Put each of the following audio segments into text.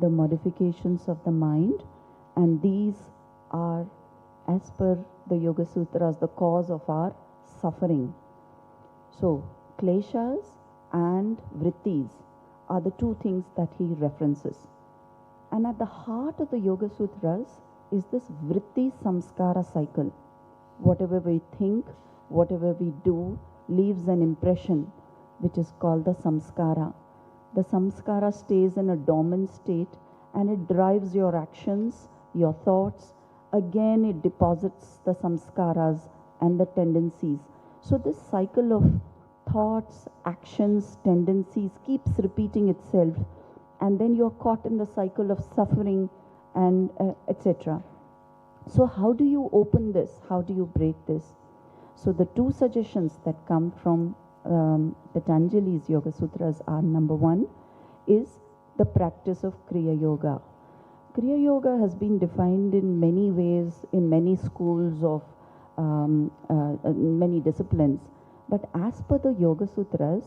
the modifications of the mind, and these are, as per the Yoga Sutras, the cause of our suffering. So, kleshas and vrittis are the two things that he references. And at the heart of the Yoga Sutras is this vritti samskara cycle. Whatever we think, whatever we do, leaves an impression, which is called the samskara. The samskara stays in a dormant state and it drives your actions, your thoughts. Again, it deposits the samskaras and the tendencies. So this cycle of thoughts, actions, tendencies keeps repeating itself, and then you're caught in the cycle of suffering and etc. So how do you open this? How do you break this? So the two suggestions that come from Patanjali's Yoga Sutras are, number one is the practice of Kriya Yoga. Kriya Yoga has been defined in many ways in many schools of many disciplines. But as per the Yoga Sutras,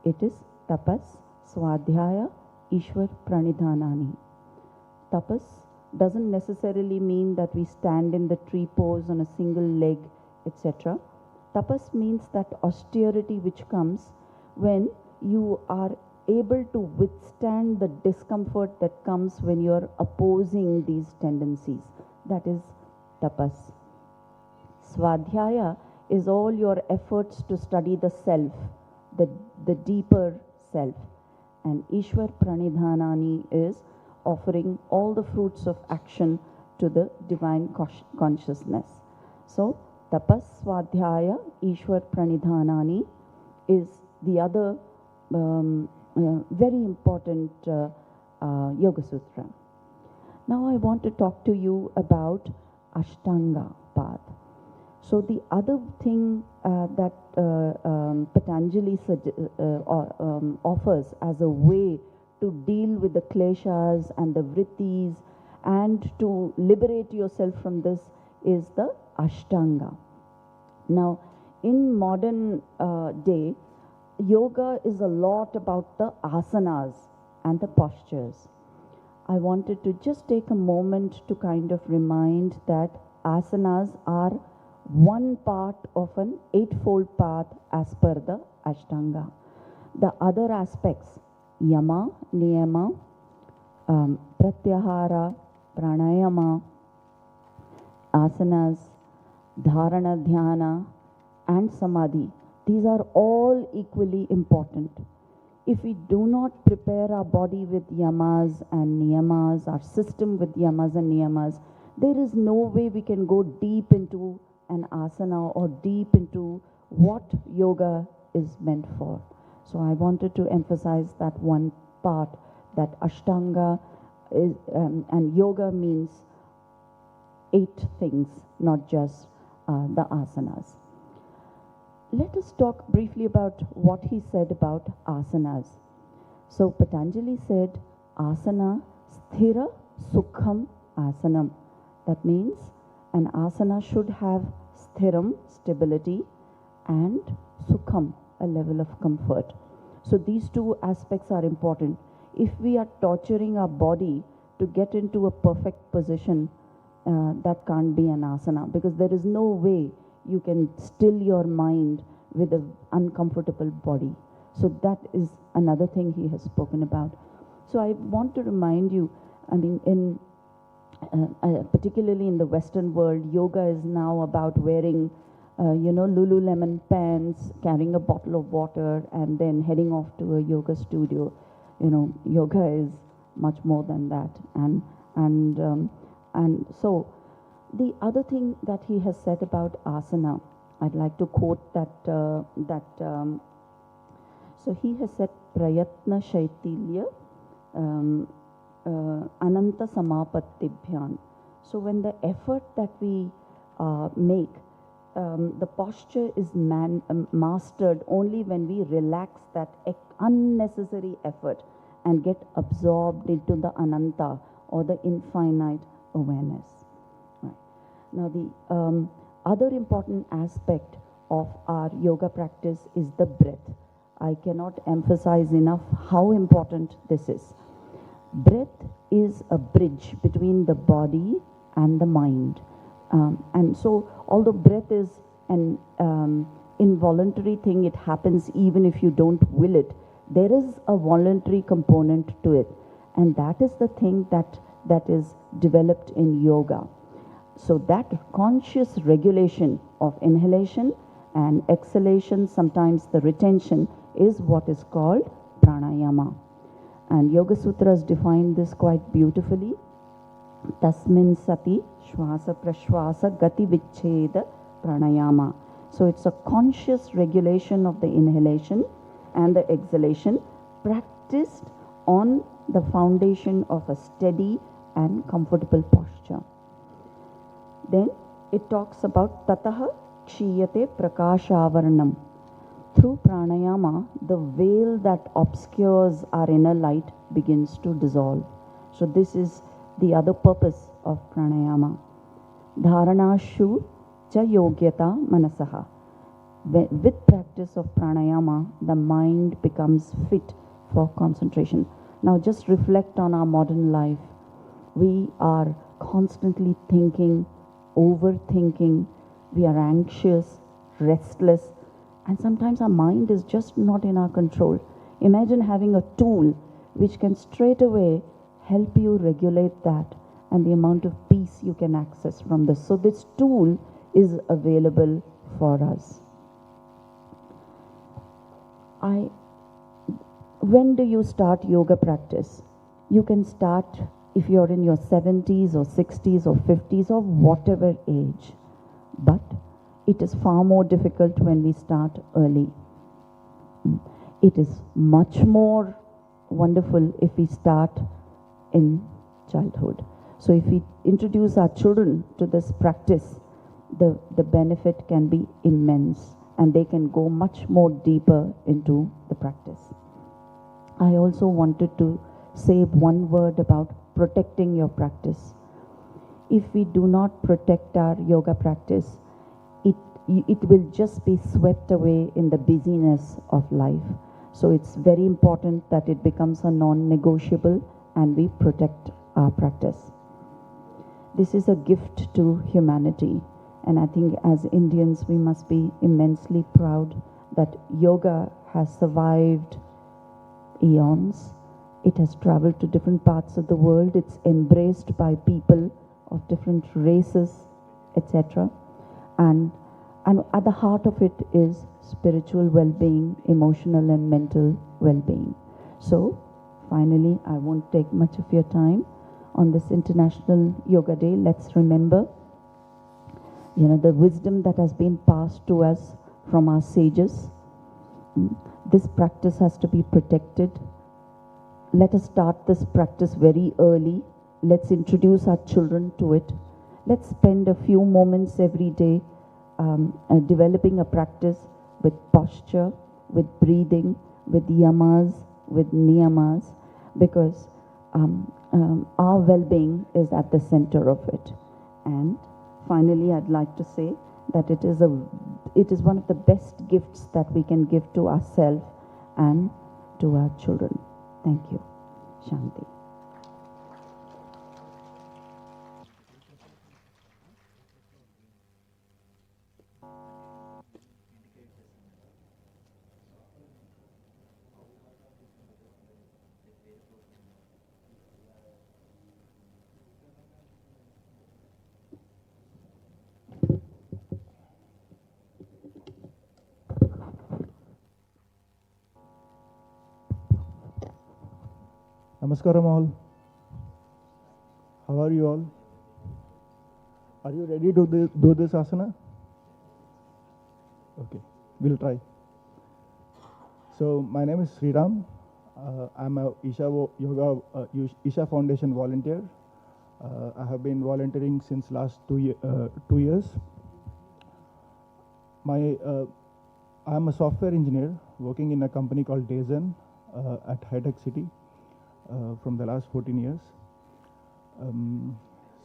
it is tapas, swadhyaya, ishwar pranidhanani. Tapas doesn't necessarily mean that we stand in the tree pose on a single leg, etc. Tapas means that austerity which comes when you are able to withstand the discomfort that comes when you are opposing these tendencies. That is tapas. Swadhyaya is all your efforts to study the self, the deeper self. And Ishwar Pranidhanani is offering all the fruits of action to the divine consciousness. So, Tapas Swadhyaya Ishwar Pranidhanani is the other very important Yoga Sutra. Now I want to talk to you about Ashtanga path. So the other thing that Patanjali offers as a way to deal with the kleshas and the vrittis and to liberate yourself from this is the Ashtanga. Now, in modern day, yoga is a lot about the asanas and the postures. I wanted to just take a moment to kind of remind that asanas are one part of an eightfold path as per the Ashtanga. The other aspects, yama, niyama, pratyahara, pranayama, asanas, dharana, dhyana, and samadhi, these are all equally important. If we do not prepare our body with yamas and niyamas, our system with yamas and niyamas, there is no way we can go deep into an asana or deep into what yoga is meant for. So I wanted to emphasize that one part, that Ashtanga is, and yoga means 8 things, not just the asanas. Let us talk briefly about what he said about asanas. So Patanjali said, asana sthira sukham asanam. That means an asana should have sthiram, stability, and sukham, a level of comfort. So these two aspects are important. If we are torturing our body to get into a perfect position, that can't be an asana, because there is no way you can still your mind with an uncomfortable body. So that is another thing he has spoken about. So I want to remind you, I mean, in particularly in the Western world, yoga is now about wearing, Lululemon pants, carrying a bottle of water, and then heading off to a yoga studio. Yoga is much more than that. And so the other thing that he has said about asana, I'd like to quote that. So he has said, prayatna shaitilya ananta samapattibhyan. So when the effort that we make, the posture is mastered only when we relax that unnecessary effort and get absorbed into the ananta or the infinite awareness. Right. Now the other important aspect of our yoga practice is the breath. I cannot emphasize enough how important this is. Breath is a bridge between the body and the mind. And so, although breath is an involuntary thing, it happens even if you don't will it. There is a voluntary component to it, and that is the thing that is developed in yoga. So that conscious regulation of inhalation and exhalation, sometimes the retention, is what is called pranayama. And Yoga Sutras define this quite beautifully. Tasmin sati shwasa prashwasa gati vichcheda pranayama. So it's a conscious regulation of the inhalation and the exhalation practiced on the foundation of a steady and comfortable posture. Then it talks about tataha kshiyate prakashavaranam. Through pranayama, the veil that obscures our inner light begins to dissolve. So this is the other purpose of pranayama. Dharanashu cha yogyata manasaha. With practice of pranayama, the mind becomes fit for concentration. Now just reflect on our modern life. We are constantly thinking, overthinking. We are anxious, restless, and sometimes our mind is just not in our control. Imagine having a tool which can straight away help you regulate that and the amount of peace you can access from this. So this tool is available for us. When do you start yoga practice? You can start if you're in your 70s or 60s or 50s or whatever age. But it is far more difficult when we start early. It is much more wonderful if we start in childhood. So if we introduce our children to this practice, the benefit can be immense and they can go much more deeper into the practice. I also wanted to say one word about protecting your practice. If we do not protect our yoga practice, it will just be swept away in the busyness of life. So it's very important that it becomes a non-negotiable and we protect our practice. This is a gift to humanity, and I think as Indians we must be immensely proud that yoga has survived eons. It has traveled to different parts of the world. It's embraced by people of different races, etc. And at the heart of it is spiritual well-being, emotional and mental well-being. So, finally, I won't take much of your time. On this International Yoga Day, let's remember, the wisdom that has been passed to us from our sages. This practice has to be protected. Let us start this practice very early. Let's introduce our children to it. Let's spend a few moments every day developing a practice with posture, with breathing, with yamas, with niyamas, because our well-being is at the center of it. And finally, I'd like to say that it is one of the best gifts that we can give to ourselves and to our children. Thank you. Shanti. Namaskaram all. How are you all? Are you ready to do this asana? Okay, we'll try. So my name is Sriram. I'm a Isha Foundation volunteer. I have been volunteering since last 2 years. I'm a software engineer working in a company called Dazen at High-Tech City from the last 14 years.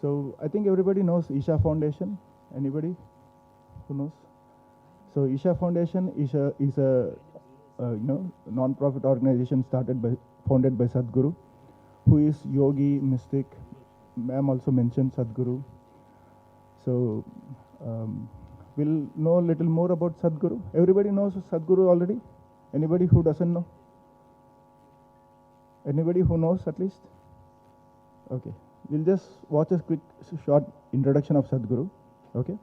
So I think everybody knows Isha Foundation. Anybody who knows? So Isha Foundation is a non-profit organization founded by Sadhguru, who is yogi, mystic. Ma'am also mentioned Sadhguru. So we'll know a little more about Sadhguru. Everybody knows Sadhguru already? Anybody who doesn't know? Anybody who knows at least? Okay. We'll just watch a quick short introduction of Sadhguru. Okay.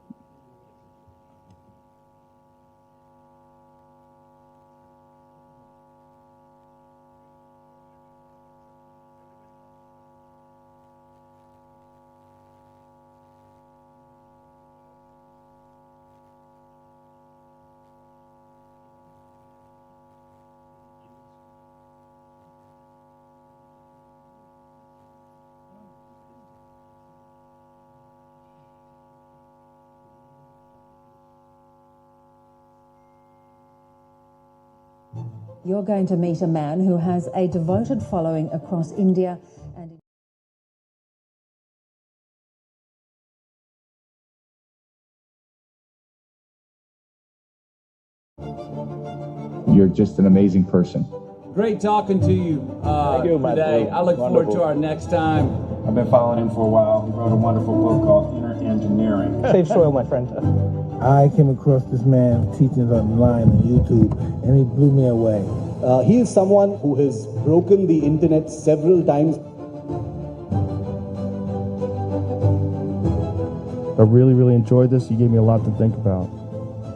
You're going to meet a man who has a devoted following across India and You're just an amazing person. Great talking to you, today. I look forward to our next time. I've been following him for a while. He wrote a wonderful book called Inner Engineering. Save soil, my friend. I came across this man teaching online on YouTube, and he blew me away. He is someone who has broken the internet several times. I really enjoyed this. You gave me a lot to think about.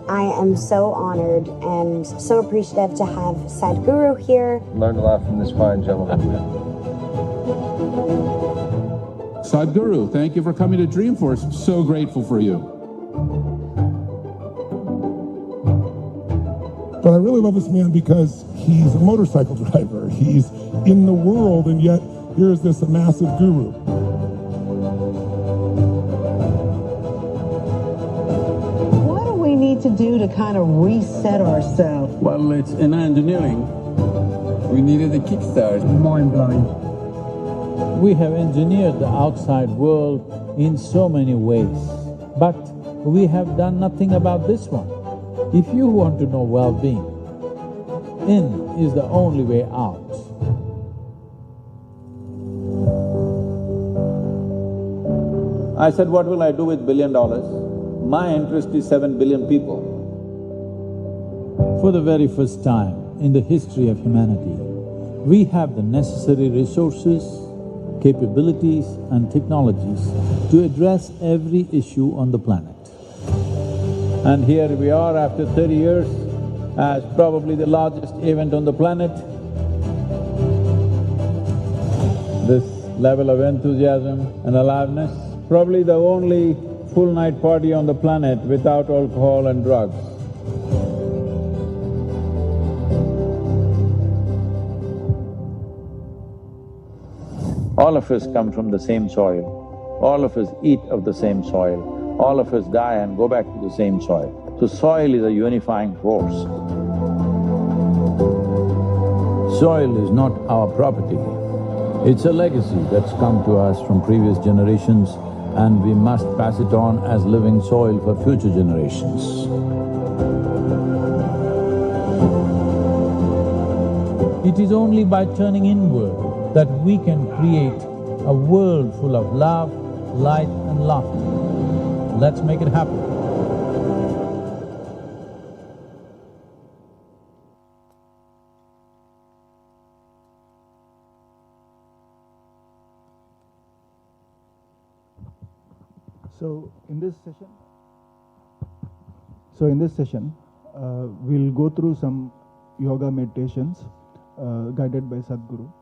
I am so honored and so appreciative to have Sadhguru here. Learned a lot from this fine gentleman. Sadhguru, thank you for coming to Dreamforce. So grateful for you. But I really love this man because he's a motorcycle driver. He's in the world, and yet here's this massive guru. What do we need to do to kind of reset ourselves? Well, it's in engineering. We needed a kickstart. Mind-blowing. We have engineered the outside world in so many ways, but we have done nothing about this one. If you want to know well-being, in is the only way out. I said, what will I do with $1 billion? My interest is 7 billion people. For the very first time in the history of humanity, we have the necessary resources, capabilities and technologies to address every issue on the planet. And here we are after 30 years as probably the largest event on the planet. This level of enthusiasm and aliveness, probably the only full night party on the planet without alcohol and drugs. All of us come from the same soil, all of us eat of the same soil. All of us die and go back to the same soil. So soil is a unifying force. Soil is not our property. It's a legacy that's come to us from previous generations, and we must pass it on as living soil for future generations. It is only by turning inward that we can create a world full of love, light and laughter. Let's make it happen. So in this session, we'll go through some yoga meditations guided by Sadhguru.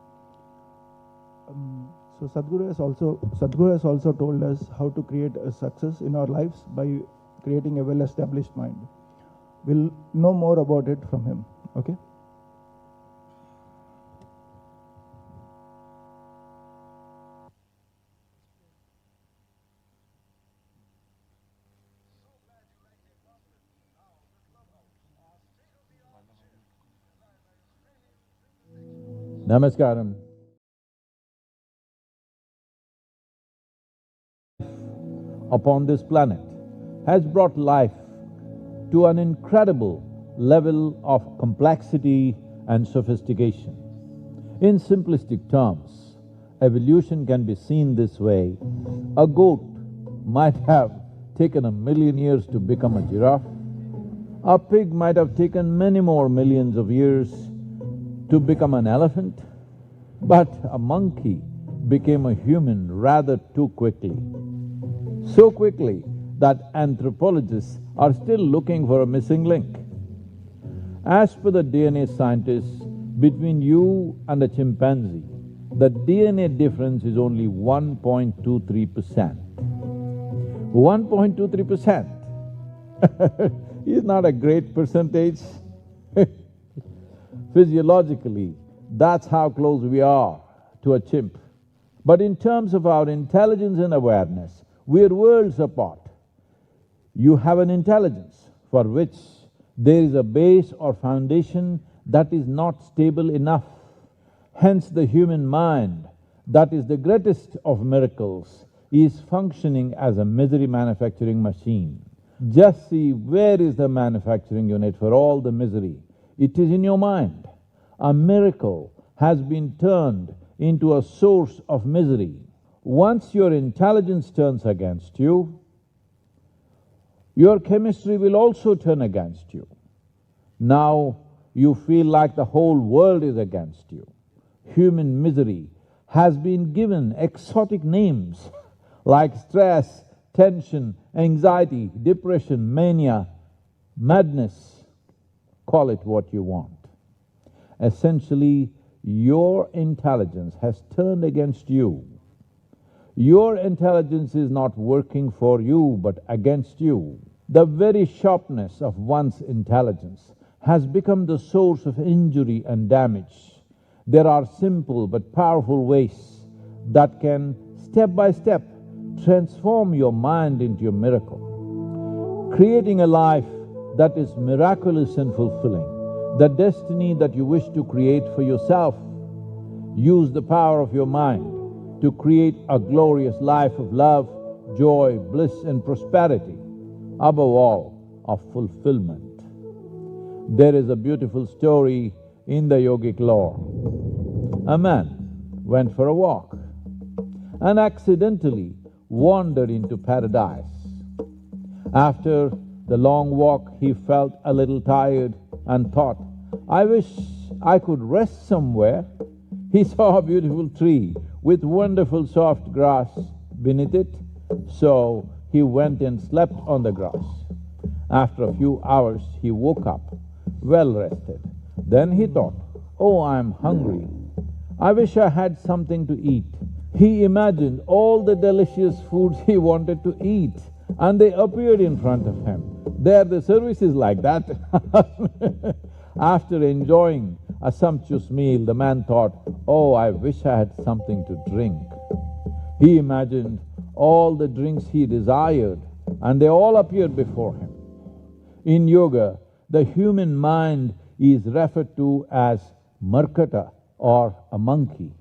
So Sadhguru has also told us how to create a success in our lives by creating a well-established mind. We'll know more about it from him, okay? Namaskaram. Upon this planet has brought life to an incredible level of complexity and sophistication. In simplistic terms, evolution can be seen this way. A goat might have taken 1,000,000 years to become a giraffe. A pig might have taken many more millions of years to become an elephant. But a monkey became a human rather too quickly. So quickly that anthropologists are still looking for a missing link. As per the DNA scientists, between you and a chimpanzee, the DNA difference is only 1.23%. 1.23% is not a great percentage. Physiologically, that's how close we are to a chimp. But in terms of our intelligence and awareness, we're worlds apart. You have an intelligence for which there is a base or foundation that is not stable enough. Hence the human mind, that is the greatest of miracles, is functioning as a misery manufacturing machine. Just see, where is the manufacturing unit for all the misery? It is in your mind. A miracle has been turned into a source of misery. Once your intelligence turns against you, your chemistry will also turn against you. Now you feel like the whole world is against you. Human misery has been given exotic names like stress, tension, anxiety, depression, mania, madness. Call it what you want. Essentially, your intelligence has turned against you. Your intelligence is not working for you but against you. The very sharpness of one's intelligence has become the source of injury and damage. There are simple but powerful ways that can, step by step, transform your mind into a miracle. Creating a life that is miraculous and fulfilling, the destiny that you wish to create for yourself. Use the power of your mind to create a glorious life of love, joy, bliss and prosperity, above all, of fulfillment. There is a beautiful story in the yogic lore. A man went for a walk and accidentally wandered into paradise. After the long walk, he felt a little tired and thought, I wish I could rest somewhere. He saw a beautiful tree with wonderful soft grass beneath it, so he went and slept on the grass. After a few hours, he woke up, well rested. Then he thought, oh, I'm hungry. I wish I had something to eat. He imagined all the delicious foods he wanted to eat, and they appeared in front of him. There the service is like that. After enjoying a sumptuous meal, the man thought, oh, I wish I had something to drink. He imagined all the drinks he desired, and they all appeared before him. In yoga, the human mind is referred to as Markata, or a monkey.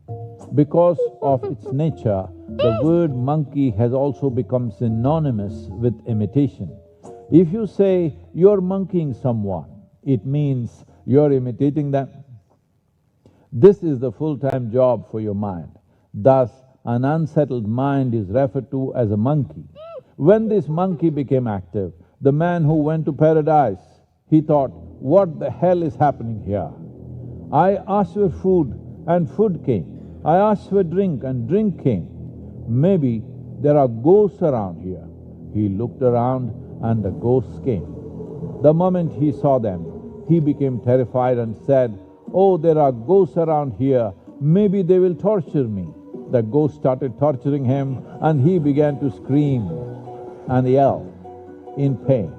Because of its nature, the word monkey has also become synonymous with imitation. If you say you're monkeying someone, it means you're imitating them. This is the full-time job for your mind. Thus, an unsettled mind is referred to as a monkey. When this monkey became active, the man who went to paradise, he thought, what the hell is happening here? I asked for food and food came. I asked for drink and drink came. Maybe there are ghosts around here. He looked around and the ghosts came. The moment he saw them, he became terrified and said, oh, there are ghosts around here, maybe they will torture me. The ghost started torturing him and he began to scream and yell in pain.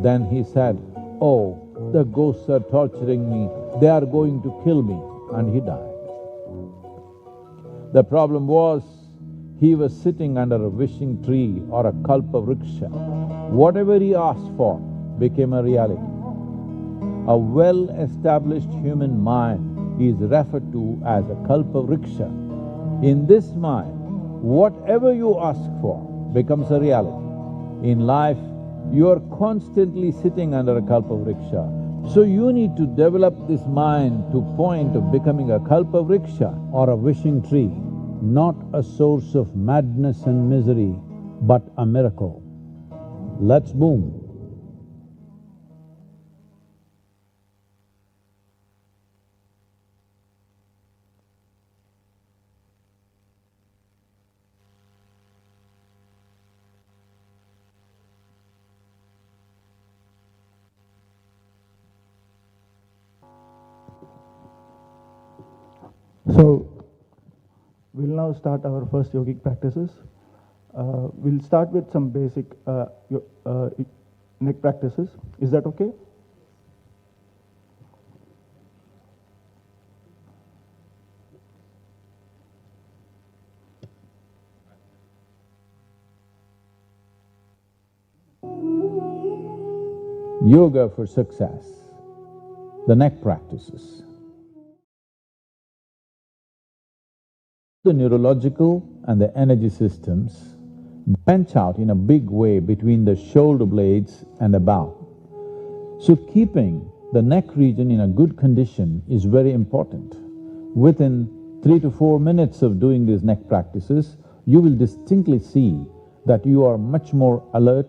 Then he said, oh, the ghosts are torturing me, they are going to kill me, and he died. The problem was, he was sitting under a wishing tree or a kalpa vriksha. Whatever he asked for became a reality. A well-established human mind is referred to as a kalpa vriksha. In this mind, whatever you ask for becomes a reality. In life, you are constantly sitting under a kalpa vriksha, So you need to develop this mind to point of becoming a kalpavriksha or a wishing tree, not a source of madness and misery, but a miracle. Let's boom. So, we'll now start our first yogic practices. We'll start with some basic neck practices. Is that okay? Yoga for success, the neck practices. The neurological and the energy systems branch out in a big way between the shoulder blades and above. So keeping the neck region in a good condition is very important. Within 3 to 4 minutes of doing these neck practices, you will distinctly see that you are much more alert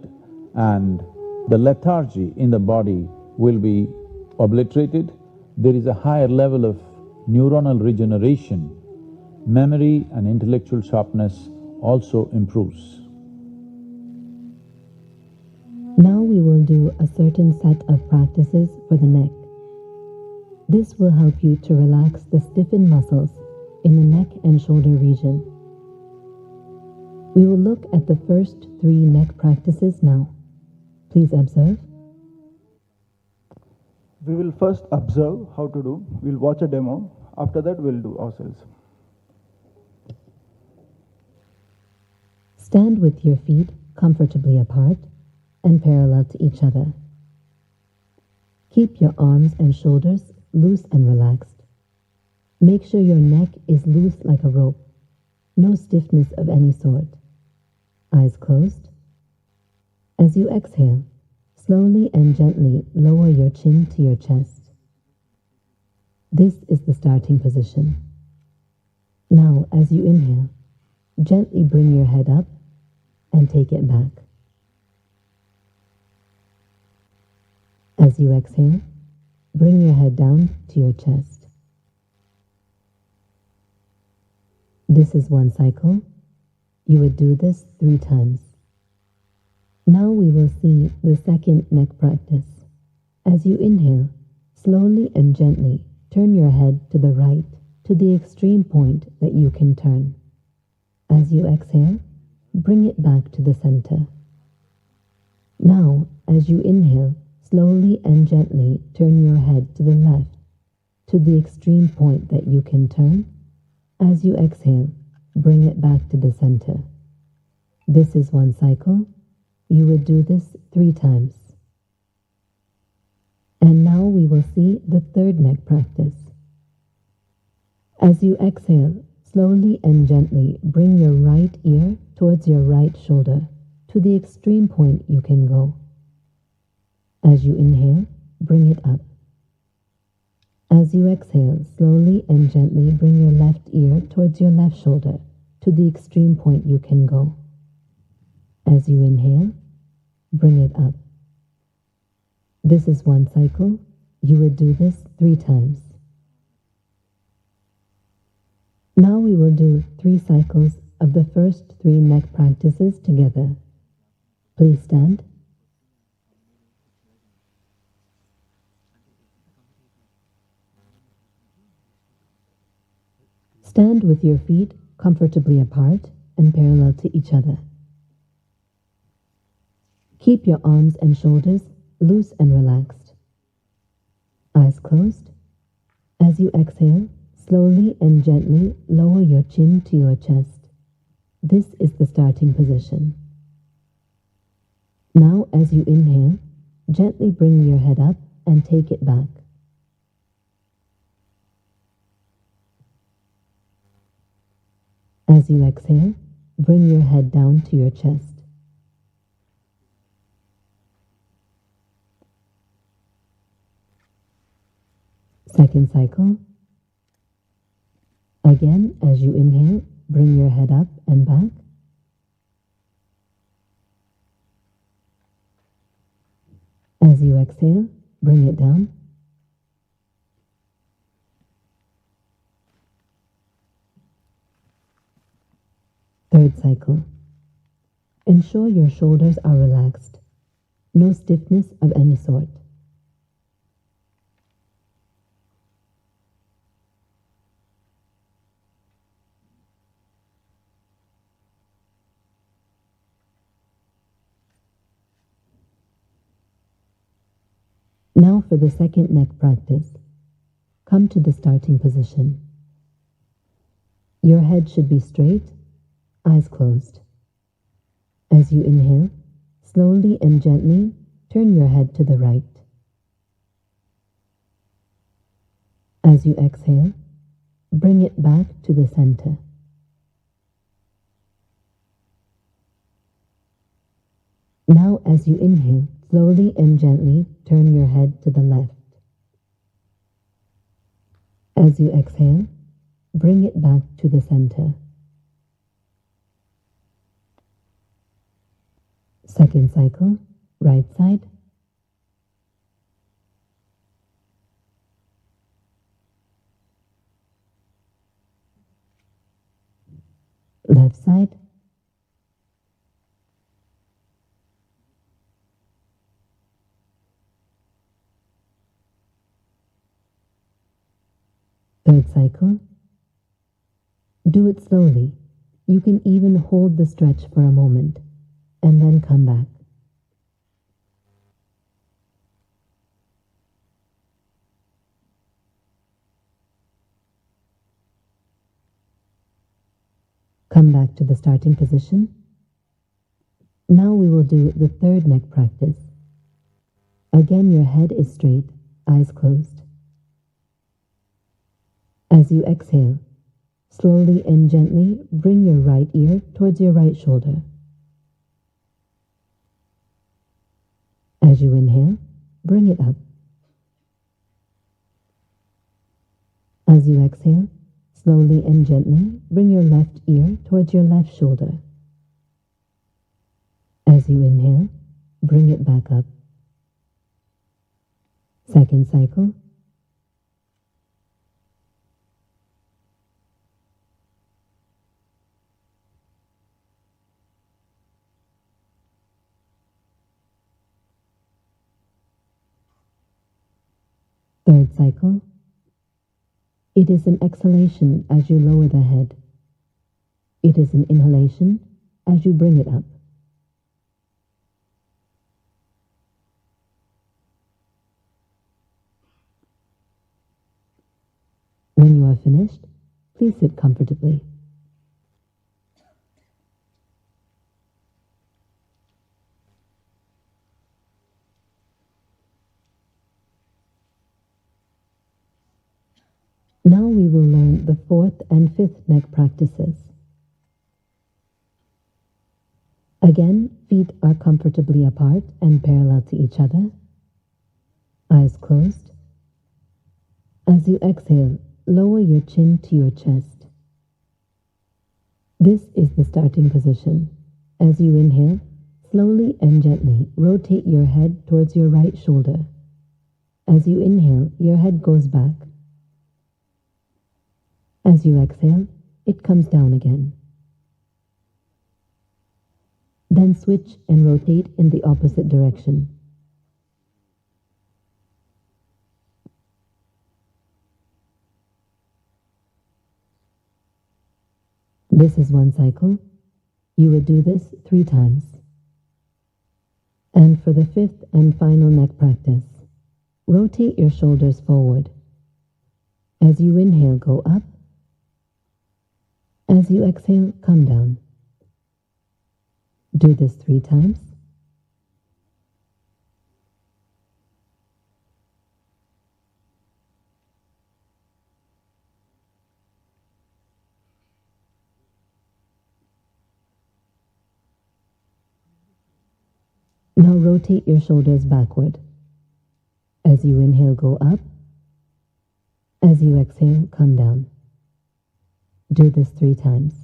and the lethargy in the body will be obliterated. There is a higher level of neuronal regeneration. Memory and intellectual sharpness also improves. Now we will do a certain set of practices for the neck. This will help you to relax the stiffened muscles in the neck and shoulder region. We will look at the first 3 neck practices now. Please observe. We will first observe how to do. We'll watch a demo. After that, we'll do ourselves. Stand with your feet comfortably apart and parallel to each other. Keep your arms and shoulders loose and relaxed. Make sure your neck is loose like a rope. No stiffness of any sort. Eyes closed. As you exhale, slowly and gently lower your chin to your chest. This is the starting position. Now, as you inhale, gently bring your head up and take it back. As you exhale, bring your head down to your chest. This is 1 cycle. You would do this 3 times. Now we will see the second neck practice. As you inhale, slowly and gently turn your head to the right to the extreme point that you can turn. As you exhale, bring it back to the center. Now, as you inhale, slowly and gently turn your head to the left to the extreme point that you can turn. As you exhale, bring it back to the center. This is 1 cycle. You would do this 3 times. And now we will see the third neck practice. As you exhale, slowly and gently bring your right ear towards your right shoulder to the extreme point you can go. As you inhale, bring it up. As you exhale, slowly and gently bring your left ear towards your left shoulder to the extreme point you can go. As you inhale, bring it up. This is 1 cycle. You would do this 3 times. Now we will do 3 cycles of the first 3 neck practices together. Please stand. Stand with your feet comfortably apart and parallel to each other. Keep your arms and shoulders loose and relaxed. Eyes closed. As you exhale, slowly and gently lower your chin to your chest. This is the starting position. Now, as you inhale, gently bring your head up and take it back. As you exhale, bring your head down to your chest. Second cycle. Again, as you inhale, bring your head up and back. As you exhale, bring it down. Third cycle. Ensure your shoulders are relaxed. No stiffness of any sort. Now for the second neck practice. Come to the starting position. Your head should be straight, eyes closed. As you inhale, slowly and gently turn your head to the right. As you exhale, bring it back to the center. Now, as you inhale, slowly and gently turn your head to the left. As you exhale, bring it back to the center. Second cycle, right side. Left side. Third cycle. Do it slowly. You can even hold the stretch for a moment and then come back. Come back to the starting position. Now we will do the third neck practice. Again, your head is straight, eyes closed. As you exhale, slowly and gently bring your right ear towards your right shoulder. As you inhale, bring it up. As you exhale, slowly and gently bring your left ear towards your left shoulder. As you inhale, bring it back up. Second cycle. Third cycle. It is an exhalation as you lower the head. It is an inhalation as you bring it up. When you are finished, please sit comfortably. Now we will learn the fourth and fifth neck practices. Again, feet are comfortably apart and parallel to each other. Eyes closed. As you exhale, lower your chin to your chest. This is the starting position. As you inhale, slowly and gently rotate your head towards your right shoulder. As you inhale, your head goes back. As you exhale, it comes down again. Then switch and rotate in the opposite direction. This is one cycle. You would do this 3 times. And for the fifth and final neck practice, rotate your shoulders forward. As you inhale, go up. As you exhale, come down. Do this 3 times. Now rotate your shoulders backward. As you inhale, go up. As you exhale, come down. Do this 3 times.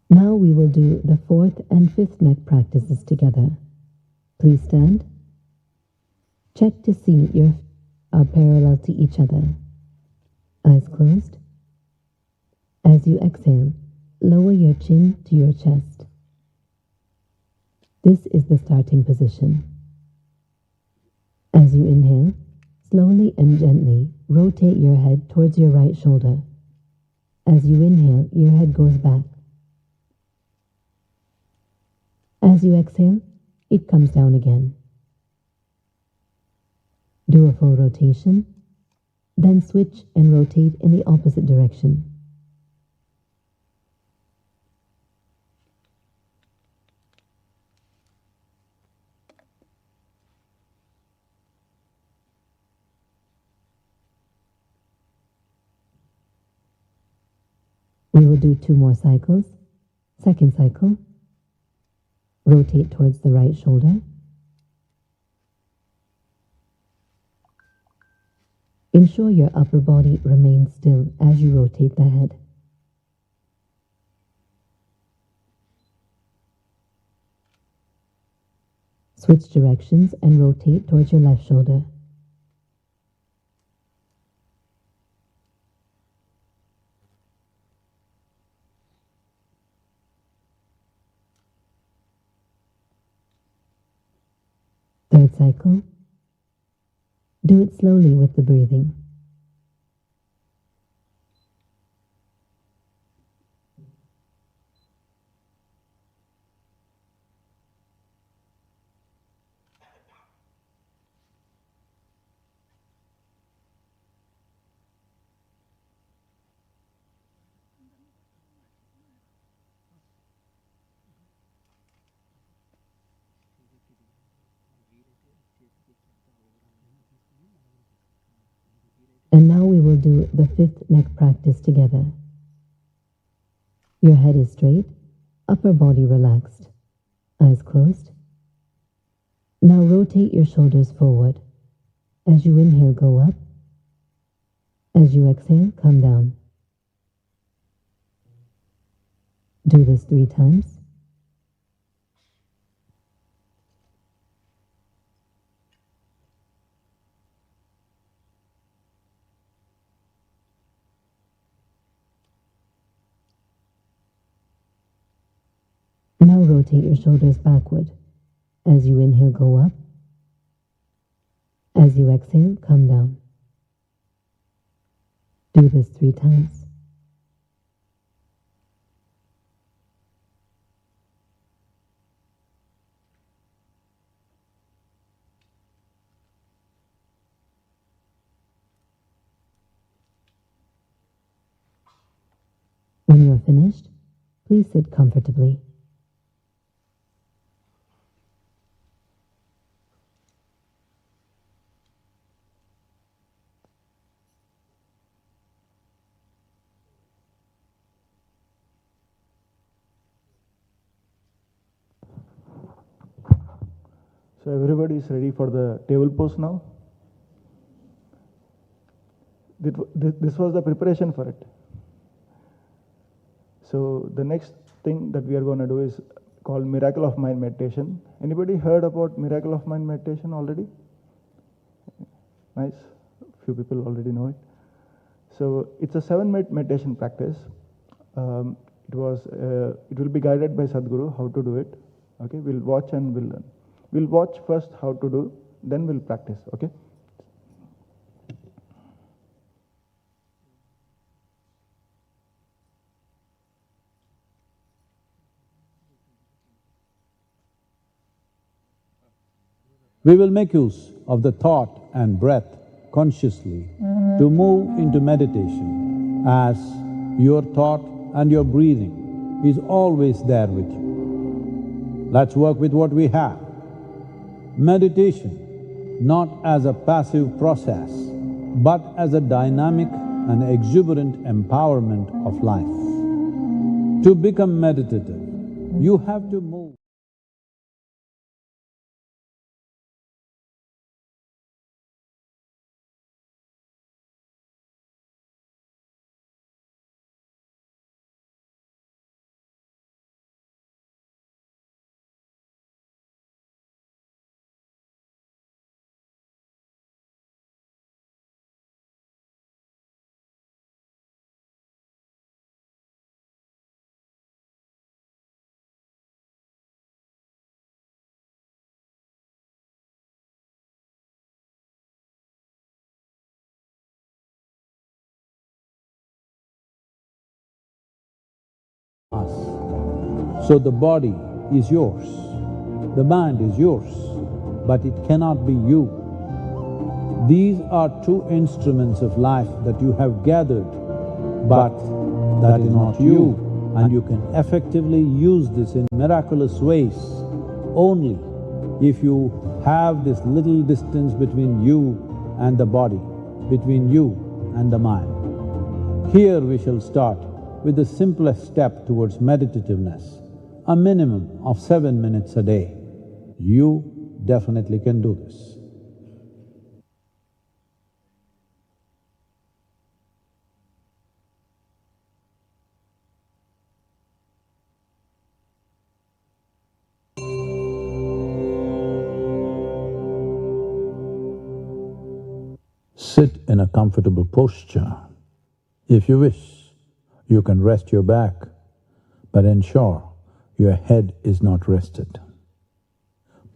Now we will do the 4th and 5th neck practices together. Please stand. Check to see your feet are parallel to each other. Eyes closed. As you exhale, lower your chin to your chest. This is the starting position. As you inhale, slowly and gently rotate your head towards your right shoulder. As you inhale, your head goes back. As you exhale, it comes down again. Do a full rotation, then switch and rotate in the opposite direction. We will do 2 more cycles. Second cycle. Rotate towards the right shoulder. Ensure your upper body remains still as you rotate the head. Switch directions and rotate towards your left shoulder. Third cycle. Do it slowly with the breathing. And now we will do the 5th neck practice together. Your head is straight, upper body relaxed, eyes closed. Now rotate your shoulders forward. As you inhale, go up. As you exhale, come down. Do this 3 times. Now rotate your shoulders backward. As you inhale, go up. As you exhale, come down. Do this 3 times. When you are finished, please sit comfortably. So everybody is ready for the table pose now. This was the preparation for it. So the next thing that we are going to do is called Miracle of Mind meditation. Anybody heard about Miracle of Mind meditation already? Nice. Few people already know it. So it's a 7-minute meditation practice. It will be guided by Sadhguru how to do it. Okay, we'll watch and we'll learn. We'll watch first how to do, then we'll practice. Okay. We will make use of the thought and breath consciously to move into meditation, as your thought and your breathing is always there with you. Let's work with what we have. Meditation not as a passive process, but as a dynamic and exuberant empowerment of life. To become meditative, you have to move. So the body is yours, the mind is yours, but it cannot be you. These are two instruments of life that you have gathered, but that is not you, and you can effectively use this in miraculous ways only if you have this little distance between you and the body, between you and the mind. Here we shall start with the simplest step towards meditativeness, a minimum of 7 minutes a day. You definitely can do this. Sit in a comfortable posture. If you wish, you can rest your back, but ensure your head is not rested.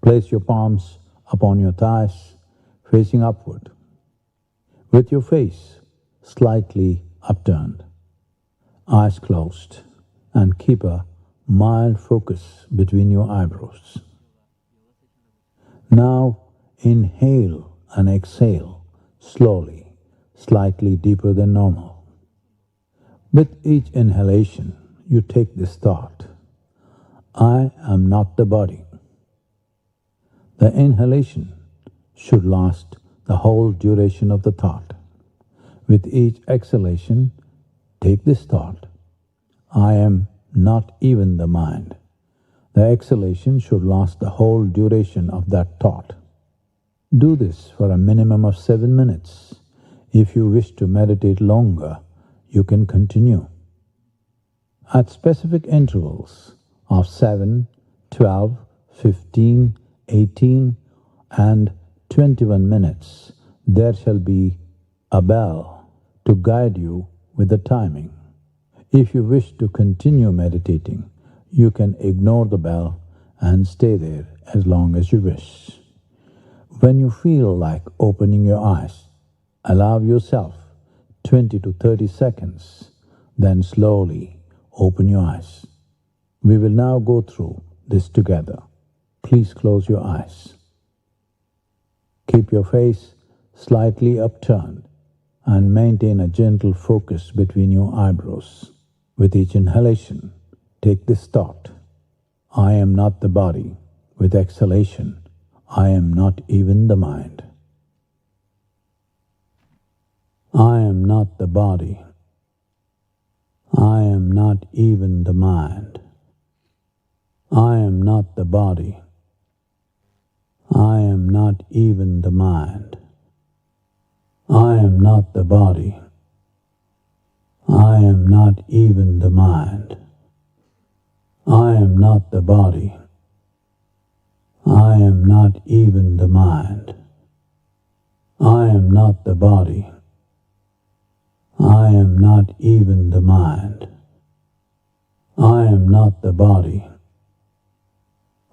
Place your palms upon your thighs, facing upward, with your face slightly upturned, eyes closed, and keep a mild focus between your eyebrows. Now inhale and exhale slowly, slightly deeper than normal. With each inhalation, you take this thought, I am not the body. The inhalation should last the whole duration of the thought. With each exhalation, take this thought, I am not even the mind. The exhalation should last the whole duration of that thought. Do this for a minimum of 7 minutes. If you wish to meditate longer, you can continue. At specific intervals of 7, 12, 15, 18 and 21 minutes, there shall be a bell to guide you with the timing. If you wish to continue meditating, you can ignore the bell and stay there as long as you wish. When you feel like opening your eyes, allow yourself 20 to 30 seconds, then slowly open your eyes. We will now go through this together. Please close your eyes. Keep your face slightly upturned and maintain a gentle focus between your eyebrows. With each inhalation, take this thought, I am not the body. With exhalation, I am not even the mind. I am not the body. I am not even the mind. I am not the body. I am not even the mind. I am not the body. I am not even the mind. I am not the body. I am not even the mind. I am not the body. I am not even the mind. I am not the body.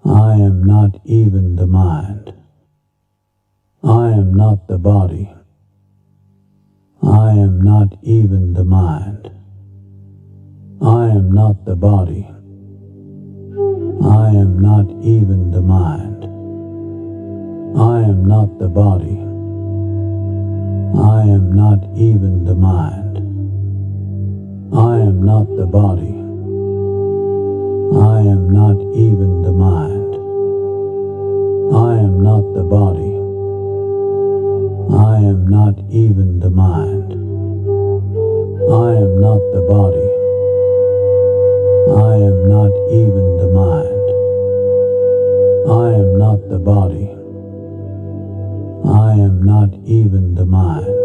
I am not even the mind. I am not the body. I am not even the mind. I am not the body. I am not even the mind. I am not the body. I am not even the mind. I am not the body. I am not even the mind. I am not the body. even the mind. I am not the body. I am not even the mind. I am not the body. I am not even the mind.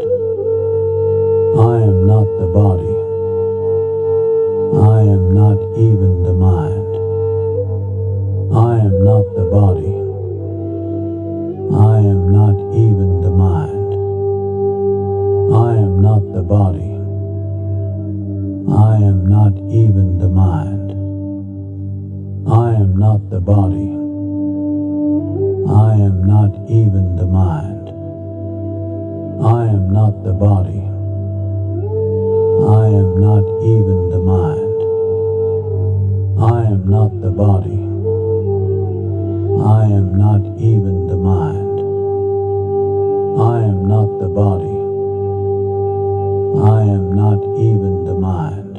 I am not the body. I am not even the mind. I am not the body. I am not even the mind. I am not the body. I am not even the mind. I am not the body. I am not even the mind. I am not the body. I am not even the mind. I am not the body. I am not even the mind. I am not the body. I am not even the mind.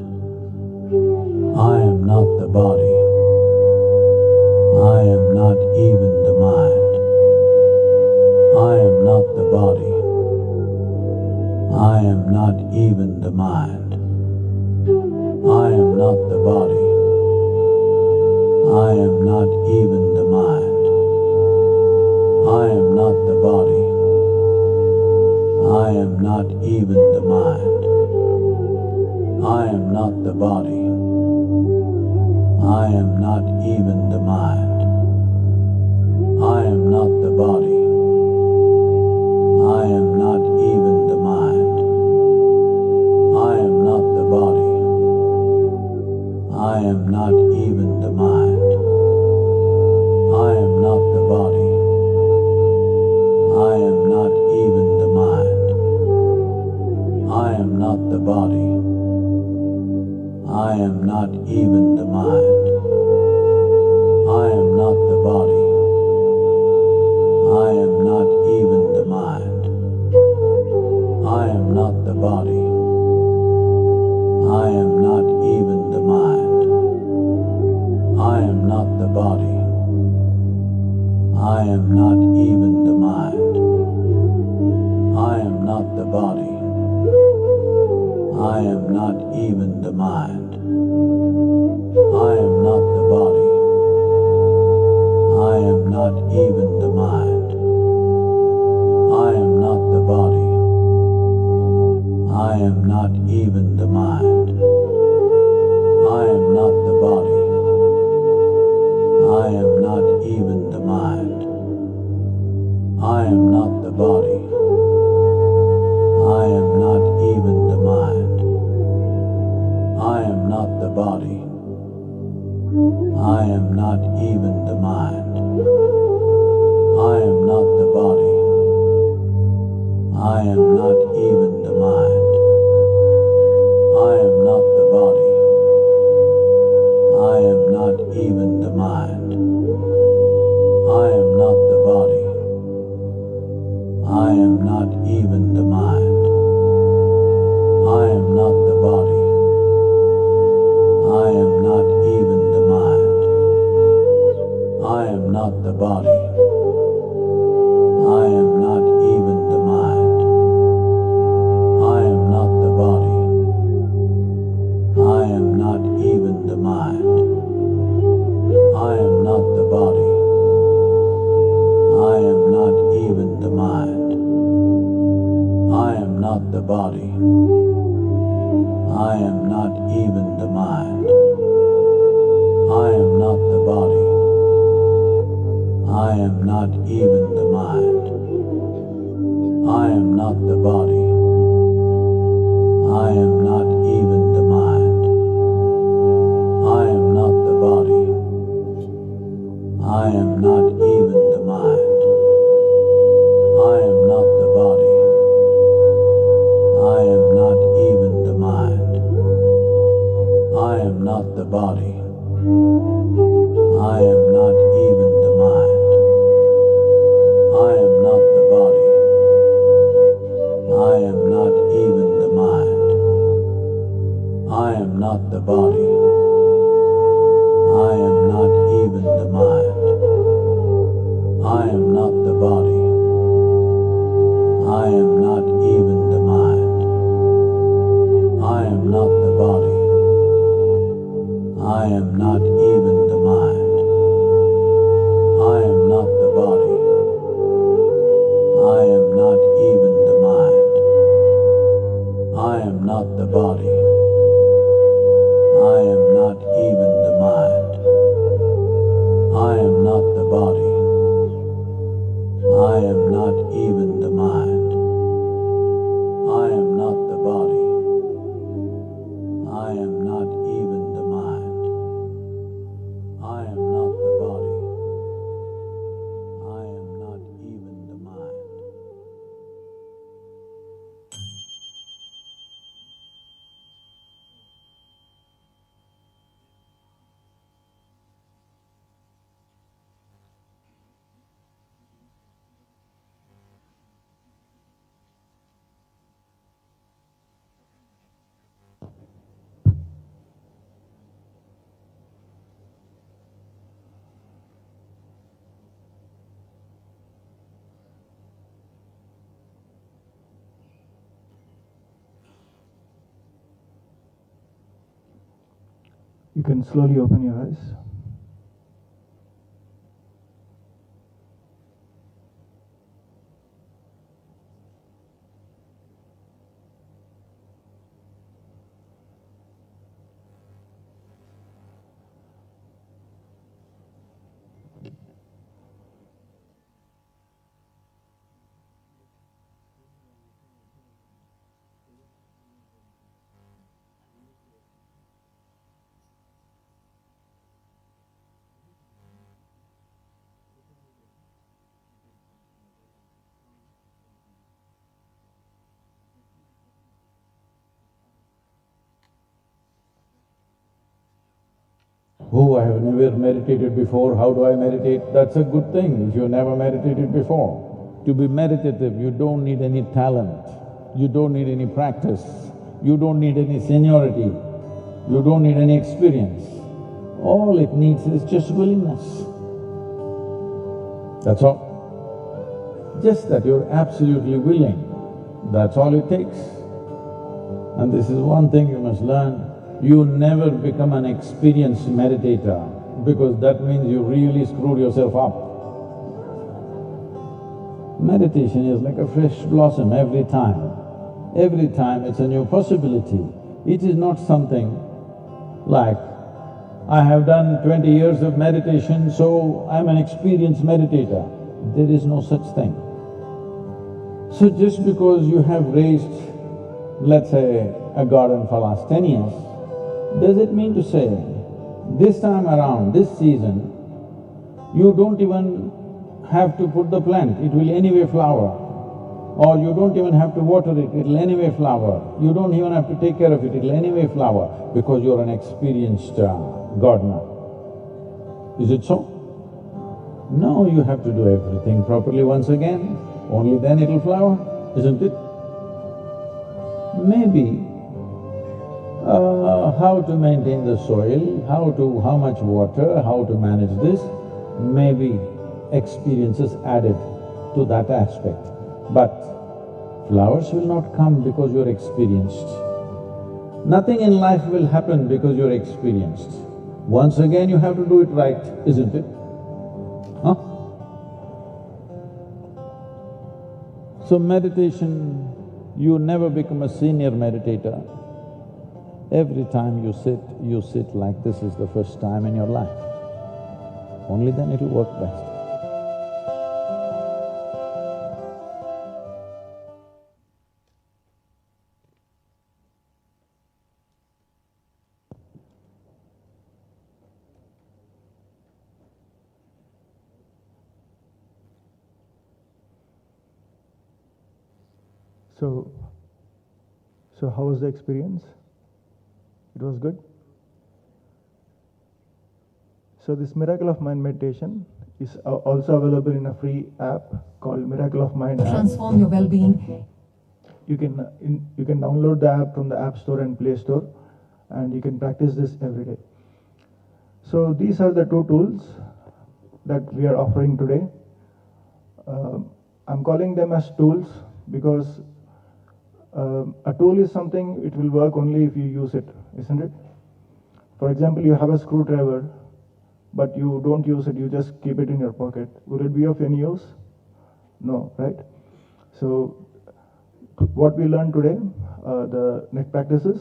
I am not the body. I am not even the mind. I am not the body. I am not even the mind. I am not the body. I am not even the mind. I am not the body. I am not even the mind. I am not the body. I am not even the mind. I am not the body. I am not even the mind. I am not the body. I am not even the mind. I am not the body. I am not even the mind. I am not the body. I am not even the mind. I am not the body. I am not even the mind. I am not the body. I am not even the mind. I am not the body. I am not even the mind. I am not the body. I am not even the mind. I am not the body. I am not even the mind. I am not the body. I am not even the mind. I am not the body. I am not even the mind. I am not the body. I am not even the mind. I am not the body. I am not even the mind. I am not the body. I am not even the mind. I am not the body. I am not even the mind. I am not the body. I am not even the mind. I am not the body. I am not even the mind. I am not the body. I am not even the mind. I am not the body. I am not even the mind. I am not the body. I am not even the mind. I am not the body. I am not even the mind. I am not the body. I am not even the mind. I am not the body. I am not even the mind. I am not the body. I am not even the mind. I am not the body. I am not even the mind. I am not the body. I am not even the mind. I am not the body. I am not even the mind. I am not the body. I am not even the mind. I am not the body. I am not even I am not even the mind. I am not the body. I am not even the mind. I am not the body. I am not even the mind. I am not the body. I am not even the mind. I am not the body. I am not even the mind. I am not the body. I am not even the mind. You can slowly open your eyes. Oh, I have never meditated before, how do I meditate? That's a good thing if you've never meditated before. To be meditative, you don't need any talent, you don't need any practice, you don't need any seniority, you don't need any experience. All it needs is just willingness. That's all. Just that you're absolutely willing, that's all it takes. And this is one thing you must learn. You never become an experienced meditator because that means you really screwed yourself up. Meditation is like a fresh blossom every time. Every time it's a new possibility. It is not something like, I have done 20 years of meditation, so I'm an experienced meditator. There is no such thing. So just because you have raised, let's say, a garden for last 10 years, does it mean to say, this time around, this season, you don't even have to put the plant, it will anyway flower. Or you don't even have to water it, it'll anyway flower. You don't even have to take care of it, it'll anyway flower because you're an experienced gardener. Is it so? No, you have to do everything properly once again, only then it'll flower, isn't it? Maybe how to maintain the soil, how much water, how to manage this, maybe experiences added to that aspect. But flowers will not come because you're experienced. Nothing in life will happen because you're experienced. Once again you have to do it right, isn't it? Huh? So meditation, you never become a senior meditator. Every time you sit like this is the first time in your life. Only then it'll work best. So how was the experience? It was good? So this Miracle of Mind meditation is also available in a free app called Miracle of Mind app. Transform your well-being. You can download the app from the App Store and Play Store, and you can practice this every day. So these are the two tools that we are offering today. I'm calling them as tools because a tool is something, it will work only if you use it, isn't it? For example, you have a screwdriver, but you don't use it, you just keep it in your pocket. Will it be of any use? No, right? So what we learned today, the neck practices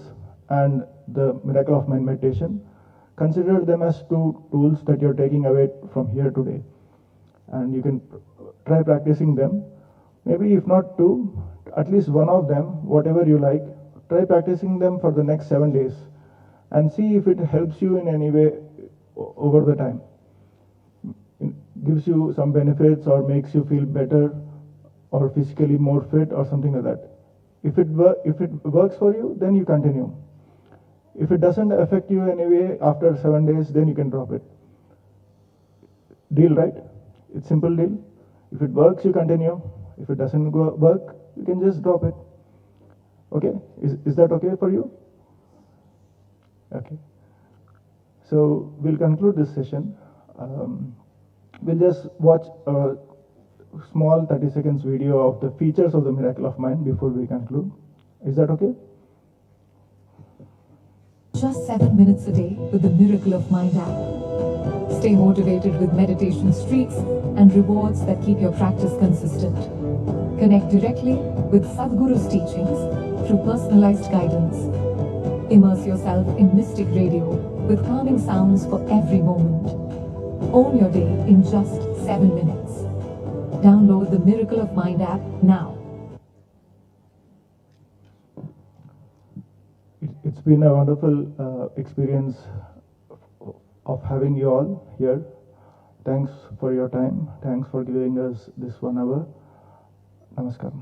and the Miracle of Mind meditation, consider them as two tools that you're taking away from here today. And you can try practicing them. Maybe if not two, at least one of them, whatever you like, try practicing them for the next 7 days and see if it helps you in any way over the time. It gives you some benefits or makes you feel better or physically more fit or something like that. If it works for you, then you continue. If it doesn't affect you anyway after 7 days, then you can drop it. Deal, right? It's simple deal. If it works, you continue. If it doesn't work, you can just drop it. Okay? Is that okay for you? Okay. So we'll conclude this session. We'll just watch a small 30 seconds video of the features of the Miracle of Mind before we conclude. Is that okay? Just 7 minutes a day with the Miracle of Mind app. Stay motivated with meditation streaks and rewards that keep your practice consistent. Connect directly with Sadhguru's teachings through personalized guidance. Immerse yourself in mystic radio with calming sounds for every moment. Own your day in just 7 minutes. Download the Miracle of Mind app now. It's been a wonderful experience of having you all here. Thanks for your time. Thanks for giving us this 1 hour. Namaskaram.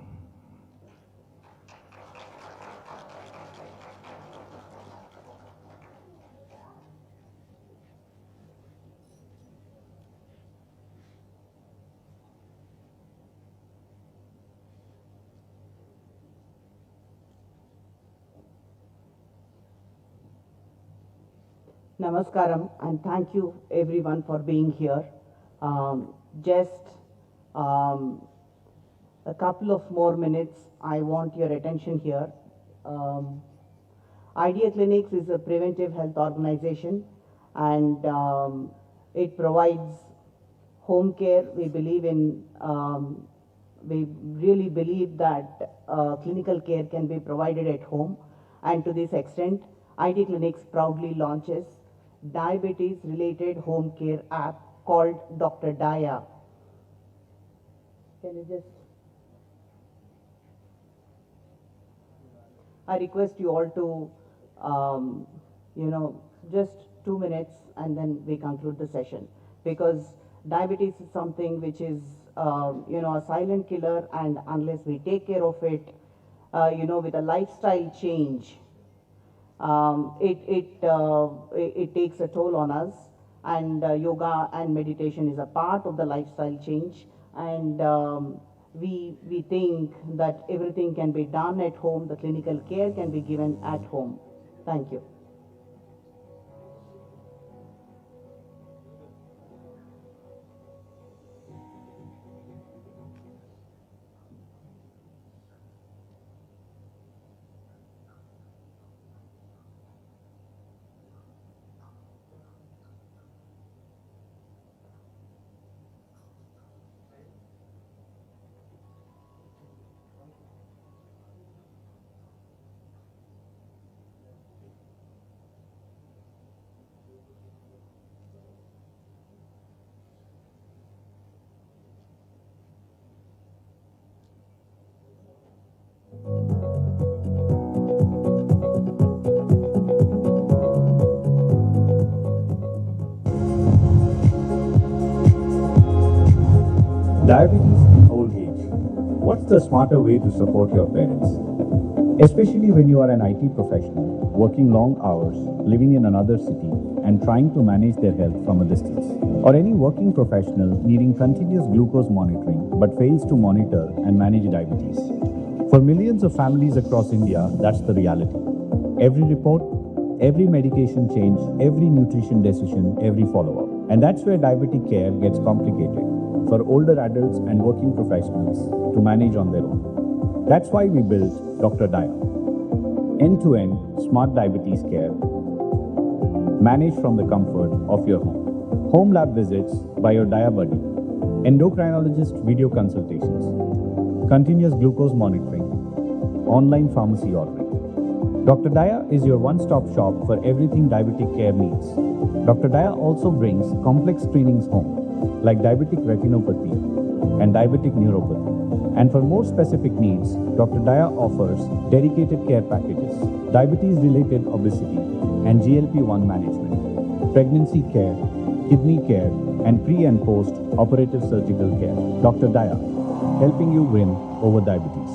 Namaskaram, and thank you everyone for being here. A couple of more minutes, I want your attention here. Idea Clinics is a preventive health organization, and it provides home care. We believe in, we really believe that clinical care can be provided at home, and to this extent, Idea Clinics proudly launches diabetes-related home care app called Dr. Dia. Can you just... I request you all to, just 2 minutes and then we conclude the session, because diabetes is something which is, a silent killer, and unless we take care of it, with a lifestyle change, it takes a toll on us, and yoga and meditation is a part of the lifestyle change, and we think that everything can be done at home, the clinical care can be given at home. Thank you. Diabetes in old age. What's the smarter way to support your parents? Especially when you are an IT professional, working long hours, living in another city, and trying to manage their health from a distance. Or any working professional needing continuous glucose monitoring but fails to monitor and manage diabetes. For millions of families across India, that's the reality. Every report, every medication change, every nutrition decision, every follow-up. And that's where diabetic care gets complicated for older adults and working professionals to manage on their own. That's why we built Dr. Dia, end-to-end smart diabetes care managed from the comfort of your home. Home lab visits by your Dia buddy, endocrinologist video consultations, continuous glucose monitoring, online pharmacy ordering. Dr. Dia is your one-stop shop for everything diabetic care needs. Dr. Dia also brings complex screenings home, like diabetic retinopathy and diabetic neuropathy. And for more specific needs, Dr. Dia offers dedicated care packages, diabetes-related obesity and GLP-1 management, pregnancy care, kidney care, and pre- and post-operative surgical care. Dr. Dia, helping you win over diabetes.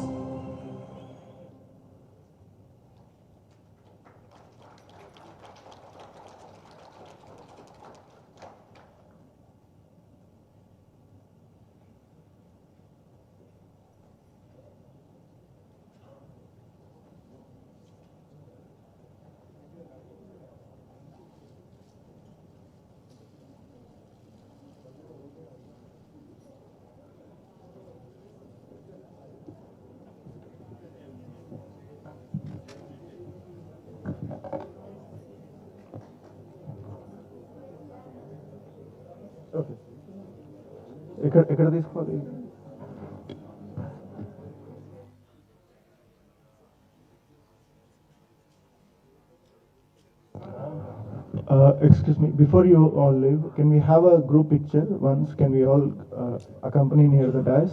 Okay. ఎక్కడ తీసుకోవాలి? Excuse me, before you all leave, can we have a group picture once? Can we all accompany near the dais?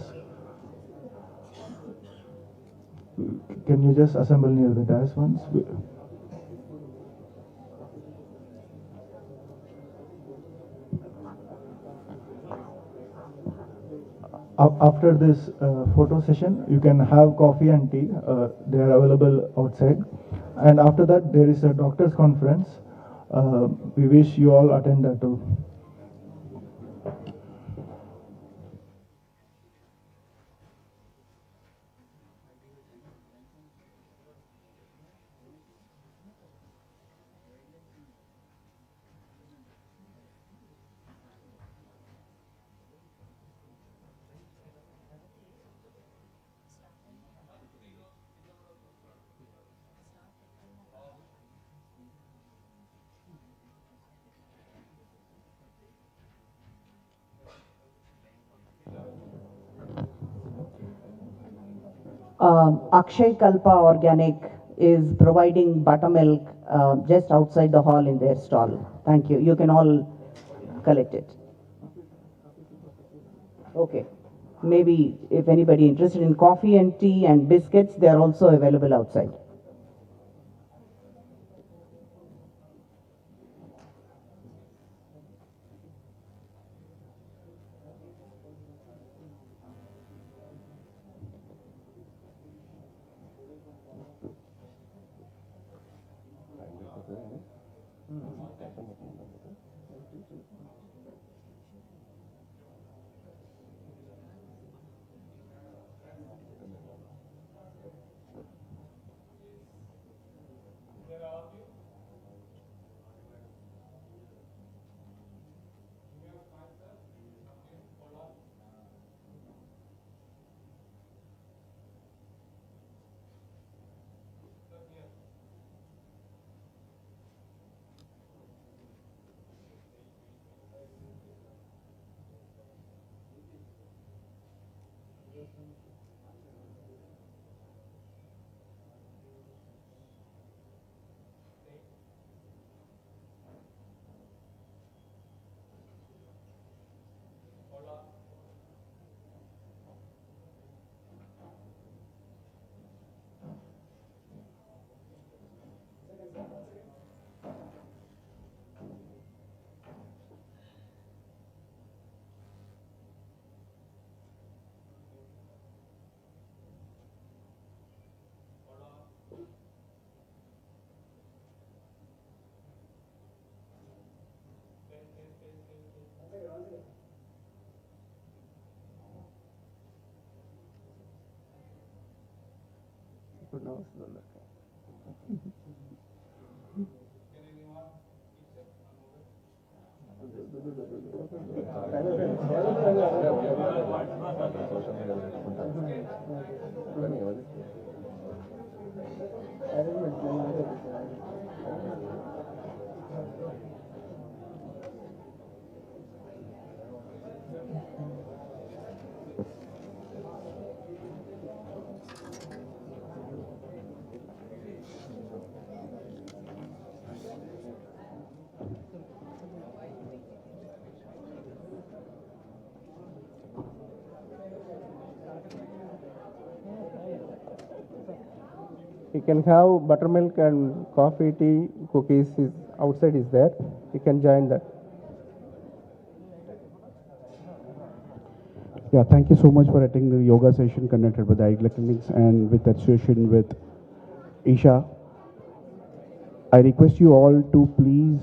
Can you just assemble near the dais once? After this photo session, you can have coffee and tea. They are available outside. And after that, there is a doctor's conference. We wish you all attend that too. Akshay Kalpa Organic is providing buttermilk just outside the hall in their stall. Thank you. You can all collect it. Okay. Maybe if anybody interested in coffee and tea and biscuits, they are also available outside. You can have buttermilk and coffee, tea, cookies is outside is there. You can join that. Yeah, thank you so much for attending the yoga session conducted by the Idea Clinics and with association with Isha. I request you all to please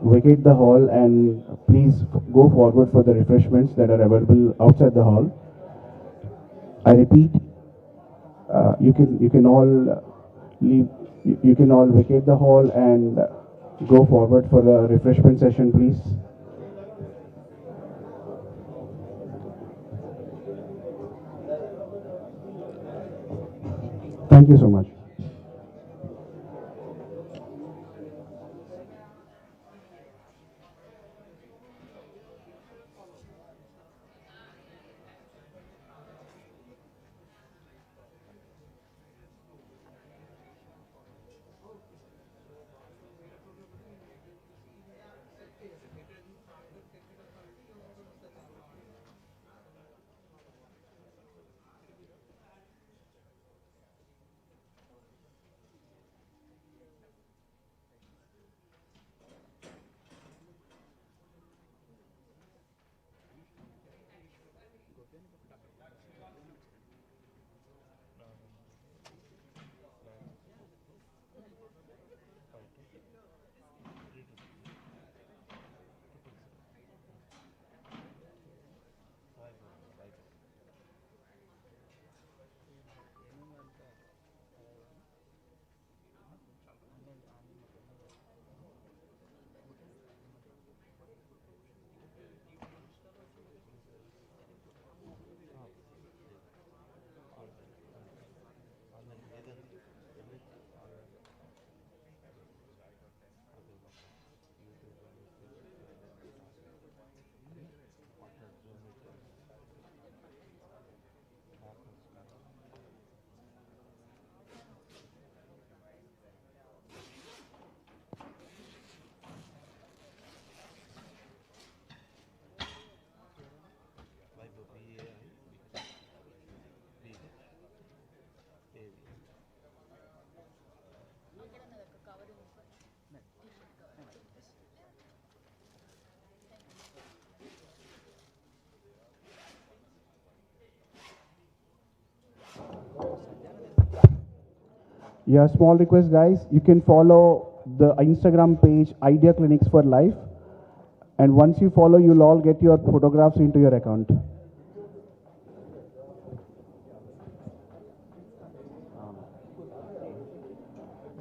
vacate the hall and please go forward for the refreshments that are available outside the hall. I repeat, you can all leave. You can all vacate the hall and go forward for the refreshment session, please. Thank you so much. Yeah, small request, guys. You can follow the Instagram page Idea Clinics for Life, and once you follow, you'll all get your photographs into your account.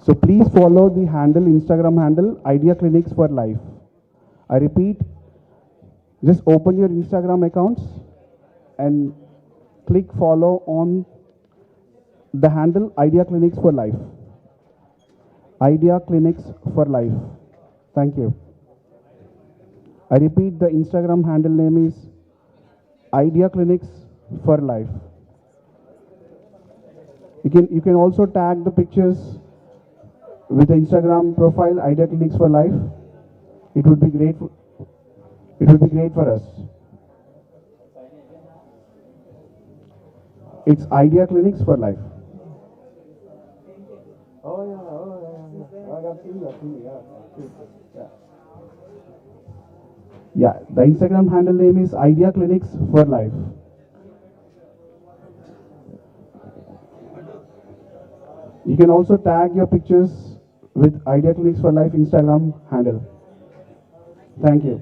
So please follow the handle, Instagram handle, Idea Clinics for Life. I repeat, just open your Instagram accounts and click follow on the handle Idea Clinics for Life. Idea Clinics for Life. Thank you. I repeat, the Instagram handle name is Idea Clinics for Life. You can also tag the pictures with the Instagram profile Idea Clinics for Life. It would be great. It would be great for us. It's Idea Clinics for Life. Yeah, the Instagram handle name is Idea Clinics for Life. You can also tag your pictures with Idea Clinics for Life Instagram handle. Thank you.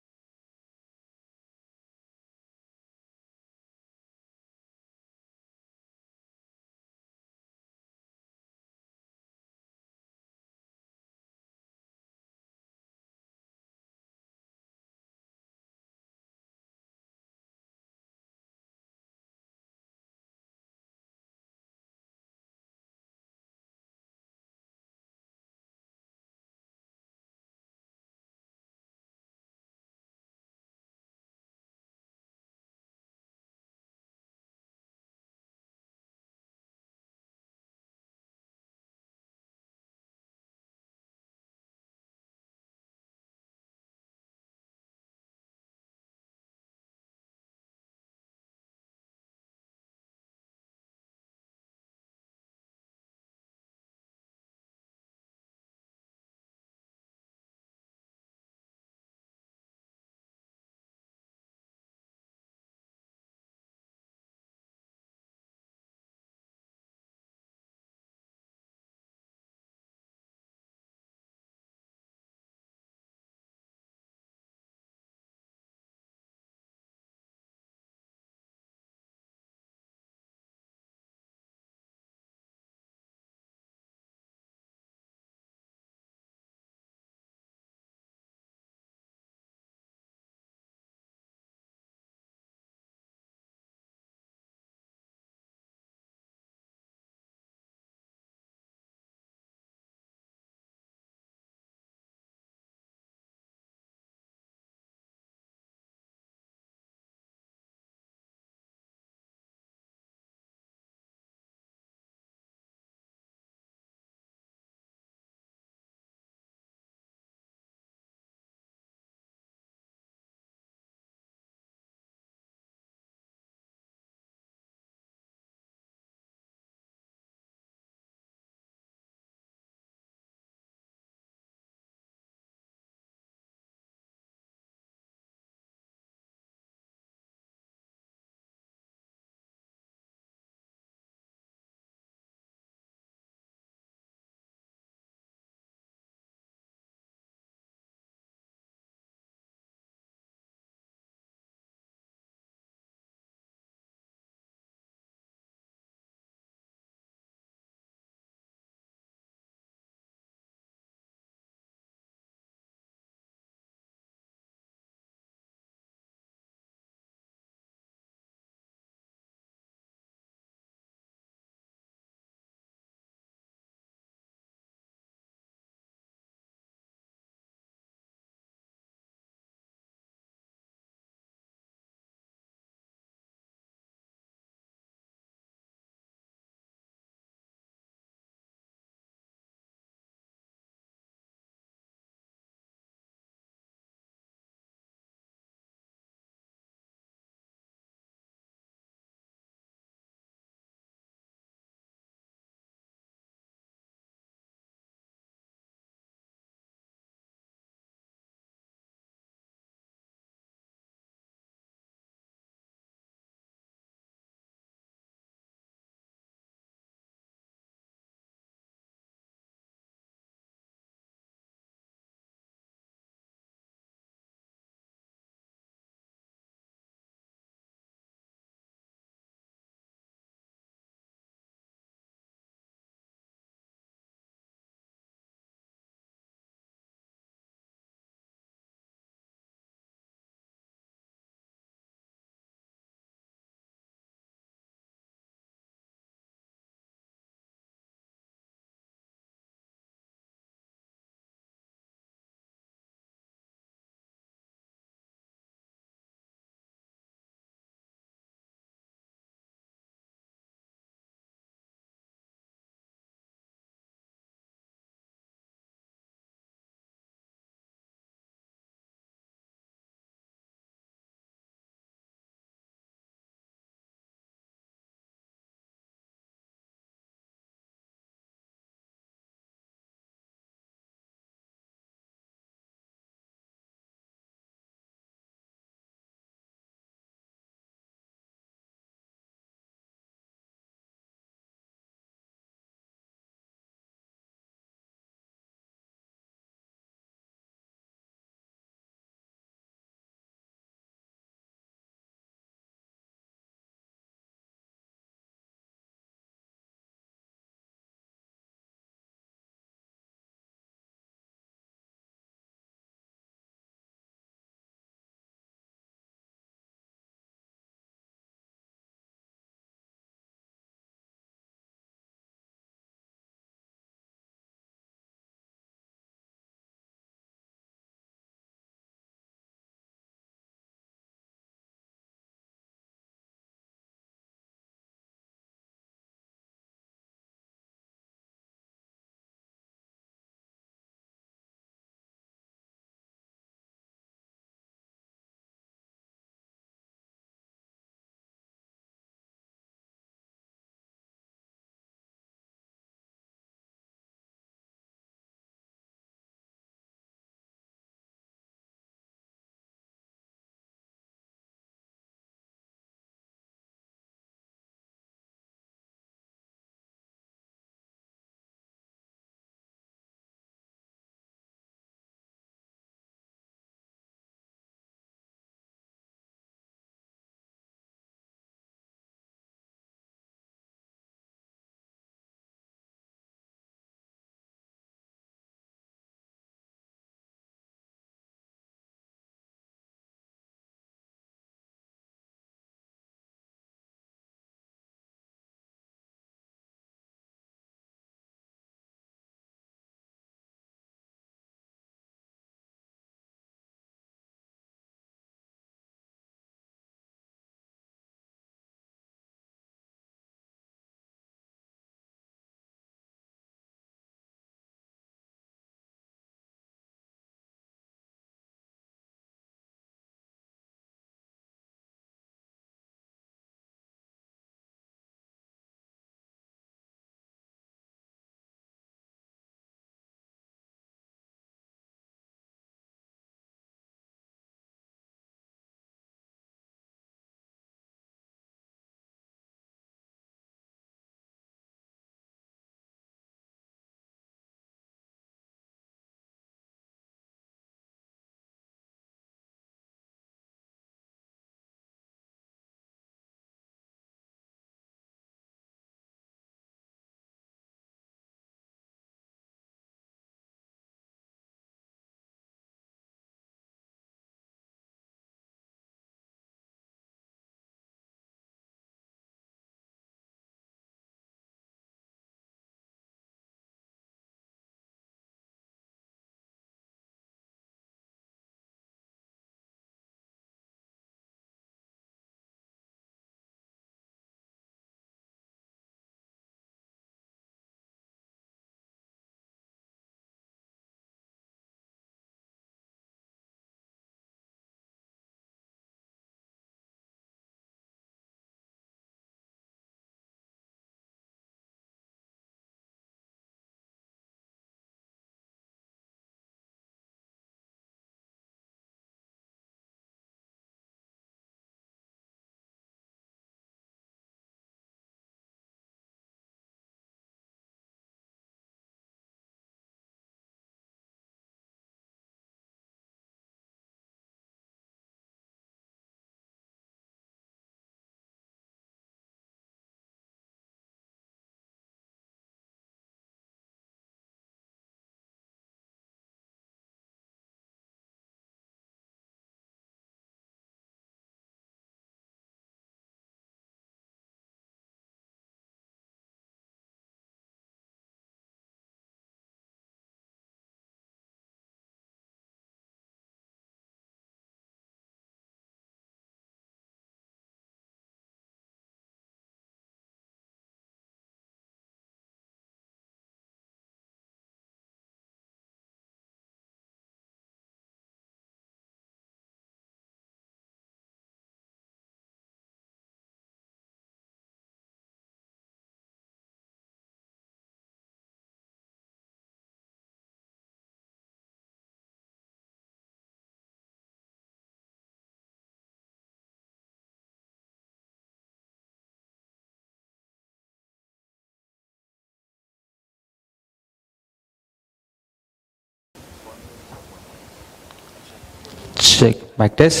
Check. Mic test.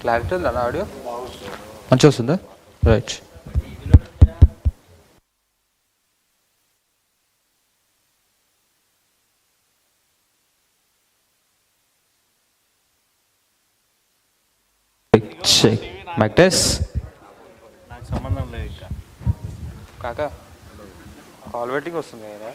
Clarity ఉందా audio మంచిగా వస్తుందా right check mic test నాకు సంబంధం లేదు ఇంకా కాక call waiting వస్తుంది కదా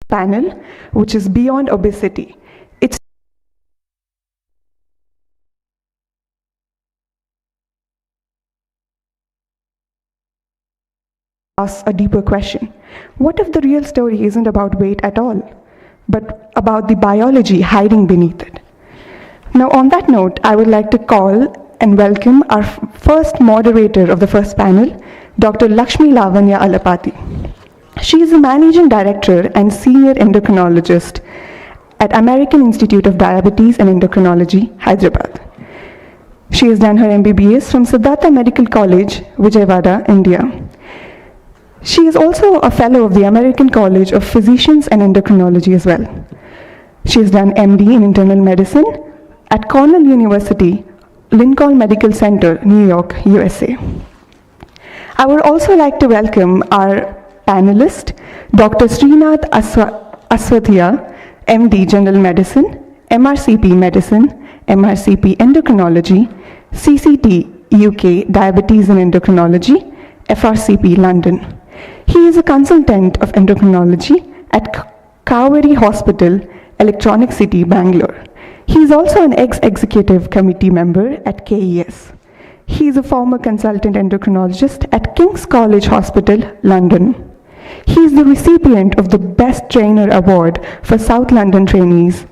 panel, which is Beyond Obesity. It's asks a deeper question. What if the real story isn't about weight at all, but about the biology hiding beneath it? Now, on that note, I would like to call and welcome our first moderator of the first panel, Dr. Lakshmi Lavanya Alapati. She is the Managing Director and Senior Endocrinologist at American Institute of Diabetes and Endocrinology, Hyderabad. She has done her MBBS from Siddhartha Medical College, Vijayawada, India. She is also a fellow of the American College of Physicians and Endocrinology as well. She has done MD in Internal Medicine at Cornell University, Lincoln Medical Center, New York, USA. I would also like to welcome our panelist, Dr. Srinath Aswathia, MD General Medicine, MRCP Medicine, MRCP Endocrinology, CCT UK Diabetes and Endocrinology, FRCP London. He is a consultant of endocrinology at Kaveri Hospital, Electronic City, Bangalore. He is also an ex-executive committee member at KES. He is a former consultant endocrinologist at King's College Hospital, London. He is the recipient of the Best Trainer Award for South London trainees.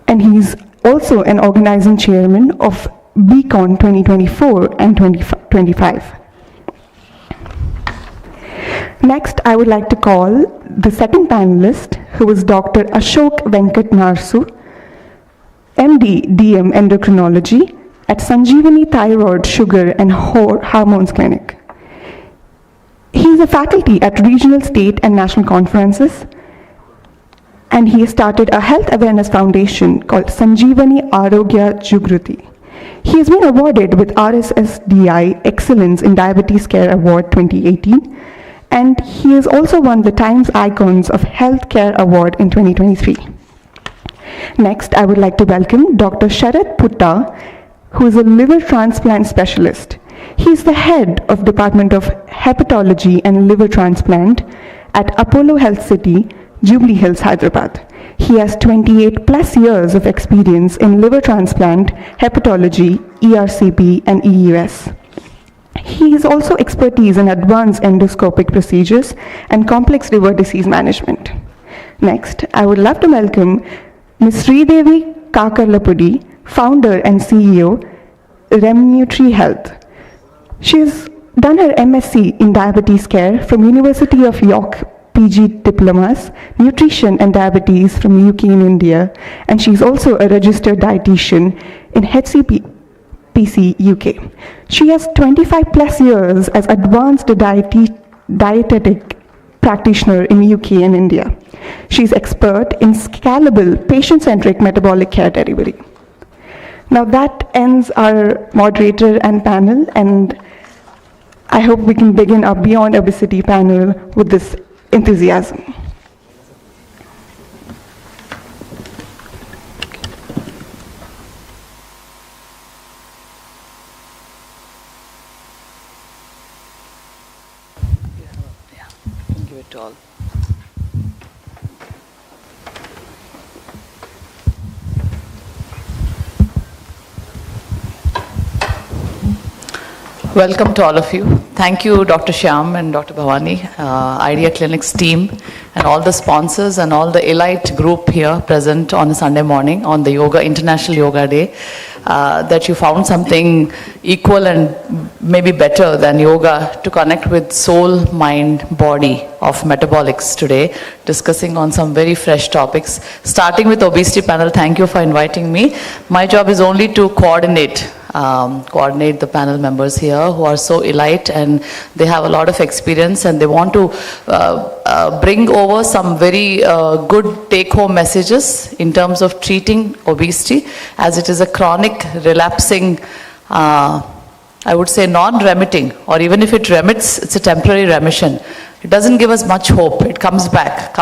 And he is also an organizing chairman of Beacon 2024 and 2025. Next, I would like to call the second panelist, who is Dr. Ashok Venkat Narsu, MD, DM Endocrinology at Sanjeevani Thyroid, Sugar and Hormones Clinic. He is a faculty at regional, state and national conferences, and he has started a health awareness foundation called Sanjeevani Arogya Jagruti. He has been awarded with RSSDI Excellence in Diabetes Care Award 2018, and he has also won the Times Icons of Healthcare Award in 2023. Next, I would like to welcome Dr. Sharat Putta, who is a liver transplant specialist. He is the head of Department of Hepatology and Liver Transplant at Apollo Health City, Jubilee Hills, Hyderabad. He has 28 plus years of experience in liver transplant, hepatology, ERCP, and EUS. He has also expertise in advanced endoscopic procedures and complex liver disease management. Next, I would love to welcome Ms. Sridevi Kakarlapudi, founder and CEO, Remnutri Health. She has done her MSc in Diabetes Care from University of York, PG Diplomas, Nutrition and Diabetes from UK in India, and she's also a registered dietitian in HCPC UK. She has 25 plus years as advanced dietetic practitioner in UK and India. She's expert in scalable, patient-centric metabolic care delivery. Now that ends our moderator and panel, and I hope we can begin our Beyond Obesity panel with this enthusiasm. Give it to all. Welcome to all of you. Thank you, Dr. Shyam and Dr. Bhavani, Idea Clinics team, and all the sponsors and all the elite group here present on a Sunday morning on the International Yoga Day, that you found something equal and maybe better than yoga to connect with soul, mind, body of metabolics today, discussing on some very fresh topics. Starting with obesity panel, thank you for inviting me. My job is only to coordinate the panel members here who are so elite, and they have a lot of experience, and they want to bring over some very good take-home messages in terms of treating obesity, as it is a chronic relapsing, I would say non-remitting, or even if it remits, it's a temporary remission. It doesn't give us much hope. It comes back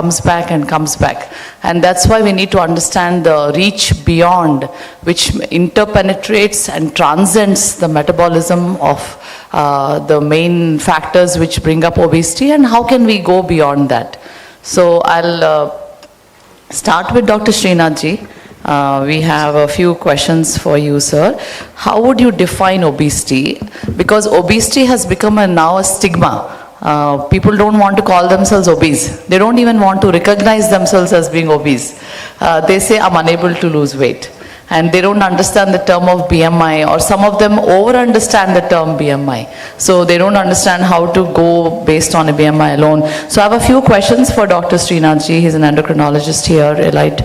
and comes back. And that's why we need to understand the reach beyond, which interpenetrates and transcends the metabolism of the main factors which bring up obesity, and how can we go beyond that. So I'll start with Dr. Srinathji. We have a few questions for you, sir. How would you define obesity? Because obesity has become now a stigma. People don't want to call themselves obese. They don't even want to recognize themselves as being obese. They say, I'm unable to lose weight. And they don't understand the term of BMI, or some of them over-understand the term BMI. So they don't understand how to go based on a BMI alone. So I have a few questions for Dr. Srinathji. He's an endocrinologist here, Elite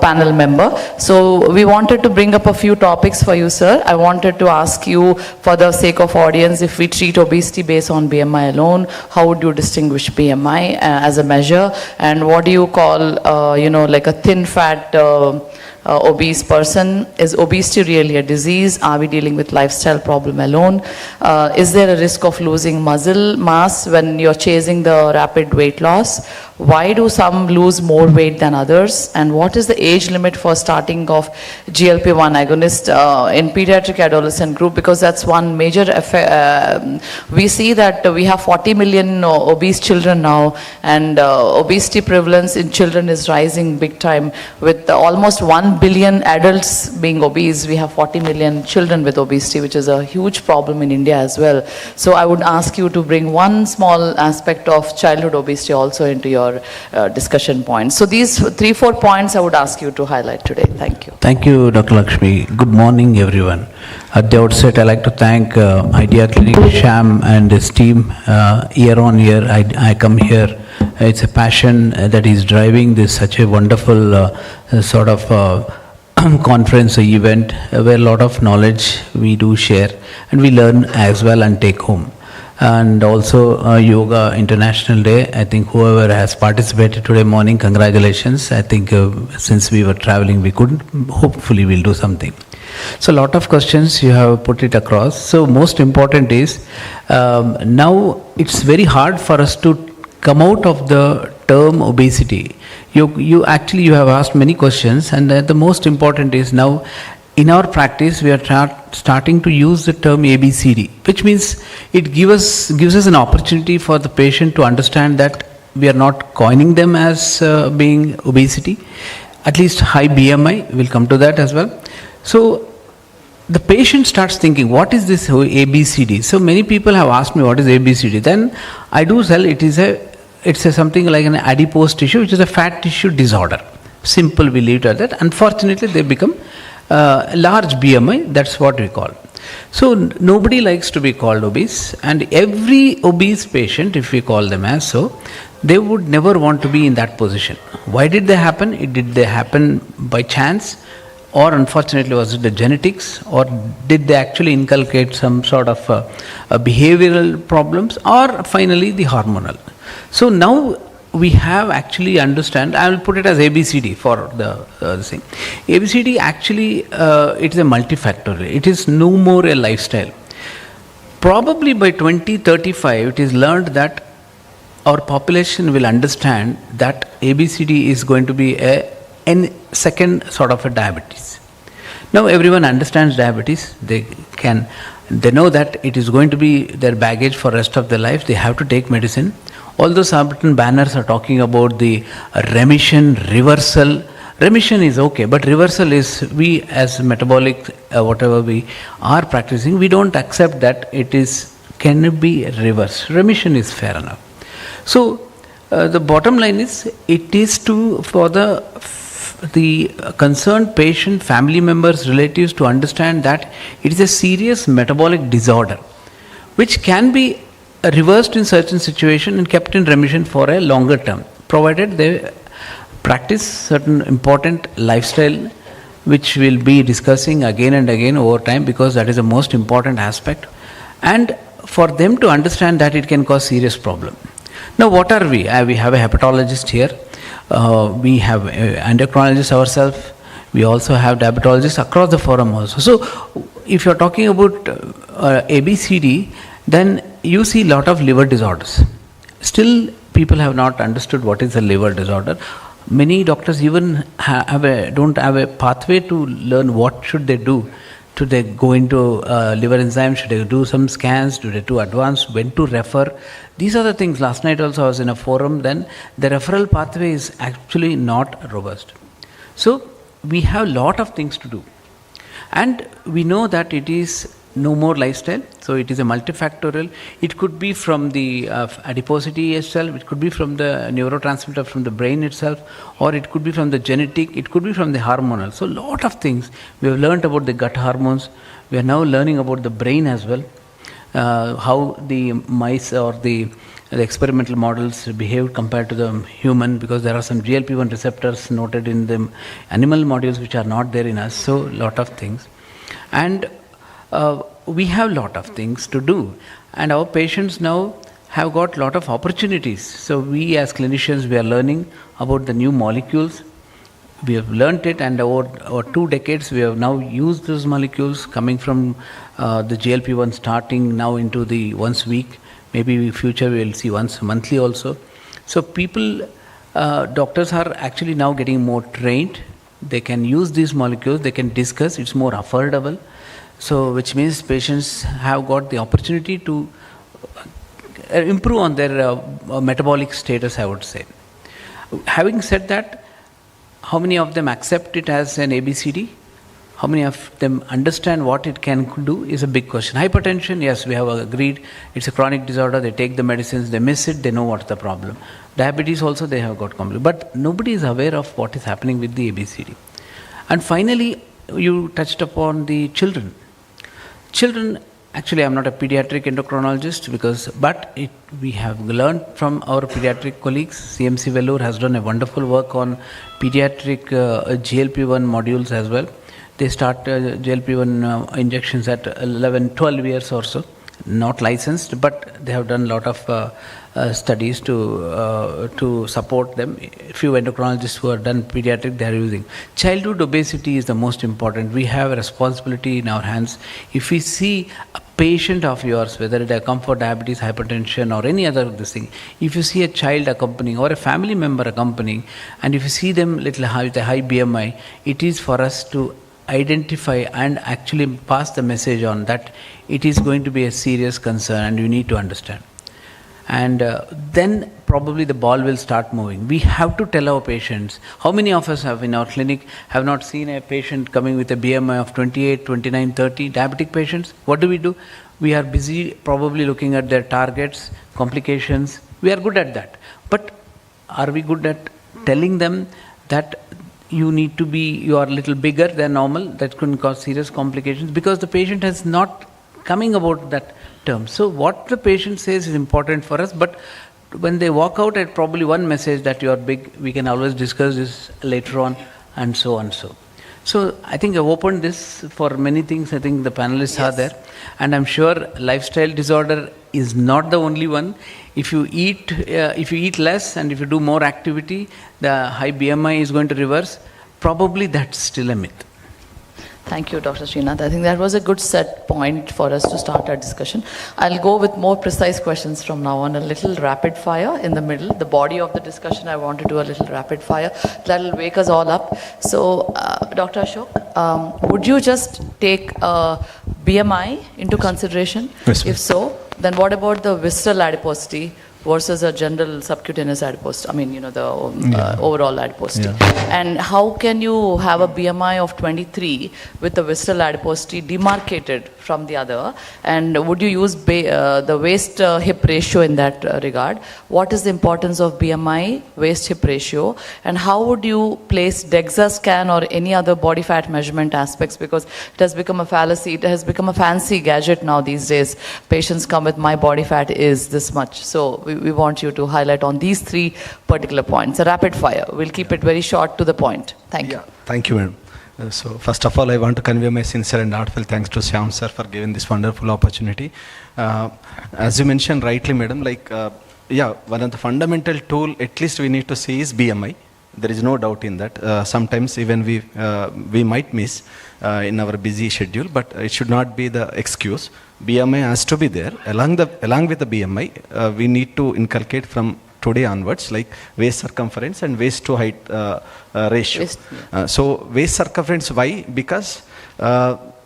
panel member. So we wanted to bring up a few topics for you, sir. I wanted to ask you, for the sake of audience, if we treat obesity based on BMI alone, how would you distinguish BMI as a measure? And what do you call, like a thin fat obese person? Is obesity really a disease? Are we dealing with lifestyle problem alone? Is there a risk of losing muscle mass when you're chasing the rapid weight loss? Why do some lose more weight than others? And what is the age limit for starting of GLP-1 agonist in pediatric adolescent group? Because that's one major effect. We see that we have 40 million obese children now, and obesity prevalence in children is rising big time. With almost 1 billion adults being obese, we have 40 million children with obesity, which is a huge problem in India as well. So I would ask you to bring one small aspect of childhood obesity also into your discussion points. So these 3-4 points I would ask you to highlight today. Thank you. Thank you, Dr. Lakshmi. Good morning, everyone. At the outset, I'd like to thank Idea Clinic, Sham and his team. Year on year, I come here. It's a passion that is driving this such a wonderful sort of conference or event where a lot of knowledge we do share and we learn as well and take home. And also Yoga International Day. I think whoever has participated today morning, congratulations. I think since we were traveling, we couldn't. Hopefully we'll do something. So a lot of questions you have put it across. So most important is now it's very hard for us to come out of the term obesity. You have asked many questions, and the most important is now in our practice we are starting to use the term ABCD, which means it gives us an opportunity for the patient to understand that we are not coining them as being obesity, at least high BMI. We'll come to that as well. So the patient starts thinking, what is this ABCD? So many people have asked me what is ABCD. Then I do tell it's something like an adipose tissue, which is a fat tissue disorder. Simple, we leave it at that. Unfortunately, they become large BMI, that's what we call. So nobody likes to be called obese, and every obese patient, if we call them as so, they would never want to be in that position. Why did they happen? Did they happen by chance? Or unfortunately, was it the genetics? Or did they actually inculcate some sort of behavioral problems? Or finally, the hormonal? So now we have actually understand, I will put it as ABCD for the thing. ABCD actually, it is a multifactorial. It is no more a lifestyle. Probably by 2035, it is learned that our population will understand that ABCD is going to be a second sort of a diabetes. Now everyone understands diabetes. They know that it is going to be their baggage for rest of their life. They have to take medicine. Although certain banners are talking about the remission, reversal. Remission is okay, but reversal is, we as metabolic, whatever we are practicing, we don't accept that can be reversed. Remission is fair enough. So the bottom line is, it is for the concerned patient, family members, relatives to understand that it is a serious metabolic disorder, which can be reversed in certain situation and kept in remission for a longer term, provided they practice certain important lifestyle, which we'll be discussing again and again over time, because that is the most important aspect, and for them to understand that it can cause serious problem. Now what are we? We have a hepatologist here, we have endocrinologists ourselves, we also have diabetologists across the forum also. So if you're talking about ABCD, then you see a lot of liver disorders. Still, people have not understood what is a liver disorder. Many doctors even don't have a pathway to learn what should they do. Should they go into liver enzyme? Should they do some scans? Do they do advanced? When to refer? These are the things. Last night also I was in a forum. Then the referral pathway is actually not robust. So we have a lot of things to do. And we know that it is no more lifestyle. So it is a multifactorial. It could be from the adiposity itself. It could be from the neurotransmitter from the brain itself, or it could be from the genetic. It could be from the hormonal. So lot of things. We have learned about the gut hormones. We are now learning about the brain as well. How the mice or the experimental models behave compared to the human, because there are some GLP-1 receptors noted in the animal models which are not there in us. So lot of things. And we have lot of things to do, and our patients now have got lot of opportunities. So we as clinicians, we are learning about the new molecules. We have learnt it, and over 2 decades we have now used those molecules, coming from the GLP-1 starting now into the once week. Maybe in future we will see once monthly also. So people, doctors are actually now getting more trained. They can use these molecules, they can discuss, it's more affordable. So which means patients have got the opportunity to improve on their metabolic status, I would say. Having said that, how many of them accept it as an ABCD? How many of them understand what it can do is a big question. Hypertension, yes, we have agreed, it's a chronic disorder, they take the medicines, they miss it, they know what's the problem. Diabetes also, they have got complications. But nobody is aware of what is happening with the ABCD. And finally, you touched upon the children. Children, actually I'm not a pediatric endocrinologist, but we have learned from our pediatric colleagues. CMC Vellore has done a wonderful work on pediatric GLP-1 modules as well. They start GLP-1 injections at 11, 12 years or so. Not licensed, but they have done a lot of studies to support them. Few endocrinologists who have done pediatric, they are using. Childhood obesity is the most important. We have a responsibility in our hands. If we see a patient of yours, whether it is comfort, diabetes, hypertension, or any other this thing, if you see a child accompanying or a family member accompanying, and if you see them little high, with a high BMI, it is for us to identify and actually pass the message on that it is going to be a serious concern and you need to understand. And then probably the ball will start moving. We have to tell our patients. How many of us have in our clinic have not seen a patient coming with a BMI of 28, 29, 30, diabetic patients? What do? We are busy probably looking at their targets, complications. We are good at that. But are we good at telling them that you need to be, you are a little bigger than normal, that could cause serious complications, because the patient has not coming about that term. So what the patient says is important for us, but when they walk out at probably one message that you are big, we can always discuss this later on, and so on. So I think I've opened this for many things. I think the panelists are there, and I'm sure lifestyle disorder is not the only one. If you eat less and if you do more activity, the high BMI is going to reverse. Probably that's still a myth. Thank you, Dr. Srinath. I think that was a good set point for us to start our discussion. I'll go with more precise questions from now on, a little rapid fire in the middle. The body of the discussion, I want to do a little rapid fire. That'll wake us all up. So, Dr. Ashok, would you just take BMI into consideration? Yes, if so, then what about the visceral adiposity versus a general subcutaneous adiposity? I mean, the overall adiposity. Yeah. And how can you have a BMI of 23 with the visceral adiposity demarcated from the other? And would you use the waist-hip ratio in that regard? What is the importance of BMI, waist-hip ratio? And how would you place DEXA scan or any other body fat measurement aspects? Because it has become a fallacy. It has become a fancy gadget now these days. Patients come with, my body fat is this much. So we want you to highlight on these 3 particular points. A rapid fire. We'll keep it very short to the point. Thank you. Thank you, madam. So first of all, I want to convey my sincere and heartfelt thanks to Shyam sir for giving this wonderful opportunity. As you mentioned rightly, madam, one of the fundamental tool at least we need to see is BMI. There is no doubt in that. Sometimes even we might miss in our busy schedule, but it should not be the excuse. BMI has to be there. Along with the BMI, we need to inculcate from today onwards, like waist circumference and waist to height ratio. So waist circumference, why? Because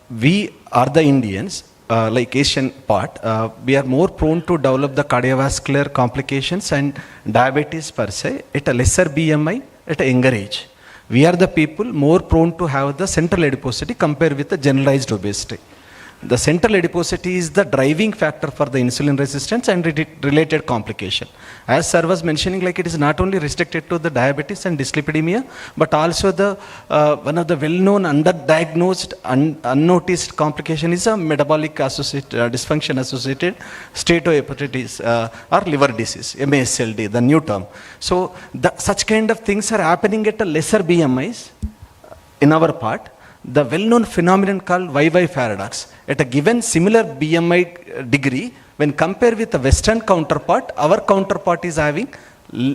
we are the Indians, like Asian part, we are more prone to develop the cardiovascular complications and diabetes per se at a lesser BMI at a younger age. We are the people more prone to have the central adiposity compared with the generalized obesity. The central adiposity is the driving factor for the insulin resistance and related complication. As sir was mentioning, like it is not only restricted to the diabetes and dyslipidemia, but also the one of the well-known underdiagnosed, unnoticed complication is a metabolic associated dysfunction associated steatohepatitis or liver disease, MASLD, the new term. So such kind of things are happening at a lesser BMIs in our part. The well-known phenomenon called YY paradox. At a given similar BMI degree, when compared with the Western counterpart, our counterpart is having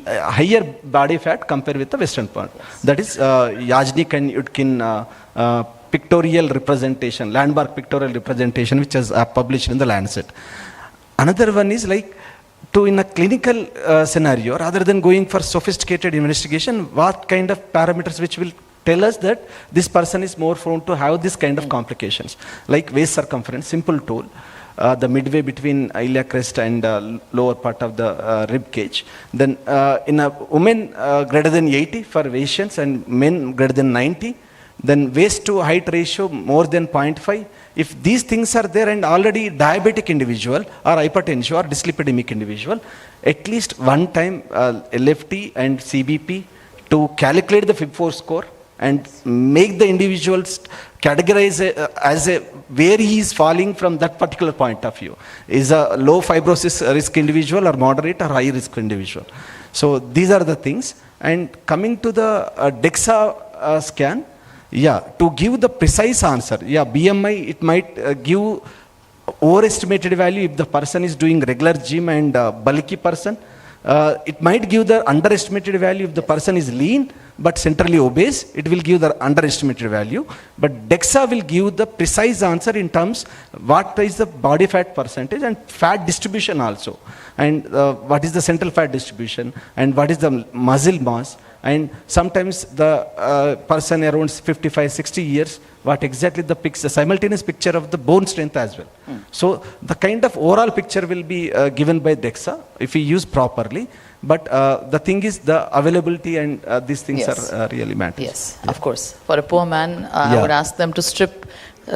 higher body fat compared with the Western part. That is Yajnik and Yudkin pictorial representation, landmark pictorial representation, which is published in the Lancet. Another one is like, in a clinical scenario, rather than going for sophisticated investigation, what kind of parameters which will tell us that this person is more prone to have this kind of complications, like waist circumference, simple tool, the midway between iliac crest and lower part of the rib cage. Then in a woman greater than 80 for Asians and men greater than 90, then waist to height ratio more than 0.5. If these things are there and already diabetic individual or hypertensive or dyslipidemic individual, at least one time LFT and CBP to calculate the FIB4 score and make the individuals categorize as a where he is falling from that particular point of view. Is a low fibrosis risk individual or moderate or high risk individual. So these are the things. And coming to the DEXA scan, yeah, to give the precise answer, yeah, BMI, it might give overestimated value if the person is doing regular gym and bulky person. It might give the underestimated value if the person is lean but centrally obese. It will give the underestimated value. But DEXA will give the precise answer in terms what is the body fat percentage and fat distribution also. And what is the central fat distribution and what is the muscle mass. And sometimes the person around 55, 60 years, what exactly the picture, simultaneous picture of the bone strength as well. So the kind of overall picture will be given by DEXA if we use properly. But the thing is the availability and these things are really matters. Yes, of course. For a poor man, I would ask them to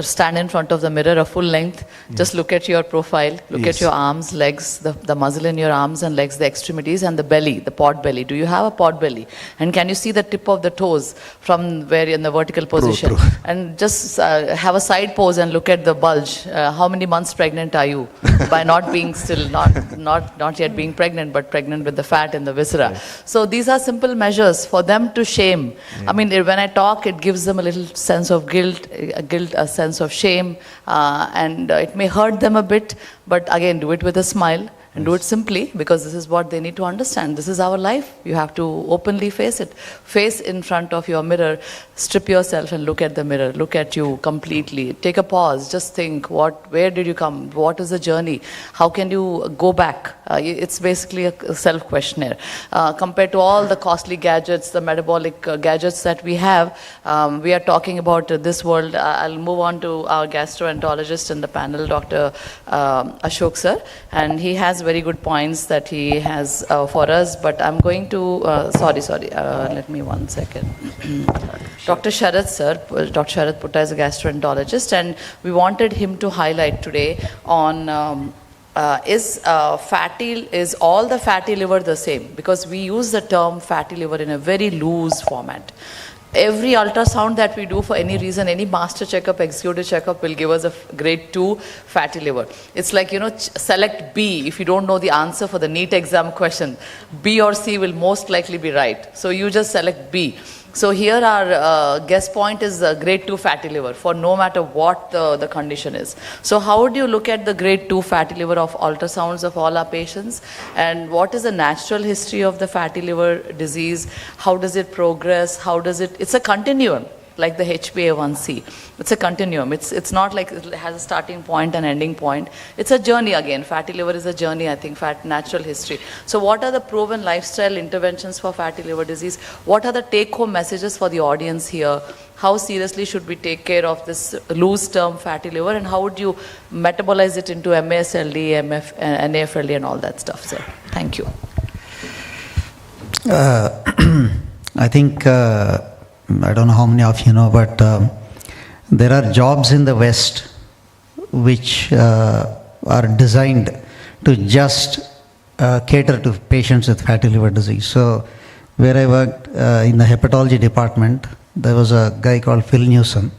stand in front of the mirror a full length, just look at your profile, look at your arms, legs, the muscle in your arms and legs, the extremities and the belly, the pod belly. Do you have a pod belly? And can you see the tip of the toes from where you're in the vertical position? True. And just have a side pose and look at the bulge. How many months pregnant are you? By not being still, not yet being pregnant, but pregnant with the fat in the viscera. Yes. So these are simple measures for them to shame. I mean, when I talk, it gives them a little sense of guilt, a sense of shame, and it may hurt them a bit, but again, do it with a smile and do it simply, because this is what they need to understand. This is our life. You have to openly face it. Face in front of your mirror, strip yourself and look at the mirror. Look at you completely. Take a pause. Just think, where did you come? What is the journey? How can you go back? It's basically a self-questionnaire. Compared to all the costly gadgets, the metabolic gadgets that we have, we are talking about this world. I'll move on to our gastroenterologist in the panel, Dr. Ashok sir, and he has very good points that he has for us, but I'm going to, let me 1 second. Dr. Sharad sir, Dr. Sharad Putta is a gastroenterologist, and we wanted him to highlight today on is all the fatty liver the same? Because we use the term fatty liver in a very loose format. Every ultrasound that we do for any reason, any master checkup, executive checkup will give us a grade 2 fatty liver. It's like, select B if you don't know the answer for the NEET exam question. B or C will most likely be right. So you just select B. So here our guess point is grade 2 fatty liver for no matter what the condition is. So how would you look at the grade 2 fatty liver of ultrasounds of all our patients? And what is the natural history of the fatty liver disease? How does it progress? It's a continuum. like the HbA1c. It's a continuum. It's not like it has a starting point and ending point. It's a journey again. Fatty liver is a journey, I think, natural history. So what are the proven lifestyle interventions for fatty liver disease? What are the take-home messages for the audience here? How seriously should we take care of this loose-term fatty liver, and how would you metabolize it into MASLD, NAFLD, and all that stuff, sir? Thank you. I think, I don't know how many of you know, but there are jobs in the West which are designed to just cater to patients with fatty liver disease. So where I worked in the hepatology department, there was a guy called Phil Newsom.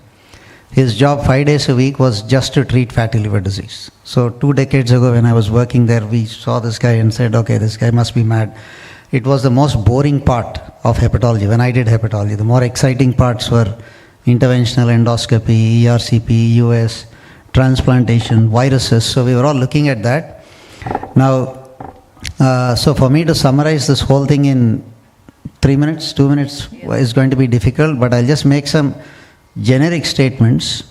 His job 5 days a week was just to treat fatty liver disease. So 2 decades ago when I was working there, we saw this guy and said, okay, this guy must be mad. It was the most boring part of hepatology when I did hepatology. The more exciting parts were interventional endoscopy, ERCP, US, transplantation, viruses. So we were all looking at that. Now, so for me to summarize this whole thing in 3 minutes, 2 minutes is going to be difficult, but I'll just make some generic statements.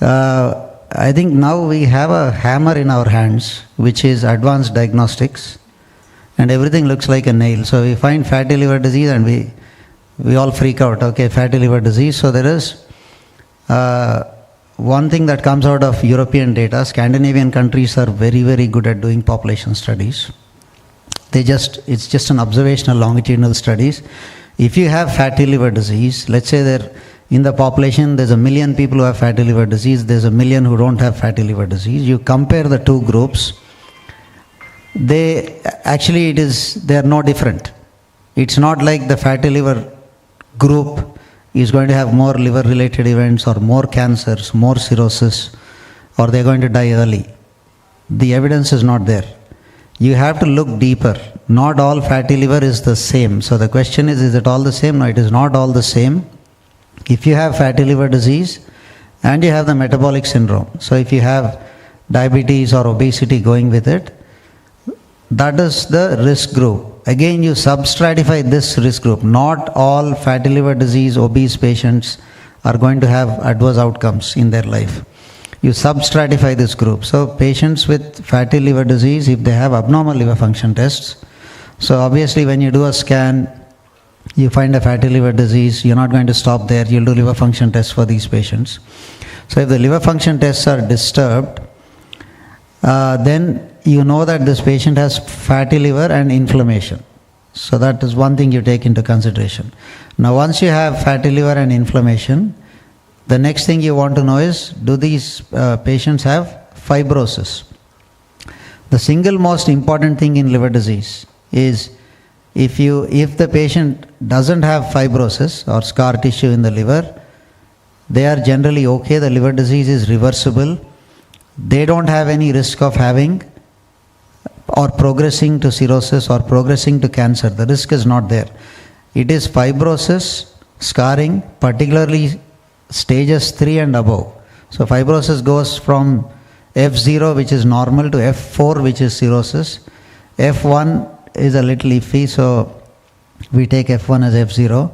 I think now we have a hammer in our hands, which is advanced diagnostics, and everything looks like a nail. So we find fatty liver disease and we all freak out, okay, fatty liver disease. So there is one thing that comes out of European data. Scandinavian countries are very, very good at doing population studies. It's just an observational longitudinal studies. If you have fatty liver disease, let's say there in the population there's 1 million people who have fatty liver disease, there's 1 million who don't have fatty liver disease. You compare the two groups, they are no different. It's not like the fatty liver group is going to have more liver related events or more cancers, more cirrhosis, or they're going to die early. The evidence is not there. You have to look deeper. Not all fatty liver is the same. So the question is it all the same? No, it is not all the same. If you have fatty liver disease and you have the metabolic syndrome, so if you have diabetes or obesity going with it, that is the risk group. Again, you substratify this risk group. Not all fatty liver disease, obese patients are going to have adverse outcomes in their life. You substratify this group. So patients with fatty liver disease, if they have abnormal liver function tests, so obviously when you do a scan, you find a fatty liver disease, you're not going to stop there, you'll do liver function tests for these patients. So if the liver function tests are disturbed, then you know that this patient has fatty liver and inflammation. So that is one thing you take into consideration. Now once you have fatty liver and inflammation, the next thing you want to know is, do these patients have fibrosis? The single most important thing in liver disease is if the patient doesn't have fibrosis or scar tissue in the liver, they are generally okay, the liver disease is reversible. They don't have any risk of having or progressing to cirrhosis or progressing to cancer. The risk is not there. It is fibrosis, scarring, particularly stages 3 and above. So fibrosis goes from F0, which is normal, to F4, which is cirrhosis. F1 is a little iffy, so we take F1 as F0.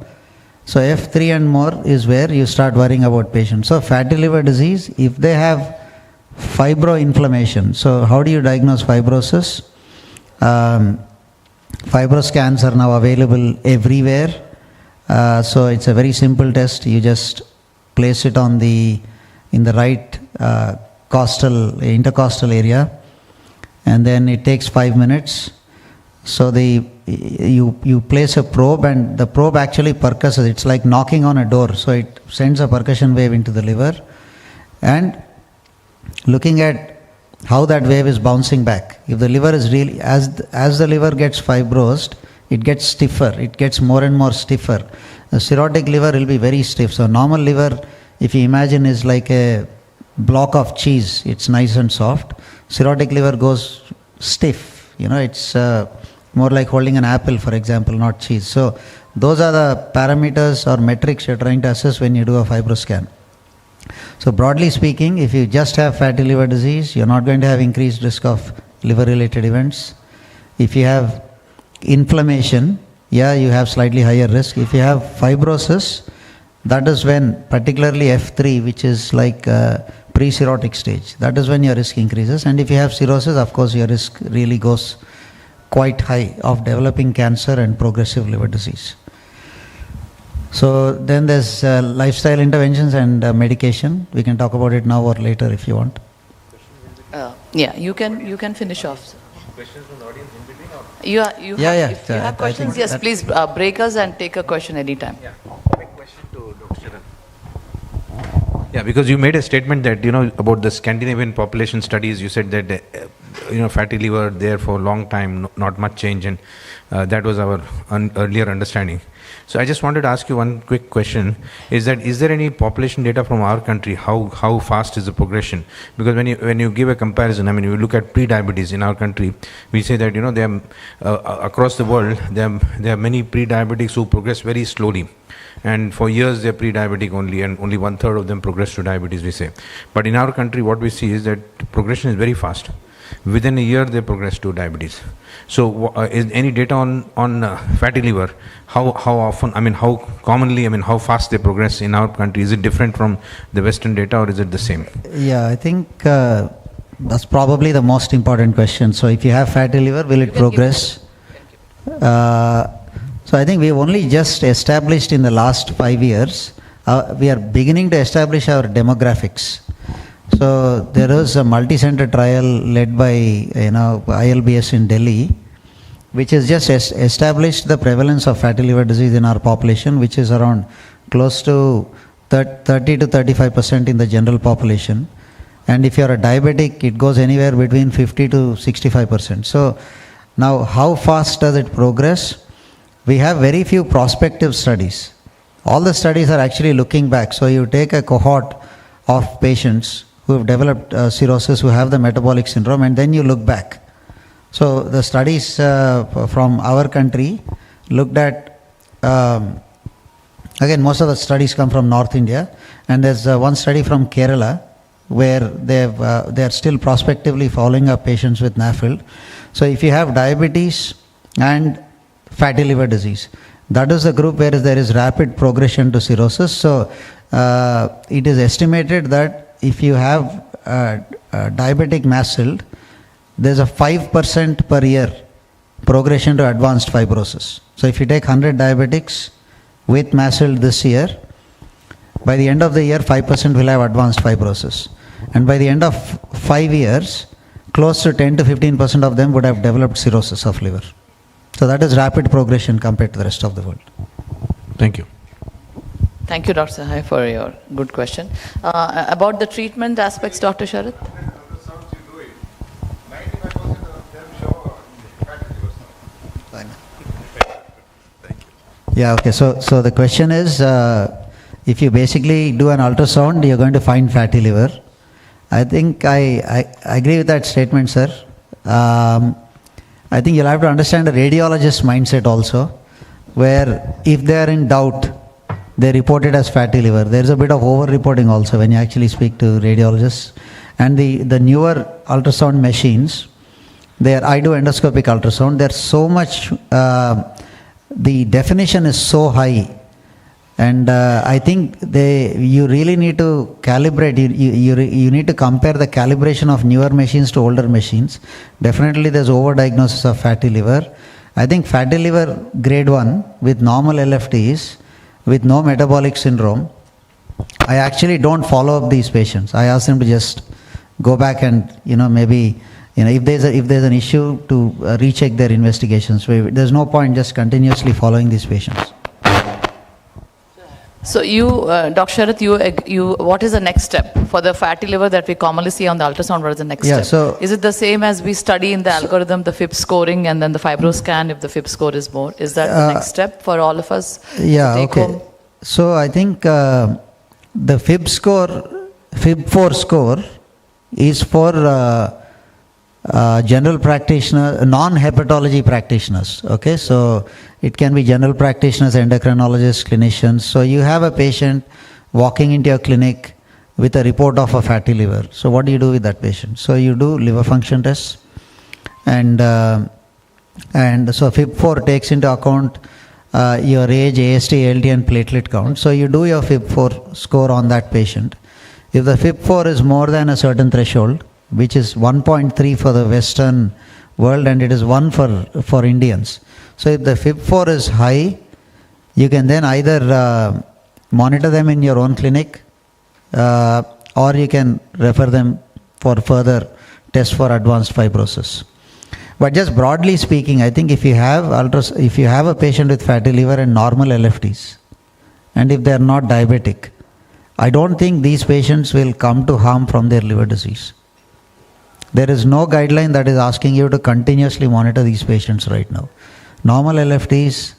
So F3 and more is where you start worrying about patients. So fatty liver disease, if they have fibroinflammation, so how do you diagnose fibrosis? Fibroscans are now available everywhere. So it's a very simple test. You just place it in the right intercostal area, and then it takes 5 minutes. So you place a probe, and the probe actually percusses. It's like knocking on a door. So it sends a percussion wave into the liver, and looking at how that wave is bouncing back. If the liver is really, as the liver gets fibrosed, it gets stiffer. It gets more and more stiffer. A cirrhotic liver will be very stiff. So normal liver, if you imagine, is like a block of cheese. It's nice and soft. Cirrhotic liver goes stiff. It's more like holding an apple, for example, not cheese. So those are the parameters or metrics you're trying to assess when you do a fibroscan. So broadly speaking, if you just have fatty liver disease, you're not going to have increased risk of liver-related events. If you have inflammation, you have slightly higher risk. If you have fibrosis, that is when, particularly F3, which is like pre-cirrhotic stage, that is when your risk increases. And if you have cirrhosis, of course, your risk really goes quite high of developing cancer and progressive liver disease. So then there's lifestyle interventions and medication. We can talk about it now or later if you want. Yeah, you can finish off. Questions from the audience in between? Or? If you have questions, yes, please break us and take a question anytime. Yeah, quick question to Dr. Sharat. Yeah, because you made a statement that, about the Scandinavian population studies, you said that, fatty liver there for a long time, not much change, and that was our earlier understanding. So I just wanted to ask you one quick question, is there any population data from our country, how fast is the progression? Because when you give a comparison, you look at pre-diabetes in our country, we say that, they are, across the world, there are many pre-diabetics who progress very slowly. And for years they're pre-diabetic only, and only 1/3 of them progress to diabetes, we say. But in our country, what we see is that progression is very fast. Within a year, they progress to diabetes. So, is any data on fatty liver? How often? How commonly? How fast they progress in our country? Is it different from the Western data, or is it the same? Yeah, I think that's probably the most important question. So, if you have fatty liver, will it progress? So, I think we've only just established in the last 5 years. We are beginning to establish our demographics. So there is a multi-center trial led by ILBS in Delhi, which has just established the prevalence of fatty liver disease in our population, which is around close to 30 to 35% in the general population. And if you are a diabetic, it goes anywhere between 50 to 65%. So now how fast does it progress? We have very few prospective studies. All the studies are actually looking back. So you take a cohort of patients who have developed cirrhosis, who have the metabolic syndrome, and then you look back. So the studies from our country looked at, again, most of the studies come from North India, and there's one study from Kerala where they are still prospectively following up patients with NAFLD. So if you have diabetes and fatty liver disease, that is the group where there is rapid progression to cirrhosis. So it is estimated that if you have diabetic MASLD, there's a 5% per year progression to advanced fibrosis. So if you take 100 diabetics with MASLD this year, by the end of the year, 5% will have advanced fibrosis. And by the end of 5 years, close to 10 to 15% of them would have developed cirrhosis of liver. So that is rapid progression compared to the rest of the world. Thank you. Thank you, Dr. Sahai, for your good question. About the treatment aspects, Dr. Sharat? Yeah, okay. So the question is, if you basically do an ultrasound, you're going to find fatty liver. I think I agree with that statement, sir. I think you'll have to understand the radiologist's mindset also, where if they are in doubt, they report it as fatty liver. There's a bit of over-reporting also when you actually speak to radiologists. And the newer ultrasound machines, I do endoscopic ultrasound, they're so much, the definition is so high. And I think you really need to calibrate, you need to compare the calibration of newer machines to older machines. Definitely there's overdiagnosis of fatty liver. I think fatty liver grade 1 with normal LFTs, with no metabolic syndrome, I actually don't follow up these patients. I ask them to just go back and, maybe, if there's an issue, to recheck their investigations. There's no point just continuously following these patients. So Dr. Sharat, what is the next step for the fatty liver that we commonly see on the ultrasound? What is the next step? So is it the same as we study in the algorithm, the FIB scoring, and then the fibroscan if the FIB score is more? Is that the next step for all of us? Yeah, okay. Home? So I think the FIB4 score is for general practitioner, non-hepatology practitioners. Okay, so it can be general practitioners, endocrinologists, clinicians. So you have a patient walking into your clinic with a report of a fatty liver. So what do you do with that patient? So you do liver function tests, and so FIB4 takes into account your age, AST, ALT and platelet count. So you do your FIB4 score on that patient. If the FIB4 is more than a certain threshold, which is 1.3 for the Western world and it is 1 for Indians. So if the FIB4 is high, you can then either monitor them in your own clinic or you can refer them for further tests for advanced fibrosis. But just broadly speaking, I think if you have a patient with fatty liver and normal LFTs, and if they are not diabetic, I don't think these patients will come to harm from their liver disease. There is no guideline that is asking you to continuously monitor these patients right now. Normal LFTs,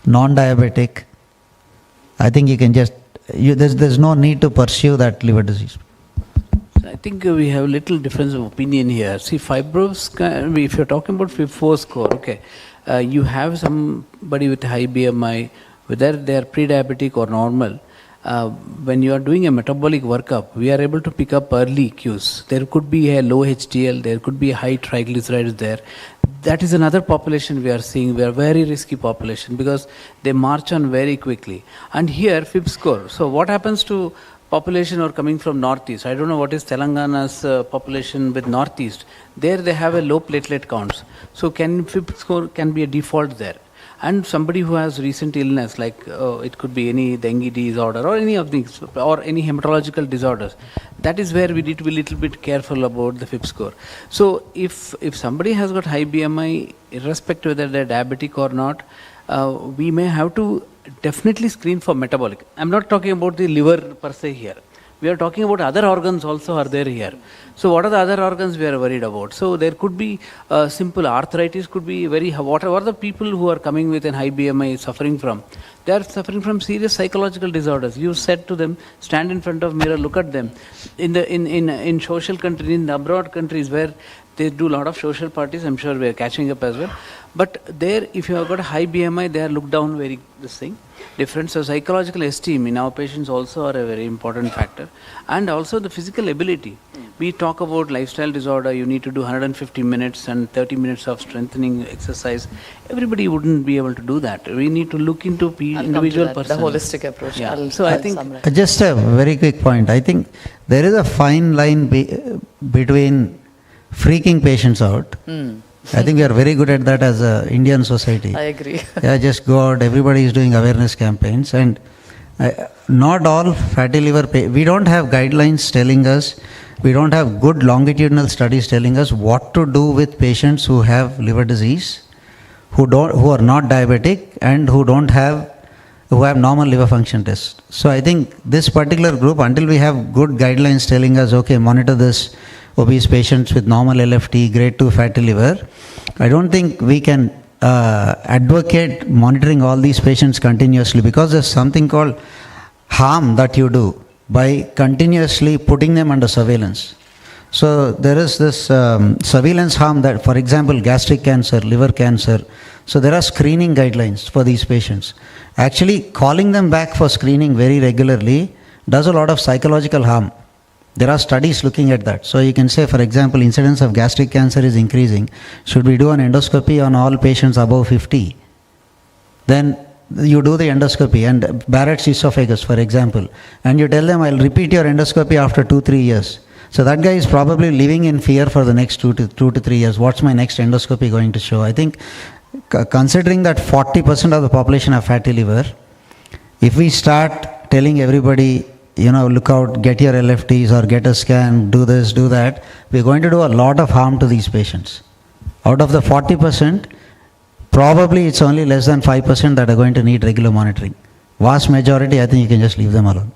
non-diabetic, I think you can just, there's no need to pursue that liver disease. I think we have little difference of opinion here. See, fibros, if you're talking about FIB4 score, okay, you have somebody with high BMI, whether they are pre-diabetic or normal, when you are doing a metabolic workup, we are able to pick up early cues. There could be a low HDL, there could be a high triglycerides there. That is another population we are seeing. We are very risky population because they march on very quickly. And here, FIB score. So what happens to population who are coming from northeast? I don't know what is Telangana's population with northeast. There they have a low platelet counts. So FIB score can be a default there. And somebody who has recent illness, like it could be any dengue disorder or any of these, or any hematological disorders, that is where we need to be a little bit careful about the FIB score. So if somebody has got high BMI, irrespective whether they're diabetic or not, we may have to definitely screen for metabolic. I'm not talking about the liver per se here. We are talking about other organs also are there here. So what are the other organs we are worried about? So there could be simple arthritis, could be very, whatever the people who are coming with a high BMI suffering from, they are suffering from serious psychological disorders. You said to them, stand in front of mirror, look at them. In social countries, in abroad countries where they do a lot of social parties, I'm sure we are catching up as well. But there, if you have got a high BMI, they are looked down very, this thing. Different, so psychological esteem in our patients also are a very important factor. And also the physical ability. We talk about lifestyle disorder, you need to do 150 minutes and 30 minutes of strengthening exercise. Everybody wouldn't be able to do that. We need to look into individual person. The holistic approach. Yeah. So I think just a very quick point. I think there is a fine line between freaking patients out. I think we are very good at that as a Indian society. I agree. Yeah, just go out, everybody is doing awareness campaigns, and not all fatty liver, we don't have guidelines telling us, we don't have good longitudinal studies telling us what to do with patients who have liver disease, who are not diabetic and who have normal liver function tests. So I think this particular group, until we have good guidelines telling us, okay, monitor this obese patients with normal LFT, grade 2 fatty liver, I don't think we can advocate monitoring all these patients continuously, because there's something called harm that you do by continuously putting them under surveillance. So there is this surveillance harm that, for example, gastric cancer, liver cancer, so there are screening guidelines for these patients. Actually calling them back for screening very regularly does a lot of psychological harm. There are studies looking at that. So you can say, for example, incidence of gastric cancer is increasing. Should we do an endoscopy on all patients above 50? Then you do the endoscopy, and Barrett's esophagus, for example, and you tell them, I'll repeat your endoscopy after 2-3 years. So that guy is probably living in fear for the next 2 to 3 years. What's my next endoscopy going to show? I think considering that 40% of the population have fatty liver, if we start telling everybody, look out, get your LFTs or get a scan, do this, do that, we're going to do a lot of harm to these patients. Out of the 40%, probably it's only less than 5% that are going to need regular monitoring. Vast majority, I think you can just leave them alone.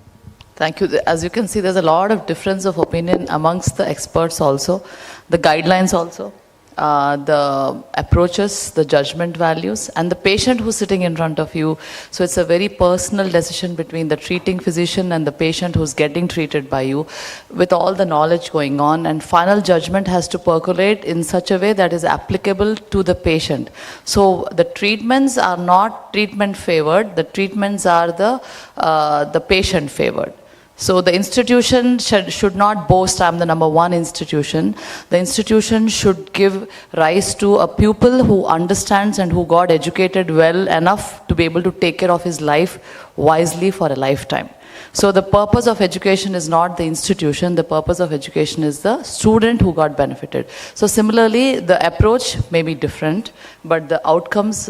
Thank you. As you can see, there's a lot of difference of opinion amongst the experts also, the guidelines also, the approaches, the judgment values, and the patient who's sitting in front of you. So it's a very personal decision between the treating physician and the patient who's getting treated by you, with all the knowledge going on, and final judgment has to percolate in such a way that is applicable to the patient. So the treatments are not treatment favored, the treatments are the patient favored. So the institution should not boast, I'm the #1 institution. The institution should give rise to a pupil who understands and who got educated well enough to be able to take care of his life wisely for a lifetime. So the purpose of education is not the institution, the purpose of education is the student who got benefited. So similarly, the approach may be different, but the outcomes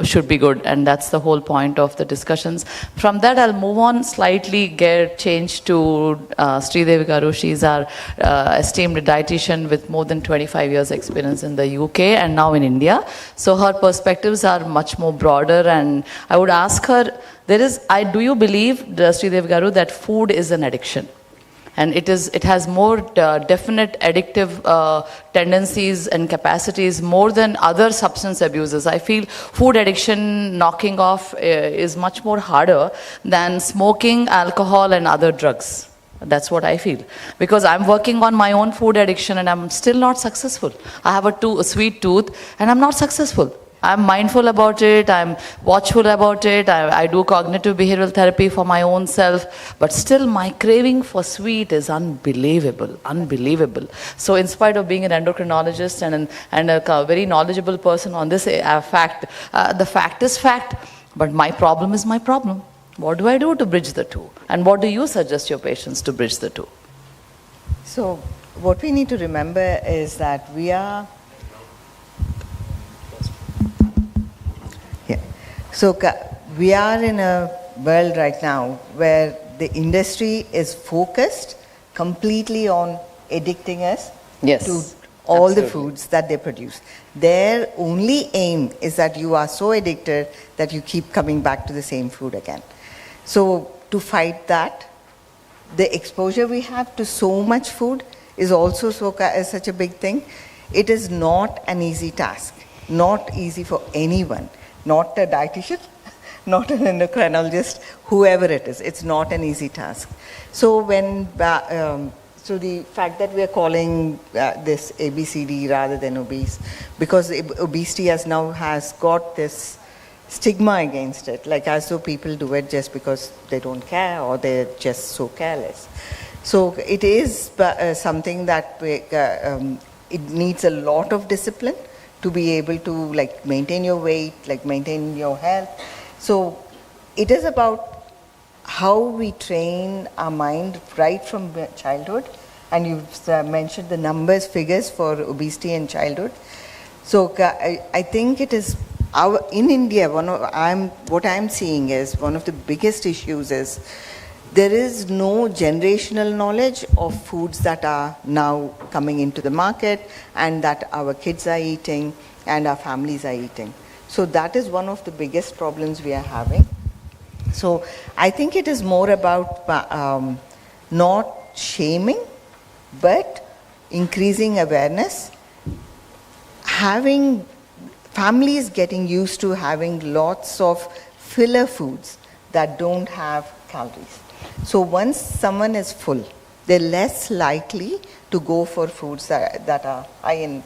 should be good, and that's the whole point of the discussions. From that, I'll move on slightly, change to Sridevi Garu. She's our esteemed dietitian with more than 25 years experience in the UK and now in India. So her perspectives are much more broader, and I would ask her, do you believe, Sridevi Garu, that food is an addiction? And it has more definite addictive tendencies and capacities more than other substance abuses. I feel food addiction knocking off is much more harder than smoking, alcohol and other drugs. That's what I feel. Because I'm working on my own food addiction and I'm still not successful. I have a sweet tooth and I'm not successful. I'm mindful about it, I'm watchful about it, I do cognitive behavioral therapy for my own self, but still my craving for sweet is unbelievable. So in spite of being an endocrinologist and a very knowledgeable person on this fact, the fact is fact, but my problem is my problem. What do I do to bridge the two? And what do you suggest your patients to bridge the two? So what we need to remember is that we are we are in a world right now where the industry is focused completely on addicting us to all the foods that they produce. Their only aim is that you are so addicted that you keep coming back to the same food again. So to fight that, the exposure we have to so much food is also such a big thing. It is not an easy task, not easy for anyone. Not a dietitian, not an endocrinologist, whoever it is. It's not an easy task. So so the fact that we are calling this ABCD rather than obese, because obesity has got this stigma against it, like as though people do it just because they don't care or they're just so careless. So it is something that it needs a lot of discipline to be able to maintain your weight, maintain your health. So it is about how we train our mind right from childhood. And you've mentioned the figures for obesity in childhood. So I think it is in India, what I'm seeing is one of the biggest issues is there is no generational knowledge of foods that are now coming into the market and that our kids are eating and our families are eating. So that is one of the biggest problems we are having. So I think it is more about not shaming, but increasing awareness, having families getting used to having lots of filler foods that don't have calories. So once someone is full, they're less likely to go for foods that are high in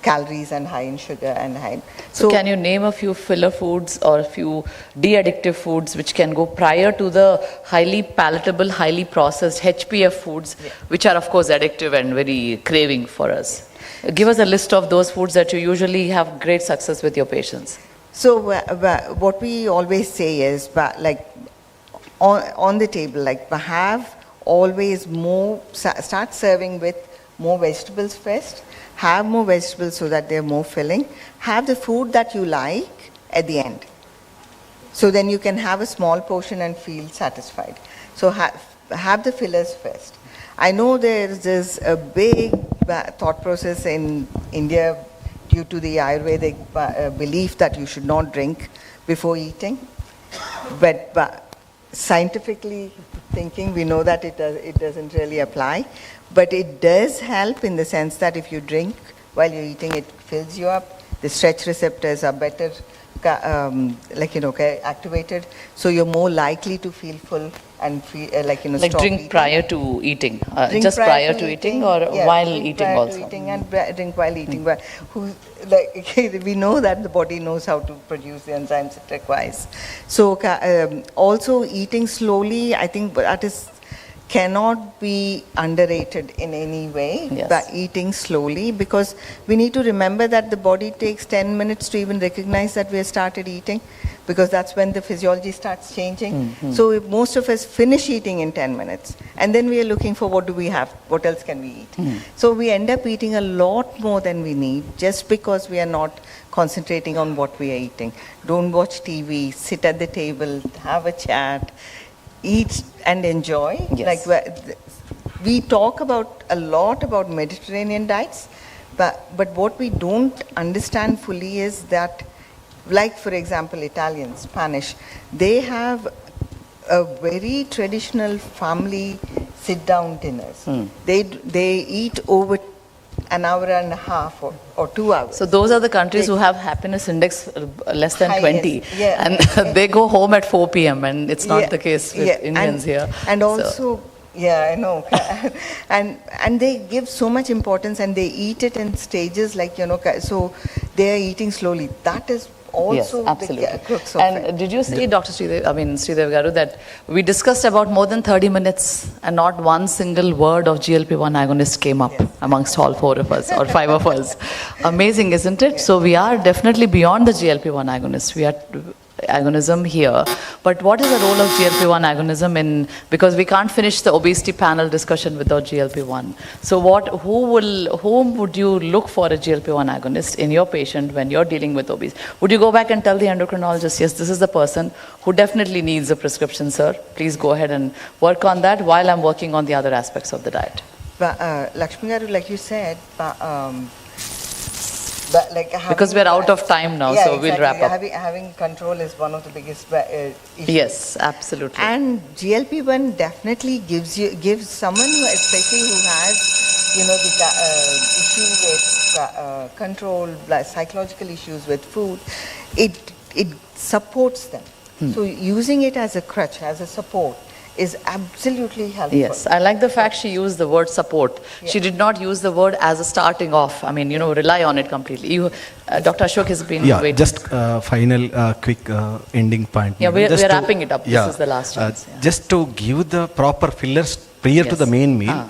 calories and high in sugar and high. So can you name a few filler foods or a few de-addictive foods which can go prior to the highly palatable, highly processed HPF foods, which are of course addictive and very craving for us? Give us a list of those foods that you usually have great success with your patients. So what we always say is on the table, have always start serving with more vegetables first. Have more vegetables so that they're more filling. Have the food that you like at the end. So then you can have a small portion and feel satisfied. So have the fillers first. I know there's a big thought process in India due to the Ayurvedic belief that you should not drink before eating. But scientifically thinking, we know that it doesn't really apply. But it does help in the sense that if you drink while you're eating, it fills you up. The stretch receptors are better, activated. So you're more likely to feel full and feel stop drink eating. Prior to eating, just prior to eating or while eating also? Prior to eating and drink while eating. But we know that the body knows how to produce the enzymes it requires. So also eating slowly, I think that is cannot be underrated in any way by eating slowly, because we need to remember that the body takes 10 minutes to even recognize that we have started eating, because that's when the physiology starts changing. So most of us finish eating in 10 minutes, and then we are looking for what do we have, what else can we eat. So we end up eating a lot more than we need just because we are not concentrating on what we are eating. Don't watch TV, sit at the table, have a chat, eat and enjoy. Like we talk about a lot about Mediterranean diets, but what we don't understand fully is that, like for example Italians, Spanish, they have a very traditional family sit-down dinners. They eat over an hour and a half or 2 hours. So those are the countries who have happiness index less than Highest, 20, and they go home at 4 p.m. and it's not the case with Indians here. And also, I know, and they give so much importance, and they eat it in stages, like so they are eating slowly. That is also the crux of it. And did you see, Dr. Sridev Garu, that we discussed about more than 30 minutes and not one single word of GLP-1 agonist came up amongst all 4 of us or 5 of us. Amazing, isn't it? So we are definitely beyond the GLP-1 agonist. We are agonism here. But what is the role of GLP-1 agonism in, because we can't finish the obesity panel discussion without GLP-1. So whom would you look for a GLP-1 agonist in your patient when you're dealing with obesity? Would you go back and tell the endocrinologist, yes, this is the person who definitely needs a prescription, sir. Please go ahead and work on that while I'm working on the other aspects of the diet. Lakshmi Garu, like you said, because we're out of time now, so we'll wrap up. Having control is one of the biggest issues. Yes, absolutely. And GLP-1 definitely gives someone especially who has, the issue with control, psychological issues with food, it supports them. So using it as a crutch, as a support, is absolutely helpful. Yes, I like the fact she used the word support. She did not use the word as a starting off. I mean, rely on it completely. Dr. Ashok has been waiting. Just final quick ending point. Yeah, we're wrapping it up. This is the last chance. Just to give the proper fillers prior to the main meal,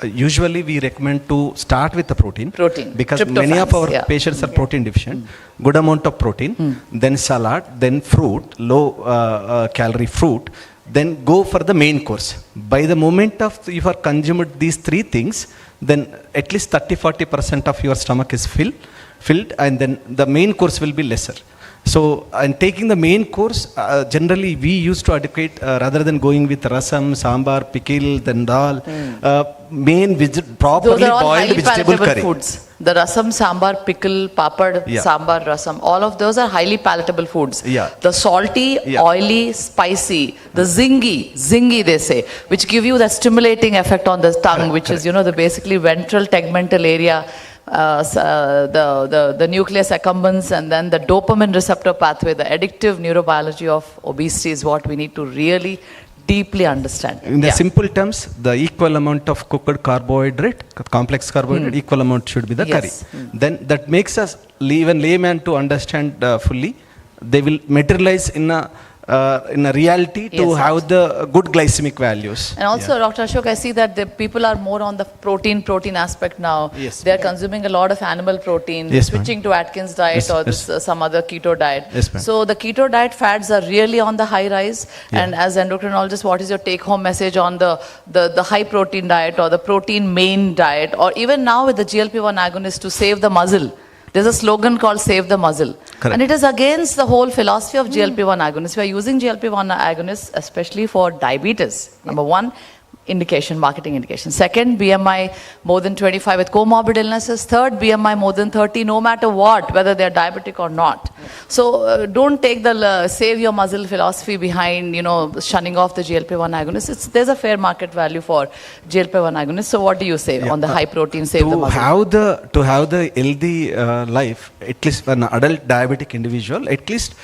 usually we recommend to start with the protein. Because many of our patients are protein deficient. Good amount of protein, then salad, then fruit, low calorie fruit, then go for the main course. By the moment of you have consumed these 3 things, then at least 30-40% of your stomach is filled, and then the main course will be lesser. So, and taking the main course, generally we used to advocate rather than going with rasam, sambar, pickle, then dal, properly boiled vegetable curry. Foods. The rasam, sambar, pickle, papad, sambar, rasam, all of those are highly palatable foods. The salty, oily, spicy, the zingy they say, which give you that stimulating effect on the tongue, which is, the basically ventral tegmental area, the nucleus accumbens, and then the dopamine receptor pathway, the addictive neurobiology of obesity is what we need to really deeply understand. In the simple terms, the equal amount of cooked carbohydrate, complex carbohydrate, equal amount should be the curry. Then that makes us, even layman to understand fully, they will materialize in a reality to have the good glycemic values. And also, Dr. Ashok, I see that the people are more on the protein aspect now. They are consuming a lot of animal protein, switching to Atkins diet or some other keto diet. So the keto diet fads are really on the high rise. And as endocrinologist, what is your take-home message on the high protein diet or the protein main diet, or even now with the GLP-1 agonist to save the muscle? There's a slogan called Save the Muscle. And it is against the whole philosophy of GLP-1 agonists. We are using GLP-1 agonists especially for diabetes. Number 1, marketing indication. 2nd, BMI more than 25 with comorbid illnesses. 3rd, BMI more than 30, no matter what, whether they're diabetic or not. So don't take the save your muscle philosophy behind, shunning off the GLP-1 agonists. There's a fair market value for GLP-1 agonists. So what do you say on the high protein save the muscle? To have the healthy life, at least an adult diabetic individual, at least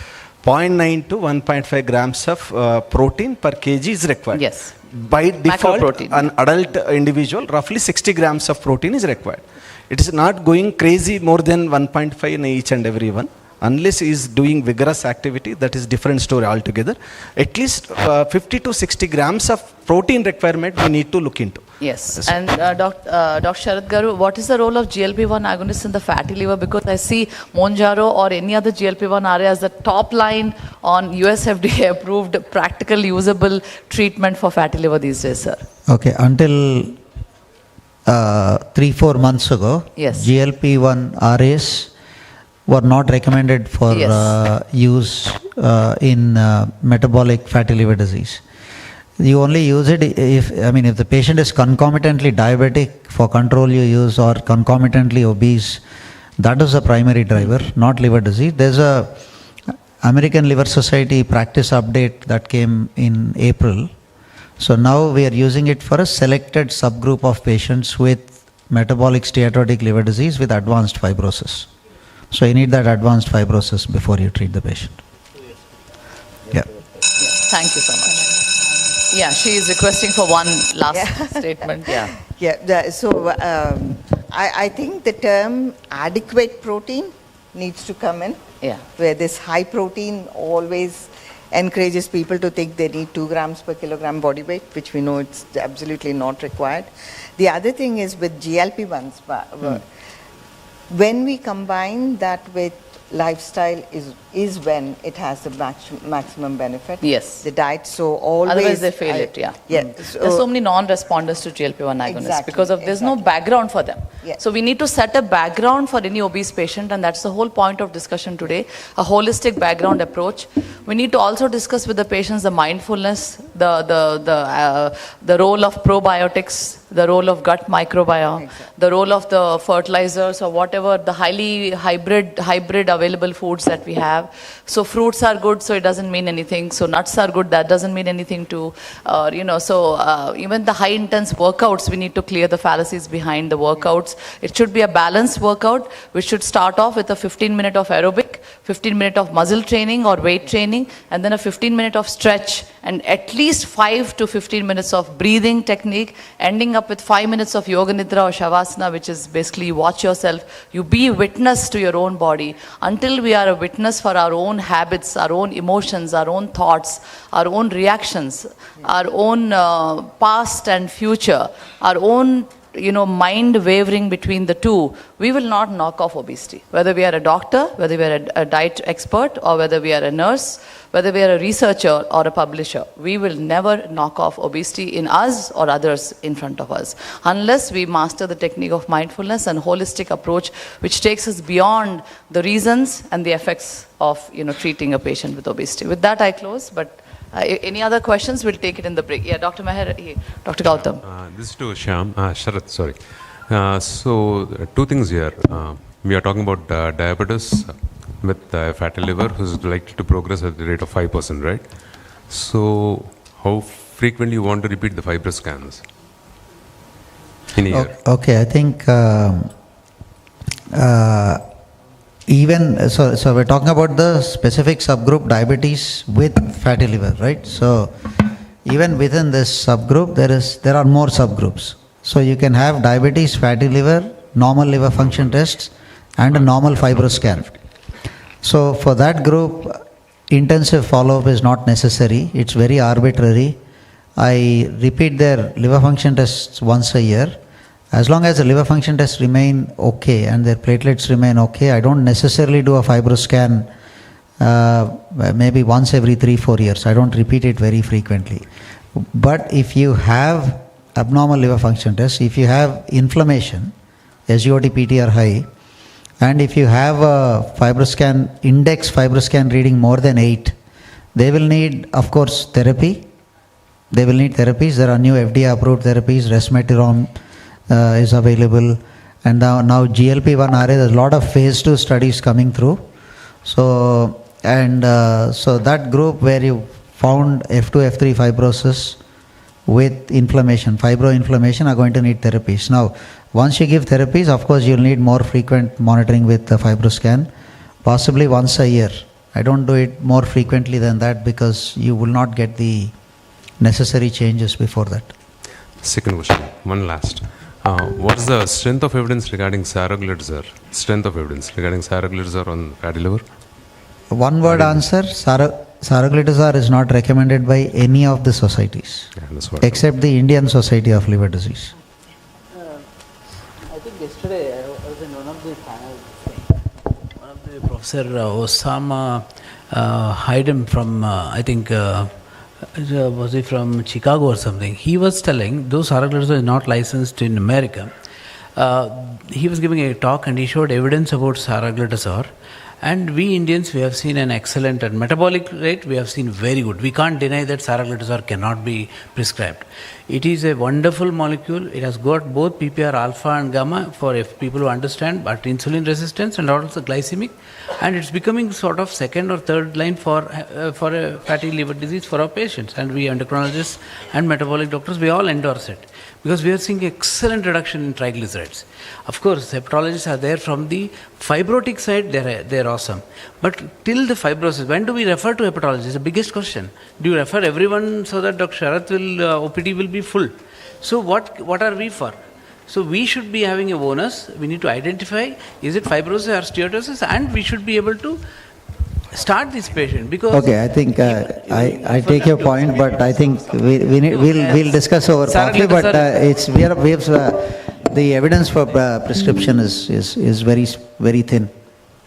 0.9 to 1.5 grams of protein per kg is required. Yes. By default, an adult individual, roughly 60 grams of protein is required. It is not going crazy more than 1.5 in each and every one. unless he is doing vigorous activity, that is different story altogether. At least 50 to 60 grams of protein requirement we need to look into. Yes. And Dr. Sharad Garu, what is the role of GLP-1 agonists in the fatty liver? Because I see Monjaro or any other GLP-1 RA as the top line on US FDA approved practical usable treatment for fatty liver these days, sir. Okay, until 3-4 months ago, Yes. GLP-1 RAs were not recommended for use in metabolic fatty liver disease. You only use it if the patient is concomitantly diabetic, for control you use, or concomitantly obese. That is the primary driver, not liver disease. There's a American Liver Society practice update that came in April. So now we are using it for a selected subgroup of patients with metabolic steatotic liver disease with advanced fibrosis. So you need that advanced fibrosis before you treat the patient. Yeah. Thank you so much. Yeah, she is requesting for one last statement. Yeah. Yeah. So I think the term adequate protein needs to come in. Yeah. Where this high protein always encourages people to think they need 2 grams per kilogram body weight, which we know it's absolutely not required. The other thing is with GLP-1s, when we combine that with lifestyle is when it has the maximum benefit. Yes. The diet, so always... Otherwise they fail it, yeah. There's so many non-responders to GLP-1 agonists because there's no background for them. So we need to set a background for any obese patient, and that's the whole point of discussion today, a holistic background approach. We need to also discuss with the patients the mindfulness, the role of probiotics, the role of gut microbiome, the role of the fertilizers or whatever, the highly hybrid available foods that we have. So fruits are good, so it doesn't mean anything. So nuts are good, that doesn't mean anything too. Even the high intense workouts, we need to clear the fallacies behind the workouts. It should be a balanced workout. We should start off with a 15-minute of aerobic, 15-minute of muscle training or weight training, and then a 15-minute of stretch, and at least 5 to 15 minutes of breathing technique, ending up with 5 minutes of yoga nidra or shavasana, which is basically you watch yourself, you be witness to your own body. Until we are a witness for our own habits, our own emotions, our own thoughts, our own reactions, our own past and future, our own mind wavering between the two, we will not knock off obesity. Whether we are a doctor, whether we are a diet expert, or whether we are a nurse, whether we are a researcher or a publisher, we will never knock off obesity in us or others in front of us, unless we master the technique of mindfulness and holistic approach, which takes us beyond the reasons and the effects of treating a patient with obesity. With that, I close. But any other questions? We'll take it in the break. Yeah, Dr. Meher, Dr. Gautam. This is to Sharath, sorry. So, two things here. We are talking about diabetes with fatty liver, who's likely to progress at the rate of 5%, right? So, how frequently you want to repeat the fibrous scans in a year? Okay, I think so we're talking about the specific subgroup diabetes with fatty liver, right? So even within this subgroup, there are more subgroups. So you can have diabetes, fatty liver, normal liver function tests, and a normal fibroscan. So for that group, intensive follow-up is not necessary. It's very arbitrary. I repeat their liver function tests once a year. As long as the liver function tests remain okay and their platelets remain okay, I don't necessarily do a fibroscan maybe once every 3-4 years. I don't repeat it very frequently. But if you have abnormal liver function tests, if you have inflammation, SGOT-PT are high, and if you have a fibroscan, index fibroscan reading more than 8, they will need, of course, therapy. They will need therapies. There are new FDA-approved therapies, resmetirom is available, and now GLP-1 RA, there's a lot of phase 2 studies coming through. So that group where you found F2, F3 fibrosis with inflammation, fibroinflammation, are going to need therapies. Now, once you give therapies, of course, you'll need more frequent monitoring with the fibroscan, possibly once a year. I don't do it more frequently than that because you will not get the necessary changes before that. Second question, one last. What is the strength of evidence regarding saroglitazar? Strength of evidence regarding saroglitazar on fatty liver? One word answer, saroglitazar is not recommended by any of the societies, except the Indian Society of Liver Disease. I think yesterday I was in one of the panels. One of the Professor Osama Haydem from, I think, was he from Chicago or something? He was telling, though saroglitazar is not licensed in America, he was giving a talk and he showed evidence about saroglitazar. And we Indians, we have seen an excellent and metabolic rate, we have seen very good. We can't deny that saroglitazar cannot be prescribed. It is a wonderful molecule. It has got both PPR alpha and gamma for people who understand, but insulin resistance and also glycemic. And it's becoming sort of second or third line for a fatty liver disease for our patients. And we endocrinologists and metabolic doctors, we all endorse it. Because we are seeing excellent reduction in triglycerides. Of course, hepatologists are there from the fibrotic side, they're awesome. But till the fibrosis, when do we refer to hepatologists? It's the biggest question. Do you refer everyone so that Dr. Sharath will, OPD will be full? So what are we for? So we should be having a bonus. We need to identify, is it fibrosis or steatosis? And we should be able to start this patient because... Okay, I think I take your point, but I think we'll discuss over coffee, but the evidence for prescription is very thin.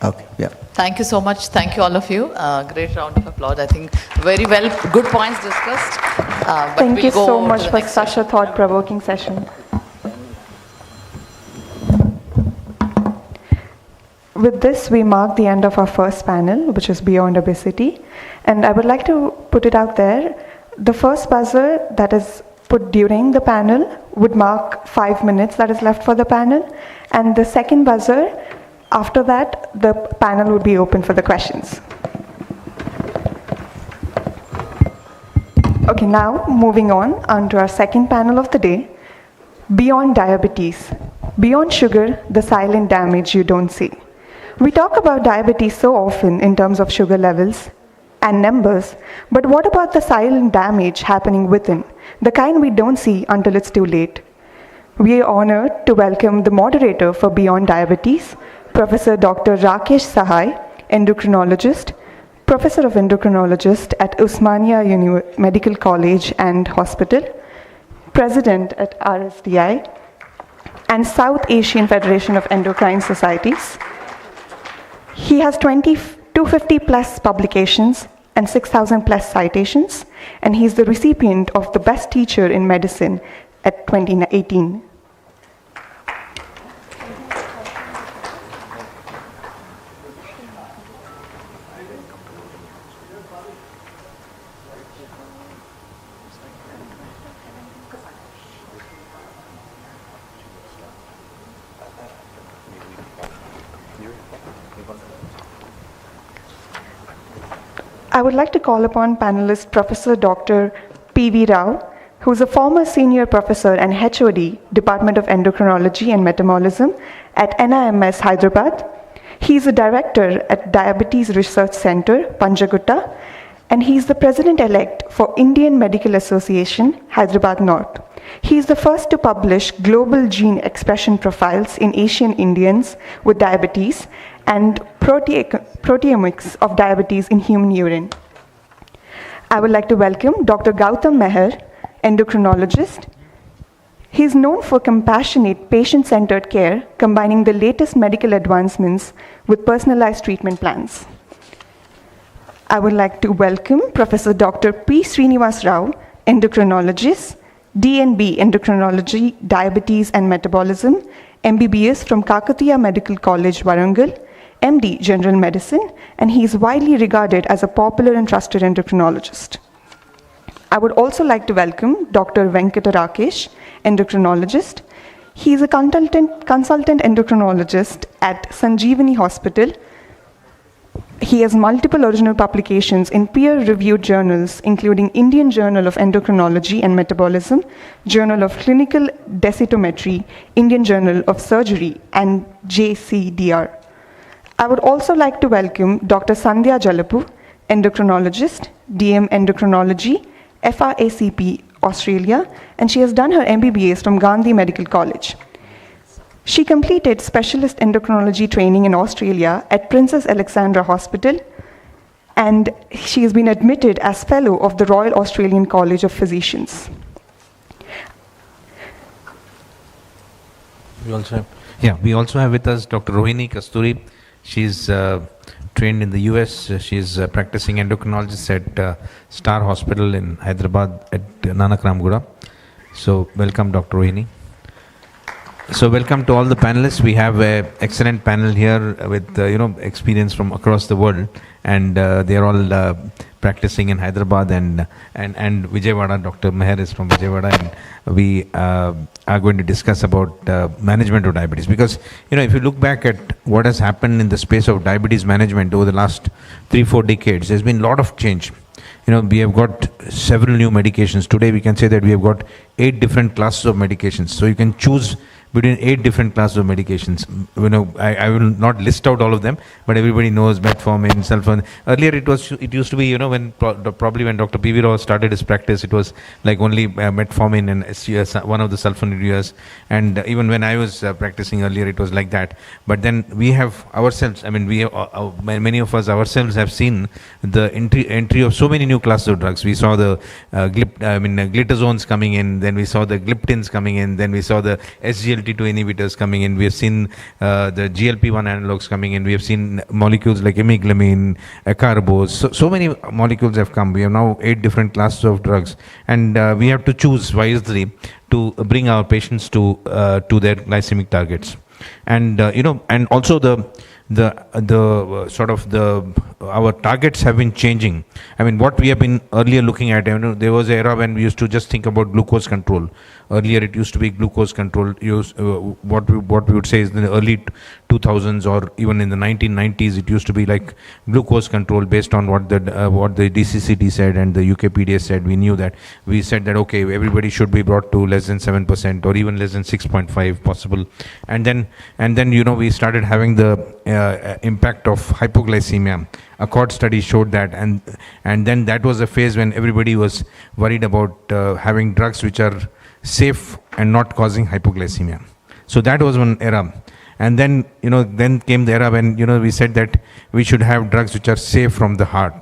Okay, yeah. Thank you so much. Thank you all of you. Great round of applause. I think very well, good points discussed. But Thank you we'll go so to much the for next such a thought-provoking session. With this, we mark the end of our first panel, which is Beyond Obesity. And I would like to put it out there, the first buzzer that is put during the panel would mark 5 minutes that is left for the panel. And the second buzzer, after that, the panel would be open for the questions. Okay, now moving on to our second panel of the day, Beyond Diabetes. Beyond sugar, the silent damage you don't see. We talk about diabetes so often in terms of sugar levels and numbers, but what about the silent damage happening within, the kind we don't see until it's too late? We are honored to welcome the moderator for Beyond Diabetes, Professor Dr. Rakesh Sahai, endocrinologist, Professor of Endocrinologist at Osmania Medical College and Hospital, President at RSDI, and South Asian Federation of Endocrine Societies. He has 250 plus publications and 6,000 plus citations, and he's the recipient of the Best Teacher in Medicine at 2018. I would like to call upon panelist Professor Dr. P.V. Rao, who is a former senior professor and HOD, Department of Endocrinology and Metabolism at NIMS Hyderabad. He is a director at Diabetes Research Center, Panjagutta, and he is the president-elect for Indian Medical Association, Hyderabad North. He is the first to publish global gene expression profiles in Asian Indians with diabetes and proteomics of diabetes in human urine. I would like to welcome Dr. Gautam Meher, endocrinologist. He is known for compassionate, patient-centered care, combining the latest medical advancements with personalized treatment plans. I would like to welcome Professor Dr. P. Srinivas Rao, endocrinologist, DNB Endocrinology, Diabetes and Metabolism, MBBS from Kakatiya Medical College, Warangal, MD General Medicine, and he is widely regarded as a popular and trusted endocrinologist. I would also like to welcome Dr. Venkata Rakesh, endocrinologist. He is a consultant endocrinologist at Sanjeevani Hospital. He has multiple original publications in peer-reviewed journals, including Indian Journal of Endocrinology and Metabolism, Journal of Clinical Densitometry, Indian Journal of Surgery, and JCDR. I would also like to welcome Dr. Sandhya Jalapu, endocrinologist, DM Endocrinology, FRACP, Australia, and she has done her MBBS from Gandhi Medical College. She completed specialist endocrinology training in Australia at Princess Alexandra Hospital. and she has been admitted as Fellow of the Royal Australian College of Physicians. We also have with us Dr. Rohini Kasturi. She's trained in the US. She's practicing endocrinologist at Star Hospital in Hyderabad at Nanakramgura. So welcome, Dr. Rohini. So welcome to all the panelists. We have an excellent panel here with experience from across the world, and they are all practicing in Hyderabad and Vijayawada. Dr. Meher is from Vijayawada, and we are going to discuss about management of diabetes. Because if you look back at what has happened in the space of diabetes management over the last 3-4 decades, there's been a lot of change. We have got several new medications. Today we can say that we have got 8 different classes of medications. So you can choose between 8 different classes of medications. I will not list out all of them, but everybody knows metformin, sulfon. Earlier it used to be, when probably when Dr. P.V. Rao started his practice, it was like only metformin and SGS, one of the sulfonylureas. And even when I was practicing earlier, it was like that. But then we have ourselves, many of us ourselves have seen the entry of so many new classes of drugs. We saw the glitazones coming in, then we saw the gliptins coming in, then we saw the SGLT2 inhibitors coming in. We have seen the GLP-1 analogs coming in. We have seen molecules like imiglamine, acarbose. So many molecules have come. We have now 8 different classes of drugs, and we have to choose wisely to bring our patients to their glycemic targets. And and also our targets have been changing. What we have been earlier looking at, there was an era when we used to just think about glucose control. Earlier it used to be glucose control. What we would say is in the early 2000s or even in the 1990s, it used to be like glucose control based on what the DCCT said and the UKPDS said. We knew that. We said that okay, everybody should be brought to less than 7% or even less than 6.5 possible. And then we started having the impact of hypoglycemia. Accord study showed that, and then that was a phase when everybody was worried about having drugs which are safe and not causing hypoglycemia. So that was one era. And then then came the era when we said that we should have drugs which are safe from the heart.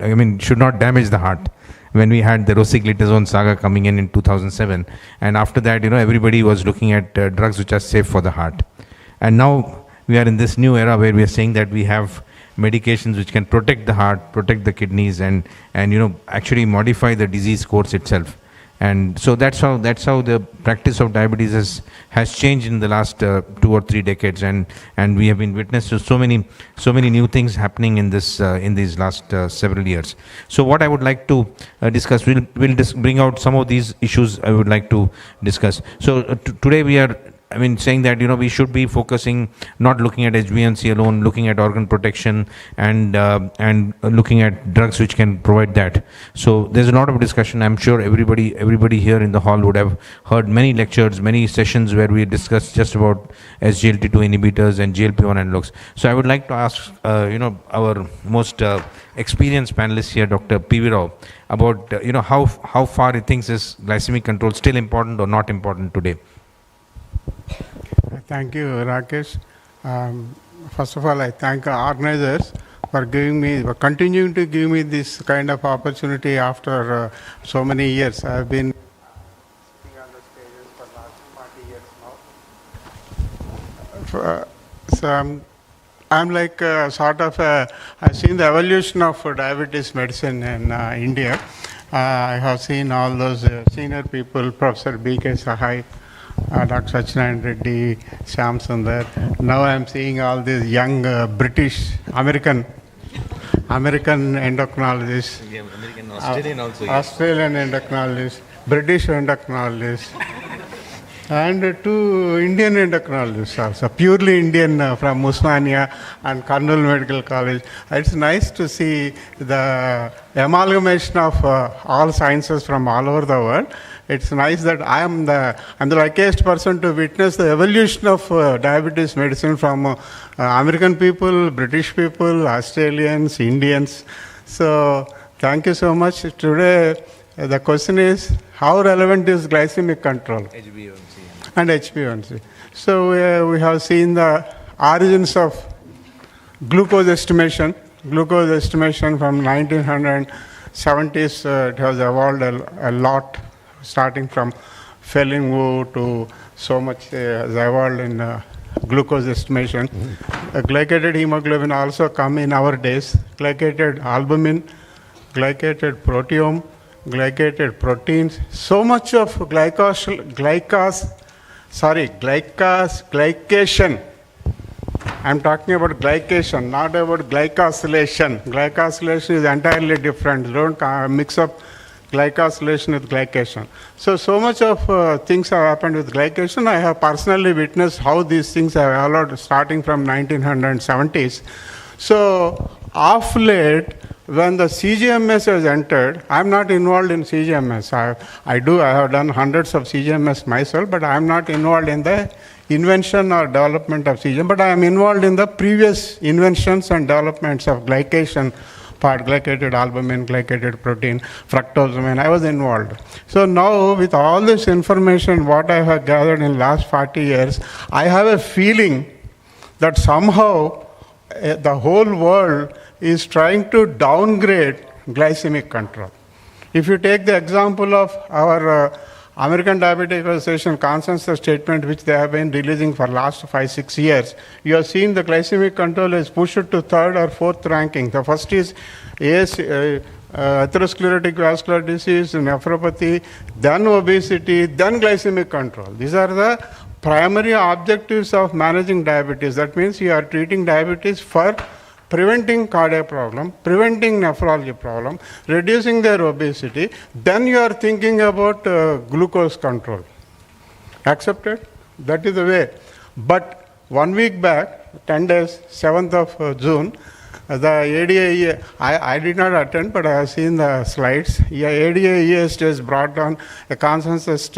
Should not damage the heart. When we had the rosiglitazone saga coming in 2007, and after that everybody was looking at drugs which are safe for the heart. And now we are in this new era where we are saying that we have medications which can protect the heart, protect the kidneys, and actually modify the disease course itself. And so that's how the practice of diabetes has changed in the last 2 or 3 decades, and we have been witness to so many new things happening in these last several years. So what I would like to discuss, we'll bring out some of these issues I would like to discuss. So today we are saying that we should be focusing, not looking at HbA1c alone, looking at organ protection and looking at drugs which can provide that. So there's a lot of discussion. I'm sure everybody here in the hall would have heard many lectures, many sessions where we discussed just about SGLT2 inhibitors and GLP-1 analogs. So I would like to ask our most experienced panelist here, Dr. P.V. Rao, about how far he thinks is glycemic control still important or not important today. Thank you, Rakesh. First of all, I thank organizers for continuing to give me this kind of opportunity after so many years. I've been sitting on the stages for the last 40 years now. So I'm like I've seen the evolution of diabetes medicine in India. I have seen all those senior people, Professor B.K. Sahai, Dr. Sachinarayan Reddy, Shyam Sundar. Now I am seeing all these young American endocrinologists, Australian endocrinologists, British endocrinologists, and 2 Indian endocrinologists also, purely Indian from Usmania and Kurnool Medical College. It's nice to see the amalgamation of all sciences from all over the world. It's nice that I'm the luckiest person to witness the evolution of diabetes medicine from American people, British people, Australians, Indians. So thank you so much. Today the question is, how relevant is glycemic control? HbA1c. And HbA1c. So we have seen the origins of glucose estimation glucose estimation from 1970s, it has evolved a lot, starting from Felling to so much has evolved in glucose estimation. Glycated hemoglobin also come in our days. Glycated albumin, glycated proteome, glycated proteins. So much of glycation. I'm talking about glycation, not about glycosylation. Glycosylation is entirely different. Don't mix up glycosylation with glycation. So much of things have happened with glycation. I have personally witnessed how these things have evolved starting from 1970s. So of late, when the CGMS has entered, I'm not involved in CGMS. I have done hundreds of CGMS myself, but I'm not involved in the invention or development of CGM, but I am involved in the previous inventions and developments of glycation part, glycated albumin, glycated protein, fructosamine. I was involved. So now with all this information, what I have gathered in last 40 years, I have a feeling that somehow the whole world is trying to downgrade glycemic control. If you take the example of our American Diabetic Association consensus statement, which they have been releasing for last 5-6 years, you have seen the glycemic control is pushed to 3rd or 4th ranking. The first is atherosclerotic vascular disease, nephropathy, then obesity, then glycemic control. These are the primary objectives of managing diabetes. That means you are treating diabetes for preventing cardiac problem, preventing nephrology problem, reducing their obesity, then you are thinking about glucose control. Accepted? That is the way. But 1 week back, 10 days, 7th of June, the ADA, I did not attend, but I have seen the slides. ADA EST has brought down a consensus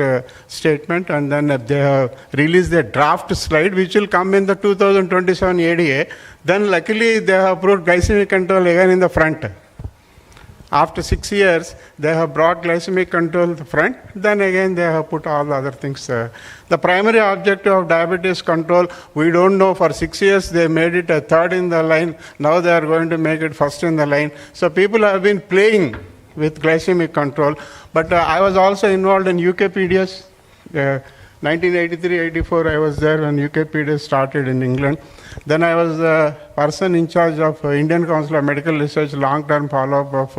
statement, and then they have released a draft slide, which will come in the 2027 ADA. Then luckily they have approved glycemic control again in the front. After 6 years, they have brought glycemic control to the front. Then again, they have put all the other things. The primary objective of diabetes control, we don't know. For 6 years, they made it a 3rd in the line. Now they are going to make it 1st in the line. So people have been playing with glycemic control. But I was also involved in UKPDS. 1983-84, I was there when UKPDS started in England. Then I was the person in charge of Indian Council of Medical Research long-term follow-up of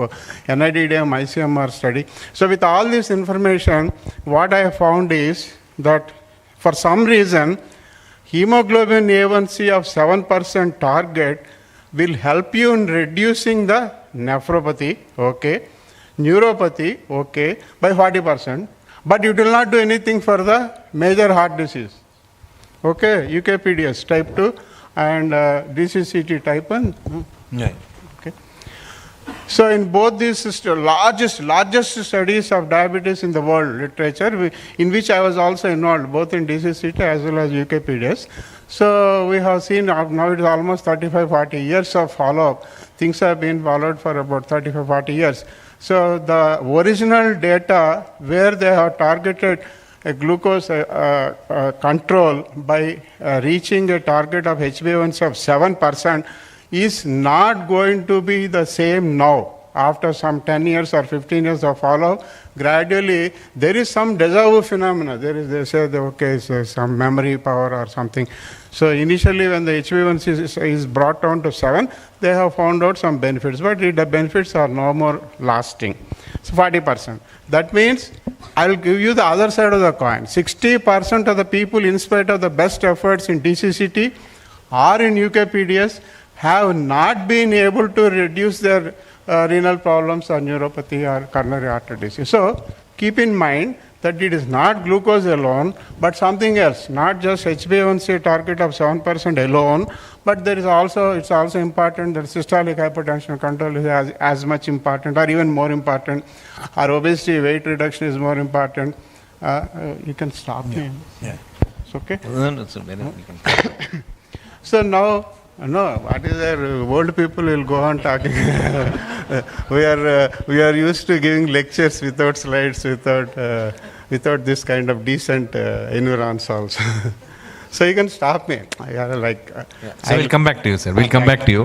NIDDM ICMR study. So with all this information, what I have found is that for some reason, hemoglobin A1C of 7% target will help you in reducing the nephropathy, okay, neuropathy, okay, by 40%. But it will not do anything for the major heart disease. Okay, UKPDS type 2 and DCCT type 1. Yeah. Okay. So in both these largest studies of diabetes in the world literature, in which I was also involved, both in DCCT as well as UKPDS. So we have seen now it is almost 35-40 years of follow-up. Things have been followed for about 35-40 years. So the original data where they have targeted a glucose control by reaching a target of HbA1c of 7% is not going to be the same now. After some 10 years or 15 years of follow-up, gradually there is some deja vu phenomena. They say that, okay, so some memory power or something. So initially when the HbA1c is brought down to 7, they have found out some benefits, but the benefits are no more lasting. So 40%. That means I will give you the other side of the coin. 60% of the people, in spite of the best efforts in DCCT or in UKPDS, have not been able to reduce their renal problems or neuropathy or coronary artery disease. So keep in mind that it is not glucose alone, but something else, not just HbA1c target of 7% alone, but there is also, it's also important that systolic hypertension control is as much important or even more important, or obesity, weight reduction is more important. You can stop me. Yeah. It's okay? No, it's a minute. So now, no, what is there? Old people will go on talking. we are used to giving lectures without slides, without this kind of decent environs also. So you can stop me. So we'll come back to you, sir. We'll come back to you.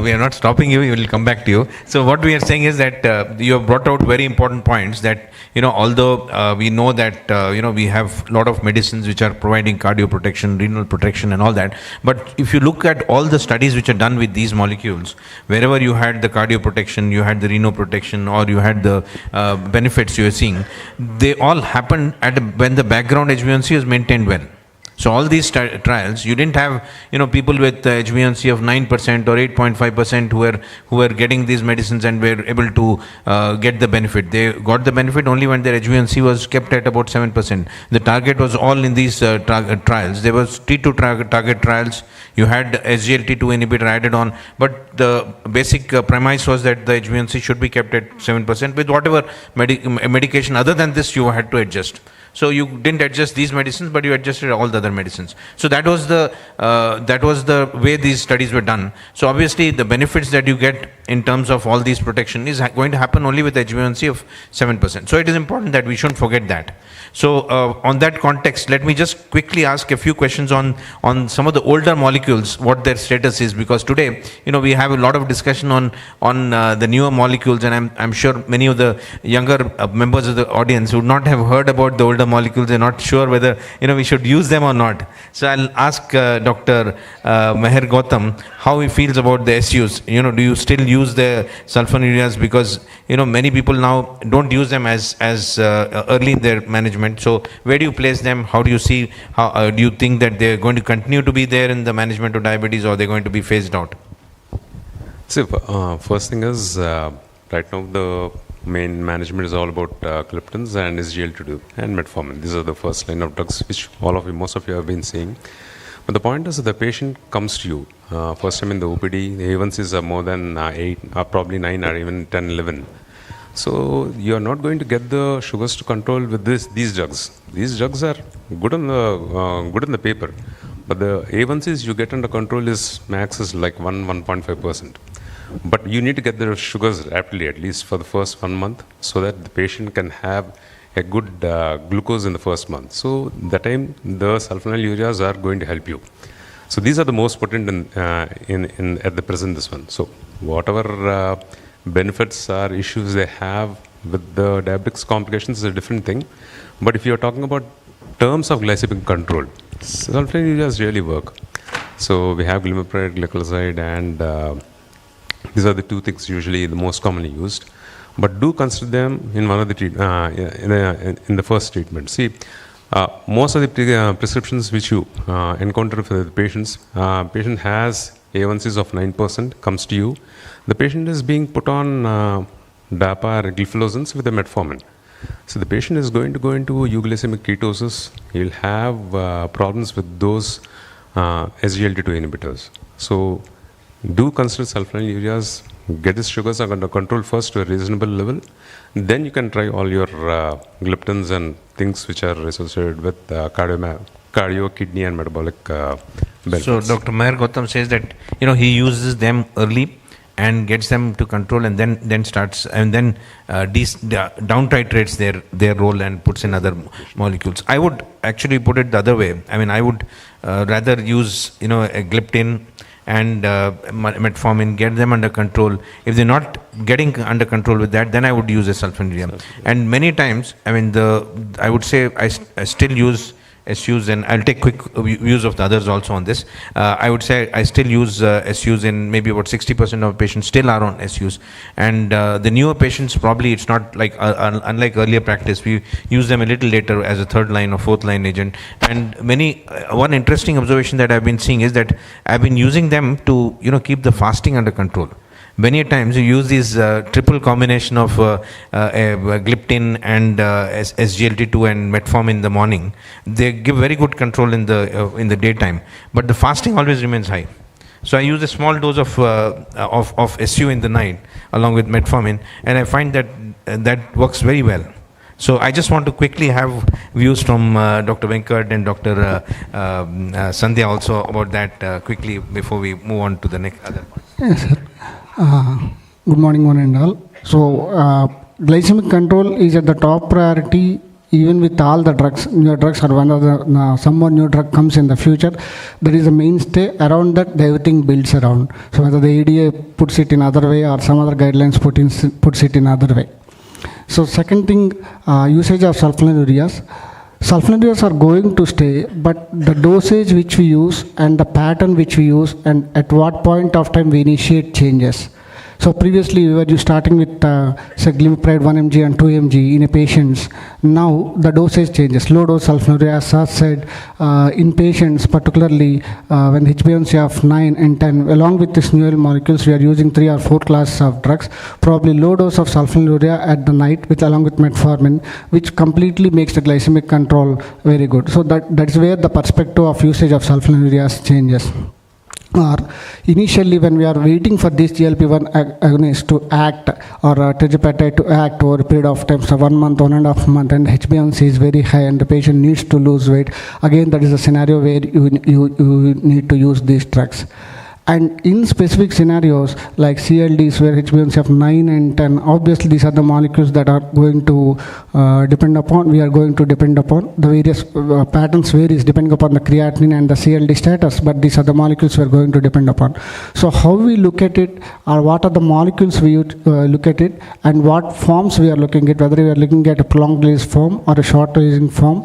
We are not stopping you. We will come back to you. So what we are saying is that you have brought out very important points that, although we know that, we have a lot of medicines which are providing cardio protection, renal protection and all that. But if you look at all the studies which are done with these molecules, wherever you had the cardio protection, you had the renal protection, or you had the benefits you are seeing, they all happened when the background HbA1c is maintained well. So all these trials, you didn't have, people with HbA1c of 9% or 8.5% who were getting these medicines and were able to get the benefit. They got the benefit only when their HbA1c was kept at about 7%. The target was all in these trials. There was T2 target trials. You had SGLT2 inhibitor added on, but the basic premise was that the HbA1c should be kept at 7% with whatever medication other than this you had to adjust. So you didn't adjust these medicines, but you adjusted all the other medicines. So that was the way these studies were done. So obviously the benefits that you get in terms of all these protection is going to happen only with HbA1c of 7%. So it is important that we shouldn't forget that. So on that context, let me just quickly ask a few questions on some of the older molecules, what their status is, because today, we have a lot of discussion on the newer molecules, and I'm sure many of the younger members of the audience would not have heard about the older molecules. They're not sure whether we should use them or not. So I'll ask Dr. Meher Gautam how he feels about the SUs. Do you still use the sulfonylureas, because many people now don't use them as early in their management. So where do you place them? How do you see? How do you think that they're going to continue to be there in the management of diabetes, or they're going to be phased out? So first thing is right now the main management is all about gliptins and SGLT2 and metformin. These are the first line of drugs which most of you have been seeing. But the point is that the patient comes to you first time in the OPD. The A1Cs are more than 8, or probably 9, or even 10, 11. So you are not going to get the sugars to control with these drugs. These drugs are good on the paper, but the A1Cs you get under control is max is like 1.5%. But you need to get the sugars rapidly, at least for the first 1 month, so that the patient can have a good glucose in the first month. So that time the sulfonylureas are going to help you. So these are the most potent in at the present this one. So whatever benefits or issues they have with the diabetes complications is a different thing. But if you're talking about terms of glycemic control, sulfonylureas really work. So we have glimepiride, glycoside, and these are the two things usually the most commonly used. But do consider them in one of the in the first treatment. See, most of the prescriptions which you encounter for the patients, patient has A1Cs of 9%, comes to you. The patient is being put on DAPA or gliflozins with the metformin. So the patient is going to go into euglycemic ketosis. He'll have problems with those SGLT2 inhibitors. So do consider sulfonylureas, get his sugars under control first to a reasonable level. Then you can try all your gliptins and things which are associated with cardio, kidney and metabolic benefits. So Dr. Meher Gautam says that he uses them early and gets them to control, and then starts and then down titrates their role and puts in other molecules. I would actually put it the other way. I mean, I would rather use a gliptin and metformin, get them under control. If they're not getting under control with that, then I would use a sulfonylurea. And many times, I mean, I would say I still use SUs, and I'll take quick views of the others also on this. I would say I still use SUs in maybe about 60% of patients still are on SUs. And the newer patients, probably it's not like, unlike earlier practice, we use them a little later as a third line or fourth line agent. And one interesting observation that I've been seeing is that I've been using them to, keep the fasting under control. Many times you use these triple combination of gliptin and SGLT2 and metformin in the morning. They give very good control in the daytime, but the fasting always remains high. So I use a small dose of SU in the night along with metformin, and I find that works very well. So I just want to quickly have views from Dr. Venkat and Dr. Sandhya also about that quickly before we move on to the next other one. Yes, sir. Good morning, one and all. So, glycemic control is at the top priority even with all the drugs, new drugs, or one of the some more new drug comes in the future, there is a mainstay around that everything builds around. So whether the ADA puts it in other way or some other guidelines puts it in other way. So second thing, usage of sulfonylureas. Sulfonylureas are going to stay, but the dosage which we use and the pattern which we use and at what point of time we initiate changes. So previously we were starting with say glimepiride 1 mg and 2 mg in a patients. Now the dosage changes. Low dose sulfonylurea, as said, in patients particularly when HbA1c of 9 and 10, along with these newer molecules, we are using 3 or 4 classes of drugs. Probably low dose of sulfonylurea at the night, with along with metformin, which completely makes the glycemic control very good. So that's where the perspective of usage of sulfonylureas changes. Or initially when we are waiting for this GLP-1 agonist to act or tirzepatide to act over a period of time, so 1 month, 1.5 months, and HbA1c is very high and the patient needs to lose weight, again that is a scenario where you need to use these drugs. And in specific scenarios like CLDs where HbA1c of 9 and 10, obviously these are the molecules that are going to depend upon, we are going to depend upon. The various patterns varies depending upon the creatinine and the CLD status, but these are the molecules we are going to depend upon. So how we look at it, or what are the molecules we look at it, and what forms we are looking at, whether we are looking at a prolonged release form or a short releasing form,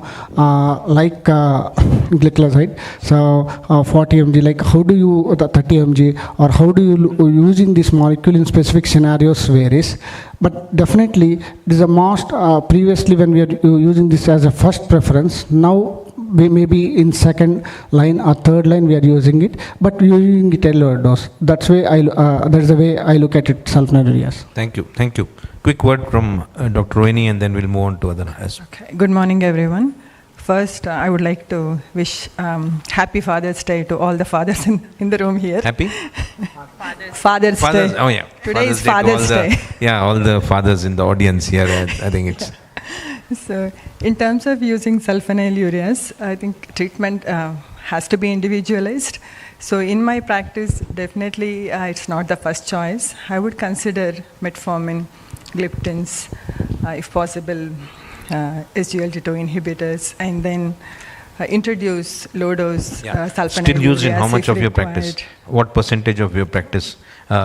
like glycoside, so 40 mg, like how do you, the 30 mg, or how do you using this molecule in specific scenarios varies. But definitely it is a most previously when we are using this as a first preference, now we may be in second line or third line we are using it, but we are using it at lower dose. That's the way I look at it, sulfonylureas. Thank you. Quick word from Dr. Rohini, and then we'll move on to other. Okay. Good morning, everyone. First, I would like to wish happy Father's Day to all the fathers in the room here. Happy? Father's Day. Oh yeah. Today is Father's Day. All the fathers in the audience here. I think it's. So, in terms of using sulfonylureas, I think treatment has to be individualized. So, in my practice, definitely it's not the first choice. I would consider metformin, gliptins, if possible, SGLT2 inhibitors, and then introduce low-dose sulfonylureas. Still used in how much of your practice? What percentage of your practice?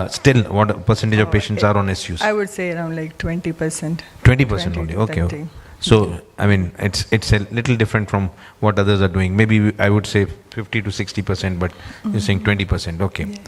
Still, what percentage of patients are on SUs? I would say around like 20%. 20% only, okay. So, I mean, it's a little different from what others are doing. Maybe I would say 50 to 60%, but you're saying 20%, okay.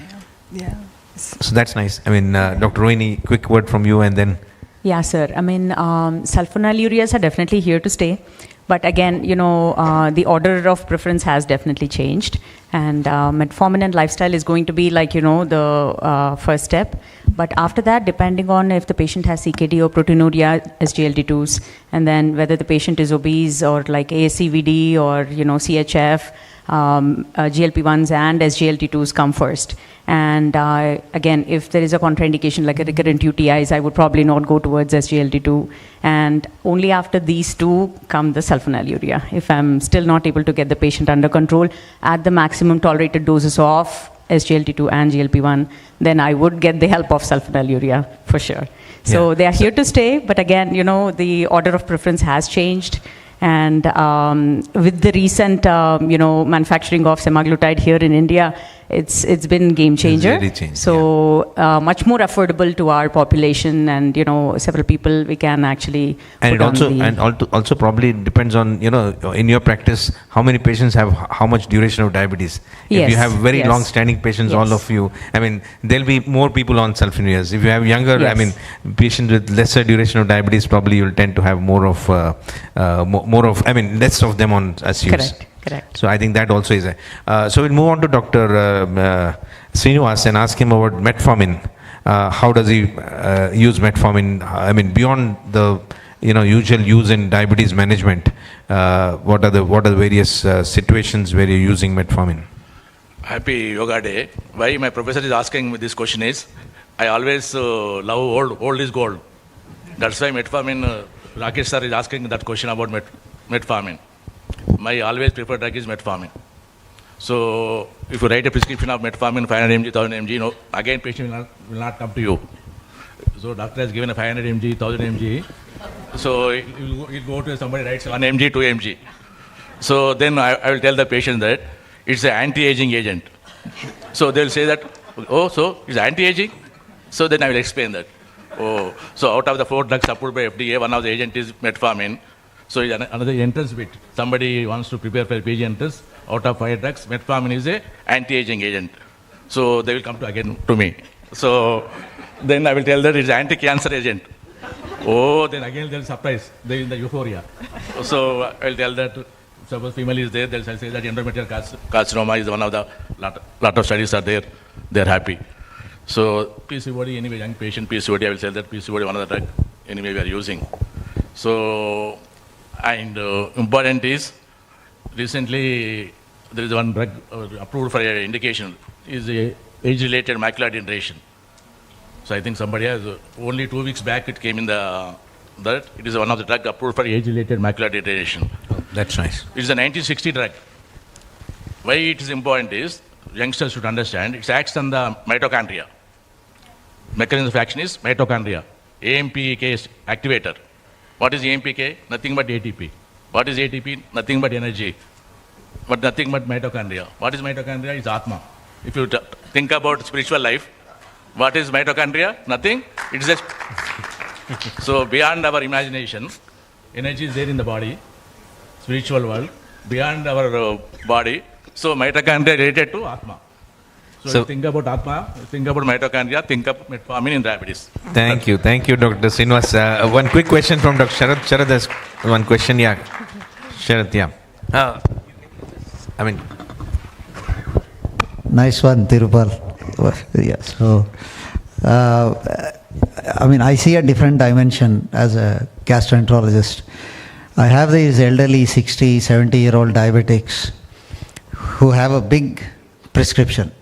Yeah. So that's nice. I mean, Dr. Rohini, quick word from you, and then. Yeah, sir. I mean, sulfonylureas are definitely here to stay. But again, the order of preference has definitely changed. And metformin and lifestyle is going to be like, the first step. But after that, depending on if the patient has CKD or proteinuria, SGLT2s, and then whether the patient is obese or like ASCVD or, CHF, GLP-1s and SGLT2s come first. And again, if there is a contraindication like a recurrent UTIs, I would probably not go towards SGLT2. And only after these two come the sulfonylurea. If I'm still not able to get the patient under control at the maximum tolerated doses of SGLT2 and GLP-1, then I would get the help of sulfonylurea for sure. So they are here to stay, but again, the order of preference has changed. And with the recent, manufacturing of semaglutide here in India, it's been game changer. It's really changed, so much more affordable to our population, and several people we can actually. And it also probably depends on in your practice how many patients have how much duration of diabetes. Yes, if you have very yes. long-standing patients, Yes. all of you, I mean, there'll be more people on sulfonylureas. If you have younger, Yes. I mean, patients with lesser duration of diabetes, probably you'll tend to have more of, less of them on SUs. Correct. So I think that also is so we'll move on to Dr. Srinivas and ask him about metformin. How does he use metformin? I mean, beyond the usual use in diabetes management, what are the various situations where you're using metformin? Happy Yoga Day. Why my professor is asking me this question is, I always love old is gold. That's why metformin, Rakesh sir is asking that question about metformin. My always preferred drug is metformin. So if you write a prescription of metformin, 500 mg, 1000 mg, again patient will not come to you. So doctor has given a 500 mg, 1000 mg. So he'll go to somebody writes 1 mg, 2 mg. So then I will tell the patient that it's an anti-aging agent. So they'll say that, oh, so it's anti-aging? So then I will explain that. Oh, so out of the 4 drugs approved by FDA, one of the agent is metformin. So another entrance bit. Somebody wants to prepare for PG entrance. Out of 5 drugs, metformin is a anti-aging agent. So they will come again to me. So then I will tell that it's anti-cancer agent. Oh, then again they'll surprise. They're in the euphoria. So I will tell that suppose female is there, they'll say that endometrial carcinoma is one of the lot of studies are there. They're happy. So PCOD, anyway, young patient PCOD, I will say that PCOD one of the drug anyway we are using. So, and important is recently there is one drug approved for a indication is a age-related macular degeneration. So I think somebody has only 2 weeks back it came in that it is one of the drug approved for age-related macular degeneration. Oh, that's nice. It is a 1960 drug. Why it is important is youngsters should understand it acts on the mitochondria. Mechanism of action is mitochondria. AMPK activator. What is AMPK? Nothing but ATP. What is ATP? Nothing but energy. But nothing but mitochondria. What is mitochondria? It's Atma. If you think about spiritual life, what is mitochondria? Nothing. It's just so beyond our imagination, energy is there in the body, spiritual world, beyond our body. So mitochondria related to Atma. So think about Atma, think about mitochondria, think of metformin in diabetes. Thank you, Dr. Srinivas. One quick question from Dr. Sharad. Sharad has one question, yeah. Sharad, yeah. I mean, nice one, Tirupal. Yeah, so, I mean, I see a different dimension as a gastroenterologist. I have these elderly 60, 70-year-old diabetics who have a big prescription.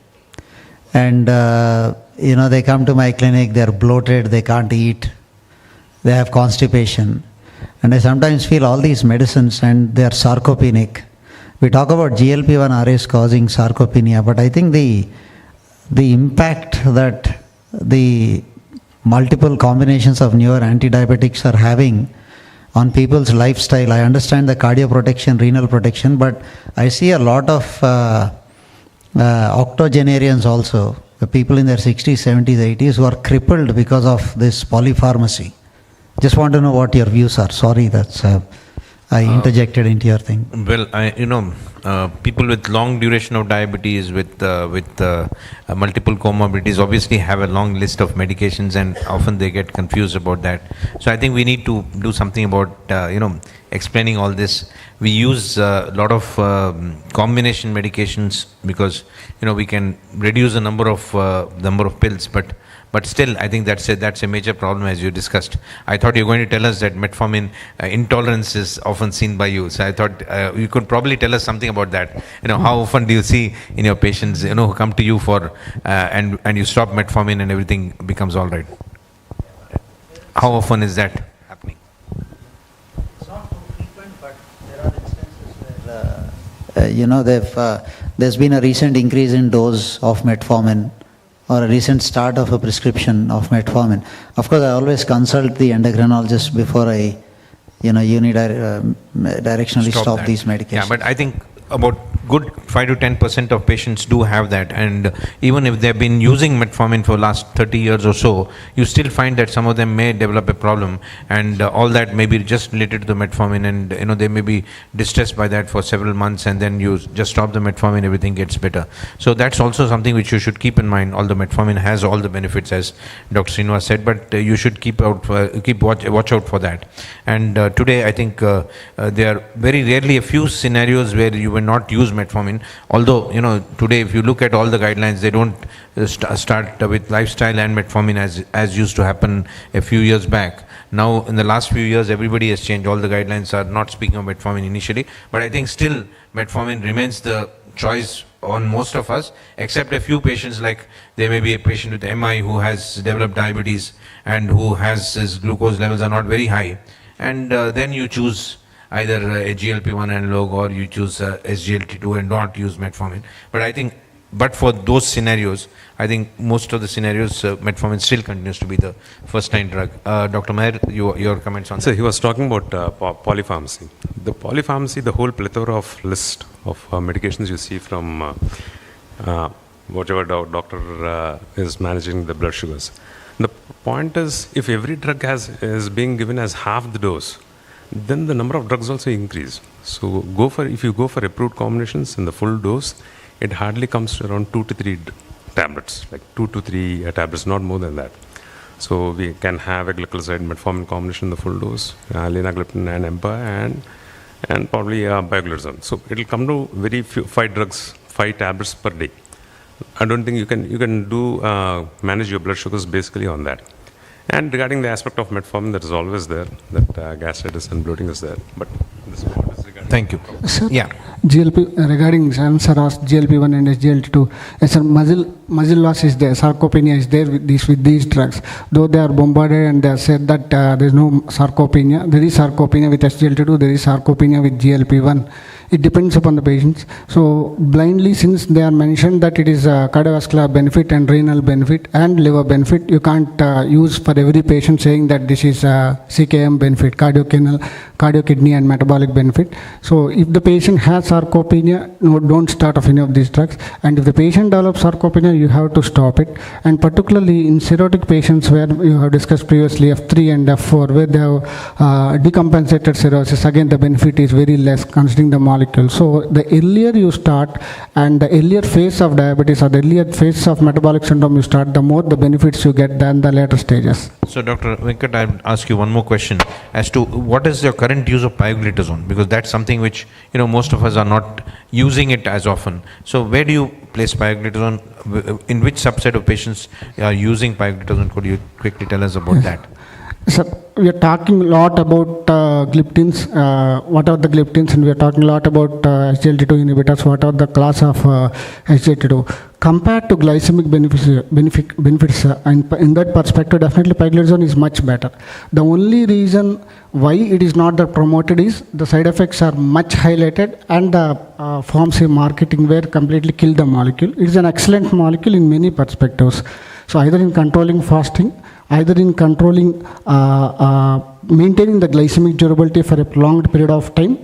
And, they come to my clinic, they're bloated, they can't eat, they have constipation. And I sometimes feel all these medicines and they're sarcopenic. We talk about GLP-1 RAs causing sarcopenia, but I think the impact that the multiple combinations of newer anti-diabetics are having on people's lifestyle, I understand the cardioprotection, renal protection, but I see a lot of octogenarians also, the people in their 60s, 70s, 80s who are crippled because of this polypharmacy. Just want to know what your views are. Sorry, that's I interjected into your thing. Well, people with long duration of diabetes, with multiple comorbidities, obviously have a long list of medications, and often they get confused about that. So I think we need to do something about explaining all this. We use a lot of combination medications because we can reduce the number of pills, but still, I think that's a major problem, as you discussed. I thought you were going to tell us that metformin intolerance is often seen by you. So I thought you could probably tell us something about that. How often do you see in your patients, who come to you for and you stop metformin and everything becomes all right? How often is that happening? It's not too frequent, but there are instances where there's been a recent increase in dose of metformin, or a recent start of a prescription of metformin. Of course, I always consult the endocrinologist before I, unidirectionally stop these medications. Yeah, but I think about good 5 to 10% of patients do have that, and even if they've been using metformin for the last 30 years or so, you still find that some of them may develop a problem, and all that may be just related to the metformin, and they may be distressed by that for several months, and then you just stop the metformin, everything gets better. So that's also something which you should keep in mind. Although metformin has all the benefits, as Dr. Srinivas said, but you should watch out for that. And today I think there are very rarely a few scenarios where you will not use metformin. Although today if you look at all the guidelines, they don't start with lifestyle and metformin as used to happen a few years back. Now in the last few years everybody has changed. All the guidelines are not speaking of metformin initially, but I think still metformin remains the choice on most of us, except a few patients, like there may be a patient with MI who has developed diabetes and who has his glucose levels are not very high, and then you choose either a GLP-1 analog or you choose SGLT2 and not use metformin. But I think but for those scenarios, I think most of the scenarios, metformin still continues to be the first-line drug. Dr. Maher, your comments on that? So he was talking about polypharmacy. The polypharmacy, the whole plethora of list of medications you see from whatever doctor is managing the blood sugars. The point is, if every drug is being given as half the dose, then the number of drugs also increase. So if you go for approved combinations in the full dose, it hardly comes to around 2 to 3 tablets, like 2 to 3 tablets, not more than that. So we can have a glycoside metformin combination in the full dose, linagliptin and EMPA, and probably pioglitazone. So it will come to very few, 5 drugs, 5 tablets per day. I don't think you can do manage your blood sugars basically on that. And regarding the aspect of metformin, that is always there, that gastritis and bloating is there. But this is what is regarding. Thank you. Sir, yeah. GLP regarding answer asked GLP-1 and SGLT2. Yes, sir, muscle loss is there, sarcopenia is there with these drugs. Though they are bombarded and they are said that there is no sarcopenia. There is sarcopenia with SGLT2. There is sarcopenia with GLP-1. It depends upon the patients. So blindly, since they are mentioned that it is a cardiovascular benefit and renal benefit and liver benefit, you can't use for every patient saying that this is a CKM benefit, cardio kidney and metabolic benefit. So if the patient has sarcopenia, no, don't start off any of these drugs. And if the patient develops sarcopenia, you have to stop it. And particularly in cirrhotic patients where you have discussed previously, F3 and F4, where they have decompensated cirrhosis, again the benefit is very less considering the molecule. So the earlier you start and the earlier phase of diabetes or the earlier phase of metabolic syndrome you start, the more the benefits you get than the later stages. So Dr. Venkat, I'll ask you one more question as to what is your current use of pioglitazone, because that's something which most of us are not using it as often. So where do you place pioglitazone? In which subset of patients are using pioglitazone? Could you quickly tell us about that? Sir, we are talking a lot about gliptins, what are the gliptins, and we are talking a lot about SGLT2 inhibitors, what are the class of SGLT2. Compared to glycemic benefits and in that perspective, definitely pioglitazone is much better. The only reason why it is not that promoted is the side effects are much highlighted and the pharmacy marketing where completely kill the molecule. It is an excellent molecule in many perspectives. So either in controlling fasting, either in controlling, maintaining the glycemic durability for a prolonged period of time.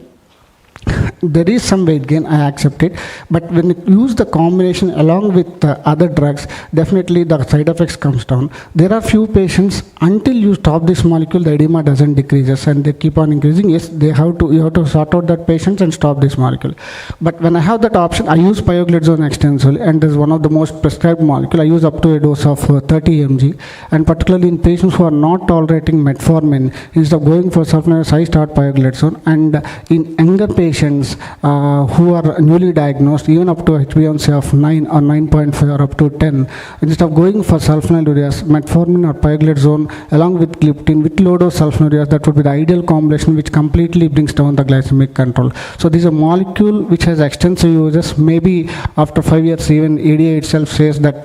There is some weight gain, I accept it, but when you use the combination along with other drugs, definitely the side effects comes down. There are few patients, until you stop this molecule, the edema doesn't decreases and they keep on increasing. Yes, you have to sort out that patients and stop this molecule. But when I have that option, I use pioglitazone extensively, and this is one of the most prescribed molecule. I use up to a dose of 30 mg, and particularly in patients who are not tolerating metformin, instead of going for sulfonylureas, I start pioglitazone. And in younger patients who are newly diagnosed, even up to HbA1c of 9 or 9.5 or up to 10, instead of going for sulfonylureas, metformin or pioglitazone along with gliptin with low dose sulfonylureas, that would be the ideal combination which completely brings down the glycemic control. So this is a molecule which has extensive uses. Maybe after 5 years, even ADA itself says that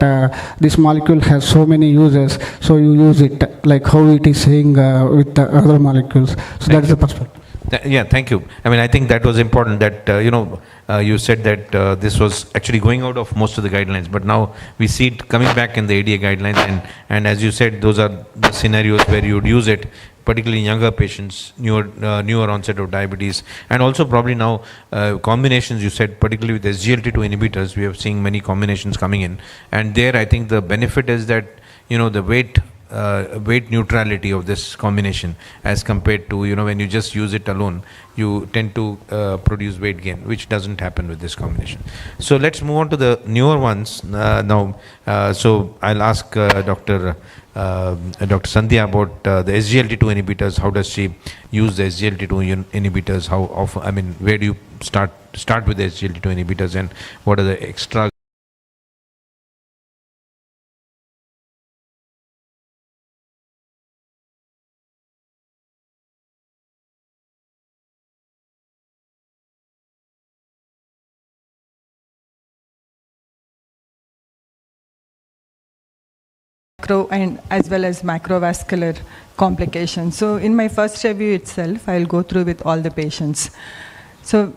this molecule has so many uses, so you use it like how it is saying with the other molecules. So that is the perspective. Yeah, thank you. I mean, I think that was important that, you said that this was actually going out of most of the guidelines, but now we see it coming back in the ADA guidelines, and as you said, those are the scenarios where you would use it, particularly in younger patients, newer onset of diabetes, and also probably now combinations, you said, particularly with SGLT2 inhibitors, we are seeing many combinations coming in, and there I think the benefit is that, the weight neutrality of this combination as compared to when you just use it alone, you tend to produce weight gain, which doesn't happen with this combination. So let's move on to the newer ones now. So I'll ask Dr. Sandhya about the SGLT2 inhibitors. How does she use the SGLT2 inhibitors? How often? Where do you start with the SGLT2 inhibitors, and what are the extra and as well as macrovascular complications. So in my first review itself, I'll go through with all the patients. So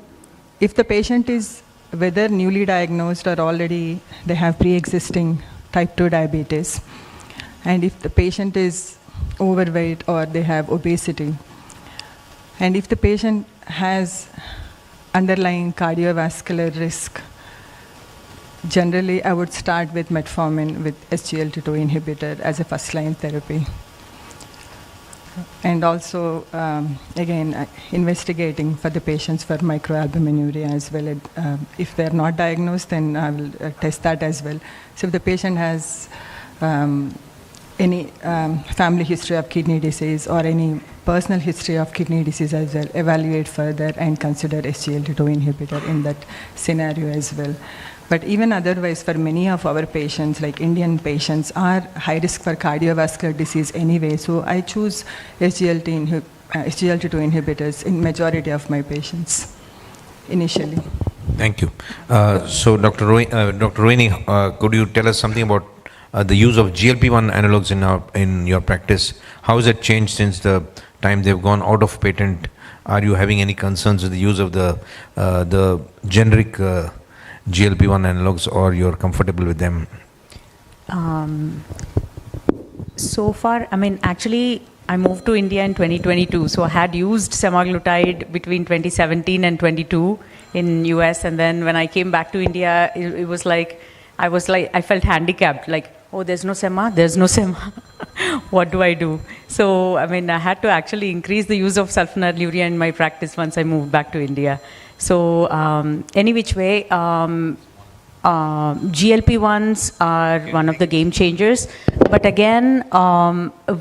if the patient is whether newly diagnosed or already they have pre-existing type 2 diabetes. And if the patient is overweight or they have obesity, and if the patient has underlying cardiovascular risk, generally I would start with metformin with SGLT2 inhibitor as a first-line therapy. And also, again, investigating for the patients for microalbuminuria as well. If they're not diagnosed, then I will test that as well. So if the patient has any family history of kidney disease or any personal history of kidney disease as well, evaluate further and consider SGLT2 inhibitor in that scenario as well. But even otherwise, for many of our patients, like Indian patients, are high risk for cardiovascular disease anyway. So I choose SGLT2 inhibitors in majority of my patients initially. Thank you. So Dr. Rohini, could you tell us something about the use of GLP-1 analogs in your practice? How has it changed since the time they've gone out of patent? Are you having any concerns with the use of the generic GLP-1 analogs, or you're comfortable with them? So far, I mean, actually, I moved to India in 2022, so I had used semaglutide between 2017 and 22 in US, and then when I came back to India, it was like, I felt handicapped, like, oh, there's no sema, what do I do? So, I mean, I had to actually increase the use of sulfonylurea in my practice once I moved back to India. So, any which way, GLP-1s are one of the game changers. But again,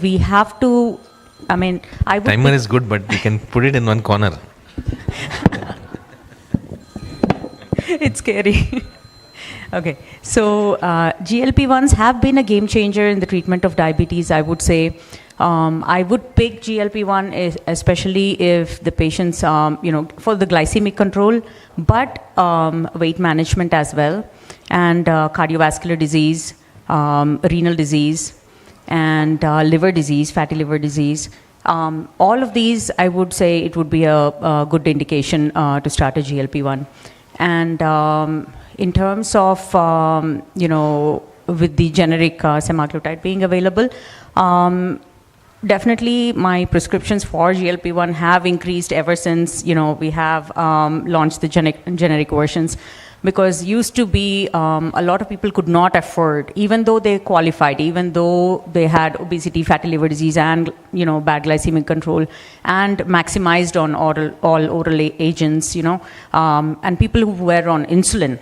we have to, I mean, I would... Timer is good, but we can put it in one corner. It's scary. Okay, so GLP-1s have been a game changer in the treatment of diabetes, I would say. I would pick GLP-1 especially if the patients, for the glycemic control, but weight management as well, and cardiovascular disease, renal disease, and liver disease, fatty liver disease. All of these, I would say it would be a good indication to start a GLP-1. And in terms of, with the generic semaglutide being available, definitely my prescriptions for GLP-1 have increased ever since, we have launched the generic versions, because used to be a lot of people could not afford, even though they qualified, even though they had obesity, fatty liver disease, and bad glycemic control, and maximized on all oral agents, and people who were on insulin,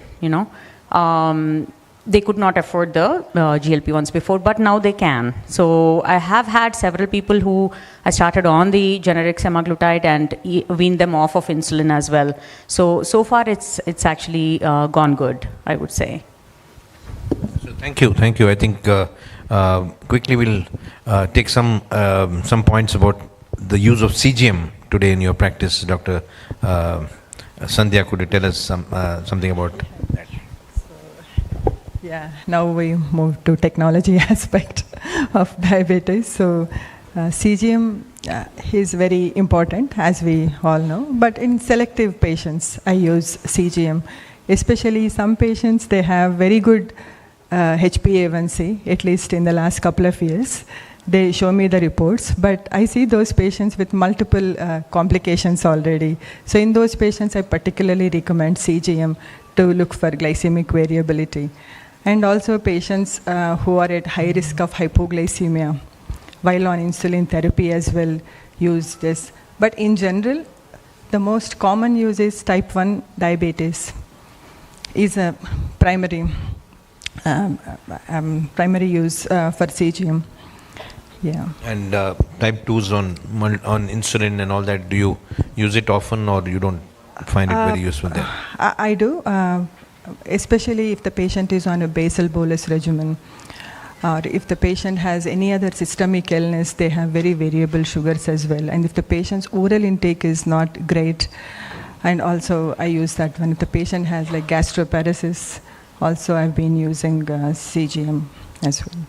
they could not afford the GLP-1s before, but now they can. So I have had several people who I started on the generic semaglutide and weaned them off of insulin as well. So far it's actually gone good, I would say. So thank you. I think quickly we'll take some points about the use of CGM today in your practice. Dr. Sandhya, could you tell us something about that? Yeah, now we move to technology aspect of diabetes. So CGM is very important, as we all know, but in selective patients, I use CGM. Especially some patients, they have very good HbA1c, at least in the last couple of years. They show me the reports, but I see those patients with multiple complications already. So in those patients, I particularly recommend CGM to look for glycemic variability. And also patients who are at high risk of hypoglycemia while on insulin therapy as well use this. But in general, the most common use is type 1 diabetes is a primary use for CGM. Yeah. And type 2s on insulin and all that, do you use it often, or you don't find it very useful there? I do. Especially if the patient is on a basal bolus regimen, or if the patient has any other systemic illness, they have very variable sugars as well. And if the patient's oral intake is not great, and also I use that one. If the patient has like gastroparesis, also I've been using CGM as well.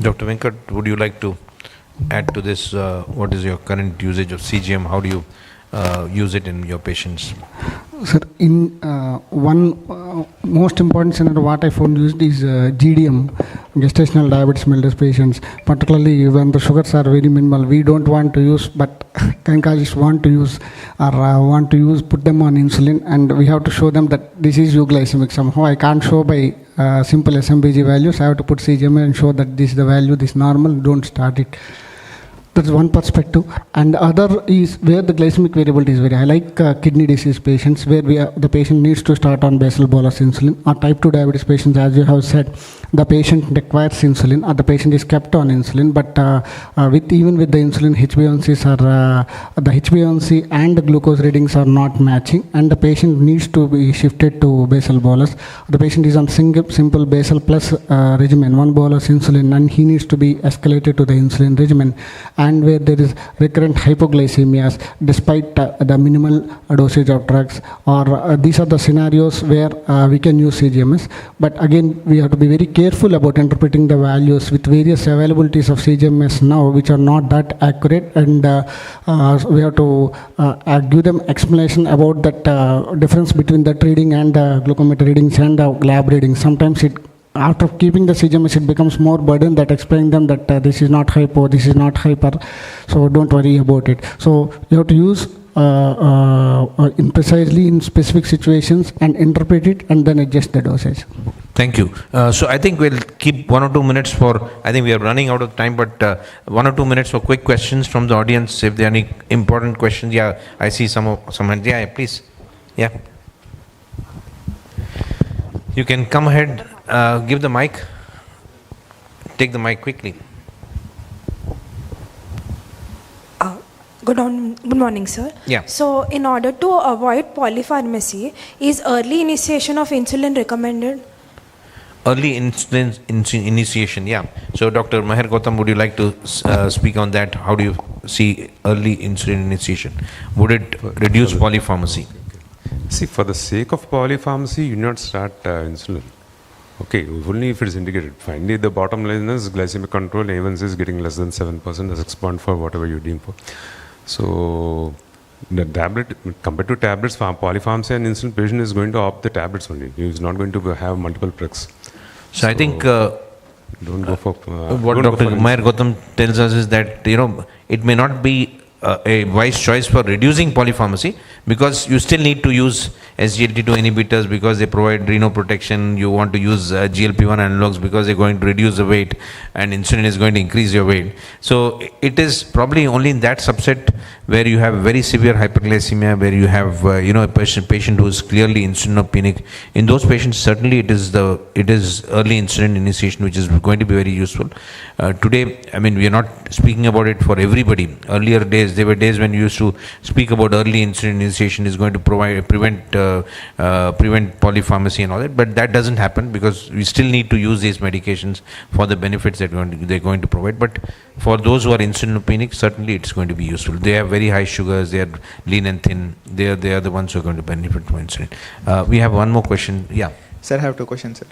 Dr. Venkat, would you like to add to this? What is your current usage of CGM? How do you use it in your patients? Sir, in one most important scenario, what I found used is GDM, gestational diabetes mellitus patients, particularly when the sugars are very minimal. We don't want to use, but gynecologists want to use or put them on insulin, and we have to show them that this is euglycemic. Somehow I can't show by simple SMBG values. I have to put CGM and show that this is the value, this is normal, don't start it. That's one perspective. And the other is where the glycemic variability is very high, like kidney disease patients, where the patient needs to start on basal bolus insulin, or type 2 diabetes patients, as you have said, the patient requires insulin, or the patient is kept on insulin, but even with the insulin, HbA1cs are, the HbA1c and the glucose readings are not matching, and the patient needs to be shifted to basal bolus. The patient is on simple basal plus regimen, 1 bolus insulin, and he needs to be escalated to the insulin regimen. And where there is recurrent hypoglycemias despite the minimal dosage of drugs, or these are the scenarios where we can use CGMS. But again, we have to be very careful about interpreting the values with various availabilities of CGMS now, which are not that accurate, and we have to give them explanation about that difference between that reading and glucometer readings and lab readings. Sometimes after keeping the CGMS, it becomes more burden that explaining them that this is not hypo, this is not hyper, so don't worry about it. So you have to use precisely in specific situations and interpret it and then adjust the dosage. Thank you. So I think we'll keep 1 or 2 minutes for, I think we are running out of time, but 1 or 2 minutes for quick questions from the audience. If there are any important questions, yeah, I see some hands. Yeah, please. Yeah. You can come ahead, give the mic, take the mic quickly. Good morning, sir. Yeah. So, in order to avoid polypharmacy, is early initiation of insulin recommended? Early insulin initiation, yeah. So, Dr. Meher Gautam, would you like to speak on that? How do you see early insulin initiation? Would it reduce polypharmacy? See, for the sake of polypharmacy, you not start insulin. Okay, only if it is indicated. Finally, the bottom line is glycemic control, A1C is getting less than 7%, as 6.4, whatever you deem for. So, the tablet, compared to tablets, for polypharmacy and insulin patient is going to opt the tablets only. He is not going to have multiple pricks. So I think don't go for what Dr. Meher Gautam tells us is that, it may not be a wise choice for reducing polypharmacy, because you still need to use SGLT2 inhibitors because they provide renoprotection. You want to use GLP-1 analogs because they're going to reduce the weight, and insulin is going to increase your weight. So it is probably only in that subset where you have very severe hyperglycemia, where you have a patient who is clearly insulinopenic. In those patients, certainly it is early insulin initiation which is going to be very useful. Today, I mean, we are not speaking about it for everybody. Earlier days, there were days when you used to speak about early insulin initiation is going to prevent polypharmacy and all that, but that doesn't happen because we still need to use these medications for the benefits that they're going to provide. But for those who are insulinopenic, certainly it's going to be useful. They have very high sugars, they are lean and thin, they are the ones who are going to benefit from insulin. We have one more question. Yeah. Sir, I have two questions, sir.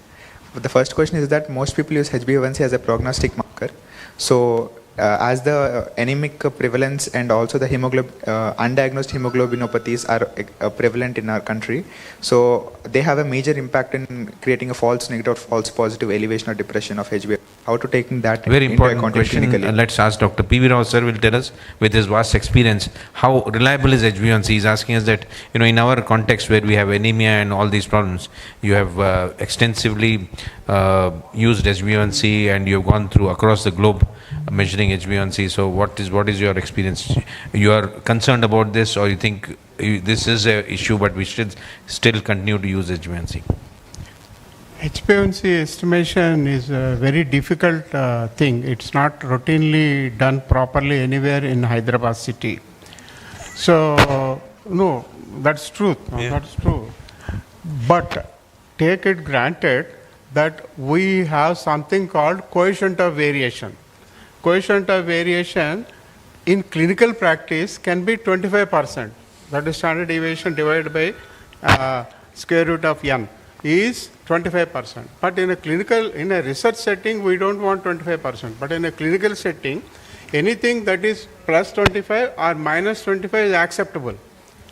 The first question is that most people use HbA1c as a prognostic marker. So, as the anemic prevalence and also the undiagnosed hemoglobinopathies are prevalent in our country, so they have a major impact in creating a false negative or false positive elevation or depression of HbA1c. How to take that very into important account question. clinically? Let's ask Dr. P.V. Rao sir will tell us with his vast experience how reliable is HbA1c. He's asking us that, in our context where we have anemia and all these problems, you have extensively used HbA1c and you have gone through across the globe measuring HbA1c. So what is your experience? You are concerned about this, or you think this is an issue but we should still continue to use HbA1c? HbA1c estimation is a very difficult thing. It's not routinely done properly anywhere in Hyderabad city. So, no, that's true. That's true. But take it granted that we have something called coefficient of variation. Coefficient of variation in clinical practice can be 25%. That is standard deviation divided by square root of n is 25%. But in a research setting, we don't want 25%. But in a clinical setting, anything that is plus 25 or minus 25 is acceptable.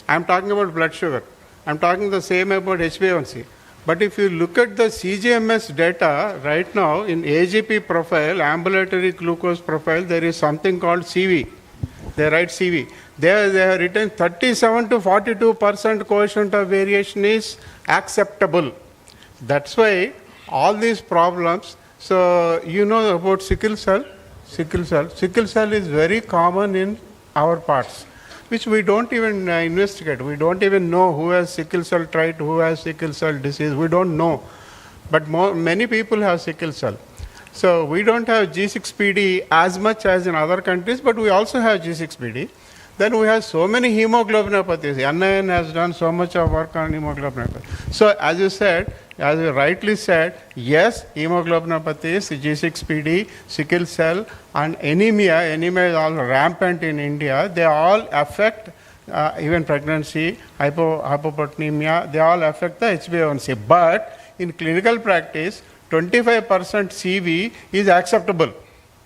I am talking about blood sugar. I'm talking the same about HbA1c. But if you look at the CGMS data right now in AGP profile, ambulatory glucose profile, there is something called CV. They write CV. They have written 37 to 42% coefficient of variation is acceptable. That's why all these problems, so you know about sickle cell? Sickle cell is very common in our parts, which we don't even investigate. We don't even know who has sickle cell trait, who has sickle cell disease. We don't know. But many people have sickle cell. So we don't have G6PD as much as in other countries, but we also have G6PD. Then we have so many hemoglobinopathies. NIN has done so much of work on hemoglobinopathy. So as you said, as you rightly said, yes, hemoglobinopathies, G6PD, sickle cell, and anemia. Anemia is all rampant in India. They all affect even pregnancy, hypoproteinemia. They all affect the HbA1c. But in clinical practice, 25% CV is acceptable.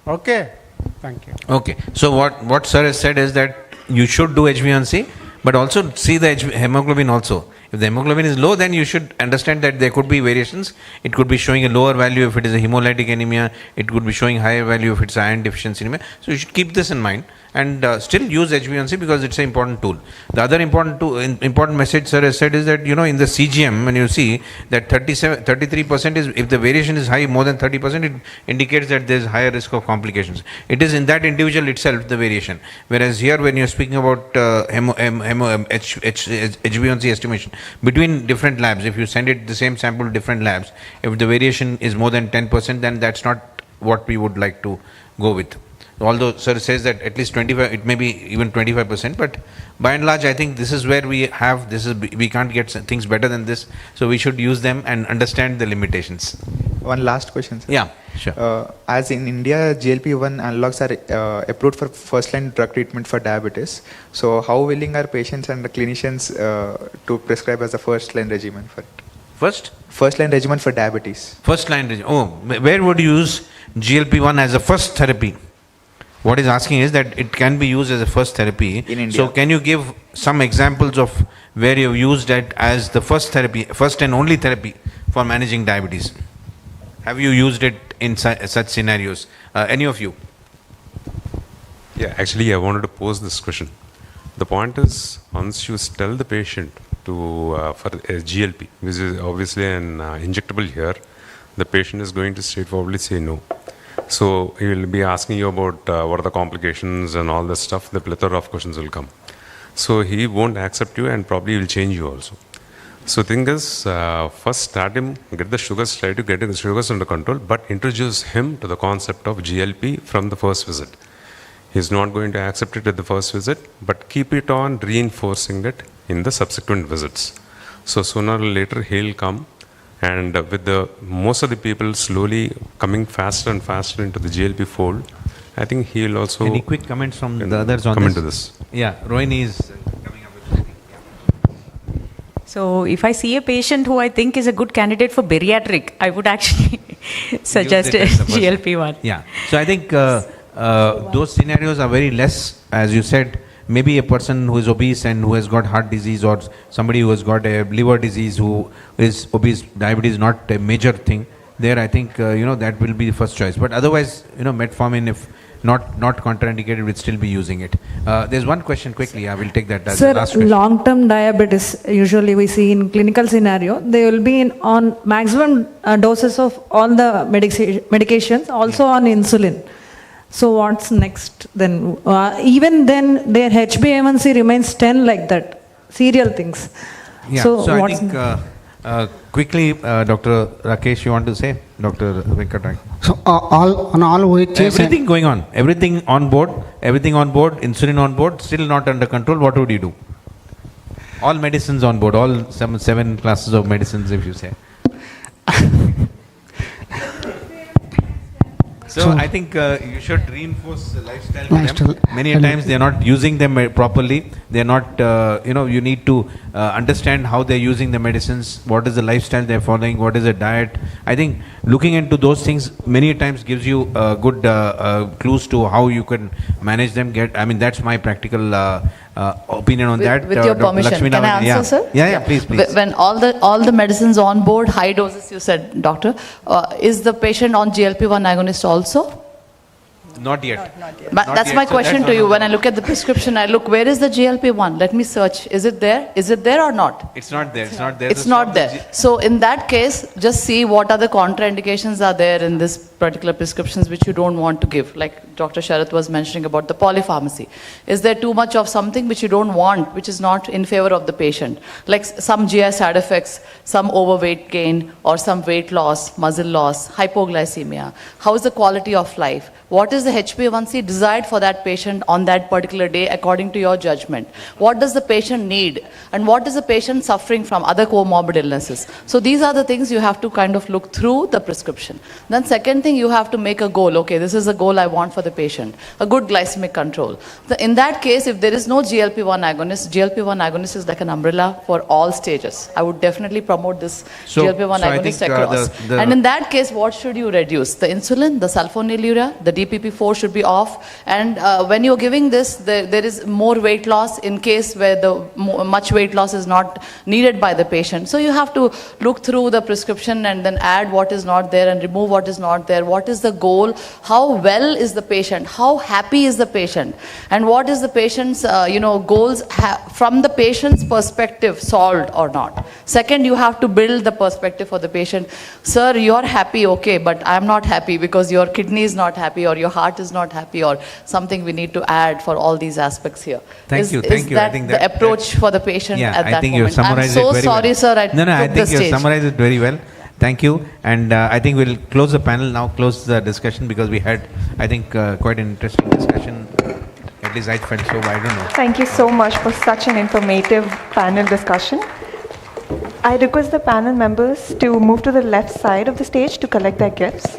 Okay? Thank you. Okay. So what sir has said is that you should do HbA1c, but also see the hemoglobin also. If the hemoglobin is low, then you should understand that there could be variations. It could be showing a lower value if it is a hemolytic anemia. It could be showing higher value if it's iron deficiency anemia. So you should keep this in mind and still use HbA1c because it's an important tool. The other important message sir has said is that, you know, in the CGM, when you see that 33% is, if the variation is high, more than 30%, it indicates that there is higher risk of complications. It is in that individual itself, the variation. Whereas here, when you're speaking about HbA1c estimation, between different labs, if you send it the same sample to different labs, if the variation is more than 10%, then that's not what we would like to go with. Although sir says that at least 25, it may be even 25%, but by and large, I think this is where we have, we can't get things better than this, so we should use them and understand the limitations. One last question, sir. Yeah, sure. As in India, GLP-1 analogs are approved for first-line drug treatment for diabetes. So how willing are patients and the clinicians to prescribe as a first-line regimen for it? First-line regimen for diabetes. First-line regimen. Oh, where would you use GLP-1 as a first therapy? What is asking is that it can be used as a first therapy. In India. So can you give some examples of where you've used it as the first therapy, first and only therapy for managing diabetes? Have you used it in such scenarios? Any of you? Yeah, actually I wanted to pose this question. The point is, once you tell the patient to for a GLP, which is obviously an injectable here, the patient is going to straightforwardly say no. So he will be asking you about what are the complications and all this stuff. The plethora of questions will come. So he won't accept you and probably will change you also. So thing is, first start him, get the sugars, try to get the sugars under control, but introduce him to the concept of GLP from the first visit. He's not going to accept it at the first visit, but keep it on reinforcing it in the subsequent visits. So sooner or later he'll come. And with the most of the people slowly coming faster and faster into the GLP fold, I think he will also. Any quick comments from the others on come this? into this? Yeah, Rohini is coming up with something. So if I see a patient who I think is a good candidate for bariatric, I would actually suggest GLP-1. Yeah. So I think those scenarios are very less, as you said. Maybe a person who is obese and who has got heart disease, or somebody who has got a liver disease who is obese, diabetes is not a major thing. There I think, that will be the first choice. But otherwise, metformin, if not contraindicated, we'll still be using it. There's one question quickly, I will take that as the last question. Long-term diabetes, usually we see in clinical scenario, they will be on maximum doses of all the medications, also on insulin. So what's next then? Even then their HbA1c remains 10 like that, serial things. Yeah, so I think quickly, Dr. Rakesh, you want to say? Dr. Venkatraman. So all which everything going on, everything on board, insulin on board, still not under control, what would you do? All medicines on board, all seven classes of medicines, if you say. So I think you should reinforce the lifestyle to them. Many times they are not using them properly. They are not, you need to understand how they are using the medicines, what is the lifestyle they are following, what is the diet. I think looking into those things many times gives you good clues to how you can manage them. That's my practical opinion on that. With your Dr. permission, Lakshmi can I Navani, answer, sir? Yeah, please. When all the medicines on board, high doses, you said, doctor, is the patient on GLP-1 agonist also? Not yet. But Not that's yet. my So question that's to you. not- When I look at the prescription, I look, where is the GLP-1? Let me search. Is it there? Is it there or not? It's not there. It's not there. It's not there. So in that case, just see what other contraindications are there in this particular prescriptions which you don't want to give. Like Dr. Sharath was mentioning about the polypharmacy. Is there too much of something which you don't want, which is not in favor of the patient? Like some GI side effects, some overweight gain, or some weight loss, muscle loss, hypoglycemia. How is the quality of life? What is the HbA1c desired for that patient on that particular day according to your judgment? What does the patient need? And what is the patient suffering from other comorbid illnesses? So these are the things you have to kind of look through the prescription. Then second thing, you have to make a goal. Okay, this is a goal I want for the patient. A good glycemic control. In that case, if there is no GLP-1 agonist is like an umbrella for all stages. I would definitely promote this GLP-1 I agonist think, across. And in that case, what should you reduce? The insulin, the sulfonylurea, the DPP-4 should be off, and when you're giving this, there is more weight loss in case where the much weight loss is not needed by the patient. So you have to look through the prescription and then add what is not there and remove what is not there. What is the goal? How well is the patient? How happy is the patient? And what is the patient's goals from the patient's perspective solved or not? Second, you have to build the perspective for the patient. Sir, you're happy, okay, but I'm not happy because your kidney is not happy, or your heart is not happy, or something we need to add for all these aspects here. Thank you. Is that the approach for the patient at that moment? I think you summarized I'm so it very sorry, well. sir, I I took think the you stage. summarized it very well. Thank you. And I think we'll close the panel now, close the discussion, because we had, I think, quite an interesting discussion. At least I felt so, I don't know. Thank you so much for such an informative panel discussion. I request the panel members to move to the left side of the stage to collect their gifts.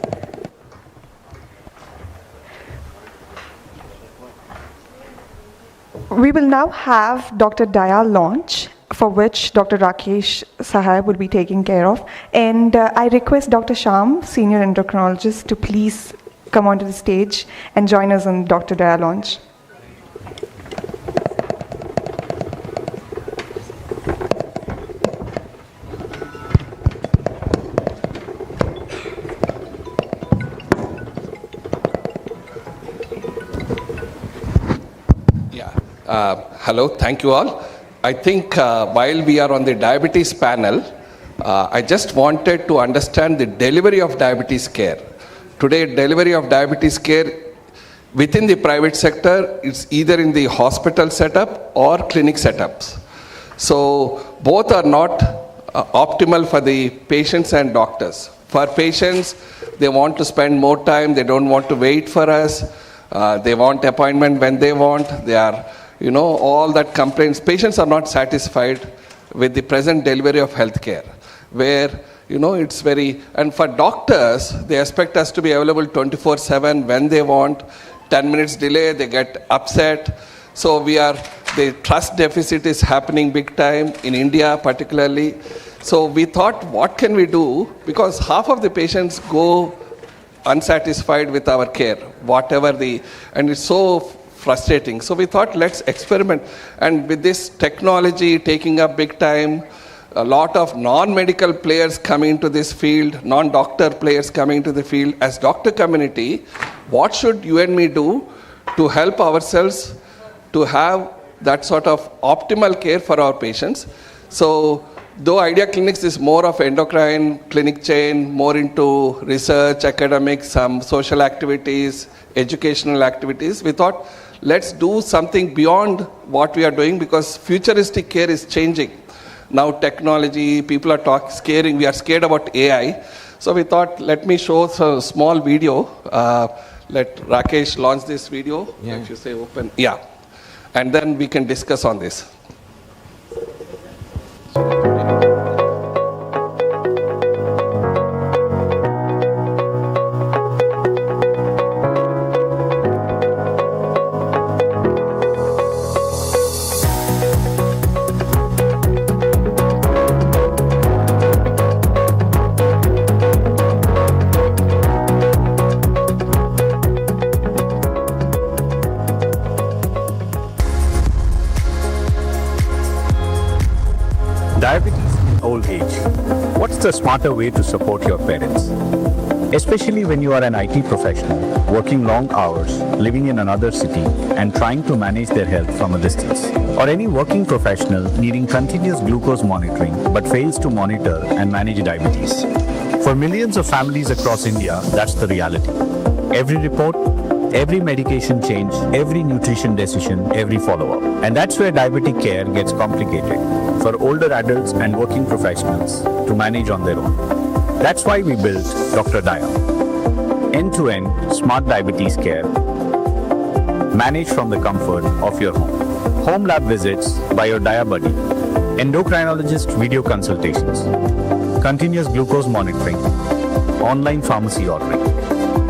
We will now have Dr. Daya launch, for which Dr. Rakesh Sahai will be taking care of. And I request Dr. Shyam, senior endocrinologist, to please come onto the stage and join us on Dr. Daya launch. Hello, thank you all. I think while we are on the diabetes panel, I just wanted to understand the delivery of diabetes care. Today, delivery of diabetes care within the private sector is either in the hospital setup or clinic setups. So both are not optimal for the patients and doctors. For patients, they want to spend more time, they don't want to wait for us, they want appointment when they want, they are, all that complaints. Patients are not satisfied with the present delivery of healthcare, where, it's very, and for doctors, they expect us to be available 24/7 when they want. 10 minutes delay, they get upset. So the trust deficit is happening big time in India particularly. So we thought, what can we do? Because half of the patients go unsatisfied with our care, and it's so frustrating. So we thought, let's experiment. And with this technology taking up big time, a lot of non-medical players coming into this field, non-doctor players coming into the field, as doctor community, what should you and me do to help ourselves to have that sort of optimal care for our patients? So though Idea Clinics is more of endocrine clinic chain, more into research, academics, some social activities, educational activities, we thought, let's do something beyond what we are doing, because futuristic care is changing. Now technology, people are we are scared about AI. So we thought, let me show a small video. Let Rakesh launch this video. Yeah. If you say open. Yeah. And then we can discuss on this. a smarter way to support your parents. Especially when you are an IT professional, working long hours, living in another city, and trying to manage their health from a distance. Or any working professional needing continuous glucose monitoring but fails to monitor and manage diabetes. For millions of families across India, that's the reality. Every report, every medication change, every nutrition decision, every follow-up. And that's where diabetic care gets complicated for older adults and working professionals to manage on their own. That's why we built Dr. Dia. End-to-end smart diabetes care managed from the comfort of your home. Home lab visits by your Dia buddy. Endocrinologist video consultations. Continuous glucose monitoring. Online pharmacy ordering.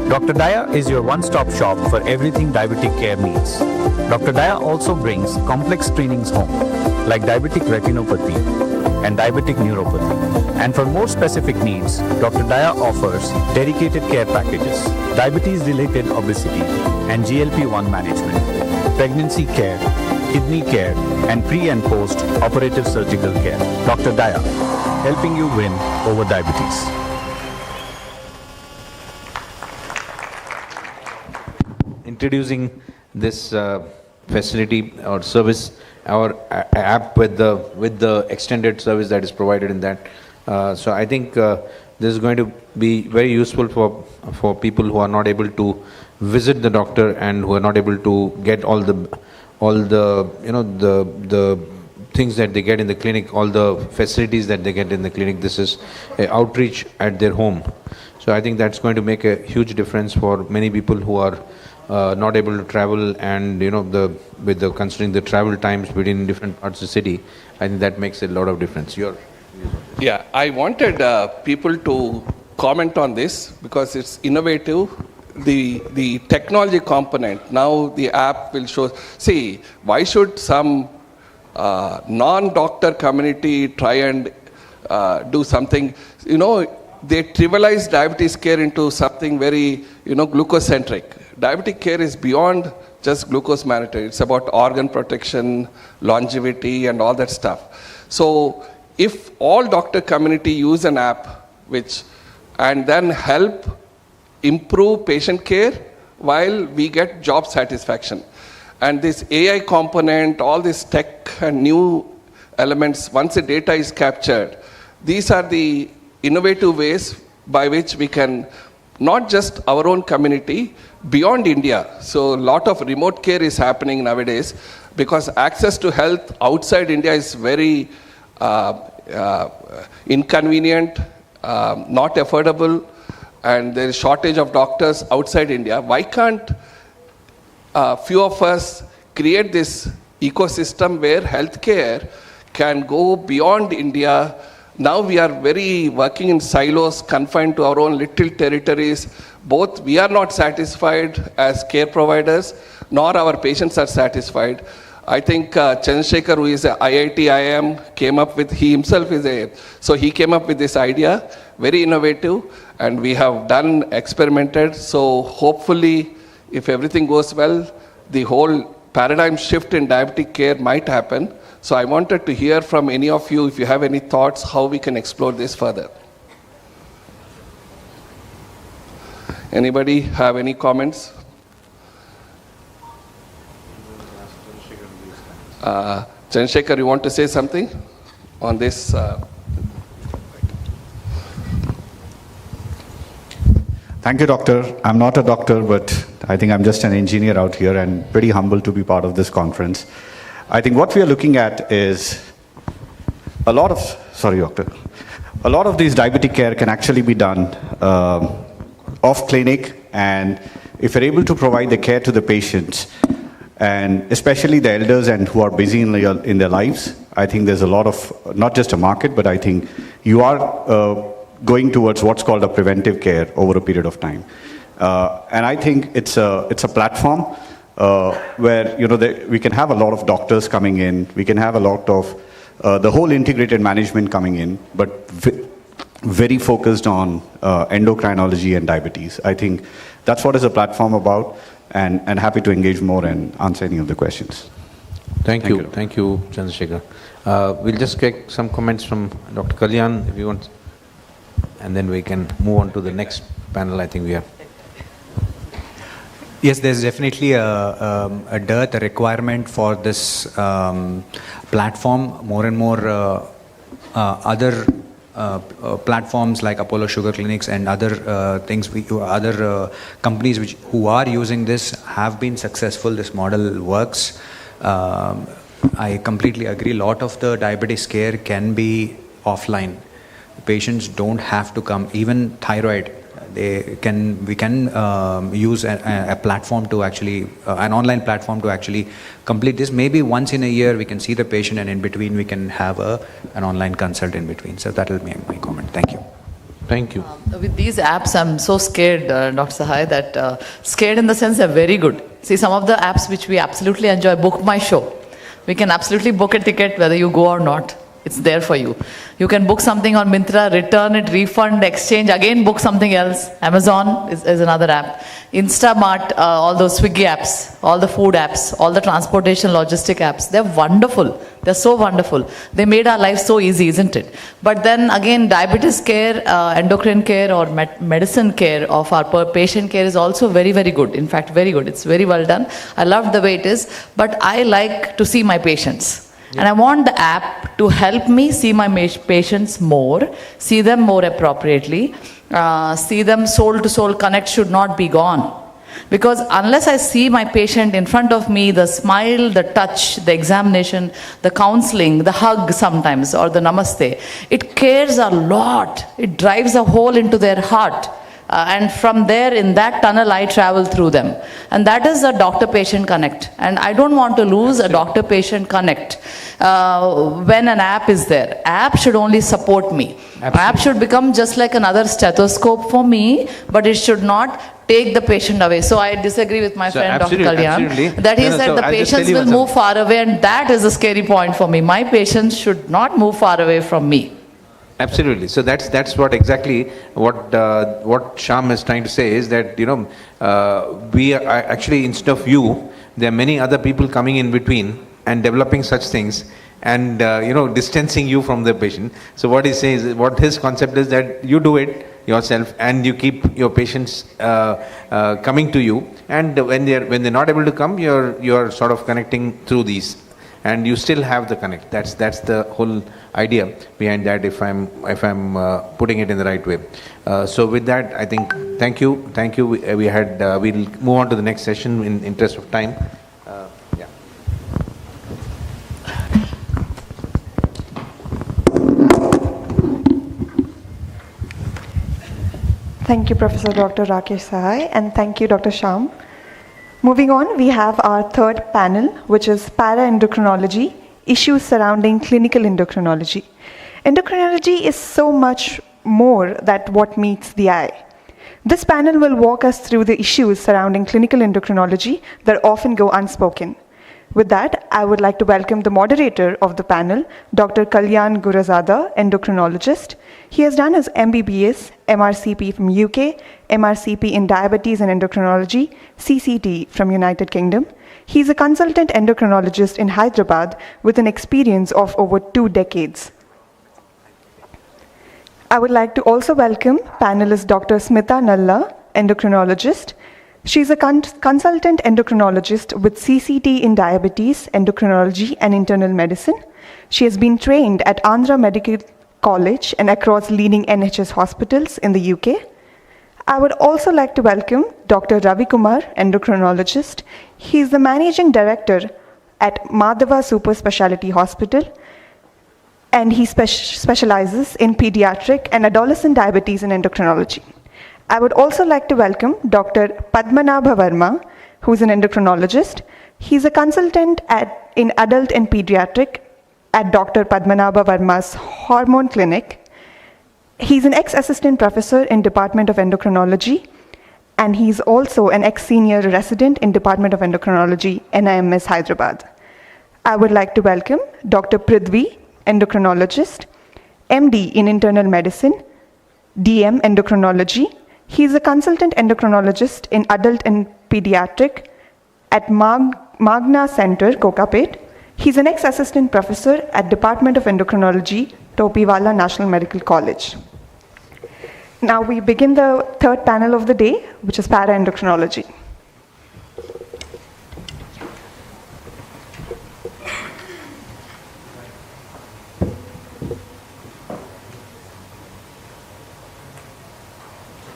Dr. Dia is your one-stop shop for everything diabetic care needs. Dr. Dia also brings complex screenings home, like diabetic retinopathy and diabetic neuropathy. And for more specific needs, Dr. Dia offers dedicated care packages, diabetes-related obesity and GLP-1 management, pregnancy care, kidney care, and pre- and post-operative surgical care. Dr. Dia, helping you win over diabetes. Introducing this facility or service, our app with the extended service that is provided in that. So I think this is going to be very useful for people who are not able to visit the doctor and who are not able to get all the the things that they get in the clinic, all the facilities that they get in the clinic. This is outreach at their home. So I think that's going to make a huge difference for many people who are not able to travel, and considering the travel times between different parts of the city, I think that makes a lot of difference. Yeah, I wanted people to comment on this because it's innovative. The technology component, now the app will show. See, why should some non-doctor community try and do something? They trivialize diabetes care into something very, glucose-centric. Diabetic care is beyond just glucose monitoring. It's about organ protection, longevity, and all that stuff. So if all doctor community use an app and then help improve patient care while we get job satisfaction. And this AI component, all this tech and new elements, once the data is captured, these are the innovative ways by which we can, not just our own community, beyond India. So a lot of remote care is happening nowadays because access to health outside India is very inconvenient, not affordable, and there is shortage of doctors outside India. Why can't few of us create this ecosystem where healthcare can go beyond India? Now we are very working in silos, confined to our own little territories. Both we are not satisfied as care providers, nor our patients are satisfied. I think Chandrasekhar, who is a IIT IIM, came up with, he himself is so he came up with this idea, very innovative, and we have experimented. So hopefully, if everything goes well, the whole paradigm shift in diabetic care might happen. So I wanted to hear from any of you, if you have any thoughts, how we can explore this further. Anybody have any comments? Chandrasekhar, you want to say something on this? Thank you, doctor. I'm not a doctor, but I think I'm just an engineer out here and pretty humble to be part of this conference. I think what we are looking at is a lot of these diabetic care can actually be done off clinic, and if you're able to provide the care to the patients, and especially the elders and who are busy in their lives, I think there's a lot of, not just a market, but I think you are going towards what's called a preventive care over a period of time. And I think it's a platform where we can have a lot of doctors coming in, we can have a lot of the whole integrated management coming in, but very focused on endocrinology and diabetes. I think that's what is a platform about, and happy to engage more and answer any of the questions. Thank you, Chandrasekhar. We'll just get some comments from Dr. Kalyan, if you want. and then we can move on to the next panel. I think we have. Yes, there's definitely a dearth, a requirement for this platform. More and more other platforms like Apollo Sugar Clinics and other things, other companies who are using this have been successful. This model works. I completely agree. A lot of the diabetes care can be offline. Patients don't have to come. Even thyroid, we can use a platform to actually, an online platform to actually complete this. Maybe once in a year we can see the patient, and in between we can have an online consult in between. So that will be my comment. Thank you. Thank you. With these apps, I'm so scared, Dr. Sahai, that scared in the sense they're very good. See, some of the apps which we absolutely enjoy, Book My Show. We can absolutely book a ticket whether you go or not. It's there for you. You can book something on Myntra, return it, refund, exchange, again book something else. Amazon is another app. Instamart, all those Swiggy apps, all the food apps, all the transportation logistic apps. They're wonderful. They're so wonderful. They made our life so easy, isn't it? But then again, diabetes care, endocrine care or medicine care of our patient care is also very, very good. In fact, very good. It's very well done. I love the way it is. But I like to see my patients. And I want the app to help me see my patients more, see them more appropriately, see them soul-to-soul connect should not be gone. Because unless I see my patient in front of me, the smile, the touch, the examination, the counseling, the hug sometimes, or the namaste, it cares a lot. It drives a hole into their heart. And from there, in that tunnel, I travel through them. And that is a doctor-patient connect. And I don't want to lose a doctor-patient connect when an app is there. App should only support me. Absolutely. App should become just like another stethoscope for me, but it should not take the patient away. So I disagree with my friend Dr. Kalyan that he said the patients will move far away, and that is a scary point for me. My patients should not move far away from me. Absolutely. So that's what exactly what Shyam is trying to say is that we are actually, instead of you, there are many other people coming in between and developing such things and distancing you from the patient. So what he says, what his concept is that you do it yourself and you keep your patients coming to you, and when they're not able to come, you're sort of connecting through these. And you still have the connect. That's the whole idea behind that. If I'm putting it in the right way. So with that, I think thank you. We'll move on to the next session in interest of time. Yeah. Thank you, Professor Dr. Rakesh Sahai, and thank you, Dr. Shyam. Moving on, we have our third panel, which is Para-Endocrinology, Issues Surrounding Clinical Endocrinology. Endocrinology is so much more than what meets the eye. This panel will walk us through the issues surrounding clinical endocrinology that often go unspoken. With that, I would like to welcome the moderator of the panel, Dr. Kalyan Gurazada, endocrinologist. He has done his MBBS, MRCP from UK, MRCP in Diabetes and Endocrinology, CCT from United Kingdom. He is a consultant endocrinologist in Hyderabad with an experience of over 2 decades. I would like to also welcome panelist Dr. Smita Nalla, endocrinologist. She is a consultant endocrinologist with CCT in Diabetes, Endocrinology and Internal Medicine. She has been trained at Andhra Medical College and across leading NHS hospitals in the UK. I would also like to welcome Dr. Ravi Kumar, endocrinologist. He is the managing director at Madhava Super Speciality Hospital, and he specializes in pediatric and adolescent diabetes and endocrinology. I would also like to welcome Dr. Padmanabha Verma, who is an endocrinologist. He's a consultant in adult and pediatric at Dr. Padmanabha Verma's Hormone Clinic. He's an ex-assistant professor in Department of Endocrinology, and he's also an ex-senior resident in Department of Endocrinology, NIMS Hyderabad. I would like to welcome Dr. Prithvi, endocrinologist, MD in Internal Medicine, DM Endocrinology. He is a consultant endocrinologist in adult and pediatric at Magna Center, Kokapet. He's an ex-assistant professor at Department of Endocrinology, Topiwala National Medical College. Now we begin the third panel of the day, which is para-endocrinology.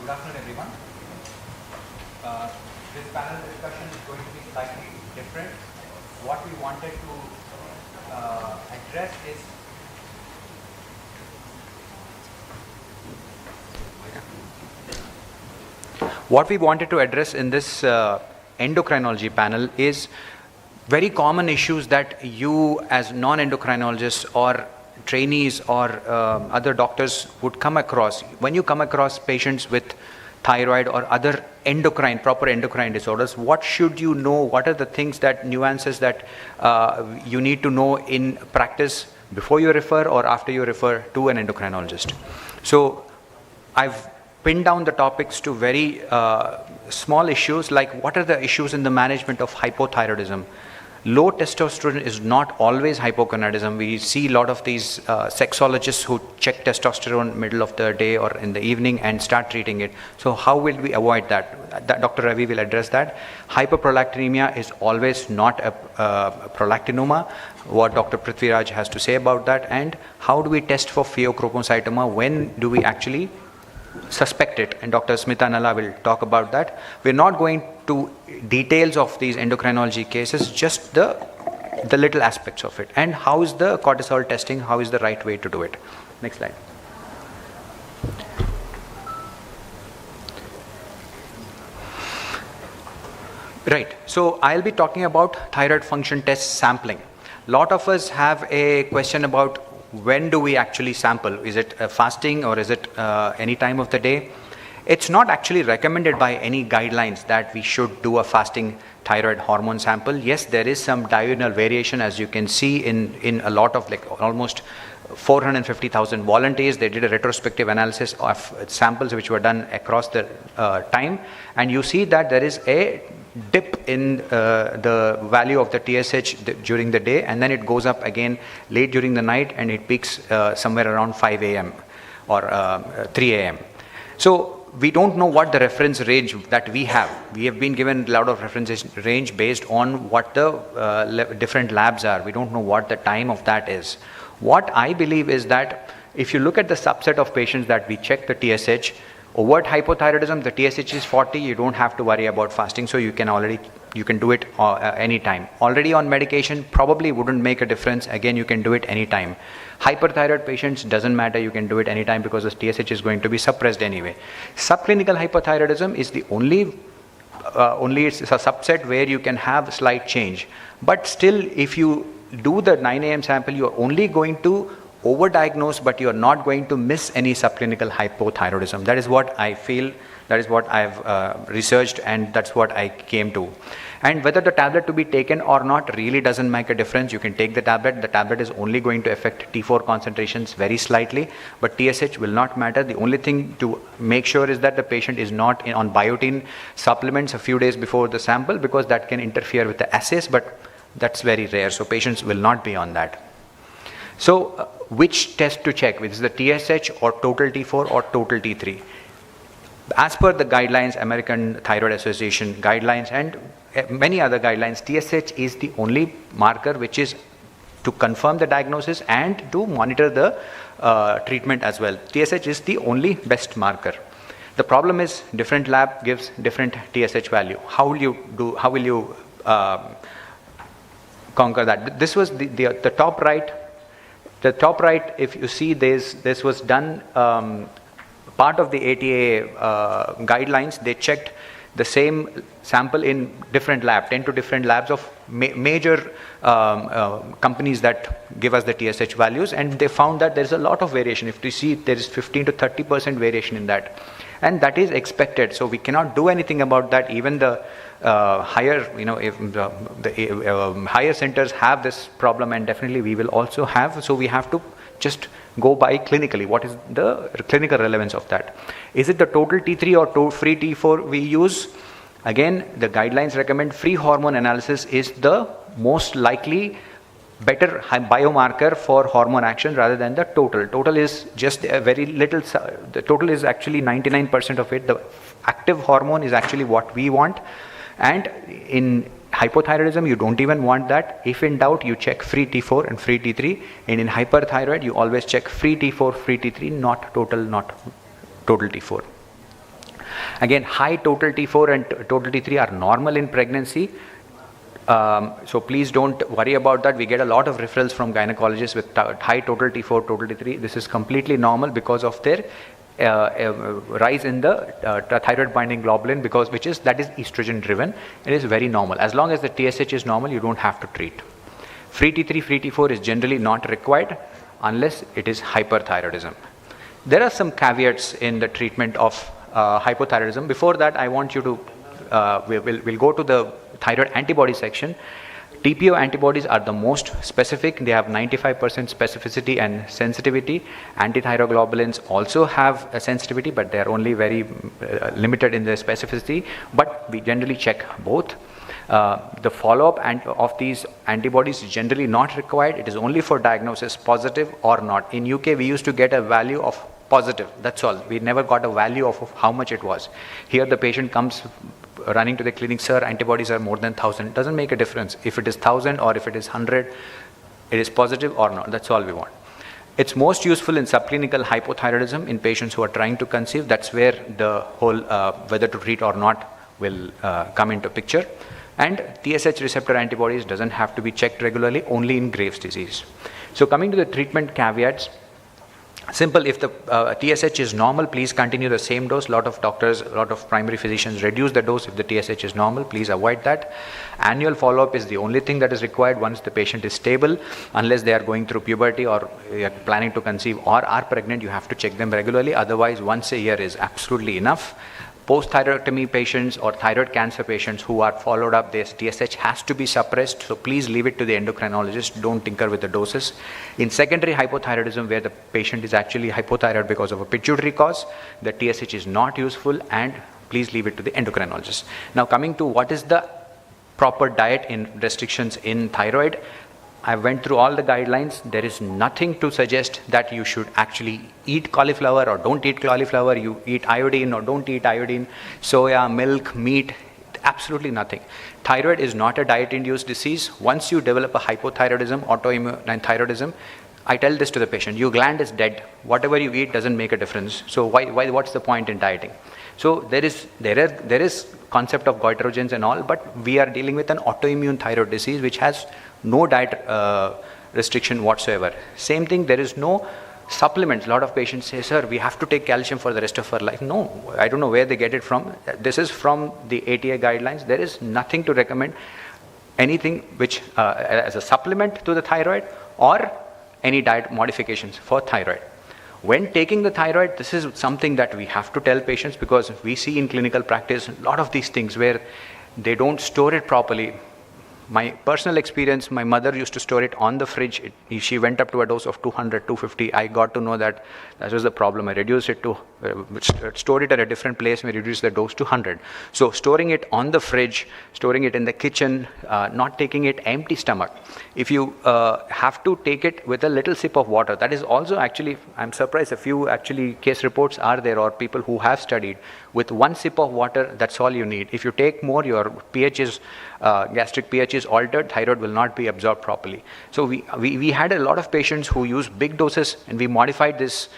Good afternoon, everyone. This panel discussion is going to be slightly different. What we wanted to address is in this endocrinology panel is very common issues that you as non-endocrinologists or trainees or other doctors would come across. When you come across patients with thyroid or other proper endocrine disorders, what should you know? What are the things nuances that you need to know in practice before you refer or after you refer to an endocrinologist? So I've pinned down the topics to very small issues, like what are the issues in the management of hypothyroidism. Low testosterone is not always hypogonadism. We see a lot of these sexologists who check testosterone middle of the day or in the evening and start treating it. So how will we avoid that? Dr. Ravi will address that. Hyperprolactinemia is always not a prolactinoma. What Dr. Prithviraj has to say about that, and how do we test for pheochromocytoma? When do we actually suspect it? And Dr. Smita Nalla will talk about that. We're not going to details of these endocrinology cases, just the little aspects of it. And how is the cortisol testing? How is the right way to do it? Next slide. Right. So I'll be talking about thyroid function test sampling. A lot of us have a question about when do we actually sample? Is it fasting or is it any time of the day? It's not actually recommended by any guidelines that we should do a fasting thyroid hormone sample. Yes, there is some diurnal variation, as you can see in a lot of, like, almost 450,000 volunteers. They did a retrospective analysis of samples which were done across the time, and you see that there is a dip in the value of the TSH during the day, and then it goes up again late during the night, and it peaks somewhere around 5 a.m. or 3 a.m. So we don't know what the reference range that we have. We have been given a lot of reference range based on what the different labs are. We don't know what the time of that is. What I believe is that if you look at the subset of patients that we check the TSH, overt hypothyroidism, the TSH is 40, you don't have to worry about fasting, so you can do it anytime. Already on medication, probably wouldn't make a difference. Again, you can do it anytime. Hyperthyroid patients, doesn't matter, you can do it anytime because the TSH is going to be suppressed anyway. Subclinical hypothyroidism is the only it's a subset where you can have slight change. But still, if you do the 9 a.m. sample, you're only going to overdiagnose, but you're not going to miss any subclinical hypothyroidism. That is what I feel, that is what I've researched, and that's what I came to. And whether the tablet to be taken or not really doesn't make a difference. You can take the tablet. The tablet is only going to affect T4 concentrations very slightly, but TSH will not matter. The only thing to make sure is that the patient is not on biotin supplements a few days before the sample, because that can interfere with the assays, but that's very rare. So patients will not be on that. So which test to check? Is the TSH or total T4 or total T3? As per the guidelines, American Thyroid Association guidelines and many other guidelines, TSH is the only marker which is to confirm the diagnosis and to monitor the treatment as well. TSH is the only best marker. The problem is different lab gives different TSH value. How will you conquer that? This was the top right. The top right, if you see this was done, part of the ATA guidelines, they checked the same sample in different labs, 10 to different labs of major companies that give us the TSH values, and they found that there's a lot of variation. If you see, there is 15 to 30% variation in that, and that is expected. So we cannot do anything about that. Even the higher, if the higher centers have this problem, and definitely we will also have. So we have to just go by clinically. What is the clinical relevance of that? Is it the total T3 or free T4 we use? Again, the guidelines recommend free hormone analysis is the most likely better biomarker for hormone action rather than the total. Total is just a very little, the total is actually 99% of it. The active hormone is actually what we want, and in hypothyroidism you don't even want that. If in doubt, you check free T4 and free T3, and in hyperthyroid you always check free T4, free T3, not total T4. Again, high total T4 and total T3 are normal in pregnancy. So please don't worry about that. We get a lot of referrals from gynecologists with high total T4, total T3. This is completely normal because of their rise in the thyroid binding globulin, which is estrogen driven. It is very normal. As long as the TSH is normal, you don't have to treat. Free T3, free T4 is generally not required unless it is hyperthyroidism. There are some caveats in the treatment of hypothyroidism. Before that, I want you to, we'll go to the thyroid antibody section. TPO antibodies are the most specific. They have 95% specificity and sensitivity. Antithyroglobulins also have a sensitivity, but they are only very limited in their specificity. But we generally check both. The follow-up of these antibodies is generally not required. It is only for diagnosis, positive or not. In UK, we used to get a value of positive. That's all. We never got a value of how much it was. Here, the patient comes running to the clinic, sir, antibodies are more than 1,000. It doesn't make a difference. If it is 1,000 or if it is 100, it is positive or not. That's all we want. It's most useful in subclinical hypothyroidism in patients who are trying to conceive. That's where the whole whether to treat or not will come into picture. And TSH receptor antibodies doesn't have to be checked regularly, only in Graves' disease. So coming to the treatment caveats, simple, if the TSH is normal, please continue the same dose. A lot of doctors, a lot of primary physicians reduce the dose if the TSH is normal. Please avoid that. Annual follow-up is the only thing that is required once the patient is stable. Unless they are going through puberty or are planning to conceive or are pregnant, you have to check them regularly. Otherwise, once a year is absolutely enough. Post-thyroidectomy patients or thyroid cancer patients who are followed up, their TSH has to be suppressed, so please leave it to the endocrinologist. Don't tinker with the doses. In secondary hypothyroidism, where the patient is actually hypothyroid because of a pituitary cause, the TSH is not useful, and please leave it to the endocrinologist. Now coming to what is the proper diet in restrictions in thyroid, I went through all the guidelines. There is nothing to suggest that you should actually eat cauliflower or don't eat cauliflower, you eat iodine or don't eat iodine, soya, milk, meat, absolutely nothing. Thyroid is not a diet-induced disease. Once you develop a hypothyroidism, autoimmune thyroidism, I tell this to the patient, your gland is dead. Whatever you eat doesn't make a difference. So what's the point in dieting? So there is concept of goitrogens and all, but we are dealing with an autoimmune thyroid disease which has no diet restriction whatsoever. Same thing, there is no supplements. A lot of patients say, sir, we have to take calcium for the rest of our life. No, I don't know where they get it from. This is from the ATA guidelines. There is nothing to recommend anything which as a supplement to the thyroid or any diet modifications for thyroid. When taking the thyroid, this is something that we have to tell patients, because we see in clinical practice a lot of these things where they don't store it properly. My personal experience, my mother used to store it on the fridge. She went up to a dose of 200, 250. I got to know that was the problem. I reduced it to, stored it at a different place. We reduced the dose to 100. So storing it on the fridge, storing it in the kitchen, not taking it empty stomach. If you have to take it with a little sip of water, that is also actually, I'm surprised a few actually case reports are there, or people who have studied. With one sip of water, that's all you need. If you take more, your pH is, gastric pH is altered, thyroid will not be absorbed properly. So we had a lot of patients who use big doses, and we modified this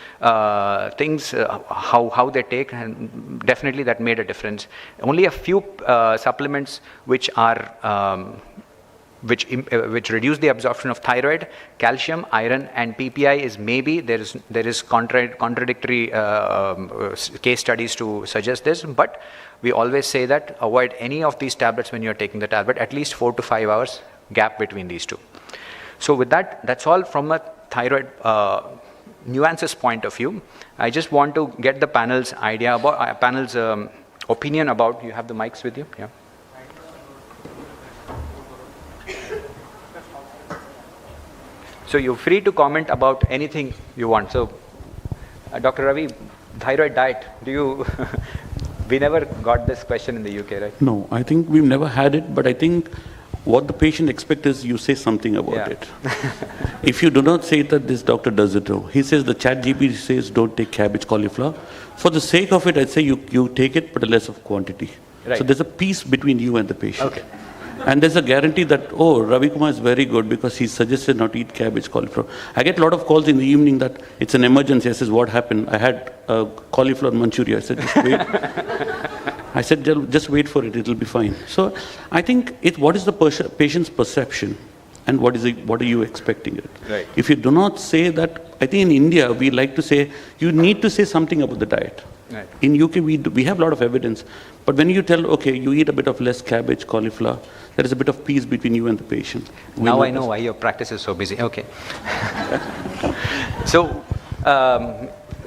things, how they take, and definitely that made a difference. Only a few supplements which are which reduce the absorption of thyroid, calcium, iron, and PPI is maybe, there is contradictory case studies to suggest this, but we always say that avoid any of these tablets when you are taking the tablet, at least 4 to 5 hours gap between these two. So with that, that's all from a thyroid nuances point of view. I just want to get the panel's idea about, panel's opinion about, you have the mics with you? Yeah. So you're free to comment about anything you want. So, Dr. Ravi, thyroid diet, do you, we never got this question in the UK, right? No, I think we've never had it, but I think what the patient expects is you say something about it. If you do not say that this doctor doesn't know, he says the chat GPT says don't take cabbage, cauliflower. For the sake of it, I'd say you take it, but less of quantity. Right. So there's a peace between you and the patient. Okay. And there's a guarantee that, oh, Ravi Kumar is very good because he suggested not to eat cabbage, cauliflower. I get a lot of calls in the evening that it's an emergency. I says, what happened? I had cauliflower Manchuria. I said, just wait. I said, just wait for it. It'll be fine. So I think what is the patient's perception and what are you expecting it? Right. If you do not say that, I think in India, we like to say, you need to say something about the diet. Right. In UK, we have a lot of evidence. But when you tell, okay, you eat a bit of less cabbage, cauliflower, there is a bit of peace between you and the patient. Now I know why your practice is so busy. Okay. So,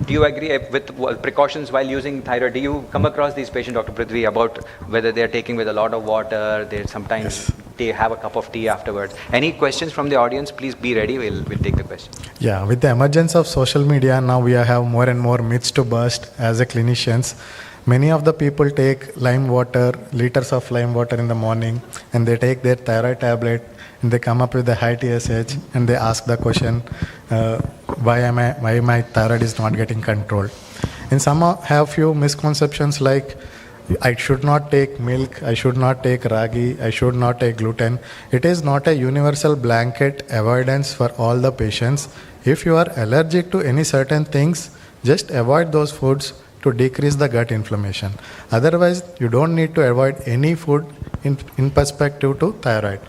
do you agree with precautions while using thyroid? Do you come across these patients, Dr. Prithvi, about whether they're taking with a lot of water, sometimes they have a cup of tea afterwards? Any questions from the audience? Please be ready. We'll take the question. Yeah, with the emergence of social media, now we have more and more myths to burst as a clinicians. Many of the people take lime water, liters of lime water in the morning, and they take their thyroid tablet, and they come up with a high TSH, and they ask the question, why my thyroid is not getting controlled. And some have few misconceptions like, I should not take milk, I should not take ragi, I should not take gluten. It is not a universal blanket avoidance for all the patients. If you are allergic to any certain things, just avoid those foods to decrease the gut inflammation. Otherwise, you don't need to avoid any food in perspective to thyroid.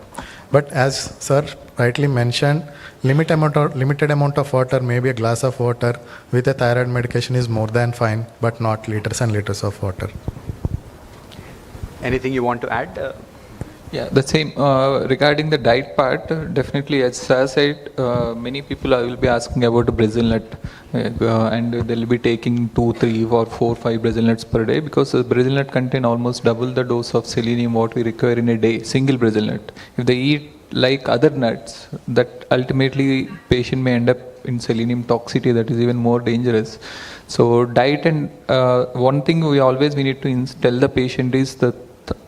But as sir rightly mentioned, limited amount of water, maybe a glass of water with a thyroid medication is more than fine, but not liters and liters of water. Anything you want to add? Yeah, the same. Regarding the diet part, definitely as Sir said, many people will be asking about the Brazil nut and they'll be taking 2, 3 or 4, 5 Brazil nuts per day because the Brazil nut contain almost double the dose of selenium what we require in a day, single Brazil nut. If they eat like other nuts, that ultimately patient may end up in selenium toxicity that is even more dangerous. So diet and one thing we need to tell the patient is that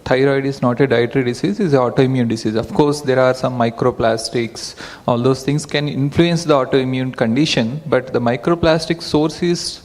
thyroid is not a dietary disease, it's an autoimmune disease. Of course, there are some microplastics, all those things can influence the autoimmune condition, but the microplastic source is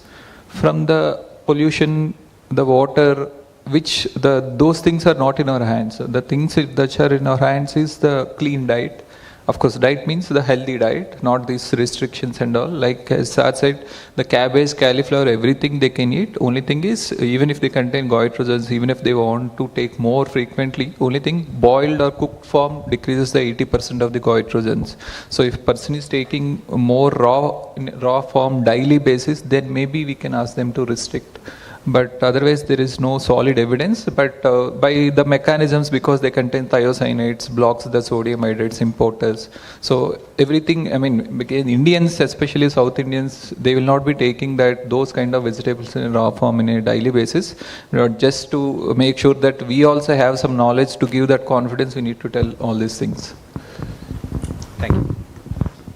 from the pollution, the water, which those things are not in our hands. The things that are in our hands is the clean diet. Of course, diet means the healthy diet, not these restrictions and all. Like as Sir said, the cabbage, cauliflower, everything they can eat. Only thing is, even if they contain goitrogens, even if they want to take more frequently, only thing, boiled or cooked form decreases the 80% of the goitrogens. So if person is taking more raw form daily basis, then maybe we can ask them to restrict. But otherwise there is no solid evidence, but by the mechanisms, because they contain thiocyanates, blocks the sodium hydrates importers. So everything, because Indians, especially South Indians, they will not be taking those kind of vegetables in raw form in a daily basis. Just to make sure that we also have some knowledge to give that confidence, we need to tell all these things. Thank you.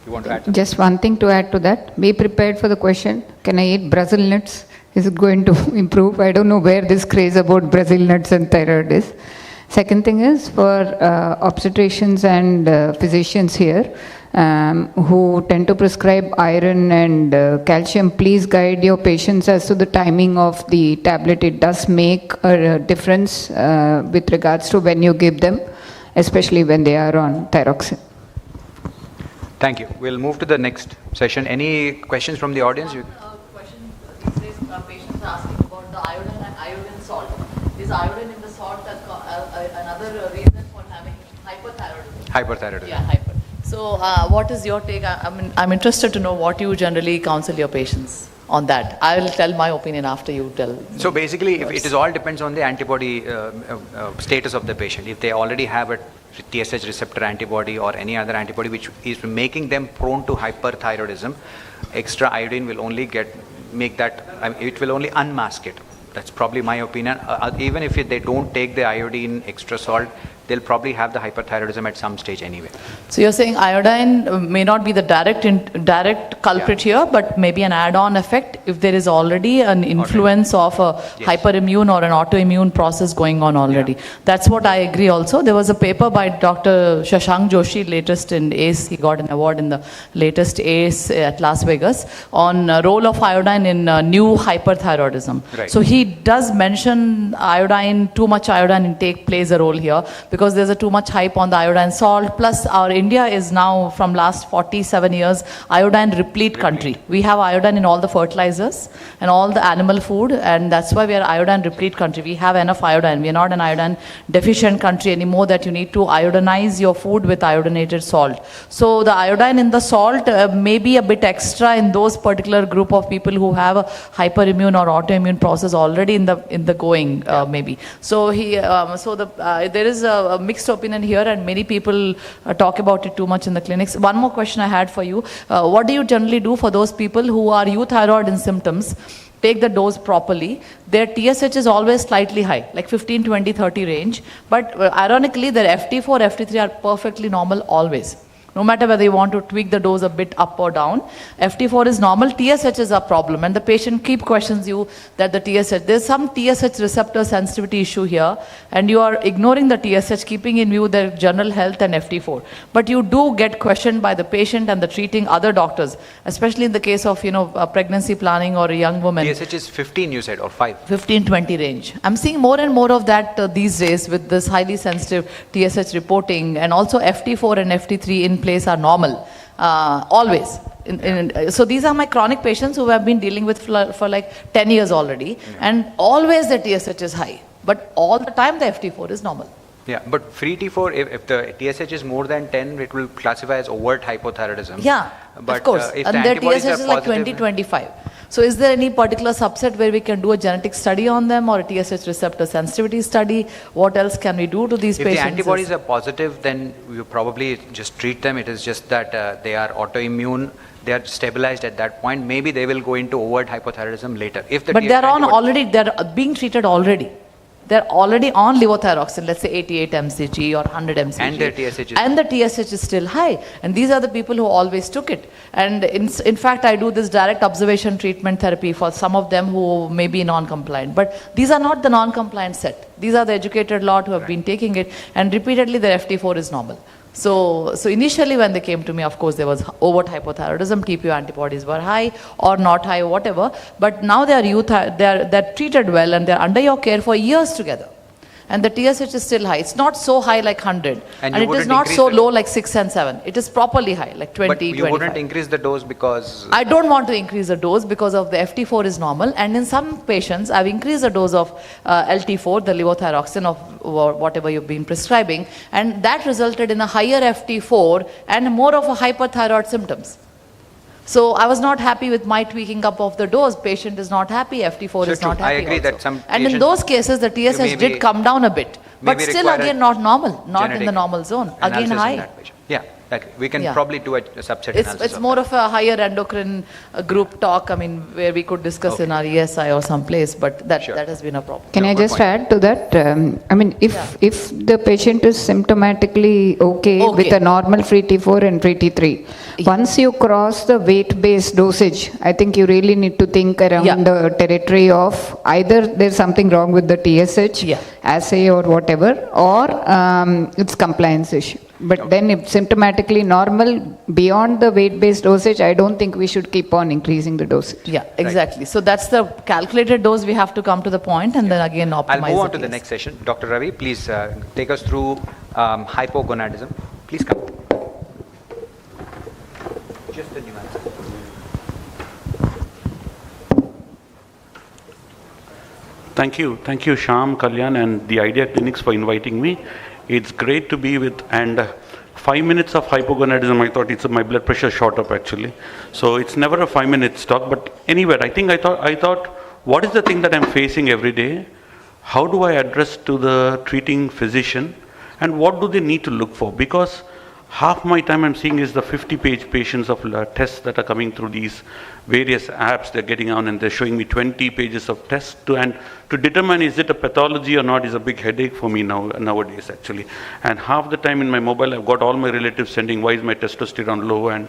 You want to add? Just one thing to add to that. Be prepared for the question, can I eat Brazil nuts? Is it going to improve? I don't know where this craze about Brazil nuts and thyroid is. Second thing is for obstetricians and physicians here who tend to prescribe iron and calcium, please guide your patients as to the timing of the tablet. It does make a difference with regards to when you give them, especially when they are on thyroxine. Thank you. We'll move to the next session. Any questions from the audience? Patients are asking about the iodine salt. Is iodine in the salt another reason for having hyperthyroidism? Hyperthyroidism. Yeah, hyper. So what is your take? I'm interested to know what you generally counsel your patients on that. I will tell my opinion after you tell. So basically, it all depends on the antibody status of the patient. If they already have a TSH receptor antibody or any other antibody which is making them prone to hyperthyroidism, extra iodine will only make that, it will only unmask it. That's probably my opinion. Even if they don't take the iodine extra salt, they'll probably have the hyperthyroidism at some stage anyway. So you're saying iodine may not be the direct culprit here, but maybe an add-on effect if there is already an influence of a hyperimmune or an autoimmune process going on already. That's what I agree also. There was a paper by Dr. Shashank Joshi, latest in ACE, he got an award in the latest ACE at Las Vegas, on role of iodine in new hyperthyroidism. Right. So he does mention iodine, too much iodine intake plays a role here because there's a too much hype on the iodine salt. Plus our India is now from last 47 years iodine replete country. We have iodine in all the fertilizers and all the animal food, and that's why we are iodine replete country. We have enough iodine. We are not an iodine deficient country anymore that you need to iodinize your food with iodinated salt. So the iodine in the salt may be a bit extra in those particular group of people who have a hyperimmune or autoimmune process already in the going maybe. So there is a mixed opinion here, and many people talk about it too much in the clinics. One more question I had for you. What do you generally do for those people who are euthyroid in symptoms, take the dose properly, their TSH is always slightly high, like 15, 20, 30 range, but ironically their FT4, FT3 are perfectly normal always. No matter whether you want to tweak the dose a bit up or down, FT4 is normal, TSH is a problem, and the patient keep questions you that the TSH, there's some TSH receptor sensitivity issue here, and you are ignoring the TSH, keeping in view their general health and FT4. But you do get questioned by the patient and the treating other doctors, especially in the case of, pregnancy planning or a young woman. TSH is 15 you said, or 5? 15-20 range. I'm seeing more and more of that these days with this highly sensitive TSH reporting, and also FT4 and FT3 in place are normal, always. So these are my chronic patients who have been dealing with for like 10 years already, and always the TSH is high, but all the time the FT4 is normal. Yeah, but free T4, if the TSH is more than 10, it will classify as overt hypothyroidism. Yeah, but, of course, if and the their antibodies TSH are is like positive, 20-25. So is there any particular subset where we can do a genetic study on them, or a TSH receptor sensitivity study? What else can we do to these patients? If the antibodies are positive, then you probably just treat them. It is just that they are autoimmune, they are stabilized at that point. Maybe they will go into overt hypothyroidism later. But they're being treated already. They're already on levothyroxine, let's say 88 mcg or 100 mcg. And their TSH is and the TSH is still high. And these are the people who always took it. And in fact, I do this direct observation treatment therapy for some of them who may be non-compliant. But these are not the non-compliant set. These are the educated lot who have been taking it, and repeatedly their FT4 is normal. So initially when they came to me, of course, there was overt hypothyroidism, TPO antibodies were high or not high or whatever, but now they're treated well and they're under your care for years together. And the TSH is still high. It's not so high like 100. And it is not so low like 6 and 7. It is properly high, like 20, but you 25. wouldn't increase the dose because... I don't want to increase the dose because of the FT4 is normal. And in some patients, I've increased the dose of LT4, the levothyroxine of whatever you've been prescribing. And that resulted in a higher FT4 and more of a hyperthyroid symptoms. So I was not happy with my tweaking up of the dose. Patient is not happy, FT4 is not happy. I agree also. that some And in those cases, the TSH did come down a bit. But still again not normal, not in the normal zone. Again high. Yeah, we can probably do a subset analysis. It's more of a higher endocrine group talk, where we could discuss in our ESI or someplace, but that has been a problem. Can I just add to that? If the patient is symptomatically okay with a normal free T4 and free T3, once you cross the weight-based dosage, I think you really need to think around the territory of either there's something wrong with the TSH assay or whatever, or it's compliance issue. But then if symptomatically normal beyond the weight-based dosage, I don't think we should keep on increasing the dosage. Yeah, exactly. So that's the calculated dose. We have to come to the point and then again optimize. I'll move on to the next session. Dr. Ravi, please take us through hypogonadism. Please come. Just the nuance. Thank you, Shyam, Kalyan, and the Idea Clinics for inviting me. It's great to be with, and 5 minutes of hypogonadism, I thought my blood pressure shot up actually. So it's never a 5-minute talk, but anyway, I thought, what is the thing that I'm facing every day? How do I address to the treating physician? And what do they need to look for? Because Half my time I'm seeing is the 50-page patients of tests that are coming through these various apps they're getting on, and they're showing me 20 pages of tests and to determine is it a pathology or not is a big headache for me nowadays actually. And half the time in my mobile I've got all my relatives sending why is my testosterone low, and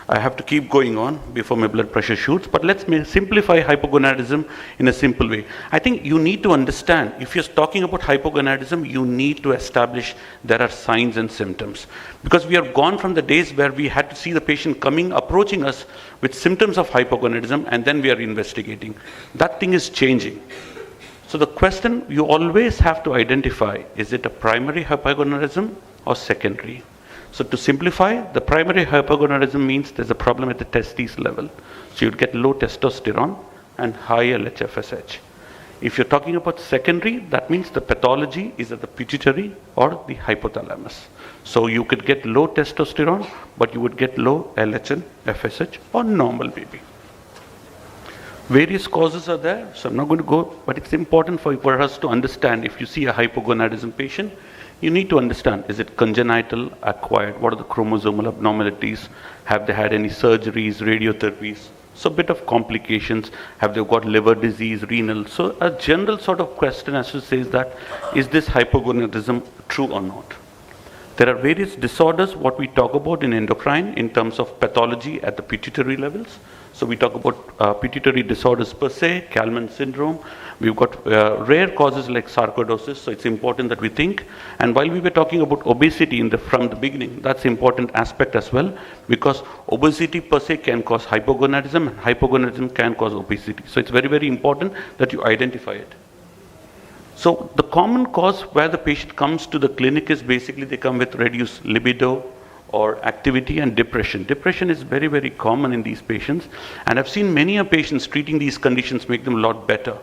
I have to keep going on before my blood pressure shoots. But let's simplify hypogonadism in a simple way. I think you need to understand, if you're talking about hypogonadism, you need to establish there are signs and symptoms. Because we have gone from the days where we had to see the patient approaching us with symptoms of hypogonadism, and then we are investigating. That thing is changing. So the question you always have to identify, is it a primary hypogonadism or secondary? So to simplify, the primary hypogonadism means there's a problem at the testes level. So you'd get low testosterone and high LH-FSH. If you're talking about secondary, that means the pathology is at the pituitary or the hypothalamus. So you could get low testosterone, but you would get low LH and FSH or normal baby. Various causes are there, so I'm not going to go, but it's important for us to understand. If you see a hypogonadism patient, you need to understand, is it congenital, acquired, what are the chromosomal abnormalities, have they had any surgeries, radiotherapies, so a bit of complications, have they got liver disease, renal. So a general sort of question as to say is that, is this hypogonadism true or not? There are various disorders, what we talk about in endocrine in terms of pathology at the pituitary levels. So we talk about pituitary disorders per se, Kalman syndrome. We've got rare causes like sarcoidosis, so it's important that we think. And while we were talking about obesity from the beginning, that's an important aspect as well, because obesity per se can cause hypogonadism, and hypogonadism can cause obesity. So it's very, very important that you identify it. So the common cause where the patient comes to the clinic is basically they come with reduced libido or activity and depression. Depression is very, very common in these patients, and I've seen many patients treating these conditions make them a lot better.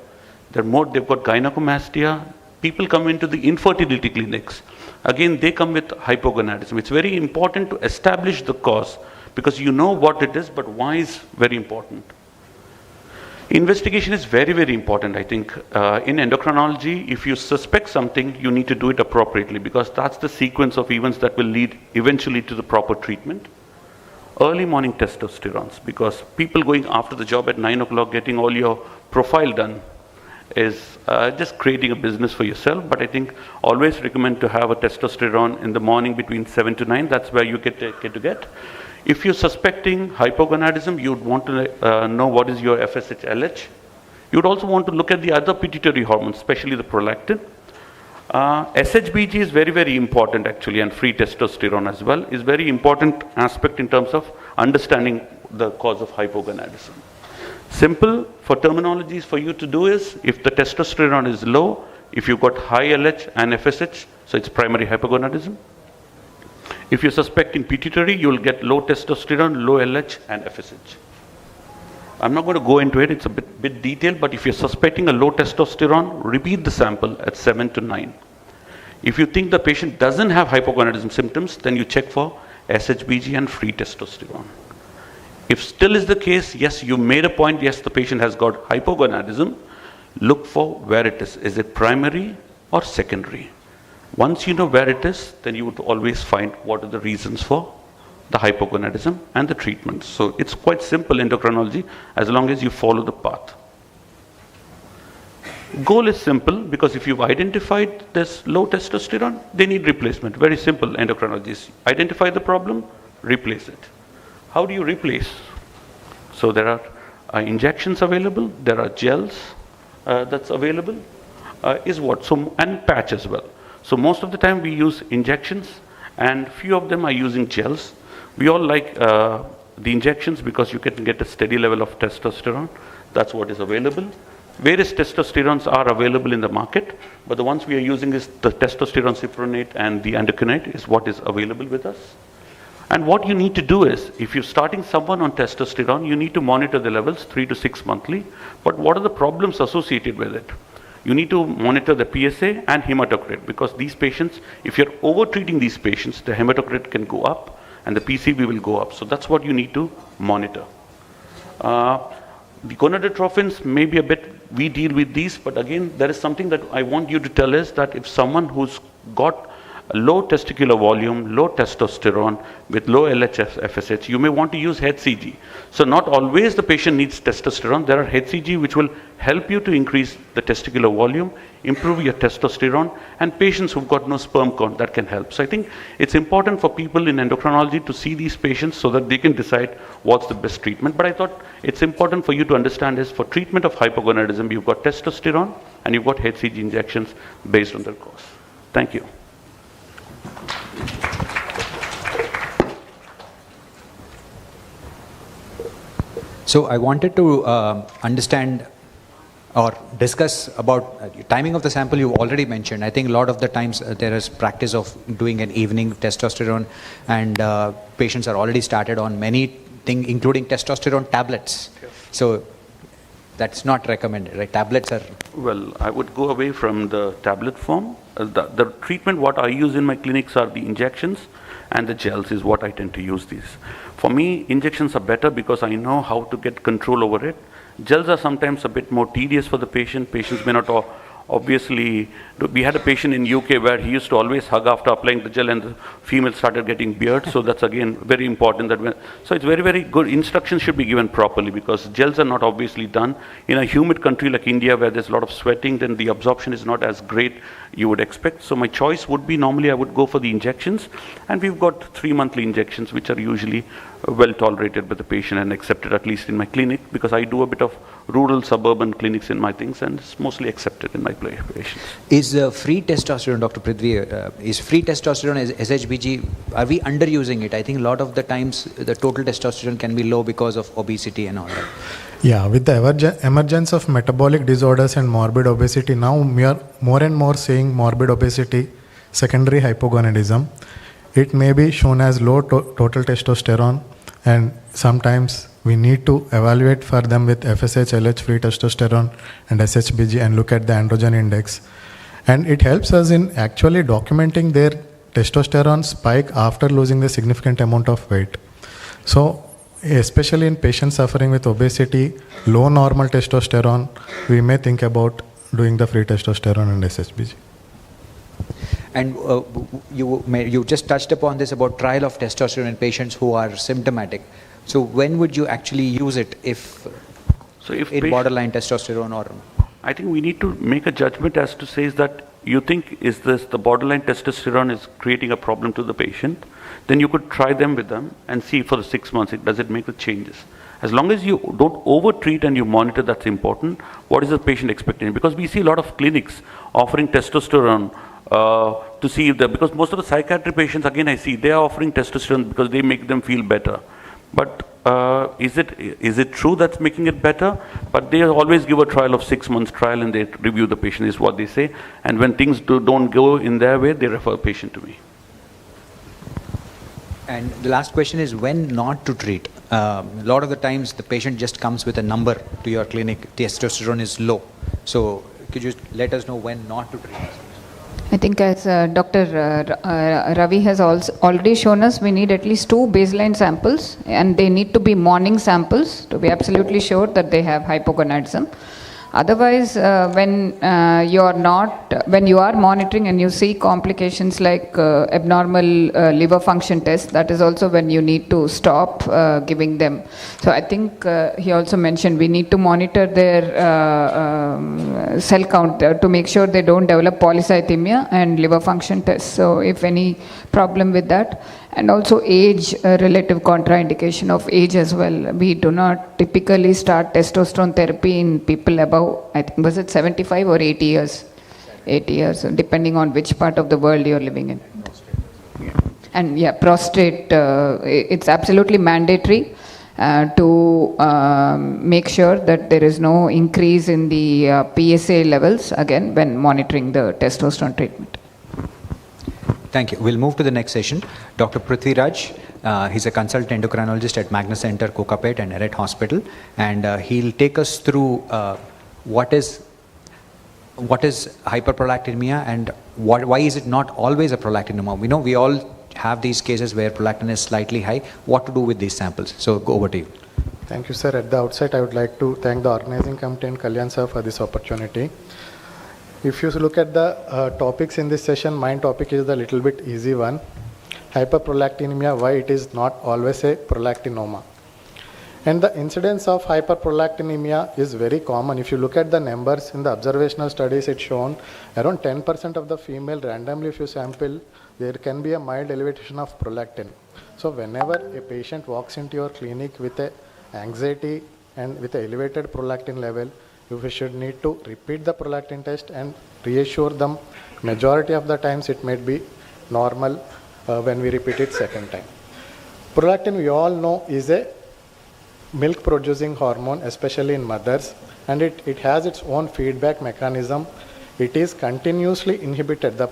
They've got gynecomastia. People come into the infertility clinics. Again, they come with hypogonadism. It's very important to establish the cause, because you know what it is, but why is very important. Investigation is very, very important, I think. In endocrinology, if you suspect something, you need to do it appropriately, because that's the sequence of events that will lead eventually to the proper treatment. Early morning testosterones, because people going after the job at 9 o'clock, getting all your profile done, is just creating a business for yourself. But I think always recommend to have a testosterone in the morning between 7 to 9. That's where you get to get. If you're suspecting hypogonadism, you'd want to know what is your FSH LH. You'd also want to look at the other pituitary hormones, especially the prolactin. SHBG is very, very important actually, and free testosterone as well is very important aspect in terms of understanding the cause of hypogonadism. Simple for terminologies for you to do is, if the testosterone is low, if you've got high LH and FSH, so it's primary hypogonadism. If you're suspecting pituitary, you'll get low testosterone, low LH and FSH. I'm not going to go into it, it's a bit detailed, but if you're suspecting a low testosterone, repeat the sample at 7 to 9. If you think the patient doesn't have hypogonadism symptoms, then you check for SHBG and free testosterone. If still is the case, yes, you made a point, yes, the patient has got hypogonadism, look for where it is. Is it primary or secondary? Once you know where it is, then you would always find what are the reasons for the hypogonadism and the treatment. So it's quite simple endocrinology as long as you follow the path. Goal is simple, because if you've identified this low testosterone, they need replacement. Very simple endocrinology. Identify the problem, replace it. How do you replace? So there are injections available, there are gels that's available, and patch as well. So most of the time we use injections, and few of them are using gels. We all like the injections because you can get a steady level of testosterone. That's what is available. Various testosterones are available in the market, but the ones we are using is the testosterone cypronate and the endocrinology is what is available with us. And what you need to do is, if you're starting someone on testosterone, you need to monitor the levels 3 to 6 monthly. But what are the problems associated with it? You need to monitor the PSA and hematocrit, because these patients, if you're over-treating these patients, the hematocrit can go up and the PCB will go up. So that's what you need to monitor. The gonadotrophins may be a bit, we deal with these, but again, there is something that I want you to tell us, that if someone who's got low testicular volume, low testosterone, with low LH FSH, you may want to use HCG. So not always the patient needs testosterone. There are HCG which will help you to increase the testicular volume, improve your testosterone, and patients who've got no sperm count, that can help. So I think it's important for people in endocrinology to see these patients so that they can decide what's the best treatment. But I thought it's important for you to understand is for treatment of hypogonadism, you've got testosterone and you've got HCG injections based on their cause. Thank you. So I wanted to understand or discuss about timing of the sample. You already mentioned. I think a lot of the times there is practice of doing an evening testosterone, and patients are already started on many things, including testosterone tablets. So that's not recommended, right? Tablets are... Well, I would go away from the tablet form. The treatment what I use in my clinics are the injections, and the gels is what I tend to use these. For me, injections are better because I know how to get control over it. Gels are sometimes a bit more tedious for the patient. Patients may not obviously... We had a patient in UK where he used to always hug after applying the gel, and the female started getting beard. So that's again very important. So it's very, very good. Instructions should be given properly because gels are not obviously done. In a humid country like India where there's a lot of sweating, then the absorption is not as great you would expect. So my choice would be, normally I would go for the injections, and we've got 3 monthly injections which are usually well tolerated by the patient and accepted, at least in my clinic, because I do a bit of rural suburban clinics in my things, and it's mostly accepted in my patients. Is free testosterone, Dr. Prithvi, is free testosterone as SHBG, are we underusing it? I think a lot of the times the total testosterone can be low because of obesity and all that. Yeah, with the emergence of metabolic disorders and morbid obesity, now we are more and more seeing morbid obesity, secondary hypogonadism. It may be shown as low total testosterone, and sometimes we need to evaluate for them with FSH, LH, free testosterone and SHBG and look at the androgen index. And it helps us in actually documenting their testosterone spike after losing the significant amount of weight. So especially in patients suffering with obesity, low normal testosterone, we may think about doing the free testosterone and SHBG. And you just touched upon this about trial of testosterone in patients who are symptomatic. So when would you actually use it if in borderline testosterone or... I think we need to make a judgment as to say that you think is this the borderline testosterone is creating a problem to the patient, then you could try them with them and see for the 6 months does it make the changes. As long as you don't over-treat and you monitor, that's important. What is the patient expecting? Because we see a lot of clinics offering testosterone to see if because most of the psychiatric patients, again I see, they are offering testosterone because they make them feel better. But is it true that's making it better? But they always give a trial of 6 months trial and they review the patient is what they say. And when things don't go in their way, they refer a patient to me. And the last question is when not to treat. A lot of the times the patient just comes with a number to your clinic, testosterone is low. So could you let us know when not to treat? I think as Dr. Ravi has also already shown us, we need at least 2 baseline samples, and they need to be morning samples to be absolutely sure that they have hypogonadism. Otherwise, when you are monitoring and you see complications like abnormal liver function test, that is also when you need to stop giving them. So I think he also mentioned we need to monitor their cell count to make sure they don't develop polycythemia and liver function tests. So if any problem with that, and also age, relative contraindication of age as well. We do not typically start testosterone therapy in people above, I think, was it 75 or 80 years? 80 years, depending on which part of the world you're living in. And yeah, prostate, it's absolutely mandatory to make sure that there is no increase in the PSA levels, again, when monitoring the testosterone treatment. Thank you. We'll move to the next session. Dr. Prithvi Raj, he's a consultant endocrinologist at Magna Center, Kokapet and Eret Hospital, and he'll take us through what is hyperprolactinemia and why is it not always a prolactinemia. We know we all have these cases where prolactin is slightly high. What to do with these samples? So go over to you. Thank you, sir. At the outset, I would like to thank the organizing committee and Kalyan sir for this opportunity. If you look at the topics in this session, my topic is the little bit easy one. Hyperprolactinemia, why it is not always a prolactinoma. And the incidence of hyperprolactinemia is very common. If you look at the numbers in the observational studies, it's shown around 10% of the female randomly, if you sample, there can be a mild elevation of prolactin. So whenever a patient walks into your clinic with a anxiety and with an elevated prolactin level, you should need to repeat the prolactin test and reassure them. Majority of the times it may be normal when we repeat it second time. Prolactin, we all know, is a milk producing hormone, especially in mothers, and it has its own feedback mechanism. It is continuously inhibited. The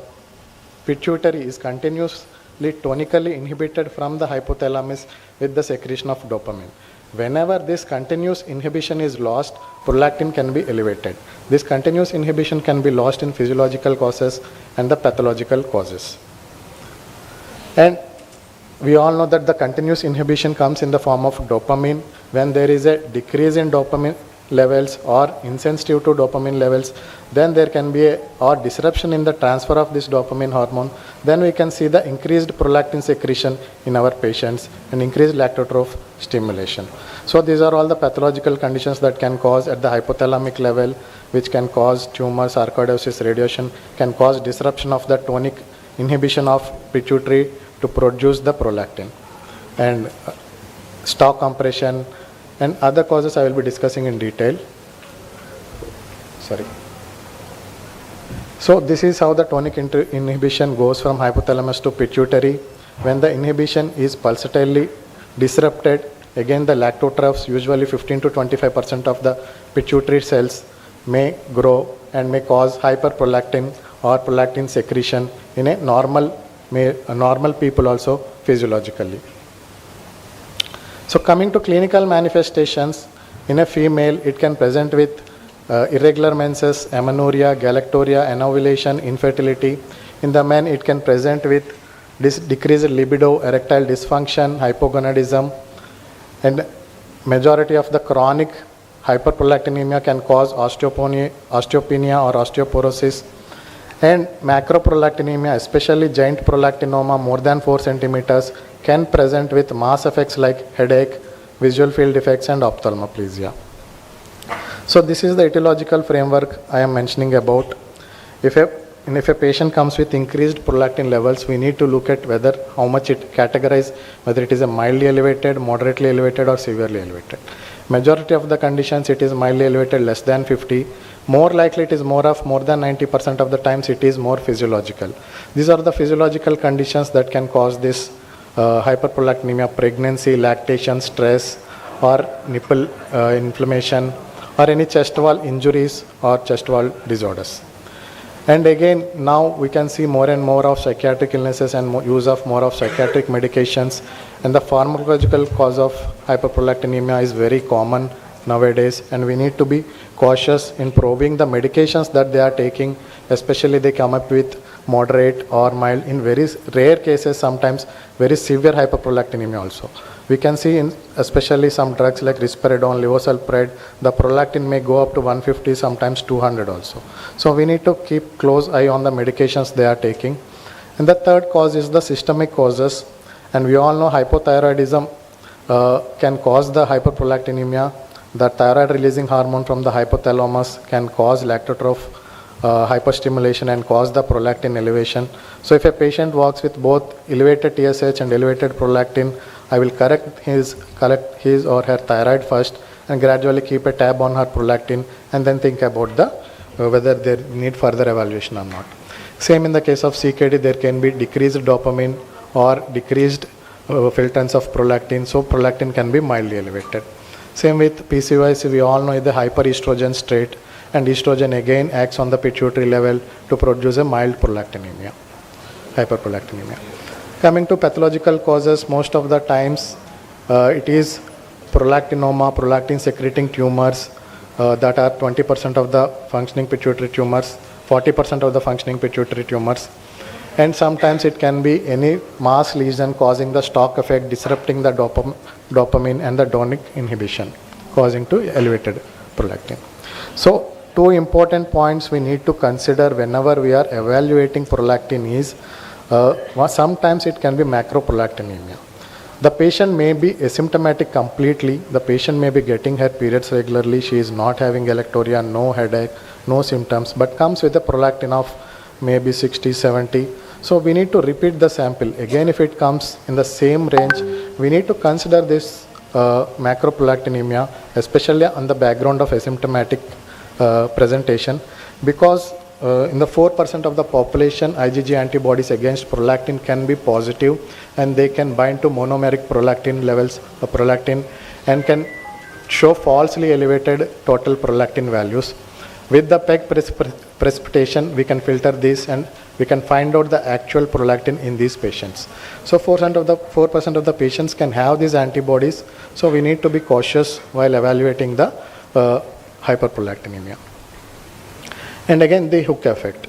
pituitary is continuously tonically inhibited from the hypothalamus with the secretion of dopamine. Whenever this continuous inhibition is lost, prolactin can be elevated. This continuous inhibition can be lost in physiological causes and the pathological causes. And we all know that the continuous inhibition comes in the form of dopamine. When there is a decrease in dopamine levels or insensitive to dopamine levels, then there can be a disruption in the transfer of this dopamine hormone. Then we can see the increased prolactin secretion in our patients and increased lactotroph stimulation. So these are all the pathological conditions that can cause at the hypothalamic level, which can cause tumors, sarcoidosis, radiation, can cause disruption of the tonic inhibition of pituitary to produce the prolactin, and stalk compression and other causes I will be discussing in detail. Sorry. So this is how the tonic inhibition goes from hypothalamus to pituitary. When the inhibition is pulsatilely disrupted, again the lactotrophs, usually 15 to 25% of the pituitary cells, may grow and may cause hyperprolactin or prolactin secretion in a normal people also physiologically. So coming to clinical manifestations, in a female it can present with irregular menses, amenorrhea, galactorrhea, anovulation, infertility. In the men it can present with decreased libido, erectile dysfunction, hypogonadism, and majority of the chronic hyperprolactinemia can cause osteopenia or osteoporosis. And macroprolactinemia, especially giant prolactinoma more than 4 centimeters, can present with mass effects like headache, visual field defects, and ophthalmoplegia. So this is the etiological framework I am mentioning about. If a patient comes with increased prolactin levels, we need to look at whether how much it categorizes, whether it is a mildly elevated, moderately elevated, or severely elevated. Majority of the conditions it is mildly elevated, less than 50. More likely it is more than 90% of the times it is more physiological. These are the physiological conditions that can cause this hyperprolactinemia: pregnancy, lactation, stress, or nipple inflammation, or any chest wall injuries or chest wall disorders. And again, now we can see more and more of psychiatric illnesses and use of more of psychiatric medications, and the pharmacological cause of hyperprolactinemia is very common nowadays, and we need to be cautious in probing the medications that they are taking, especially they come up with moderate or mild, in very rare cases sometimes very severe hyperprolactinemia also. We can see in especially some drugs like risperidone, levosulpred, the prolactin may go up to 150, sometimes 200 also. So we need to keep close eye on the medications they are taking. And the third cause is the systemic causes, and we all know hypothyroidism can cause the hyperprolactinemia. The thyroid releasing hormone from the hypothalamus can cause lactotroph hyperstimulation and cause the prolactin elevation. So if a patient walks with both elevated TSH and elevated prolactin, I will correct his or her thyroid first and gradually keep a tab on her prolactin, and then think about whether they need further evaluation or not. Same in the case of CKD, there can be decreased dopamine or decreased filtrance of prolactin, so prolactin can be mildly elevated. Same with PCOS, we all know the hyperestrogen state, and estrogen again acts on the pituitary level to produce a mild prolactinemia, hyperprolactinemia. Coming to pathological causes, most of the times it is prolactinoma, prolactin secreting tumors that are 20% of the functioning pituitary tumors, 40% of the functioning pituitary tumors. And sometimes it can be any mass lesion causing the stalk effect, disrupting the dopamine and the tonic inhibition, causing to elevated prolactin. So two important points we need to consider whenever we are evaluating prolactin is sometimes it can be macroprolactinemia. The patient may be asymptomatic completely. The patient may be getting her periods regularly. She is not having galactorrhea, no headache, no symptoms, but comes with a prolactin of maybe 60, 70. So we need to repeat the sample. Again, if it comes in the same range, we need to consider this macroprolactinemia, especially on the background of asymptomatic presentation, because in the 4% of the population, IgG antibodies against prolactin can be positive, and they can bind to monomeric prolactin levels of prolactin and can show falsely elevated total prolactin values. With the PEG precipitation, we can filter this and we can find out the actual prolactin in these patients. So 4% of the patients can have these antibodies, so we need to be cautious while evaluating the hyperprolactinemia. And again, the hook effect.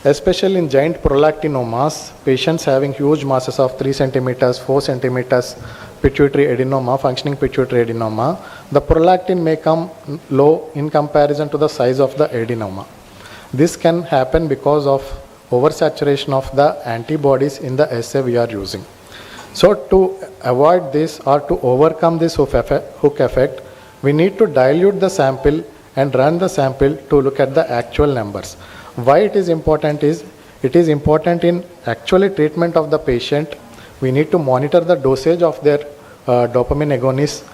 Especially in giant prolactinomas, patients having huge masses of 3 centimeters, 4 centimeters, pituitary adenoma, functioning pituitary adenoma, the prolactin may come low in comparison to the size of the adenoma. This can happen because of oversaturation of the antibodies in the assay we are using. So to avoid this or to overcome this hook effect, we need to dilute the sample and run the sample to look at the actual numbers. Why it is important is, it is important in actually treatment of the patient. We need to monitor the dosage of their dopamine agonists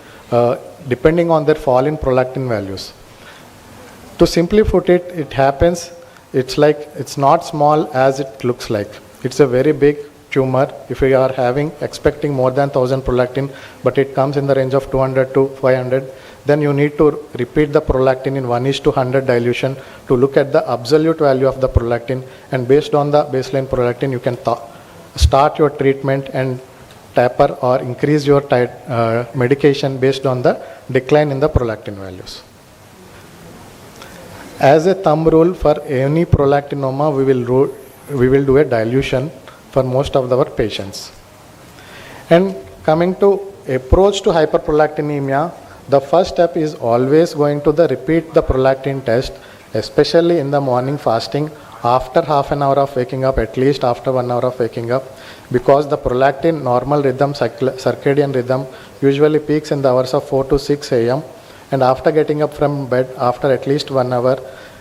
depending on their fall in prolactin values. To simply put it, it happens, it's not small as it looks like. It's a very big tumor. If we are expecting more than 1000 prolactin, but it comes in the range of 200 to 500, then you need to repeat the prolactin in 1:100 dilution to look at the absolute value of the prolactin, and based on the baseline prolactin, you can start your treatment and taper or increase your medication based on the decline in the prolactin values. As a thumb rule, for any prolactinoma, we will do a dilution for most of our patients. And coming to approach to hyperprolactinemia, the first step is always going to repeat the prolactin test, especially in the morning fasting after half an hour of waking up, at least after 1 hour of waking up, because the prolactin normal rhythm, circadian rhythm, usually peaks in the hours of 4 to 6 a.m. and after getting up from bed after at least 1 hour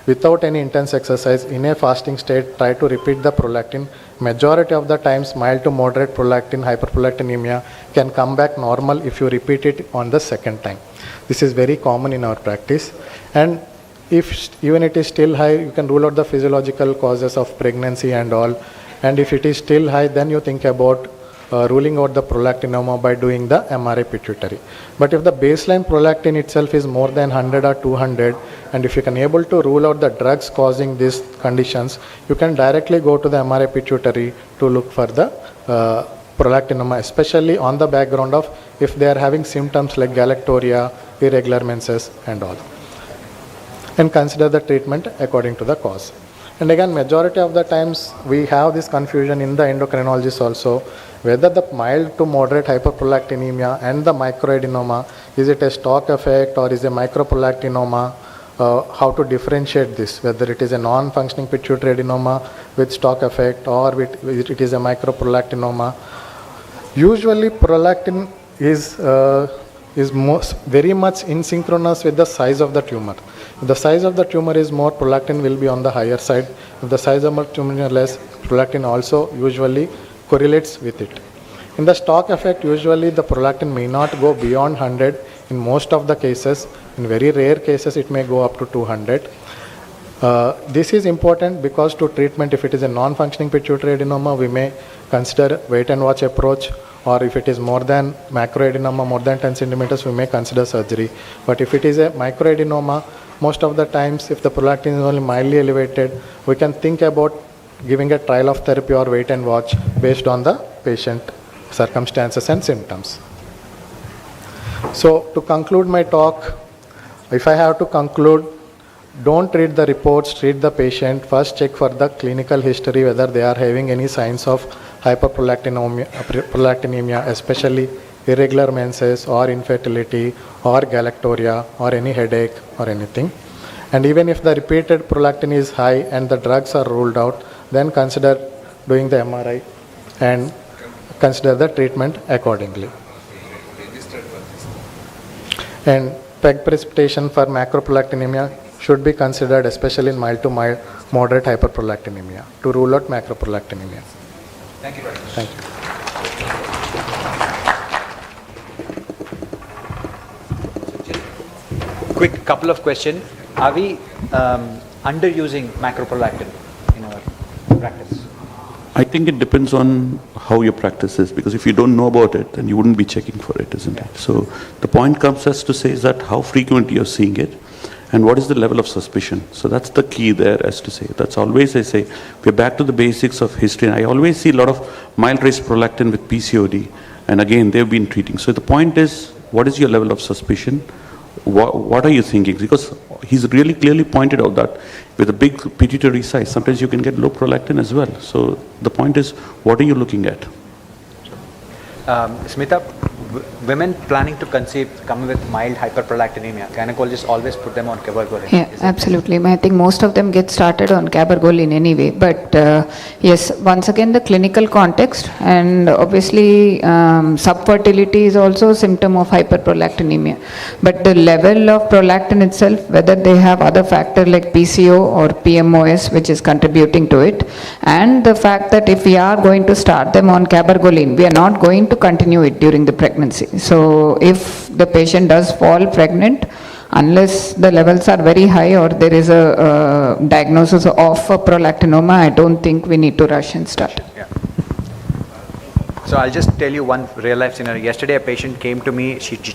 without any intense exercise in a fasting state, try to repeat the prolactin. Majority of the times mild to moderate prolactin hyperprolactinemia can come back normal if you repeat it on the second time. This is very common in our practice, and if even it is still high, you can rule out the physiological causes of pregnancy and all, and if it is still high, then you think about ruling out the prolactinoma by doing the MRI pituitary. But if the baseline prolactin itself is more than 100 or 200, and if you can able to rule out the drugs causing these conditions, you can directly go to the MRI pituitary to look for the prolactinoma, especially on the background of if they are having symptoms like galactorrhea, irregular menses and all, and consider the treatment according to the cause. And again, majority of the times we have this confusion in the endocrinologists also, whether the mild to moderate hyperprolactinemia and the microadenoma, is it a stock effect or is a microprolactinoma? How to differentiate this, whether it is a non-functioning pituitary adenoma with stock effect or it is a microprolactinoma. Usually prolactin is very much asynchronous with the size of the tumor. If the size of the tumor is more, prolactin will be on the higher side. If the size of the tumor is less, prolactin also usually correlates with it. In the stock effect, usually the prolactin may not go beyond 100 in most of the cases. In very rare cases, it may go up to 200. This is important because to treatment, if it is a non-functioning pituitary adenoma, we may consider wait and watch approach, or if it is more than macroadenoma, more than 10 centimeters, we may consider surgery. But if it is a microadenoma, most of the times, if the prolactin is only mildly elevated, we can think about giving a trial of therapy or wait and watch based on the patient circumstances and symptoms. So to conclude my talk, if I have to conclude, don't read the reports, treat the patient. First check for the clinical history whether they are having any signs of hyperprolactinemia, especially irregular menses or infertility or galactorrhea or any headache or anything. And even if the repeated prolactin is high and the drugs are ruled out, then consider doing the MRI and consider the treatment accordingly. And PEG precipitation for macroprolactinemia should be considered, especially in mild to moderate hyperprolactinemia, to rule out macroprolactinemia. Thank you very much. Thank you. Quick couple of questions. Are we underusing macroprolactin in our practice? I think it depends on how your practice is, because if you don't know about it, then you wouldn't be checking for it, isn't it? So the point comes as to say is that how frequent you're seeing it and what is the level of suspicion. So that's the key there, as to say. That's always, I say, we're back to the basics of history. And I always see a lot of mild raised prolactin with PCOD, and again, they've been treating. So the point is, what is your level of suspicion? What are you thinking? Because he's really clearly pointed out that with a big pituitary size, sometimes you can get low prolactin as well. So the point is, what are you looking at? Smita, women planning to conceive come with mild hyperprolactinemia. Gynecologists always put them on cabergoline. Yeah, absolutely. I think most of them get started on cabergoline anyway. But yes, once again, the clinical context, and obviously subfertility is also a symptom of hyperprolactinemia. But the level of prolactin itself, whether they have other factor like PCO or PMOS, which is contributing to it, and the fact that if we are going to start them on cabergoline, we are not going to continue it during the pregnancy. So if the patient does fall pregnant, unless the levels are very high or there is a diagnosis of a prolactinoma, I don't think we need to rush and start. Yeah. So I'll just tell you one real life scenario. Yesterday a patient came to me, she put a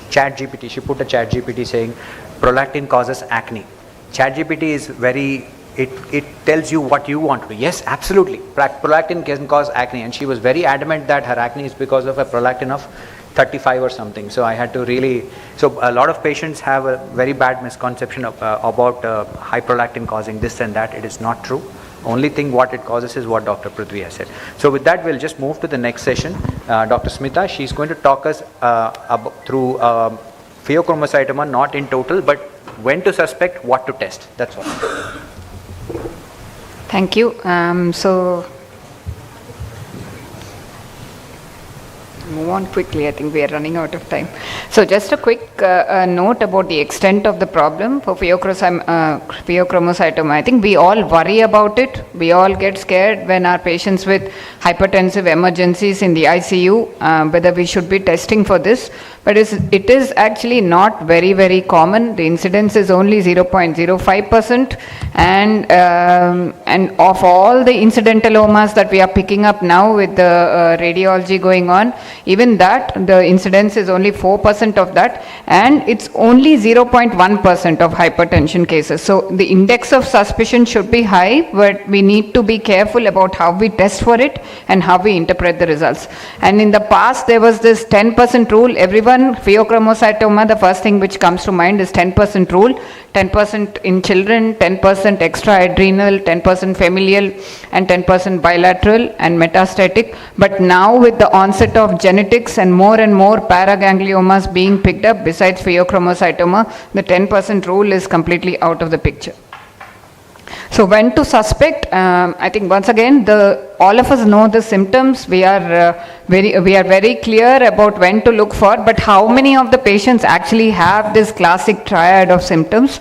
chat GPT saying prolactin causes acne. Chat GPT is very, it tells you what you want to do. Yes, absolutely. Prolactin can cause acne, and she was very adamant that her acne is because of a prolactin of 35 or something. So I had to really, so a lot of patients have a very bad misconception of, about high prolactin causing this and that. It is not true. Only thing what it causes is what Dr. Prithvi has said. So with that, we'll just move to the next session. Dr. Smita, she's going to talk us through pheochromocytoma, not in total, but when to suspect, what to test. That's all. Thank you. So move on quickly. I think we are running out of time. So just a quick note about the extent of the problem for pheochromocytoma. I think we all worry about it. We all get scared when our patients with hypertensive emergencies in the ICU, whether we should be testing for this. But it is actually not very, very common. The incidence is only 0.05%. And of all the incidentalomas that we are picking up now with the radiology going on, even that, the incidence is only 4% of that. And it's only 0.1% of hypertension cases. So the index of suspicion should be high, but we need to be careful about how we test for it and how we interpret the results. And in the past, there was this 10% rule. Everyone, pheochromocytoma, the first thing which comes to mind is 10% rule. 10% in children, 10% extra-adrenal, 10% familial, and 10% bilateral and metastatic. But now with the onset of genetics and more paragangliomas being picked up besides pheochromocytoma, the 10% rule is completely out of the picture. So when to suspect, I think once again, all of us know the symptoms. We are very clear about when to look for, but how many of the patients actually have this classic triad of symptoms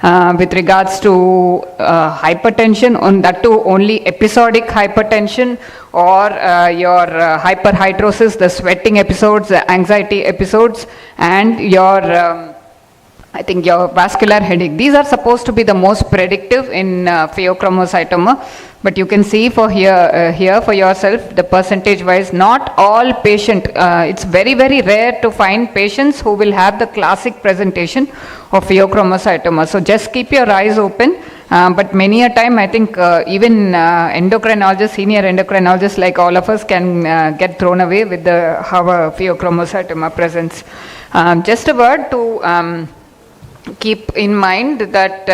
with regards to hypertension, on that too only episodic hypertension, or your hyperhidrosis, the sweating episodes, the anxiety episodes, and your I think your vascular headache. These are supposed to be the most predictive in pheochromocytoma, but you can see for here for yourself the percentage wise, not all patient, it's very rare to find patients who will have the classic presentation of pheochromocytoma. So just keep your eyes open. But many a time, I think even endocrinologists, senior endocrinologists like all of us can get thrown away with how a pheochromocytoma presents. Just a word to keep in mind that,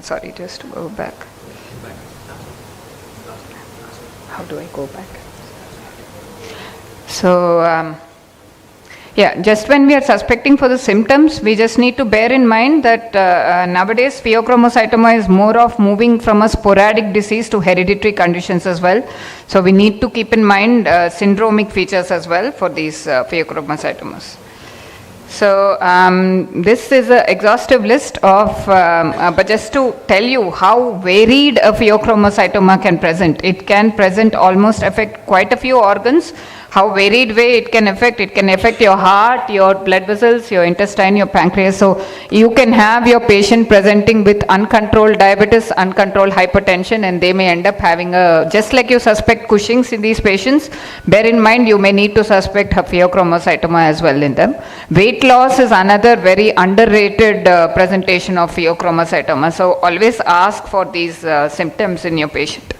sorry, just to go back. How do I go back? So, Yeah, just when we are suspecting for the symptoms, we just need to bear in mind that nowadays pheochromocytoma is more of moving from a sporadic disease to hereditary conditions as well. So we need to keep in mind syndromic features as well for these pheochromocytomas. So this is an exhaustive list of, but just to tell you how varied a pheochromocytoma can present. It can present almost affect quite a few organs. How varied way it can affect your heart, your blood vessels, your intestine, your pancreas. So you can have your patient presenting with uncontrolled diabetes, uncontrolled hypertension, and they may end up having a, just like you suspect Cushing's in these patients, bear in mind you may need to suspect a pheochromocytoma as well in them. Weight loss is another very underrated presentation of pheochromocytoma. So always ask for these symptoms in your patient.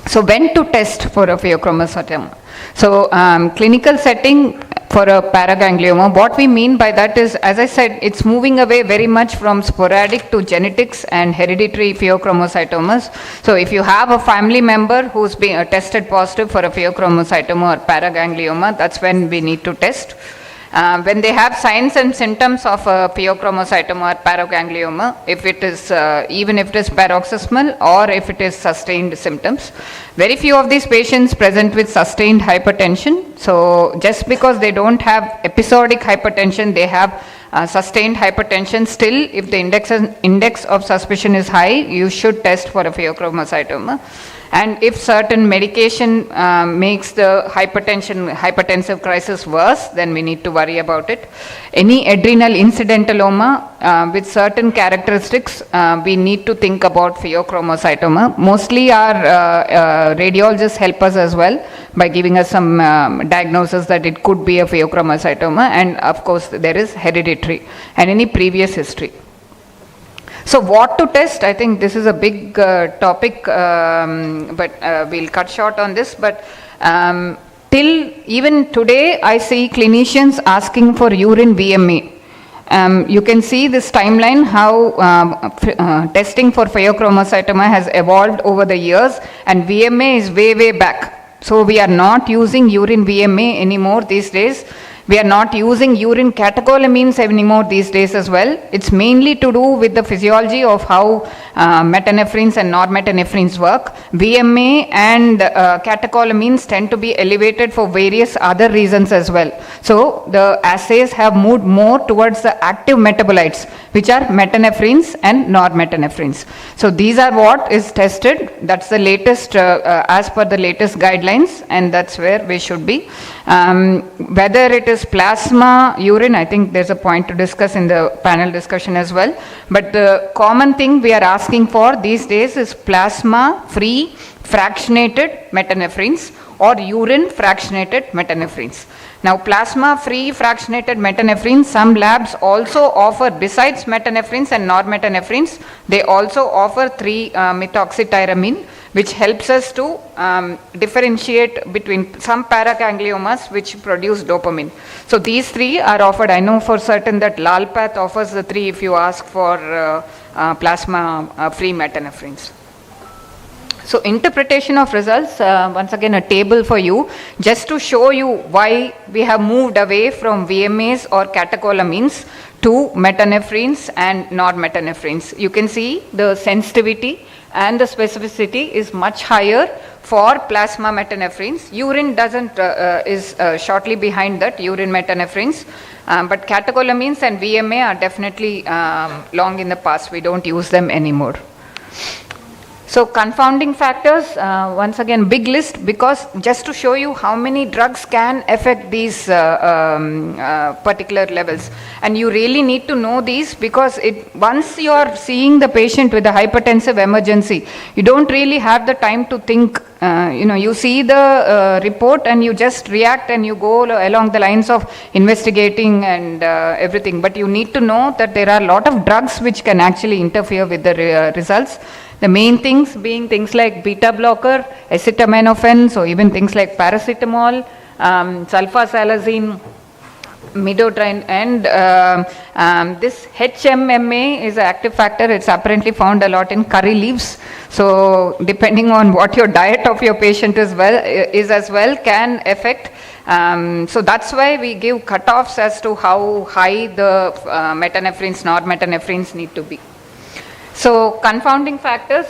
So when to test for a pheochromocytoma? So clinical setting for a paraganglioma, what we mean by that is, as I said, it's moving away very much from sporadic to genetics and hereditary pheochromocytomas. So if you have a family member who's been tested positive for a pheochromocytoma or paraganglioma, that's when we need to test. When they have signs and symptoms of a pheochromocytoma or paraganglioma, if it is, even if it is paroxysmal or if it is sustained symptoms. Very few of these patients present with sustained hypertension. So just because they don't have episodic hypertension, they have sustained hypertension. Still, if the index of suspicion is high, you should test for a pheochromocytoma. And if certain medication makes the hypertensive crisis worse, then we need to worry about it. Any adrenal incidentaloma with certain characteristics, we need to think about pheochromocytoma. Mostly our radiologists help us as well by giving us some diagnosis that it could be a pheochromocytoma, and of course there is hereditary and any previous history. So what to test? I think this is a big topic, but we'll cut short on this. But till even today, I see clinicians asking for urine VMA. You can see this timeline, how testing for pheochromocytoma has evolved over the years, and VMA is way, way back. So we are not using urine VMA anymore these days. We are not using urine catecholamines anymore these days as well. It's mainly to do with the physiology of how metanephrines and normetanephrines work. VMA and catecholamines tend to be elevated for various other reasons as well. So the assays have moved more towards the active metabolites, which are metanephrines and normetanephrines. So these are what is tested. That's the latest, as per the latest guidelines, and that's where we should be. Whether it is plasma, urine, I think there's a point to discuss in the panel discussion as well. But the common thing we are asking for these days is plasma-free fractionated metanephrines or urine fractionated metanephrines. Now, plasma-free fractionated metanephrines, some labs also offer, besides metanephrines and normetanephrines, they also offer 3-methoxytyramine, which helps us to differentiate between some paragangliomas which produce dopamine. So these 3 are offered. I know for certain that Lalpath offers the 3 if you ask for plasma-free metanephrines. So interpretation of results, once again a table for you, just to show you why we have moved away from VMAs or catecholamines to metanephrines and normetanephrines. You can see the sensitivity and the specificity is much higher for plasma metanephrines. Urine doesn't, is shortly behind that, urine metanephrines. But catecholamines and VMA are definitely long in the past. We don't use them anymore. So confounding factors, once again, big list, because just to show you how many drugs can affect these particular levels. And you really need to know these, because once you are seeing the patient with a hypertensive emergency, you don't really have the time to think. You see the report and you just react and you go along the lines of investigating and everything. But you need to know that there are a lot of drugs which can actually interfere with the results. The main things being things like beta blocker, acetaminophen, so even things like paracetamol, sulfasalazine, midodrine, and this HMMA is an active factor. It's apparently found a lot in curry leaves. So depending on what your diet of your patient is as well can affect. So that's why we give cutoffs as to how high the metanephrines, norepinephrines need to be. So confounding factors,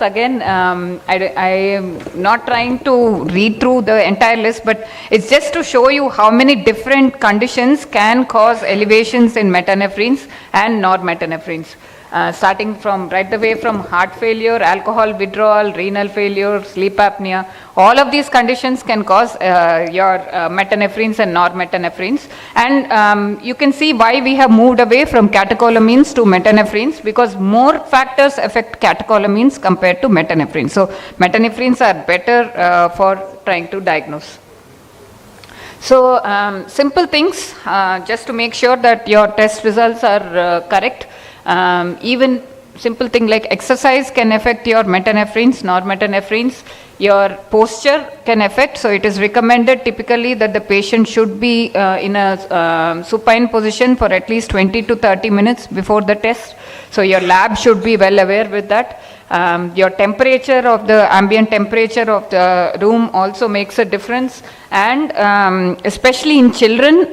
again, I am not trying to read through the entire list, but it's just to show you how many different conditions can cause elevations in metanephrines and norepinephrines. Starting from right away from heart failure, alcohol withdrawal, renal failure, sleep apnea, all of these conditions can cause your metanephrines and norepinephrines. And you can see why we have moved away from catecholamines to metanephrines, because more factors affect catecholamines compared to metanephrines. So metanephrines are better for trying to diagnose. So simple things just to make sure that your test results are correct. Even simple thing like exercise can affect your metanephrines, norepinephrines. Your posture can affect, so it is recommended typically that the patient should be in a supine position for at least 20 to 30 minutes before the test. So your lab should be well aware with that. Your temperature of the ambient temperature of the room also makes a difference, and especially in children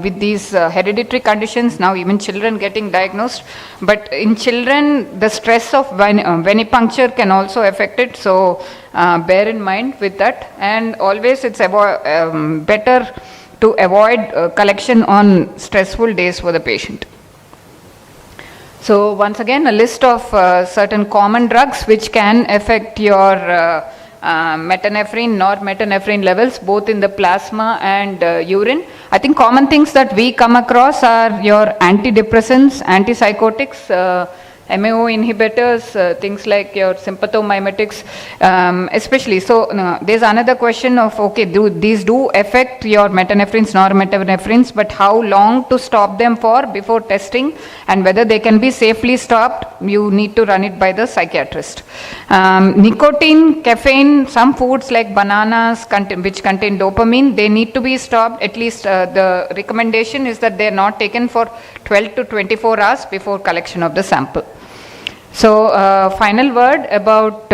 with these hereditary conditions, now even children getting diagnosed, but in children the stress of venipuncture can also affect it, so bear in mind with that. And always it's better to avoid collection on stressful days for the patient. So once again, a list of certain common drugs which can affect your metanephrine, norepinephrine levels, both in the plasma and urine. I think common things that we come across are your antidepressants, antipsychotics, MAO inhibitors, things like your sympathomimetics, especially. So there's another question of, okay, these do affect your metanephrines, norepinephrines, but how long to stop them for before testing, and whether they can be safely stopped, you need to run it by the psychiatrist. Nicotine, caffeine, some foods like bananas which contain dopamine, they need to be stopped. At least the recommendation is that they are not taken for 12 to 24 hours before collection of the sample. So final word about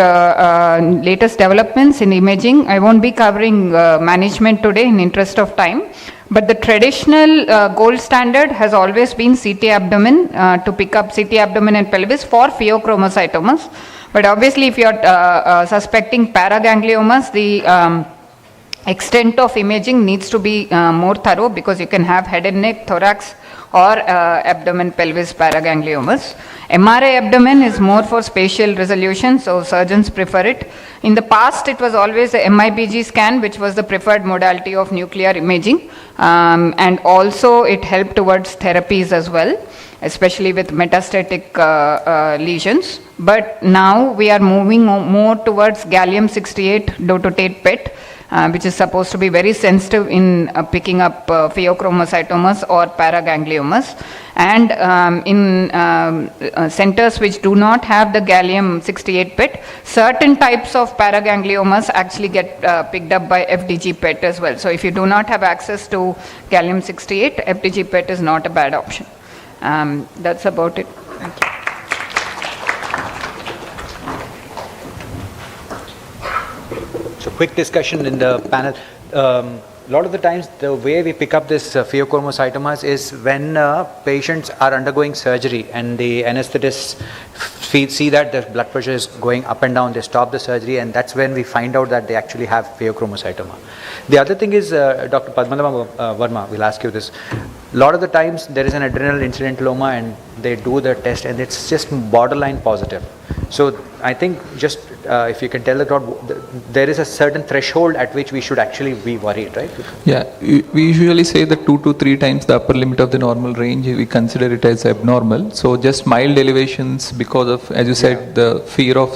latest developments in imaging. I won't be covering management today in interest of time, but the traditional gold standard has always been CT abdomen, to pick up CT abdomen and pelvis for pheochromocytomas. But obviously if you are suspecting paragangliomas, the extent of imaging needs to be more thorough, because you can have head and neck, thorax, or abdomen pelvis paragangliomas. MRI abdomen is more for spatial resolution, so surgeons prefer it. In the past, it was always a MIBG scan, which was the preferred modality of nuclear imaging, and also it helped towards therapies as well, especially with metastatic lesions. But now we are moving more towards gallium-68 dotatate PET, which is supposed to be very sensitive in picking up pheochromocytomas or paragangliomas. And in centers which do not have the gallium-68 PET, certain types of paragangliomas actually get picked up by FDG PET as well. So if you do not have access to gallium-68, FDG PET is not a bad option. That's about it. Thank you. So quick discussion in the panel. A lot of the times the way we pick up this pheochromocytomas is when patients are undergoing surgery and the anesthetists see that the blood pressure is going up and down, they stop the surgery, and that's when we find out that they actually have pheochromocytoma. The other thing is, Dr. Padmanabha Verma, we'll ask you this. A lot of the times there is an adrenal incidentuloma and they do the test and it's just borderline positive. So I think just if you can tell the crowd, there is a certain threshold at which we should actually be worried, right? Yeah, we usually say that 2 to 3 times the upper limit of the normal range, we consider it as abnormal. So just mild elevations because of, as you said, the fear of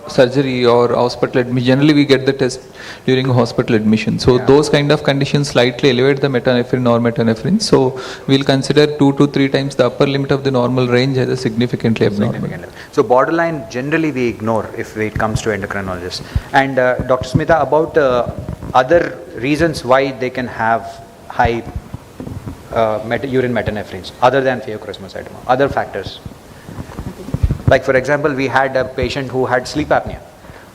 surgery or hospital admission. Generally we get the test during a hospital admission. So those kind of conditions slightly elevate the metanephrine or metanephrine. So we'll consider 2 to 3 times the upper limit of the normal range as a significantly abnormal. So borderline generally we ignore if it comes to endocrinologists. And Dr. Smita, about other reasons why they can have high urine metanephrines other than pheochromocytoma, other factors. Like for example, we had a patient who had sleep apnea,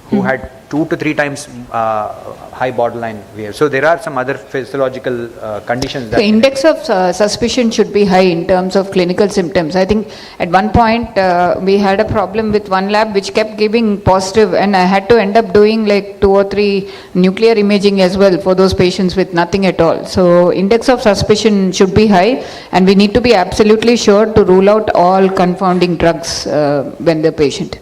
who had 2 to 3 times high borderline VF. So there are some other physiological conditions. The index of suspicion should be high in terms of clinical symptoms. I think at one point we had a problem with one lab which kept giving positive, and I had to end up doing like 2 or 3 nuclear imaging as well for those patients with nothing at all. So index of suspicion should be high, and we need to be absolutely sure to rule out all confounding drugs when the patient.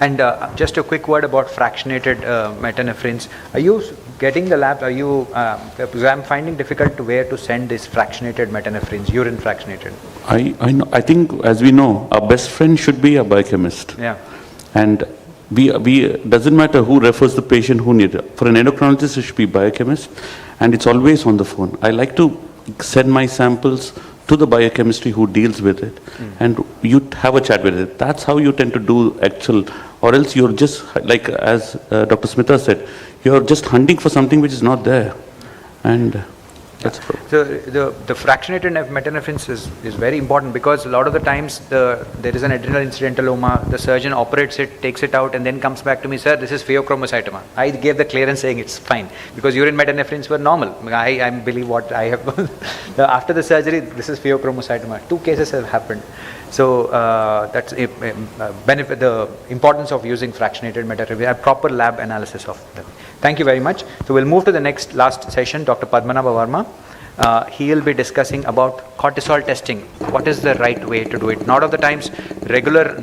And just a quick word about fractionated metanephrines. Are you getting the lab? Are you? Because I'm finding difficult to where to send these fractionated metanephrines, urine fractionated. I know. I think, as we know, our best friend should be a biochemist. Yeah. And we doesn't matter who refers the patient who needs it. For an endocrinologist, it should be biochemist, and it's always on the phone. I like to send my samples to the biochemistry who deals with it, and you have a chat with it. That's how you tend to do actual, or else you're just, like as Dr. Smita said, you're just hunting for something which is not there, and that's a problem. So the fractionated metanephrines is very important, because a lot of the times there is an adrenal incidentaloma, the surgeon operates it, takes it out, and then comes back to me, sir, this is pheochromocytoma. I gave the clearance saying it's fine, because urine metanephrines were normal. I believe what I have. After the surgery, this is pheochromocytoma. 2 cases have happened. So that's a benefit, the importance of using fractionated metanephrine, a proper lab analysis of them. Thank you very much. So we'll move to the last session, Dr. Padmanabha Varma. He will be discussing about cortisol testing. What is the right way to do it? Not of the times, regular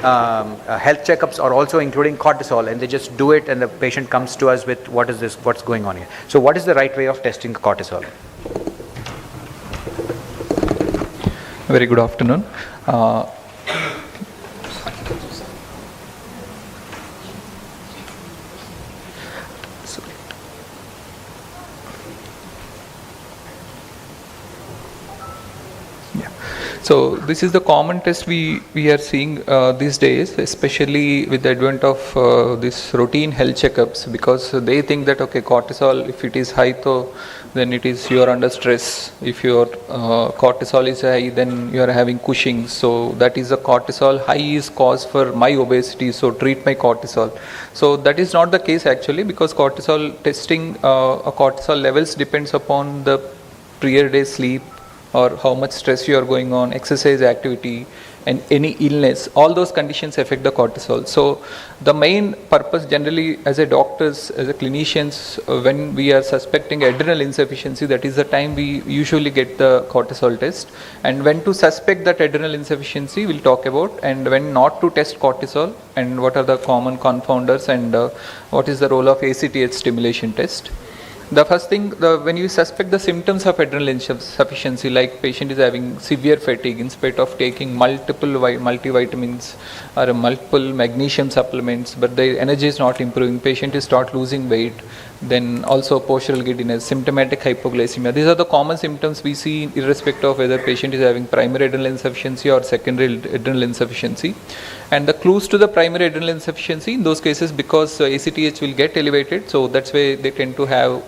health checkups are also including cortisol, and they just do it, and the patient comes to us with what is this, what's going on here. So what is the right way of testing cortisol? Very good afternoon. So this is the common test we are seeing these days, especially with the advent of this routine health checkups, because they think that, okay, cortisol, if it is high, then it is you are under stress. If your cortisol is high, then you are having Cushing. So that is a cortisol high is cause for my obesity, so treat my cortisol. So that is not the case actually, because cortisol testing, cortisol levels depends upon the prior day sleep, or how much stress you are going on, exercise activity, and any illness. All those conditions affect the cortisol. So the main purpose generally as a doctors, as a clinicians, when we are suspecting adrenal insufficiency, that is the time we usually get the cortisol test. And when to suspect that adrenal insufficiency, we'll talk about, and when not to test cortisol, and what are the common confounders, and what is the role of ACTH stimulation test. The first thing, when you suspect the symptoms of adrenal insufficiency, like patient is having severe fatigue in spite of taking multiple multivitamins or multiple magnesium supplements, but the energy is not improving, patient is start losing weight, then also postural giddiness, symptomatic hypoglycemia. These are the common symptoms we see irrespective of whether patient is having primary adrenal insufficiency or secondary adrenal insufficiency. And the clues to the primary adrenal insufficiency in those cases, because ACTH will get elevated, so that's why they tend to have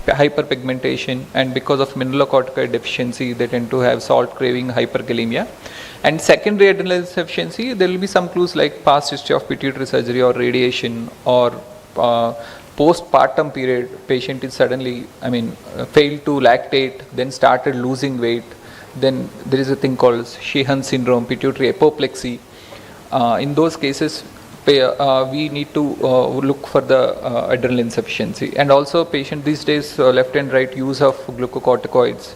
hyperpigmentation, and because of mineralocorticoid deficiency, they tend to have salt craving, hyperkalemia. And secondary adrenal insufficiency, there will be some clues like past history of pituitary surgery or radiation, or postpartum period, patient is suddenly, failed to lactate, then started losing weight. Then there is a thing called Sheehan syndrome, pituitary apoplexy. In those cases, we need to look for the adrenal insufficiency. And also patient these days, left and right use of glucocorticoids,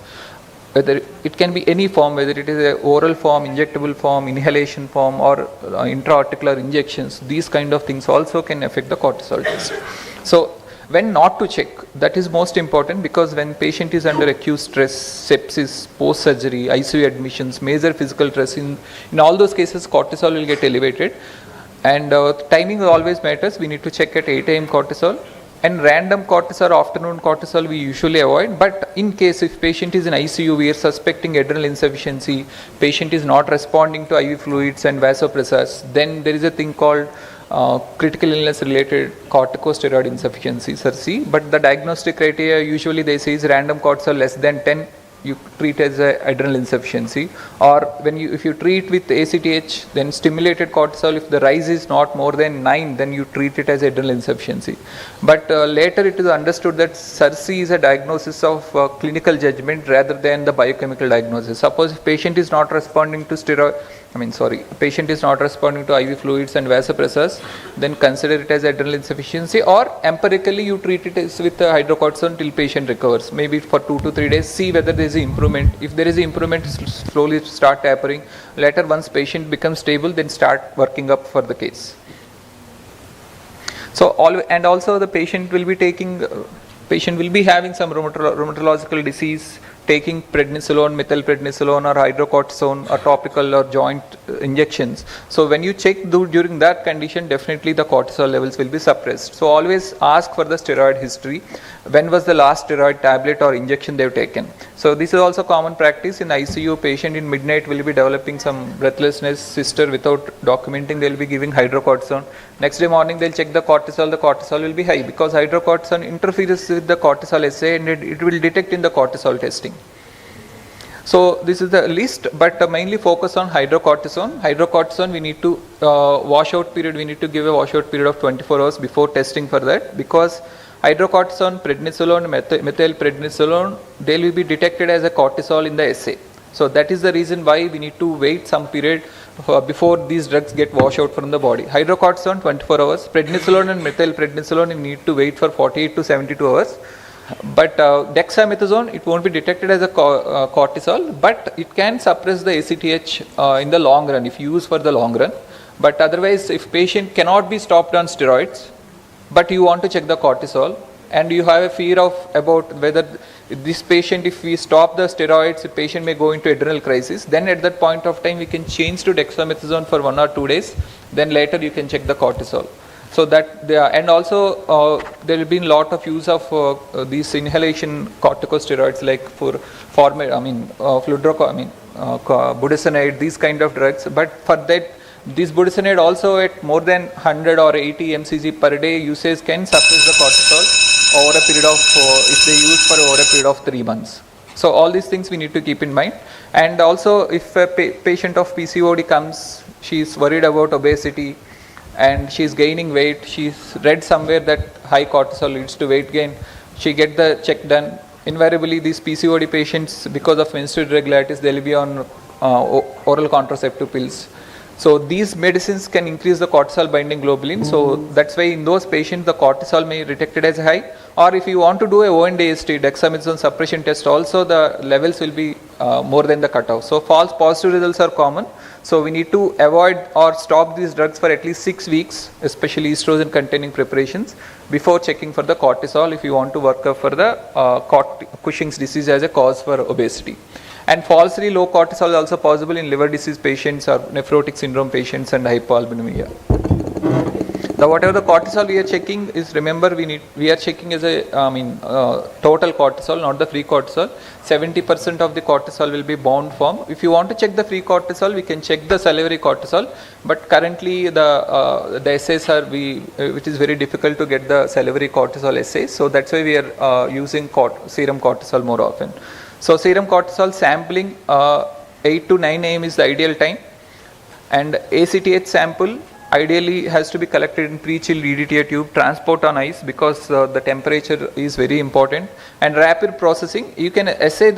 whether it can be any form, whether it is a oral form, injectable form, inhalation form, or intra-articular injections, these kind of things also can affect the cortisol test. So when not to check, that is most important, because when patient is under acute stress, sepsis, post-surgery, ICU admissions, major physical stress, in all those cases cortisol will get elevated. And timing always matters. We need to check at 8 a.m. cortisol. And random cortisol, afternoon cortisol, we usually avoid. But in case if patient is in ICU, we are suspecting adrenal insufficiency, patient is not responding to IV fluids and vasopressors, then there is a thing called critical illness related corticosteroid insufficiency, CIRSI. But the diagnostic criteria usually they say is random cortisol less than 10 you treat as a adrenal insufficiency, or if you treat with ACTH, then stimulated cortisol, if the rise is not more than 9, then you treat it as adrenal insufficiency. But later it is understood that SERC is a diagnosis of clinical judgment rather than the biochemical diagnosis. Suppose if patient is not responding to patient is not responding to IV fluids and vasopressors, then consider it as adrenal insufficiency, or empirically you treat it as with hydrocortisone till patient recovers. Maybe for 2 to 3 days, see whether there is improvement. If there is improvement, slowly start tapering. Later, once patient becomes stable, then start working up for the case. So also the patient will be having some rheumatological disease, taking prednisolone, methylprednisolone or hydrocortisone or topical or joint injections. So when you check during that condition, definitely the cortisol levels will be suppressed. So always ask for the steroid history. When was the last steroid tablet or injection they've taken? So this is also common practice in ICU. Patient in midnight will be developing some breathlessness, sister without documenting, they'll be giving hydrocortisone. Next day morning they'll check the cortisol will be high because hydrocortisone interferes with the cortisol assay and it will detect in the cortisol testing. So this is the list, but mainly focus on hydrocortisone. Hydrocortisone, we need to washout period, we need to give a washout period of 24 hours before testing for that, because hydrocortisone, prednisolone, methylprednisolone, they will be detected as a cortisol in the assay. So that is the reason why we need to wait some period before these drugs get washed out from the body. Hydrocortisone 24 hours, prednisolone and methylprednisolone, you need to wait for 48 to 72 hours. But dexamethasone, it won't be detected as a cortisol, but it can suppress the ACTH in the long run if used for the long run. But otherwise, if patient cannot be stopped on steroids, but you want to check the cortisol and you have a fear about whether this patient, if we stop the steroids, the patient may go into adrenal crisis, then at that point of time we can change to dexamethasone for 1 or 2 days, then later you can check the cortisol. So that and also there will be a lot of use of these inhalation corticosteroids like budesonide, these kind of drugs. But for that, this budesonide also at more than 100 or 80 mcg per day usage can suppress the cortisol over a period of if they use for over a period of 3 months. So all these things we need to keep in mind. And also if a patient of PCOD comes, she is worried about obesity and she is gaining weight, she's read somewhere that high cortisol leads to weight gain, she get the check done. Invariably these PCOD patients, because of menstrual irregularities, they will be on oral contraceptive pills. So these medicines can increase the cortisol binding globulin. So that's why in those patients the cortisol may be detected as high. Or if you want to do a ONDST, dexamethasone suppression test, also the levels will be more than the cutoff. So false positive results are common. So we need to avoid or stop these drugs for at least 6 weeks, especially estrogen containing preparations, before checking for the cortisol if you want to work up for the Cushing's disease as a cause for obesity. And falsely low cortisol is also possible in liver disease patients or nephrotic syndrome patients and hypoalbuminemia. Now whatever the cortisol we are checking is, remember we are checking as a total cortisol, not the free cortisol. 70% of the cortisol will be bound form. If you want to check the free cortisol, we can check the salivary cortisol, but currently the assays are it is very difficult to get the salivary cortisol assays. So that's why we are using serum cortisol more often. So serum cortisol sampling 8 to 9 am is the ideal time, and ACTH sample ideally has to be collected in pre-chilled EDTA tube, transport on ice because the temperature is very important, and rapid processing. You can assay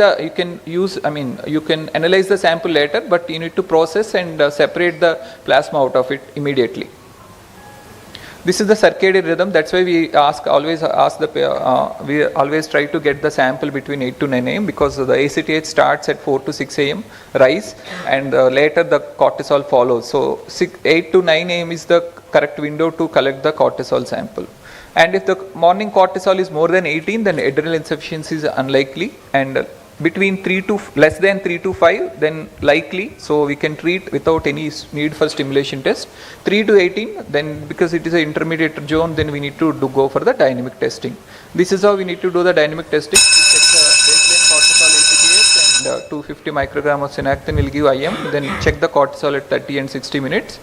you can analyze the sample later, but you need to process and separate the plasma out of it immediately. This is the circadian rhythm. That's why we always try to get the sample between 8 to 9 am because the ACTH starts at 4 to 6 am rise, and later the cortisol follows. So 8 to 9 am is the correct window to collect the cortisol sample. And if the morning cortisol is more than 18, then adrenal insufficiency is unlikely, and between less than 3 to 5, then likely. So we can treat without any need for stimulation test. 3 to 18, then because it is an intermediate zone, then we need to go for the dynamic testing. This is how we need to do the dynamic testing. We check the baseline cortisol ACTH and 250 microgram of synactin will give IM. Then check the cortisol at 30 and 60 minutes.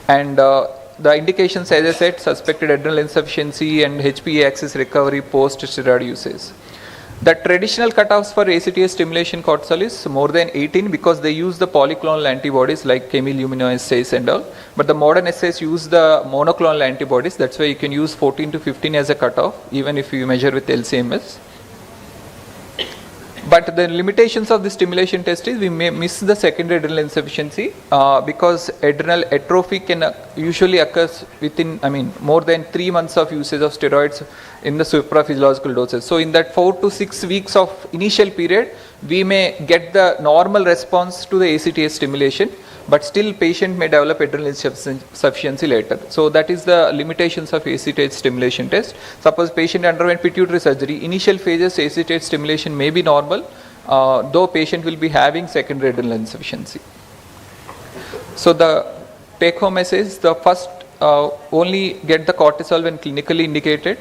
And the indications, as I said, suspected adrenal insufficiency and HPA axis recovery post steroid usage. The traditional cutoffs for ACTH stimulation cortisol is more than 18 because they use the polyclonal antibodies like chemiluminoassays and all. But the modern assays use the monoclonal antibodies. That's why you can use 14 to 15 as a cutoff, even if you measure with LCMS. But the limitations of the stimulation test is we may miss the secondary adrenal insufficiency because adrenal atrophy can usually occurs within, more than 3 months of usage of steroids in the supraphysiological doses. So in that 4 to 6 weeks of initial period, we may get the normal response to the ACTH stimulation, but still patient may develop adrenal insufficiency later. So that is the limitations of ACTH stimulation test. Suppose patient underwent pituitary surgery, initial phases ACTH stimulation may be normal, though patient will be having secondary adrenal insufficiency. So the take home message is the first, only get the cortisol when clinically indicated,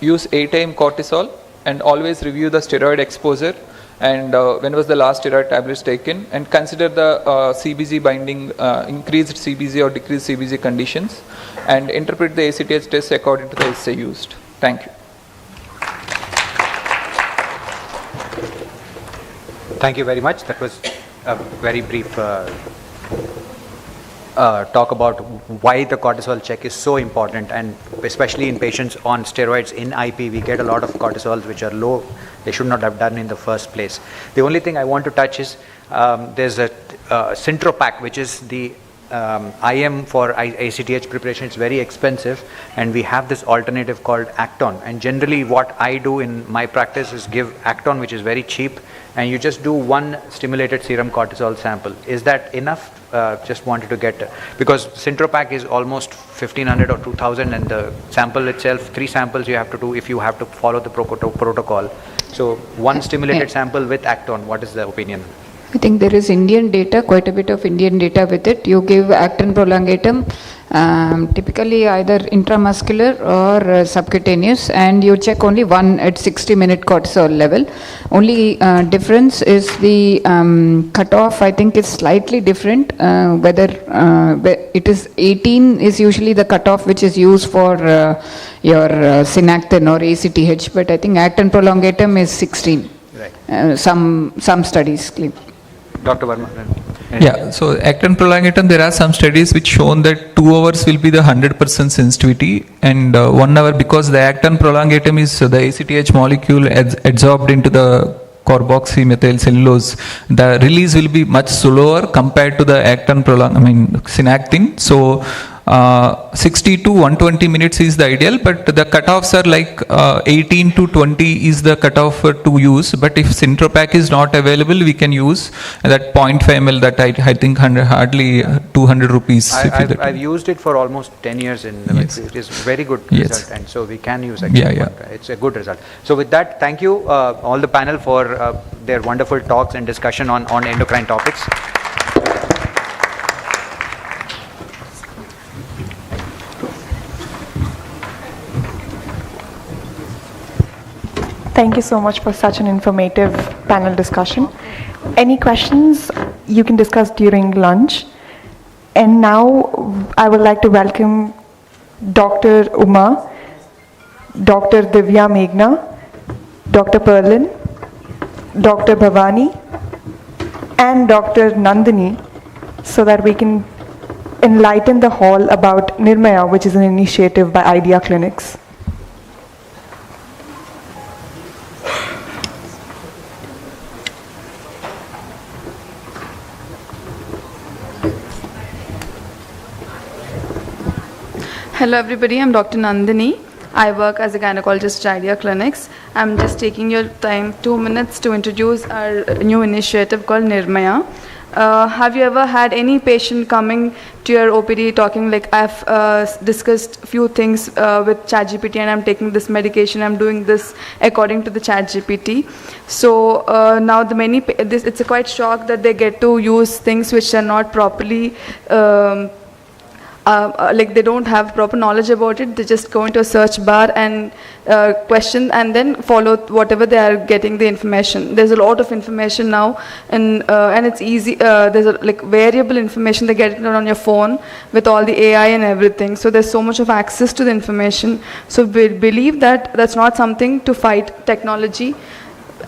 use 8 cortisol and always review the steroid exposure and when was the last steroid tablets taken, and consider the CBG binding, increased CBG or decreased CBG conditions, and interpret the ACTH test according to the assay used. Thank you. Thank you very much. That was a very brief talk about why the cortisol check is so important, and especially in patients on steroids in IP, we get a lot of cortisols which are low. They should not have done in the first place. The only thing I want to touch is there's a Syntropac, which is the IM for ACTH preparation. It's very expensive, and we have this alternative called Acton. And generally what I do in my practice is give Acton, which is very cheap, and you just do one stimulated serum cortisol sample. Is that enough? Just wanted to get, because Syntropac is almost 1500 or 2000, and the sample itself, 3 samples you have to do if you have to follow the protocol. So one stimulated sample with Acton, what is the opinion? I think there is Indian data, quite a bit of Indian data with it. You give actin prolongatum, typically either intramuscular or subcutaneous, and you check only one at 60-minute cortisol level. Only difference is the cutoff. I think is slightly different. Whether it is 18 is usually the cutoff which is used for your synactin or ACTH, but I think actin prolongatum is 16. Right. Some studies claim. Dr. Verma. Yeah, so actin prolongatum, there are some studies which shown that 2 hours will be the 100% sensitivity, and 1 hour, because the actin prolongatum is the ACTH molecule adsorbed into the carboxymethylcellulose, the release will be much slower compared to the actin synactin. So 60 to 120 minutes is the ideal, but the cutoffs are like 18 to 20 is the cutoff to use. But if Syntropac is not available, we can use that 0.5 ml that I think hardly 200 rupees. I've used it for almost 10 years in yes. It is very good yes. result, and so we can use actually. Yeah. It's a good result. So with that, thank you all the panel for their wonderful talks and discussion on endocrine topics. Thank you so much for such an informative panel discussion. Any questions you can discuss during lunch. And now I would like to welcome Dr. Uma, Dr. Divya Meghna, Dr. Perlin, Dr. Bhavani, and Dr. Nandini, so that we can enlighten the hall about Nirmaya, which is an initiative by Idea Clinics. Hello everybody, I'm Dr. Nandini. I work as a gynecologist at Idea Clinics. I'm just taking your time 2 minutes to introduce our new initiative called Nirmaya. Have you ever had any patient coming to your OPD talking like, I've discussed few things with ChatGPT and I'm taking this medication, I'm doing this according to the ChatGPT. So now it's a quite shock that they get to use things which are not properly like they don't have proper knowledge about it. They just go into a search bar and question and then follow whatever they are getting the information. There's a lot of information now, and it's easy. There's like variable information. They get it on your phone with all the AI and everything. So there's so much of access to the information. So we believe that that's not something to fight technology.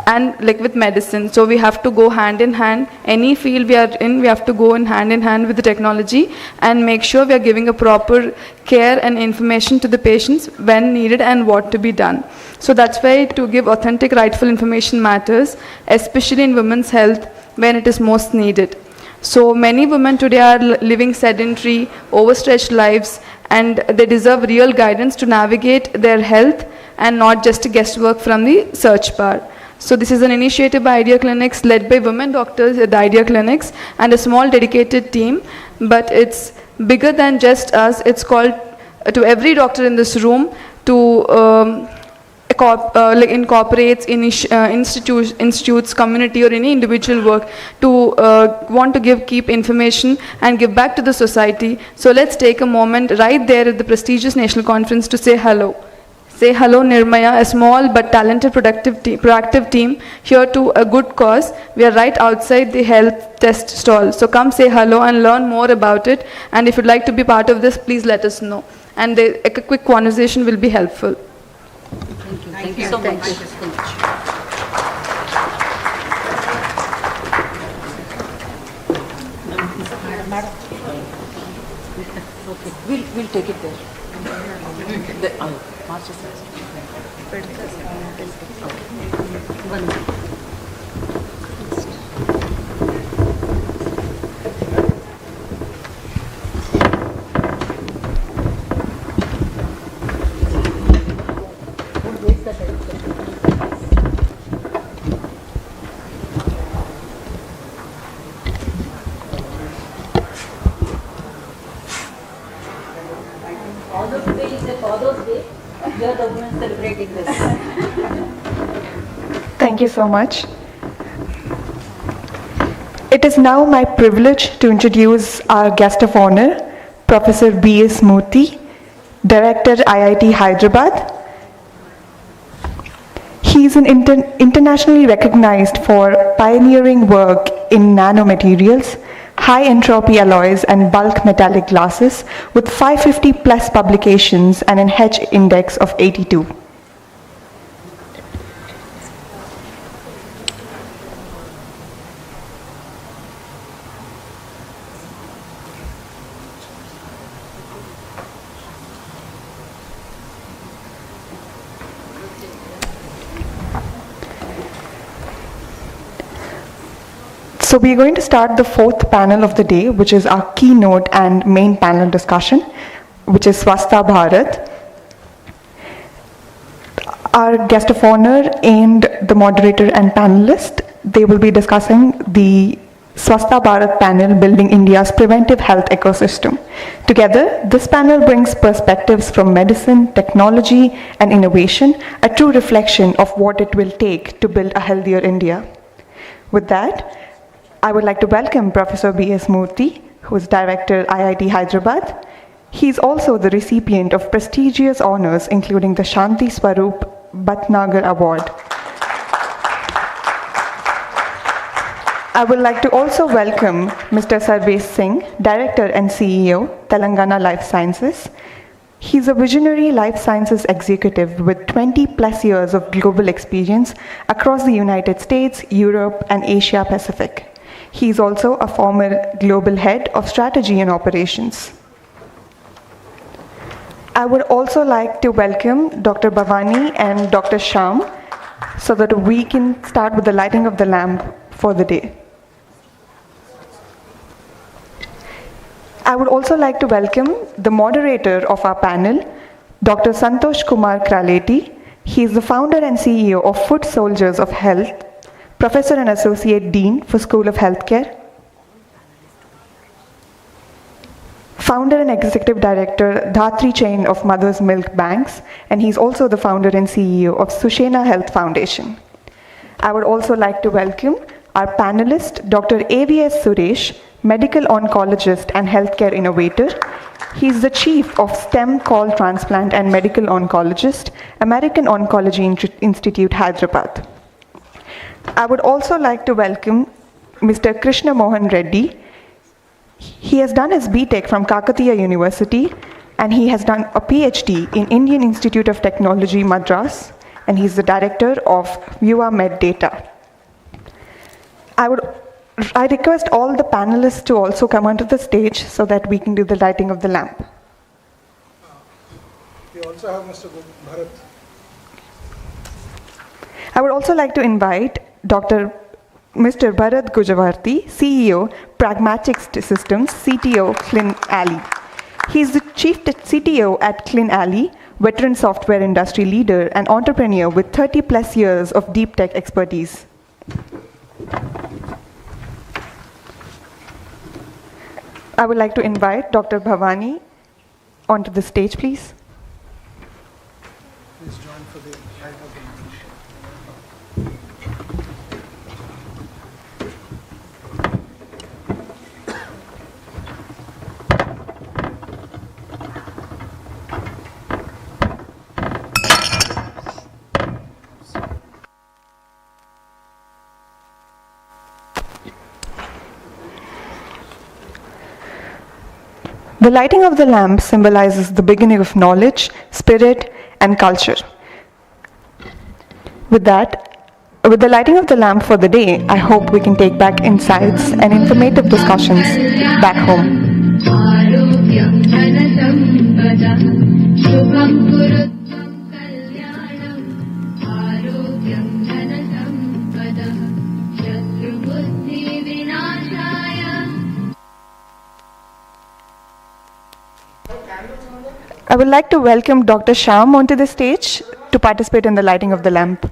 and like with medicine, so we have to go hand in hand. Any field we are in, we have to go in hand with the technology and make sure we are giving a proper care and information to the patients when needed and what to be done. So that's why to give authentic, rightful information matters, especially in women's health when it is most needed. So many women today are living sedentary, overstretched lives, and they deserve real guidance to navigate their health and not just guesswork from the search bar. So this is an initiative by Idea Clinics led by women doctors at the Idea Clinics and a small dedicated team, but it's bigger than just us. It's called to every doctor in this room to incorporates institutes, community, or any individual work to want to keep information and give back to the society. So let's take a moment right there at the prestigious national conference to say hello. Say hello, Nirmaya, a small but talented, proactive team here to a good cause. We are right outside the health test stall. So come say hello and learn more about it. And if you'd like to be part of this, please let us know. And a quick conversation will be helpful. Thank you so much. Madam. Okay, we'll take it there. Master says. One minute. Thank you so much. It is now my privilege to introduce our guest of honor, Professor B.S. Murthy, Director, IIT Hyderabad. He is an internationally recognized for pioneering work in nanomaterials, high entropy alloys and bulk metallic glasses with 550 plus publications and an H index of 82. So we are going to start the fourth panel of the day, which is our keynote and main panel discussion, which is Swastha Bharat. Our guest of honor and the moderator and panelist, they will be discussing the Swastha Bharat panel, Building India's Preventive Health Ecosystem. Together, this panel brings perspectives from medicine, technology, and innovation, a true reflection of what it will take to build a healthier India. With that, I would like to welcome Professor B.S. Murthy, who is Director, IIT Hyderabad. He is also the recipient of prestigious honors, including the Shanti Swarup Bhatnagar Award. I would like to also welcome Mr. Sarvesh Singh, Director and CEO, Telangana Life Sciences. He's a visionary life sciences executive with 20 plus years of global experience across the United States, Europe, and Asia Pacific. He is also a former global head of strategy and operations. I would also like to welcome Dr. Bhavani and Dr. Shyam so that we can start with the lighting of the lamp for the day. I would also like to welcome the moderator of our panel, Dr. Santosh Kumar Kraleti. He is the founder and CEO of Foot Soldiers of Health, Professor and Associate Dean for School of Healthcare, Founder and Executive Director, Dhatri Chain of Mother's Milk Banks, and he's also the founder and CEO of Sushena Health Foundation. I would also like to welcome our panelist, Dr. AVS Suresh, medical oncologist and healthcare innovator. He's the chief of Stem Cell Transplant and medical oncologist, American Oncology Institute, Hyderabad. I would also like to welcome Mr. Krishna Mohan Reddy. He has done his BTech from Kakatiya University, and he has done a PhD in Indian Institute of Technology, Madras, and he's the director of Viewer Med Data. I request all the panelists to also come onto the stage so that we can do the lighting of the lamp. We also have Mr. Bharat. I would also like to invite Mr. Bharat Gujavarti, CEO, Pragmatic Systems, CTO, Clin Alley. He is the chief CTO at Clin Alley, veteran software industry leader and entrepreneur with 30 plus years of deep tech expertise. I would like to invite Dr. Bhavani onto the stage, please. Please join for the light of the The lighting of the lamp symbolizes the beginning of knowledge, spirit, and culture. With the lighting of the lamp for the day, I hope we can take back insights and informative discussions back home. I would like to welcome Dr. Shyam onto the stage to participate in the lighting of the lamp.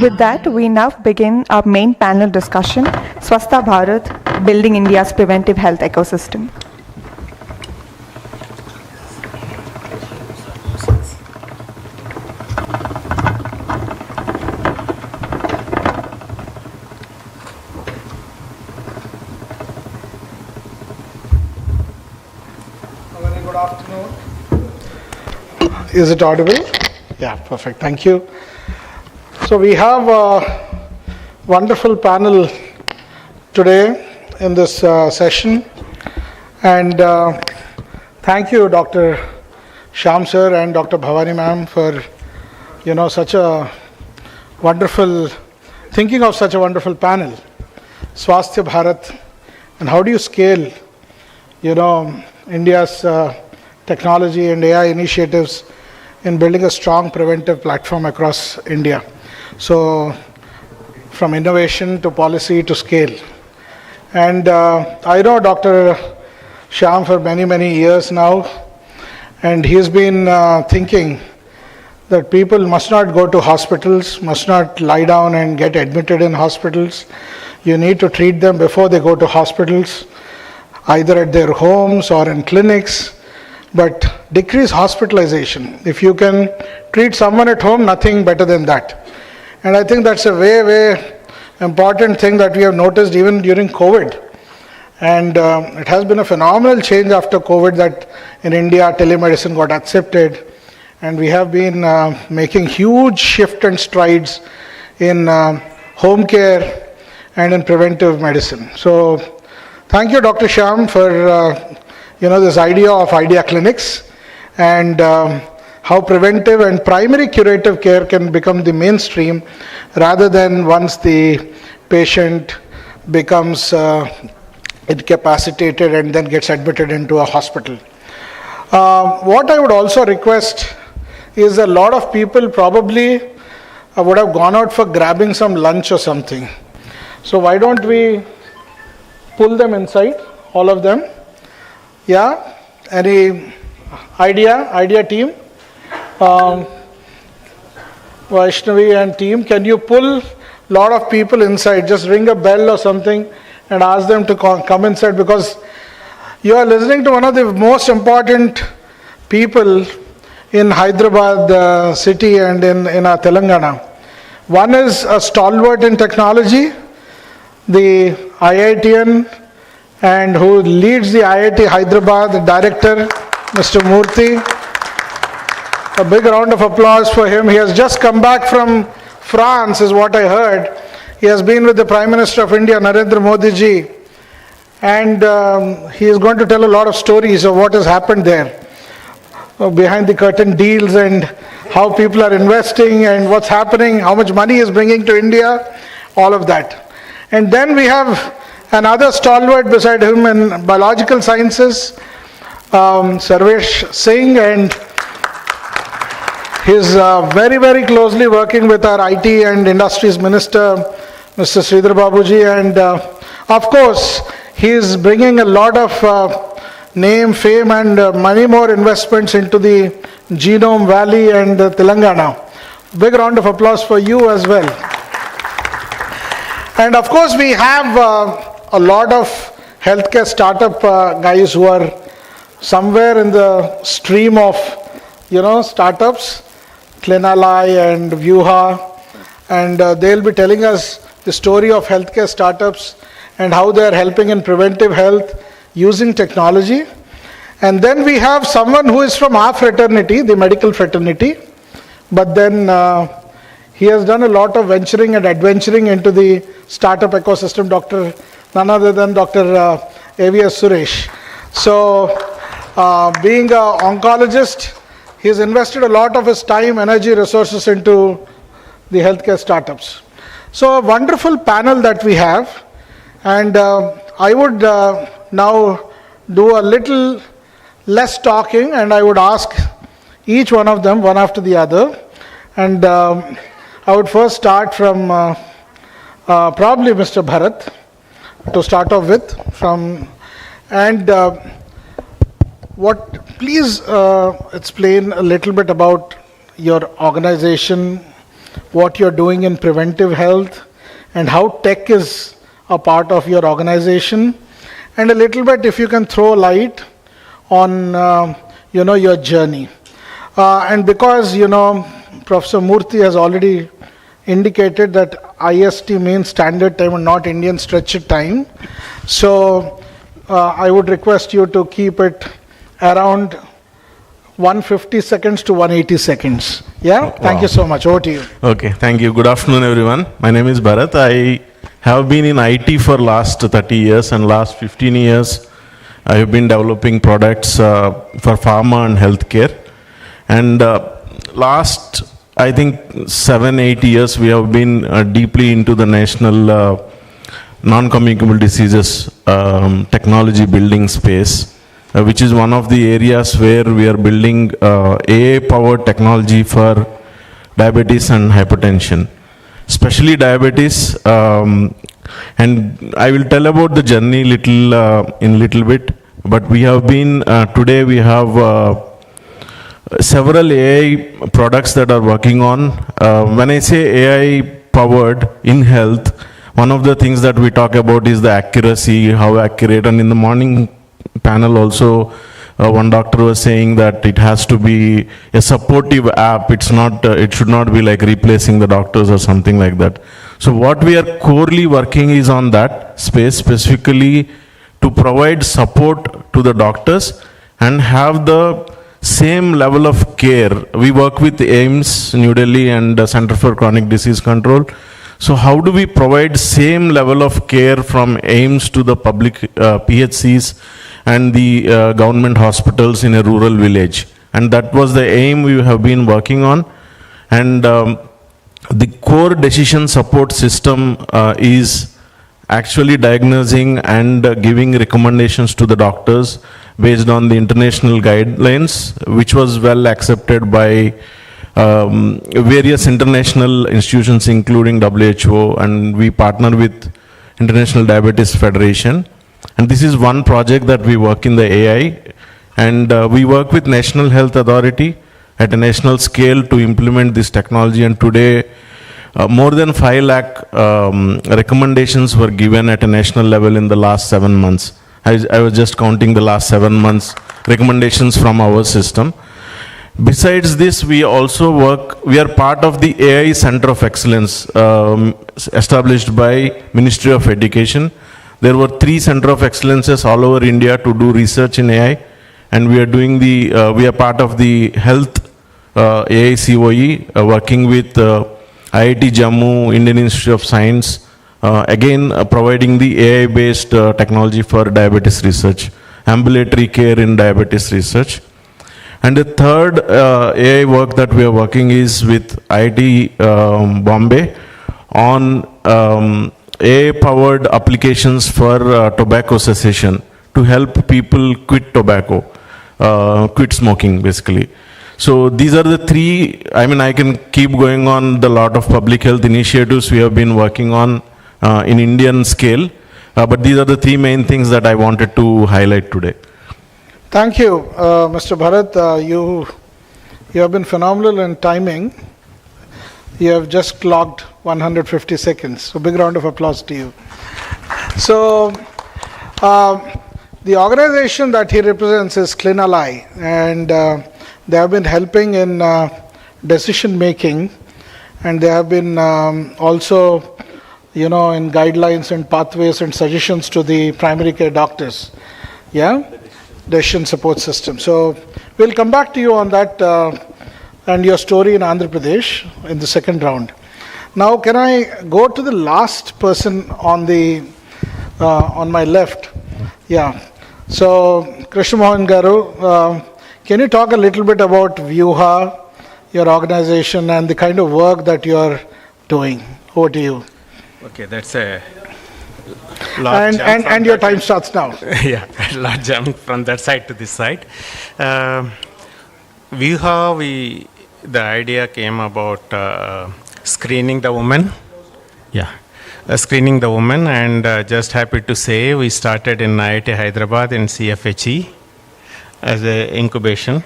With that, we now begin our main panel discussion, Swastha Bharat, Building India's Preventive Health Ecosystem. Very good afternoon. Is it audible? Yeah, perfect. Thank you. So we have a wonderful panel today in this session, and thank you, Dr. Shyam sir and Dr. Bhavani ma'am, for such a wonderful thinking of such a wonderful panel, Swasthya Bharat, and how do you scale, India's technology and AI initiatives in building a strong preventive platform across India. So from innovation to policy to scale. And I know Dr. Shyam for many, many years now, and he's been thinking that people must not go to hospitals, must not lie down and get admitted in hospitals. You need to treat them before they go to hospitals, either at their homes or in clinics, but decrease hospitalization. If you can treat someone at home, nothing better than that. And I think that's a very important thing that we have noticed even during COVID. And it has been a phenomenal change after COVID that in India telemedicine got accepted. And we have been making huge shift and strides in home care and in preventive medicine. So thank you, Dr. Shyam, for this idea of idea clinics and how preventive and primary curative care can become the mainstream rather than once the patient becomes incapacitated and then gets admitted into a hospital. What I would also request is a lot of people probably would have gone out for grabbing some lunch or something. So why don't we pull them inside, all of them? Yeah? Any idea team? Vaishnavi and team, can you pull a lot of people inside? Just ring a bell or something and ask them to come inside, because you are listening to one of the most important people in Hyderabad city and in our Telangana. One is a stalwart in technology, the IITian, and who leads the IIT Hyderabad, the director, Mr. Murthy. A big round of applause for him. He has just come back from France, is what I heard. He has been with the Prime Minister of India, Narendra Modi ji, and he is going to tell a lot of stories of what has happened there, behind the curtain deals and how people are investing and what's happening, how much money is bringing to India, all of that. And then we have another stalwart beside him in biological sciences, Sarvesh Singh, and he's very, very closely working with our IT and Industries Minister, Mr. Sridhar Babuji, and of course, he is bringing a lot of name, fame, and many more investments into the Genome Valley and Telangana. Big round of applause for you as well. And of course, we have a lot of healthcare startup guys who are somewhere in the stream of, startups, Clinalai and Vyuha, and they'll be telling us the story of healthcare startups and how they're helping in preventive health using technology. And then we have someone who is from our fraternity, the medical fraternity, but then he has done a lot of venturing and adventuring into the startup ecosystem, none other than Dr. A.V.S. Suresh. So, being an oncologist, he has invested a lot of his time, energy, resources into the healthcare startups. So, a wonderful panel that we have, and I would now do a little less talking, and I would ask each one of them, one after the other, and I would first start from probably Mr. Bharat, to start off with, please explain a little bit about your organization, what you're doing in preventive health, and how tech is a part of your organization, and a little bit if you can throw light on your journey. And because Professor Murthy has already indicated that IST means standard time and not Indian stretched time, so I would request you to keep it around 150 seconds to 180 seconds. Yeah? Thank you so much. Over to you. Okay, thank you. Good afternoon, everyone. My name is Bharat. I have been in IT for last 30 years, and last 15 years I have been developing products for pharma and healthcare. And last, I think, 7-8 years we have been deeply into the national non-communicable diseases technology building space, which is one of the areas where we are building AI-powered technology for diabetes and hypertension, especially diabetes. And I will tell about the journey in little bit. But we have been today we have several AI products that are working on. When I say AI-powered in health, one of the things that we talk about is the accuracy, how accurate. And in the morning panel also, one doctor was saying that it has to be a supportive app. It's not. It should not be like replacing the doctors or something like that. So what we are corely working is on that space, specifically to provide support to the doctors and have the same level of care. We work with AIIMS, New Delhi, and Center for Chronic Disease Control. So how do we provide same level of care from AIIMS to the public PHCs and the government hospitals in a rural village? And that was the aim we have been working on. And the core decision support system is actually diagnosing and giving recommendations to the doctors based on the international guidelines, which was well accepted by various international institutions, including WHO, and we partner with International Diabetes Federation. And this is one project that we work in the AI, and we work with National Health Authority at a national scale to implement this technology. And today, more than 5 lakh recommendations were given at a national level in the last 7 months. I was just counting the last 7 months recommendations from our system. Besides this, we also we are part of the AI Center of Excellence established by Ministry of Education. There were 3 Center of Excellences all over India to do research in AI, and we are doing we are part of the Health AI COE, working with IIT Jammu, Indian Institute of Science, again providing the AI-based technology for diabetes research, ambulatory care in diabetes research. And the third AI work that we are working is with IIT Bombay on AI-powered applications for tobacco cessation to help people quit tobacco, quit smoking basically. So these are the 3, I can keep going on the lot of public health initiatives we have been working on in Indian scale, but these are the 3 main things that I wanted to highlight today. Thank you, Mr. Bharat. You have been phenomenal in timing. You have just clocked 150 seconds. So big round of applause to you. So the organization that he represents is Clinali, and they have been helping in decision making, and they have been also, in guidelines and pathways and suggestions to the primary care doctors. Yeah? Decision support system. So we'll come back to you on that and your story in Andhra Pradesh in the second round. Now, can I go to the last person on my left? Yeah. So Krishna Mohan Garu, can you talk a little bit about Vyuha, your organization, and the kind of work that you're doing? Over to you. Okay, that's a and your time starts now. Yeah, large jump from that side to this side. Vyuha, the idea came about screening the woman. Yeah, screening the woman, and just happy to say we started in IIT Hyderabad in CFHE as a incubation.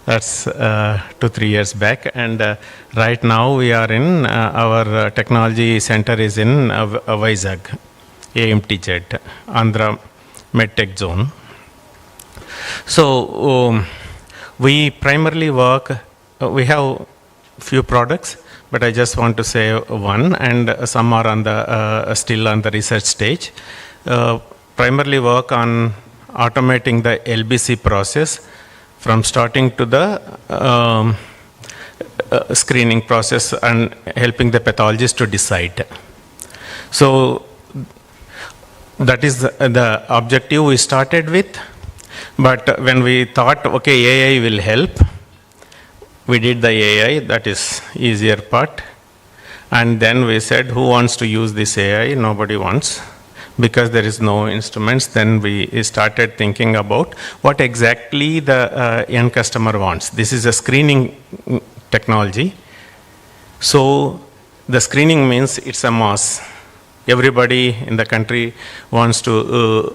That's 2-3 years back, and right now we are in our technology center is in Vizag, AMTZ, Andhra MedTech Zone. So we primarily work, we have few products, but I just want to say one, and some are on the still on the research stage. Primarily work on automating the LBC process from starting to the screening process and helping the pathologist to decide. So that is the objective we started with, but when we thought, okay, AI will help, we did the AI, that is easier part, and then we said, who wants to use this AI? Nobody wants, because there is no instruments. Then we started thinking about what exactly the end customer wants. This is a screening technology, so the screening means it's a mass. Everybody in the country wants to,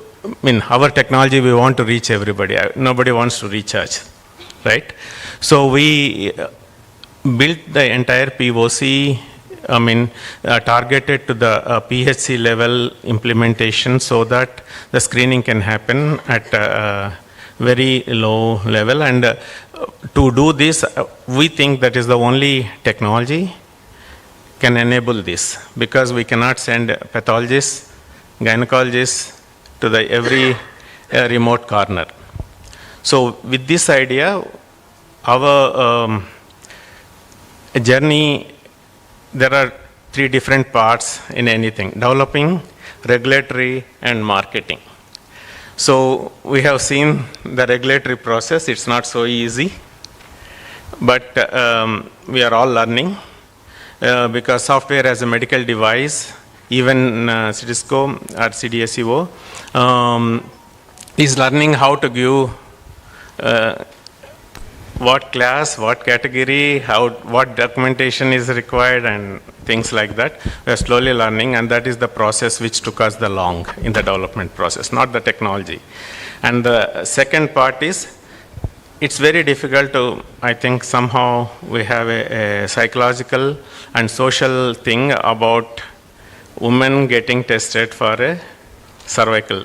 our technology, we want to reach everybody. Nobody wants to recharge, right? So we built the entire POC, targeted to the PHC level implementation so that the screening can happen at a very low level. And to do this, we think that is the only technology can enable this, because we cannot send pathologists, gynecologists to the every remote corner. So with this idea, our journey, there are 3 different parts in anything: developing, regulatory, and marketing. So we have seen the regulatory process. It's not so easy, but we are all learning, because software as a medical device even CITISCO or CDSEO, is learning how to give what class, what category, what documentation is required and things like that. We are slowly learning, and that is the process which took us the long in the development process, not the technology. And the second part is, it's very difficult to, I think somehow we have a psychological and social thing about women getting tested for a cervical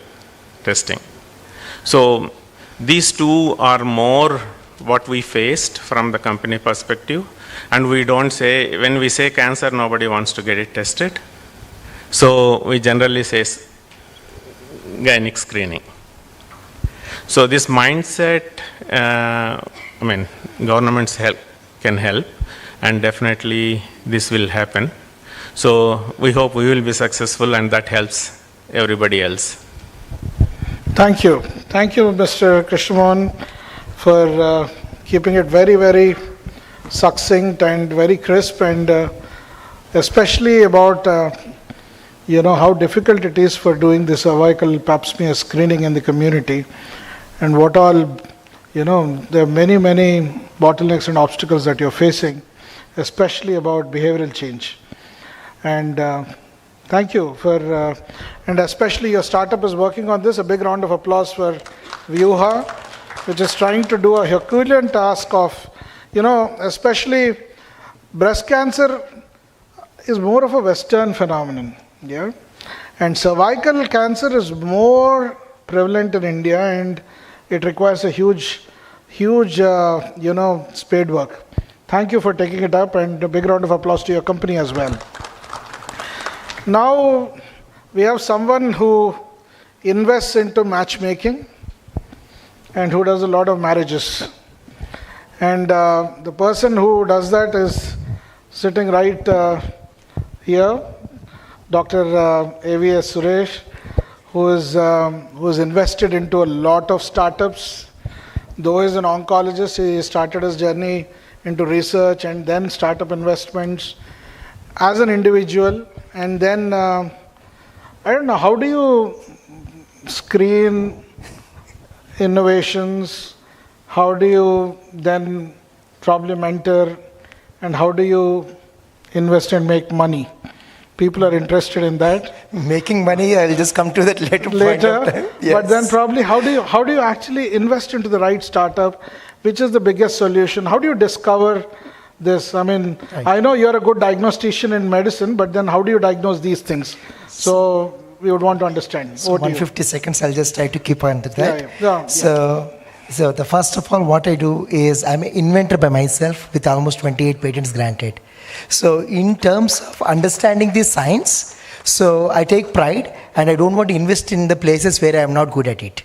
testing. So these two are more what we faced from the company perspective, and we don't say, when we say cancer, nobody wants to get it tested. So we generally say gynec screening. So this mindset, governments can help, and definitely this will happen. So we hope we will be successful, and that helps everybody else. Thank you. Thank you, Mr. Krishnamohan, for keeping it very, very succinct and very crisp, and especially about how difficult it is for doing the cervical pap smear screening in the community, and what all, there are many, many bottlenecks and obstacles that you're facing, especially about behavioral change. And thank you for, and especially your startup is working on this. A big round of applause for Vyuha, which is trying to do a Herculean task of, especially breast cancer is more of a Western phenomenon, yeah, and cervical cancer is more prevalent in India, and it requires a huge, spade work. Thank you for taking it up, and a big round of applause to your company as well. Now we have someone who invests into matchmaking and who does a lot of marriages. And the person who does that is sitting right here, Dr. AVS Suresh, who is invested into a lot of startups. Though he's an oncologist, he started his journey into research and then startup investments as an individual. And then, I don't know, how do you screen innovations? How do you then probably mentor? And how do you invest and make money? People are interested in that. Making money, I'll just come to that later. Point of time. Yes. But then probably how do you actually invest into the right startup? Which is the biggest solution? How do you discover this? I know you're a good diagnostician in medicine, but then how do you diagnose these things? So we would want to understand. So 150 seconds, I'll just try to keep on to that. Yeah. So the first of all, what I do is I'm an inventor by myself with almost 28 patents granted. So in terms of understanding the science, so I take pride and I don't want to invest in the places where I am not good at it.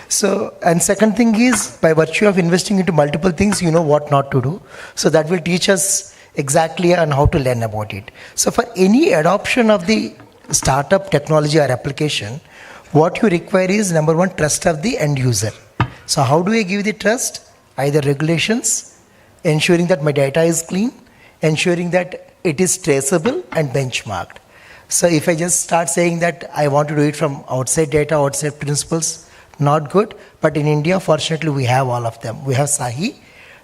So, and second thing is, by virtue of investing into multiple things, you know what not to do. So that will teach us exactly on how to learn about it. So for any adoption of the startup technology or application, what you require is, number one, trust of the end user. So how do I give the trust? Either regulations, ensuring that my data is clean, ensuring that it is traceable and benchmarked. So if I just start saying that I want to do it from outside data, outside principles, not good. But in India, fortunately, we have all of them. We have SAHI,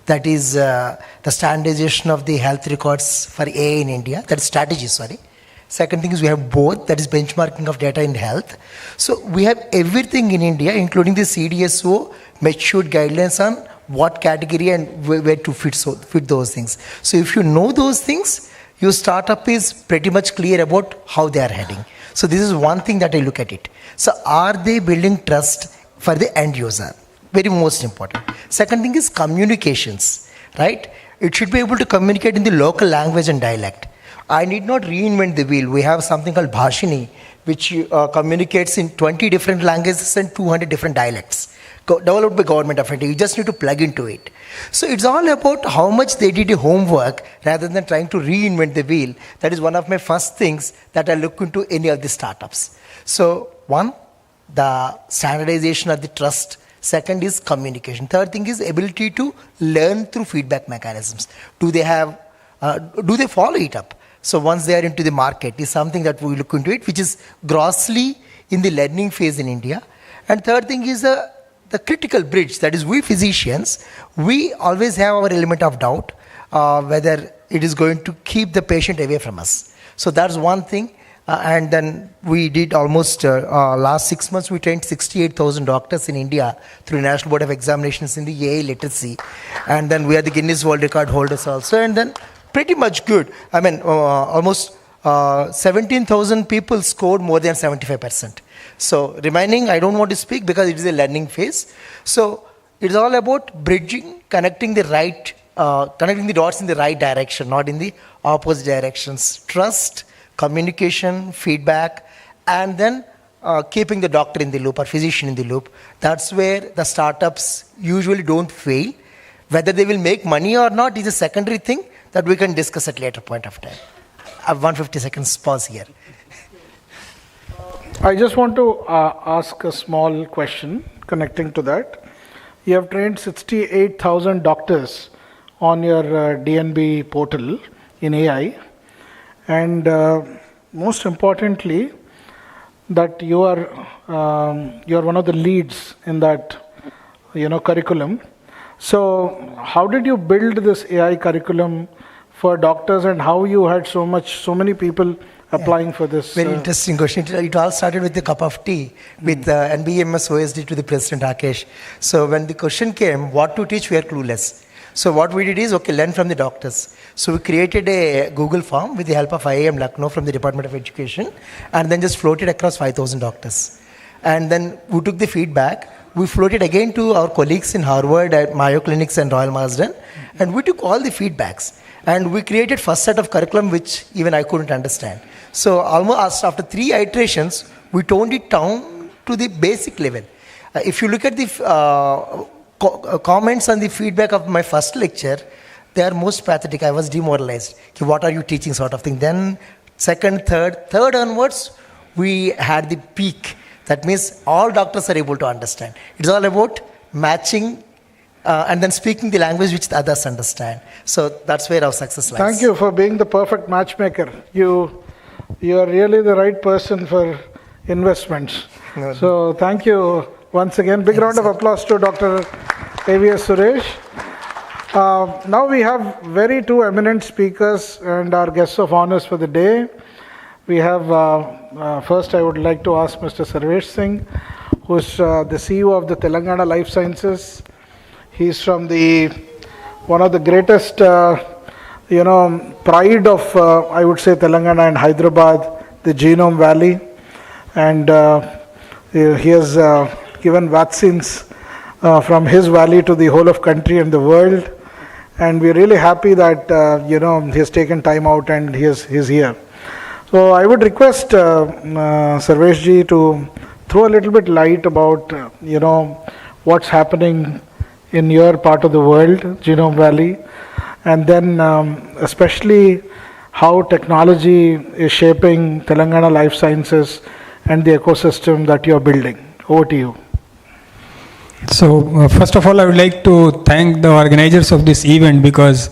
that is the standardization of the health records for AA in India. That is strategy, sorry. Second thing is we have both, that is benchmarking of data in health. So we have everything in India, including the CDSO matured guidelines on what category and where to fit those things. So if you know those things, your startup is pretty much clear about how they are heading. So this is one thing that I look at it. So are they building trust for the end user? Very most important. Second thing is communications, right? It should be able to communicate in the local language and dialect. I need not reinvent the wheel. We have something called Bhashini, which communicates in 20 different languages and 200 different dialects. Developed by government of India. You just need to plug into it. So it's all about how much they did the homework rather than trying to reinvent the wheel. That is one of my first things that I look into any of the startups. So one, the standardization of the trust. Second is communication. Third thing is ability to learn through feedback mechanisms. Do they follow it up? So once they are into the market, is something that we look into it, which is grossly in the learning phase in India. And third thing is the critical bridge, that is we physicians, we always have our element of doubt whether it is going to keep the patient away from us. So that's one thing. And then we did almost last 6 months, we trained 68,000 doctors in India through National Board of Examinations in the AI literacy. And then we are the Guinness World Record holders also. And then pretty much good. I mean, almost 17,000 people scored more than 75%. So remaining, I don't want to speak because it is a learning phase. So it's all about bridging, connecting the dots in the right direction, not in the opposite directions. Trust, communication, feedback, and then keeping the doctor in the loop or physician in the loop. That's where the startups usually don't fail. Whether they will make money or not is a secondary thing that we can discuss at a later point of time. I have 150 seconds pause here. I just want to ask a small question connecting to that. You have trained 68,000 doctors on your DNB portal in AI. And most importantly, that you are one of the leads in that curriculum. So how did you build this AI curriculum for doctors, and how you had so many people applying for this? Very interesting question. It all started with a cup of tea with NBMS OSD to the President Rakesh. So when the question came, what to teach, we are clueless. So what we did is, learn from the doctors. So we created a Google form with the help of IIM Lucknow from the Department of Education, and then just floated across 5,000 doctors. And then we took the feedback. We floated again to our colleagues in Harvard, at Mayo Clinics and Royal Marsden, and we took all the feedbacks. And we created first set of curriculum, which even I couldn't understand. So almost after 3 iterations, we toned it down to the basic level. If you look at the comments on the feedback of my first lecture, they are most pathetic. I was demoralized. What are you teaching, sort of thing. Then second, third onwards, we had the peak. That means all doctors are able to understand. It's all about matching and then speaking the language which the others understand. So that's where our success lies. Thank you for being the perfect matchmaker. You are really the right person for investments. No. So thank you once again. Big round of applause to Dr. A.V.S. Suresh. Now we have two eminent speakers and our guests of honors for the day. We have, first I would like to ask Mr. Sarvesh Singh, who is the CEO of the Telangana Life Sciences. He's from one of the greatest, pride of, I would say, Telangana and Hyderabad, the Genome Valley. And he has given vaccines from his valley to the whole of country and the world. And we're really happy that, he has taken time out and he's here. So I would request Sarvesh ji to throw a little bit light about, what's happening in your part of the world, Genome Valley, and then especially how technology is shaping Telangana Life Sciences and the ecosystem that you're building. Over to you. So first of all, I would like to thank the organizers of this event, because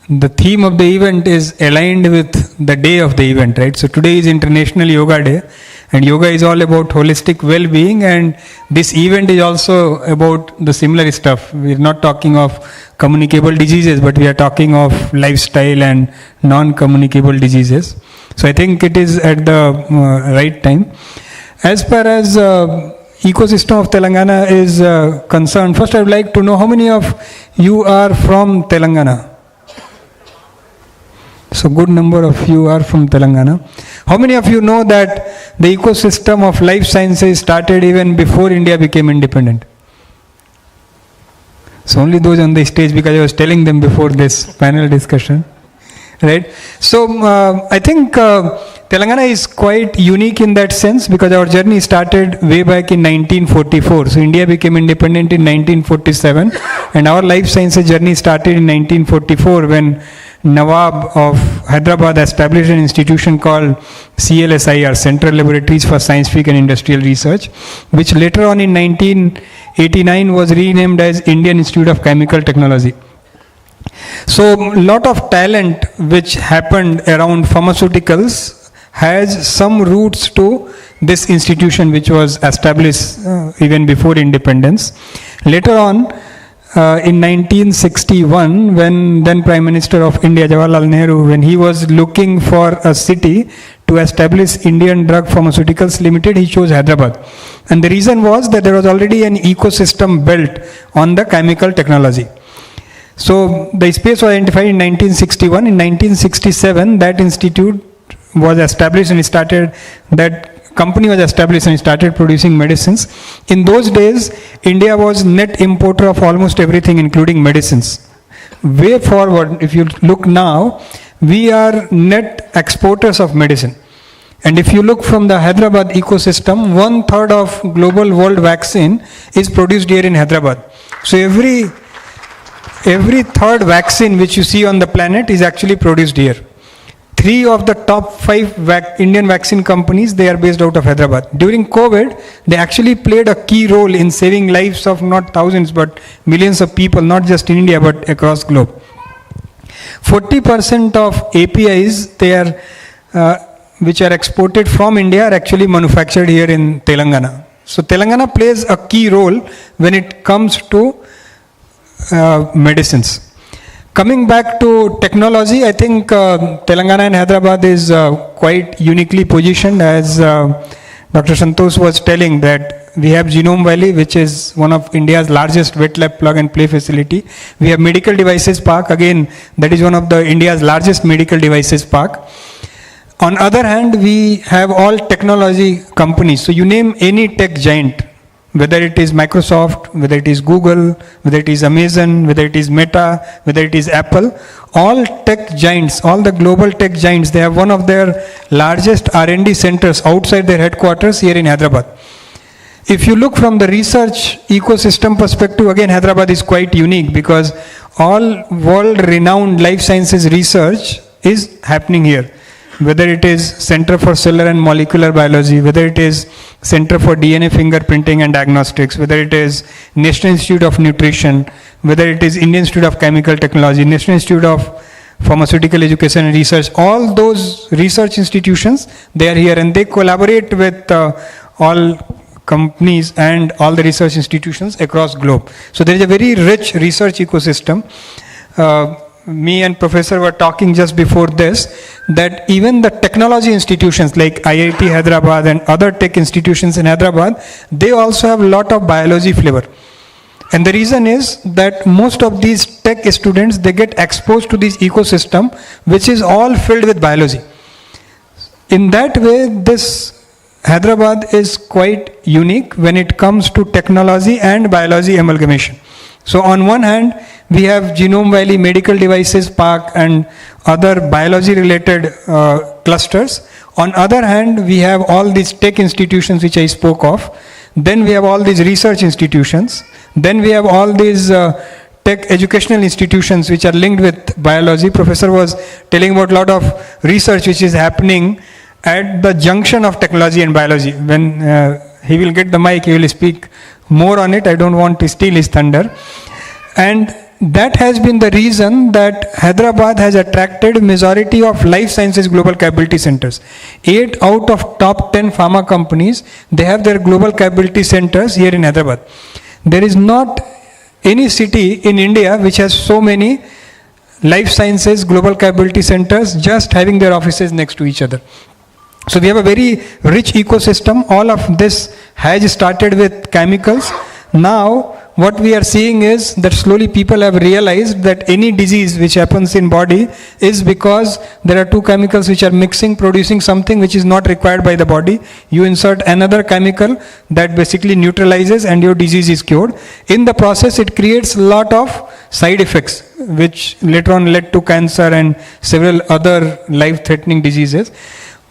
the theme of the event is aligned with the day of the event, right? So today is International Yoga Day, and yoga is all about holistic well-being, and this event is also about the similar stuff. We're not talking of communicable diseases, but we are talking of lifestyle and non-communicable diseases. So I think it is at the right time. As far as ecosystem of Telangana is concerned, first I would like to know how many of you are from Telangana? So good number of you are from Telangana. How many of you know that the ecosystem of life sciences started even before India became independent? So only those on the stage, because I was telling them before this panel discussion. Right? So I think Telangana is quite unique in that sense, because our journey started way back in 1944. So India became independent in 1947, and our life sciences journey started in 1944 when Nawab of Hyderabad established an institution called CLSIR, Central Laboratories for Scientific and Industrial Research, which later on in 1989 was renamed as Indian Institute of Chemical Technology. So lot of talent which happened around pharmaceuticals has some roots to this institution which was established even before independence. Later on, in 1961, when then Prime Minister of India, Jawaharlal Nehru, when he was looking for a city to establish Indian Drug Pharmaceuticals Limited, he chose Hyderabad. And the reason was that there was already an ecosystem built on the chemical technology. So the space was identified in 1961. In 1967, that institute was established and started, that company was established and started producing medicines. In those days, India was net importer of almost everything, including medicines. Way forward, if you look now, we are net exporters of medicine. And if you look from the Hyderabad ecosystem, 1/3 of global world vaccine is produced here in Hyderabad. So every third vaccine which you see on the planet is actually produced here. 3 of the top 5 Indian vaccine companies, they are based out of Hyderabad. During COVID, they actually played a key role in saving lives of not thousands but millions of people, not just in India but across globe. 40% of APIs which are exported from India are actually manufactured here in Telangana. So Telangana plays a key role when it comes to medicines. Coming back to technology, I think Telangana and Hyderabad is quite uniquely positioned, as Dr. Santosh was telling, that we have Genome Valley, which is one of India's largest wet lab plug and play facility. We have Medical Devices Park, again, that is one of the India's largest medical devices park. On other hand, we have all technology companies. So you name any tech giant, whether it is Microsoft, whether it is Google, whether it is Amazon, whether it is Meta, whether it is Apple, all tech giants, all the global tech giants, they have one of their largest R&D centers outside their headquarters here in Hyderabad. If you look from the research ecosystem perspective, again, Hyderabad is quite unique because all world-renowned life sciences research is happening here. Whether it is Center for Cellular and Molecular Biology, whether it is Center for DNA Fingerprinting and Diagnostics, whether it is National Institute of Nutrition, whether it is Indian Institute of Chemical Technology, National Institute of Pharmaceutical Education and Research, all those research institutions, they are here and they collaborate with all companies and all the research institutions across globe. So there is a very rich research ecosystem. Me and Professor were talking just before this that even the technology institutions like IIT Hyderabad and other tech institutions in Hyderabad, they also have a lot of biology flavor. And the reason is that most of these tech students, they get exposed to this ecosystem which is all filled with biology. In that way, this Hyderabad is quite unique when it comes to technology and biology amalgamation. So on one hand, we have Genome Valley Medical Devices Park and other biology related clusters. On other hand, we have all these tech institutions which I spoke of. Then we have all these research institutions. Then we have all these tech educational institutions which are linked with biology. Professor was telling about a lot of research which is happening at the junction of technology and biology. When he will get the mic, he will speak more on it. I don't want to steal his thunder. And that has been the reason that Hyderabad has attracted majority of life sciences global capability centers. 8 out of top 10 pharma companies, they have their global capability centers here in Hyderabad. There is not any city in India which has so many life sciences global capability centers just having their offices next to each other. So we have a very rich ecosystem. All of this has started with chemicals. Now what we are seeing is that slowly people have realized that any disease which happens in body is because there are 2 chemicals which are mixing, producing something which is not required by the body. You insert another chemical that basically neutralizes and your disease is cured. In the process, it creates a lot of side effects which later on led to cancer and several other life-threatening diseases.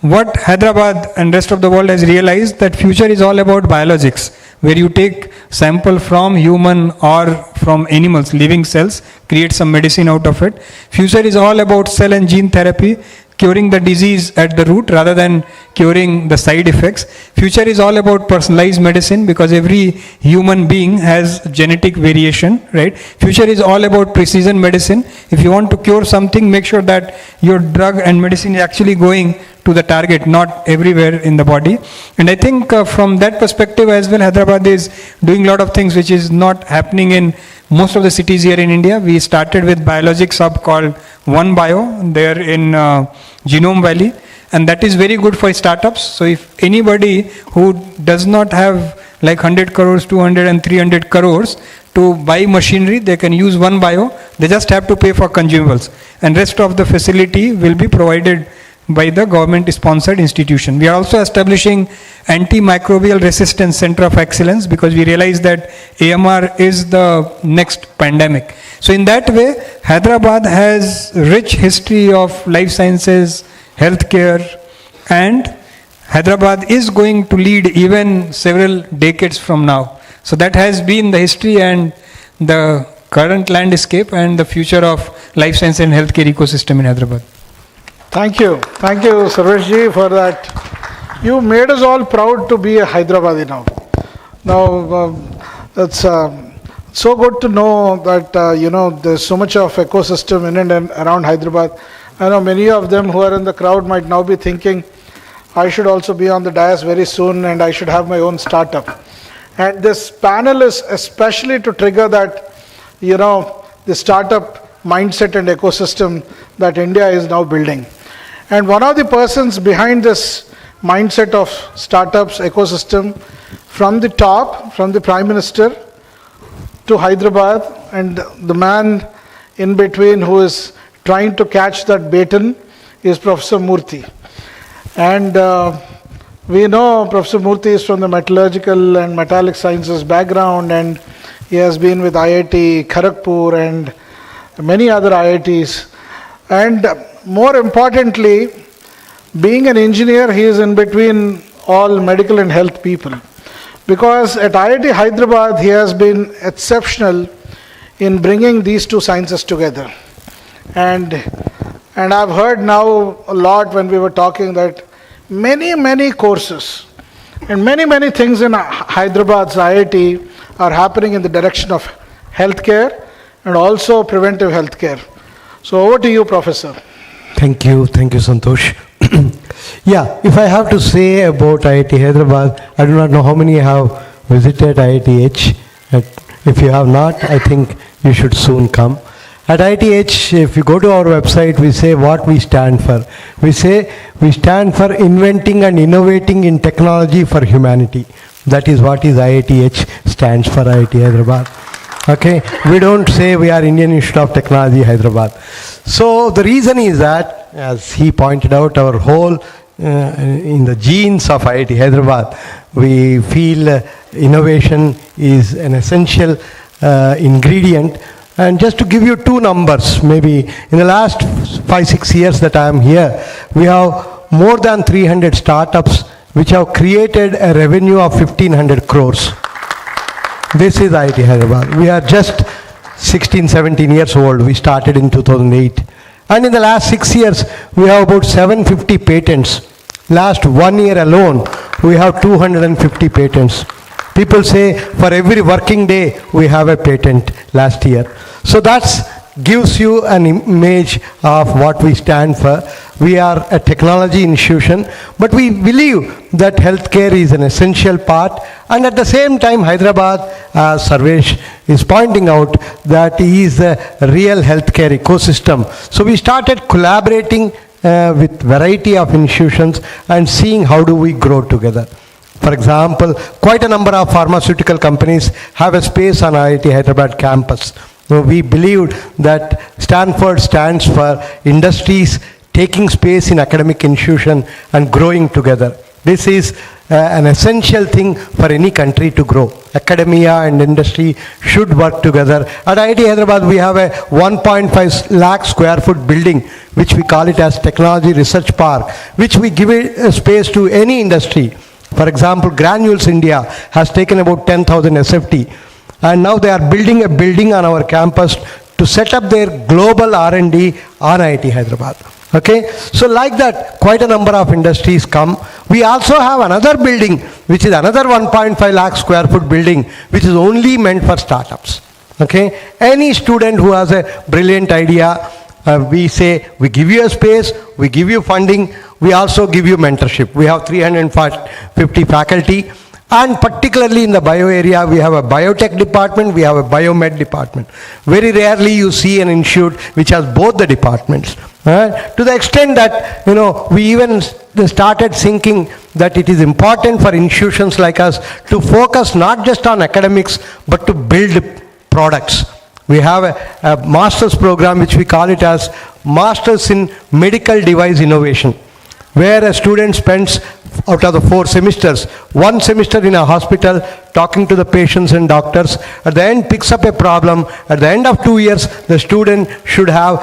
What Hyderabad and rest of the world has realized that future is all about biologics, where you take sample from human or from animals, living cells, create some medicine out of it. Future is all about cell and gene therapy, curing the disease at the root rather than curing the side effects. Future is all about personalized medicine because every human being has genetic variation, right? Future is all about precision medicine. If you want to cure something, make sure that your drug and medicine is actually going to the target, not everywhere in the body. And I think from that perspective as well, Hyderabad is doing a lot of things which is not happening in most of the cities here in India. We started with biologics hub called One Bio there in Genome Valley, and that is very good for startups. So if anybody who does not have like 100 crores, 200 and 300 crores to buy machinery, they can use One Bio. They just have to pay for consumables, and rest of the facility will be provided by the government sponsored institution. We are also establishing antimicrobial resistance center of excellence because we realize that AMR is the next pandemic. So in that way, Hyderabad has rich history of life sciences, healthcare, and Hyderabad is going to lead even several decades from now. So that has been the history and the current landscape and the future of life science and healthcare ecosystem in Hyderabad. Thank you, Sarvesh for that. You made us all proud to be a Hyderabadi now. Now, it's so good to know that, there's so much of ecosystem in and around Hyderabad. I know many of them who are in the crowd might now be thinking, I should also be on the dais very soon and I should have my own startup. And this panel is especially to trigger that, the startup mindset and ecosystem that India is now building. And one of the persons behind this mindset of startups ecosystem from the top, from the Prime Minister to Hyderabad, and the man in between who is trying to catch that baton is Professor Murthy. And we know Professor Murthy is from the metallurgical and metallic sciences background, and he has been with IIT Kharagpur and many other IITs. And more importantly, being an engineer, he is in between all medical and health people. Because at IIT Hyderabad, he has been exceptional in bringing these two sciences together. And I've heard now a lot when we were talking that many courses and many things in Hyderabad's IIT are happening in the direction of healthcare and also preventive healthcare. So over to you, Professor. Thank you, Santosh. Yeah, if I have to say about IIT Hyderabad, I do not know how many have visited IITH. If you have not, I think you should soon come. At IITH, if you go to our website, we say what we stand for. We say we stand for inventing and innovating in technology for humanity. That is what is IITH stands for, IIT Hyderabad. Okay, we don't say we are Indian Institute of Technology Hyderabad. So the reason is that, as he pointed out, our whole in the genes of IIT Hyderabad, we feel innovation is an essential ingredient. And just to give you two numbers, maybe in the last 5-6 years that I am here, we have more than 300 startups which have created a revenue of 1,500 crores. This is IIT Hyderabad. We are just 16-17 years old. We started in 2008. And in the last 6 years, we have about 750 patents. Last 1 year alone, we have 250 patents. People say for every working day, we have a patent last year. So that gives you an image of what we stand for. We are a technology institution, but we believe that healthcare is an essential part. And at the same time, Hyderabad, as Sarvesh is pointing out, that is a real healthcare ecosystem. So we started collaborating with variety of institutions and seeing how do we grow together. For example, quite a number of pharmaceutical companies have a space on IIT Hyderabad campus. We believe that Stanford stands for industries taking space in academic institution and growing together. This is an essential thing for any country to grow. Academia and industry should work together. At IIT Hyderabad, we have a 1.5 lakh square foot building, which we call it as Technology Research Park, which we give a space to any industry. For example, Granules India has taken about 10,000 SFT, and now they are building a building on our campus to set up their global R&D on IIT Hyderabad. Okay, so like that, quite a number of industries come. We also have another building, which is another 1.5 lakh square foot building, which is only meant for startups. Okay, any student who has a brilliant idea, we say, we give you a space, we give you funding, we also give you mentorship. We have 350 faculty. And particularly in the bio area, we have a biotech department, we have a biomed department. Very rarely you see an institute which has both the departments. To the extent that, we even started thinking that it is important for institutions like us to focus not just on academics, but to build products. We have a master's program which we call it as Masters in Medical Device Innovation, where a student spends out of the 4 semesters, 1 semester in a hospital talking to the patients and doctors, at the end picks up a problem, at the end of 2 years the student should have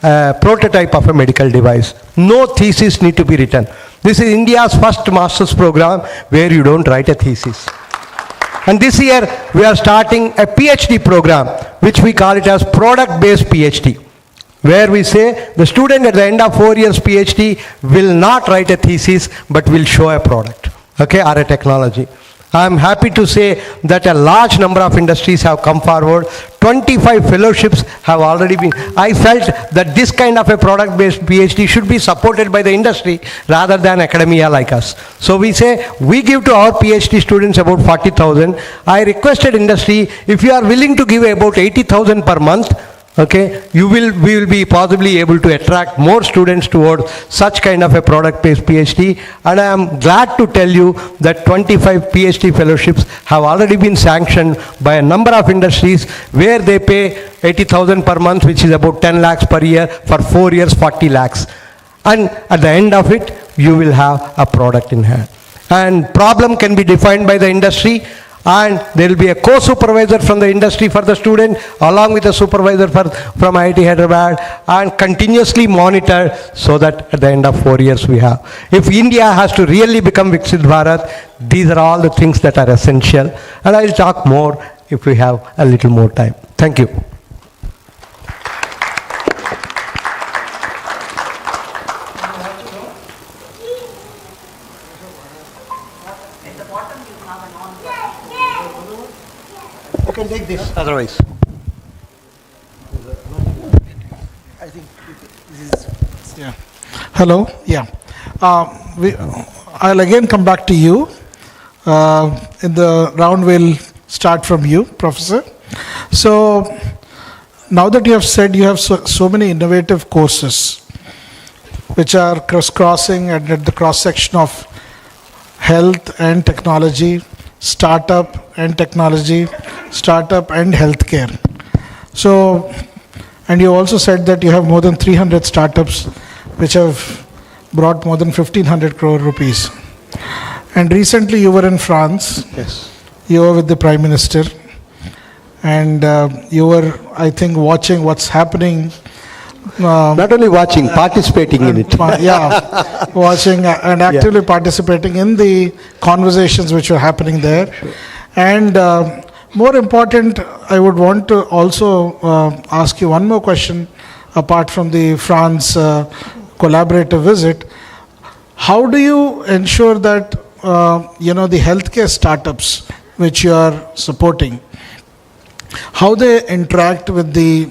a prototype of a medical device. No thesis need to be written. This is India's first master's program where you don't write a thesis. And this year we are starting a PhD program which we call it as product-based PhD, where we say the student at the end of 4 years PhD will not write a thesis but will show a product, okay, or a technology. I am happy to say that a large number of industries have come forward. 25 fellowships have already been. I felt that this kind of a product-based PhD should be supported by the industry rather than academia like us. So we say we give to our PhD students about 40,000. I requested industry, if you are willing to give about 80,000 per month, okay, we will be possibly able to attract more students towards such kind of a product-based PhD. And I am glad to tell you that 25 PhD fellowships have already been sanctioned by a number of industries where they pay 80,000 per month, which is about 10 lakhs per year, for 4 years, 40 lakhs. And at the end of it, you will have a product in hand. And problem can be defined by the industry, and there will be a co-supervisor from the industry for the student along with a supervisor from IIT Hyderabad, and continuously monitor so that at the end of 4 years we have. If India has to really become Viksit Bharat, these are all the things that are essential, and I will talk more if we have a little more time. Thank you. You can take this, otherwise. I think this is... Yeah. Hello? Yeah. I'll again come back to you. In the round, we'll start from you, Professor. So, now that you have said you have so many innovative courses, which are crossing and at the cross-section of health and technology, startup and technology, startup and healthcare. So, and you also said that you have more than 300 startups which have brought more than 1,500 crore rupees. And recently you were in France. Yes. You were with the Prime Minister. And you were, I think, watching what's happening. Not only watching, participating in it. Yeah, watching and actively participating in the conversations which were happening there. Sure. And more important, I would want to also ask you one more question apart from the France collaborative visit. How do you ensure that the healthcare startups which you are supporting, how they interact with the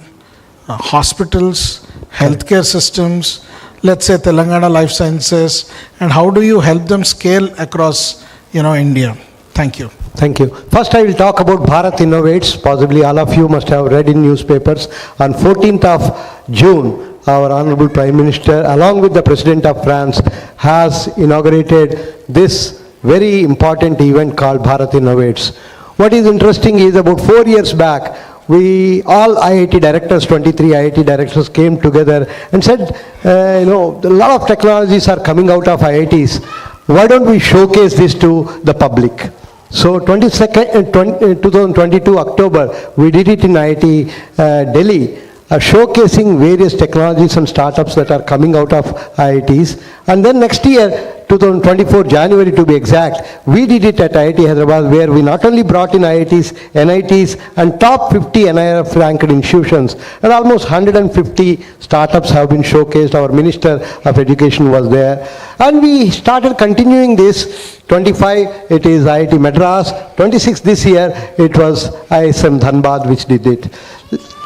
hospitals, healthcare systems, let's say Telangana Life Sciences, and how do you help them scale across India? Thank you. Thank you. First I will talk about Bharat Innovates. Possibly all of you must have read in newspapers. On 14th of June, our Honorable Prime Minister, along with the President of France, has inaugurated this very important event called Bharat Innovates. What is interesting is about 4 years back, we all IIT directors, 23 IIT directors came together and said, a lot of technologies are coming out of IITs. Why don't we showcase this to the public? So 2022 October, we did it in IIT Delhi, showcasing various technologies and startups that are coming out of IITs. And then next year, 2024 January to be exact, we did it at IIT Hyderabad, where we not only brought in IITs, NITs and top 50 NIRF ranked institutions, and almost 150 startups have been showcased. Our Minister of Education was there, and we started continuing this. 25 it is IIT Madras, 26 this year it was ISM Dhanbad which did it.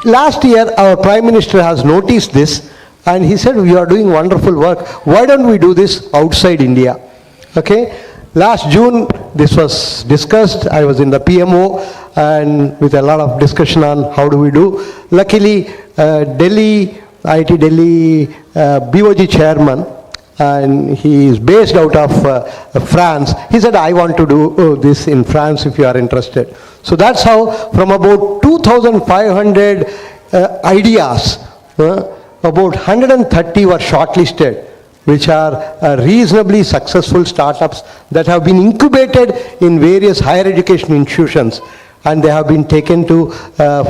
Last year our Prime Minister has noticed this, and he said, we are doing wonderful work, why don't we do this outside India? Okay, last June this was discussed. I was in the PMO and with a lot of discussion on how do we do. Luckily Delhi, IIT Delhi BOG chairman, and he is based out of France, he said, I want to do this in France if you are interested. So that's how from about 2,500 ideas, about 130 were shortlisted, which are reasonably successful startups that have been incubated in various higher education institutions, and they have been taken to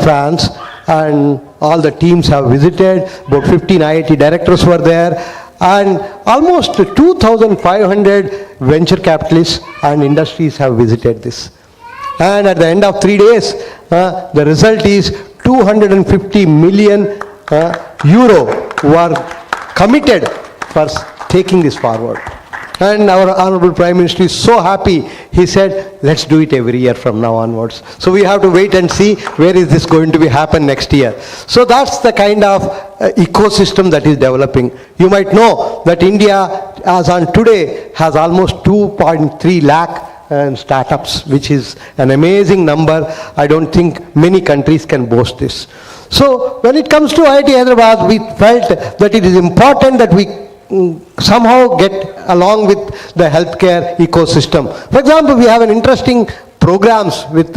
France, and all the teams have visited. About 15 IIT directors were there, and almost 2,500 venture capitalists and industries have visited this. And at the end of 3 days, the result is 250 million euro were committed for taking this forward. And our Honorable Prime Minister is so happy. He said, let's do it every year from now onwards. So we have to wait and see where is this going to be happen next year. So that's the kind of ecosystem that is developing. You might know that India, as on today, has almost 2.3 lakh startups, which is an amazing number. I don't think many countries can boast this. So when it comes to IIT Hyderabad, we felt that it is important that we somehow get along with the healthcare ecosystem. For example, we have an interesting programs with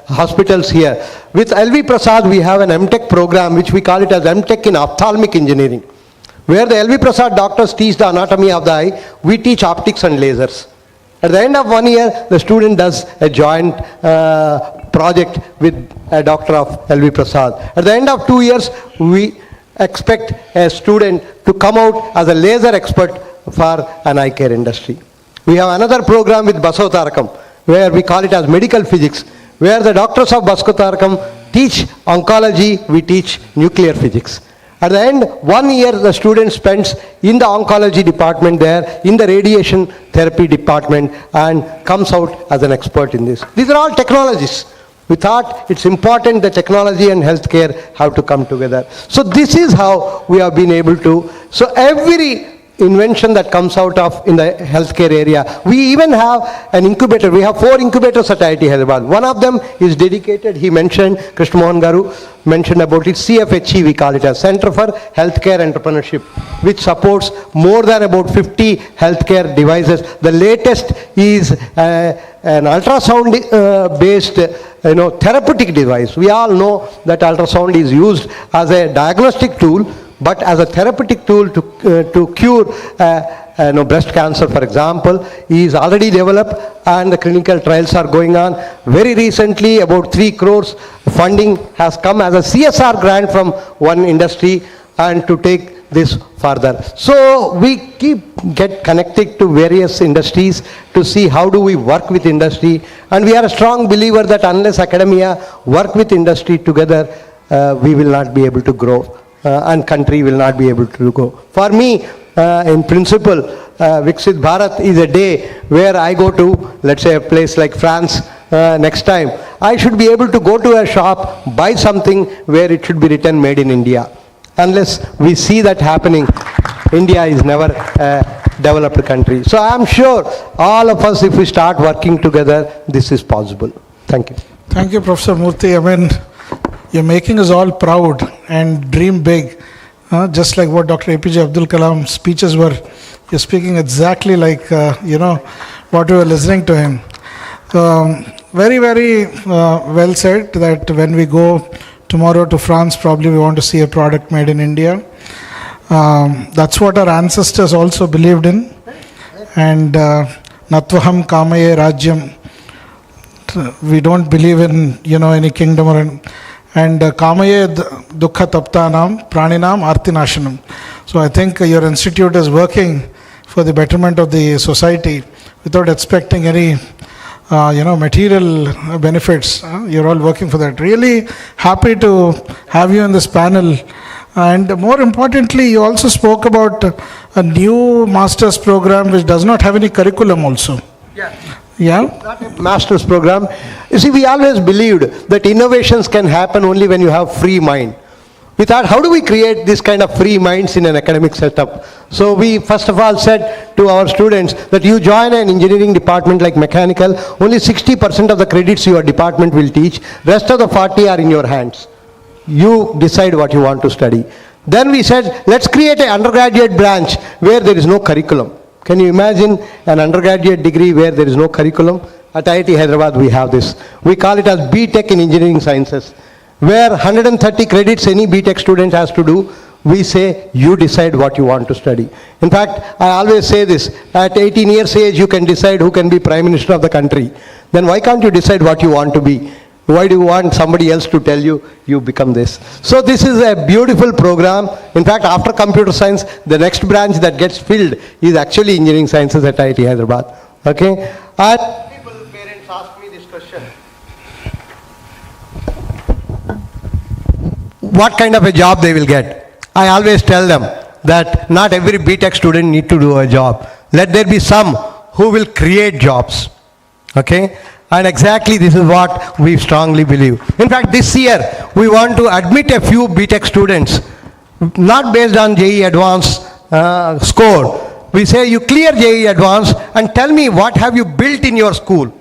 hospitals here. With LV Prasad, we have an MTech program, which we call it as MTech in Ophthalmic Engineering, where the LV Prasad doctors teach the anatomy of the eye. We teach optics and lasers. At the end of 1 year, the student does a joint project with a doctor of LV Prasad. At the end of 2 years, we expect a student to come out as a laser expert for an eye care industry. We have another program with Basavatarakam, where we call it as medical physics, where the doctors of Basavatarakam teach oncology, we teach nuclear physics. At the end, 1 year the student spends in the oncology department there, in the radiation therapy department, and comes out as an expert in this. These are all technologies. We thought it's important that technology and healthcare have to come together. So this is how we have been able to. So every invention that comes out of in the healthcare area, we even have an incubator. We have 4 incubators at IIT Hyderabad. One of them is dedicated, he mentioned, Krishna Mohan Garu mentioned about it, CFHE we call it as Center for Healthcare Entrepreneurship, which supports more than about 50 healthcare devices. The latest is an ultrasound based therapeutic device. We all know that ultrasound is used as a diagnostic tool, but as a therapeutic tool to cure breast cancer, for example, is already developed, and the clinical trials are going on. Very recently, about 3 crores funding has come as a CSR grant from one industry, and to take this further. So we get connected to various industries to see how do we work with industry, and we are a strong believer that unless academia work with industry together, we will not be able to grow. And country will not be able to go. For me, in principle, Viksit Bharat is a day where I go to, let's say, a place like France next time. I should be able to go to a shop, buy something where it should be written made in India. Unless we see that happening, India is never a developed country. So I am sure all of us, if we start working together, this is possible. Thank you. Thank you, Professor Murthy. I mean, you're making us all proud and dream big, just like what Dr. APJ Abdul Kalam's speeches were. You're speaking exactly like, what we were listening to him. Very, very well said that when we go tomorrow to France, probably we want to see a product made in India. That's what our ancestors also believed in. And Natvaham Kamaye Rajyam. We don't believe in, any kingdom or and Kamaye Dukkha Taptanam Praninam Artinashanam. So I think your institute is working for for the betterment of the society without expecting any material benefits. You're all working for that. Really happy to have you in this panel. And more importantly, you also spoke about a new master's program which does not have any curriculum also. Yeah? Not a master's program. You see, we always believed that innovations can happen only when you have free mind. We thought, how do we create this kind of free minds in an academic setup? So we first of all said to our students that you join an engineering department like mechanical, only 60% of the credits your department will teach, rest of the 40 are in your hands. You decide what you want to study. Then we said, let's create an undergraduate branch where there is no curriculum. Can you imagine an undergraduate degree where there is no curriculum? At IIT Hyderabad we have this. We call it as B.Tech in Engineering Sciences, where 130 credits any B.Tech student has to do. We say, you decide what you want to study. In fact, I always say this, at 18 years age you can decide who can be Prime Minister of the country. Then why can't you decide what you want to be? Why do you want somebody else to tell you, you become this? So this is a beautiful program. In fact, after computer science, the next branch that gets filled is actually engineering sciences at IIT Hyderabad. Okay? And parents ask me this question. What kind of a job they will get? I always tell them that not every B.Tech student need to do a job. Let there be some who will create jobs. Okay? And exactly this is what we strongly believe. In fact, this year we want to admit a few B.Tech students, not based on JEE Advanced score. We say you clear JEE Advanced and tell me what have you built in your school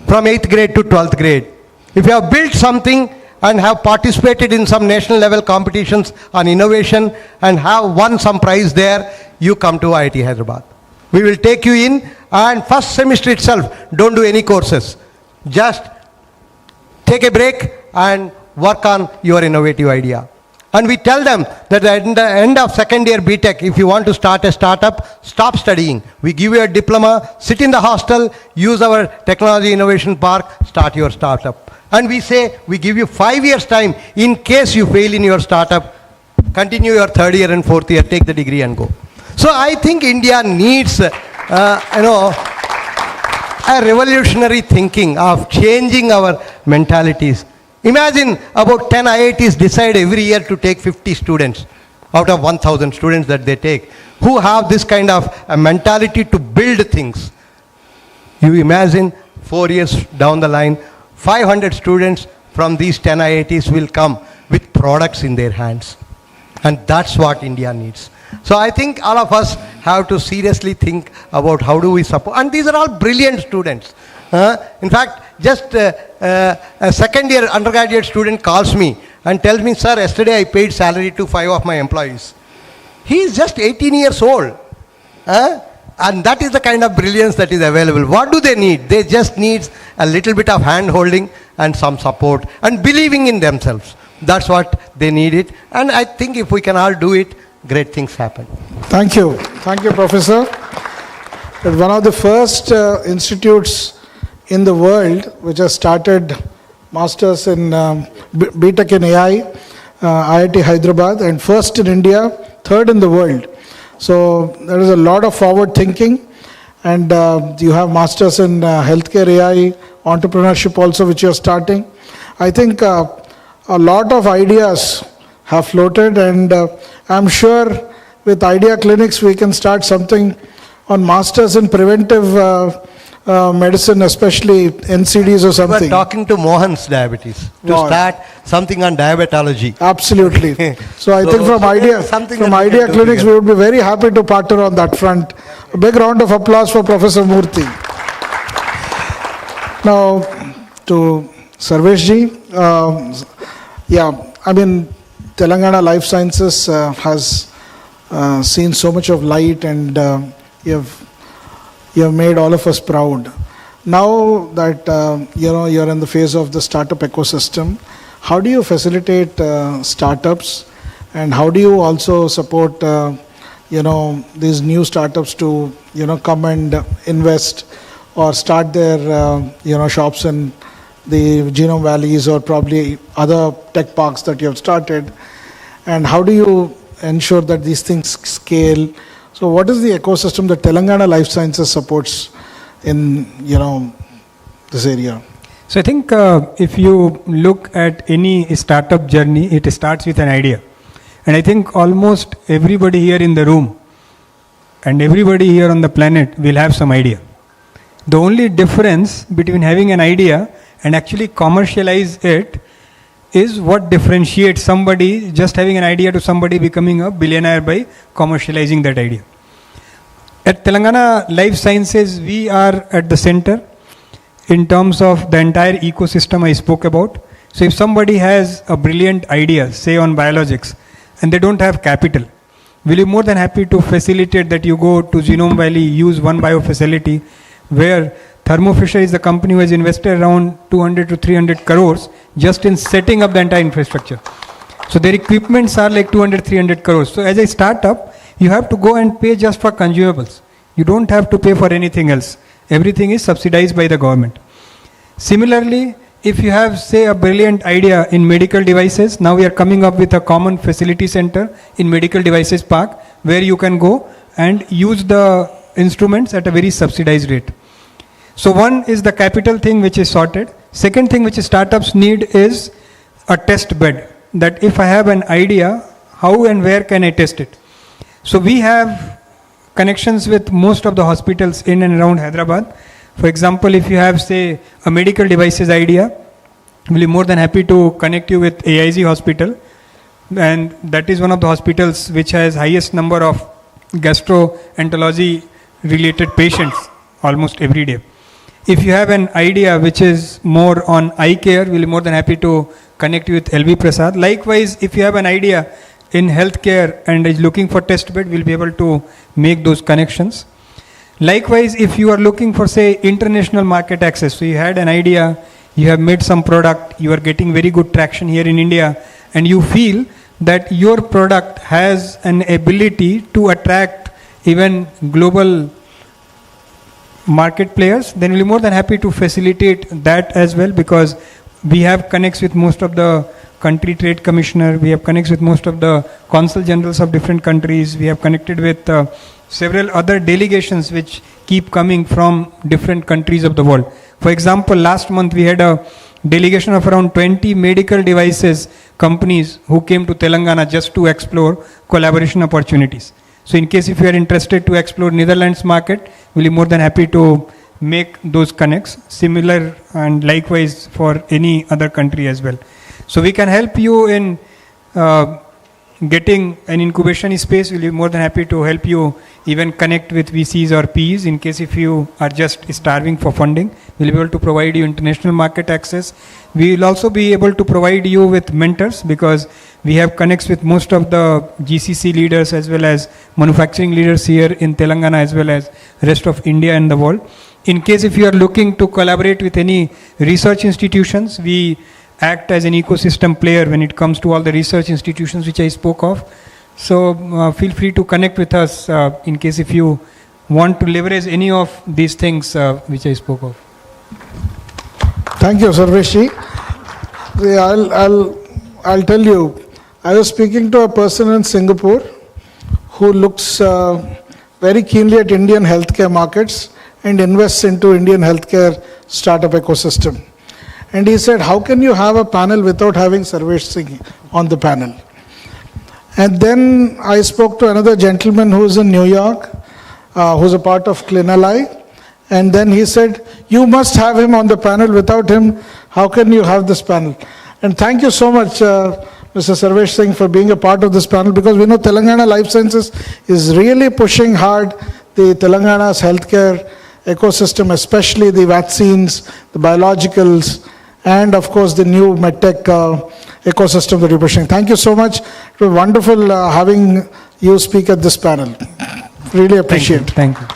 from 8th grade to 12th grade. If you have built something and have participated in some national level competitions on innovation and have won some prize there, you come to IIT Hyderabad. We will take you in, and first semester itself, don't do any courses. Just take a break and work on your innovative idea. And we tell them that at the end of second year B.Tech, if you want to start a startup, stop studying. We give you a diploma, sit in the hostel, use our technology innovation park, start your startup. And we say, we give you 5 years time. In case you fail in your startup, continue your third year and fourth year, take the degree and go. So I think India needs, a revolutionary thinking of changing our mentalities. Imagine about 10 IITs decide every year to take 50 students out of 1,000 students that they take, who have this kind of a mentality to build things. You imagine 4 years down the line, 500 students from these 10 IITs will come with products in their hands. And that's what India needs. So I think all of us have to seriously think about how do we support. And these are all brilliant students. In fact, just a second year undergraduate student calls me and tells me, sir, yesterday I paid salary to 5 of my employees. He is just 18 years old. And that is the kind of brilliance that is available. What do they need? They just need a little bit of hand holding and some support and believing in themselves. That's what they need it. And I think if we can all do it, great things happen. Thank you. Thank you, Professor. One of the first institutes in the world which has started masters in B.Tech in AI, IIT Hyderabad, and first in India, third in the world. So there is a lot of forward thinking, and you have masters in healthcare AI, entrepreneurship also, which you are starting. I think a lot of ideas have floated, and I'm sure with idea clinics we can start something on masters in preventive medicine, especially NCDs or something. We were talking to Mohan's Diabetes to start something on diabetology. Absolutely. So I think from idea clinics we would be very happy to partner on that front. A big round of applause for Professor Murthy. Now to Sarvesh ji. I mean, Telangana Life Sciences has seen so much of light, and you have made all of us proud. Now that you're in the phase of the startup ecosystem, how do you facilitate startups, and how do you also support these new startups to come and invest or start their shops in the genome valleys or probably other tech parks that you have started? And how do you ensure that these things scale? So what is the ecosystem that Telangana Life Sciences supports in, this area? So I think if you look at any startup journey, it starts with an idea. And I think almost everybody here in the room and everybody here on the planet will have some idea. The only difference between having an idea and actually commercialize it is what differentiates somebody just having an idea to somebody becoming a billionaire by commercializing that idea. At Telangana Life Sciences, we are at the center in terms of the entire ecosystem I spoke about. So if somebody has a brilliant idea, say on biologics, and they don't have capital, we'll be more than happy to facilitate that you go to Genome Valley, use one bio facility where Thermo Fisher is the company who has invested around 200 to 300 crores just in setting up the entire infrastructure. So their equipments are like 200, 300 crores. So as a startup, you have to go and pay just for consumables. You don't have to pay for anything else. Everything is subsidized by the government. Similarly, if you have, say, a brilliant idea in medical devices, now we are coming up with a common facility center in Medical Devices Park where you can go and use the instruments at a very subsidized rate. So one is the capital thing which is sorted. Second thing which startups need is a test bed. That if I have an idea, how and where can I test it? So we have connections with most of the hospitals in and around Hyderabad. For example, if you have, say, a medical devices idea, we'll be more than happy to connect you with AIG hospital. And that is one of the hospitals which has highest number of gastroenterology related patients almost every day. If you have an idea which is more on eye care, we'll be more than happy to connect you with LV Prasad. Likewise, if you have an idea in healthcare and is looking for test bed, we'll be able to make those connections. Likewise, if you are looking for, say, international market access, so you had an idea, you have made some product, you are getting very good traction here in India, and you feel that your product has an ability to attract even global market players, then we'll be more than happy to facilitate that as well, because we have connects with most of the country trade commissioner, we have connects with most of the consul generals of different countries, we have connected with several other delegations which keep coming from different countries of the world. For example, last month we had a delegation of around 20 medical devices companies who came to Telangana just to explore collaboration opportunities. So in case if you are interested to explore Netherlands market, we'll be more than happy to make those connects. Similar and likewise for any other country as well. So we can help you in getting an incubation space. We'll be more than happy to help you even connect with VCs or PEs in case if you are just starving for funding. We'll be able to provide you international market access. We will also be able to provide you with mentors because we have connects with most of the GCC leaders as well as manufacturing leaders here in Telangana as well as rest of India and the world. In case if you are looking to collaborate with any research institutions, we act as an ecosystem player when it comes to all the research institutions which I spoke of. So feel free to connect with us in case if you want to leverage any of these things which I spoke of. Thank you, Sarveshi. I'll tell you, I was speaking to a person in Singapore who looks very keenly at Indian healthcare markets and invests into Indian healthcare startup ecosystem. And he said, how can you have a panel without having Sarvesh Singh on the panel? And then I spoke to another gentleman who's in New York, who's a part of Clinali. And then he said, you must have him on the panel. Without him, how can you have this panel? And thank you so much, Mr. Sarvesh Singh, for being a part of this panel, because we know Telangana Life Sciences is really pushing hard the Telangana's healthcare ecosystem, especially the vaccines, the biologicals, and of course the new medtech ecosystem that you're pushing. Thank you so much. It was wonderful having you speak at this panel. Really appreciate it. Thank you.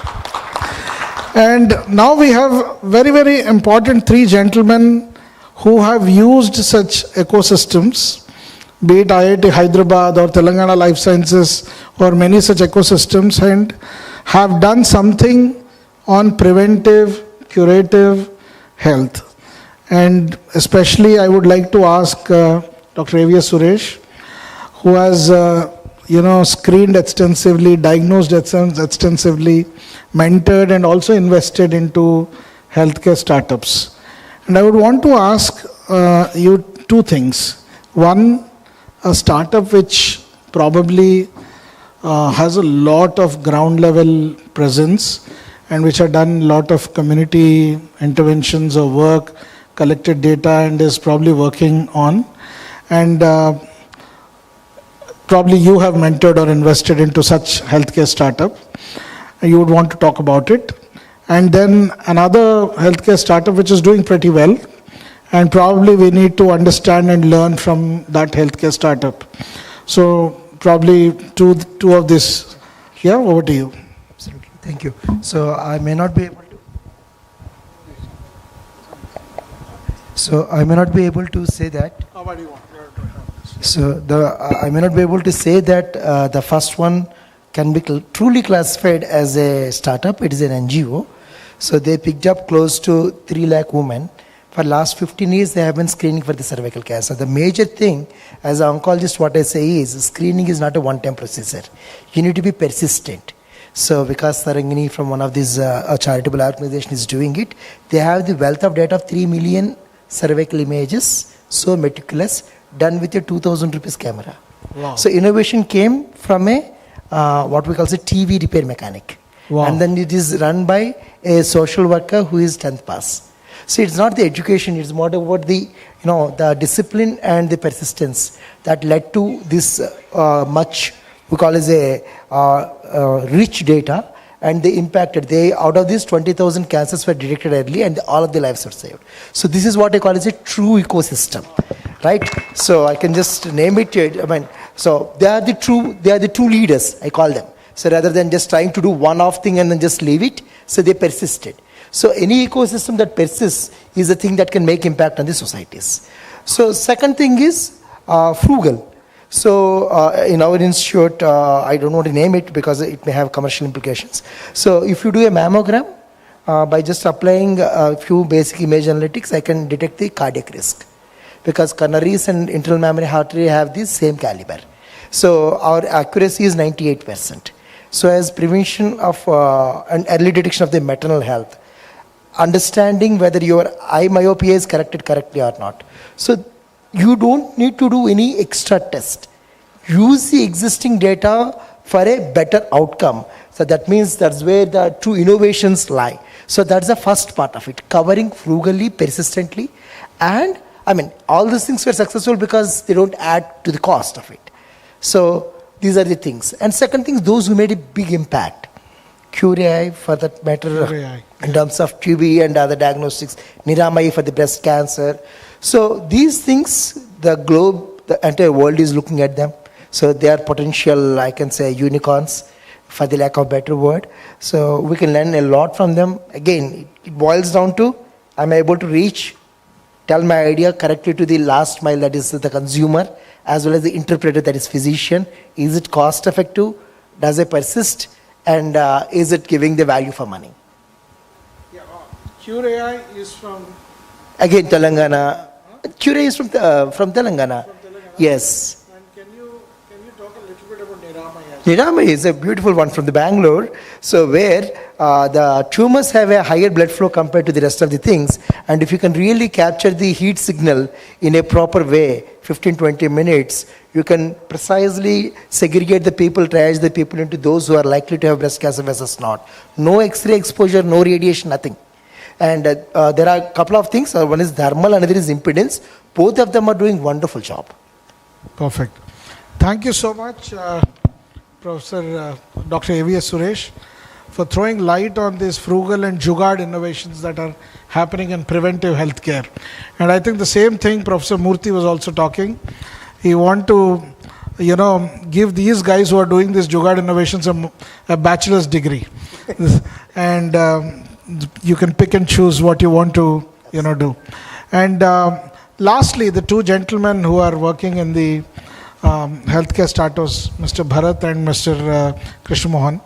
And now we have very, very important three gentlemen who have used such ecosystems, be it IIT Hyderabad or Telangana Life Sciences or many such ecosystems, and have done something on preventive, curative health. And especially I would like to ask Dr. A.V.S. Suresh, who has screened extensively, diagnosed extensively, mentored and also invested into healthcare startups. And I would want to ask you two things. One, a startup which probably has a lot of ground level presence and which have done a lot of community interventions or work, collected data and is probably working on. And probably you have mentored or invested into such healthcare startup. You would want to talk about it. And then another healthcare startup which is doing pretty well. And probably we need to understand and learn from that healthcare startup. So probably two of this. Yeah, over to you. Absolutely. Thank you. So I may not be able to say that. So I may not be able to say that the first one can be truly classified as a startup. It is an NGO. So they picked up close to 3 lakh women. For last 15 years, they have been screening for the cervical cancer. The major thing, as an oncologist, what I say is screening is not a one-time procedure. You need to be persistent. So Vikas Sarangini from one of these charitable organizations is doing it. They have the wealth of data of 3 million cervical images, so meticulous, done with a 2,000 rupees camera. Wow. So innovation came from a what we call a TV repair mechanic. Wow. And then it is run by a social worker who is 10th pass. So it's not the education, it's more about the the discipline and the persistence that led to this much we call as a rich data, and they impacted. Out of these 20,000 cancers were detected early, and all of their lives were saved. So this is what I call as a true ecosystem, right? So I can just name it. So they are the true leaders. I call them. So rather than just trying to do one-off thing and then just leave it, so they persisted. So any ecosystem that persists is a thing that can make impact on the societies. So second thing is frugal. So in our institute, I don't want to name it because it may have commercial implications. So if you do a mammogram, by just applying a few basic image analytics, I can detect the cardiac risk. Because coronaries and internal mammary artery have the same caliber. So our accuracy is 98%. So as prevention of and early detection of the maternal health, understanding whether your eye myopia is corrected correctly or not. So you don't need to do any extra test. Use the existing data for a better outcome. So that means that's where the true innovations lie. So that's the first part of it, covering frugally, persistently. And all these things were successful because they don't add to the cost of it. So these are the things. And second thing, those who made a big impact. Cure for that matter, in terms of TB and other diagnostics, Niramai for the breast cancer. So these things, the globe, the entire world is looking at them. So they are potential, I can say, unicorns, for the lack of a better word. So we can learn a lot from them. Again, it boils down to, am I able to tell my idea correctly to the last mile, that is the consumer, as well as the interpreter, that is physician. Is it cost effective? Does it persist? And is it giving the value for money? Yeah, Cure AI is from? Again, Telangana. Cure is from Telangana. Yes. And can you talk a little bit about Niramai? Niramai is a beautiful one from the Bangalore. So where the tumors have a higher blood flow compared to the rest of the things. And if you can really capture the heat signal in a proper way, 15-20 minutes, you can precisely segregate the people, triage the people into those who are likely to have breast cancer versus not. No X-ray exposure, no radiation, nothing. And there are a couple of things. One is thermal, another is impedance. Both of them are doing wonderful job. Perfect. Thank you so much, Professor Dr. A.V.S. Suresh, for throwing light on these frugal and jugaad innovations that are happening in preventive healthcare. And I think the same thing Professor Murthy was also talking. He want to, give these guys who are doing these jugaad innovations a bachelor's degree. And you can pick and choose what you want to, do. And lastly, the two gentlemen who are working in the healthcare startups, Mr. Bharat and Mr. Krishna Mohan.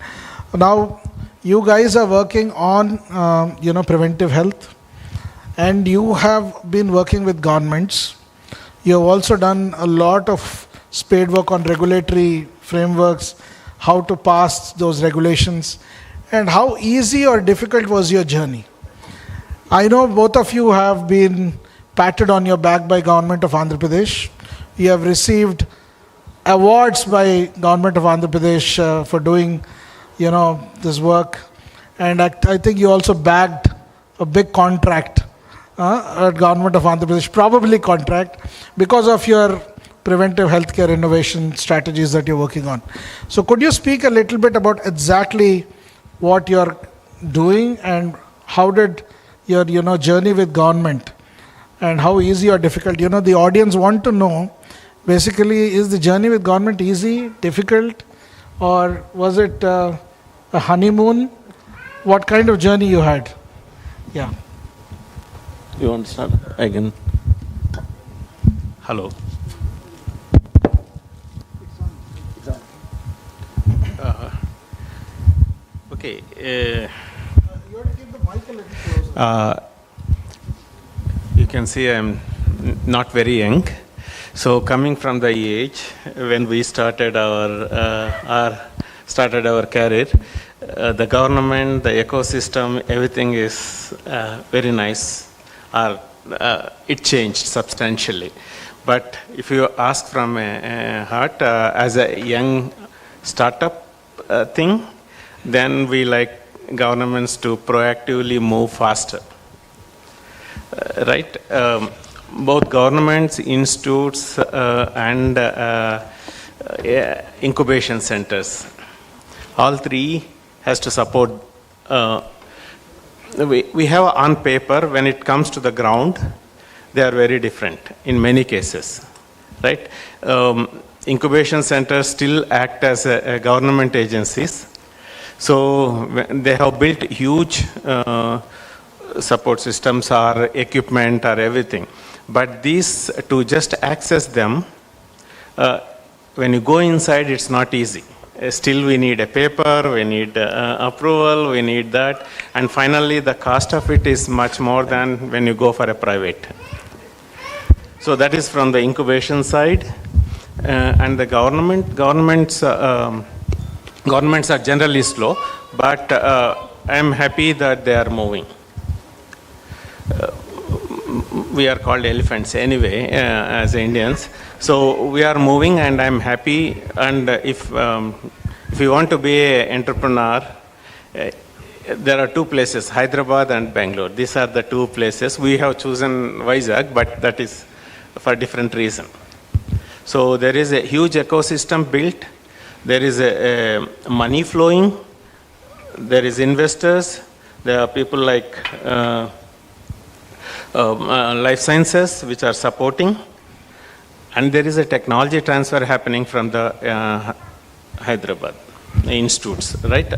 Now, you guys are working on, preventive health, and you have been working with governments. You have also done a lot of spade work on regulatory frameworks, how to pass those regulations, and how easy or difficult was your journey? I know both of you have been patted on your back by Government of Andhra Pradesh. You have received awards by Government of Andhra Pradesh for doing, this work. And I think you also bagged a big contract at Government of Andhra Pradesh, probably contract, because of your preventive healthcare innovation strategies that you're working on. So could you speak a little bit about exactly what you're doing and how did your journey with government and how easy or difficult? The audience want to know, basically, is the journey with government easy, difficult, or was it a honeymoon? What kind of journey you had? Yeah. You want to start? Again. Hello. Okay. You have to keep the mic a little closer. You can see I'm not very young. So coming from the age when we started our career, the government, the ecosystem, everything is very nice. It changed substantially. But if you ask from a heart, as a young startup thing, then we like governments to proactively move faster. Right? Both governments, institutes, and incubation centers, all three has to support. We have on paper, when it comes to the ground, they are very different in many cases, right? Incubation centers still act as government agencies. So they have built huge support systems or equipment or everything. But these, to just access them, when you go inside, it's not easy. Still, we need a paper, we need approval, we need that. And finally, the cost of it is much more than when you go for a private. So that is from the incubation side. And the governments are generally slow, but I'm happy that they are moving. We are called elephants anyway, as Indians. So we are moving, and I'm happy. And if you want to be an entrepreneur, there are two places, Hyderabad and Bangalore. These are the two places. We have chosen Vizag, but that is for different reason. So there is a huge ecosystem built. There is a money flowing. There is investors. There are people like life sciences which are supporting. And there is a technology transfer happening from the Hyderabad institutes, right?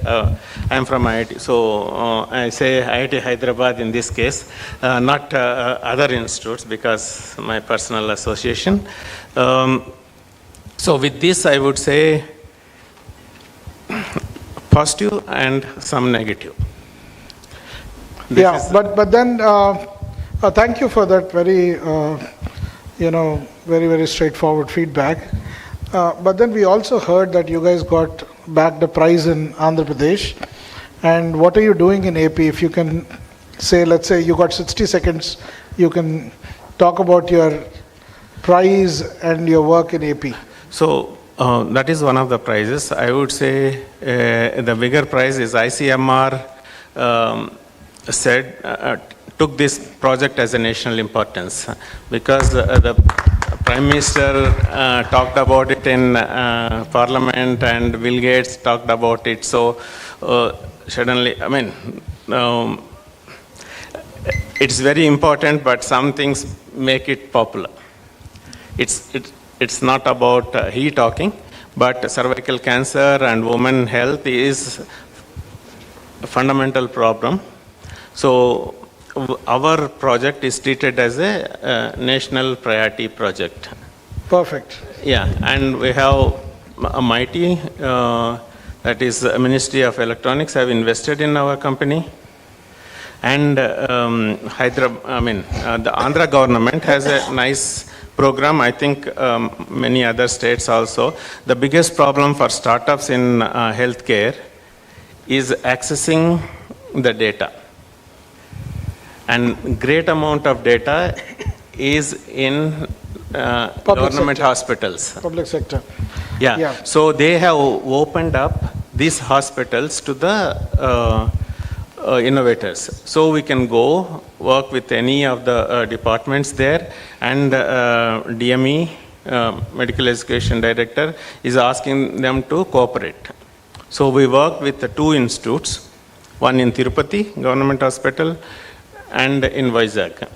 I'm from IIT, so I say IIT Hyderabad in this case, not other institutes because my personal association. So with this, I would say positive and some negative. But then thank you for that very very, very straightforward feedback. But then we also heard that you guys got back the prize in Andhra Pradesh. And what are you doing in AP? If you can say, let's say you got 60 seconds, you can talk about your prize and your work in AP. So that is one of the prizes. I would say the bigger prize is ICMR took this project as a national importance because the Prime Minister talked about it in Parliament and Bill Gates talked about it. So suddenly, I mean, it's very important, but some things make it popular. It's not about he talking, but cervical cancer and women health is a fundamental problem. So our project is treated as a national priority project. Perfect. Yeah, and we have a mighty, that is Ministry of Electronics have invested in our company. And the Andhra government has a nice program. I think many other states also. The biggest problem for startups in healthcare is accessing the data. And great amount of data is in government hospitals. Public sector. Yeah. So they have opened up these hospitals to the innovators. So we can go work with any of the departments there, and DME, Medical Education Director, is asking them to cooperate. So we work with the two institutes, one in Tirupati, Government Hospital, and in Vizag.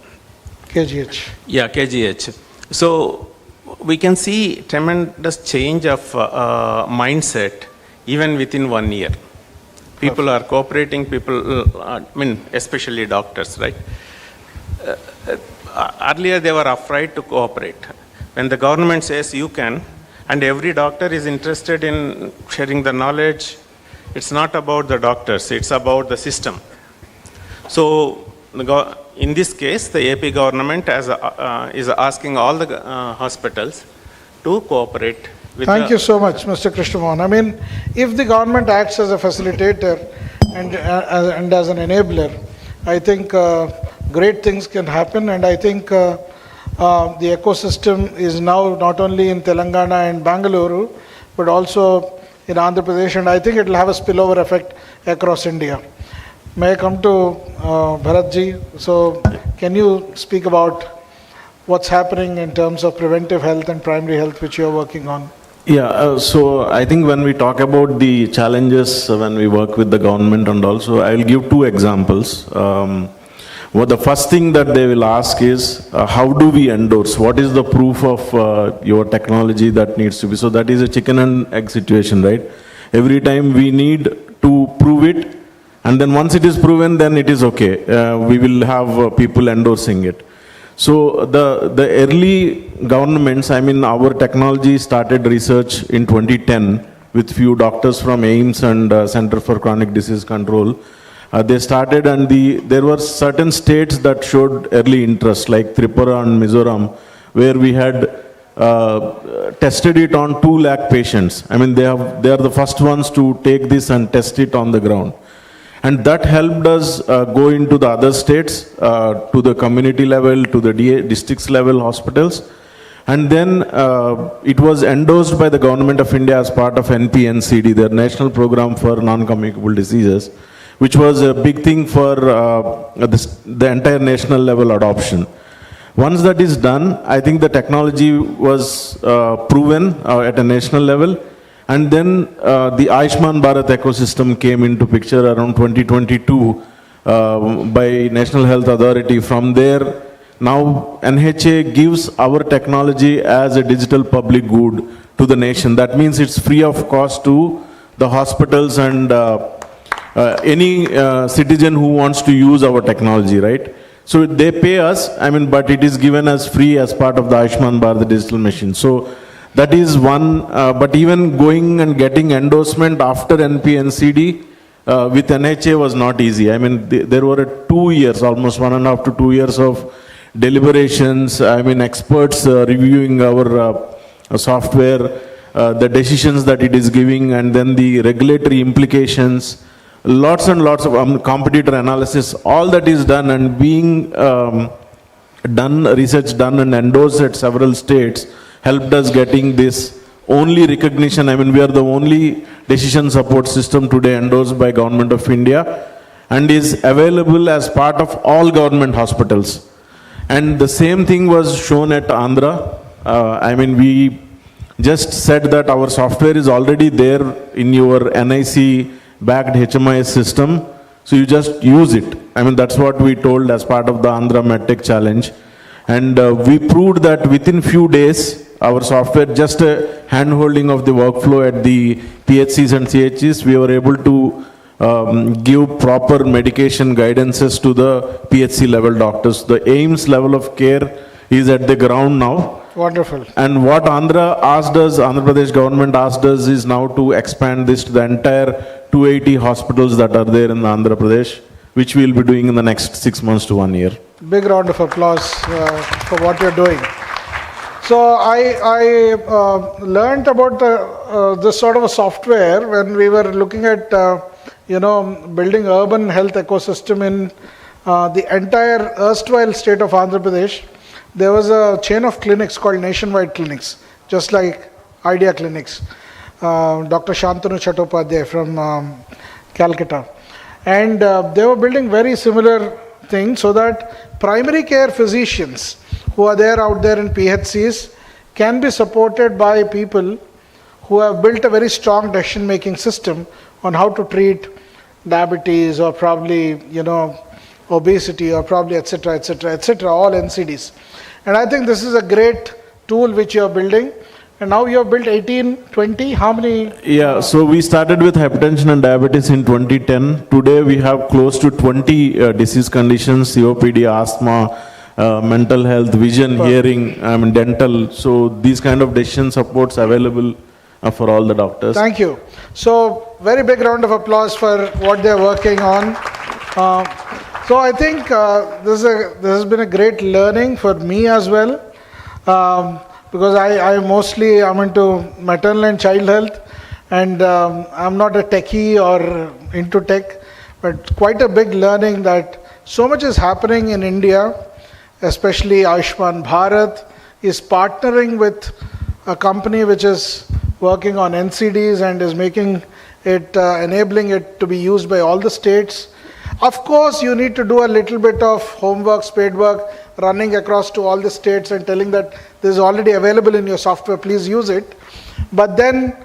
KGH. Yeah, KGH. So we can see tremendous change of mindset even within 1 year. People are cooperating, especially doctors, right? Earlier they were afraid to cooperate. When the government says you can, and every doctor is interested in sharing the knowledge, it's not about the doctors, it's about the system. So in this case, the AP government is asking all the hospitals to cooperate. Thank you so much, Mr. Krishnamohan. I mean, if the government acts as a facilitator and as an enabler, I think great things can happen, and I think the ecosystem is now not only in Telangana and Bangalore, but also in Andhra Pradesh, and I think it will have a spillover effect across India. May I come to Bharatji? So can you speak about what's happening in terms of preventive health and primary health, which you're working on? Yeah, so I think when we talk about the challenges when we work with the government, and also I'll give two examples. The first thing that they will ask is, how do we endorse? What is the proof of your technology that needs to be? So that is a chicken and egg situation, right? Every time we need to prove it, and then once it is proven, then it is okay. We will have people endorsing it. So the early governments, our technology started research in 2010 with few doctors from AIIMS and Center for Chronic Disease Control. They started, and there were certain states that showed early interest, like Tripura and Mizoram, where we had tested it on 2 lakh patients. They are the first ones to take this and test it on the ground. And that helped us go into the other states, to the community level, to the districts level hospitals. And then it was endorsed by the Government of India as part of NPNCD, their National Program for Non-Communicable Diseases, which was a big thing for the entire national level adoption. Once that is done, I think the technology was proven at a national level. And then the Ayushman Bharat ecosystem came into picture around 2022 by National Health Authority. From there, now NHA gives our technology as a digital public good to the nation. That means it's free of cost to the hospitals and any citizen who wants to use our technology, right? So they pay us, but it is given as free as part of the Ayushman Bharat digital machine. So that is one, but even going and getting endorsement after NPNCD with NHA was not easy. There were 2 years, almost 1.5 to 2 years of deliberations, experts reviewing our software, the decisions that it is giving, and then the regulatory implications, lots and lots of competitor analysis, all that is done and being done, research done and endorsed at several states, helped us getting this only recognition. We are the only decision support system today endorsed by Government of India and is available as part of all government hospitals. And the same thing was shown at Andhra. We just said that our software is already there in your NIC backed HMIS system, so you just use it. That's what we told as part of the Andhra MedTech Challenge. And we proved that within few days, our software, just a hand-holding of the workflow at the PHCs and CHCs, we were able to give proper medication guidances to the PHC level doctors. The AIIMS level of care is at the ground now. Wonderful. And what Andhra Pradesh government asked us is now to expand this to the entire 280 hospitals that are there in Andhra Pradesh, which we will be doing in the next 6 months to 1 year. Big round of applause for what you're doing. So I learned about this sort of a software when we were looking at building urban health ecosystem in the entire erstwhile state of Andhra Pradesh. There was a chain of clinics called Nationwide Clinics, just like Idea Clinics. Dr. Shantanu Chattopadhyay from Calcutta. And they were building very similar things so that primary care physicians who are there out there in PHCs can be supported by people who have built a very strong decision-making system on how to treat diabetes or probably, obesity or probably etc., all NCDs. And I think this is a great tool which you are building. And now you have built 18, 20, how many? Yeah, so we started with hypertension and diabetes in 2010. Today we have close to 20 disease conditions, COPD, asthma, mental health, vision, hearing, dental. So these kind of decision supports available for all the doctors. Thank you. So very big round of applause for what they're working on. So I think this has been a great learning for me as well. Because I'm into maternal and child health, and I'm not a techie or into tech, but quite a big learning that so much is happening in India, especially Ayushman Bharat is partnering with a company which is working on NCDs and is making it, enabling it to be used by all the states. Of course, you need to do a little bit of homework, spade work, running across to all the states and telling that this is already available in your software, please use it. But then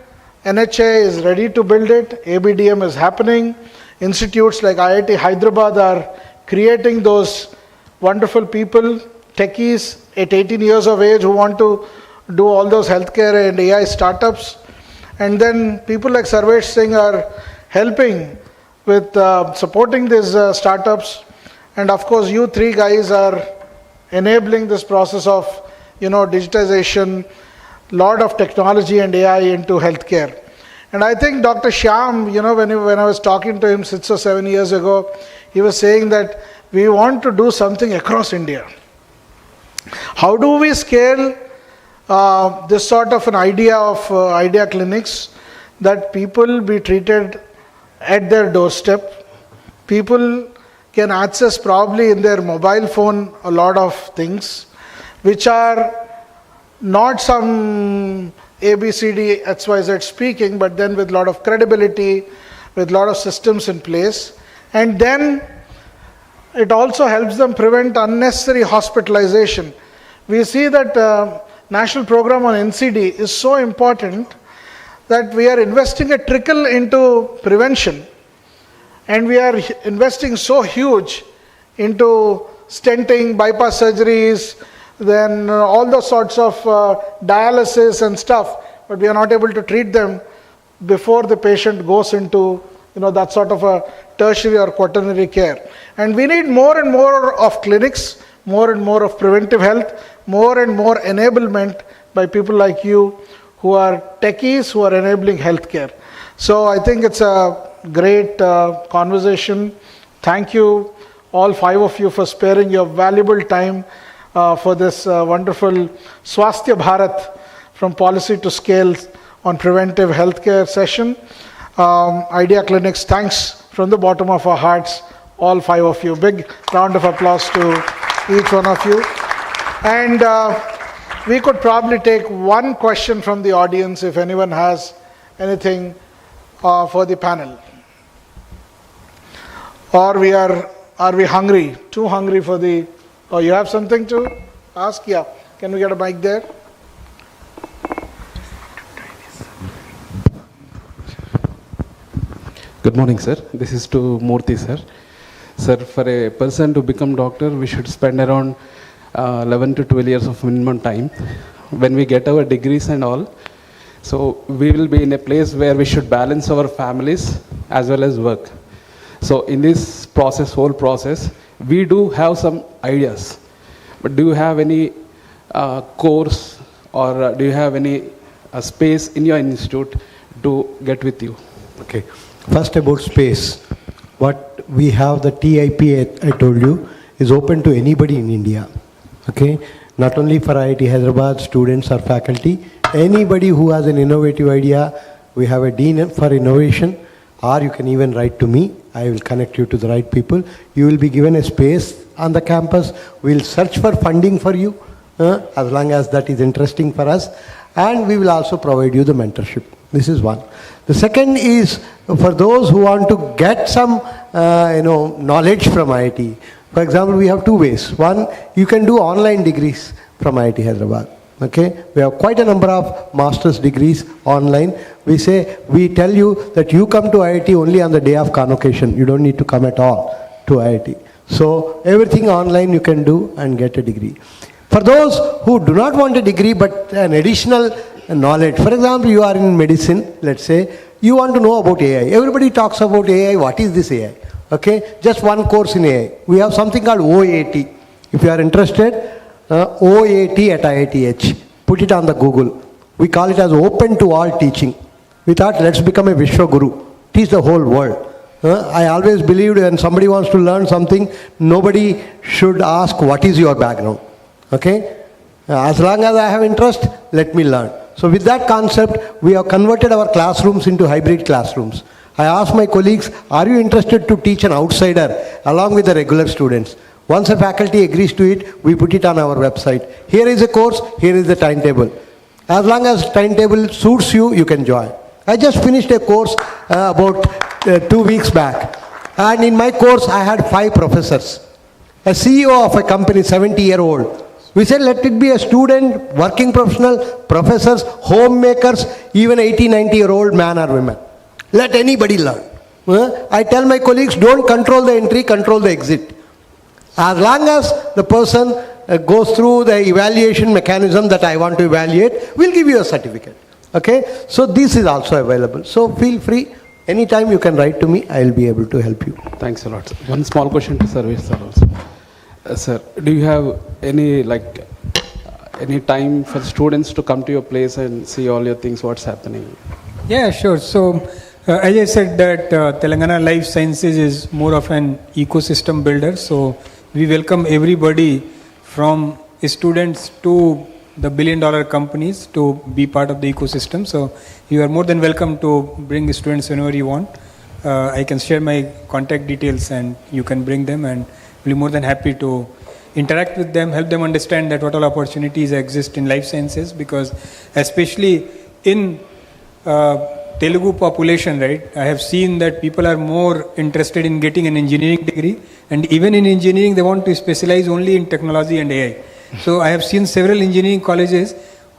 NHA is ready to build it, ABDM is happening, institutes like IIT Hyderabad are creating those wonderful people, techies at 18 years of age who want to do all those healthcare and AI startups. And then people like Sarvesh Singh are helping with supporting these startups. And of course, you three guys are enabling this process of, digitization, lot of technology and AI into healthcare. And I think Dr. Shyam, when I was talking to him 6 or 7 years ago, he was saying that we want to do something across India. How do we scale this sort of an idea of idea clinics, that people be treated at their doorstep? People can access probably in their mobile phone a lot of things which are not some ABCD XYZ speaking, but then with a lot of credibility, with a lot of systems in place. And then it also helps them prevent unnecessary hospitalization. We see that national program on NCD is so important that we are investing a trickle into prevention. And we are investing so huge into stenting, bypass surgeries, then all those sorts of dialysis and stuff, but we are not able to treat them before the patient goes into that sort of a tertiary or quaternary care. And we need more and more of clinics, more and more of preventive health, more and more enablement by people like you who are techies who are enabling healthcare. So I think it's a great conversation. Thank you, all 5 of you, for sparing your valuable time for this wonderful Swasthya Bharat from policy to scale on preventive healthcare session. Idea Clinics, thanks from the bottom of our hearts, all 5 of you. Big round of applause to each one of you. And we could probably take one question from the audience if anyone has anything for the panel. Or are we hungry? Too hungry for the... Oh, you have something to ask? Yeah. Can we get a mic there? Good morning, sir. This is to Murthy, sir. Sir, for a person to become doctor, we should spend around 11 to 12 years of minimum time. When we get our degrees and all, so we will be in a place where we should balance our families as well as work. So in this process, whole process, we do have some ideas, but do you have any course or do you have any space in your institute to get with you? Okay. First about space. What we have, the TIP I told you, is open to anybody in India. Okay. not only for IIT Hyderabad students or faculty, anybody who has an innovative idea, we have a dean for innovation, or you can even write to me. I will connect you to the right people. You will be given a space on the campus. We will search for funding for you, as long as that is interesting for us. And we will also provide you the mentorship. This is one. The second is for those who want to get some knowledge from IIT. For example, we have two ways. One, you can do online degrees from IIT Hyderabad. Okay, we have quite a number of master's degrees online. We tell you that you come to IIT only on the day of convocation. You don't need to come at all to IIT. So everything online you can do and get a degree. For those who do not want a degree but an additional knowledge, for example, you are in medicine, let's say, you want to know about AI. Everybody talks about AI. What is this AI? Okay, just one course in AI. We have something called OAT. If you are interested, OAT at IITH. Put it on the Google. We call it as open to all teaching. We thought, let's become a Vishwa Guru. Teach the whole world. I always believed when somebody wants to learn something, nobody should ask, what is your background? Okay? As long as I have interest, let me learn. So with that concept, we have converted our classrooms into hybrid classrooms. I asked my colleagues, are you interested to teach an outsider along with the regular students? Once a faculty agrees to it, we put it on our website. Here is a course, here is the timetable. As long as timetable suits you, you can join. I just finished a course about 2 weeks back. And in my course, I had 5 professors. A CEO of a company, 70-year-old. We said, let it be a student, working professional, professors, homemakers, even 80, 90-year-old man or women. Let anybody learn. I tell my colleagues, don't control the entry, control the exit. As long as the person goes through the evaluation mechanism that I want to evaluate, we'll give you a certificate. Okay? So this is also available. So feel free. Anytime you can write to me, I'll be able to help you. Thanks a lot. One small question to Sarvesh sir also. Sir, do you have any time for students to come to your place and see all your things, what's happening? Yeah, sure. So, as I said that Telangana Life Sciences is more of an ecosystem builder. So, we welcome everybody from students to the billion-dollar companies to be part of the ecosystem. So, you are more than welcome to bring students whenever you want. I can share my contact details and you can bring them, and we'll be more than happy to interact with them, help them understand that what all opportunities exist in life sciences, because especially in Telugu population, right, I have seen that people are more interested in getting an engineering degree, and even in engineering they want to specialize only in technology and AI. So I have seen several engineering colleges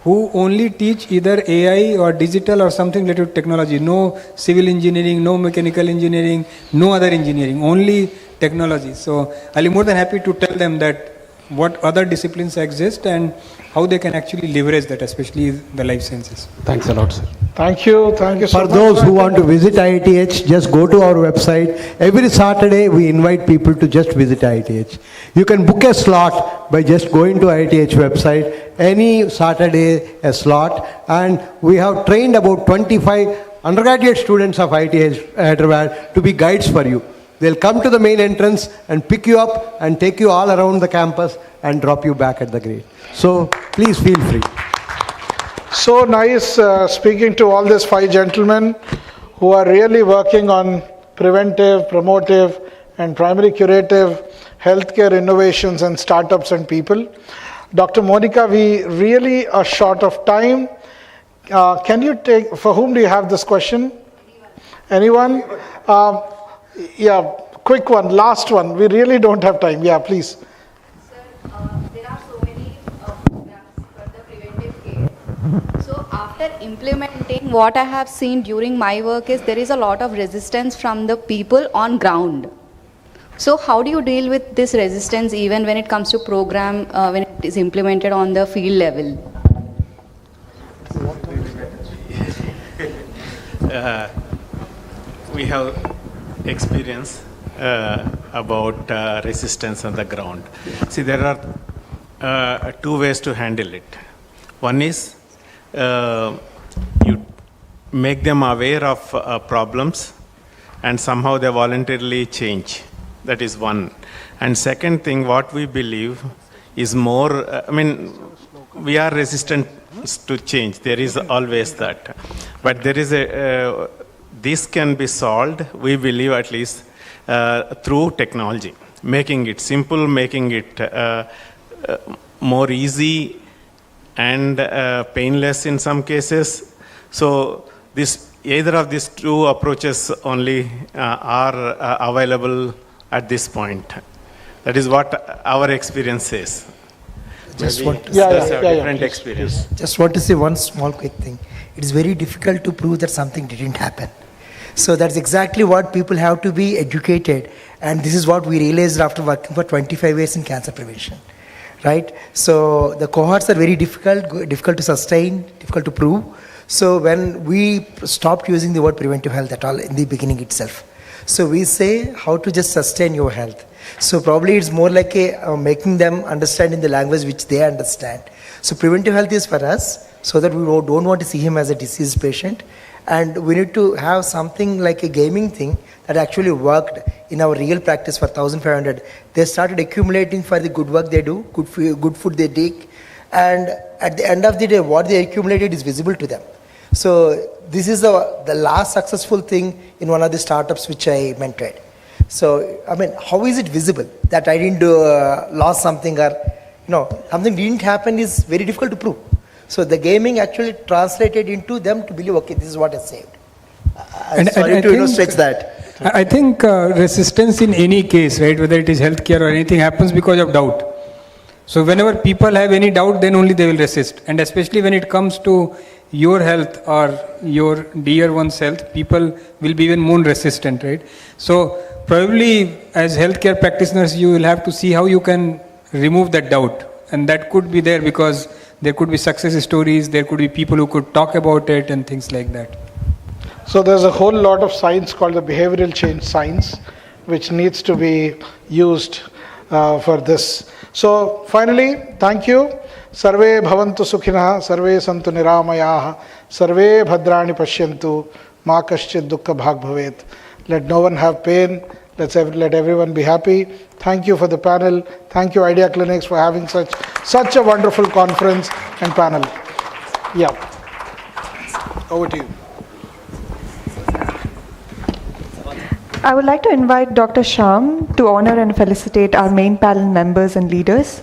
who only teach either AI or digital or something related to technology. No civil engineering, no mechanical engineering, no other engineering, only technology. So I'll be more than happy to tell them that what other disciplines exist and how they can actually leverage that, especially the life sciences. Thanks a lot, sir. Thank you. Thank you so much. For those who want to visit IITH, just go to our website. Every Saturday, we invite people to just visit IITH. You can book a slot by just going to IITH website. Any Saturday, a slot. And we have trained about 25 undergraduate students of IITH Hyderabad to be guides for you. They'll come to the main entrance and pick you up and take you all around the campus and drop you back at the gate. So please feel free. So nice speaking to all these 5 gentlemen who are really working on preventive, promotive, and primary curative healthcare innovations and startups and people. Dr. Monica, we really are short of time. Can you take, for whom do you have this question? Anyone? Yeah, quick one, last one. We really don't have time. Yeah, please. There are so many programs for the preventive care. So after implementing, what I have seen during my work is there is a lot of resistance from the people on ground. So how do you deal with this resistance even when it comes to program, when it is implemented on the field level? We have experience about resistance on the ground. See, there are 2 ways to handle it. One is you make them aware of problems and somehow they voluntarily change. That is one. And second thing, what we believe, is more, we are resistant to change. There is always that. But there is this can be solved, we believe at least, through technology. Making it simple, making it more easy and painless in some cases. So either of these two approaches only are available at this point. That is what our experience says. Just want to different experience. Just want to say one small quick thing. It is very difficult to prove that something didn't happen. So that's exactly what people have to be educated, and this is what we realized after working for 25 years in cancer prevention, right? So the cohorts are very difficult to sustain, difficult to prove. So when we stopped using the word preventive health at all in the beginning itself, so we say how to just sustain your health. So probably it's more like making them understand in the language which they understand. So preventive health is for us, so that we don't want to see him as a diseased patient. And we need to have something like a gaming thing that actually worked in our real practice for 1,500. They started accumulating for the good work they do, good food they take, and at the end of the day, what they accumulated is visible to them. So this is the last successful thing in one of the startups which I mentored. So, how is it visible that I didn't lost something, or something didn't happen is very difficult to prove. So the gaming actually translated into them to believe, okay, this is what I saved. I'm sorry to stretch that. I think resistance in any case, right, whether it is healthcare or anything, happens because of doubt. So whenever people have any doubt, then only they will resist. And especially when it comes to your health or your dear one's health, people will be even more resistant, right? So probably as healthcare practitioners, you will have to see how you can remove that doubt. And that could be there because there could be success stories, there could be people who could talk about it and things like that. So there's a whole lot of science called the behavioral change science, which needs to be used for this. So finally, thank you. Sarve bhavantu sukhinaha, sarve santu niramayaha, sarve bhadrani pashyantu, ma kaschid dukkha bhag bhavet. Let no one have pain. Let everyone be happy. Thank you for the panel. Thank you, Idea Clinics, for having such a wonderful conference and panel. Yeah. Over to you. I would like to invite Dr. Shyam to honor and felicitate our main panel members and leaders.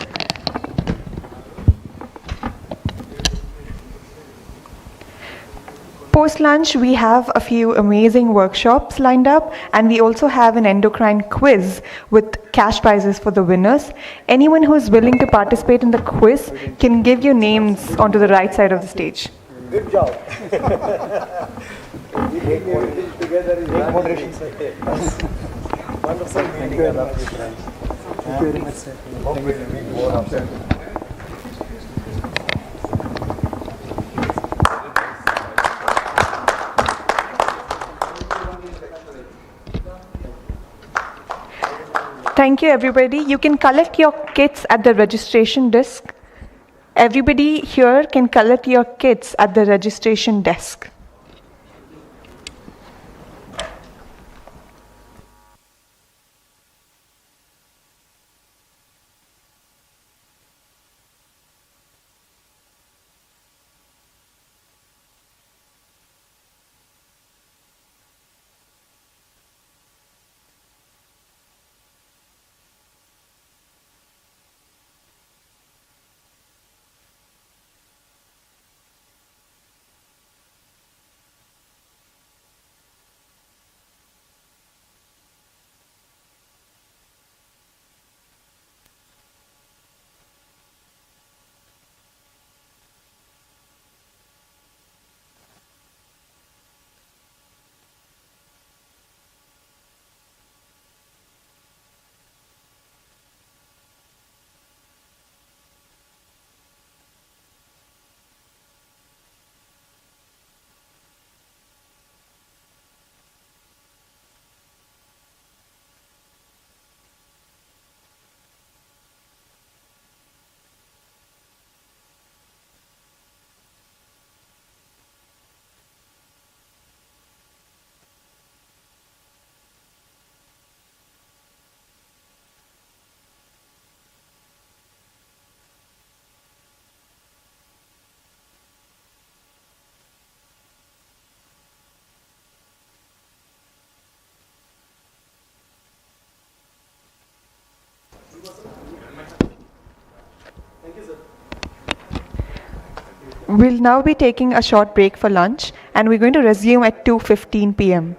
Post-lunch, we have a few amazing workshops lined up, and we also have an endocrine quiz with cash prizes for the winners. Anyone who is willing to participate in the quiz can give your names onto the right side of the stage. Good job. Moderation, sir. Wonderful meeting. Thank you very much, sir. Thank you. Thank you, everybody. You can collect your kits at the registration desk. Everybody here can collect your kits at the registration desk. we'll now be taking a short break for lunch, and we're going to resume at 2:15 p.m.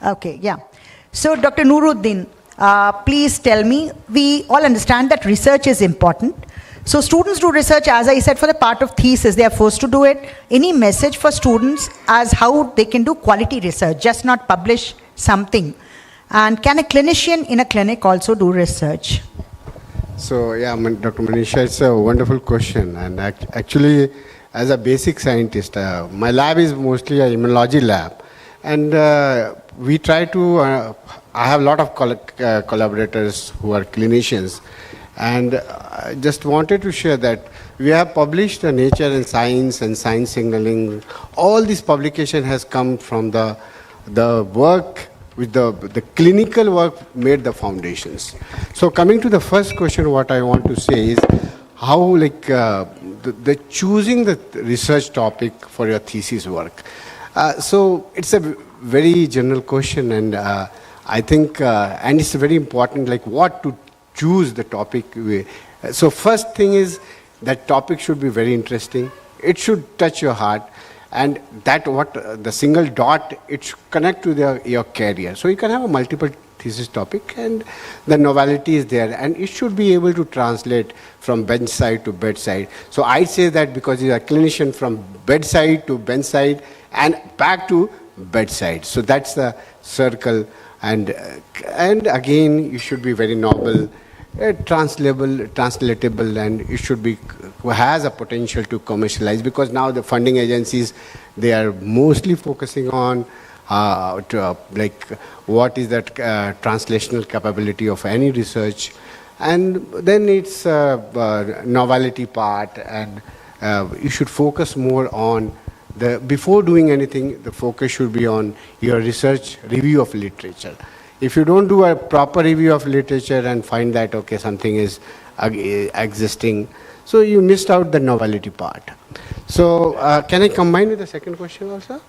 Okay, yeah. So, Dr. Nuruddin, please tell me, we all understand that research is important. So students do research, as I said, for the part of thesis, they are forced to do it. Any message for students as how they can do quality research, just not publish something? And can a clinician in a clinic also do research? So yeah, Dr. Manisha, it's a wonderful question. And actually, as a basic scientist, my lab is mostly an immunology lab. And we try to, I have a lot of collaborators who are clinicians. And I just wanted to share that we have published Nature and Science and Science Signaling. All this publication has come from the work, with the clinical work made the foundations. So coming to the first question, what I want to say is how the choosing the research topic for your thesis work. So it's a very general question, and I think, and it's very important, like what to choose the topic. So first thing is that topic should be very interesting. It should touch your heart, and that the single dot, it should connect to your career. So you can have a multiple thesis topic, and the novelty is there, and it should be able to translate from bedside to bedside. So I say that because you're a clinician, from bedside to bedside and back to bedside. So that's the circle, and again, you should be very novel, translatable, and it should be, has a potential to commercialize, because now the funding agencies, they are mostly focusing on what is that translational capability of any research, and then it's novelty part, and you should focus more on before doing anything, the focus should be on your research review of literature. If you don't do a proper review of literature and find that, okay, something is existing, so you missed out the novelty part. So can I combine with the second question also?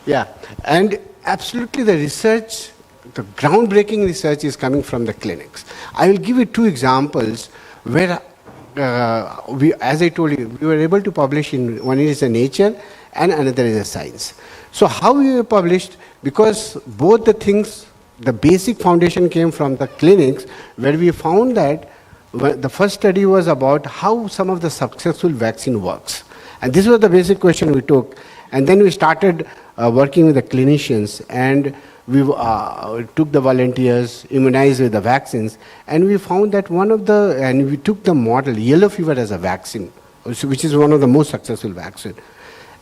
Yeah, and absolutely the research, the groundbreaking research is coming from the clinics. I will give you two examples where, as I told you, we were able to publish in, one is a Nature and another is a Science. So how we were published? Because both the things, the basic foundation came from the clinics, where we found that the first study was about how some of the successful vaccine works. And this was the basic question we took. And then we started working with the clinicians, and we took the volunteers, immunized with the vaccines, and we found that and we took the model, yellow fever as a vaccine, which is one of the most successful vaccines.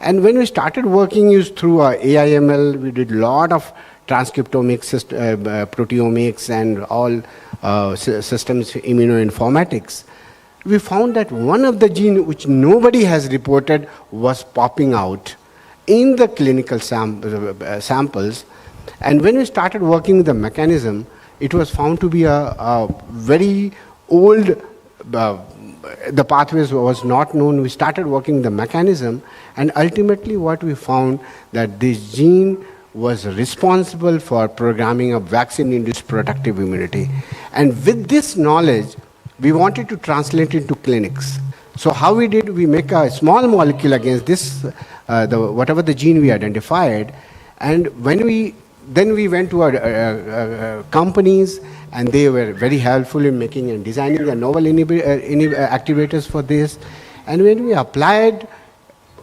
And when we started working through AIML, we did a lot of transcriptomics, proteomics, and all systems immunoinformatics. We found that one of the genes which nobody has reported was popping out in the clinical samples. And when we started working with the mechanism, it was found to be a very old, the pathways was not known. We started working the mechanism, and ultimately what we found that this gene was responsible for programming of vaccine-induced protective immunity. And with this knowledge, we wanted to translate into clinics. So how we did, we make a small molecule against this, whatever the gene we identified, and then we went to our companies, and they were very helpful in making and designing the novel activators for this. And when we applied,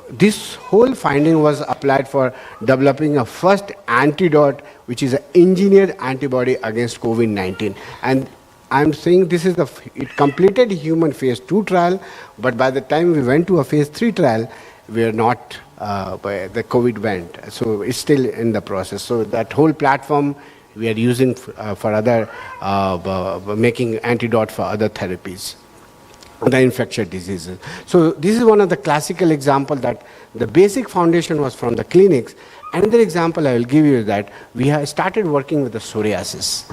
this whole finding was applied for developing a first antidote, which is an engineered antibody against COVID-19. And I'm saying this is it completed human phase 2 trial, but by the time we went to a phase 3 trial, we are not, the COVID went. So it's still in the process. So that whole platform we are using for other, making antidote for other therapies, the infectious diseases. So this is one of the classical examples that the basic foundation was from the clinics. Another example I will give you is that we have started working with the psoriasis.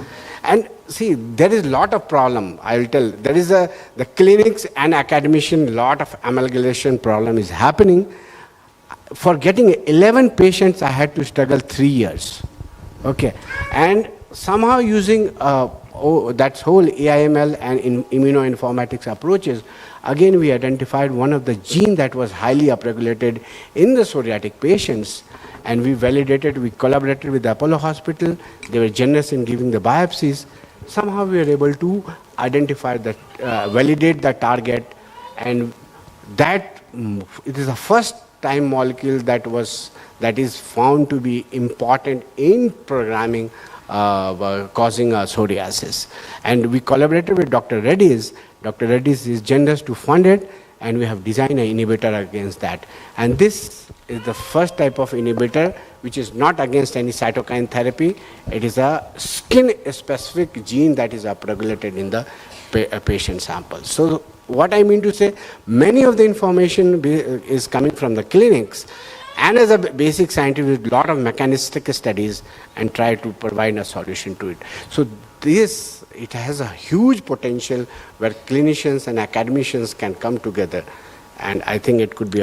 And see, there is a lot of problem, I will tell. There is the clinics and academician, lot of amalgamation problem is happening. For getting 11 patients, I had to struggle 3 years. Okay, and somehow using that whole AIML and immunoinformatics approaches, again we identified one of the gene that was highly upregulated in the psoriatic patients, and we validated, we collaborated with the Apollo Hospital. They were generous in giving the biopsies. Somehow we were able to identify that, validate the target, and that it is the first time molecule that is found to be important in programming causing psoriasis. And we collaborated with Dr. Reddy's. Dr. Reddy's is generous to fund it, and we have designed an inhibitor against that. And this is the first type of inhibitor which is not against any cytokine therapy. It is a skin-specific gene that is upregulated in the patient sample. So what I mean to say, many of the information is coming from the clinics, and as a basic scientist with a lot of mechanistic studies, and try to provide a solution to it. So it has a huge potential where clinicians and academicians can come together, and I think it could be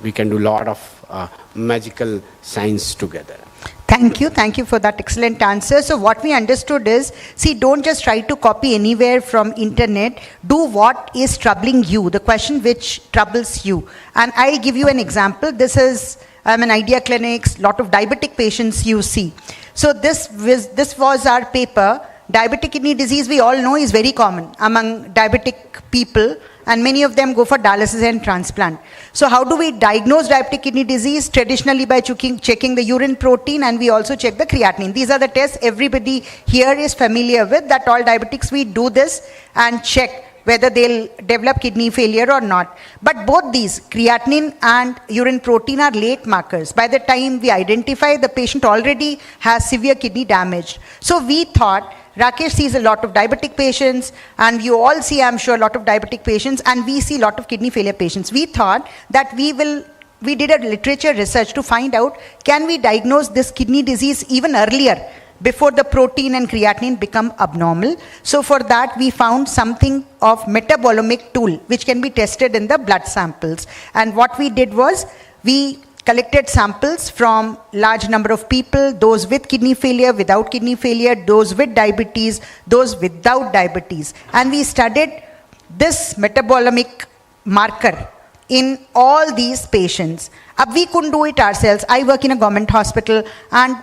we can do a lot of magical science together. Thank you for that excellent answer. So what we understood is, see, don't just try to copy anywhere from internet, do what is troubling you, the question which troubles you. And I'll give you an example. This is an Idea Clinics, lot of diabetic patients you see. So this was our paper. Diabetic kidney disease, we all know, is very common among diabetic people, and many of them go for dialysis and transplant. So how do we diagnose diabetic kidney disease? Traditionally by checking the urine protein, and we also check the creatinine. These are the tests everybody here is familiar with, that all diabetics, we do this and check whether they'll develop kidney failure or not. But both these, creatinine and urine protein, are late markers. By the time we identify, the patient already has severe kidney damage. So we thought, Rakesh sees a lot of diabetic patients, and you all see, I'm sure, a lot of diabetic patients, and we see a lot of kidney failure patients. We thought that we did a literature research to find out, can we diagnose this kidney disease even earlier, before the protein and creatinine become abnormal. So for that, we found something of metabolomic tool, which can be tested in the blood samples. And what we did was, we collected samples from large number of people, those with kidney failure, without kidney failure, those with diabetes, those without diabetes. And we studied this metabolomic marker in all these patients. We couldn't do it ourselves. I work in a government hospital, and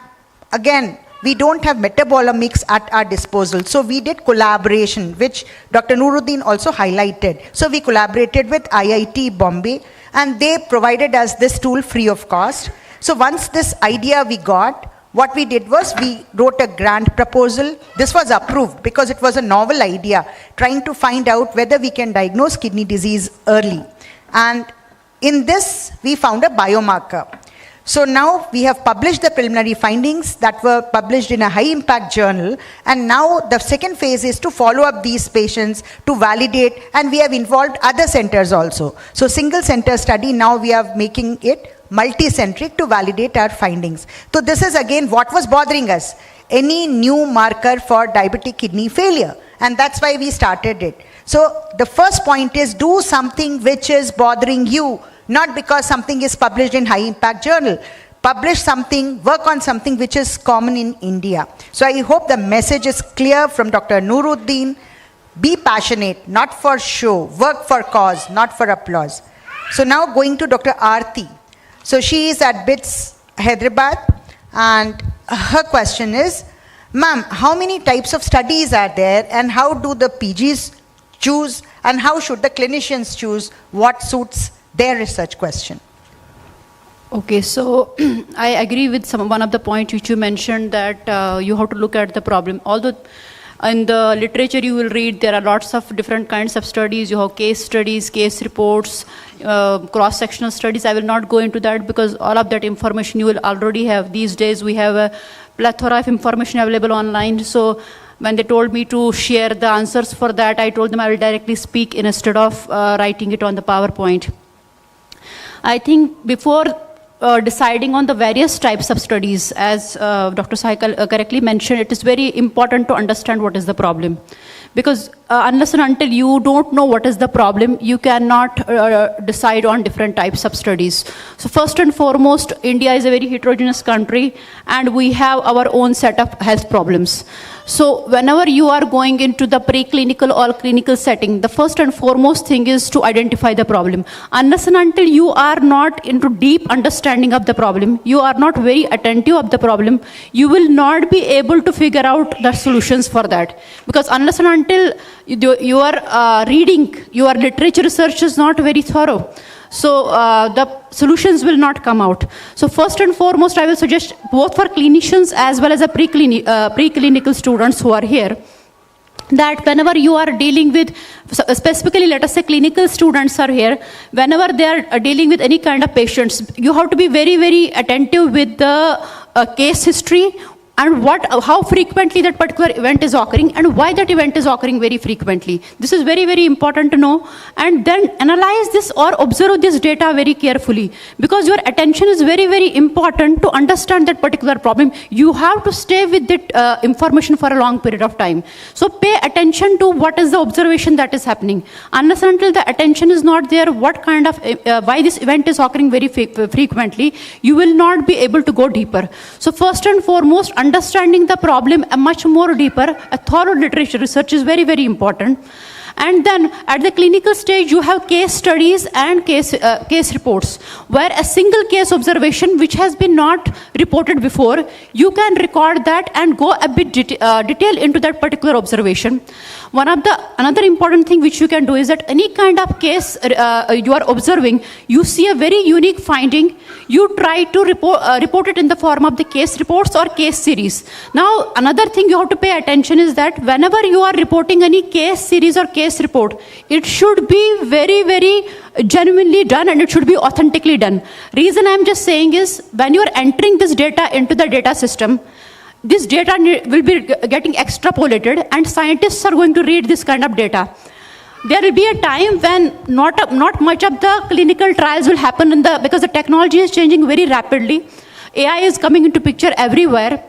again, we don't have metabolomics at our disposal. So we did collaboration, which Dr. Nuruddin also highlighted. So we collaborated with IIT Bombay, and they provided us this tool free of cost. So once this idea we got, what we did was we wrote a grant proposal. This was approved because it was a novel idea, trying to find out whether we can diagnose kidney disease early. And in this, we found a biomarker. So now we have published the preliminary findings that were published in a high impact journal, and now the second phase is to follow up these patients to validate, and we have involved other centers also. So single center study, now we are making it multicentric to validate our findings. So this is again what was bothering us, any new marker for diabetic kidney failure, and that's why we started it. So the first point is, do something which is bothering you, not because something is published in high impact journal. Publish something, work on something which is common in India. So I hope the message is clear from Dr. Nuruddin. Be passionate, not for show. Work for cause, not for applause. So now going to Dr. Aarti. So she is at BITS, Hyderabad, and her question is, ma'am, how many types of studies are there, and how do the PGs choose, and how should the clinicians choose what suits their research question? Okay, so I agree with one of the points which you mentioned, that you have to look at the problem. Although in the literature you will read there are lots of different kinds of studies. You have case studies, case reports, cross-sectional studies. I will not go into that because all of that information you will already have. These days we have a plethora of information available online. So when they told me to share the answers for that, I told them I will directly speak instead of writing it on the PowerPoint. I think before deciding on the various types of studies, as Dr. Sai correctly mentioned, it is very important to understand what is the problem. Because unless and until you don't know what is the problem, you cannot decide on different types of studies. So first and foremost, India is a very heterogeneous country, and we have our own set of health problems. So whenever you are going into the preclinical or clinical setting, the first and foremost thing is to identify the problem. Unless and until you are not into deep understanding of the problem, you are not very attentive of the problem, you will not be able to figure out the solutions for that. Because unless and until your reading, your literature research is not very thorough, so the solutions will not come out. So first and foremost, I will suggest both for clinicians as well as preclinical students who are here, that whenever you are dealing with, specifically let us say clinical students are here, whenever they are dealing with any kind of patients, you have to be very, very attentive with the case history, and how frequently that particular event is occurring, and why that event is occurring very frequently. This is very, very important to know, and then analyze this or observe this data very carefully, because your attention is very, very important to understand that particular problem. You have to stay with that information for a long period of time. So pay attention to what is the observation that is happening. Unless and until the attention is not there, what kind of, why this event is occurring very frequently, you will not be able to go deeper. So first and foremost, understanding the problem a much more deeper, a thorough literature research is very, very important. And then at the clinical stage, you have case studies and case reports, where a single case observation which has been not reported before, you can record that and go a bit detail into that particular observation. Another important thing which you can do is that any kind of case you are observing, you see a very unique finding, you try to report it in the form of the case reports or case series. Now, another thing you have to pay attention is that whenever you are reporting any case series or case report, it should be very, very genuinely done, and it should be authentically done. Reason I'm just saying is, when you are entering this data into the data system, this data will be getting extrapolated, and scientists are going to read this kind of data. There will be a time when not much of the clinical trials will happen because the technology is changing very rapidly. AI is coming into picture everywhere.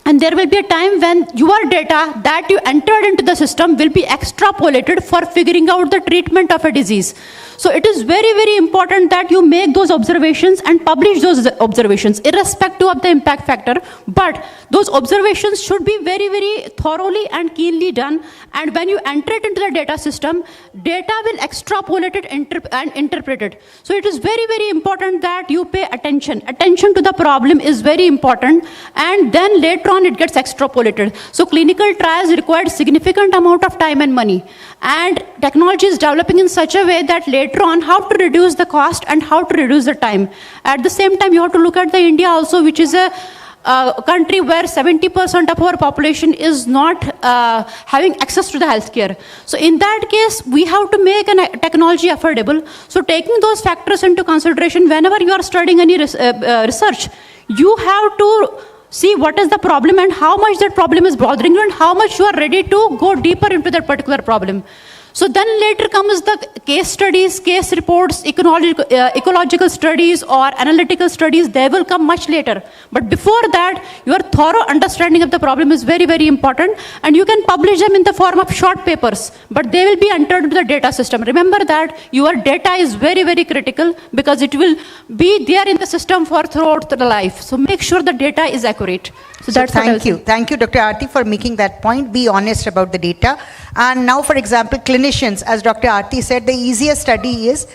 And there will be a time when your data that you entered into the system will be extrapolated for figuring out the treatment of a disease. So it is very, very important that you make those observations and publish those observations, irrespective of the impact factor. But those observations should be very, very thoroughly and keenly done. And when you enter it into the data system, data will extrapolate it and interpret it. So it is very, very important that you pay attention. Attention to the problem is very important. And then later on, it gets extrapolated. So clinical trials require significant amount of time and money. And technology is developing in such a way that later on, how to reduce the cost and how to reduce the time. At the same time, you have to look at the India also, which is a country where 70% of our population is not having access to the healthcare. So in that case, we have to make technology affordable. So taking those factors into consideration, whenever you are studying any research, you have to see what is the problem and how much that problem is bothering you and how much you are ready to go deeper into that particular problem. So then later comes the case studies, case reports, ecological studies or analytical studies. They will come much later. But before that, your thorough understanding of the problem is very, very important. And you can publish them in the form of short papers, but they will be entered into the data system. Remember that your data is very, very critical because it will be there in the system for throughout the life. So make sure the data is accurate. So that's thank you. Thank you, Dr. Aarti, for making that point. Be honest about the data. And now, for example, clinicians, as Dr. Aarti said, the easiest study is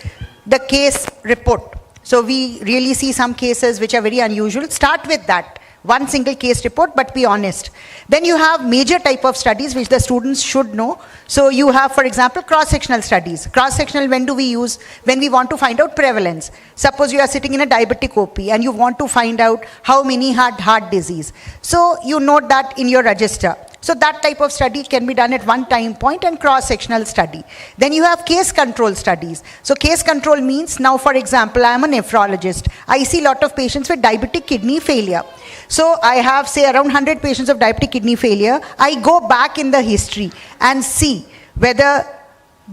the case report. So we really see some cases which are very unusual. Start with that. One single case report, but be honest. Then you have major type of studies which the students should know. So you have, for example, cross-sectional studies. Cross-sectional, when do we use? When we want to find out prevalence. Suppose you are sitting in a diabetic OP and you want to find out how many had heart disease. So you note that in your register. So that type of study can be done at one time point, and cross-sectional study. Then you have case control studies. So case control means, now for example, I am a nephrologist. I see a lot of patients with diabetic kidney failure. So I have, say, around 100 patients of diabetic kidney failure. I go back in the history and see whether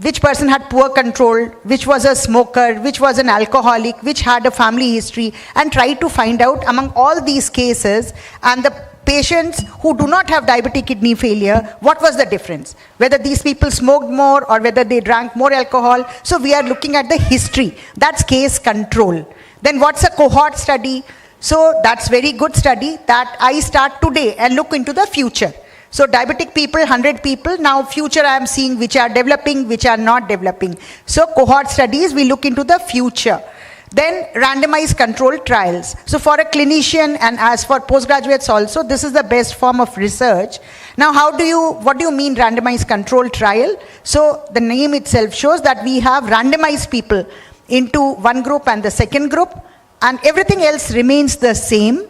which person had poor control, which was a smoker, which was an alcoholic, which had a family history, and try to find out among all these cases and the patients who do not have diabetic kidney failure, what was the difference? Whether these people smoked more or whether they drank more alcohol. So we are looking at the history. That's case control. Then what's a cohort study? So that's very good study that I start today and look into the future. So diabetic people, 100 people, now future I am seeing which are developing, which are not developing. So cohort studies, we look into the future. Then randomized controlled trials. So for a clinician and as for postgraduates also, this is the best form of research. Now what do you mean randomized controlled trial? So the name itself shows that we have randomized people into one group and the second group, and everything else remains the same.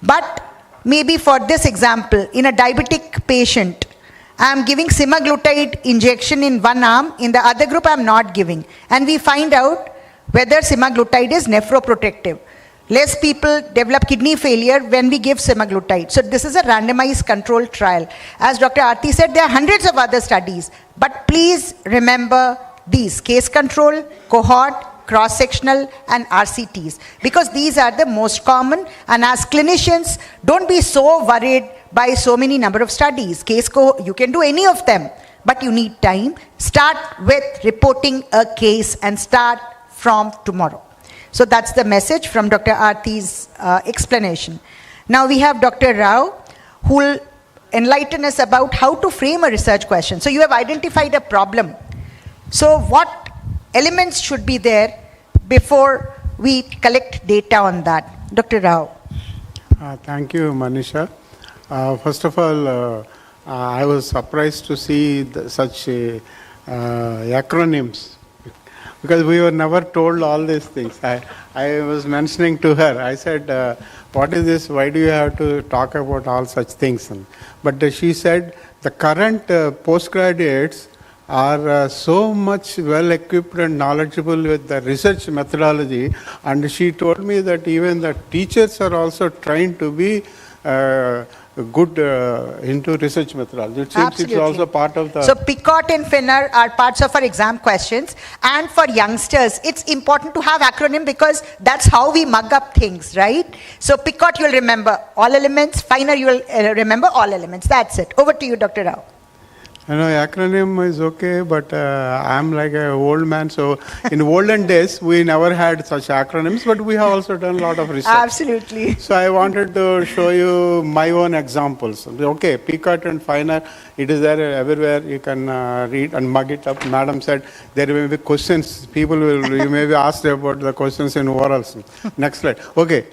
But maybe for this example, in a diabetic patient, I am giving semaglutide injection in one arm, in the other group I am not giving. And we find out whether semaglutide is nephroprotective. Less people develop kidney failure when we give semaglutide. So this is a randomized controlled trial. As Dr. Aarti said, there are hundreds of other studies. But please remember these: case control, cohort, cross-sectional, and RCTs. Because these are the most common. And as clinicians, don't be so worried by so many number of studies. You can do any of them, but you need time. Start with reporting a case and start from tomorrow. So that's the message from Dr. Aarti's explanation. Now we have Dr. Rao, who will enlighten us about how to frame a research question. So you have identified a problem. So what elements should be there before we collect data on that? Dr. Rao. Thank you, Manisha. First of all, I was surprised to see such acronyms, because we were never told all these things. I was mentioning to her, I said, what is this? Why do you have to talk about all such things? But she said, the current postgraduates are so much well equipped and knowledgeable with the research methodology, and she told me that even the teachers are also trying to be good into research methodology. It seems Absolutely. it's also part of the... So PICOT and FINER are parts of our exam questions. And for youngsters, it's important to have acronym because that's how we mug up things, right? So PICOT, you'll remember all elements. FINER, you'll remember all elements. That's it. Over to you, Dr. Rao. I know acronym is okay, but I'm like an old man, so in olden days we never had such acronyms, but we have also done a lot of research. Absolutely. So I wanted to show you my own examples. Okay, PICOT and FINER, it is there everywhere. You can read and mug it up. Madam said there may be questions. People will, you may be asked about the questions in orals. Next slide. Okay,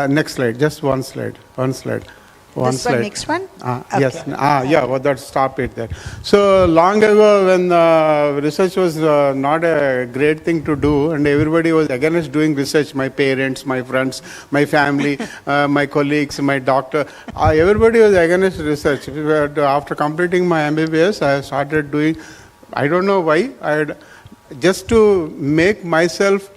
next slide. Just one slide. One slide. This slide. One, next one? Okay. Yes. Yeah, well, that stop it there. So long ago when research was not a great thing to do and everybody was against doing research, my parents, my friends, my family, my colleagues, my doctor, everybody was against research. After completing my MBBS, I started doing, I don't know why, just to make myself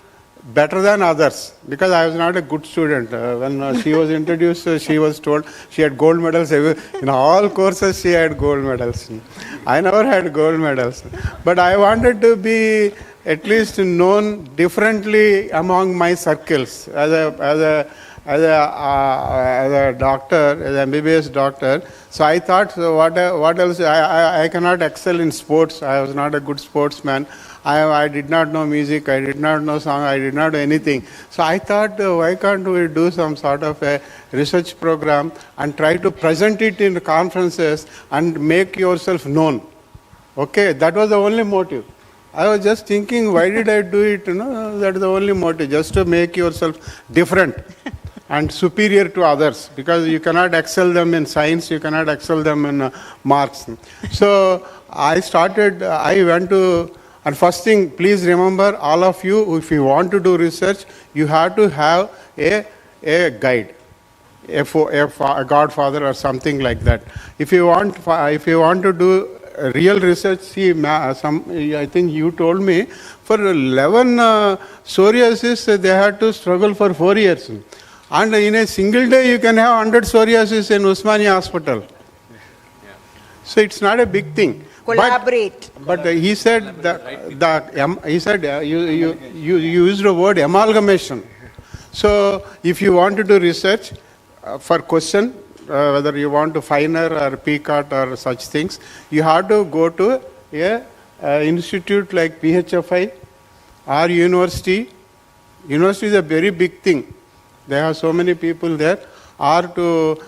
better than others, because I was not a good student. When she was introduced, she was told she had gold medals. In all courses, she had gold medals. I never had gold medals. But I wanted to be at least known differently among my circles as a doctor, as an MBBS doctor. So I thought, so what else? I cannot excel in sports. I was not a good sportsman. I did not know music, I did not know song, I did not know anything. So I thought, why can't we do some sort of a research program and try to present it in conferences and make yourself known? Okay, that was the only motive. I was just thinking, why did I do it? That is the only motive, just to make yourself different and superior to others, because you cannot excel them in science, you cannot excel them in marks. So I went to... And first thing, please remember, all of you, if you want to do research, you have to have a guide, a godfather or something like that. If you want to do real research, see, I think you told me, for 11 psoriasis, they had to struggle for 4 years. And in a single day, you can have 100 psoriasis in Usmania Hospital. So it's not a big thing. Collaborate. But he said you used the word amalgamation. So if you want to do research for question, whether you want to finer or PCOT or such things, you have to go to a institute like PHFI or university. University is a very big thing. They have so many people there. Or to,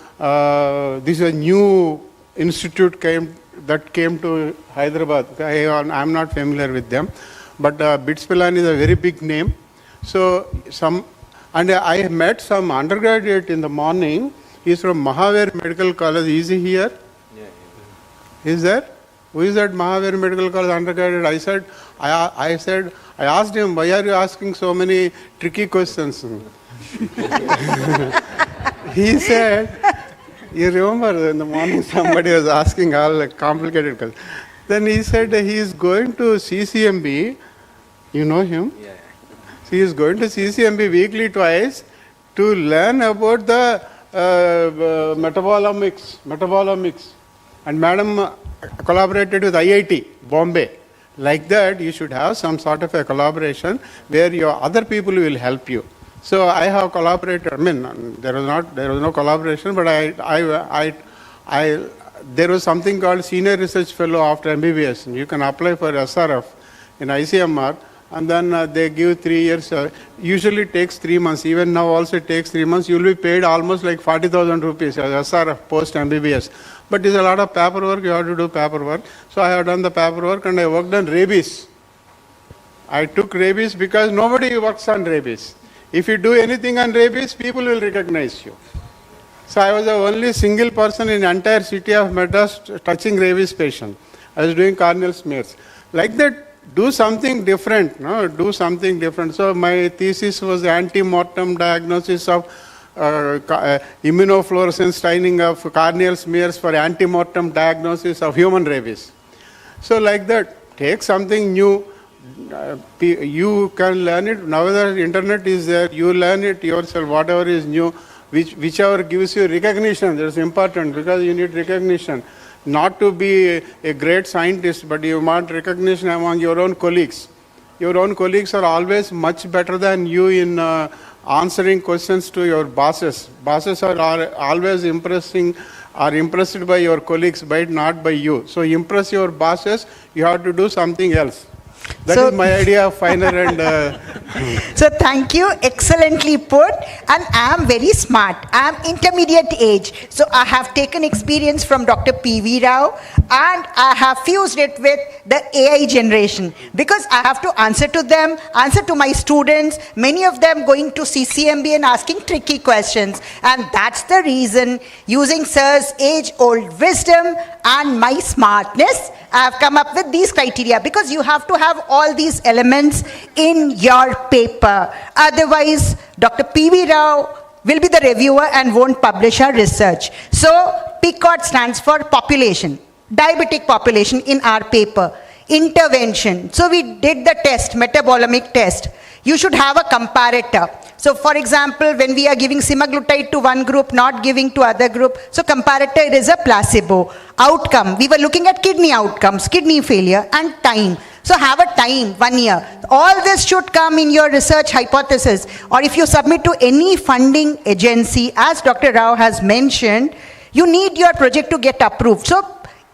this is a new institute that came to Hyderabad. I'm not familiar with them. But BITS Pilani is a very big name. So and I met some undergraduate in the morning. He's from Mahavir Medical College. Is he here? Yeah. Is there? Who is that Mahavir Medical College undergraduate? I asked him, why are you asking so many tricky questions? He said, you remember in the morning somebody was asking all complicated questions. Then he said he is going to CCMB. You know him? Yeah. He is going to CCMB weekly twice to learn about the metabolomics. And madam collaborated with IIT, Bombay. Like that, you should have some sort of a collaboration where your other people will help you. So I have collaborated. I mean, there was no collaboration, but there was something called Senior Research Fellow after MBBS. You can apply for SRF in ICMR, and then they give 3 years. Usually takes 3 months. Even now also it takes 3 months. You will be paid almost like 40,000 rupees as SRF post MBBS. But there's a lot of paperwork. You have to do paperwork. So I have done the paperwork and I worked on rabies. I took rabies because nobody works on rabies. If you do anything on rabies, people will recognize you. So I was the only single person in the entire city of Madras touching rabies patient. I was doing corneal smears. Like that, do something different. No? Do something different. So my thesis was anti-mortem diagnosis of immunofluorescence staining of corneal smears for anti-mortem diagnosis of human rabies. So like that, take something new. You can learn it. Now the internet is there. You learn it yourself, whatever is new, whichever gives you recognition. That's important because you need recognition. Not to be a great scientist, but you want recognition among your own colleagues. Your own colleagues are always much better than you in answering questions to your bosses. Bosses are always impressed by your colleagues, but not by you. So impress your bosses, you have to do something else. That is my idea of finer and... So thank you, excellently put. And I am very smart. I am intermediate age. So I have taken experience from Dr. P.V. Rao and I have fused it with the AI generation. Because I have to answer to them, answer to my students, many of them going to CCMB and asking tricky questions. And that's the reason, using Sir's age-old wisdom and my smartness, I have come up with these criteria. Because you have to have all these elements in your paper. Otherwise, Dr. P.V. Rao will be the reviewer and won't publish our research. So, PCOT stands for population, diabetic population in our paper. Intervention. So, we did the test, metabolomic test. You should have a comparator. So, for example, when we are giving semaglutide to one group, not giving to other group, so comparator is a placebo. Outcome, we were looking at kidney outcomes, kidney failure and time. So have a time, 1 year. All this should come in your research hypothesis. Or if you submit to any funding agency, as Dr. Rao has mentioned, you need your project to get approved. So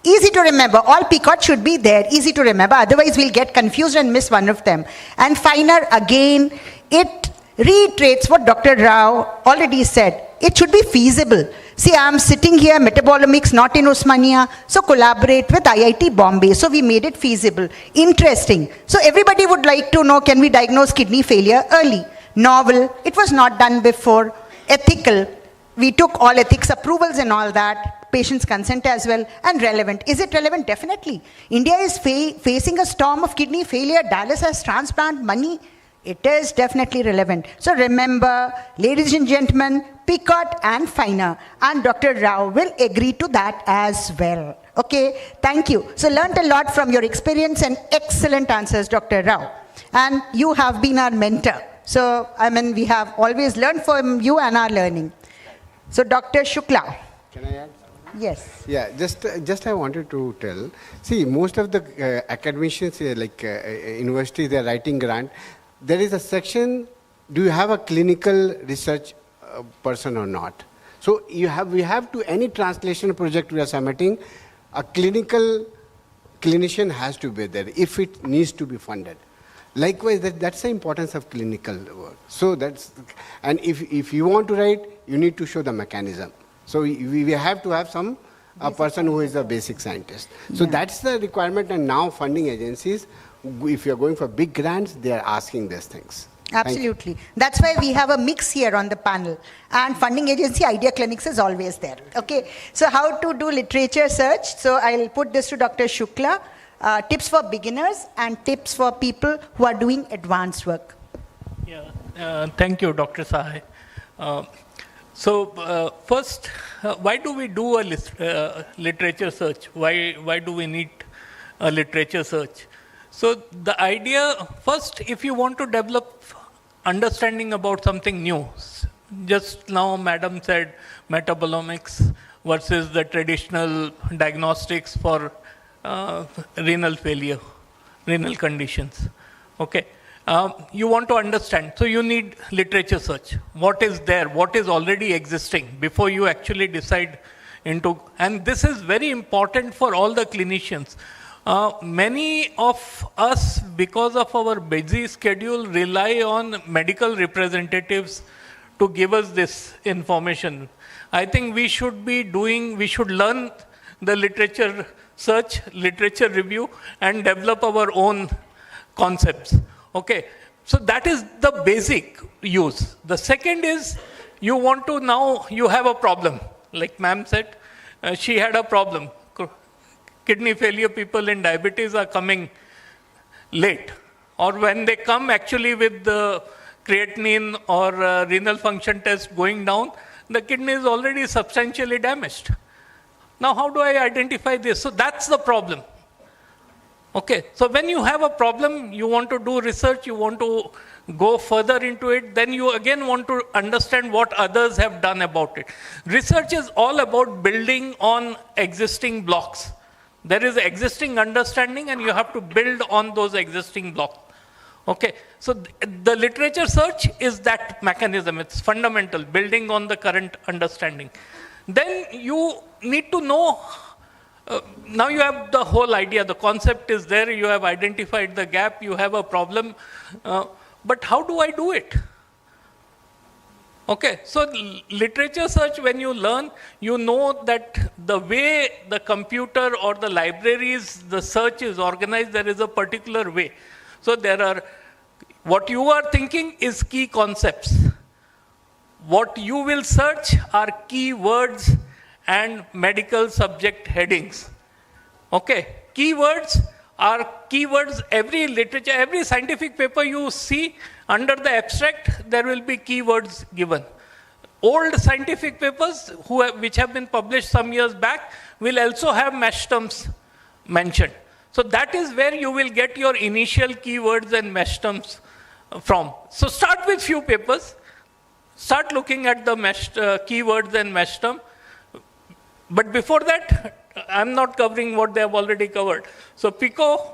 easy to remember. All PCOT should be there, easy to remember. Otherwise, we'll get confused and miss one of them. And finer, again, it reiterates what Dr. Rao already said. It should be feasible. See, I'm sitting here, metabolomics, not in Osmania, so collaborate with IIT Bombay. So we made it feasible. Interesting. So everybody would like to know, can we diagnose kidney failure early? Novel, it was not done before. Ethical, we took all ethics approvals and all that. Patient's consent as well. And relevant. Is it relevant? Definitely. India is facing a storm of kidney failure, dialysis, transplant, money. It is definitely relevant. So remember, ladies and gentlemen, PCOT and finer. And Dr. Rao will agree to that as well. Okay, thank you. So learned a lot from your experience and excellent answers, Dr. Rao. And you have been our mentor. So, I mean, we have always learned from you and our learning. So Dr. Shukla. Can I add? Yes. Yeah, just I wanted to tell. See, most of the academicians, like universities, they are writing grant. There is a section, do you have a clinical research person or not? So we have to, any translation project we are submitting, a clinician has to be there if it needs to be funded. Likewise, that's the importance of clinical work. So and if you want to write, you need to show the mechanism. So we have to have a person who is a basic scientist. So that's the requirement, and now funding agencies, if you're going for big grants, they are asking these things. Absolutely. That's why we have a mix here on the panel. And funding agency Idea Clinics is always there. Okay. So how to do literature search? So I'll put this to Dr. Shukla. Tips for beginners and tips for people who are doing advanced work. Yeah. Thank you, Dr. Sahay. First, why do we do a literature search? Why do we need a literature search? So the idea, first, if you want to develop understanding about something new, just now Madam said metabolomics versus the traditional diagnostics for renal failure, renal conditions. Okay. You want to understand, so you need literature search. What is there? What is already existing before you actually decide into, and this is very important for all the clinicians. Many of us, because of our busy schedule, rely on medical representatives to give us this information. I think we should learn the literature search, literature review, and develop our own concepts. Okay, so that is the basic use. The second is, you have a problem. Like ma'am said, she had a problem. Kidney failure people in diabetes are coming late. Or when they come actually with the creatinine or renal function test going down, the kidney is already substantially damaged. Now how do I identify this? So that's the problem. Okay, so when you have a problem, you want to do research, you want to go further into it, then you again want to understand what others have done about it. Research is all about building on existing blocks. There is existing understanding and you have to build on those existing blocks. Okay, so the literature search is that mechanism. It's fundamental, building on the current understanding. Then you need to know, now you have the whole idea, the concept is there, you have identified the gap, you have a problem, but how do I do it? Okay, so literature search, when you learn, you know that the way the computer or the libraries, the search is organized, there is a particular way. So what you are thinking is key concepts. What you will search are key words and medical subject headings. Okay, keywords are keywords. Every literature, every scientific paper you see, under the abstract, there will be keywords given. Old scientific papers which have been published some years back will also have mesh terms mentioned. So that is where you will get your initial keywords and mesh terms from. So start with few papers. Start looking at the keywords and mesh term. But before that, I'm not covering what they have already covered. So PICO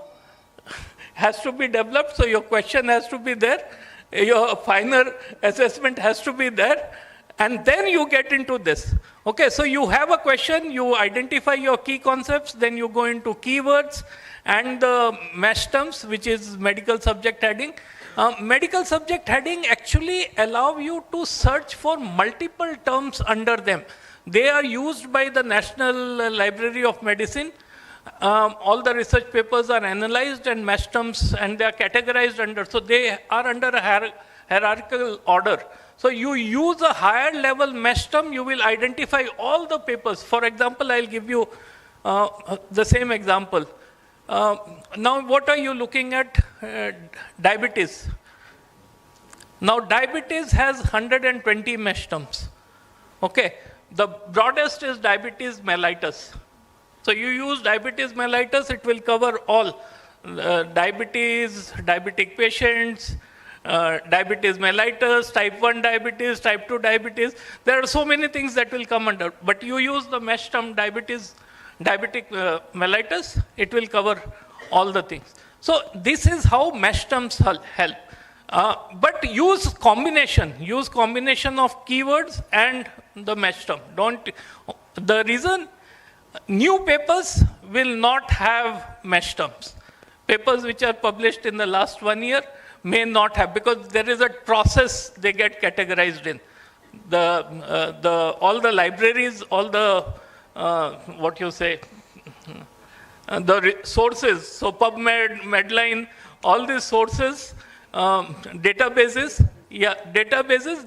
has to be developed, so your question has to be there, your finer assessment has to be there, and then you get into this. Okay, so you have a question, you identify your key concepts, then you go into keywords and the mesh terms, which is medical subject heading. Medical subject heading actually allow you to search for multiple terms under them. They are used by the National Library of Medicine. All the research papers are analyzed and mesh terms, and they are categorized under, so they are under a hierarchical order. So you use a higher level mesh term, you will identify all the papers. For example, I'll give you the same example. Now what are you looking at? Diabetes. Now diabetes has 120 mesh terms. Okay, the broadest is diabetes mellitus. So you use diabetes mellitus, it will cover all diabetes, diabetic patients, diabetes mellitus, type 1 diabetes, type 2 diabetes. There are so many things that will come under, but you use the mesh term diabetic mellitus, it will cover all the things. So this is how mesh terms help. But use combination of keywords and the mesh term. The reason new papers will not have mesh terms. Papers which are published in the last 1 year may not have, because there is a process they get categorized in. All the libraries, all the sources, so PubMed, Medline, all these sources, databases,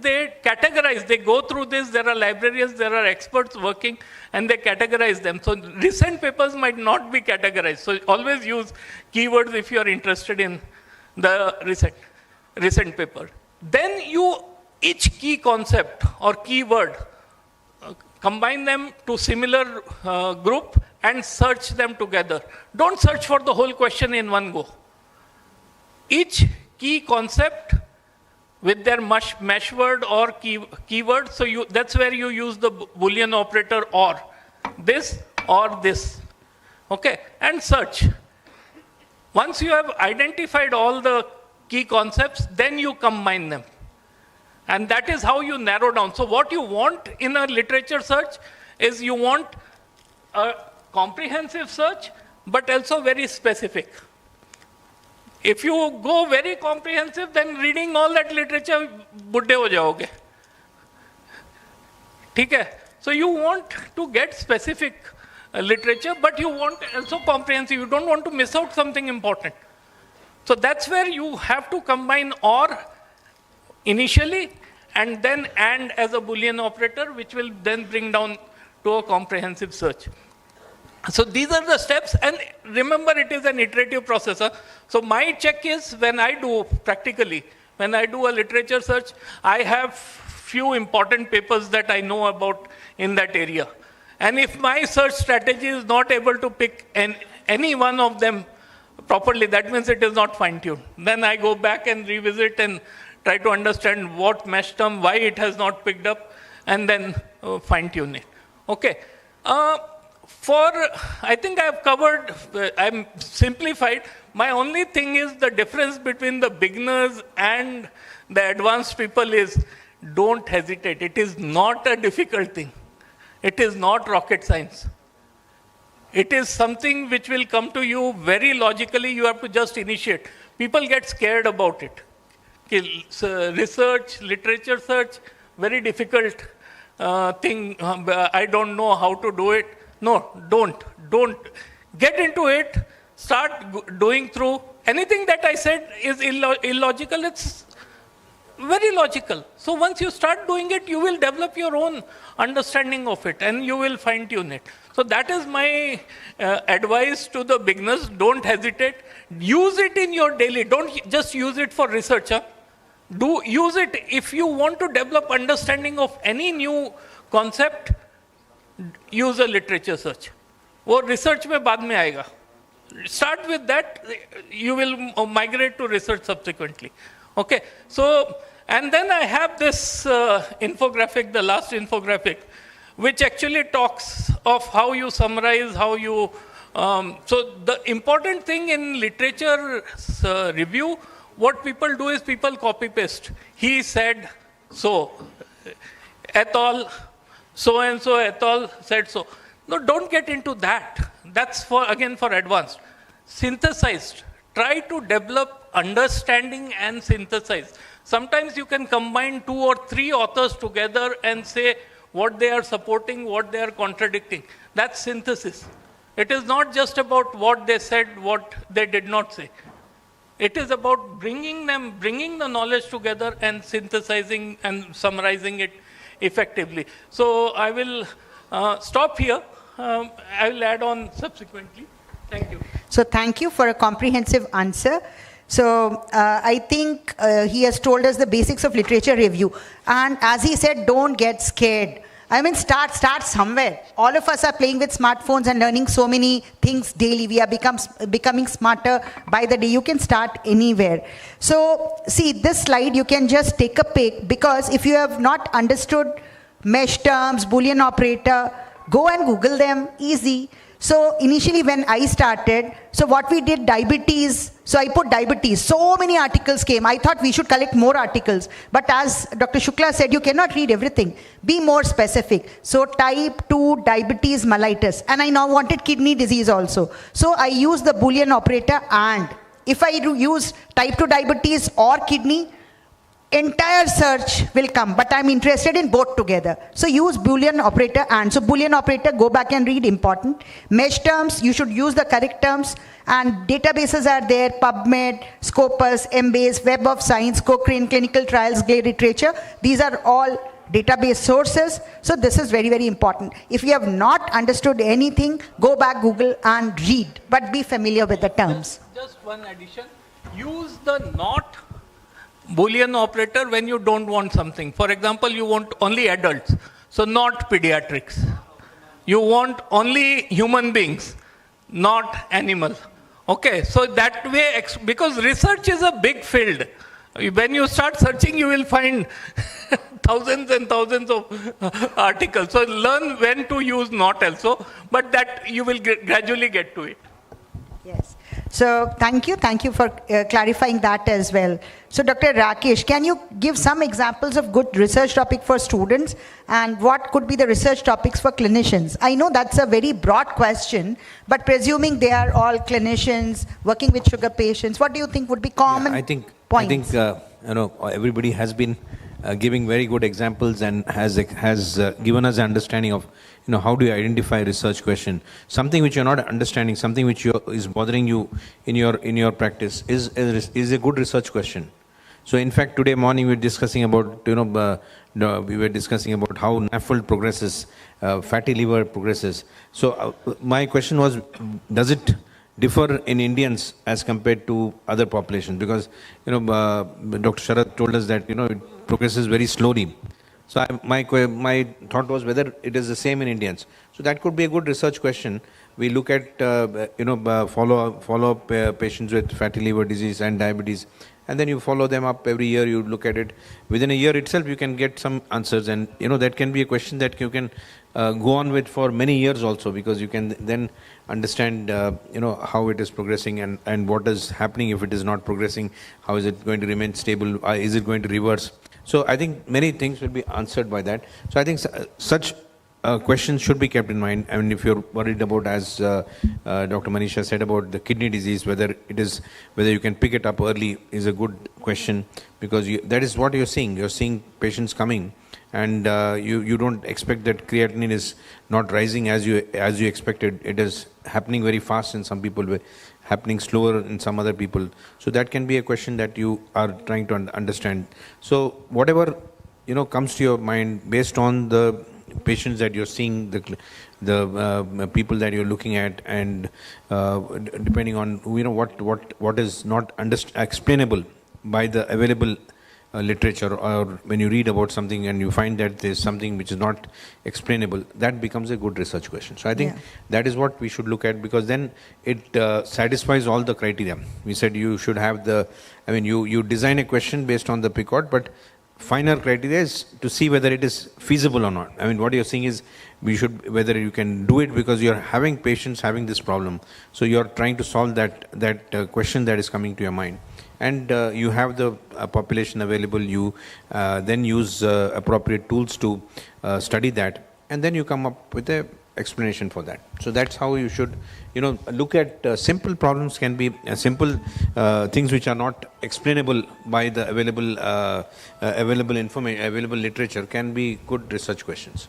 they categorize, they go through this, there are librarians, there are experts working, and they categorize them. So recent papers might not be categorized. So always use keywords if you are interested in the recent paper. Then each key concept or keyword, combine them to similar group and search them together. Don't search for the whole question in one go. Each key concept with their mesh word or keyword, so that's where you use the Boolean operator or this, okay, and search. Once you have identified all the key concepts, then you combine them. And that is how you narrow down. So what you want in a literature search is you want a comprehensive search, but also very specific. If you go very comprehensive, then reading all that literature, बुड्ढे हो जाओगे. ठीक है? So you want to get specific literature, but you want also comprehensive. You don't want to miss out something important. So that's where you have to combine or initially, and then and as a Boolean operator, which will then bring down to a comprehensive search. So these are the steps, and remember it is an iterative process. So my check is when I do a literature search, I have few important papers that I know about in that area. And if my search strategy is not able to pick any one of them properly, that means it is not fine-tuned. Then I go back and revisit and try to understand what mesh term, why it has not picked up, and then fine-tune it. Okay. I think I have covered, I'm simplified. My only thing is the difference between the beginners and the advanced people is don't hesitate. It is not a difficult thing. It is not rocket science. It is something which will come to you very logically. You have to just initiate. People get scared about it. Research, literature search, very difficult thing. I don't know how to do it. No, don't. Get into it. Start doing through. Anything that I said is illogical. It's very logical. So once you start doing it, you will develop your own understanding of it and you will fine-tune it. So that is my advice to the beginners. Don't hesitate. Use it in your daily. Don't just use it for research. Use it if you want to develop understanding of any new concept. Use a literature search. वो research में बाद में आएगा. Start with that. You will migrate to research subsequently. Okay. So, and then I have this infographic, the last infographic, which actually talks of how you summarize, how you. So the important thing in literature review, what people do is people copy paste. He said so. Et al. So and so et al. Said so. No, don't get into that. That's for advanced. Synthesized. Try to develop understanding and synthesize. Sometimes you can combine 2 or 3 authors together and say what they are supporting, what they are contradicting. That's synthesis. It is not just about what they said, what they did not say. It is about bringing the knowledge together and synthesizing and summarizing it effectively. So I will stop here. I will add on subsequently. Thank you. So thank you for a comprehensive answer. So I think he has told us the basics of literature review. And as he said, don't get scared. I mean, start somewhere. All of us are playing with smartphones and learning so many things daily. We are becoming smarter by the day. You can start anywhere. So see, this slide, you can just take a pic, because if you have not understood mesh terms, Boolean operator, go and Google them, easy. So initially when I started, so what we did, diabetes, so I put diabetes. So many articles came. I thought we should collect more articles. But as Dr. Shukla said, you cannot read everything. Be more specific. So type 2 diabetes mellitus. And I now wanted kidney disease also. So I used the Boolean operator and. If I use type 2 diabetes or kidney, entire search will come, but I'm interested in both together. So use Boolean operator and. So Boolean operator, go back and read, important. Mesh terms, you should use the correct terms, and databases are there, PubMed, Scopus, Embase, Web of Science, Cochrane, Clinical Trials, Glay Literature. These are all database sources. So this is very, very important. If you have not understood anything, go back, Google and read, but be familiar with the terms. Just one addition. Use the not Boolean operator when you don't want something. For example, you want only adults, so not pediatrics. You want only human beings, not animals. Okay, so that way, because research is a big field. When you start searching, you will find thousands and thousands of articles. So learn when to use not also, but that you will gradually get to it. Yes. So thank you for clarifying that as well. So Dr. Rakesh, can you give some examples of good research topic for students, and what could be the research topics for clinicians? I know that's a very broad question, but presuming they are all clinicians working with sugar patients, what do you think would be common points? Everybody has been giving very good examples and has given us an understanding of how do you identify a research question. Something which you're not understanding, something which is bothering you in your practice is a good research question. So in fact, today morning we were discussing about how NAFLD progresses, fatty liver progresses. So my question was, does it differ in Indians as compared to other populations? Because Dr. Sharad told us that it progresses very slowly. So my thought was whether it is the same in Indians. So that could be a good research question. We look at follow up patients with fatty liver disease and diabetes, and then you follow them up every year. You look at it within a year itself. You can get some answers, and that can be a question that you can go on with for many years also, because you can then understand how it is progressing and what is happening if it is not progressing. How is it going to remain stable? Is it going to reverse? So I think many things will be answered by that. So I think such questions should be kept in mind. I mean, if you're worried about, as Dr. Manisha said, about the kidney disease, whether you can pick it up early is a good question, because that is what you're seeing. You're seeing patients coming, and you don't expect that creatinine is not rising as you expected. It is happening very fast in some people, happening slower in some other people. So that can be a question that you are trying to understand. So whatever comes to your mind based on the patients that you're seeing, the people that you're looking at, and depending on what is not explainable by the available literature, or when you read about something and you find that there's something which is not explainable, that becomes a good research question. So I think that is what we should look at, because then it satisfies all the criteria. We said you should have you design a question based on the PICOT, but finer criteria is to see whether it is feasible or not. I mean, what you're saying is whether you can do it, because you're having patients having this problem. So you're trying to solve that question that is coming to your mind. And you have the population available, you then use appropriate tools to study that, and then you come up with a explanation for that. So that's how you should look at simple problems. Can be simple things which are not explainable by the available information, available literature, can be good research questions.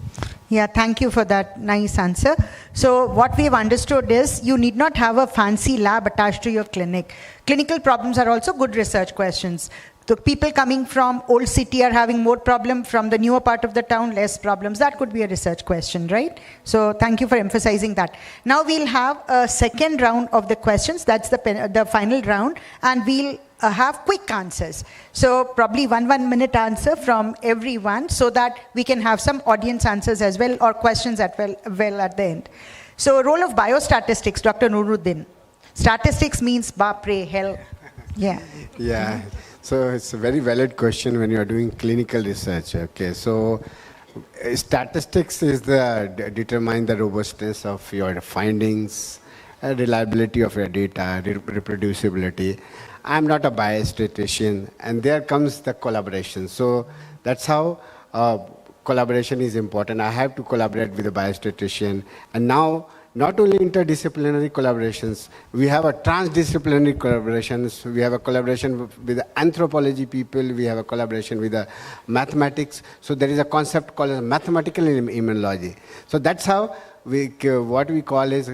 Yeah, thank you for that nice answer. So what we have understood is you need not have a fancy lab attached to your clinic. Clinical problems are also good research questions. The people coming from old city are having more problem, from the newer part of the town less problems. That could be a research question, right? So thank you for emphasizing that. Now we'll have a second round of the questions. That's the final round, and we'll have quick answers. So probably one minute answer from everyone, so that we can have some audience answers as well, or questions at the end. So role of biostatistics, Dr. Nuruddin. Statistics means Bapre, hell. Yeah. Yeah. So it's a very valid question when you are doing clinical research. Okay. So Statistics is determine the robustness of your findings, reliability of your data, reproducibility. I'm not a biostatistician, and there comes the collaboration. So that's how collaboration is important. I have to collaborate with a biostatistician, and now not only interdisciplinary collaborations, we have a transdisciplinary collaborations. We have a collaboration with anthropology people. We have a collaboration with mathematics. So there is a concept called mathematical immunology. So that's how what we call is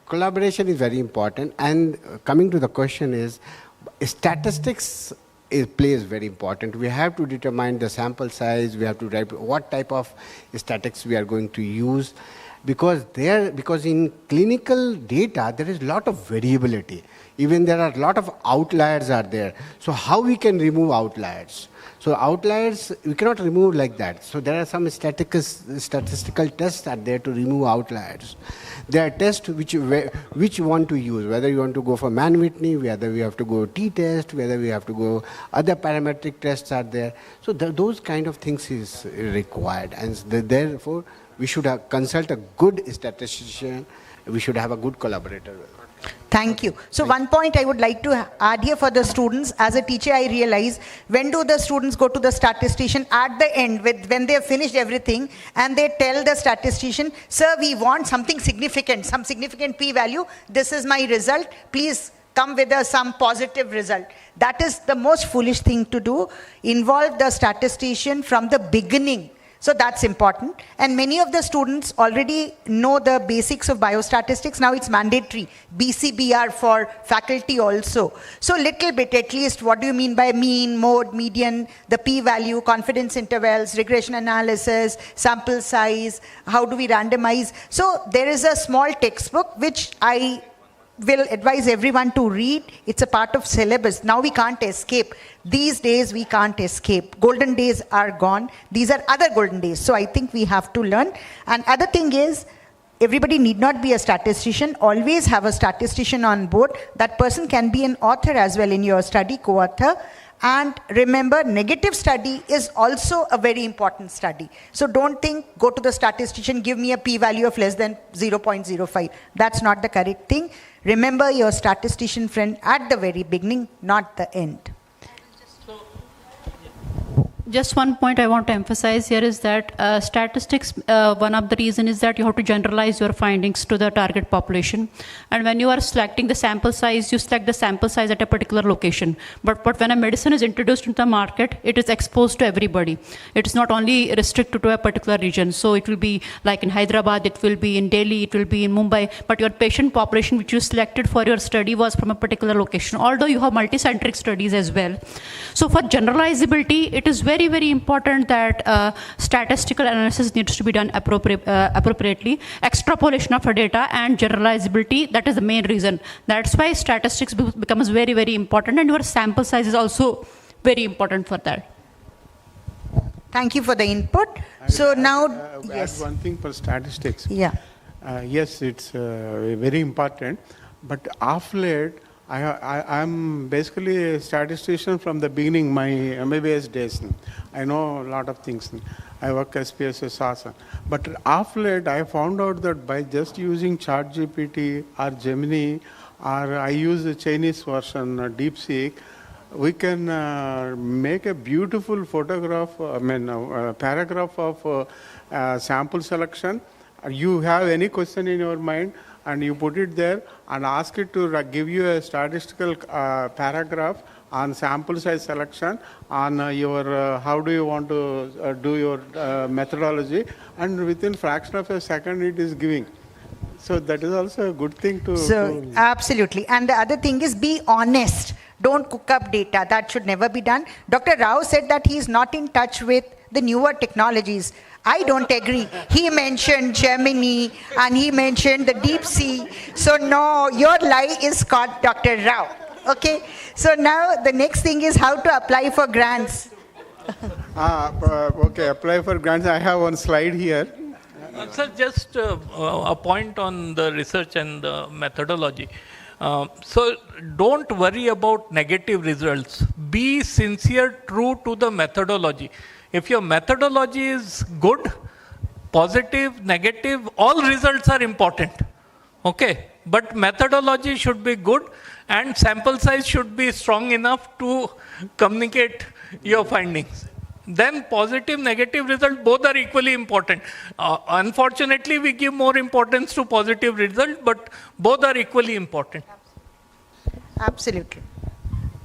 collaboration is very important. And coming to the question is, statistics plays very important. We have to determine the sample size. We have to write what type of statistics we are going to use. Because in clinical data, there is a lot of variability. Even there are a lot of outliers are there. So how we can remove outliers? So outliers, we cannot remove like that. So there are some statistical tests are there to remove outliers. There are tests which you want to use, whether you want to go for Mann-Whitney, whether we have to go t-test, whether we have to go other parametric tests are there. So those kind of things is required. And therefore, we should consult a good statistician. We should have a good collaborator. Thank you. So one point I would like to add here for the students, as a teacher I realize, when do the students go to the statistician? At the end, when they have finished everything, and they tell the statistician, sir, we want something significant, some significant p-value, this is my result, please come with some positive result. That is the most foolish thing to do. Involve the statistician from the beginning. So that's important. And many of the students already know the basics of biostatistics. Now it's mandatory. BCBR for faculty also. So little bit at least, what do you mean by mean, mode, median, the p-value, confidence intervals, regression analysis, sample size, how do we randomize? So there is a small textbook which I will advise everyone to read. It's a part of syllabus. Now we can't escape. These days we can't escape. Golden days are gone. These are other golden days. So I think we have to learn. And other thing is, everybody need not be a statistician. Always have a statistician on board. That person can be an author as well in your study, co-author. And remember, negative study is also a very important study. So don't think, go to the statistician, give me a p-value of less than 0.05. That's not the correct thing. Remember your statistician friend at the very beginning, not the end. Just one point I want to emphasize here is that statistics, one of the reasons is that you have to generalize your findings to the target population. And when you are selecting the sample size, you select the sample size at a particular location. But when a medicine is introduced into the market, it is exposed to everybody. It is not only restricted to a particular region. So it will be like in Hyderabad, it will be in Delhi, it will be in Mumbai. But your patient population which you selected for your study was from a particular location. Although you have multicentric studies as well. So for generalizability, it is very important that statistical analysis needs to be done appropriately. Extrapolation of data and generalizability, that is the main reason. That's why statistics becomes very important, and your sample size is also very important for that. Thank you for the input. So now, yes. Add one thing for statistics. Yeah. Yes, it's very important. But of late, I'm basically a statistician from the beginning, my MBBS days. I know a lot of things. I work as PSS ASA. But of late, I found out that by just using ChatGPT or Gemini, or I use the Chinese version, DeepSeek, we can make a beautiful photograph, paragraph of sample selection. You have any question in your mind, and you put it there and ask it to give you a statistical paragraph on sample size selection, on your how do you want to do your methodology, and within fraction of a second it is giving. So that is also a good thing to do. Absolutely. And the other thing is, be honest. Don't cook up data. That should never be done. Dr. Rao said that he is not in touch with the newer technologies. I don't agree. He mentioned Gemini and he mentioned the deep sea. So no, your lie is caught, Dr. Rao. Okay. So now the next thing is how to apply for grants. Okay, apply for grants. I have one slide here. Sir, just a point on the research and the methodology. So don't worry about negative results. Be sincere, true to the methodology. If your methodology is good, positive, negative, all results are important. Okay, but methodology should be good and sample size should be strong enough to communicate your findings. Then positive, negative result, both are equally important. Unfortunately, we give more importance to positive result, but both are equally important. Absolutely.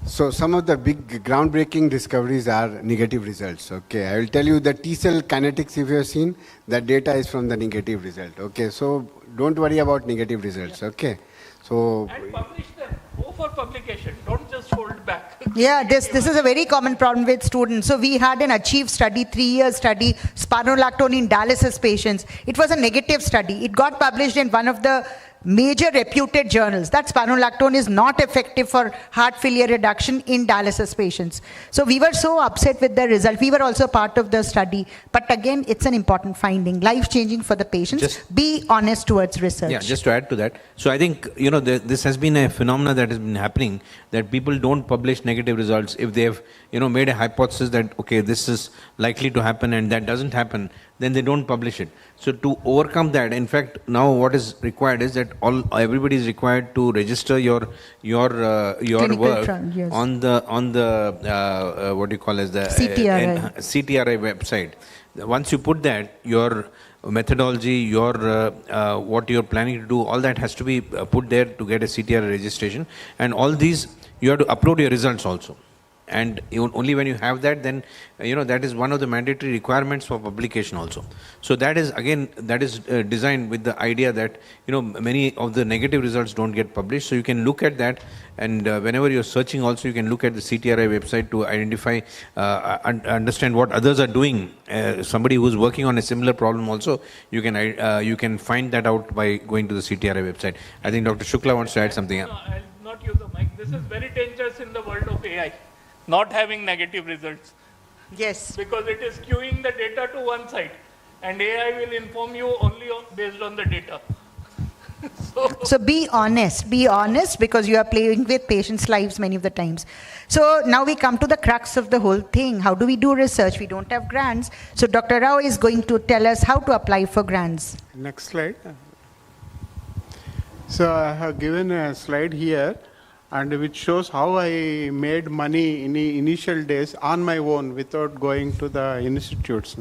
So some of the big groundbreaking discoveries are negative results. Okay, I will tell you the T-cell kinetics, if you have seen, that data is from the negative result. Okay, so don't worry about negative results. Okay, so... And publish them. Go for publication. Don't just hold back. Yeah, this is a very common problem with students. So we had an ACHIEVE study, 3-year study, spironolactone in dialysis patients. It was a negative study. It got published in one of the major reputed journals that spironolactone is not effective for heart failure reduction in dialysis patients. So we were so upset with the result. We were also part of the study. But again, it's an important finding, life-changing for the patients. Be honest towards research. Yeah, just to add to that. So I think, this has been a phenomena that has been happening, that people don't publish negative results if they have, made a hypothesis that, okay, this is likely to happen and that doesn't happen, then they don't publish it. So to overcome that, in fact, now what is required is that everybody is required to register your work trial, yes. on the what do you call as the CTRI website. Once you put that, your methodology, your what you're planning to do, all that has to be put there to get a CTRI registration, and all these you have to upload your results also. And only when you have that, then that is one of the mandatory requirements for publication also. So that is again designed with the idea that many of the negative results don't get published. So you can look at that, and whenever you're searching also, you can look at the CTRI website to identify, understand what others are doing. Somebody who's working on a similar problem also, you can find that out by going to the CTRI website. I think Dr. Shukla wants to add something. No, I'll not use the mic. This is very dangerous in the world of AI. Not having negative results. Yes. Because it is queuing the data to one side and AI will inform you only based on the data. So be honest because you are playing with patients' lives many of the times. So now we come to the crux of the whole thing. How do we do research? We don't have grants. So Dr. Rao is going to tell us how to apply for grants. Next slide. So I have given a slide here, and which shows how I made money in the initial days on my own without going to the institutes.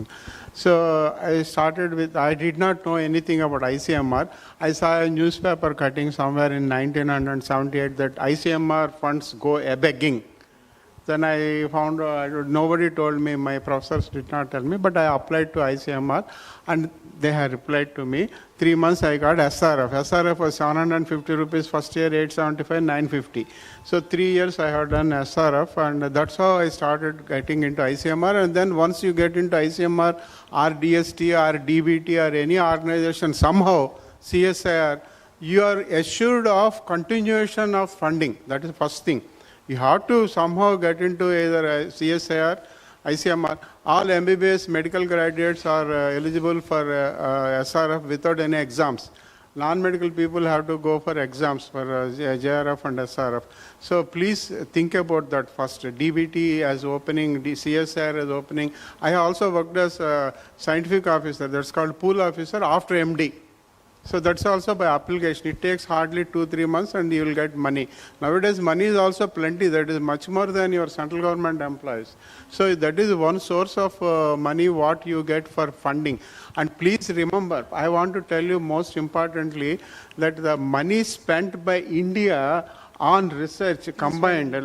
So I started with, I did not know anything about ICMR. I saw a newspaper cutting somewhere in 1978 that ICMR funds go a-begging. Then I found nobody told me, my professors did not tell me, but I applied to ICMR and they had replied to me. 3 months I got SRF. SRF was 750 rupees first year, 875, 950. So 3 years I had done SRF, and that's how I started getting into ICMR. And then once you get into ICMR or DST or DBT or any organization, somehow CSIR, you are assured of continuation of funding. That is the first thing. You have to somehow get into either CSIR, ICMR. All MBBS medical graduates are eligible for SRF without any exams. Non-medical people have to go for exams for JRF and SRF. So please think about that first. DBT as opening, CSIR as opening. I also worked as a scientific officer. That's called pool officer after MD. So that's also by application. It takes hardly 2-3 months and you will get money. Nowadays money is also plenty. That is much more than your central government employees. So that is one source of money what you get for funding. And please remember, I want to tell you most importantly that the money spent by India on research combined, I'm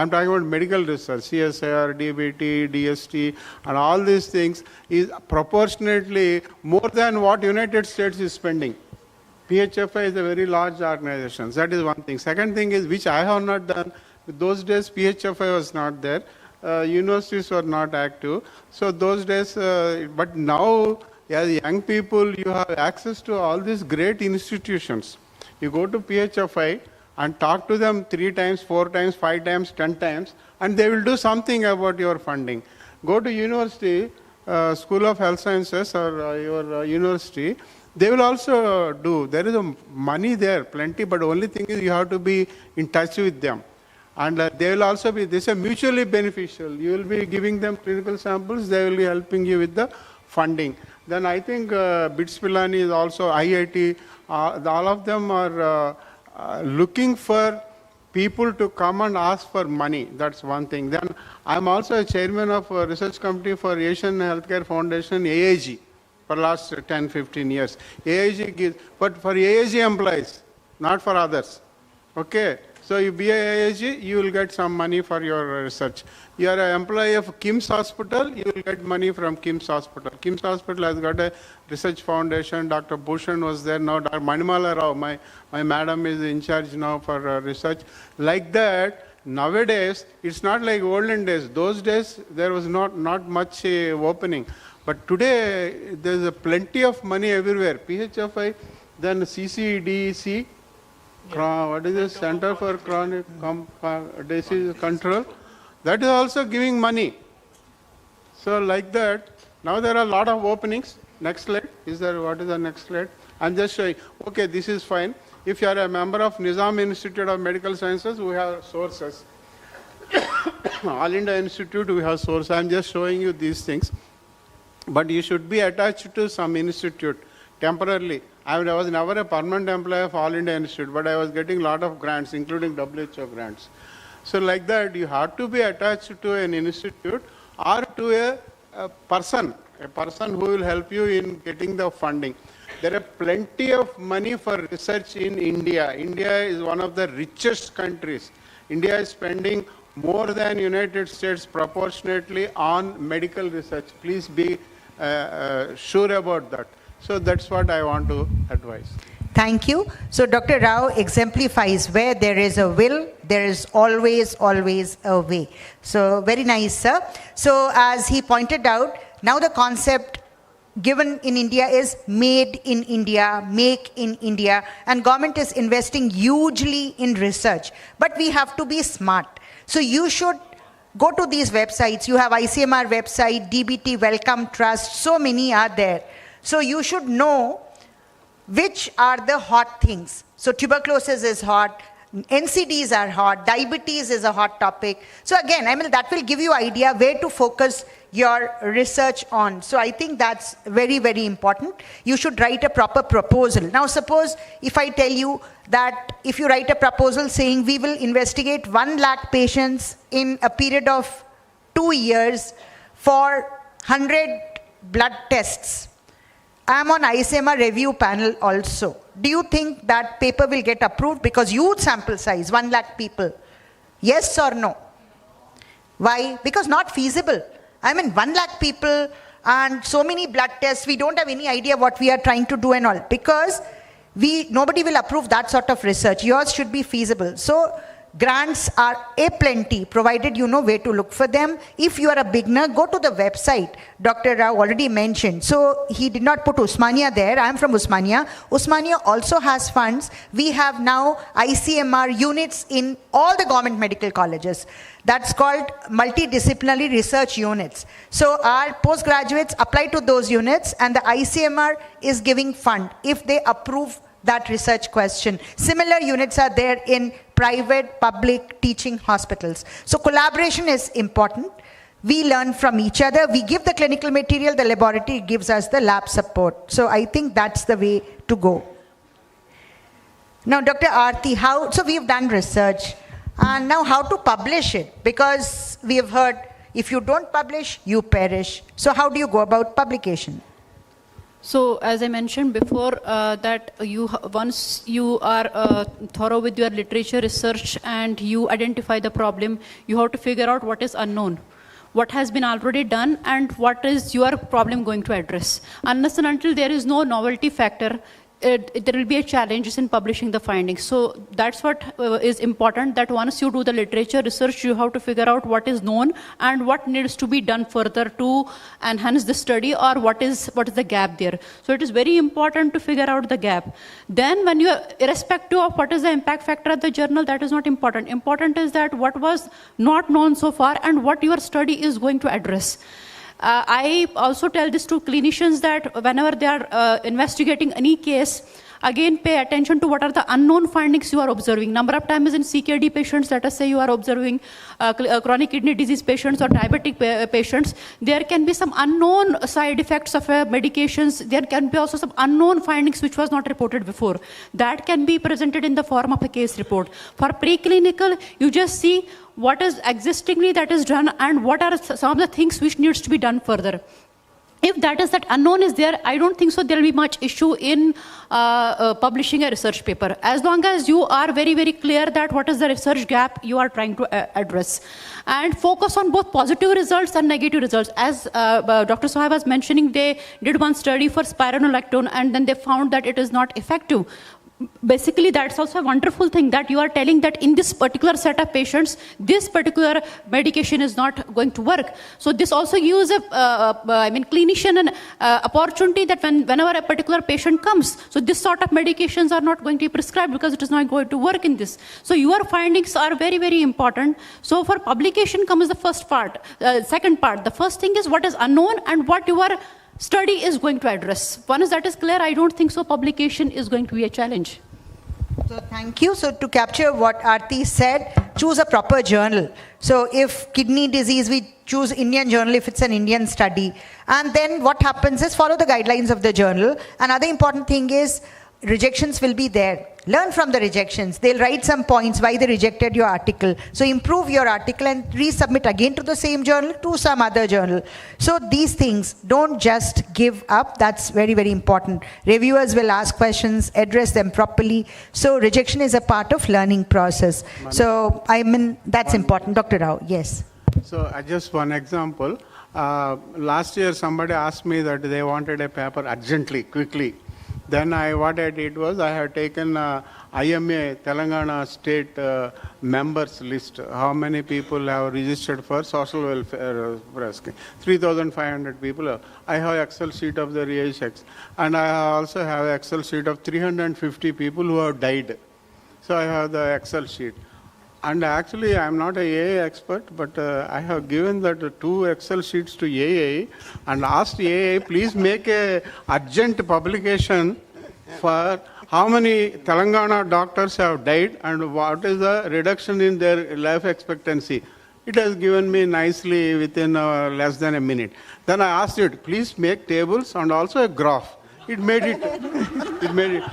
talking about medical research, CSIR, DBT, DST, and all these things is proportionately more than what United States is spending. PHFI is a very large organization. That is one thing. Second thing is, which I have not done, those days PHFI was not there. Universities were not active. So those days, but now as young people, you have access to all these great institutions. You go to PHFI, and talk to them 3 times, 4 times, 5 times, 10 times, and they will do something about your funding. Go to university, School of Health Sciences or your university, they will also do. There is money there, plenty, but only thing is you have to be in touch with them. And they will also be, this is mutually beneficial. You will be giving them clinical samples, they will be helping you with the funding. Then I think BITS Pilani is also IIT, all of them are looking for people to come and ask for money. That's one thing. Then I'm also a chairman of a research committee for Asian Healthcare Foundation, AAG, for last 10, 15 years. AAG gives, but for AAG employees, not for others. Okay? So you be a AAG, you will get some money for your research. You are an employee of KIMS Hospital, you will get money from KIMS Hospital. KIMS Hospital has got a research foundation. Dr. Bhushan was there now. Dr. Manimala Rao, my madam is in charge now for research. Like that, nowadays, it's not like olden days. Those days, there was not much opening. But today, there's a plenty of money everywhere. PHFI, then CCDC, what is the Center for Chronic Disease Control? That is also giving money. So like that, now there are a lot of openings. Next slide. What is the next slide? I'm just showing, okay, this is fine. If you are a member of Nizam Institute of Medical Sciences, we have sources. All India Institute, we have sources. I'm just showing you these things. But you should be attached to some institute temporarily. I was never a permanent employee of All India Institute, but I was getting a lot of grants, including WHO grants. So like that, you have to be attached to an institute or to a person who will help you in getting the funding. There are plenty of money for research in India. India is one of the richest countries. India is spending more than United States proportionately on medical research. Please be sure about that. So that's what I want to advise. Thank you. So Dr. Rao exemplifies where there is a will, there is always a way. So very nice, sir. So as he pointed out, now the concept given in India is made in India, make in India, and government is investing hugely in research. But we have to be smart. So you should go to these websites. You have ICMR website, DBT Welcome Trust, so many are there. So you should know which are the hot things. So tuberculosis is hot, NCDs are hot, diabetes is a hot topic. So again, that will give you idea where to focus your research on. So I think that's very, very important. You should write a proper proposal. Now suppose if I tell you that if you write a proposal saying we will investigate 1 lakh patients in a period of 2 years for 100 blood tests. I am on ICMR review panel also. Do you think that paper will get approved? Because huge sample size, 1 lakh people. Yes or no? Why? Because not feasible. 1 lakh people and so many blood tests, we don't have any idea what we are trying to do and all. Because nobody will approve that sort of research. Yours should be feasible. So grants are aplenty, provided you know where to look for them. If you are a beginner, go to the website. Dr. Rao already mentioned. So he did not put Osmania there. I am from Osmania. Osmania also has funds. We have now ICMR units in all the government medical colleges. That's called multidisciplinary research units. So our postgraduates apply to those units and the ICMR is giving fund if they approve that research question. Similar units are there in private, public teaching hospitals. So collaboration is important. We learn from each other. We give the clinical material, the laboratory gives us the lab support. So I think that's the way to go. Now, Dr. Aarti, so we've done research. And now how to publish it? Because we have heard, if you don't publish, you perish. So how do you go about publication? So as I mentioned before, that once you are thorough with your literature research and you identify the problem, you have to figure out what is unknown, what has been already done, and what is your problem going to address. Unless and until there is no novelty factor, there will be a challenge in publishing the findings. So that's what is important, that once you do the literature research, you have to figure out what is known and what needs to be done further to enhance the study, or what is the gap there. So it is very important to figure out the gap. Then when you, irrespective of what is the impact factor at the journal, that is not important. Important is that what was not known so far and what your study is going to address. I also tell this to clinicians that whenever they are investigating any case, again pay attention to what are the unknown findings you are observing. Number of times in CKD patients, let us say you are observing chronic kidney disease patients or diabetic patients, there can be some unknown side effects of medications. There can be also some unknown findings which was not reported before. That can be presented in the form of a case report. For preclinical, you just see what is existingly that is done and what are some of the things which needs to be done further. If that unknown is there, I don't think so there will be much issue in publishing a research paper. As long as you are very, very clear that what is the research gap you are trying to address. And focus on both positive results and negative results. As Dr. Sohaib was mentioning, they did one study for spironolactone and then they found that it is not effective. Basically, that's also a wonderful thing that you are telling that in this particular set of patients, this particular medication is not going to work. So this also gives a, clinician an opportunity that whenever a particular patient comes, so this sort of medications are not going to be prescribed because it is not going to work in this. So your findings are very, very important. So for publication comes the first part, second part. The first thing is what is unknown and what your study is going to address. Once that is clear, I don't think so publication is going to be a challenge. So thank you. So to capture what Aarti said, choose a proper journal. So if kidney disease, we choose Indian journal if it's an Indian study. And then what happens is follow the guidelines of the journal. Another important thing is rejections will be there. Learn from the rejections. They'll write some points why they rejected your article. So improve your article and resubmit again to the same journal, to some other journal. So these things, don't just give up. That's very, very important. Reviewers will ask questions, address them properly. So rejection is a part of learning process. So that's important. Dr. Rao, yes. So just one example. Last year somebody asked me that they wanted a paper urgently, quickly. Then what I did was I have taken IMA Telangana state members list. How many people have registered for social welfare? 3,500 people. I have Excel sheet of the rejects. And I also have Excel sheet of 350 people who have died. So I have the Excel sheet. And actually, I'm not a AA expert, but I have given that 2 Excel sheets to AA and asked AA, please make a urgent publication for how many Telangana doctors have died and what is the reduction in their life expectancy. It has given me nicely within less than a minute. Then I asked it, please make tables and also a graph. It made it.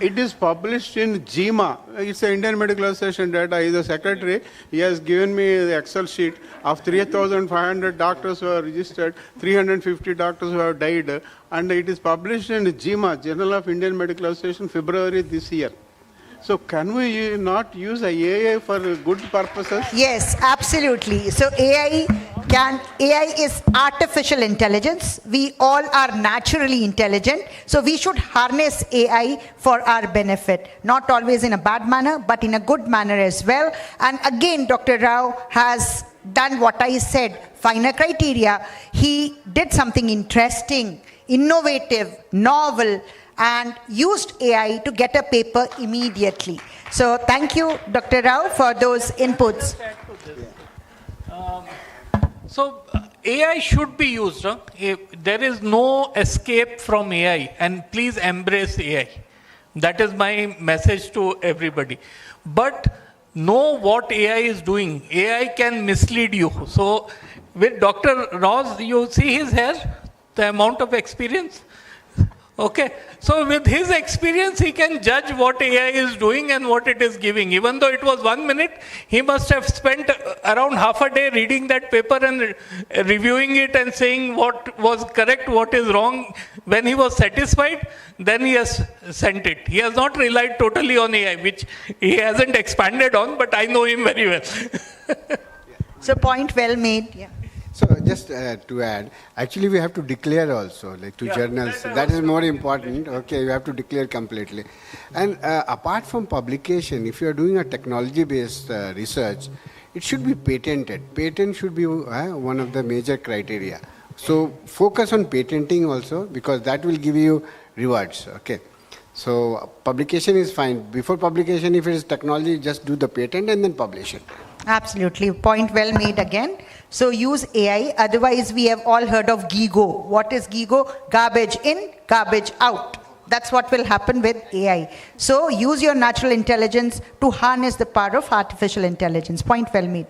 It is published in JIMA. It's the Indian Medical Association data. He is the secretary. He has given me the Excel sheet of 3,500 doctors who are registered, 350 doctors who have died, and it is published in JIMA, Journal of Indian Medical Association, February this year. So can we not use AI for good purposes? Yes, absolutely. So AI is artificial intelligence. We all are naturally intelligent. So we should harness AI for our benefit. Not always in a bad manner, but in a good manner as well. And again, Dr. Rao has done what I said, finer criteria. He did something interesting, innovative, novel, and used AI to get a paper immediately. So thank you, Dr. Rao, for those inputs. So AI should be used. There is no escape from AI, and please embrace AI. That is my message to everybody. But know what AI is doing. AI can mislead you. So with Dr. Rao, you see his hair, the amount of experience. Okay, so with his experience, he can judge what AI is doing and what it is giving. Even though it was 1 minute, he must have spent around half a day reading that paper and reviewing it and saying what was correct, what is wrong. When he was satisfied, then he has sent it. He has not relied totally on AI, which he hasn't expanded on, but I know him very well. So point well made. Yeah. So just to add, actually we have to declare also, like to journals. That is more important. Okay, you have to declare completely. And apart from publication, if you are doing a technology-based research, it should be patented. Patent should be one of the major criteria. So focus on patenting also, because that will give you rewards. Okay. So publication is fine. Before publication, if it is technology, just do the patent and then publish it. Absolutely. Point well made again. So use AI. Otherwise, we have all heard of GIGO. What is GIGO? Garbage in, garbage out. That's what will happen with AI. So use your natural intelligence to harness the power of artificial intelligence. Point well made.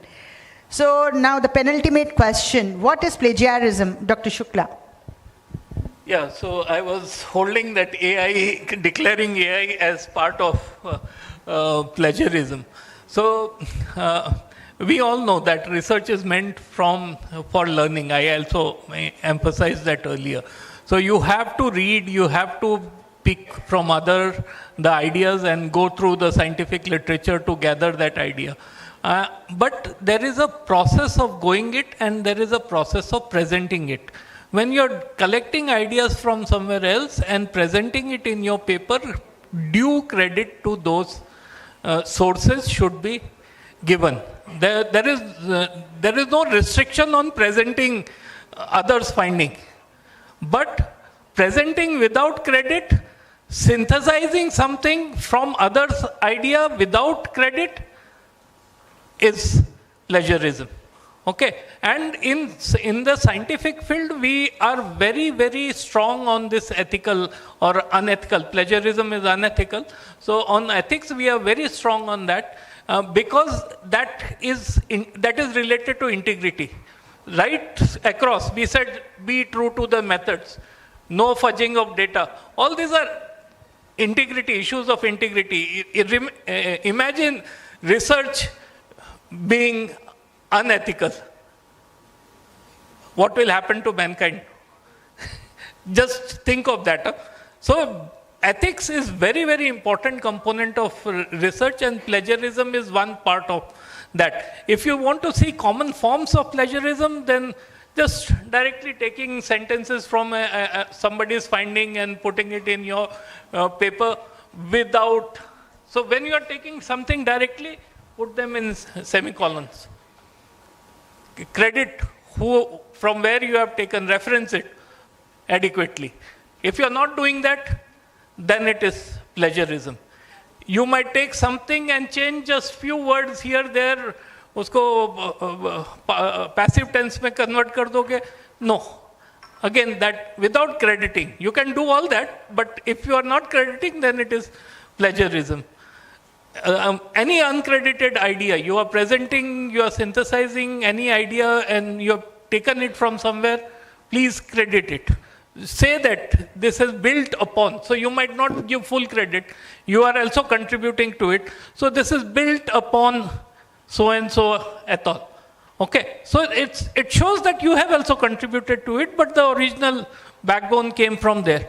So now the penultimate question, what is plagiarism, Dr. Shukla? Yeah, so I was holding that AI, declaring AI as part of plagiarism. So we all know that research is meant for learning. I also emphasized that earlier. So you have to read, you have to pick from the ideas and go through the scientific literature to gather that idea. But there is a process of going it and there is a process of presenting it. When you're collecting ideas from somewhere else and presenting it in your paper, due credit to those sources should be given. There is no restriction on presenting others' finding. But presenting without credit, synthesizing something from others' idea without credit is plagiarism. Okay, and in the scientific field, we are very, very strong on this ethical or unethical. Plagiarism is unethical. So on ethics, we are very strong on that because that is related to integrity. Right across, we said be true to the methods, no fudging of data. All these are integrity, issues of integrity. Imagine research being unethical. What will happen to mankind? Just think of that. So ethics is very, very important component of research, and plagiarism is one part of that. If you want to see common forms of plagiarism, then just directly taking sentences from somebody's finding and putting it in your paper without. So when you are taking something directly, put them in semicolons. Credit from where you have taken, reference it adequately. If you are not doing that, then it is plagiarism. You might take something and change just few words here, there, usko passive tense mein convert kar doge. No. Again, that without crediting. You can do all that, but if you are not crediting, then it is plagiarism. Any uncredited idea, you are presenting, you are synthesizing any idea and you have taken it from somewhere, please credit it. Say that this is built upon. So you might not give full credit. You are also contributing to it. So this is built upon so and so et al. Okay. So it shows that you have also contributed to it, but the original backbone came from there.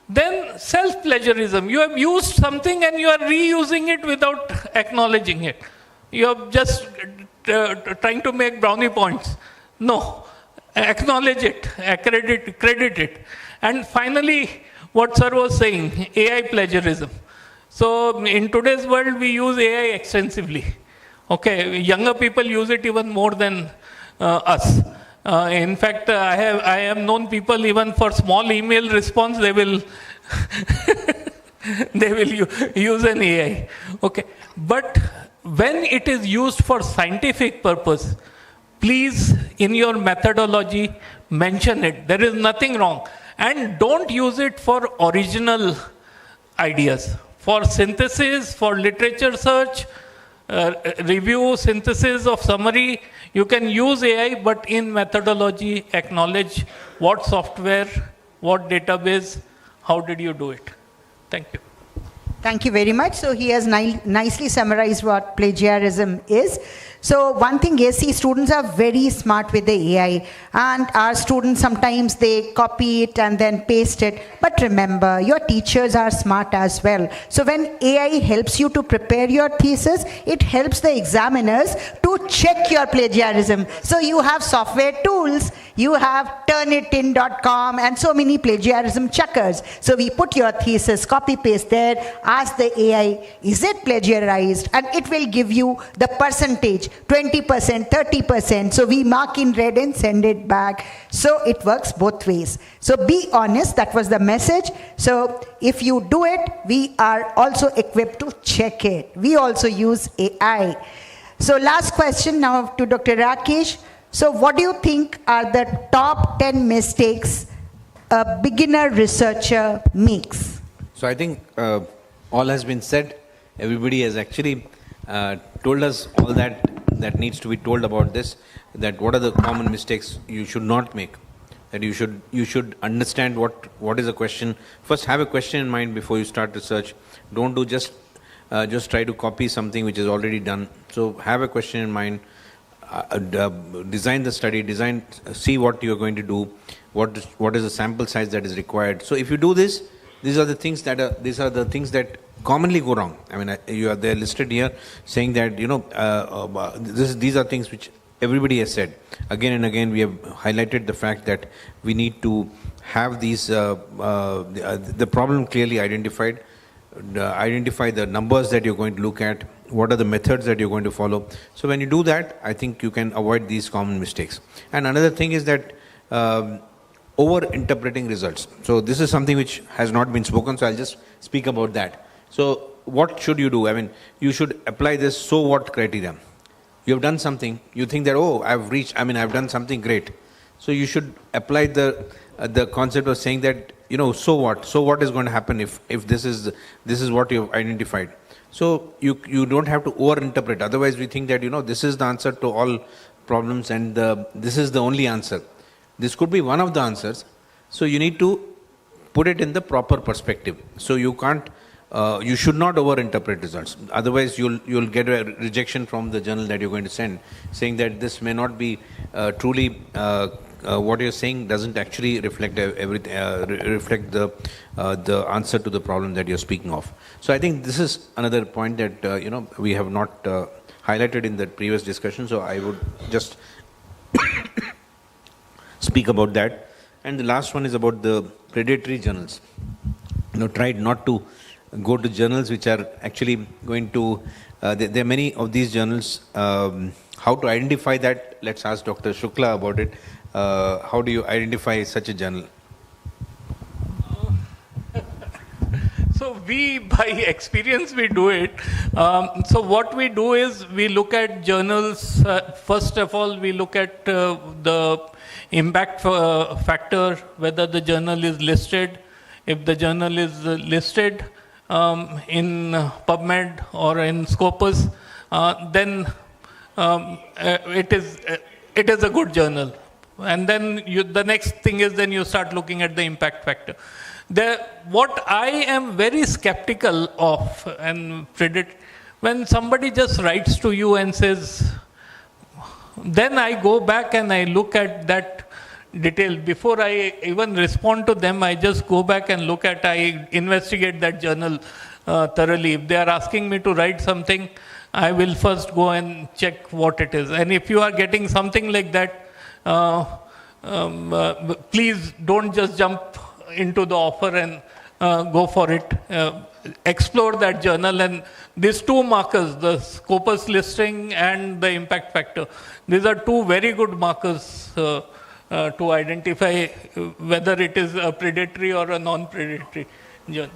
Then self-plagiarism. You have used something and you are reusing it without acknowledging it. You are just trying to make brownie points. No. Acknowledge it, credit it. And finally, what sir was saying, AI plagiarism. So in today's world, we use AI extensively. Okay, younger people use it even more than us. In fact, I have known people even for small email response, they will use an AI. Okay, but when it is used for scientific purpose, please, in your methodology, mention it. There is nothing wrong. And don't use it for original ideas. For synthesis, for literature search, review, synthesis of summary, you can use AI, but in methodology, acknowledge what software, what database, how did you do it. Thank you. Thank you very much. So he has nicely summarized what plagiarism is. So one thing is, see, students are very smart with the AI, and our students sometimes they copy it and then paste it. But remember, your teachers are smart as well. So when AI helps you to prepare your thesis, it helps the examiners to check your plagiarism. So you have software tools, you have turnitin.com and so many plagiarism checkers. So we put your thesis, copy paste there, ask the AI, is it plagiarized? And it will give you the percentage. 20%, 30%. So we mark in red and send it back. So it works both ways. So be honest. That was the message. So if you do it, we are also equipped to check it. We also use AI. So last question now to Dr. Rakesh. So what do you think are the top 10 mistakes a beginner researcher makes? So I think all has been said. Everybody has actually told us all that needs to be told about this, that what are the common mistakes you should not make, that you should understand what is a question. First have a question in mind before you start research. Don't do just try to copy something which is already done. So have a question in mind, design the study, see what you are going to do, what is the sample size that is required. So if you do this, these are the things that commonly go wrong. I mean, they're listed here saying that, these are things which everybody has said. Again and again, we have highlighted the fact that we need to have these, the problem clearly identified, identify the numbers that you're going to look at, what are the methods that you're going to follow. So when you do that, I think you can avoid these common mistakes. And another thing is that over-interpreting results. So this is something which has not been spoken, so I'll just speak about that. So what should you do? I mean, you should apply this so what criteria. You have done something, you think that, I've done something great. So you should apply the concept of saying that, so what? So what is going to happen if this is what you have identified? So you don't have to over-interpret. Otherwise we think that, this is the answer to all problems and this is the only answer. This could be one of the answers. So you need to put it in the proper perspective. So you can't, you should not over-interpret results. Otherwise you'll get a rejection from the journal that you're going to send, saying that this may not be truly, what you're saying doesn't actually reflect reflect the answer to the problem that you're speaking of. So I think this is another point that, we have not highlighted in the previous discussion. So I would just speak about that. And the last one is about the predatory journals. Try not to go to journals which are actually going to, there are many of these journals. How to identify that? Let's ask Dr. Shukla about it. How do you identify such a journal? So we, by experience, we do it. So what we do is we look at journals. First of all, we look at the impact factor, whether the journal is listed. If the journal is listed in PubMed or in Scopus, then it is a good journal. And then the next thing is then you start looking at the impact factor. What I am very skeptical of and predict, when somebody just writes to you and says, then I go back and I look at that detail. Before I even respond to them, I just go back and I investigate that journal thoroughly. If they are asking me to write something, I will first go and check what it is. And if you are getting something like that, please don't just jump into the offer and go for it. Explore that journal, and these two markers, the Scopus listing and the impact factor, these are two very good markers to identify whether it is a predatory or a non-predatory journal.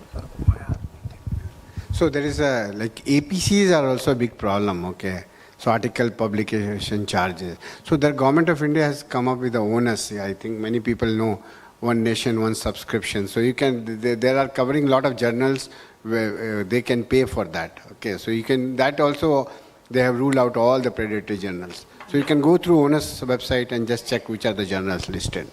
So there is APCs are also a big problem, okay? So article publication charges. So the government of India has come up with the onus. I think many people know one nation, one subscription. So you can, they are covering a lot of journals where they can pay for that. Okay, so you can, that also, they have ruled out all the predatory journals. So you can go through onus website and just check which are the journals listed.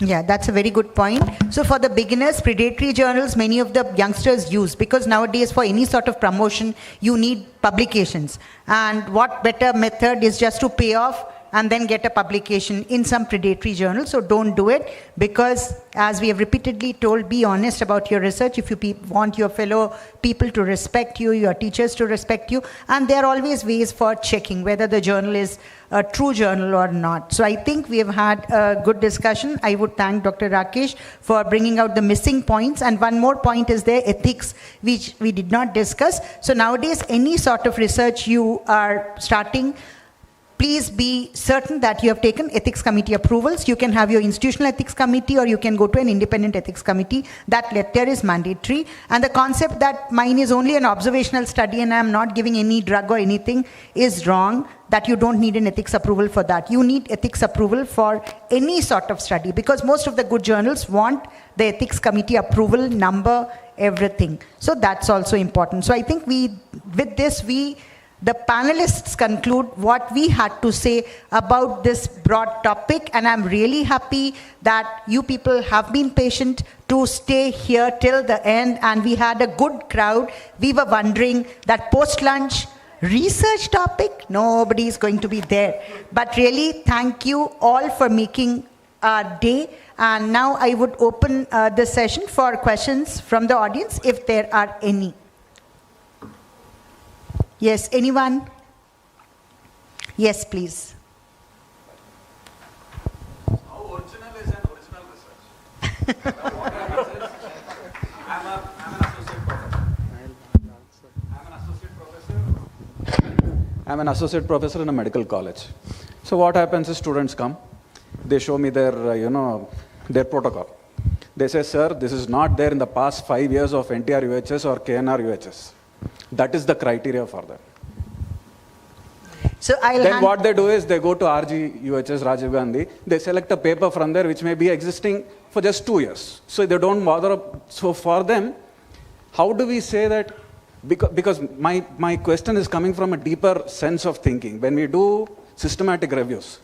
Yeah, that's a very good point. So for the beginners, predatory journals, many of the youngsters use, because nowadays for any sort of promotion, you need publications. And what better method is just to pay off and then get a publication in some predatory journal. So don't do it, because as we have repeatedly told, be honest about your research if you want your fellow people to respect you, your teachers to respect you. And there are always ways for checking whether the journal is a true journal or not. So I think we have had a good discussion. I would thank Dr. Rakesh for bringing out the missing points. And one more point is there, ethics, which we did not discuss. So nowadays, any sort of research you are starting, please be certain that you have taken ethics committee approvals. You can have your institutional ethics committee or you can go to an independent ethics committee. That letter is mandatory. And the concept that mine is only an observational study and I'm not giving any drug or anything is wrong, that you don't need an ethics approval for that. You need ethics approval for any sort of study because most of the good journals want the ethics committee approval number, everything. So that's also important. So I think the panelists conclude what we had to say about this broad topic, and I'm really happy that you people have been patient to stay here till the end, and we had a good crowd. We were wondering that post-lunch research topic, nobody is going to be there. But really, thank you all for making our day. And now I would open the session for questions from the audience, if there are any. Yes, anyone? Yes, please. How original is an original research? I'm an associate professor in a medical college. So what happens is students come, they show me their, their protocol. They say, sir, this is not there in the past 5 years of NTR UHS or KNR UHS. That is the criteria for them. So then what they do is they go to RG UHS, Rajiv Gandhi, they select a paper from there which may be existing for just 2 years. So they don't bother. So for them, how do we say that? Because my question is coming from a deeper sense of thinking. When we do systematic reviews,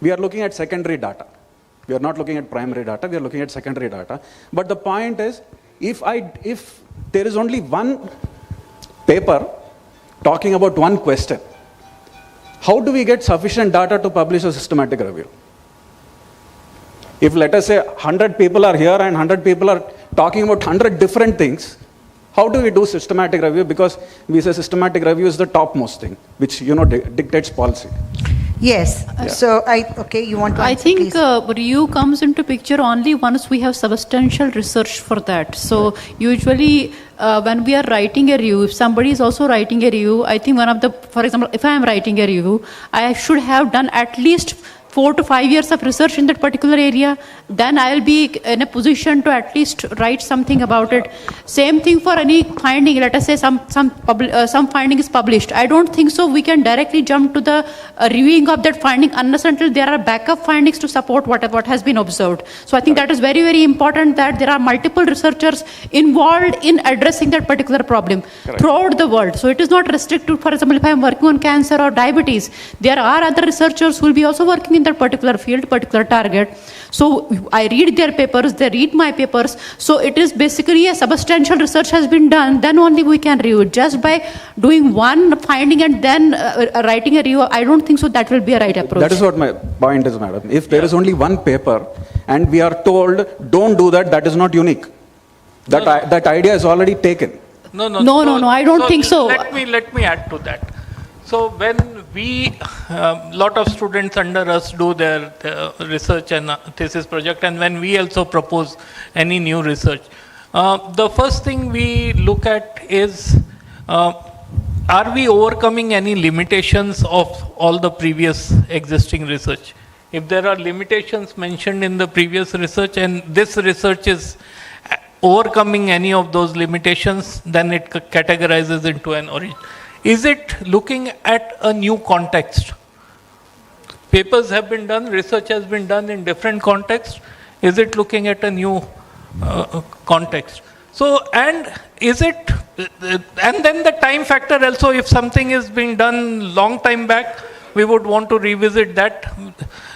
we are looking at secondary data. We are not looking at primary data, we are looking at secondary data. But the point is, if there is only one paper talking about one question, how do we get sufficient data to publish a systematic review? If let us say 100 people are here and 100 people are talking about 100 different things, how do we do systematic review? Because we say systematic review is the topmost thing, which dictates policy. Yes. Yeah. So you want to answer, I think please? review comes into picture only once we have substantial research for that. So usually when we are writing a review, if somebody is also writing a review, I think for example, if I am writing a review, I should have done at least 4 to 5 years of research in that particular area, then I'll be in a position to at least write something about it. Same thing for any finding. Let us say some finding is published. I don't think so we can directly jump to the reviewing of that finding unless until there are backup findings to support what has been observed. So I think that is very, very important that there are multiple researchers involved in addressing that particular problem throughout the world. So it is not restricted. For example, if I am working on cancer or diabetes, there are other researchers who will be also working in that particular field, particular target. So I read their papers, they read my papers. So it is basically a substantial research has been done, then only we can review. Just by doing one finding and then writing a review, I don't think so that will be a right approach. That is what my point is, madam. If there is only one paper and we are told, don't do that, that is not unique. That idea is already taken. No, I don't think so. Let me add to that. So when lot of students under us do their research and thesis project, and when we also propose any new research, the first thing we look at is, are we overcoming any limitations of all the previous existing research? If there are limitations mentioned in the previous research and this research is overcoming any of those limitations, then it categorizes into an origin. Is it looking at a new context? Papers have been done, research has been done in different contexts. Is it looking at a new context? So, and is it, and then the time factor also, if something is being done long time back, we would want to revisit that.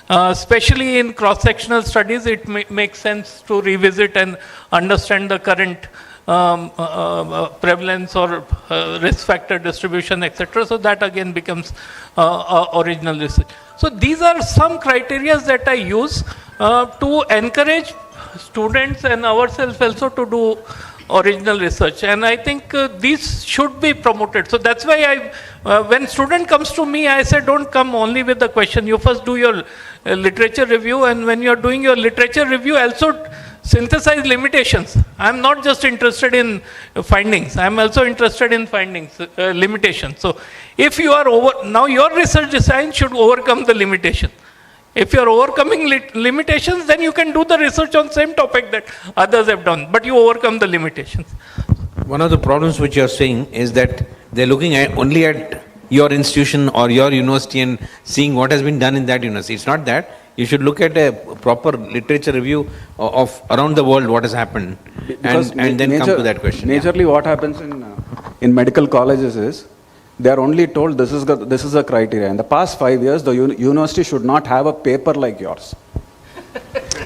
Especially in cross-sectional studies, it makes sense to revisit and understand the current prevalence or risk factor distribution, etc. So that again becomes original research. So these are some criteria that I use to encourage students and ourselves also to do original research, and I think these should be promoted. So that's why when student comes to me, I say don't come only with the question. You first do your literature review, and when you are doing your literature review, also synthesize limitations. I'm not just interested in findings. I'm also interested in findings, limitations. So if you are now your research design should overcome the limitation. If you are overcoming limitations, then you can do the research on same topic that others have done, but you overcome the limitations. One of the problems which you are saying is that they're looking at only at your institution or your university and seeing what has been done in that university. It's not that. You should look at a proper literature review of around the world what has happened and then come to that question. Majorly what happens in medical colleges is they are only told this is a criteria. In the past 5 years, the university should not have a paper like yours.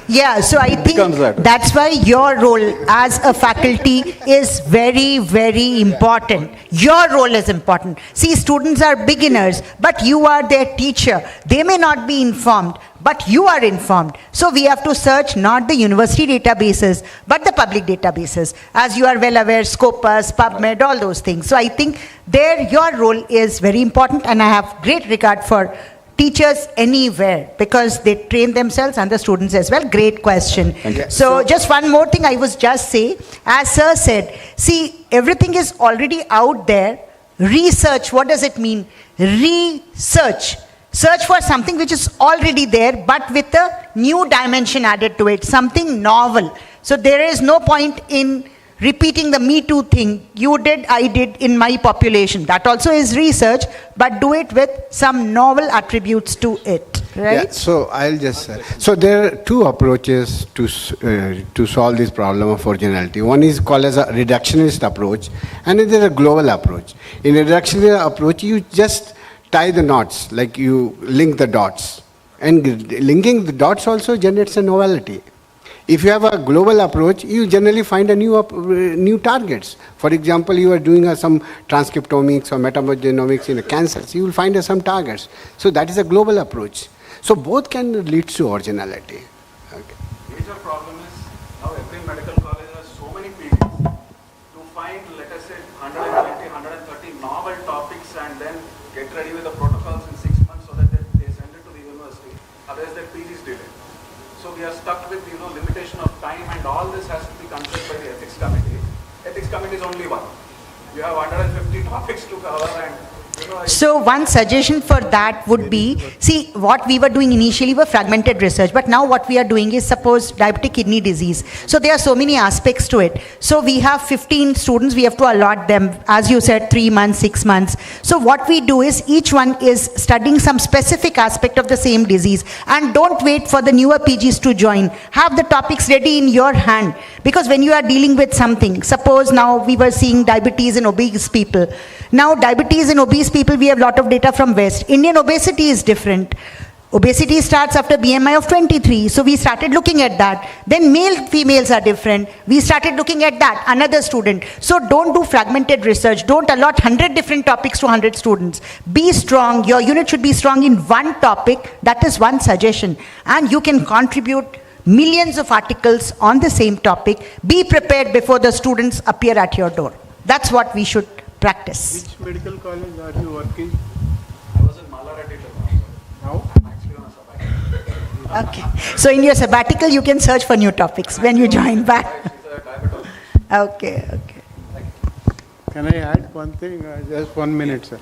Yeah, so I think that's why your role as a faculty is very, very important. Your role is important. See, students are beginners, but you are their teacher. They may not be informed, but you are informed. So we have to search not the university databases, but the public databases. As you are well aware, Scopus, PubMed, all those things. So I think there your role is very important, and I have great regard for teachers anywhere because they train themselves and the students as well. Great question. So just one more thing I was just say, as sir said, see, everything is already out there. Research, what does it mean? Research. Search for something which is already there, but with a new dimension added to it, something novel. So there is no point in repeating the Me Too thing. You did, I did in my population. That also is research, but do it with some novel attributes to it, right? Yeah, so I'll just say, so there are two approaches to solve this problem of originality. One is called as a reductionist approach, and then there's a global approach. In a reductionist approach, you just tie the knots, like you link the dots. And linking the dots also generates a novelty. If you have a global approach, you generally find a new targets. For example, you are doing some transcriptomics or metagenomics in cancers, you will find some targets. So that is a global approach. So both can lead to originality. Okay. Major problem is now every medical college has so many PDs. To find, let us say, 120, 130 novel topics and then get ready with the protocols in 6 months so that they send it to the university. Otherwise, their PG is delayed. So we are stuck with limitation of time, and all this has to be considered by the ethics committee. Ethics committee is only one. You have 150 topics to cover, and so one suggestion for that would be, see, what we were doing initially were fragmented research, but now what we are doing is, suppose diabetic kidney disease. So there are so many aspects to it. So we have 15 students, we have to allot them, as you said, 3 months, 6 months. So what we do is, each one is studying some specific aspect of the same disease, and don't wait for the newer PGs to join. Have the topics ready in your hand, because when you are dealing with something, suppose now we were seeing diabetes in obese people. Now diabetes in obese people, we have a lot of data from West. Indian obesity is different. Obesity starts after BMI of 23. So we started looking at that. Then male, females are different. We started looking at that. Another student. So don't do fragmented research. Don't allot 100 different topics to 100 students. Be strong. Your unit should be strong in one topic. That is one suggestion. And you can contribute millions of articles on the same topic. Be prepared before the students appear at your door. That's what we should practice. Which medical college are you working? I was in Malarati now. I'm actually on a sabbatical. Okay. So in your sabbatical, you can search for new topics when you join back. Okay. Can I add one thing? Just 1 minute, sir.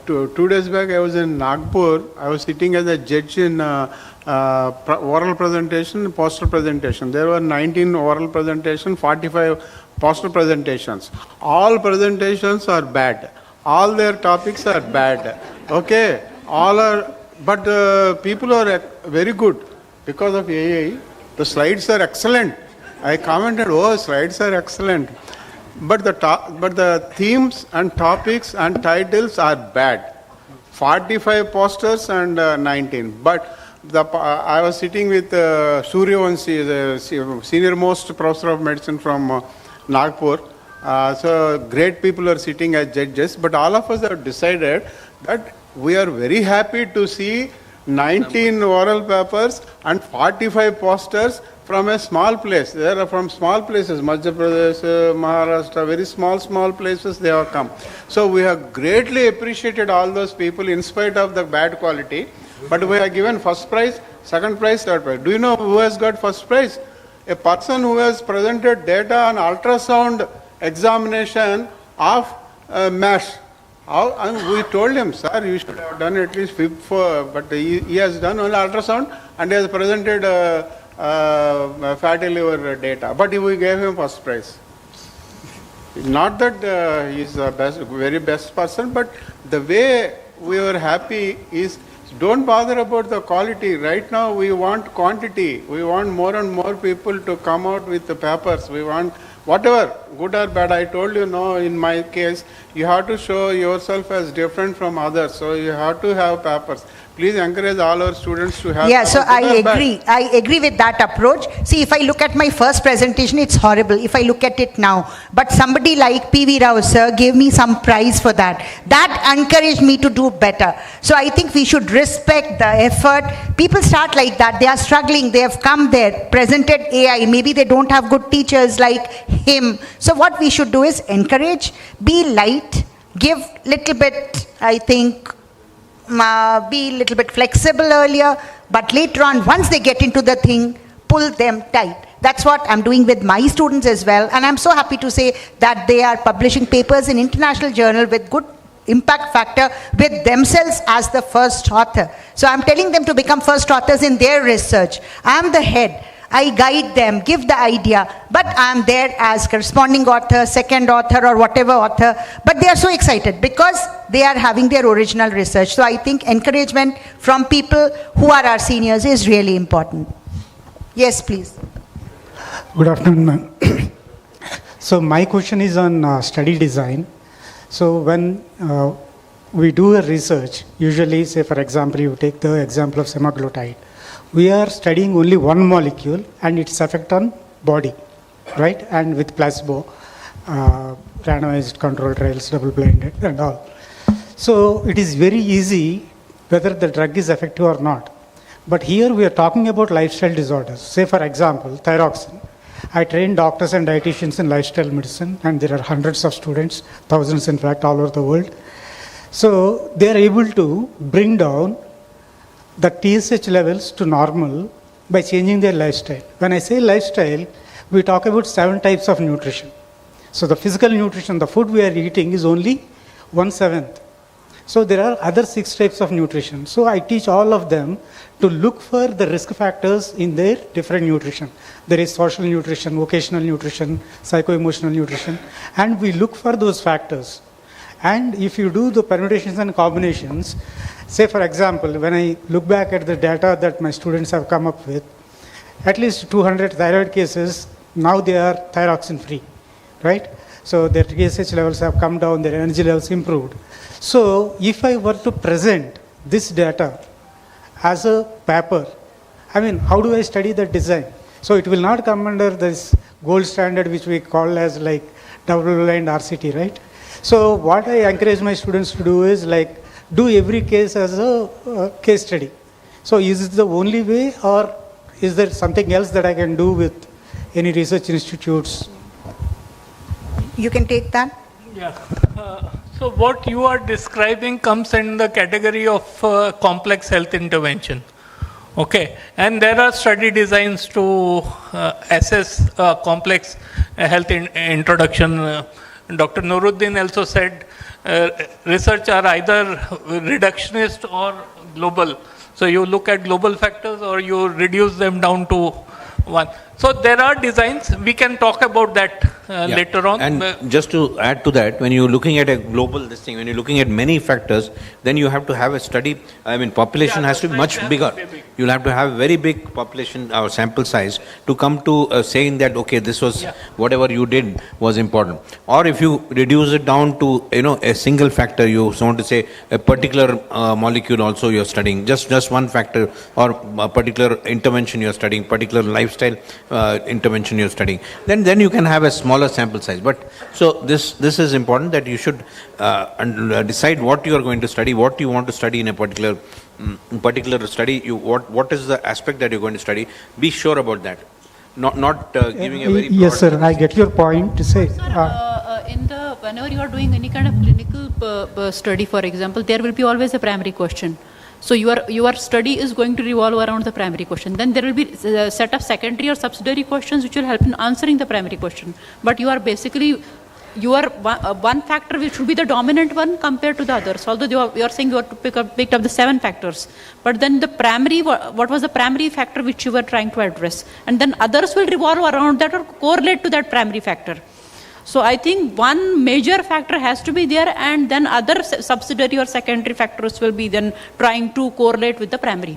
2 days back, I was in Nagpur. I was sitting as a judge in oral presentation, poster presentation. There were 19 oral presentation, 45 poster presentations. All presentations are bad. All their topics are bad. Okay, all are, but people are very good because of AI. The slides are excellent. I commented, oh, slides are excellent. But the themes and topics and titles are bad. 45 posters and 19. But I was sitting with Suryavanshi, the senior most professor of medicine from Nagpur. So great people are sitting as judges, but all of us have decided that we are very happy to see 19 oral papers and 45 posters from a small place. They are from small places, Madhya Pradesh, Maharashtra, very small places they have come. So we have greatly appreciated all those people in spite of the bad quality. But we have given first prize, second prize, third prize. Do you know who has got first prize? a person who has presented data on ultrasound examination of MASH. And we told him, sir, you should have done at least FIB4, but he has done only ultrasound and he has presented fatty liver data. But we gave him first prize. Not that he is the best, very best person, but the way we were happy is don't bother about the quality. Right now we want quantity. We want more and more people to come out with the papers. We want whatever, good or bad. I told you, no, in my case, you have to show yourself as different from others. So you have to have papers. Please encourage all our students to have. Yeah, so papers. I agree. I agree with that approach. See, if I look at my first presentation, it's horrible. If I look at it now, but somebody like P.V. Rao sir gave me some prize for that. That encouraged me to do better. So I think we should respect the effort. People start like that. They are struggling. They have come there, presented AI. Maybe they don't have good teachers like him. So what we should do is encourage, be light, give little bit, I think, be a little bit flexible earlier, but later on, once they get into the thing, pull them tight. That's what I'm doing with my students as well. And I'm so happy to say that they are publishing papers in international journal with good impact factor with themselves as the first author. So I'm telling them to become first authors in their research. I'm the head. I guide them, give the idea, but I'm there as corresponding author, second author, or whatever author. But they are so excited because they are having their original research. So I think encouragement from people who are our seniors is really important. Yes, please. Good afternoon, ma'am. So my question is on study design. So when we do a research, usually, say for example, you take the example of semaglutide. We are studying only one molecule and its effect on body, right? And with placebo, randomized controlled trials, double-blinded and all. So it is very easy whether the drug is effective or not. But here we are talking about lifestyle disorders. Say for example, thyroxine. I train doctors and dietitians in lifestyle medicine, and there are hundreds of students, thousands in fact, all over the world. So they are able to bring down the TSH levels to normal by changing their lifestyle. When I say lifestyle, we talk about 7 types of nutrition. So the physical nutrition, the food we are eating is only 1/7. So there are other 6 types of nutrition. So I teach all of them to look for the risk factors in their different nutrition. There is social nutrition, vocational nutrition, psycho-emotional nutrition, and we look for those factors. And if you do the permutations and combinations, say for example, when I look back at the data that my students have come up with, at least 200 thyroid cases, now they are thyroxine free, right? So their TSH levels have come down, their energy levels improved. So if I were to present this data as a paper, I mean, how do I study the design? So it will not come under this gold standard which we call as like double-blind RCT, right? So what I encourage my students to do is like, do every case as a case study. So is it the only way, or is there something else that I can do with any research institutes? You can take that. Yeah. So what you are describing comes in the category of complex health intervention. Okay. And there are study designs to assess complex health introduction. Dr. Nuruddin also said research are either reductionist or global. So you look at global factors or you reduce them down to one. So there are designs. We can talk about that later on. And just to add to that, when you're looking at a global this thing, when you're looking at many factors, then you have to have a study. I mean, population has to be much bigger. You'll have to have a very big population or sample size to come to saying that, okay, this was whatever you did was important. Or if you reduce it down to, a single factor, you want to say a particular molecule also you're studying, just one factor, or a particular intervention you're studying, particular lifestyle intervention you're studying, then you can have a smaller sample size. But so this is important, that you should decide what you are going to study, what you want to study in a particular study. What is the aspect that you're going to study? Be sure about that. Not giving a very yes, sir. I get your point to say. Whenever you are doing any kind of clinical study, for example, there will be always a primary question. So your study is going to revolve around the primary question. Then there will be a set of secondary or subsidiary questions which will help in answering the primary question. But you are basically, one factor which should be the dominant one compared to the others. Although you are saying you have to pick up the 7 factors. But then the primary, what was the primary factor which you were trying to address? And then others will revolve around that or correlate to that primary factor. So I think one major factor has to be there, and then other subsidiary or secondary factors will be then trying to correlate with the primary.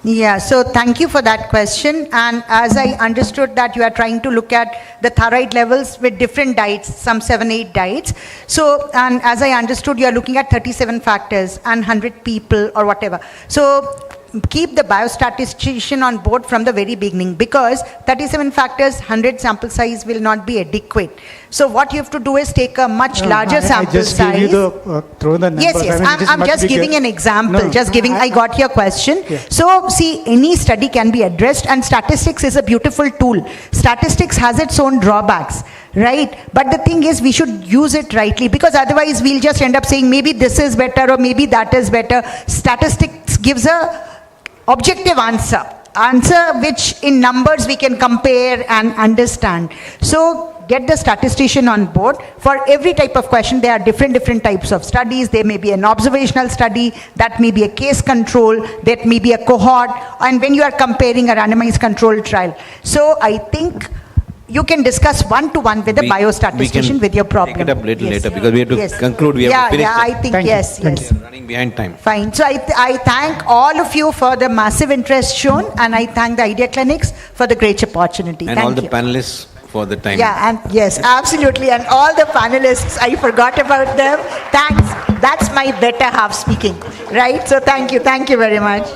Yeah, so thank you for that question. And as I understood that you are trying to look at the thyroid levels with different diets, some 7-8 diets. So, and as I understood, you are looking at 37 factors and 100 people or whatever. So keep the biostatistician on board from the very beginning, because 37 factors, 100 sample size will not be adequate. So what you have to do is take a much larger sample just size. Give you the, throw the numbers. Yes, I'm just giving an example. No, I got your question. Yeah. So see, any study can be addressed, and statistics is a beautiful tool. Statistics has its own drawbacks, right? But the thing is, we should use it rightly, because otherwise we'll just end up saying maybe this is better or maybe that is better. Statistics gives a objective answer which in numbers we can compare and understand. So get the statistician on board. For every type of question, there are different types of studies. There may be an observational study, that may be a case control, that may be a cohort, and when you are comparing a randomized controlled trial. So I think you can discuss one-to-one with the biostatistician with your problem. Take it up little later, because we have to conclude. We have to finish. Yeah, I think yes. We are running behind time. Fine. So I thank all of you for the massive interest shown, and I thank the Idea Clinics for the great opportunity. And thank all the you. panelists for the time. Yeah, and yes, absolutely. And all the panelists, I forgot about them. Thanks. That's my better half speaking, right? So thank you very much.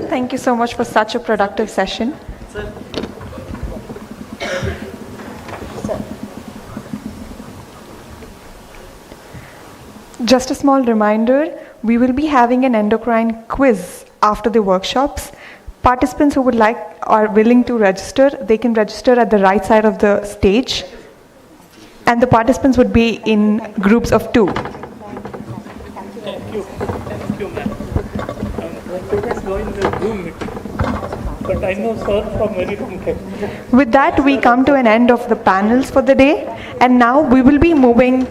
Thank you so much for such a productive session. Just a small reminder, we will be having an endocrine quiz after the workshops. Participants who would like or willing to register, they can register at the right side of the stage. And the participants would be in groups of 2. Thank you, ma'am. I'm going to join the Zoom meeting, but I know sir from very long time. With that, we come to an end of the panels for the day. And now we will be moving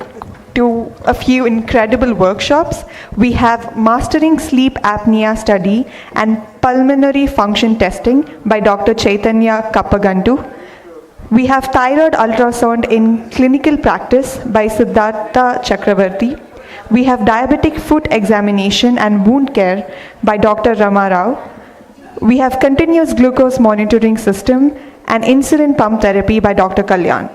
to a few incredible workshops. We have Mastering Sleep Apnea Study and Pulmonary Function Testing by Dr. Chaitanya Kappagantu. We have Thyroid Ultrasound in Clinical Practice by Siddhartha Chakravarti. We have Diabetic Foot Examination and Wound Care by Dr. Rama Rao. We have Continuous Glucose Monitoring System and Insulin Pump Therapy by Dr. Kalyan.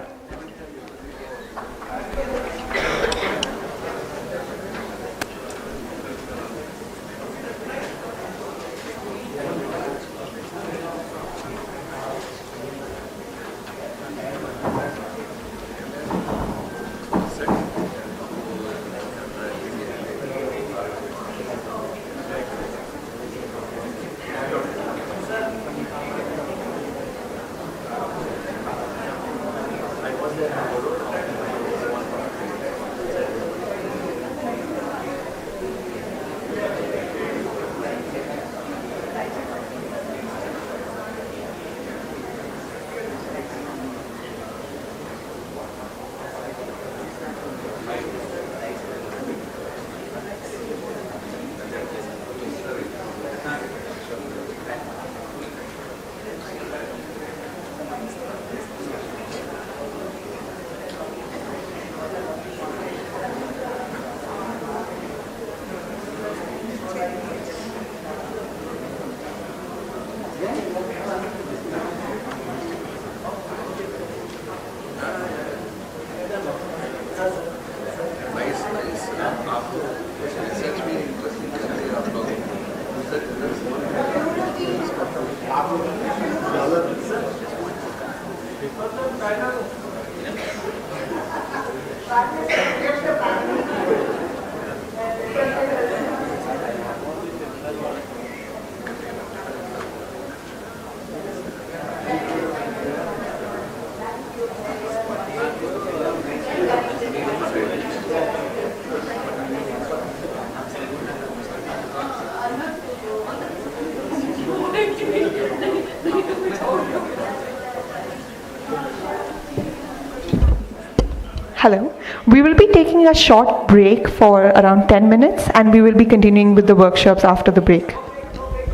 Hello. We will be taking a short break for around 10 minutes and we will be continuing with the workshops after the break.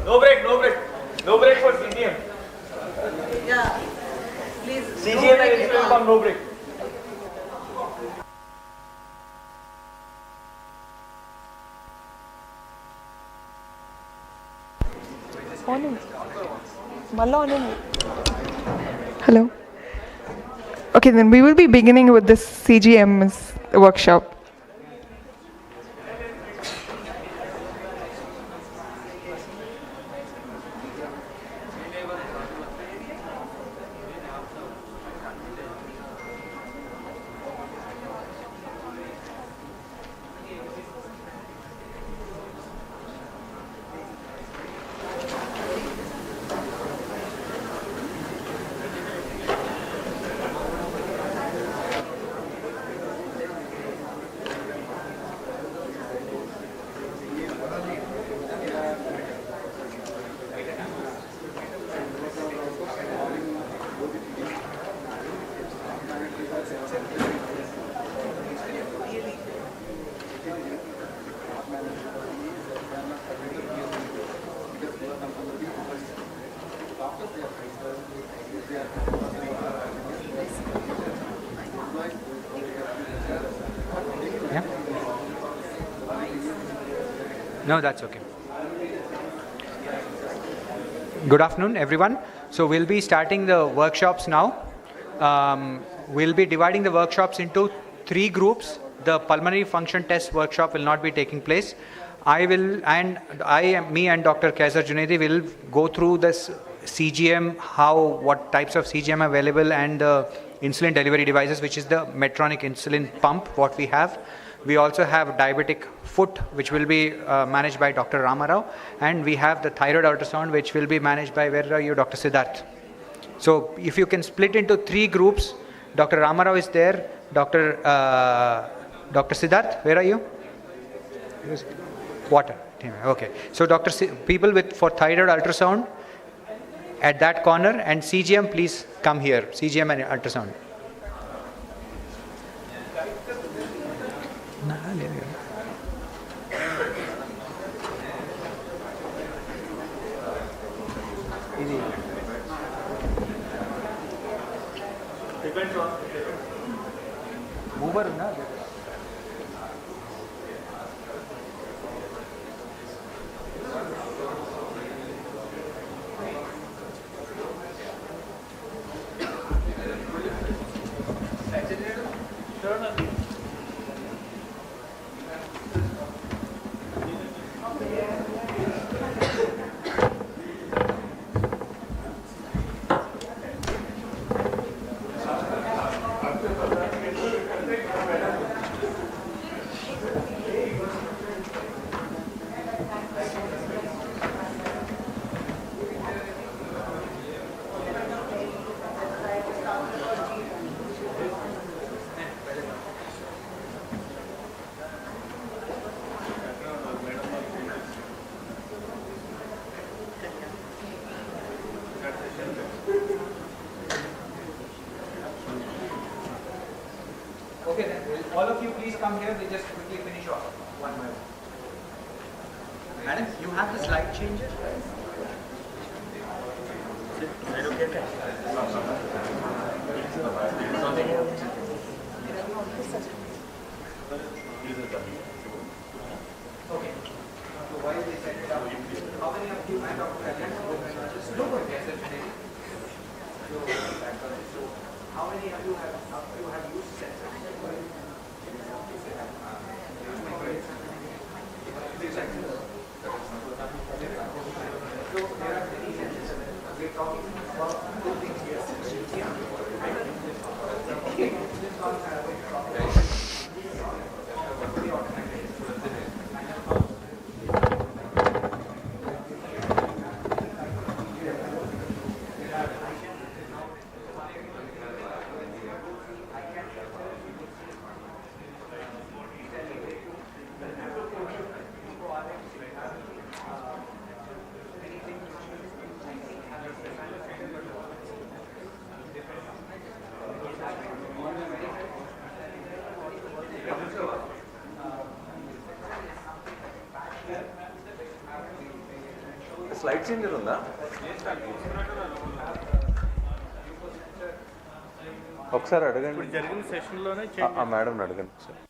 No break, no break. No break for CGM. Yeah. Please. CGM and HPM come, no break. Hello. Okay, then we will be beginning with this CGM's workshop. No, that's okay. Good afternoon, everyone. So we'll be starting the workshops now. We'll be dividing the workshops into 3 groups. The pulmonary function test workshop will not be taking place. Me and Dr. Kaiser Junaidi will go through this CGM, what types of CGM are available, and the insulin delivery devices, which is the Medtronic insulin pump, what we have. We also have diabetic foot, which will be managed by Dr. Ramarao, and we have the thyroid ultrasound, which will be managed by, where are you, Dr. Siddharth? So if you can split into 3 groups, Dr. Ramarao is there, Dr. Siddharth, where are you? Water. Okay. So people for thyroid ultrasound at that corner, and CGM, please come here, CGM and ultrasound. Mover na. Okay then, will all of you please come here, we just quickly finish off one by one. Madam, you have the slide changer? Okay. So why they set it up? How many of you have how many of you have used sensors? So there are many sensors. We're talking about 2 things here. Slide changer ఉందా? ఒకసారి అడగండి. ఇప్పుడు జరిగిన సెషన్లోనే madam అడగండి sir.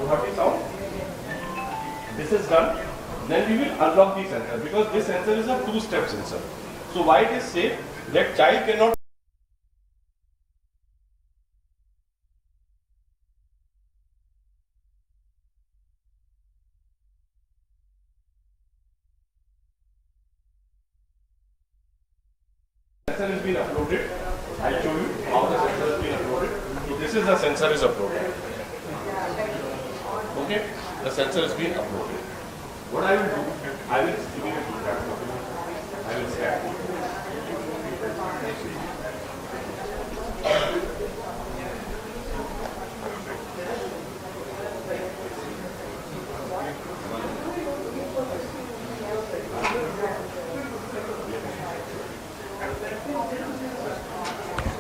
heartbeat sound. This is done. Then we will unlock the sensor because this sensor is a two-step sensor. So why it is safe? That child cannot. Sensor has been uploaded. I'll show you how the sensor has been uploaded. So this is the sensor is uploaded. Okay, the sensor has been uploaded. What I will do, I will give you a feedback. I will scan.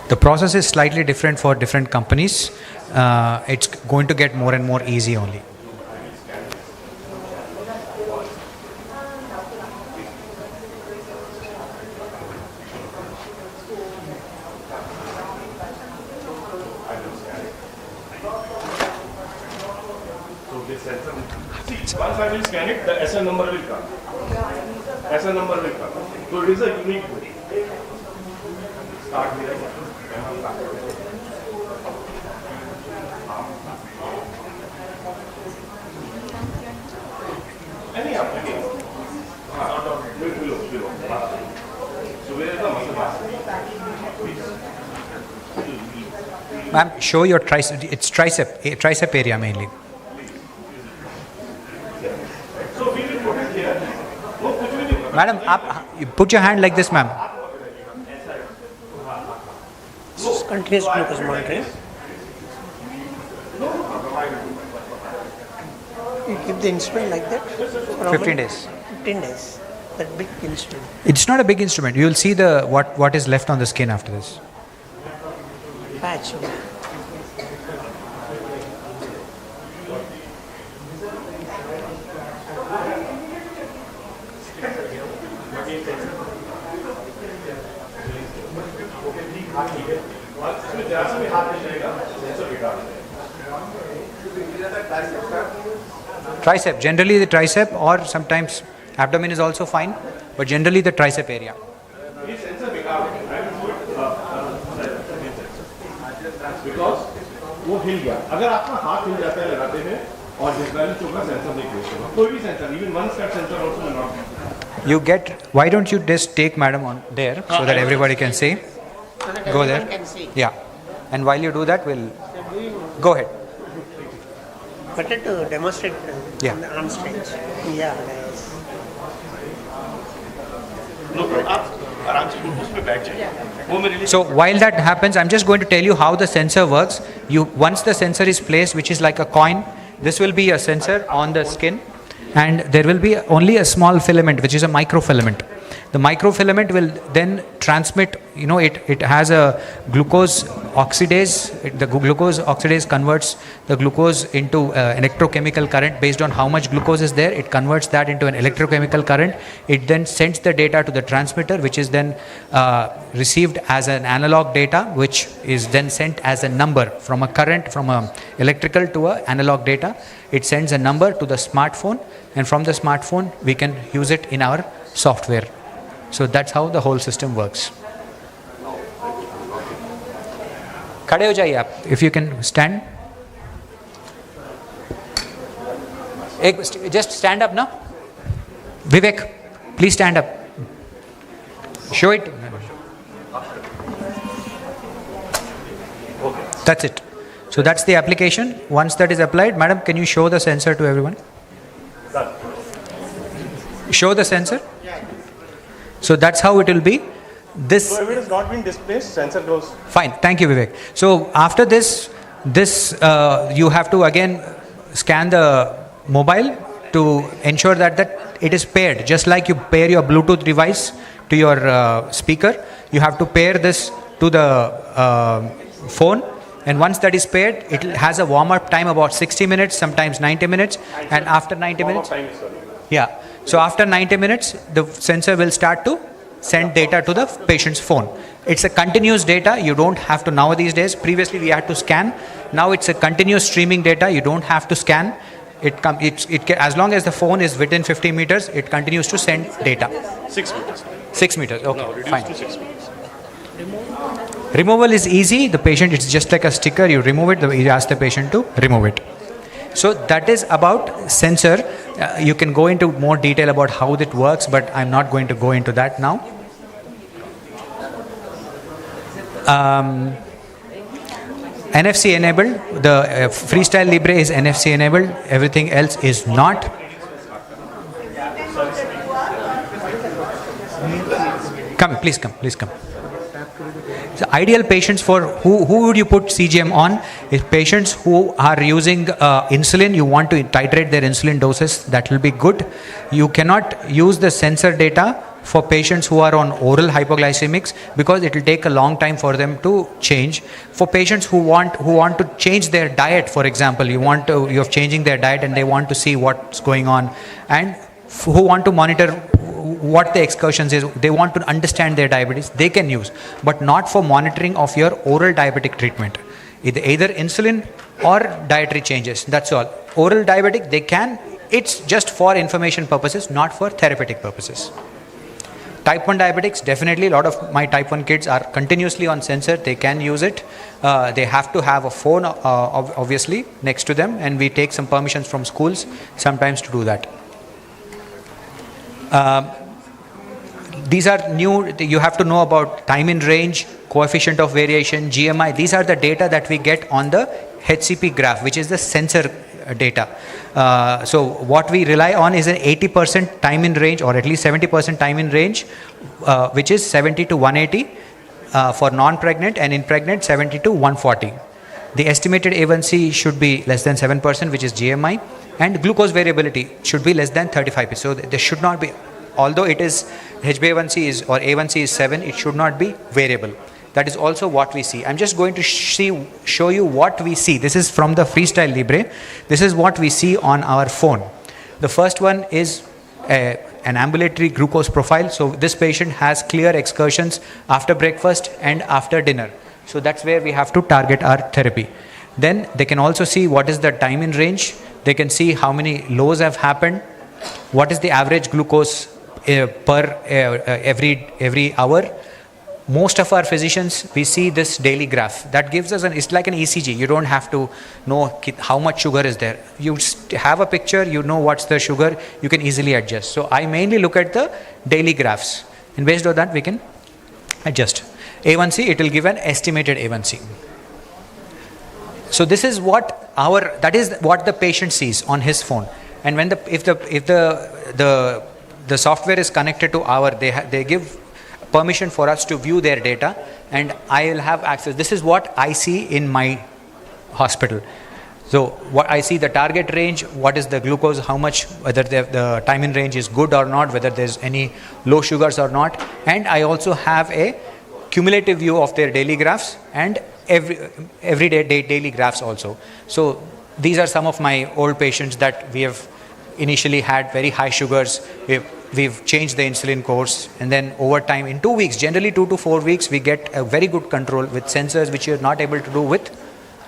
The process is slightly different for different companies. It's going to get more and more easy only. So this sensor, see, once I will scan it, the SN number will come. SN number will come. So it is a unique way. Start here. Any application. Below. So where is the muscle mass? Ma'am, show your tricep. It's tricep area mainly. So we will put it here. Madam, you put your hand like this, ma'am. Continuous glucose monitoring. You keep the instrument like that for how 15 many? days. 15 days. That big instrument. It's not a big instrument. You will see the what is left on the skin after this. Patch. Tricep. Generally the tricep, or sometimes abdomen is also fine, but generally the tricep area. Because वो हिल गया. अगर आपका हाथ हिल जाता है लगाते हैं और डिसबैलेंस होगा सेंसर नहीं क्रिएट होगा. कोई भी sensor, even one step sensor also will not. You get. Why don't you just take madam on there so that everybody can see? So that Go there. everyone can see. Yeah. And while you do that, we'll go ahead. Better to demonstrate Yeah. on stage. Yeah, guys. आराम से उस पे बैठ जाइए. वो मेरे लिए. So while that happens, I'm just going to tell you how the sensor works. Once the sensor is placed, which is like a coin, this will be a sensor on the skin, and there will be only a small filament, which is a microfilament. The microfilament will then transmit, it has a glucose oxidase. The glucose oxidase converts the glucose into electrochemical current. Based on how much glucose is there, it converts that into an electrochemical current. It then sends the data to the transmitter, which is then received as an analog data, which is then sent as a number from a current, from a electrical to a analog data. It sends a number to the smartphone, and from the smartphone we can use it in our software. So that's how the whole system works. खड़े हो जाइए आप, if you can stand. Just stand up now. Vivek, please stand up. Show it. That's it. So that's the application. Once that is applied, madam, can you show the sensor to everyone? Show the sensor. So that's how it will be. This. So if it has not been displaced, sensor goes. Fine. Thank you, Vivek. So after this, you have to again scan the mobile to ensure that it is paired. Just like you pair your Bluetooth device to your speaker, you have to pair this to the phone. And once that is paired, it has a warm-up time about 60 minutes, sometimes 90 minutes. And after 90 minutes, yeah. So after 90 minutes, the sensor will start to send data to the patient's phone. It's a continuous data. You don't have to nowadays days. Previously we had to scan. Now it's a continuous streaming data. You don't have to scan. As long as the phone is within 50 meters, it continues to send data. 6 meters. 6 meters. Okay, No, reduced fine. to 6 meters. Removal is easy. The patient, it's just like a sticker. You remove it. You ask the patient to remove it. So that is about sensor. You can go into more detail about how that works, but I'm not going to go into that now. NFC enabled. The Freestyle Libre is NFC enabled. Everything else is not. Come, please come, please come. So ideal patients for who would you put CGM on is patients who are using insulin. You want to titrate their insulin doses. That will be good. You cannot use the sensor data for patients who are on oral hypoglycemics because it will take a long time for them to change. For patients who want to change their diet, for example, you're changing their diet and they want to see what's going on, and who want to monitor what the excursions is, they want to understand their diabetes, they can use, but not for monitoring of your oral diabetic treatment. Either insulin or dietary changes, that's all. Oral diabetic, they can, it's just for information purposes, not for therapeutic purposes. Type 1 diabetics, definitely a lot of my type 1 kids are continuously on sensor, they can use it. They have to have a phone obviously next to them, and we take some permissions from schools sometimes to do that. These are new, you have to know about time in range, coefficient of variation, GMI. These are the data that we get on the HCP graph, which is the sensor data. So what we rely on is an 80% time in range, or at least 70% time in range, which is 70 to 180 for non-pregnant, and in pregnant 70 to 140. The estimated A1C should be less than 7%, which is GMI, and glucose variability should be less than 35%. So there should not be, although it is HbA1c is or A1C is 7, it should not be variable. That is also what we see. I'm just going to show you what we see. This is from the Freestyle Libre. This is what we see on our phone. The first one is an ambulatory glucose profile. So this patient has clear excursions after breakfast and after dinner. So that's where we have to target our therapy. Then they can also see what is the time in range. They can see how many lows have happened, what is the average glucose per every hour. Most of our physicians, we see this daily graph. That gives us it's like an ECG. You don't have to know how much sugar is there. You have a picture, you know what's the sugar, you can easily adjust. So I mainly look at the daily graphs, and based on that we can adjust. A1C, it will give an estimated A1C. So this is what that is what the patient sees on his phone. And when if the software is connected to they give permission for us to view their data, and I will have access. This is what I see in my hospital. So what I see, the target range, what is the glucose, how much, whether the time in range is good or not, whether there's any low sugars or not, and I also have a cumulative view of their daily graphs and everyday daily graphs also. So these are some of my old patients that we have initially had very high sugars. We've changed the insulin course, and then over time, in 2 weeks, generally 2 to 4 weeks, we get a very good control with sensors which you're not able to do with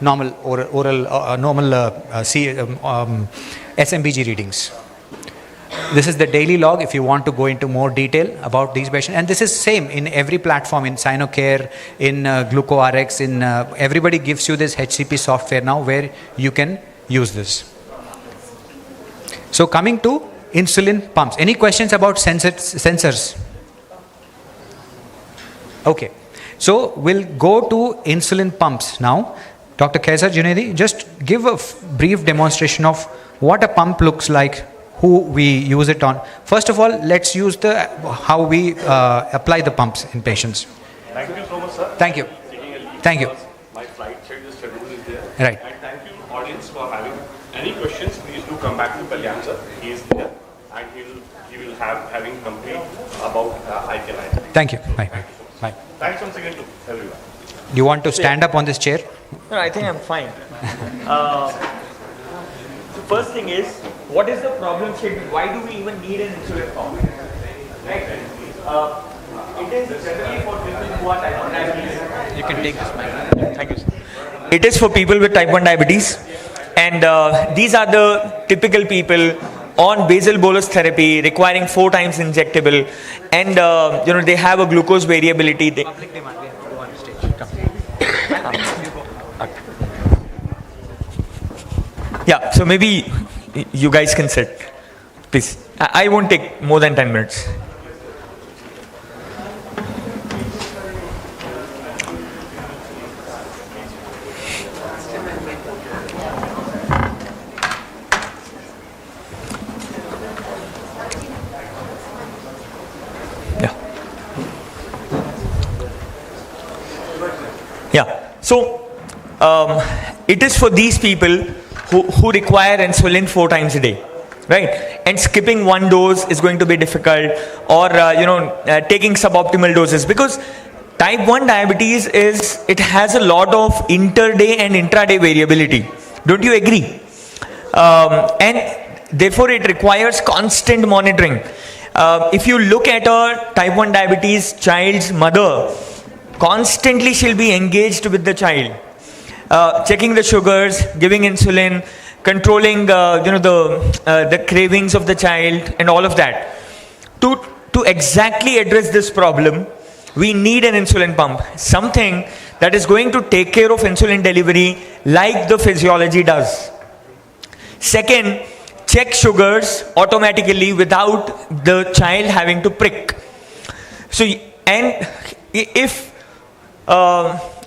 normal SMBG readings. This is the daily log if you want to go into more detail about these patients. And this is same in every platform, in SinoCare, in GlucoRx, everybody gives you this HCP software now where you can use this. So coming to insulin pumps. Any questions about sensors? Okay. So we'll go to insulin pumps now. Dr. Kaisar Junaidi, just give a brief demonstration of what a pump looks like, who we use it on. First of all, let's use how we apply the pumps in patients. Thank you so much, sir. Thank you. Thank you. My flight schedule is there. Right. And thank you, audience, for having any questions. Please do come back to Kalyan, sir. He is there, and he will having complete about ICANI. Thank you. Bye. Bye. Thanks once again to everyone. You want to stand up on this chair? No, I think I'm fine. The first thing is, what is the problem statement? Why do we even need an insulin pump? Right? It is generally for people who are type 1 diabetes. You can take this mic. Thank you, sir. It is for people with type 1 diabetes, and these are the typical people on basal bolus therapy requiring 4 times injectable, and they have a glucose variability. Public demand, we have to go on stage. Come. Yeah, so maybe you guys can sit, please. I won't take more than 10 minutes. Yeah, so it is for these people who require insulin 4 times a day, right? And skipping one dose is going to be difficult, or taking suboptimal doses, because type 1 diabetes it has a lot of inter-day and intra-day variability. Don't you agree? And therefore it requires constant monitoring. If you look at a type 1 diabetes child's mother, constantly she'll be engaged with the child, checking the sugars, giving insulin, controlling the cravings of the child, and all of that. To exactly address this problem, we need an insulin pump, something that is going to take care of insulin delivery like the physiology does. Second, check sugars automatically without the child having to prick. So, and if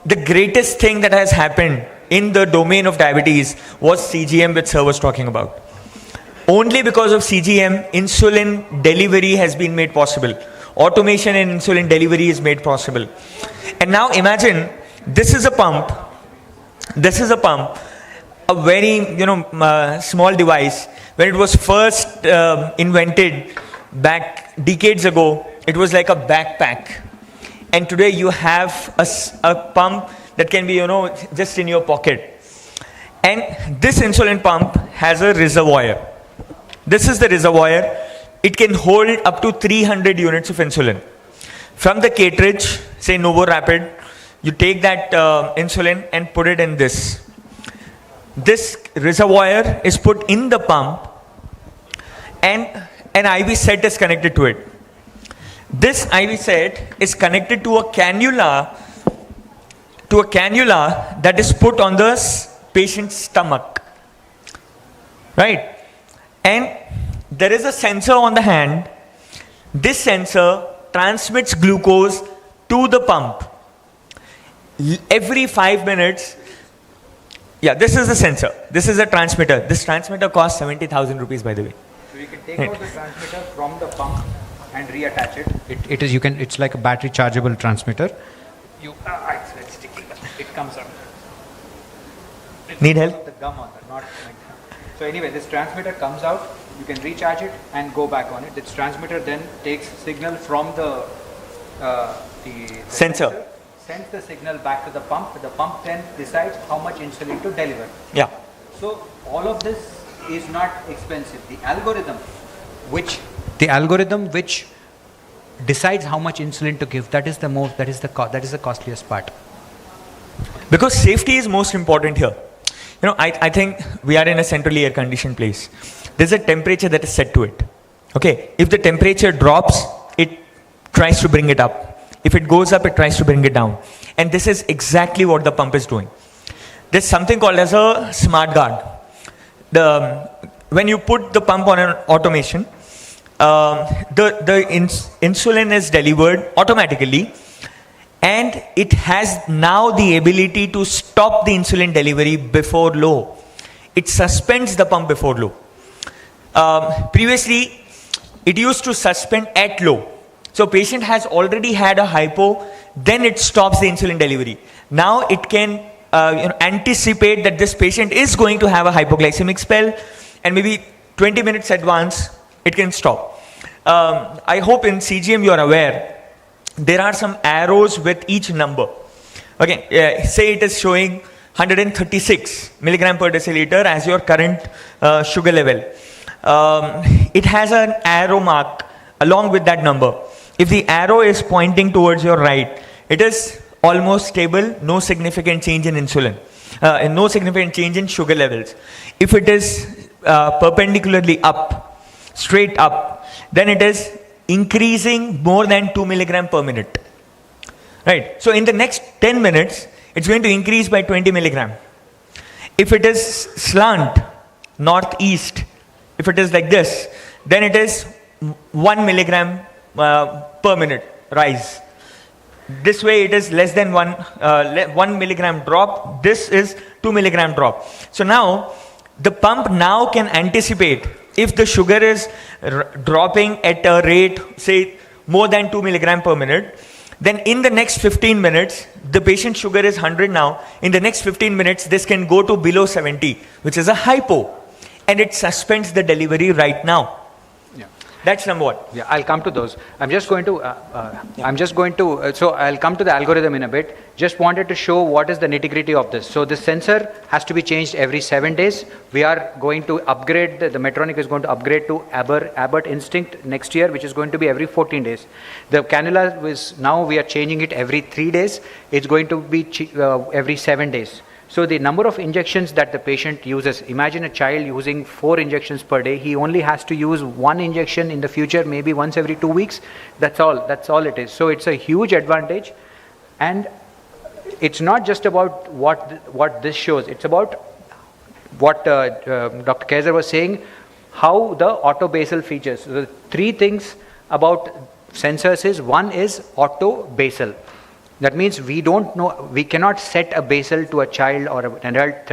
the greatest thing that has happened in the domain of diabetes was CGM, which Sir was talking about. Only because of CGM, insulin delivery has been made possible. Automation in insulin delivery is made possible. And now imagine, this is a pump, a very small device. When it was first invented back decades ago, it was like a backpack. And today you have a pump that can be, just in your pocket. And this insulin pump has a reservoir. This is the reservoir. It can hold up to 300 units of insulin. From the cartridge, say Novo Rapid, you take that insulin and put it in this. This reservoir is put in the pump, and an IV set is connected to it. This IV set is connected to a cannula that is put on the patient's stomach, right? And there is a sensor on the hand. This sensor transmits glucose to the pump. Every 5 minutes, this is the sensor. This is a transmitter. This transmitter costs 70,000 rupees, by the way. So you can take out the transmitter from the pump and reattach it. It's like a battery chargeable transmitter. It's sticky. It comes out. Need help? The gum on that, not like that. So anyway, this transmitter comes out. You can recharge it and go back on it. This transmitter then takes signal from the sensor. Sends the signal back to the pump. The pump then decides how much insulin to deliver. Yeah. So all of this is not expensive. The algorithm which decides how much insulin to give, that is the costliest part. Because safety is most important here. I think we are in a centrally air conditioned place. There's a temperature that is set to it. Okay, if the temperature drops, it tries to bring it up. If it goes up, it tries to bring it down. And this is exactly what the pump is doing. There's something called as a smart guard. When you put the pump on an automation, the insulin is delivered automatically, and it has now the ability to stop the insulin delivery before low. It suspends the pump before low. Previously, it used to suspend at low. So patient has already had a hypo, then it stops the insulin delivery. Now it can anticipate that this patient is going to have a hypoglycemic spell, and maybe 20 minutes advance, it can stop. I hope in CGM you are aware, there are some arrows with each number. Okay, say it is showing 136 milligram per deciliter as your current sugar level. It has an arrow mark along with that number. if the arrow is pointing towards your right, it is almost stable, no significant change in insulin, and no significant change in sugar levels. If it is perpendicularly up, straight up, then it is increasing more than 2 milligram per minute. Right? So in the next 10 minutes, it's going to increase by 20 milligram. If it is slant, northeast, if it is like this, then it is 1 milligram per minute rise. This way it is less than 1 milligram drop. This is 2 milligram drop. So now the pump now can anticipate if the sugar is dropping at a rate, say, more than 2 milligram per minute, then in the next 15 minutes, the patient's sugar is 100 now. In the next 15 minutes, this can go to below 70, which is a hypo. And it suspends the delivery right now. That's number one. Yeah, I'll come to those. I'm just going to, so I'll come to the algorithm in a bit. Just wanted to show what is the nitty-gritty of this. So this sensor has to be changed every 7 days. We are going to upgrade, the Medtronic is going to upgrade to Abbott Instinct next year, which is going to be every 14 days. The cannula is, now we are changing it every 3 days. It's going to be every 7 days. So the number of injections that the patient uses, imagine a child using 4 injections per day. He only has to use 1 injection in the future, maybe once every 2 weeks. That's all it is. So it's a huge advantage. And it's not just about what this shows. It's about what Dr. Kaiser was saying, how the auto-basal features. So the 3 things about sensors is, one is auto-basal. That means we don't know, we cannot set a basal to a child or an adult,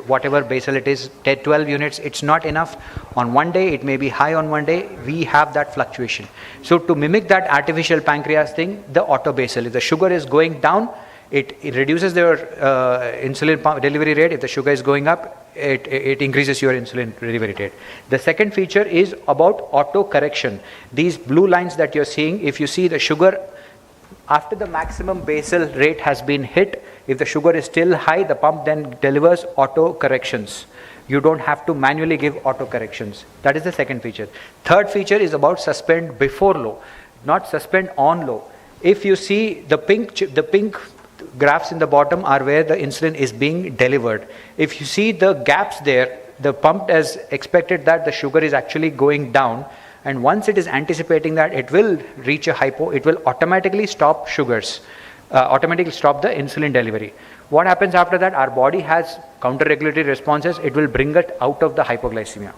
whatever basal it is, 10, 12 units, it's not enough. On one day, it may be high on one day, we have that fluctuation. So to mimic that artificial pancreas thing, the auto-basal, if the sugar is going down, it reduces their insulin delivery rate. If the sugar is going up, it increases your insulin delivery rate. The second feature is about auto-correction. These blue lines that you're seeing, if you see the sugar, after the maximum basal rate has been hit, if the sugar is still high, the pump then delivers auto corrections. You don't have to manually give auto corrections. That is the second feature. Third feature is about suspend before low, not suspend on low. If you see the pink graphs in the bottom are where the insulin is being delivered. If you see the gaps there, the pump has expected that the sugar is actually going down. And once it is anticipating that it will reach a hypo, it will automatically stop sugars, automatically stop the insulin delivery. What happens after that? Our body has counter-regulatory responses. It will bring it out of the hypoglycemia.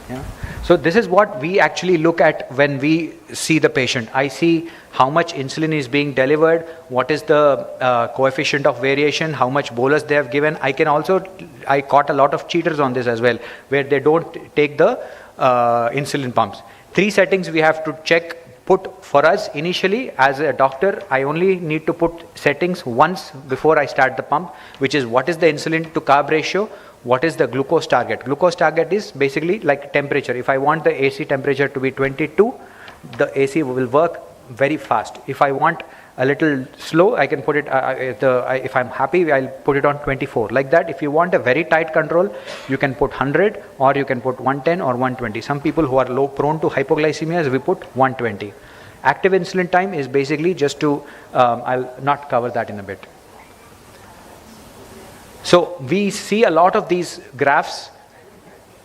Yeah. So this is what we actually look at when we see the patient. I see how much insulin is being delivered, what is the coefficient of variation, how much bolus they have given. I caught a lot of cheaters on this as well, where they don't take the insulin pumps. 3 settings we have to put for us initially. As a doctor, I only need to put settings once before I start the pump, which is what is the insulin to carb ratio, what is the glucose target. Glucose target is basically like temperature. If I want the AC temperature to be 22, the AC will work very fast. If I want a little slow, I can put it, if I'm happy, I'll put it on 24. Like that, if you want a very tight control, you can put 100 or you can put 110 or 120. Some people who are prone to hypoglycemias, we put 120. Active insulin time is basically just to, I'll not cover that in a bit. So we see a lot of these graphs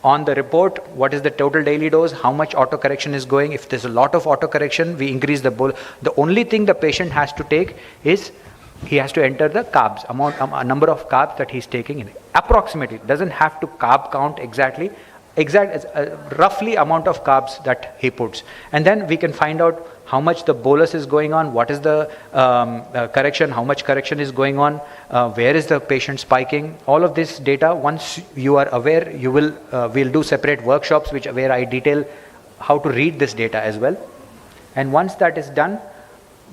on the report. What is the total daily dose? How much auto correction is going? If there's a lot of auto correction, we increase the bolus. The only thing the patient has to take is he has to enter the carbs, a number of carbs that he's taking in. Approximately, doesn't have to carb count exactly, roughly amount of carbs that he puts. And then we can find out how much the bolus is going on, what is the correction, how much correction is going on, where is the patient spiking. All of this data, once you are aware, we'll do separate workshops where I detail how to read this data as well. And once that is done,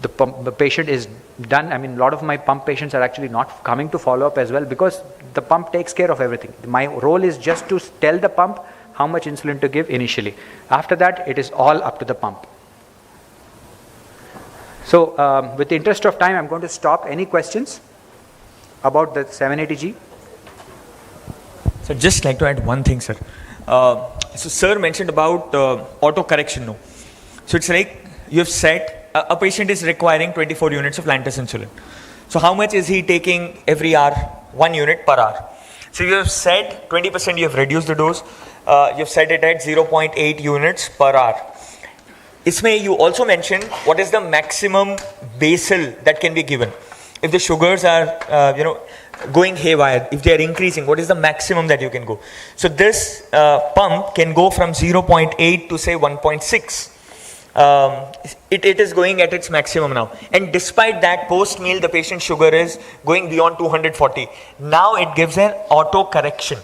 the patient is done. I mean, a lot of my pump patients are actually not coming to follow up as well, because the pump takes care of everything. My role is just to tell the pump how much insulin to give initially. After that, it is all up to the pump. So with the interest of time, I'm going to stop. Any questions about the 780G? So just like to add one thing, sir. so sir mentioned about auto correction. No, so it's like you have set a patient is requiring 24 units of Lantus insulin. So how much is he taking every hour? 1 unit per hour. So you have said 20%. You have reduced the dose. You have set it at 0.8 units per hour. Ismay, you also mentioned what is the maximum basal that can be given. If the sugars are, going haywire, if they are increasing, what is the maximum that you can go? So this pump can go from 0.8 to say 1.6. It is going at its maximum now. And despite that, post-meal, the patient's sugar is going beyond 240. Now it gives an auto correction.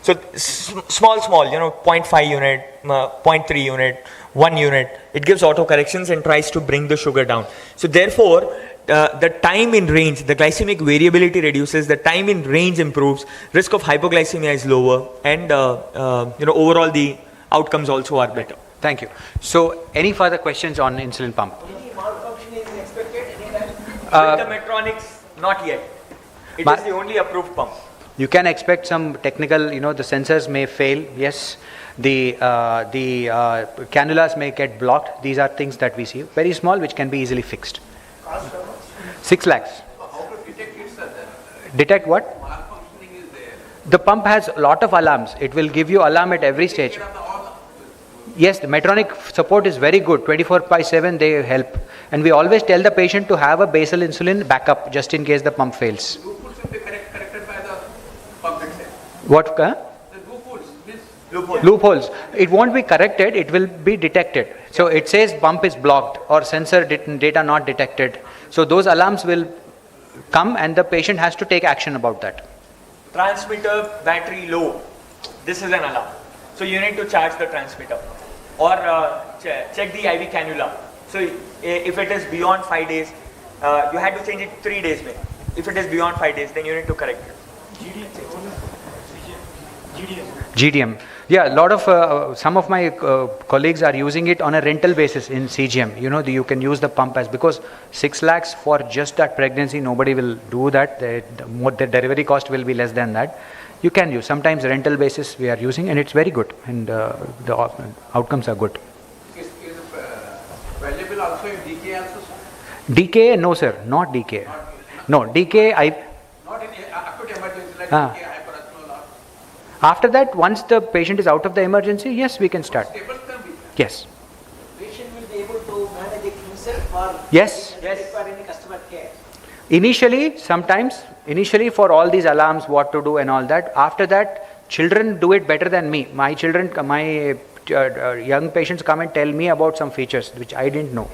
So small, 0.5 unit, 0.3 unit, 1 unit, it gives auto corrections and tries to bring the sugar down. So therefore, the time in range, the glycemic variability reduces, the time in range improves, risk of hypoglycemia is lower, and overall the outcomes also are better. Thank you. So, any further questions on insulin pump? Any malfunction is expected anytime? With the Medtronics, not yet. It is the only approved pump. You can expect some technical, the sensors may fail, yes. The cannulas may get blocked. These are things that we see. Very small, which can be easily fixed. 6 lakhs. How to detect it, sir? Detect what? Malfunctioning is there. The pump has a lot of alarms. It will give you alarm at every stage. Yes, the Medtronic support is very good. 24/7 they help. And we always tell the patient to have a basal insulin backup just in case the pump fails. Loopholes will be corrected by the pump itself. What? The loopholes. Loopholes. It won't be corrected, it will be detected. So it says pump is blocked or sensor data not detected. So those alarms will come and the patient has to take action about that. Transmitter battery low. This is an alarm. So you need to charge the transmitter. Or check the IV cannula. So if it is beyond 5 days, you had to change it 3 days. If it is beyond 5 days, then you need to correct it. GDM. Yeah, a lot of, some of my colleagues are using it on a rental basis in CGM. You can use the pump as, because 6 lakhs for just that pregnancy, nobody will do that. The delivery cost will be less than that. You can use, sometimes rental basis we are using, and it's very good, and the outcomes are good. Is valuable also in DK also, sir? DK, no sir, not DK. No, DK, Not in acute emergency like DK, hyperostomal or... After that, once the patient is out of the emergency, yes, we can start. Yes. Patient will be able to manage it himself or Yes. require any customer care? Initially for all these alarms, what to do and all that. After that, children do it better than me. My young patients come and tell me about some features which I didn't know.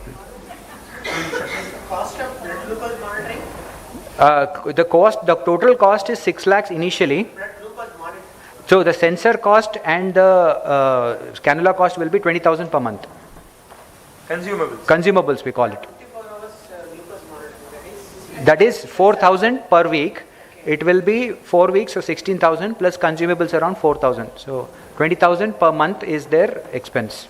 Cost of blood glucose monitoring? The total cost is 6 lakhs initially. Blood glucose monitoring. So the sensor cost and the cannula cost will be 20,000 per month. Consumables we call it. 24 hours glucose monitoring. That is 4,000 per week. It will be 4 weeks, so 16,000 plus consumables around 4,000. So 20,000 per month is their expense.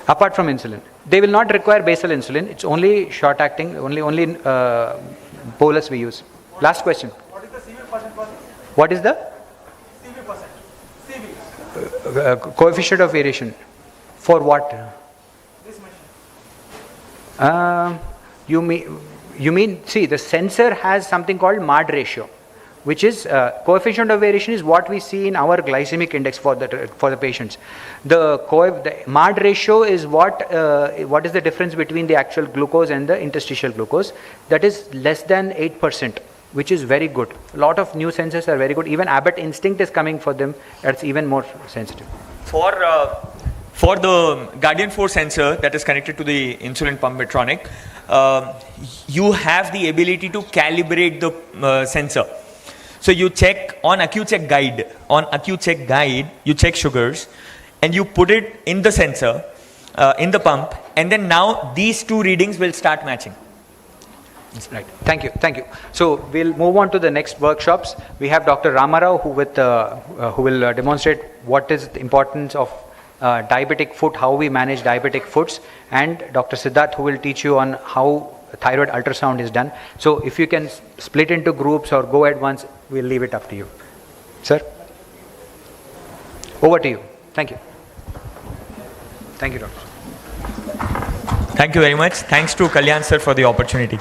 Apart from insulin. They will not require basal insulin. It's only short acting, only bolus we use. Last question. What is the CV percent for this? What is the? CV percent. CV. Coefficient of variation. For what? This machine. You mean, see, the sensor has something called MAD ratio, which is coefficient of variation is what we see in our glycemic index for the patients. The MAD ratio is what is the difference between the actual glucose and the interstitial glucose. That is less than 8%, which is very good. A lot of new sensors are very good. Even Abbott Instinct is coming for them. That's even more sensitive. For the Guardian 4 sensor that is connected to the insulin pump Medtronic, you have the ability to calibrate the sensor. So you check on AccuCheck Guide. On AccuCheck Guide, you check sugars and you put it in the sensor, in the pump, and then now these two readings will start matching. Right. Thank you. So we'll move on to the next workshops. We have Dr. Ramarao who will demonstrate what is the importance of diabetic foot, how we manage diabetic foots, and Dr. Siddharth who will teach you on how thyroid ultrasound is done. So if you can split into groups or go at once, we'll leave it up to you. Sir? Over to you. Thank you. Thank you, Doctor. Thank you very much. Thanks to Kalyan sir for the opportunity.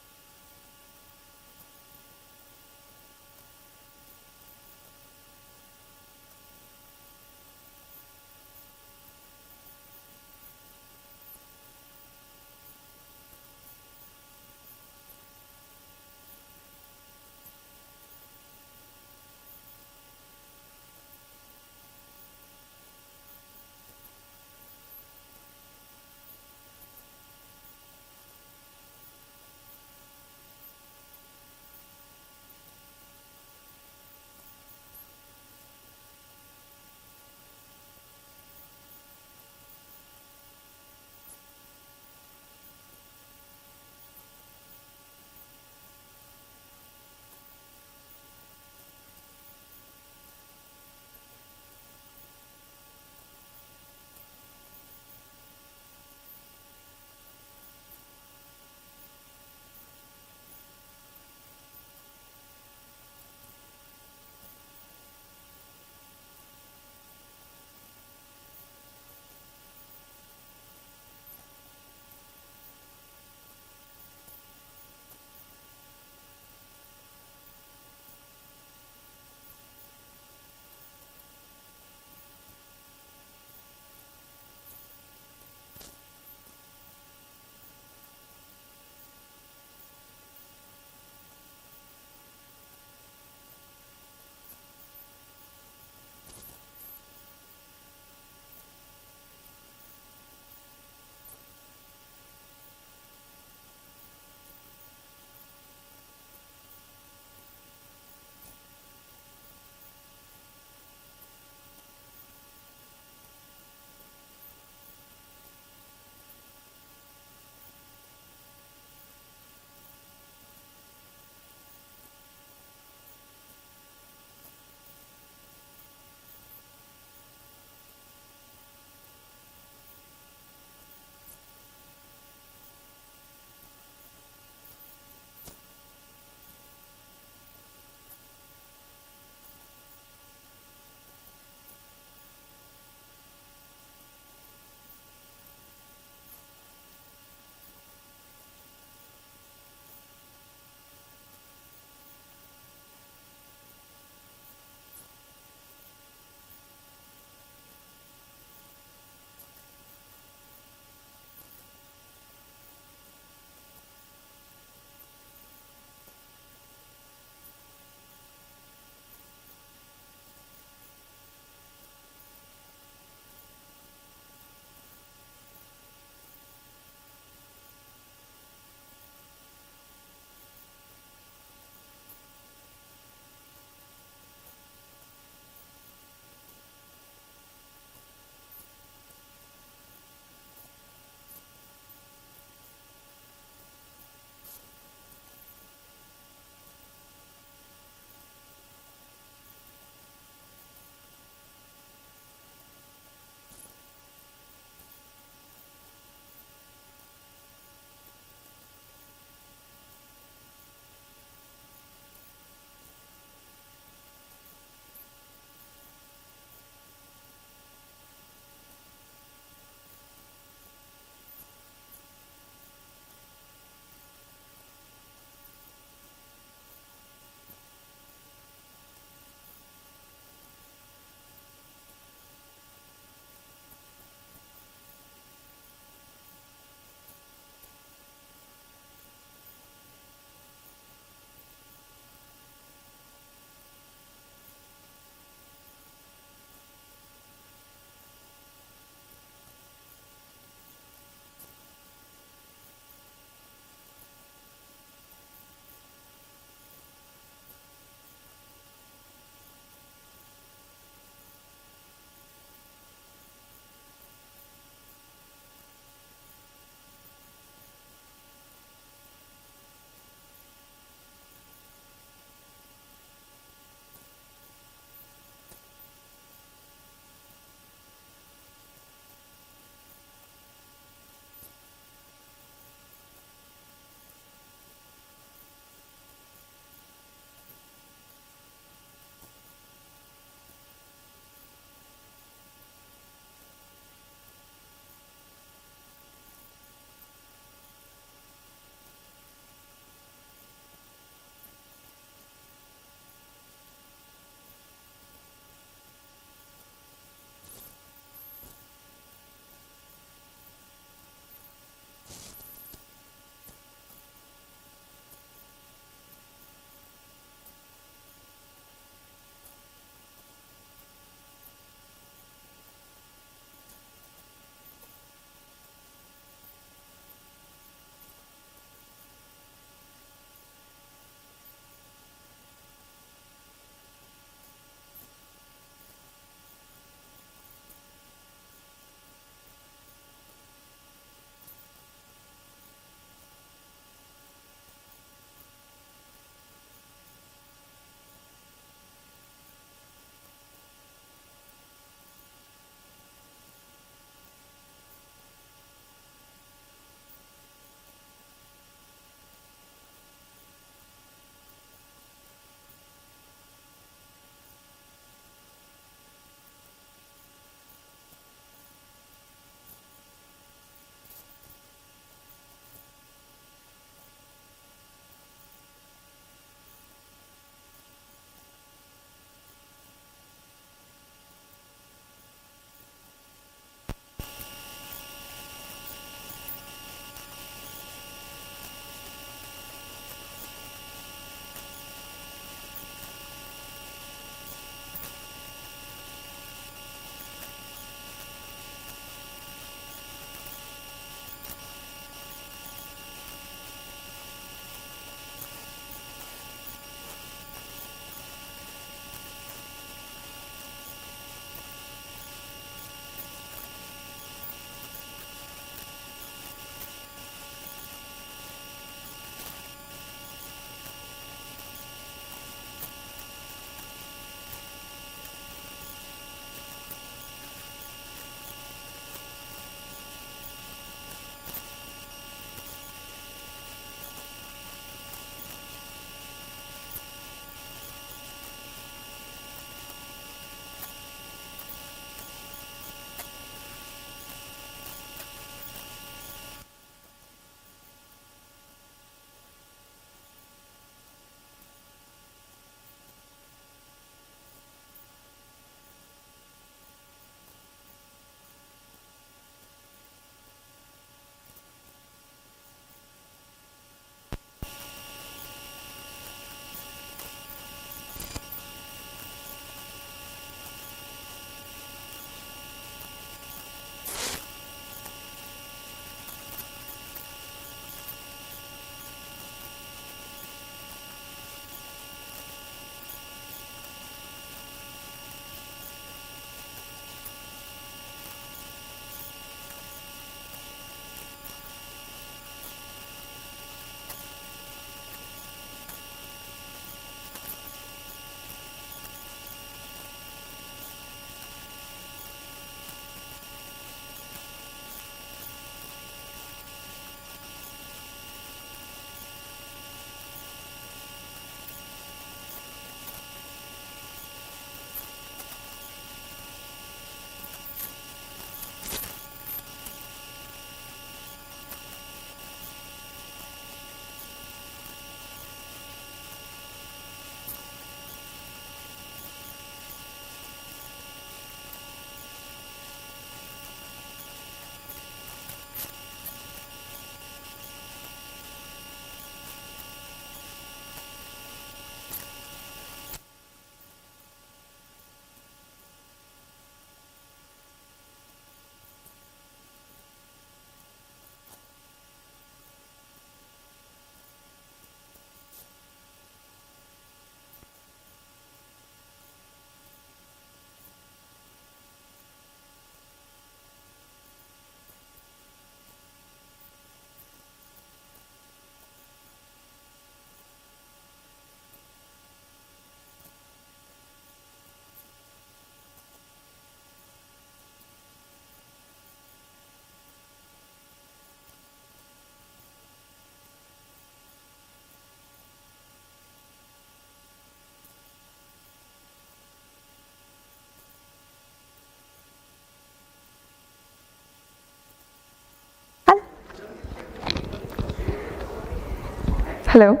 Hello.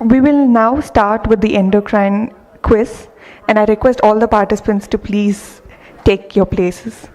We will now start with the endocrine quiz, and I request all the participants to please take your places.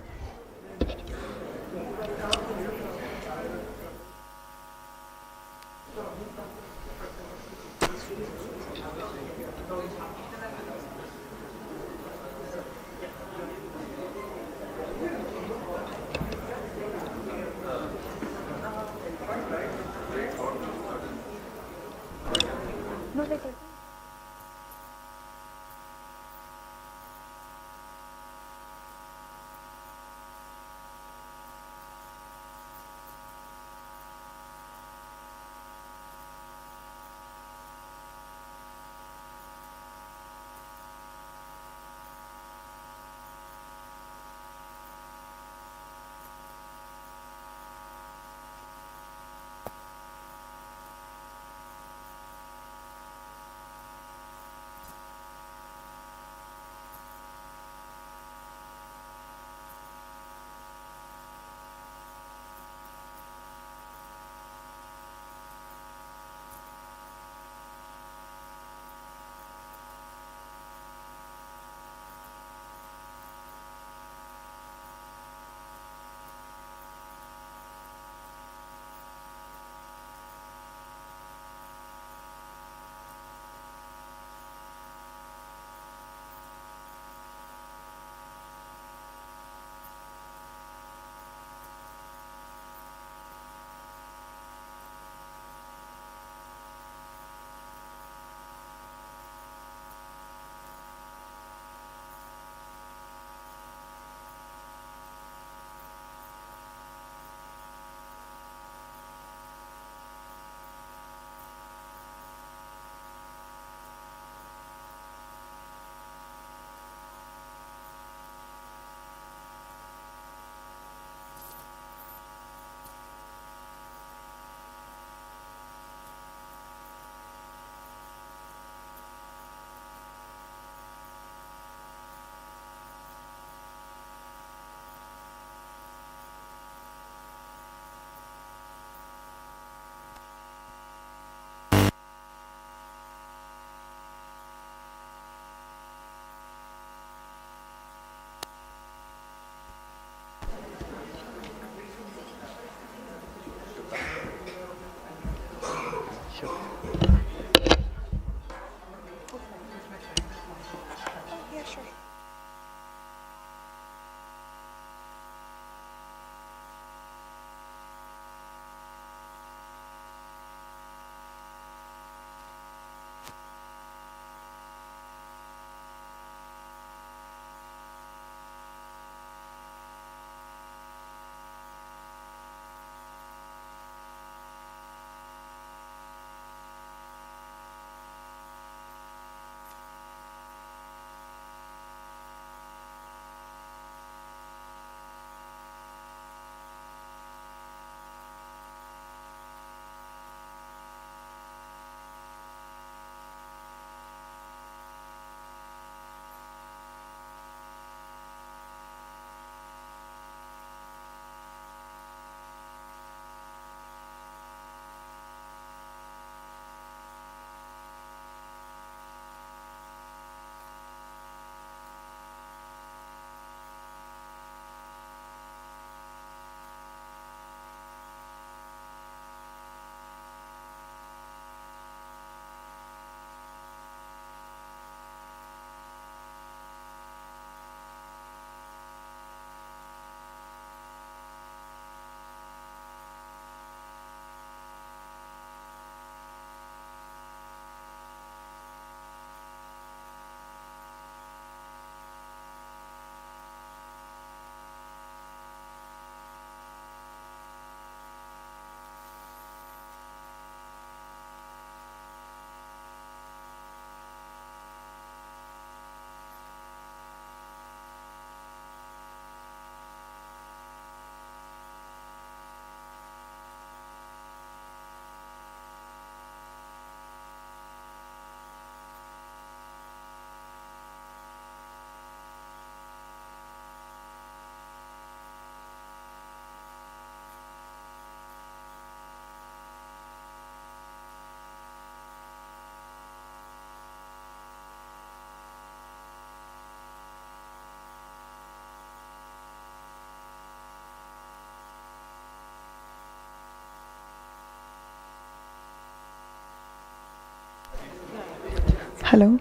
Hello.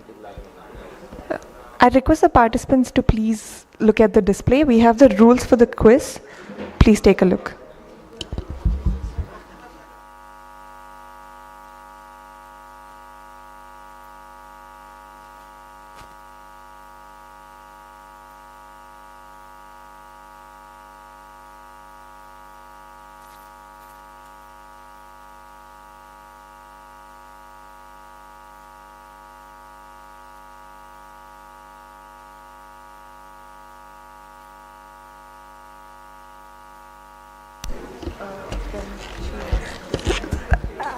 I request the participants to please look at the display. We have the rules for the quiz. Please take a look.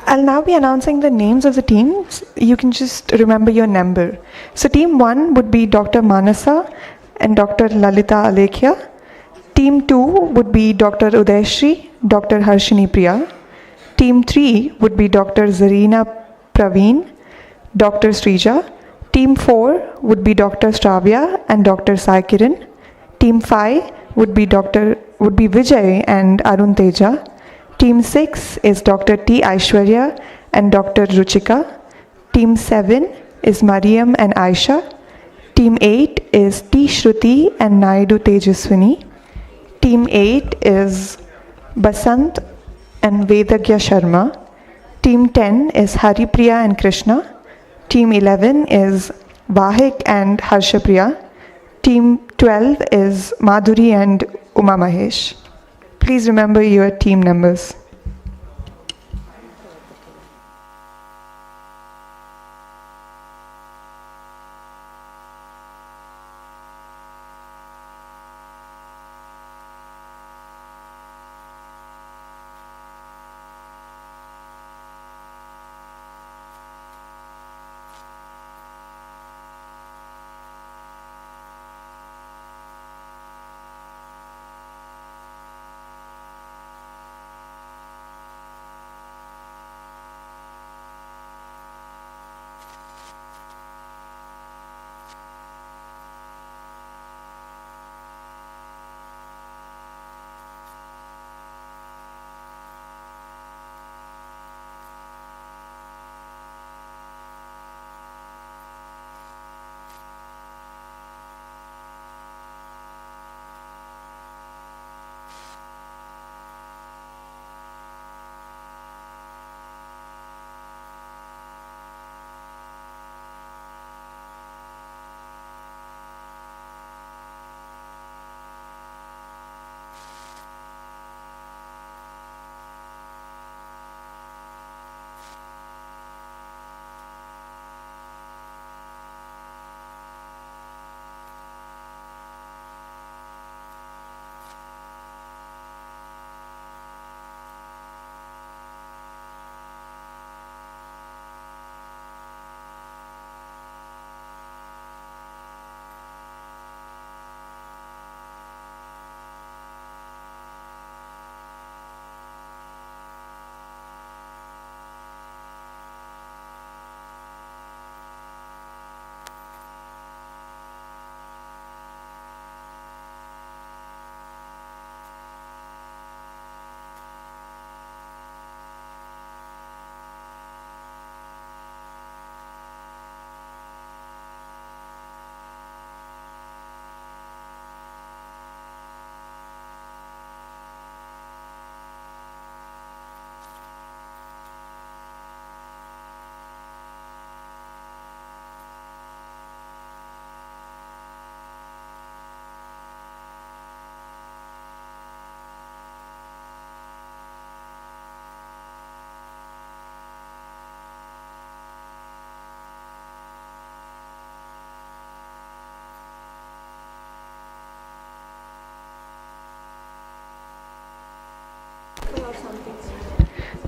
I'll now be announcing the names of the teams. You can just remember your number. So team 1 would be Dr. Manasa and Dr. Lalita Alekhya. Team 2 would be Dr. Udayshri, Dr. Harshini Priya. Team 3 would be Dr. Zarina Praveen, Dr. Srija. Team 4 would be Dr. Stravya and Dr. Sai Kiran. Team 5 would be Vijay and Arun Teja. Team 6 is Dr. T. Aishwarya and Dr. Ruchika. Team 7 is Mariam and Aisha. Team 8 is T. Shruti and Naidu Tejaswini. Team 8 is Basant and Vedagya Sharma. Team 10 is Haripriya and Krishna. Team 11 is Vahik and Harshapriya. Team 12 is Madhuri and Uma Mahesh. Please remember your team numbers.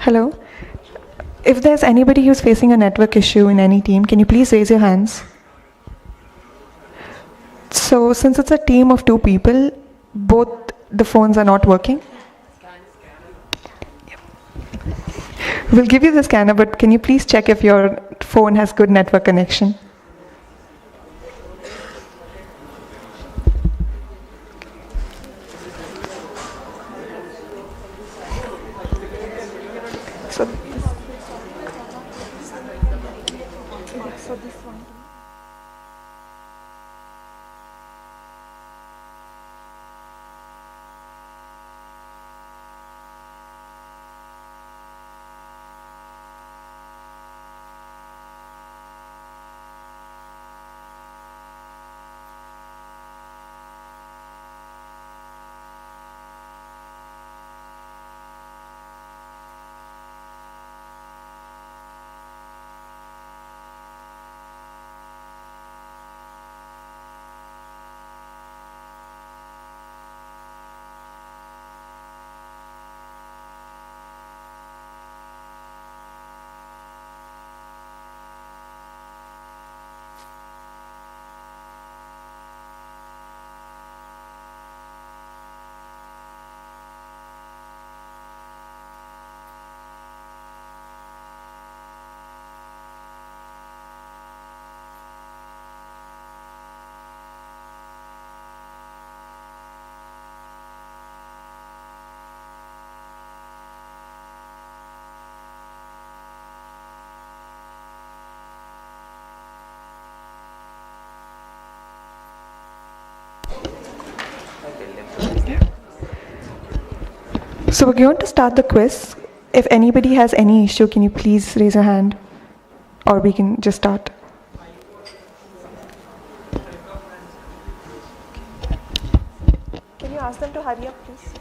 Hello. If there's anybody who's facing a network issue in any team, can you please raise your hands? So since it's a team of 2 people, both the phones are not working. We'll give you the scanner, but can you please check if your phone has good network connection? So this one. So we're going to start the quiz. If anybody has any issue, can you please raise your hand? Or we can just start. Can you ask them to hurry up, please?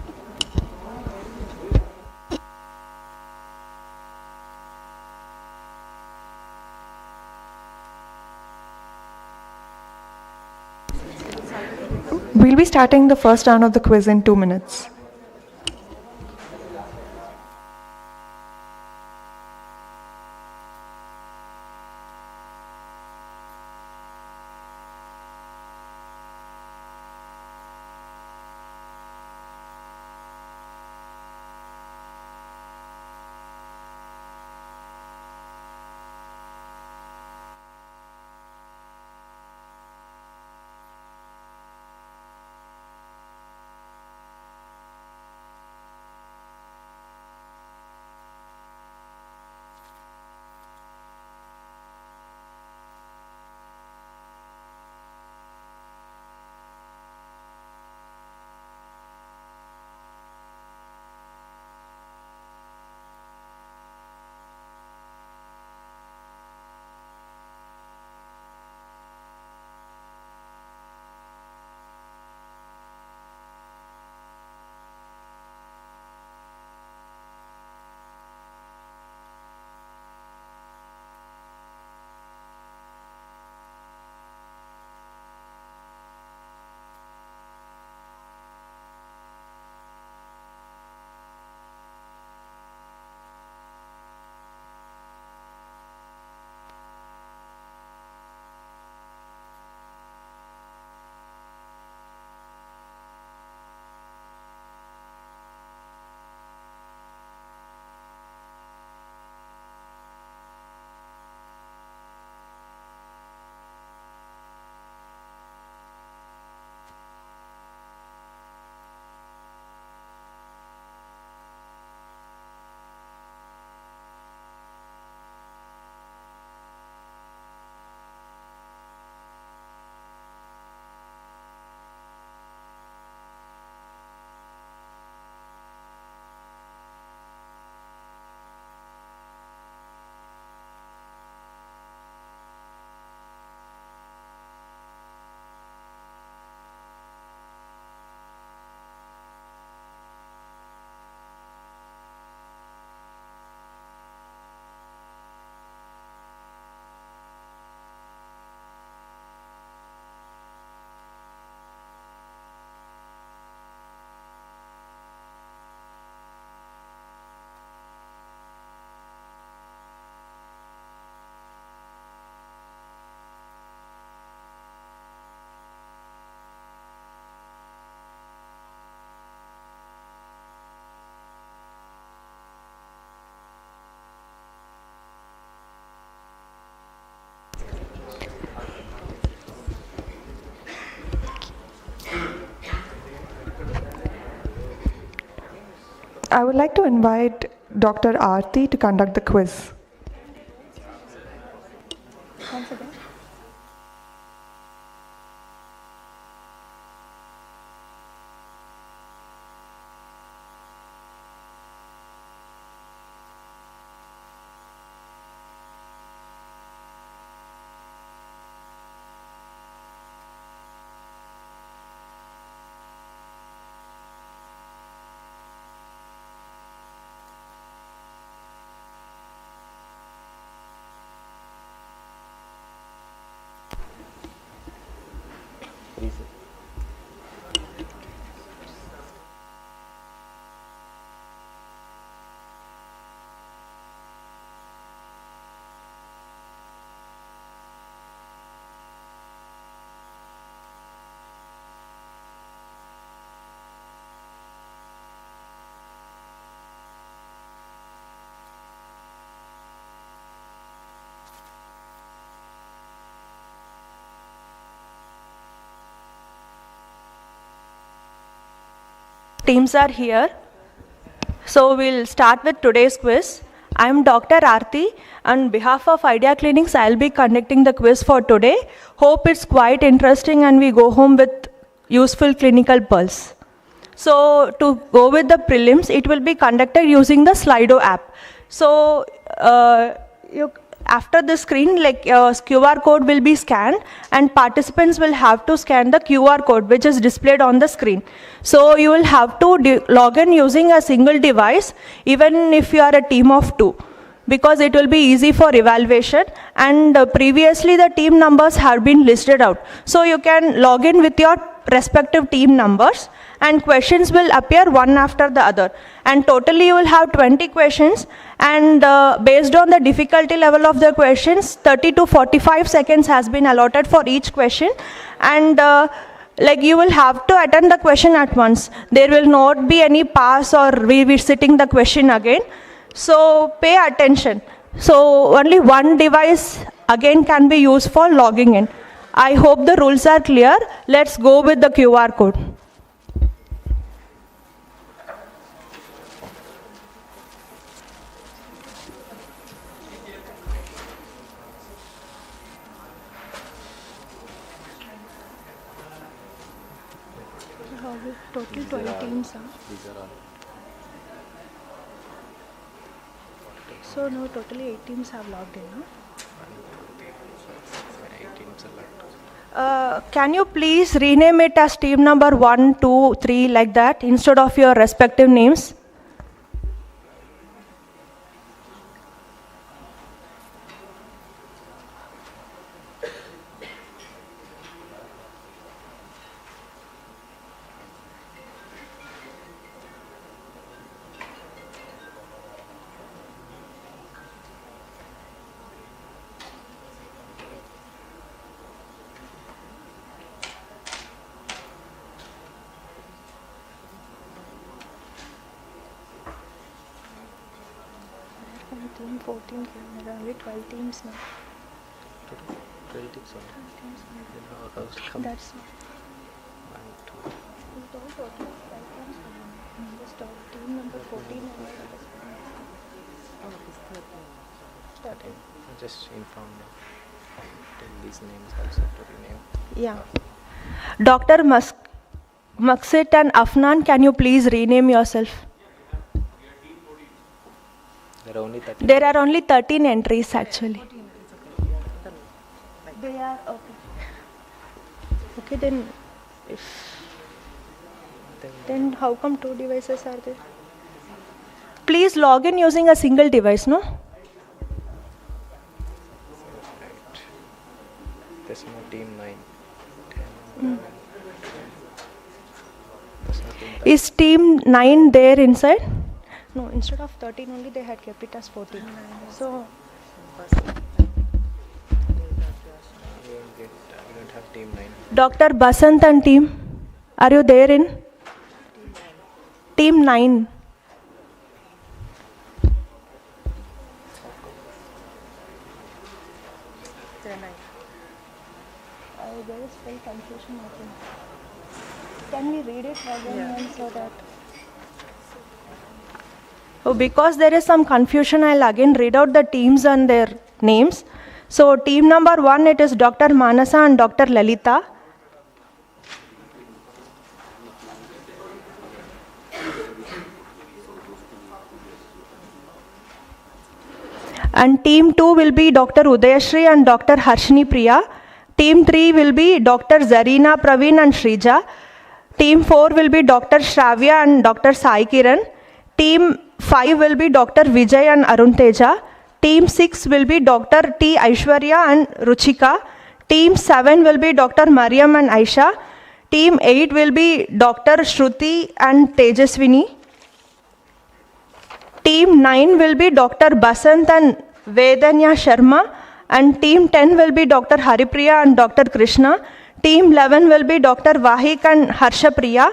We'll be starting the first round of the quiz in 2 minutes. I would like to invite Dr. Aarti to conduct the quiz. Once again. Teams are here. So we'll start with today's quiz. I'm Dr. Aarti. On behalf of Idea Clinics, I'll be conducting the quiz for today. Hope it's quite interesting and we go home with useful clinical pulse. So to go with the prelims, it will be conducted using the Slido app. So after the screen, like QR code will be scanned, and participants will have to scan the QR code which is displayed on the screen. So you will have to log in using a single device, even if you are a team of 2, because it will be easy for evaluation, and previously the team numbers have been listed out. So you can log in with your respective team numbers, and questions will appear one after the other. And totally you will have 20 questions, and based on the difficulty level of the questions, 30 to 45 seconds has been allotted for each question, and like you will have to attend the question at once. There will not be any pass or revisiting the question again. So pay attention. So only one device again can be used for logging in. I hope the rules are clear. Let's go with the QR code. Total 12 teams. So now totally 8 teams have logged in. Can you please rename it as team number 1, 2, 3 like that instead of your respective names? Team 14, there are only 12 teams now. 12 teams. That's team number 14. Just inform them. Tell these names also to rename. Yeah. Dr. Maksit and Afnan, can you please rename yourself? There are only 13 entries actually. They are okay. Okay, then how come 2 devices are there? Please log in using a single device, no? There's no team 9, 10, 11. Is team 9 there inside? No, instead of 13 only they had kept it as 14. So We don't have team 9. Dr. Basant and team, are you there in? Team 9. There is still confusion, I think. Can we read it again so that... Oh, because there is some confusion, I'll again read out the teams and their names. So team number 1, it is Dr. Manasa and Dr. Lalita. And team 2 will be Dr. Udayashri and Dr. Harshini Priya. Team 3 will be Dr. Zarina Praveen and Shrija. Team 4 will be Dr. Shravya and Dr. Sai Kiran. Team 5 will be Dr. Vijay and Arun Teja. Team 6 will be Dr. T. Aishwarya and Ruchika. Team 7 will be Dr. Mariam and Aisha. Team 8 will be Dr. Shruti and Tejaswini. Team 9 will be Dr. Basant and Vedanya Sharma. And team 10 will be Dr. Haripriya and Dr. Krishna. Team 11 will be Dr. Vahik and Harsha Priya.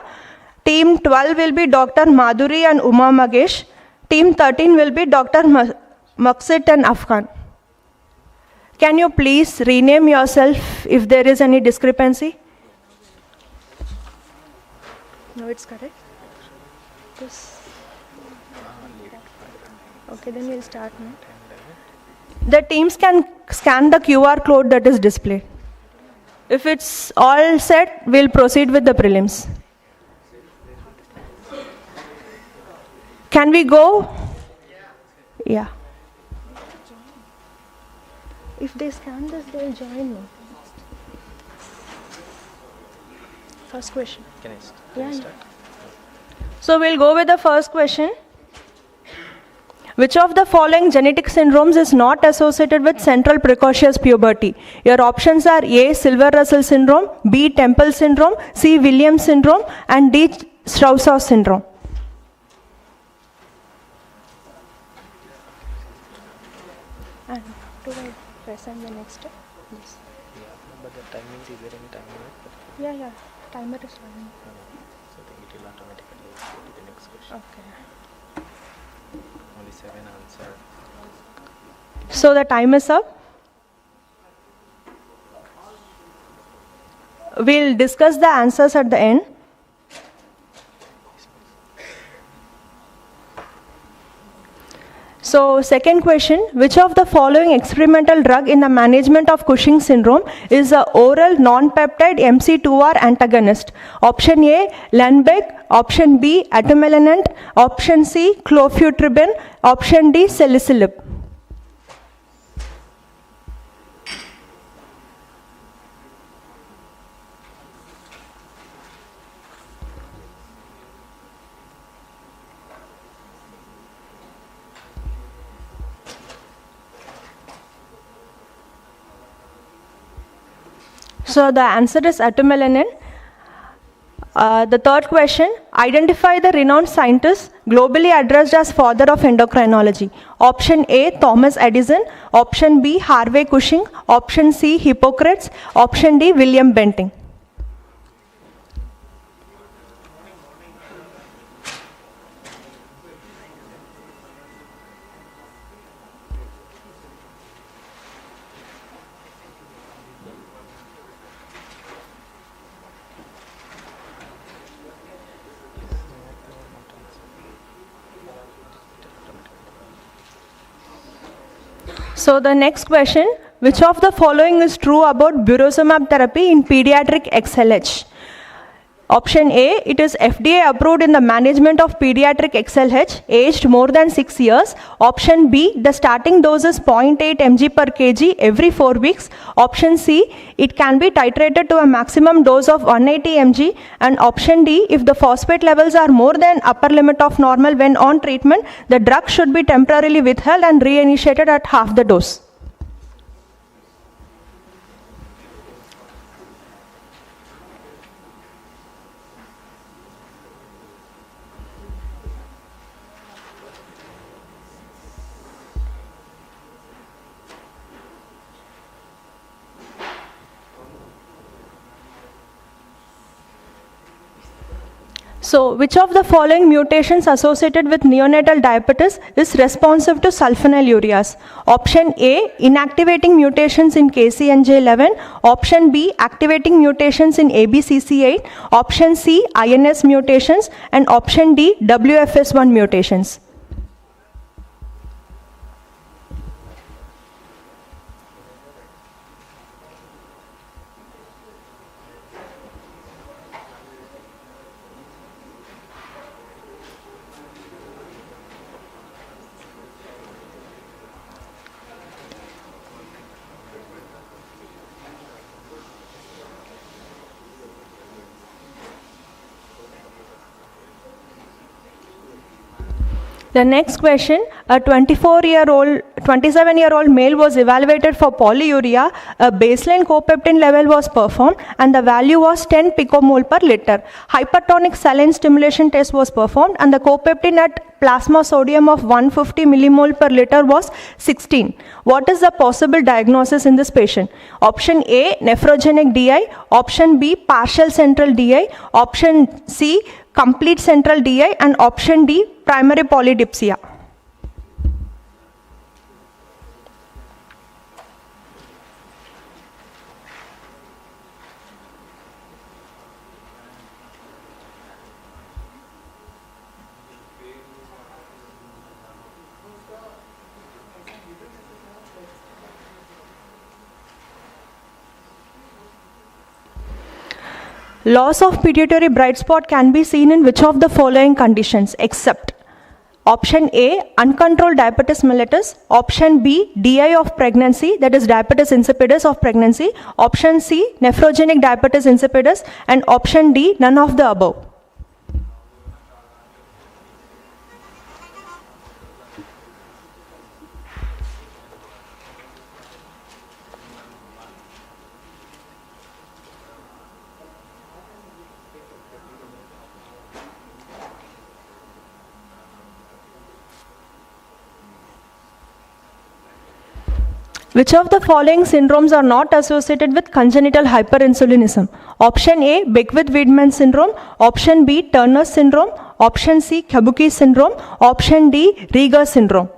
Team 12 will be Dr. Madhuri and Uma Magesh. Team 13 will be Dr. Maksit and Afghan. Can you please rename yourself if there is any discrepancy? No, it's correct. This. Okay, then we'll start now. The teams can scan the QR code that is displayed. If it's all set, we'll proceed with the prelims. Can we go? Yeah. If they scan this, they'll join me. First question. Can I Yeah. start? So we'll go with the first question. Which of the following genetic syndromes is not associated with central precocious puberty? Your options are A. Silver-Russell syndrome, B. Temple syndrome, C. Williams syndrome, and D. Strauss syndrome. And do I press on the next step? Yes. Yeah, but the timing, is there any time limit? Yeah. Timer is running. So I think it will automatically go to the next question. Okay. Only 7 answered. So the time is up. We'll discuss the answers at the end. So second question, which of the following experimental drug in the management of Cushing syndrome is a oral non-peptide MC2R antagonist? Option A, Lundbeck, option B, atumelnant, option C, clofutridine, option D, salicylib. So the answer is atumelnant. The third question, identify the renowned scientist globally addressed as father of endocrinology. Option A, Thomas Edison. Option B, Harvey Cushing. Option C, Hippocrates. Option D, William Benting. So the next question, which of the following is true about burosumab therapy in pediatric XLH? Option A, it is FDA approved in the management of pediatric XLH aged more than 6 years. Option B, the starting dose is 0.8 mg per kg every 4 weeks. Option C, it can be titrated to a maximum dose of 180 mg. And option D, if the phosphate levels are more than upper limit of normal when on treatment, the drug should be temporarily withheld and reinitiated at half the dose. So, which of the following mutations associated with neonatal diabetes is responsive to sulfonylureas? Option A, inactivating mutations in KCNJ11. Option B, activating mutations in ABCC8. Option C, INS mutations. And option D, WFS1 mutations. The next question, a 27-year-old male was evaluated for polyuria. A baseline copeptin level was performed and the value was 10 picomole per liter. Hypertonic saline stimulation test was performed and the copeptin at plasma sodium of 150 millimole per liter was 16. What is the possible diagnosis in this patient? Option A, nephrogenic DI. Option B, partial central DI. Option C, complete central DI. And option D, primary polydipsia. Loss of pituitary bright spot can be seen in which of the following conditions except option A, uncontrolled diabetes mellitus, option B, DI of pregnancy, that is diabetes insipidus of pregnancy, option C, nephrogenic diabetes insipidus, and option D, none of the above. Which of the following syndromes are not associated with congenital hyperinsulinism? Option A, Beckwith-Wiedemann syndrome. Option B, Turner syndrome. Option C, Kabuki syndrome. Option D, Rieger syndrome.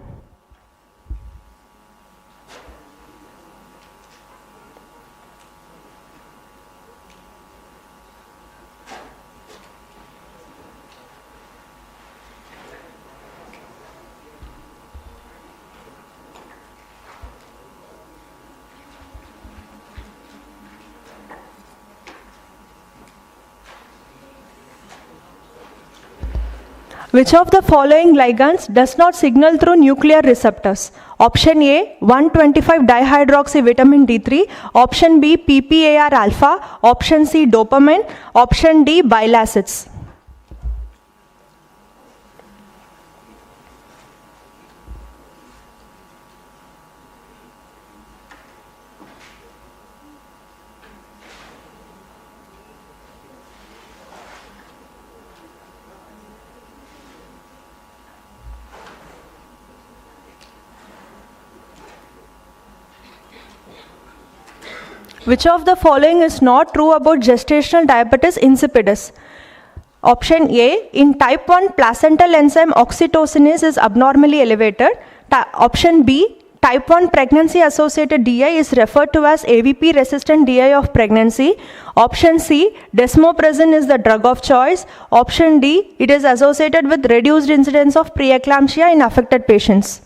Which of the following ligands does not signal through nuclear receptors? Option A, 1,25-dihydroxyvitamin D3. Option B, PPAR alpha. Option C, dopamine. Option D, bile acids. Which of the following is not true about gestational diabetes insipidus? Option A, in type 1 placental enzyme oxytocinase is abnormally elevated. Option B, type 1 pregnancy associated DI is referred to as AVP resistant DI of pregnancy. Option C, desmopressin is the drug of choice. Option D, it is associated with reduced incidence of preeclampsia in affected patients.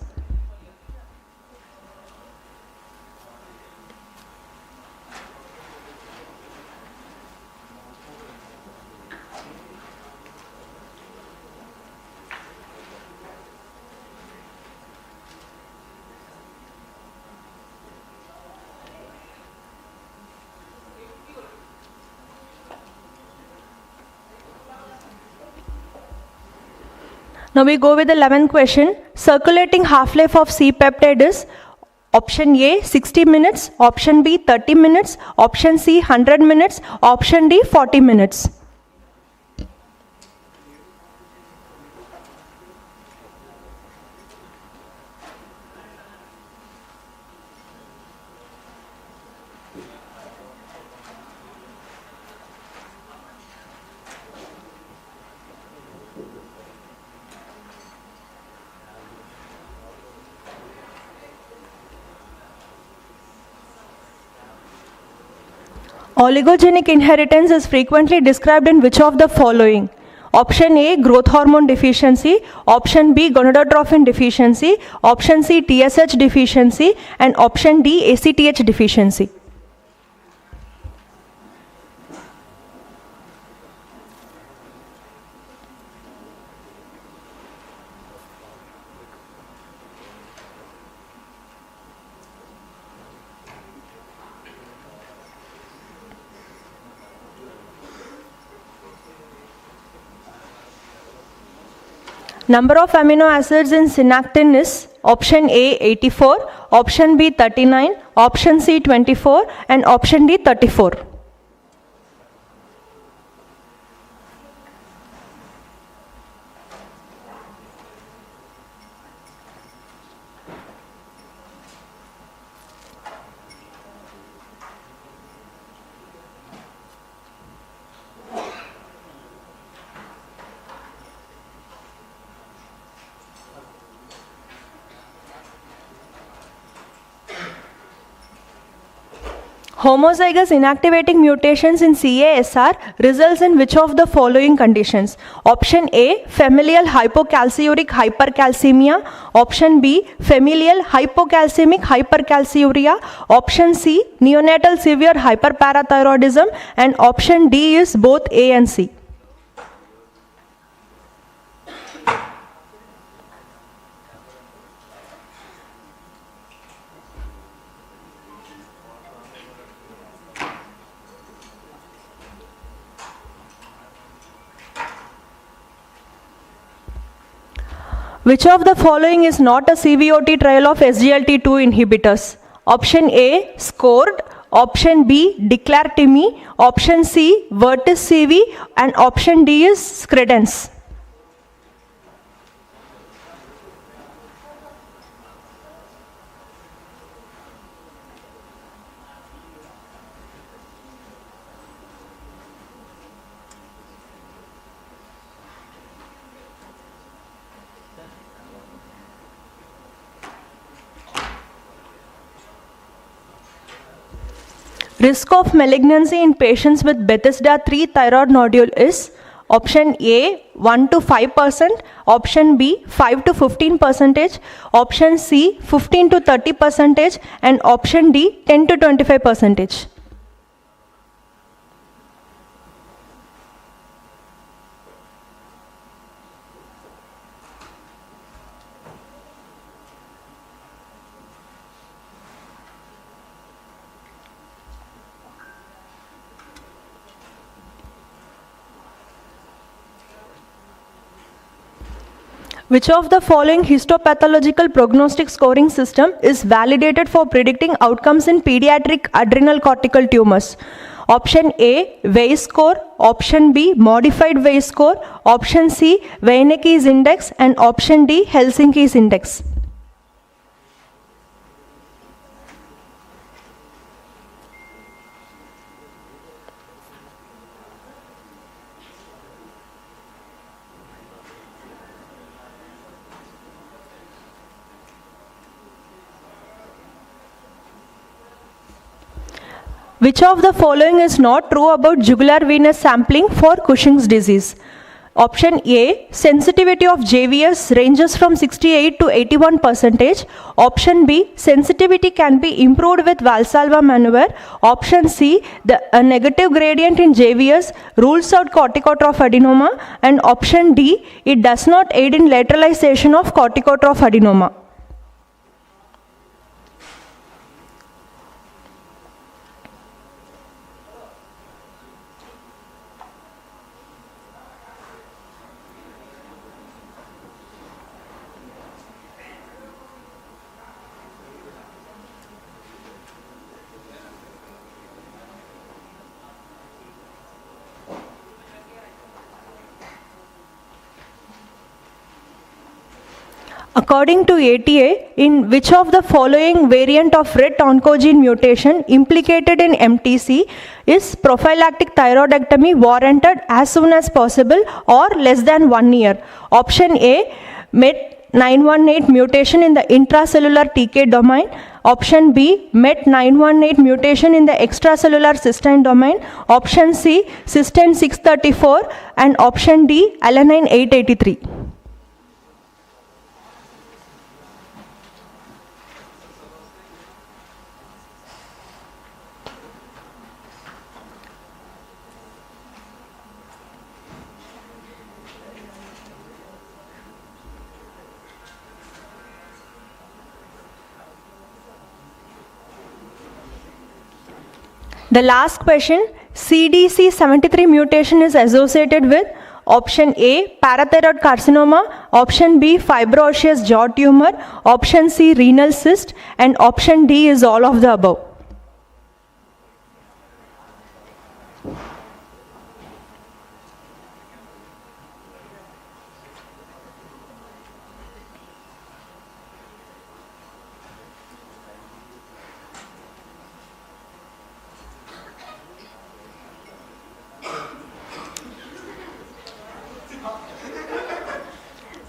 Now we go with the 11th question. Circulating half-life of C-peptide is option A, 60 minutes, option B, 30 minutes, option C, 100 minutes, option D, 40 minutes. Oligogenic inheritance is frequently described in which of the following? Option A, growth hormone deficiency. Option B, gonadotrophin deficiency. Option C, TSH deficiency. And option D, ACTH deficiency. Number of amino acids in synactin is option A, 84, option B, 39, option C, 24, and option D, 34. Homozygous inactivating mutations in CASR results in which of the following conditions? Option A, familial hypocalciuric hypercalcemia. Option B, familial hypocalcemic hypercalciuria. Option C, neonatal severe hyperparathyroidism. And option D is both A and C. Which of the following is not a CVOT trial of SGLT2 inhibitors? Option A, SCORED. Option B, Declare-TIMI. Option C, Vertis-CV. And option D is Scredence. Risk of malignancy in patients with Bethesda 3 thyroid nodule is option A 1 to 5%, option B 5 to 15%, option C 15 to 30%, and option D 10 to 25%. Which of the following histopathological prognostic scoring system is validated for predicting outcomes in pediatric adrenal cortical tumors? Option A, Weiss score. Option B, modified Weiss score. Option C, Wernicke's index. And option D, Helsinki's index. Which of the following is not true about jugular venous sampling for Cushing's disease? Option A, sensitivity of JVS ranges from 68 to 81%. Option B, sensitivity can be improved with Valsalva maneuver. Option C, the negative gradient in JVS rules out corticotroph adenoma. And option D, it does not aid in lateralization of corticotroph adenoma. According to ATA, in which of the following variant of RET oncogene mutation implicated in MTC is prophylactic thyroidectomy warranted as soon as possible or less than 1 year? Option A, MET918 mutation in the intracellular TK domain. Option B, MET918 mutation in the extracellular cystine domain. Option C, cystine 634. And option D, alanine 883. The last question, CDC73 mutation is associated with option A, parathyroid carcinoma, option B, fibroosseous jaw tumor, option C, renal cyst, and option D is all of the above.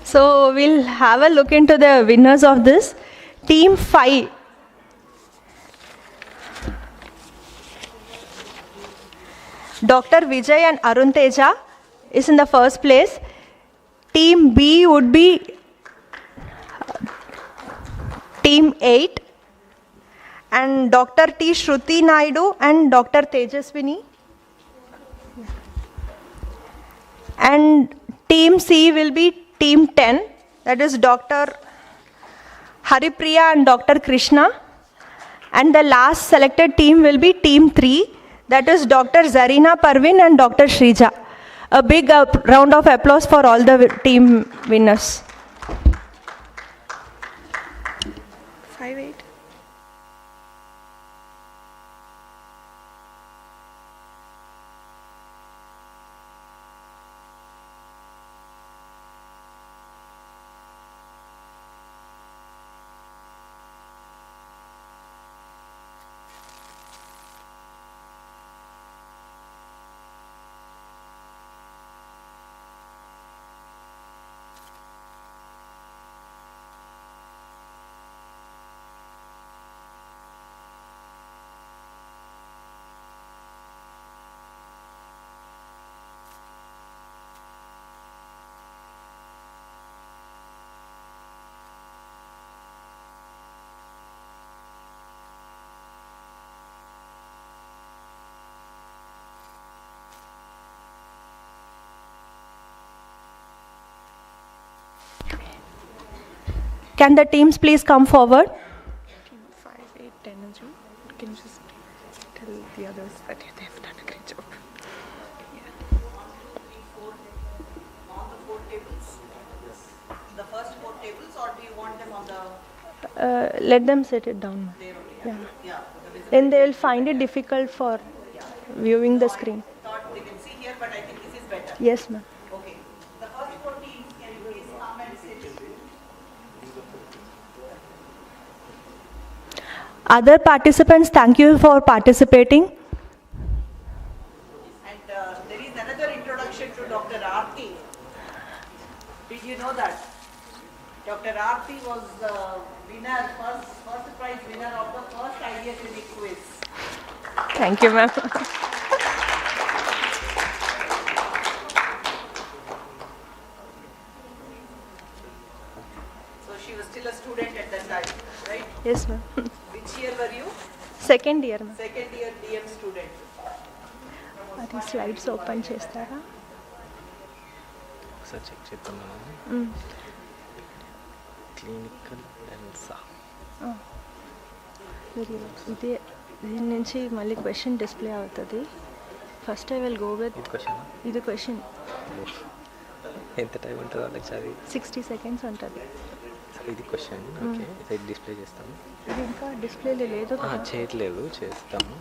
So we'll have a look into the winners of this. Team 5. Dr. Vijay and Arun Teja is in the first place. Team B would be Team 8 and Dr. T. Shruti Naidu and Dr. Tejaswini. And Team C will be Team 10, that is Dr. Haripriya and Dr. Krishna. And the last selected team will be Team 3, that is Dr. Zarina Parvin and Dr. Shrija. A big round of applause for all the team winners. 5-8. Can the teams please come forward? Team 5, 8, 10 and 3. Can you just tell the others that they have done a great job? The first 4 tables, or do you want them on the... Let them set it down. Yeah. Then they will find it difficult for viewing the screen. Thought they can see here, but I think this is better. Yes, ma'am. Okay. The first 4 teams, can you please come and sit? Other participants, thank you for participating. And there is another introduction to Dr. Aarti. Did you know that? Dr. Aarti was the winner, first prize winner of the first Idea Clinic quiz. Thank you, ma'am. So she was still a student at that time, right? Yes, ma'am. Which year were you? Second year, ma'am. Second year DM student. అది slides open చేస్తారా? ఒకసారి check చేద్దాం. Clinical లెన్సా ఇదే దీని నుంచి మళ్ళీ question display అవుతుంది. First I will go with ఇది క్వశ్చన్. ఎంత టైం ఉంటుంది వాళ్ళకి చదివి? 60 seconds ఉంటుంది. ఇది క్వశ్చన్. ఓకే, ఇది డిస్ప్లే చేస్తాము. ఇది ఇంకా డిస్ప్లేలో లేదు. చేయట్లేదు, చేస్తాము.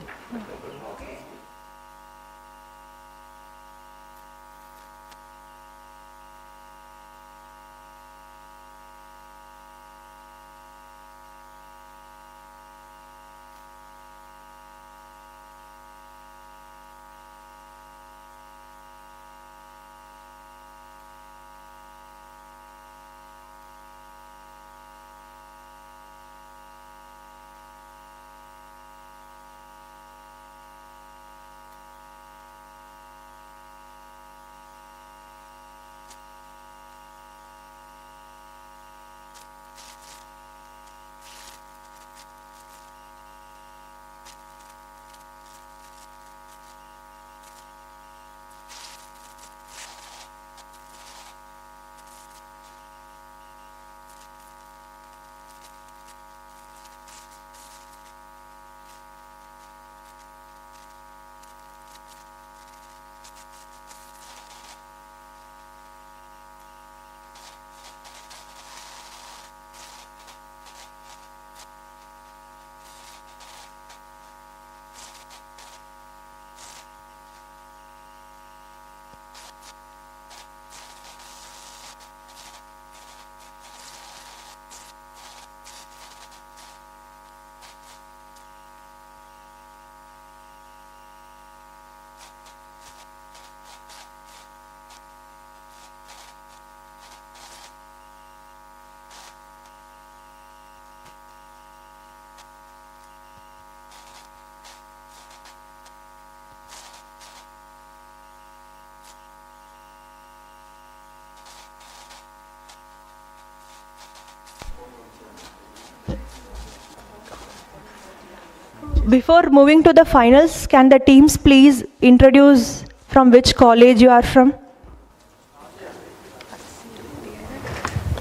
before moving to the finals, can the teams please introduce from which college you are from?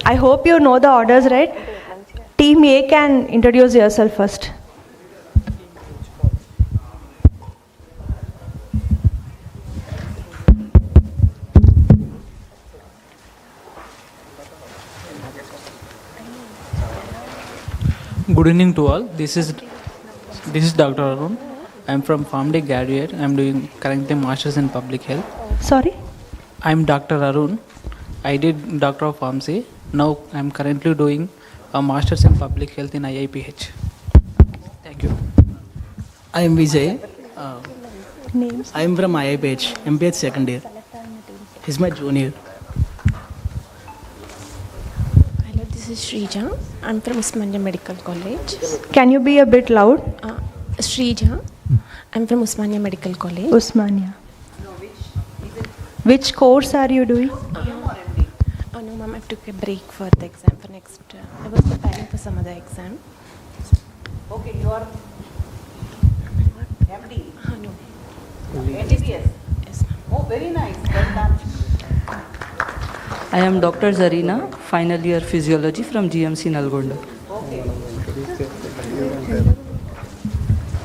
I hope you know the orders, right? Team A can introduce yourself first. Good evening to all. This is Dr. Arun. I am from PharmD graduate. I am doing currently Masters in Public Health. Sorry? I am Dr. Arun. I did Doctor of Pharmacy. Now I am currently doing a Masters in Public Health in IIPH. Thank you. I am Vijay. Names? I am from IIPH, MPH second year. He's my junior. Hello, this is Shrija. I'm from Usmania Medical College. Can you be a bit loud? Shrija. I'm from Usmania Medical College. Usmania. Which course are you doing? Oh no, ma'am, I took a break for the exam for next. I was preparing for some other exam. Okay, you are MD. No. NDPS. Yes, ma'am. Oh, very nice. Well done. I am Dr. Zarina, final year physiology from GMC Nalgonda.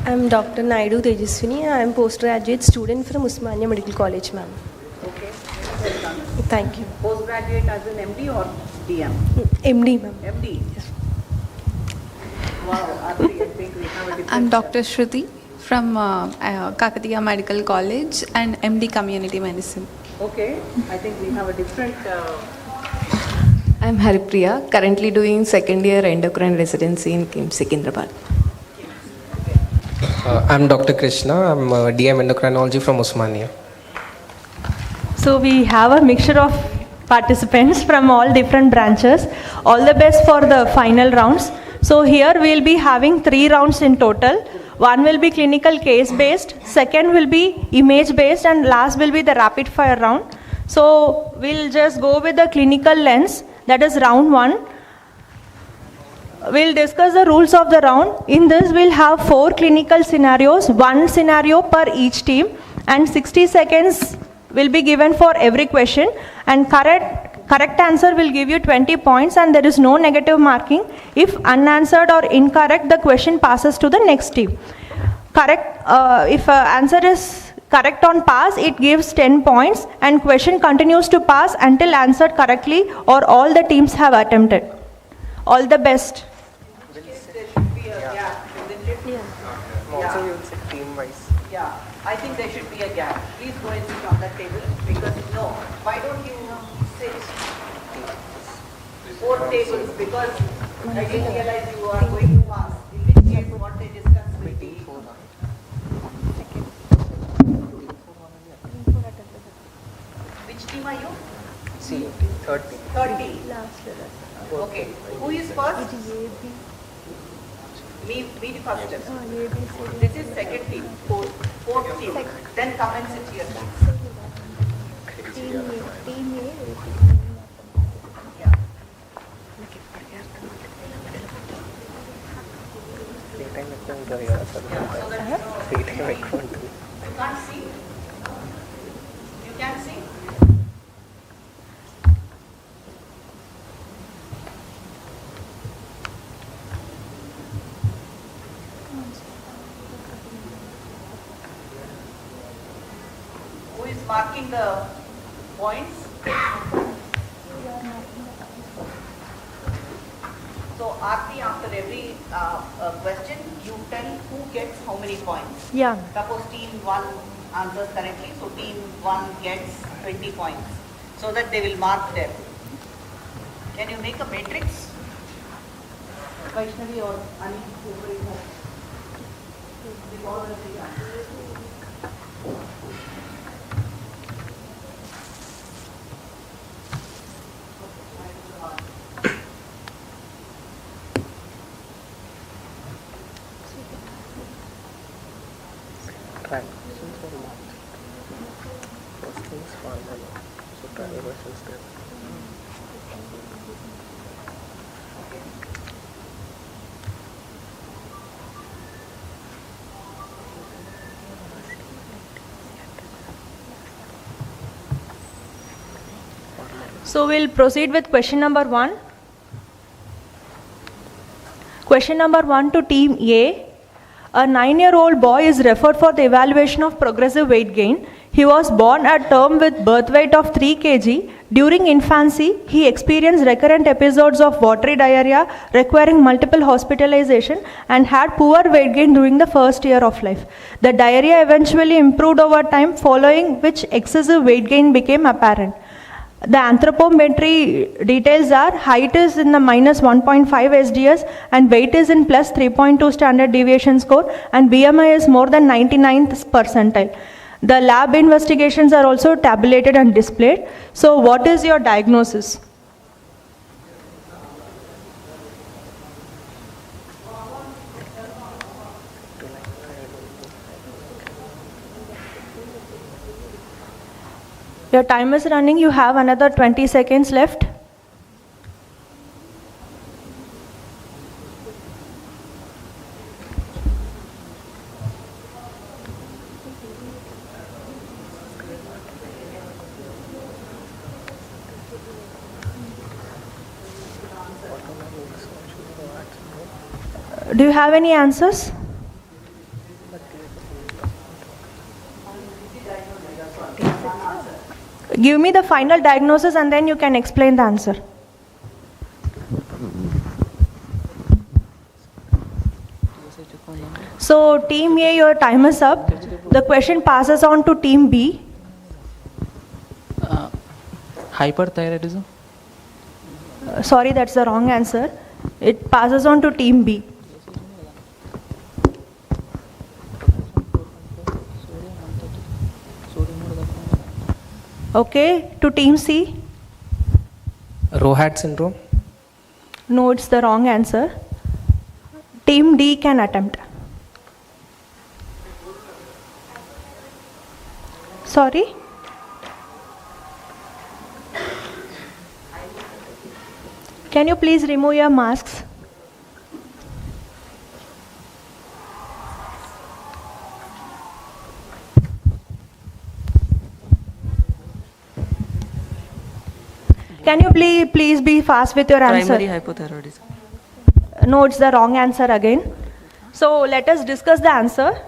I'm Dr. Naidu Tejaswini. I am postgraduate student from Usmania Medical College, ma'am. Okay. Thank you. Postgraduate as an MD or DM? MD, ma'am. MD. Yes. Wow, Aarti, I think we have a different. I'm Dr. Shruti from Kakatiya Medical College and MD Community Medicine. Okay, I think we have a different. I'm Haripriya, currently doing second year endocrine residency in KIMS Secunderabad. I'm Dr. Krishna. I'm DM Endocrinology from Usmania. So we have a mixture of participants from all different branches. All the best for the final rounds. So here we'll be having 3 rounds in total. One will be clinical case based, second will be image based, and last will be the rapid fire round. So we'll just go with the clinical lens, that is round 1. We'll discuss the rules of the round. In this we'll have 4 clinical scenarios, 1 scenario per each team, and 60 seconds will be given for every question, and correct answer will give you 20 points, and there is no negative marking. If unanswered or incorrect, the question passes to the next team. If answer is correct on pass, it gives 10 points, and question continues to pass until answered correctly or all the teams have attempted. All the best. Also, we will sit team wise. Yeah, I think there should be a gap. Please go and sit on that table because no. Why don't you sit 4 tables? Because I didn't realize you are going to pass. In which case, what they discuss will be. Which team are you? See, 30. 30. Okay. Who is first? Me first. This is second team, fourth team. Then come and sit here. Yeah. You can't see? You can see? Who is marking the points? So, Aarti, after every question, you tell who gets how many points. Yeah. Suppose team 1 answers correctly, so team 1 gets 20 points, so that they will mark them. Can you make a matrix? Vaishnavi or Ani, whoever you have. With all the 3 answers. Questions are marked. First thing is final. So try versus step. So we'll proceed with question number 1. Question number 1 to team A. A 9-year-old boy is referred for the evaluation of progressive weight gain. He was born at term with birth weight of 3 kg. During infancy, he experienced recurrent episodes of watery diarrhea requiring multiple hospitalization and had poor weight gain during the first year of life. The diarrhea eventually improved over time, following which excessive weight gain became apparent. The anthropometry details are height is in the minus 1.5 SDS and weight is in plus 3.2 standard deviation score and BMI is more than 99th percentile. The lab investigations are also tabulated and displayed. So what is your diagnosis? Your time is running. You have another 20 seconds left. Do you have any answers? Give me the final diagnosis and then you can explain the answer. So team A, your time is up. The question passes on to team B. Hyperthyroidism? Sorry, that's the wrong answer. It passes on to team B. Okay, to team C. Rohat syndrome? No, it's the wrong answer. Team D can attempt. Sorry? Can you please remove your masks? Can you please be fast with your answer? Primary hypothyroidism. No, it's the wrong answer again. So let us discuss the answer.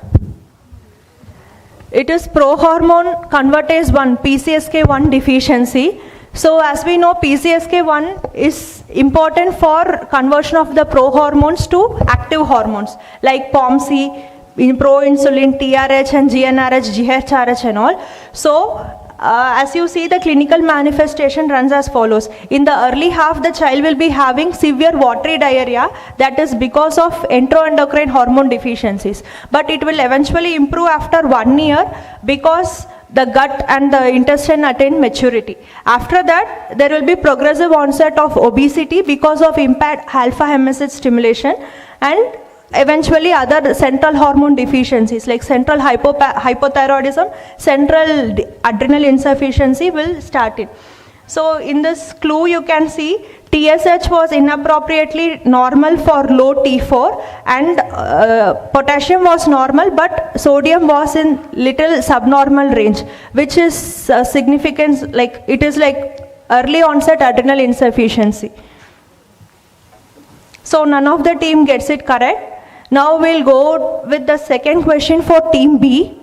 It is prohormone convertase 1, PCSK1 deficiency. So as we know, PCSK1 is important for conversion of the prohormones to active hormones like POMC, proinsulin, TRH and GnRH, GHRH and all. So as you see, the clinical manifestation runs as follows. In the early half, the child will be having severe watery diarrhea, that is because of enteroendocrine hormone deficiencies. But it will eventually improve after 1 year because the gut and the intestine attain maturity. After that, there will be progressive onset of obesity because of impaired alpha hemicid stimulation and eventually other central hormone deficiencies like central hypothyroidism, central adrenal insufficiency will start in. So in this clue you can see TSH was inappropriately normal for low T4 and potassium was normal but sodium was in little subnormal range, which is significant, like it is like early onset adrenal insufficiency. So none of the team gets it correct. Now we'll go with the second question for team B.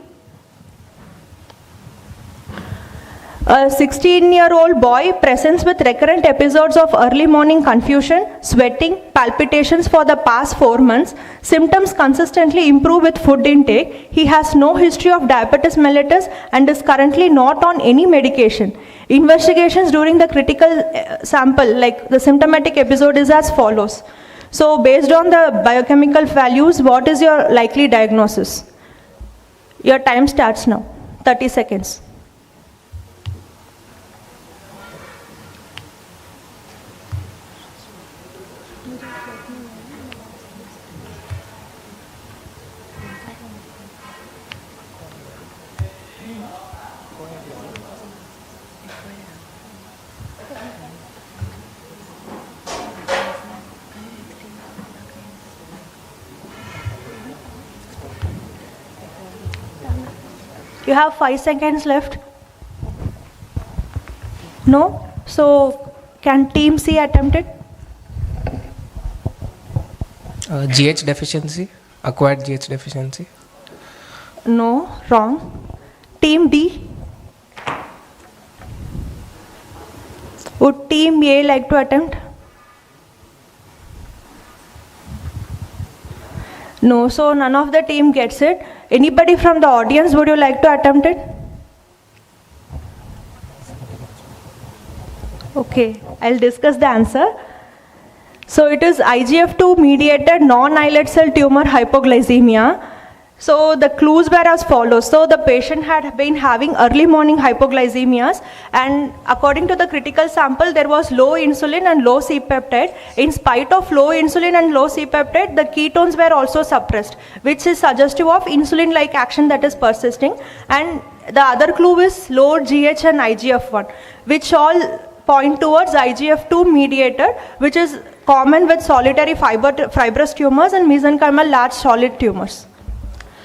A 16-year-old boy presents with recurrent episodes of early morning confusion, sweating, palpitations for the past 4 months. Symptoms consistently improve with food intake. He has no history of diabetes mellitus and is currently not on any medication. Investigations during the critical sample, like the symptomatic episode, is as follows. So based on the biochemical values, what is your likely diagnosis? Your time starts now. 30 seconds. You have 5 seconds left. No? So can team C attempt it? GH deficiency, acquired GH deficiency. No, wrong. Team D? Would team A like to attempt? No, so none of the team gets it. Anybody from the audience, would you like to attempt it? Okay, I'll discuss the answer. So it is IGF-2 mediated non-islet cell tumor hypoglycemia. So the clues were as follows. So the patient had been having early morning hypoglycemias, and according to the critical sample, there was low insulin and low C-peptide. In spite of low insulin and low C-peptide, the ketones were also suppressed, which is suggestive of insulin-like action that is persisting. And the other clue is low GH and IGF-1, which all point towards IGF-2 mediated, which is common with solitary fibrous tumors and mesenchymal large solid tumors.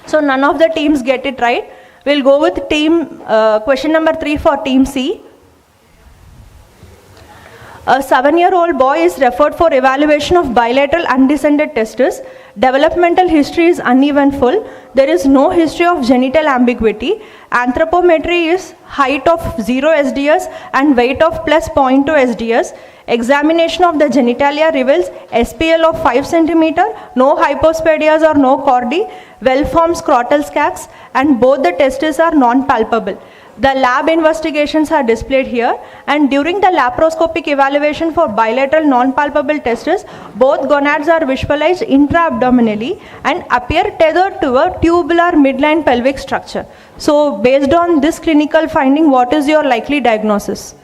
So none of the teams get it right. We'll go with question number 3 for team C. A 7-year-old boy is referred for evaluation of bilateral undescended testes. Developmental history is uneventful. There is no history of genital ambiguity. Anthropometry is height of 0 SDS and weight of plus 0.2 SDS. Examination of the genitalia reveals SPL of 5 cm, no hypospadias or no chordae, well-formed scrotal sacs, and both the testes are non-palpable. The lab investigations are displayed here, and during the laparoscopic evaluation for bilateral non-palpable testes, both gonads are visualized intra-abdominally and appear tethered to a tubular midline pelvic structure. So based on this clinical finding, what is your likely diagnosis?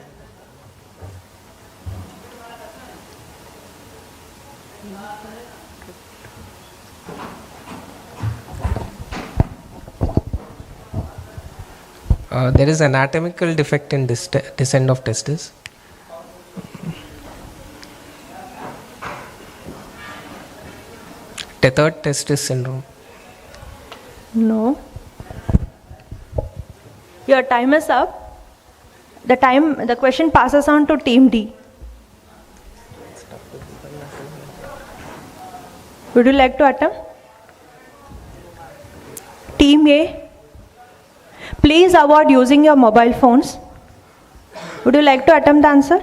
There is anatomical defect in descent of testes. Tethered testis syndrome. No. Your time is up. The question passes on to team D. Would you like to attempt? Team A. Please avoid using your mobile phones. Would you like to attempt the answer?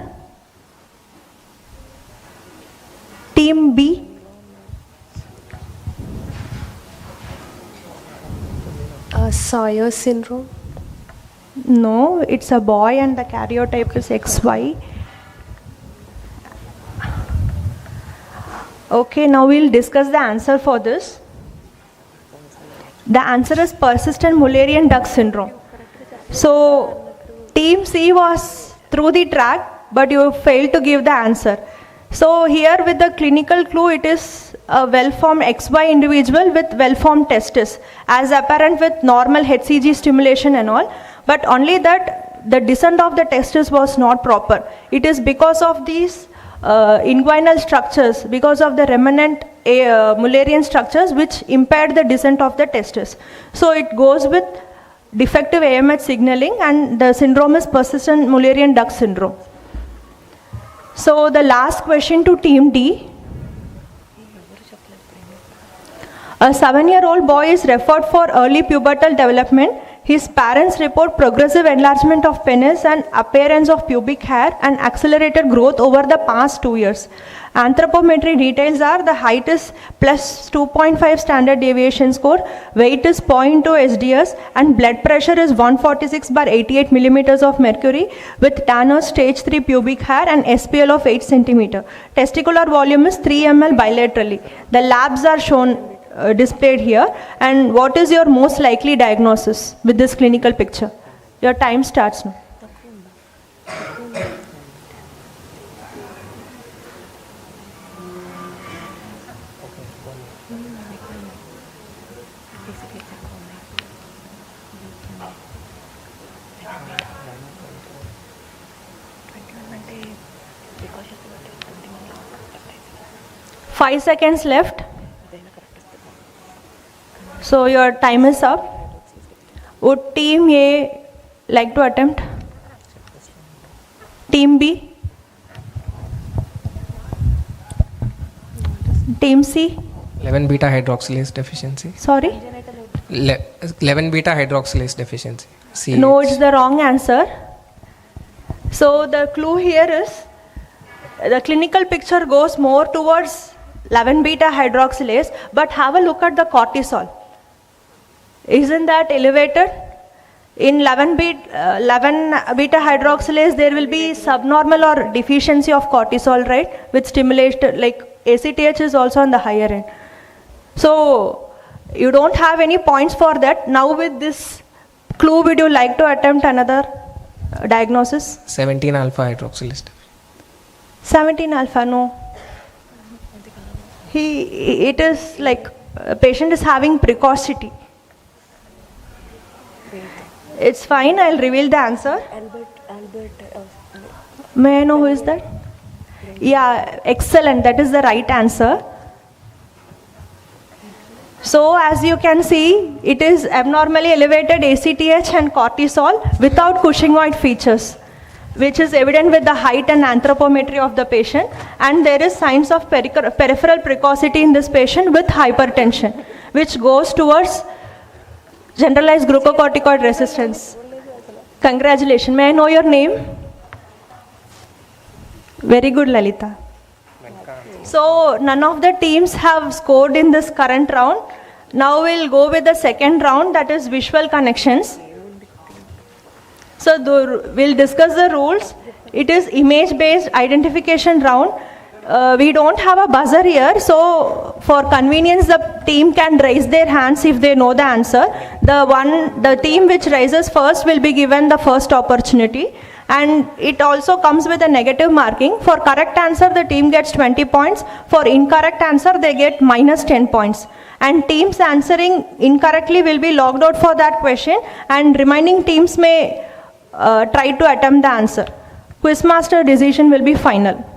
Team B. Sawyer syndrome. No, it's a boy and the karyotype is XY. Okay, now we'll discuss the answer for this. The answer is persistent Mullerian duct syndrome. So, team C was through the track, but you failed to give the answer. So, here with the clinical clue, it is a well-formed XY individual with well-formed testis, as apparent with normal HCG stimulation and all, but only that the descent of the testis was not proper. It is because of these inguinal structures, because of the remnant Mullerian structures which impaired the descent of the testis. So it goes with defective AMH signaling, and the syndrome is persistent Mullerian duct syndrome. So the last question to team D. A 7-year-old boy is referred for early pubertal development. His parents report progressive enlargement of penis and appearance of pubic hair and accelerated growth over the past 2 years. Anthropometry details are the height is plus 2.5 standard deviation score, weight is 0.2 SDS, and blood pressure is 146/88 millimeters of mercury with Tanner's stage 3 pubic hair and SPL of 8 centimeter. Testicular volume is 3 ml bilaterally. The labs are shown displayed here. And what is your most likely diagnosis with this clinical picture? Your time starts now. Five seconds left. So your time is up. Would team A like to attempt? Team B? Team C? 11 beta hydroxylase deficiency. Sorry? 11 beta hydroxylase deficiency. CH. No, it's the wrong answer. So the clue here is the clinical picture goes more towards 11 beta hydroxylase, but have a look at the cortisol. Isn't that elevated? In 11 beta hydroxylase, there will be subnormal or deficiency of cortisol, right? With stimulation, like ACTH is also on the higher end. So you don't have any points for that. Now with this clue, would you like to attempt another diagnosis? 17 alpha hydroxylase. 17 alpha, no. It is like a patient is having precocity. It's fine, I'll reveal the answer. May I know who is that? Yeah, excellent, that is the right answer. So as you can see, it is abnormally elevated ACTH and cortisol without Cushingoid features, which is evident with the height and anthropometry of the patient, and there is signs of peripheral precocity in this patient with hypertension, which goes towards generalized glucocorticoid resistance. Congratulations. May I know your name? Very good, Lalita. So none of the teams have scored in this current round. Now we'll go with the second round, that is visual connections. So we'll discuss the rules. It is image-based identification round. We don't have a buzzer here, so for convenience the team can raise their hands if they know the answer. The team which raises first will be given the first opportunity, and it also comes with a negative marking. For correct answer the team gets 20 points, for incorrect answer they get minus 10 points. And teams answering incorrectly will be logged out for that question, and remaining teams may try to attempt the answer. Quizmaster decision will be final.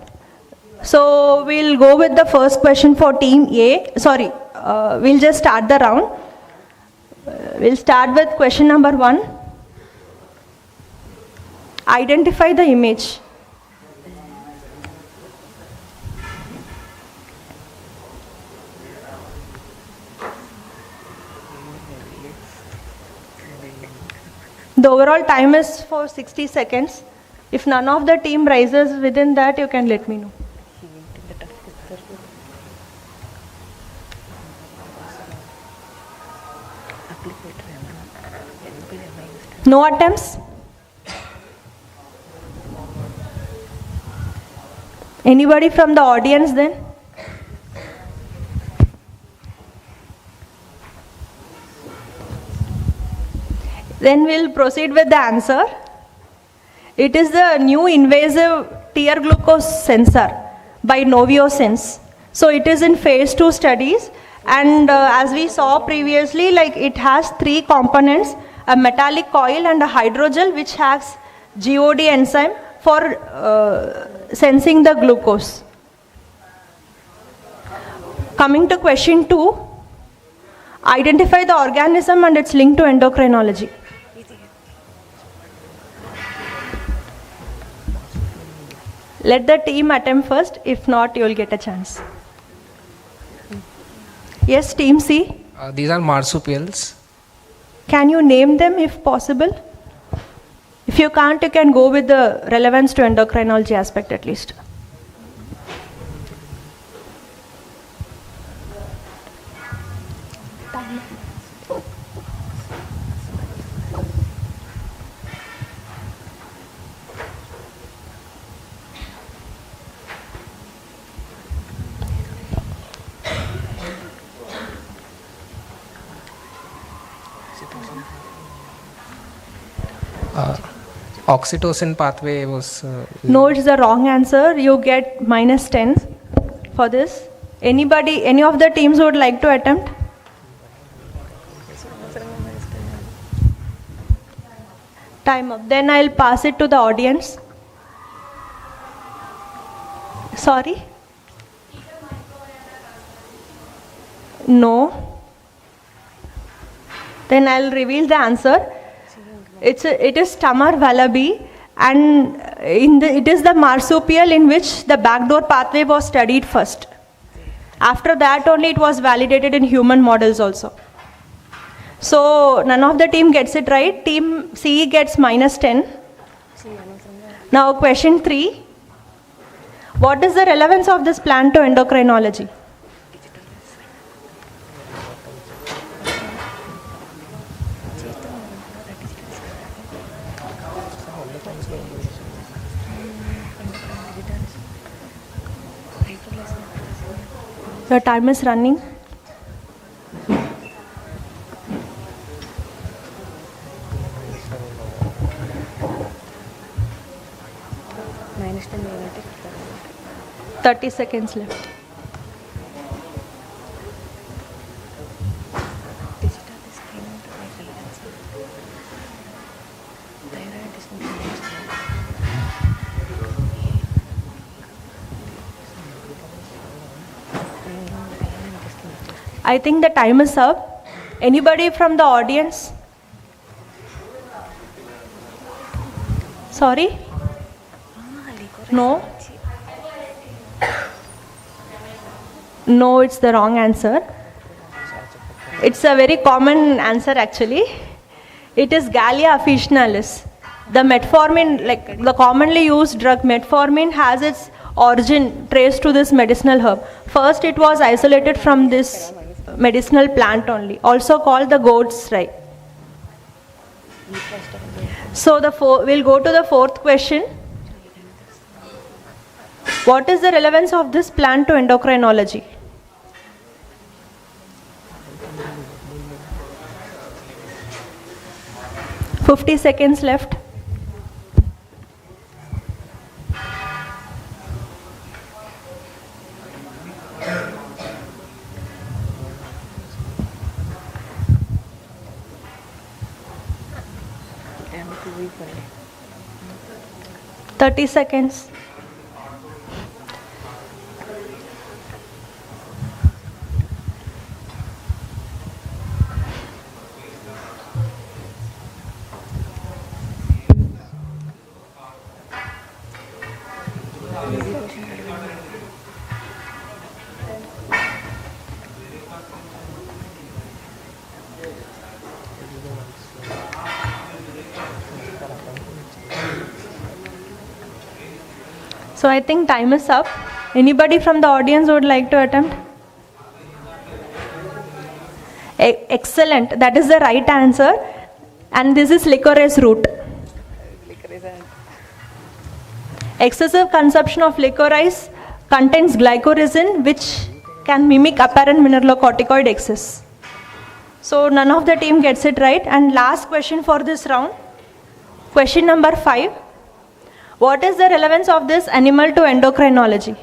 So we'll go with the first question for team A. Sorry, we'll just start the round. We'll start with question number 1. Identify the image. The overall time is for 60 seconds. If none of the team rises within that, you can let me know. No attempts? Anybody from the audience then? Then we'll proceed with the answer. It is the new invasive tear glucose sensor by Noviosense. So it is in phase 2 studies, and as we saw previously, like it has 3 components, a metallic coil and a hydrogel which has GOD enzyme for sensing the glucose. Coming to question 2, identify the organism and its link to endocrinology. Let the team attempt first, if not you will get a chance. Yes, team C. These are marsupials. Can you name them if possible? If you can't, you can go with the relevance to endocrinology aspect at least. Oxytocin pathway was... No, it's the wrong answer. You get minus 10 for this. Anybody, any of the teams would like to attempt? Time up. Then I'll pass it to the audience. Sorry? No. Then I'll reveal the answer. It is Tamar Wallaby, and it is the marsupial in which the backdoor pathway was studied first. After that only it was validated in human models also. So none of the team gets it right. Team C gets -10. Now question 3. What is the relevance of this plant to endocrinology? Your time is running. -10 seconds left. I think the time is up. Anybody from the audience? Sorry? No? No, it's the wrong answer. It's a very common answer actually. It is Gallia officinalis. The metformin, like the commonly used drug metformin, has its origin traced to this medicinal herb. First it was isolated from this medicinal plant only, also called the goat's eye. So we'll go to the fourth question. What is the relevance of this plant to endocrinology? $50 seconds left. $30 seconds. So I think time is up. Anybody from the audience would like to attempt? Excellent. That is the right answer. And this is licorice root. Excessive consumption of licorice contains glycorrhizin, which can mimic apparent mineralocorticoid excess. So none of the team gets it right. And last question for this round. Question number 5. What is the relevance of this animal to endocrinology?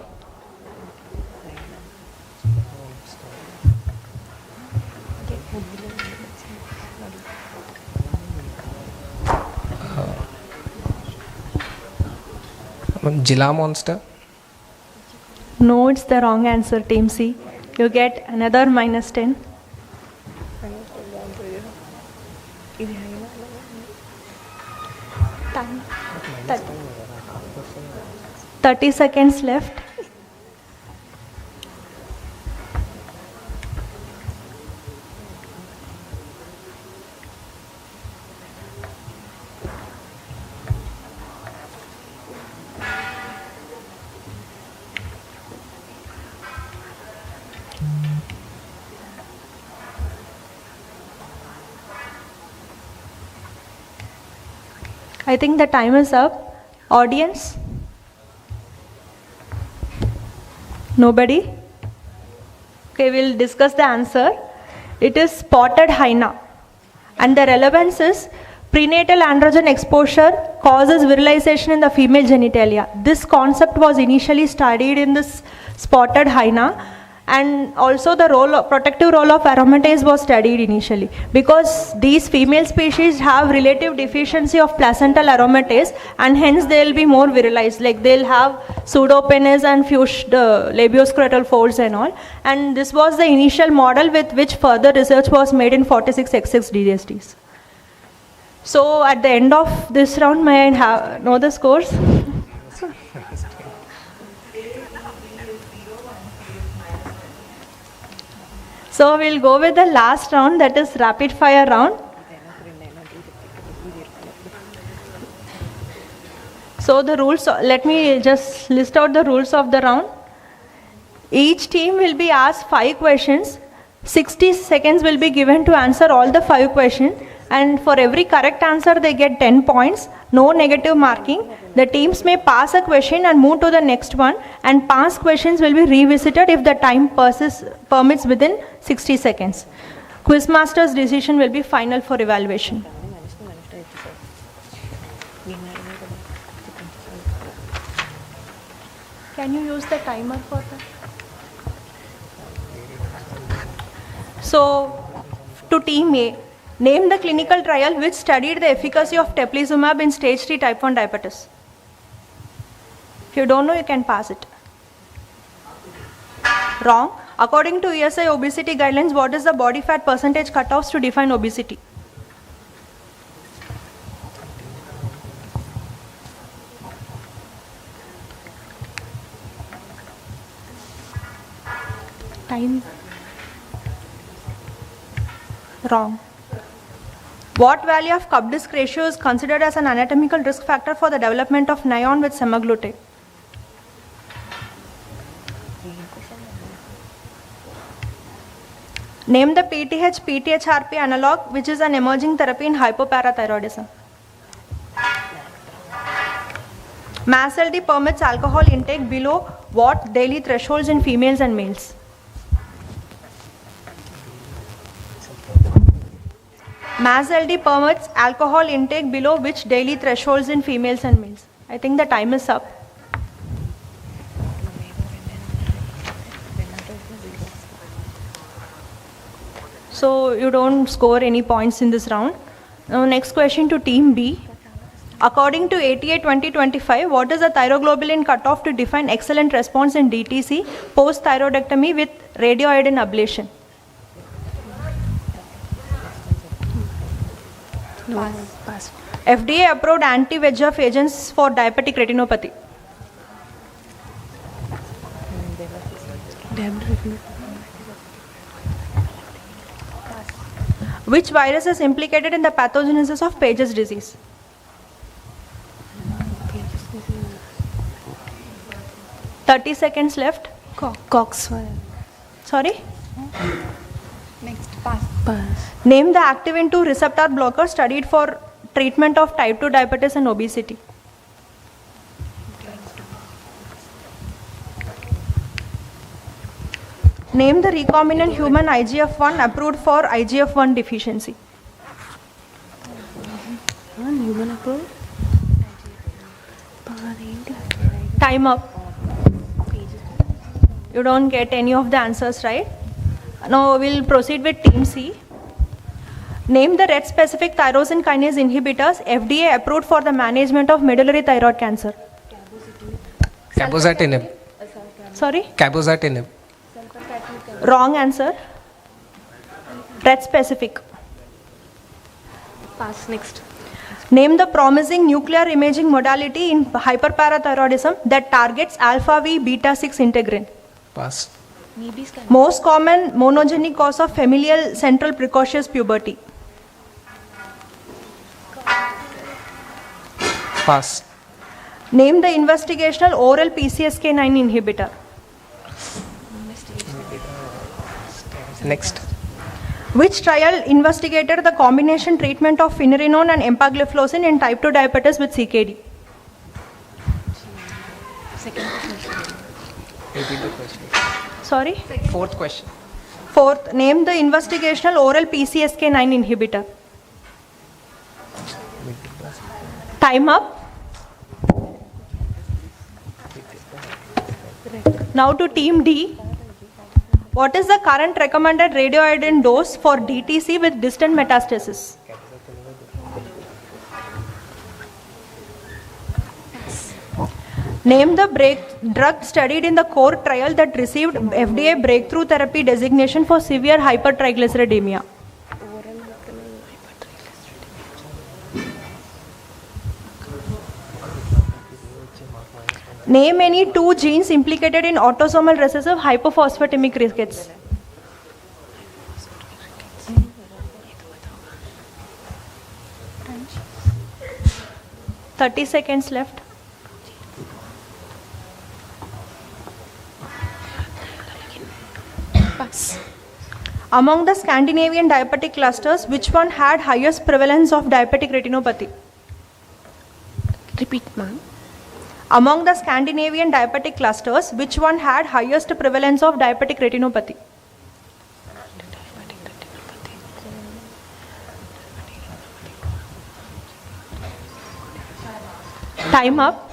Gila monster? No, it's the wrong answer, Team C. You get another -10. Time. 30 seconds left. I think the time is up. Audience? Nobody? Okay, we'll discuss the answer. It is spotted hyena. And the relevance is prenatal androgen exposure causes virilization in the female genitalia. This concept was initially studied in this spotted hyena, and also the protective role of aromatase was studied initially, because these female species have relative deficiency of placental aromatase, and hence they will be more virilized, like they'll have pseudopenis and fused labioscrotal folds and all. And this was the initial model with which further research was made in 46XX DSTs. So at the end of this round, may I know the scores? So we'll go with the last round, that is rapid fire round. So the rules, let me just list out the rules of the round. Each team will be asked 5 questions. 60 seconds will be given to answer all the 5 questions. And for every correct answer, they get 10 points. No negative marking. The teams may pass a question and move to the next one. And past questions will be revisited if the time permits within 60 seconds. Quizmaster's decision will be final for evaluation. Can you use the timer for that? So, to team A, name the clinical trial which studied the efficacy of teplizumab in stage 3 type 1 diabetes. If you don't know, you can pass it. Wrong. According to ESI obesity guidelines, what is the body fat percentage cutoffs to define obesity? Time. Wrong. What value of cup disc ratio is considered as an anatomical risk factor for the development of NION with semaglutide? Name the PTH-RP analog which is an emerging therapy in hypoparathyroidism. MASLD permits alcohol intake below what daily thresholds in females and males? MASLD permits alcohol intake below which daily thresholds in females and males? I think the time is up. So you don't score any points in this round. Now next question to team B. According to ATA 2025, what is the thyroglobulin cutoff to define excellent response in DTC post-thyroidectomy with radioiodine ablation? No, pass. FDA approved anti-VEGF agents for diabetic retinopathy. Which virus is implicated in the pathogenesis of Paget's disease? Thirty seconds left. Cox fire. Sorry? Next, pass. Name the activin 2 receptor blocker studied for treatment of type 2 diabetes and obesity. Name the recombinant human IGF-1 approved for IGF-1 deficiency. Human approved? Time up. You don't get any of the answers right. Now we'll proceed with team C. Name the RET specific tyrosine kinase inhibitors FDA approved for the management of medullary thyroid cancer. Cabozantinib. Sorry? Cabozantinib. Wrong answer. RET specific. Pass. Next. Name the promising nuclear imaging modality in hyperparathyroidism that targets alpha V beta 6 integrin. Pass. Most common monogenic cause of familial central precocious puberty. Pass. Name the investigational oral PCSK9 inhibitor. Next. Which trial investigated the combination treatment of finerenone and empagliflozin in type 2 diabetes with CKD? Second question. Repeat the question. Sorry? Fourth question. Fourth, name the investigational oral PCSK9 inhibitor. Time up. Now to team D. What is the current recommended radioiodine dose for DTC with distant metastasis? Name the drug studied in the core trial that received FDA breakthrough therapy designation for severe hypertriglyceridemia. Name any two genes implicated in autosomal recessive hypophosphatemic rickets. Thirty seconds left. Pass. Among the Scandinavian diabetic clusters, which one had highest prevalence of diabetic retinopathy? Repeat, ma'am. Among the Scandinavian diabetic clusters, which one had highest prevalence of diabetic retinopathy? Time up.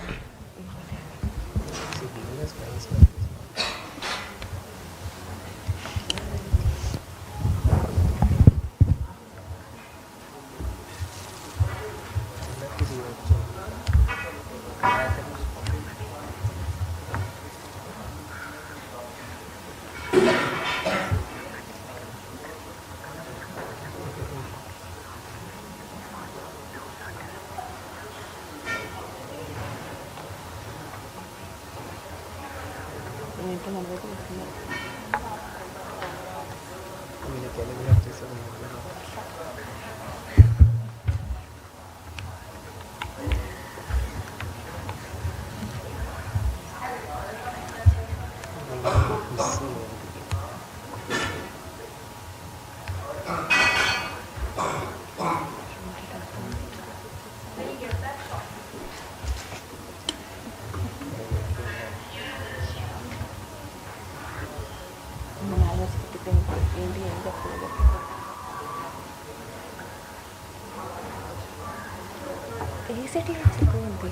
ACT ఎక్కువ ఉంది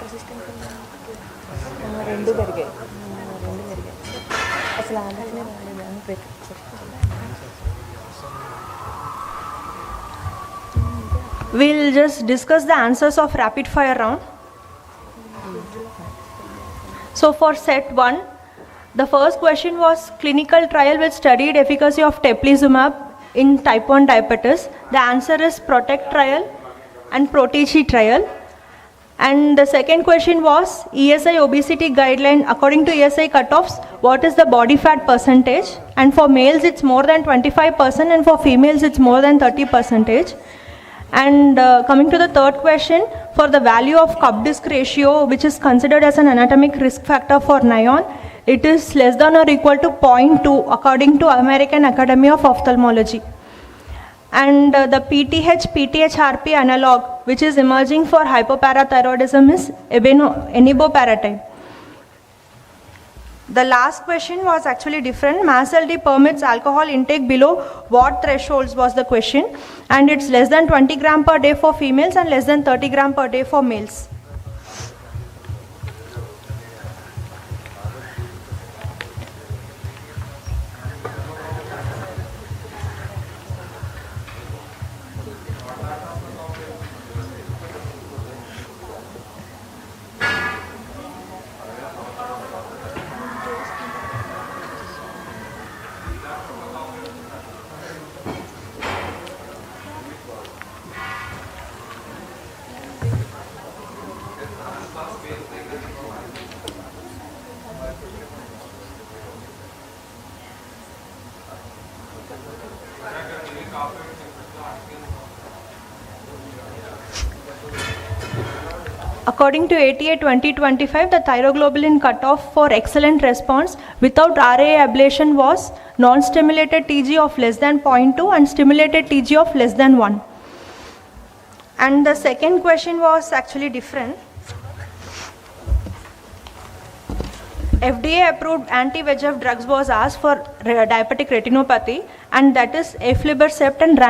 resistance రెండు పెరిగాయి అసలు ఆలోచనే రాలేదు అని ప్రతి We'll just discuss the answers of rapid fire round. So for set 1, the first question was clinical trial which studied efficacy of teplizumab in type 1 diabetes. The answer is PROTECT trial and PROTEGE trial. And the second question was ESI obesity guideline. According to ESI cutoffs, what is the body fat percentage? And for males it's more than 25% and for females it's more than 30%. And coming to the third question, for the value of cup disc ratio, which is considered as an anatomic risk factor for NION, it is less than or equal to 0.2 according to American Academy of Ophthalmology. And the PTH-RP analog, which is emerging for hypoparathyroidism, is eniboparatide. The last question was actually different. MASLD permits alcohol intake below what thresholds was the question, and it's less than 20 gram per day for females and less than 30 gram per day for males. According to ATA 2025, the thyroglobulin cutoff for excellent response without RA ablation was non-stimulated TG of less than 0.2 and stimulated TG of less than 1. And the second question was actually different. FDA approved anti-VEGF drugs was asked for diabetic retinopathy, and that is aflibercept and ranibizumab.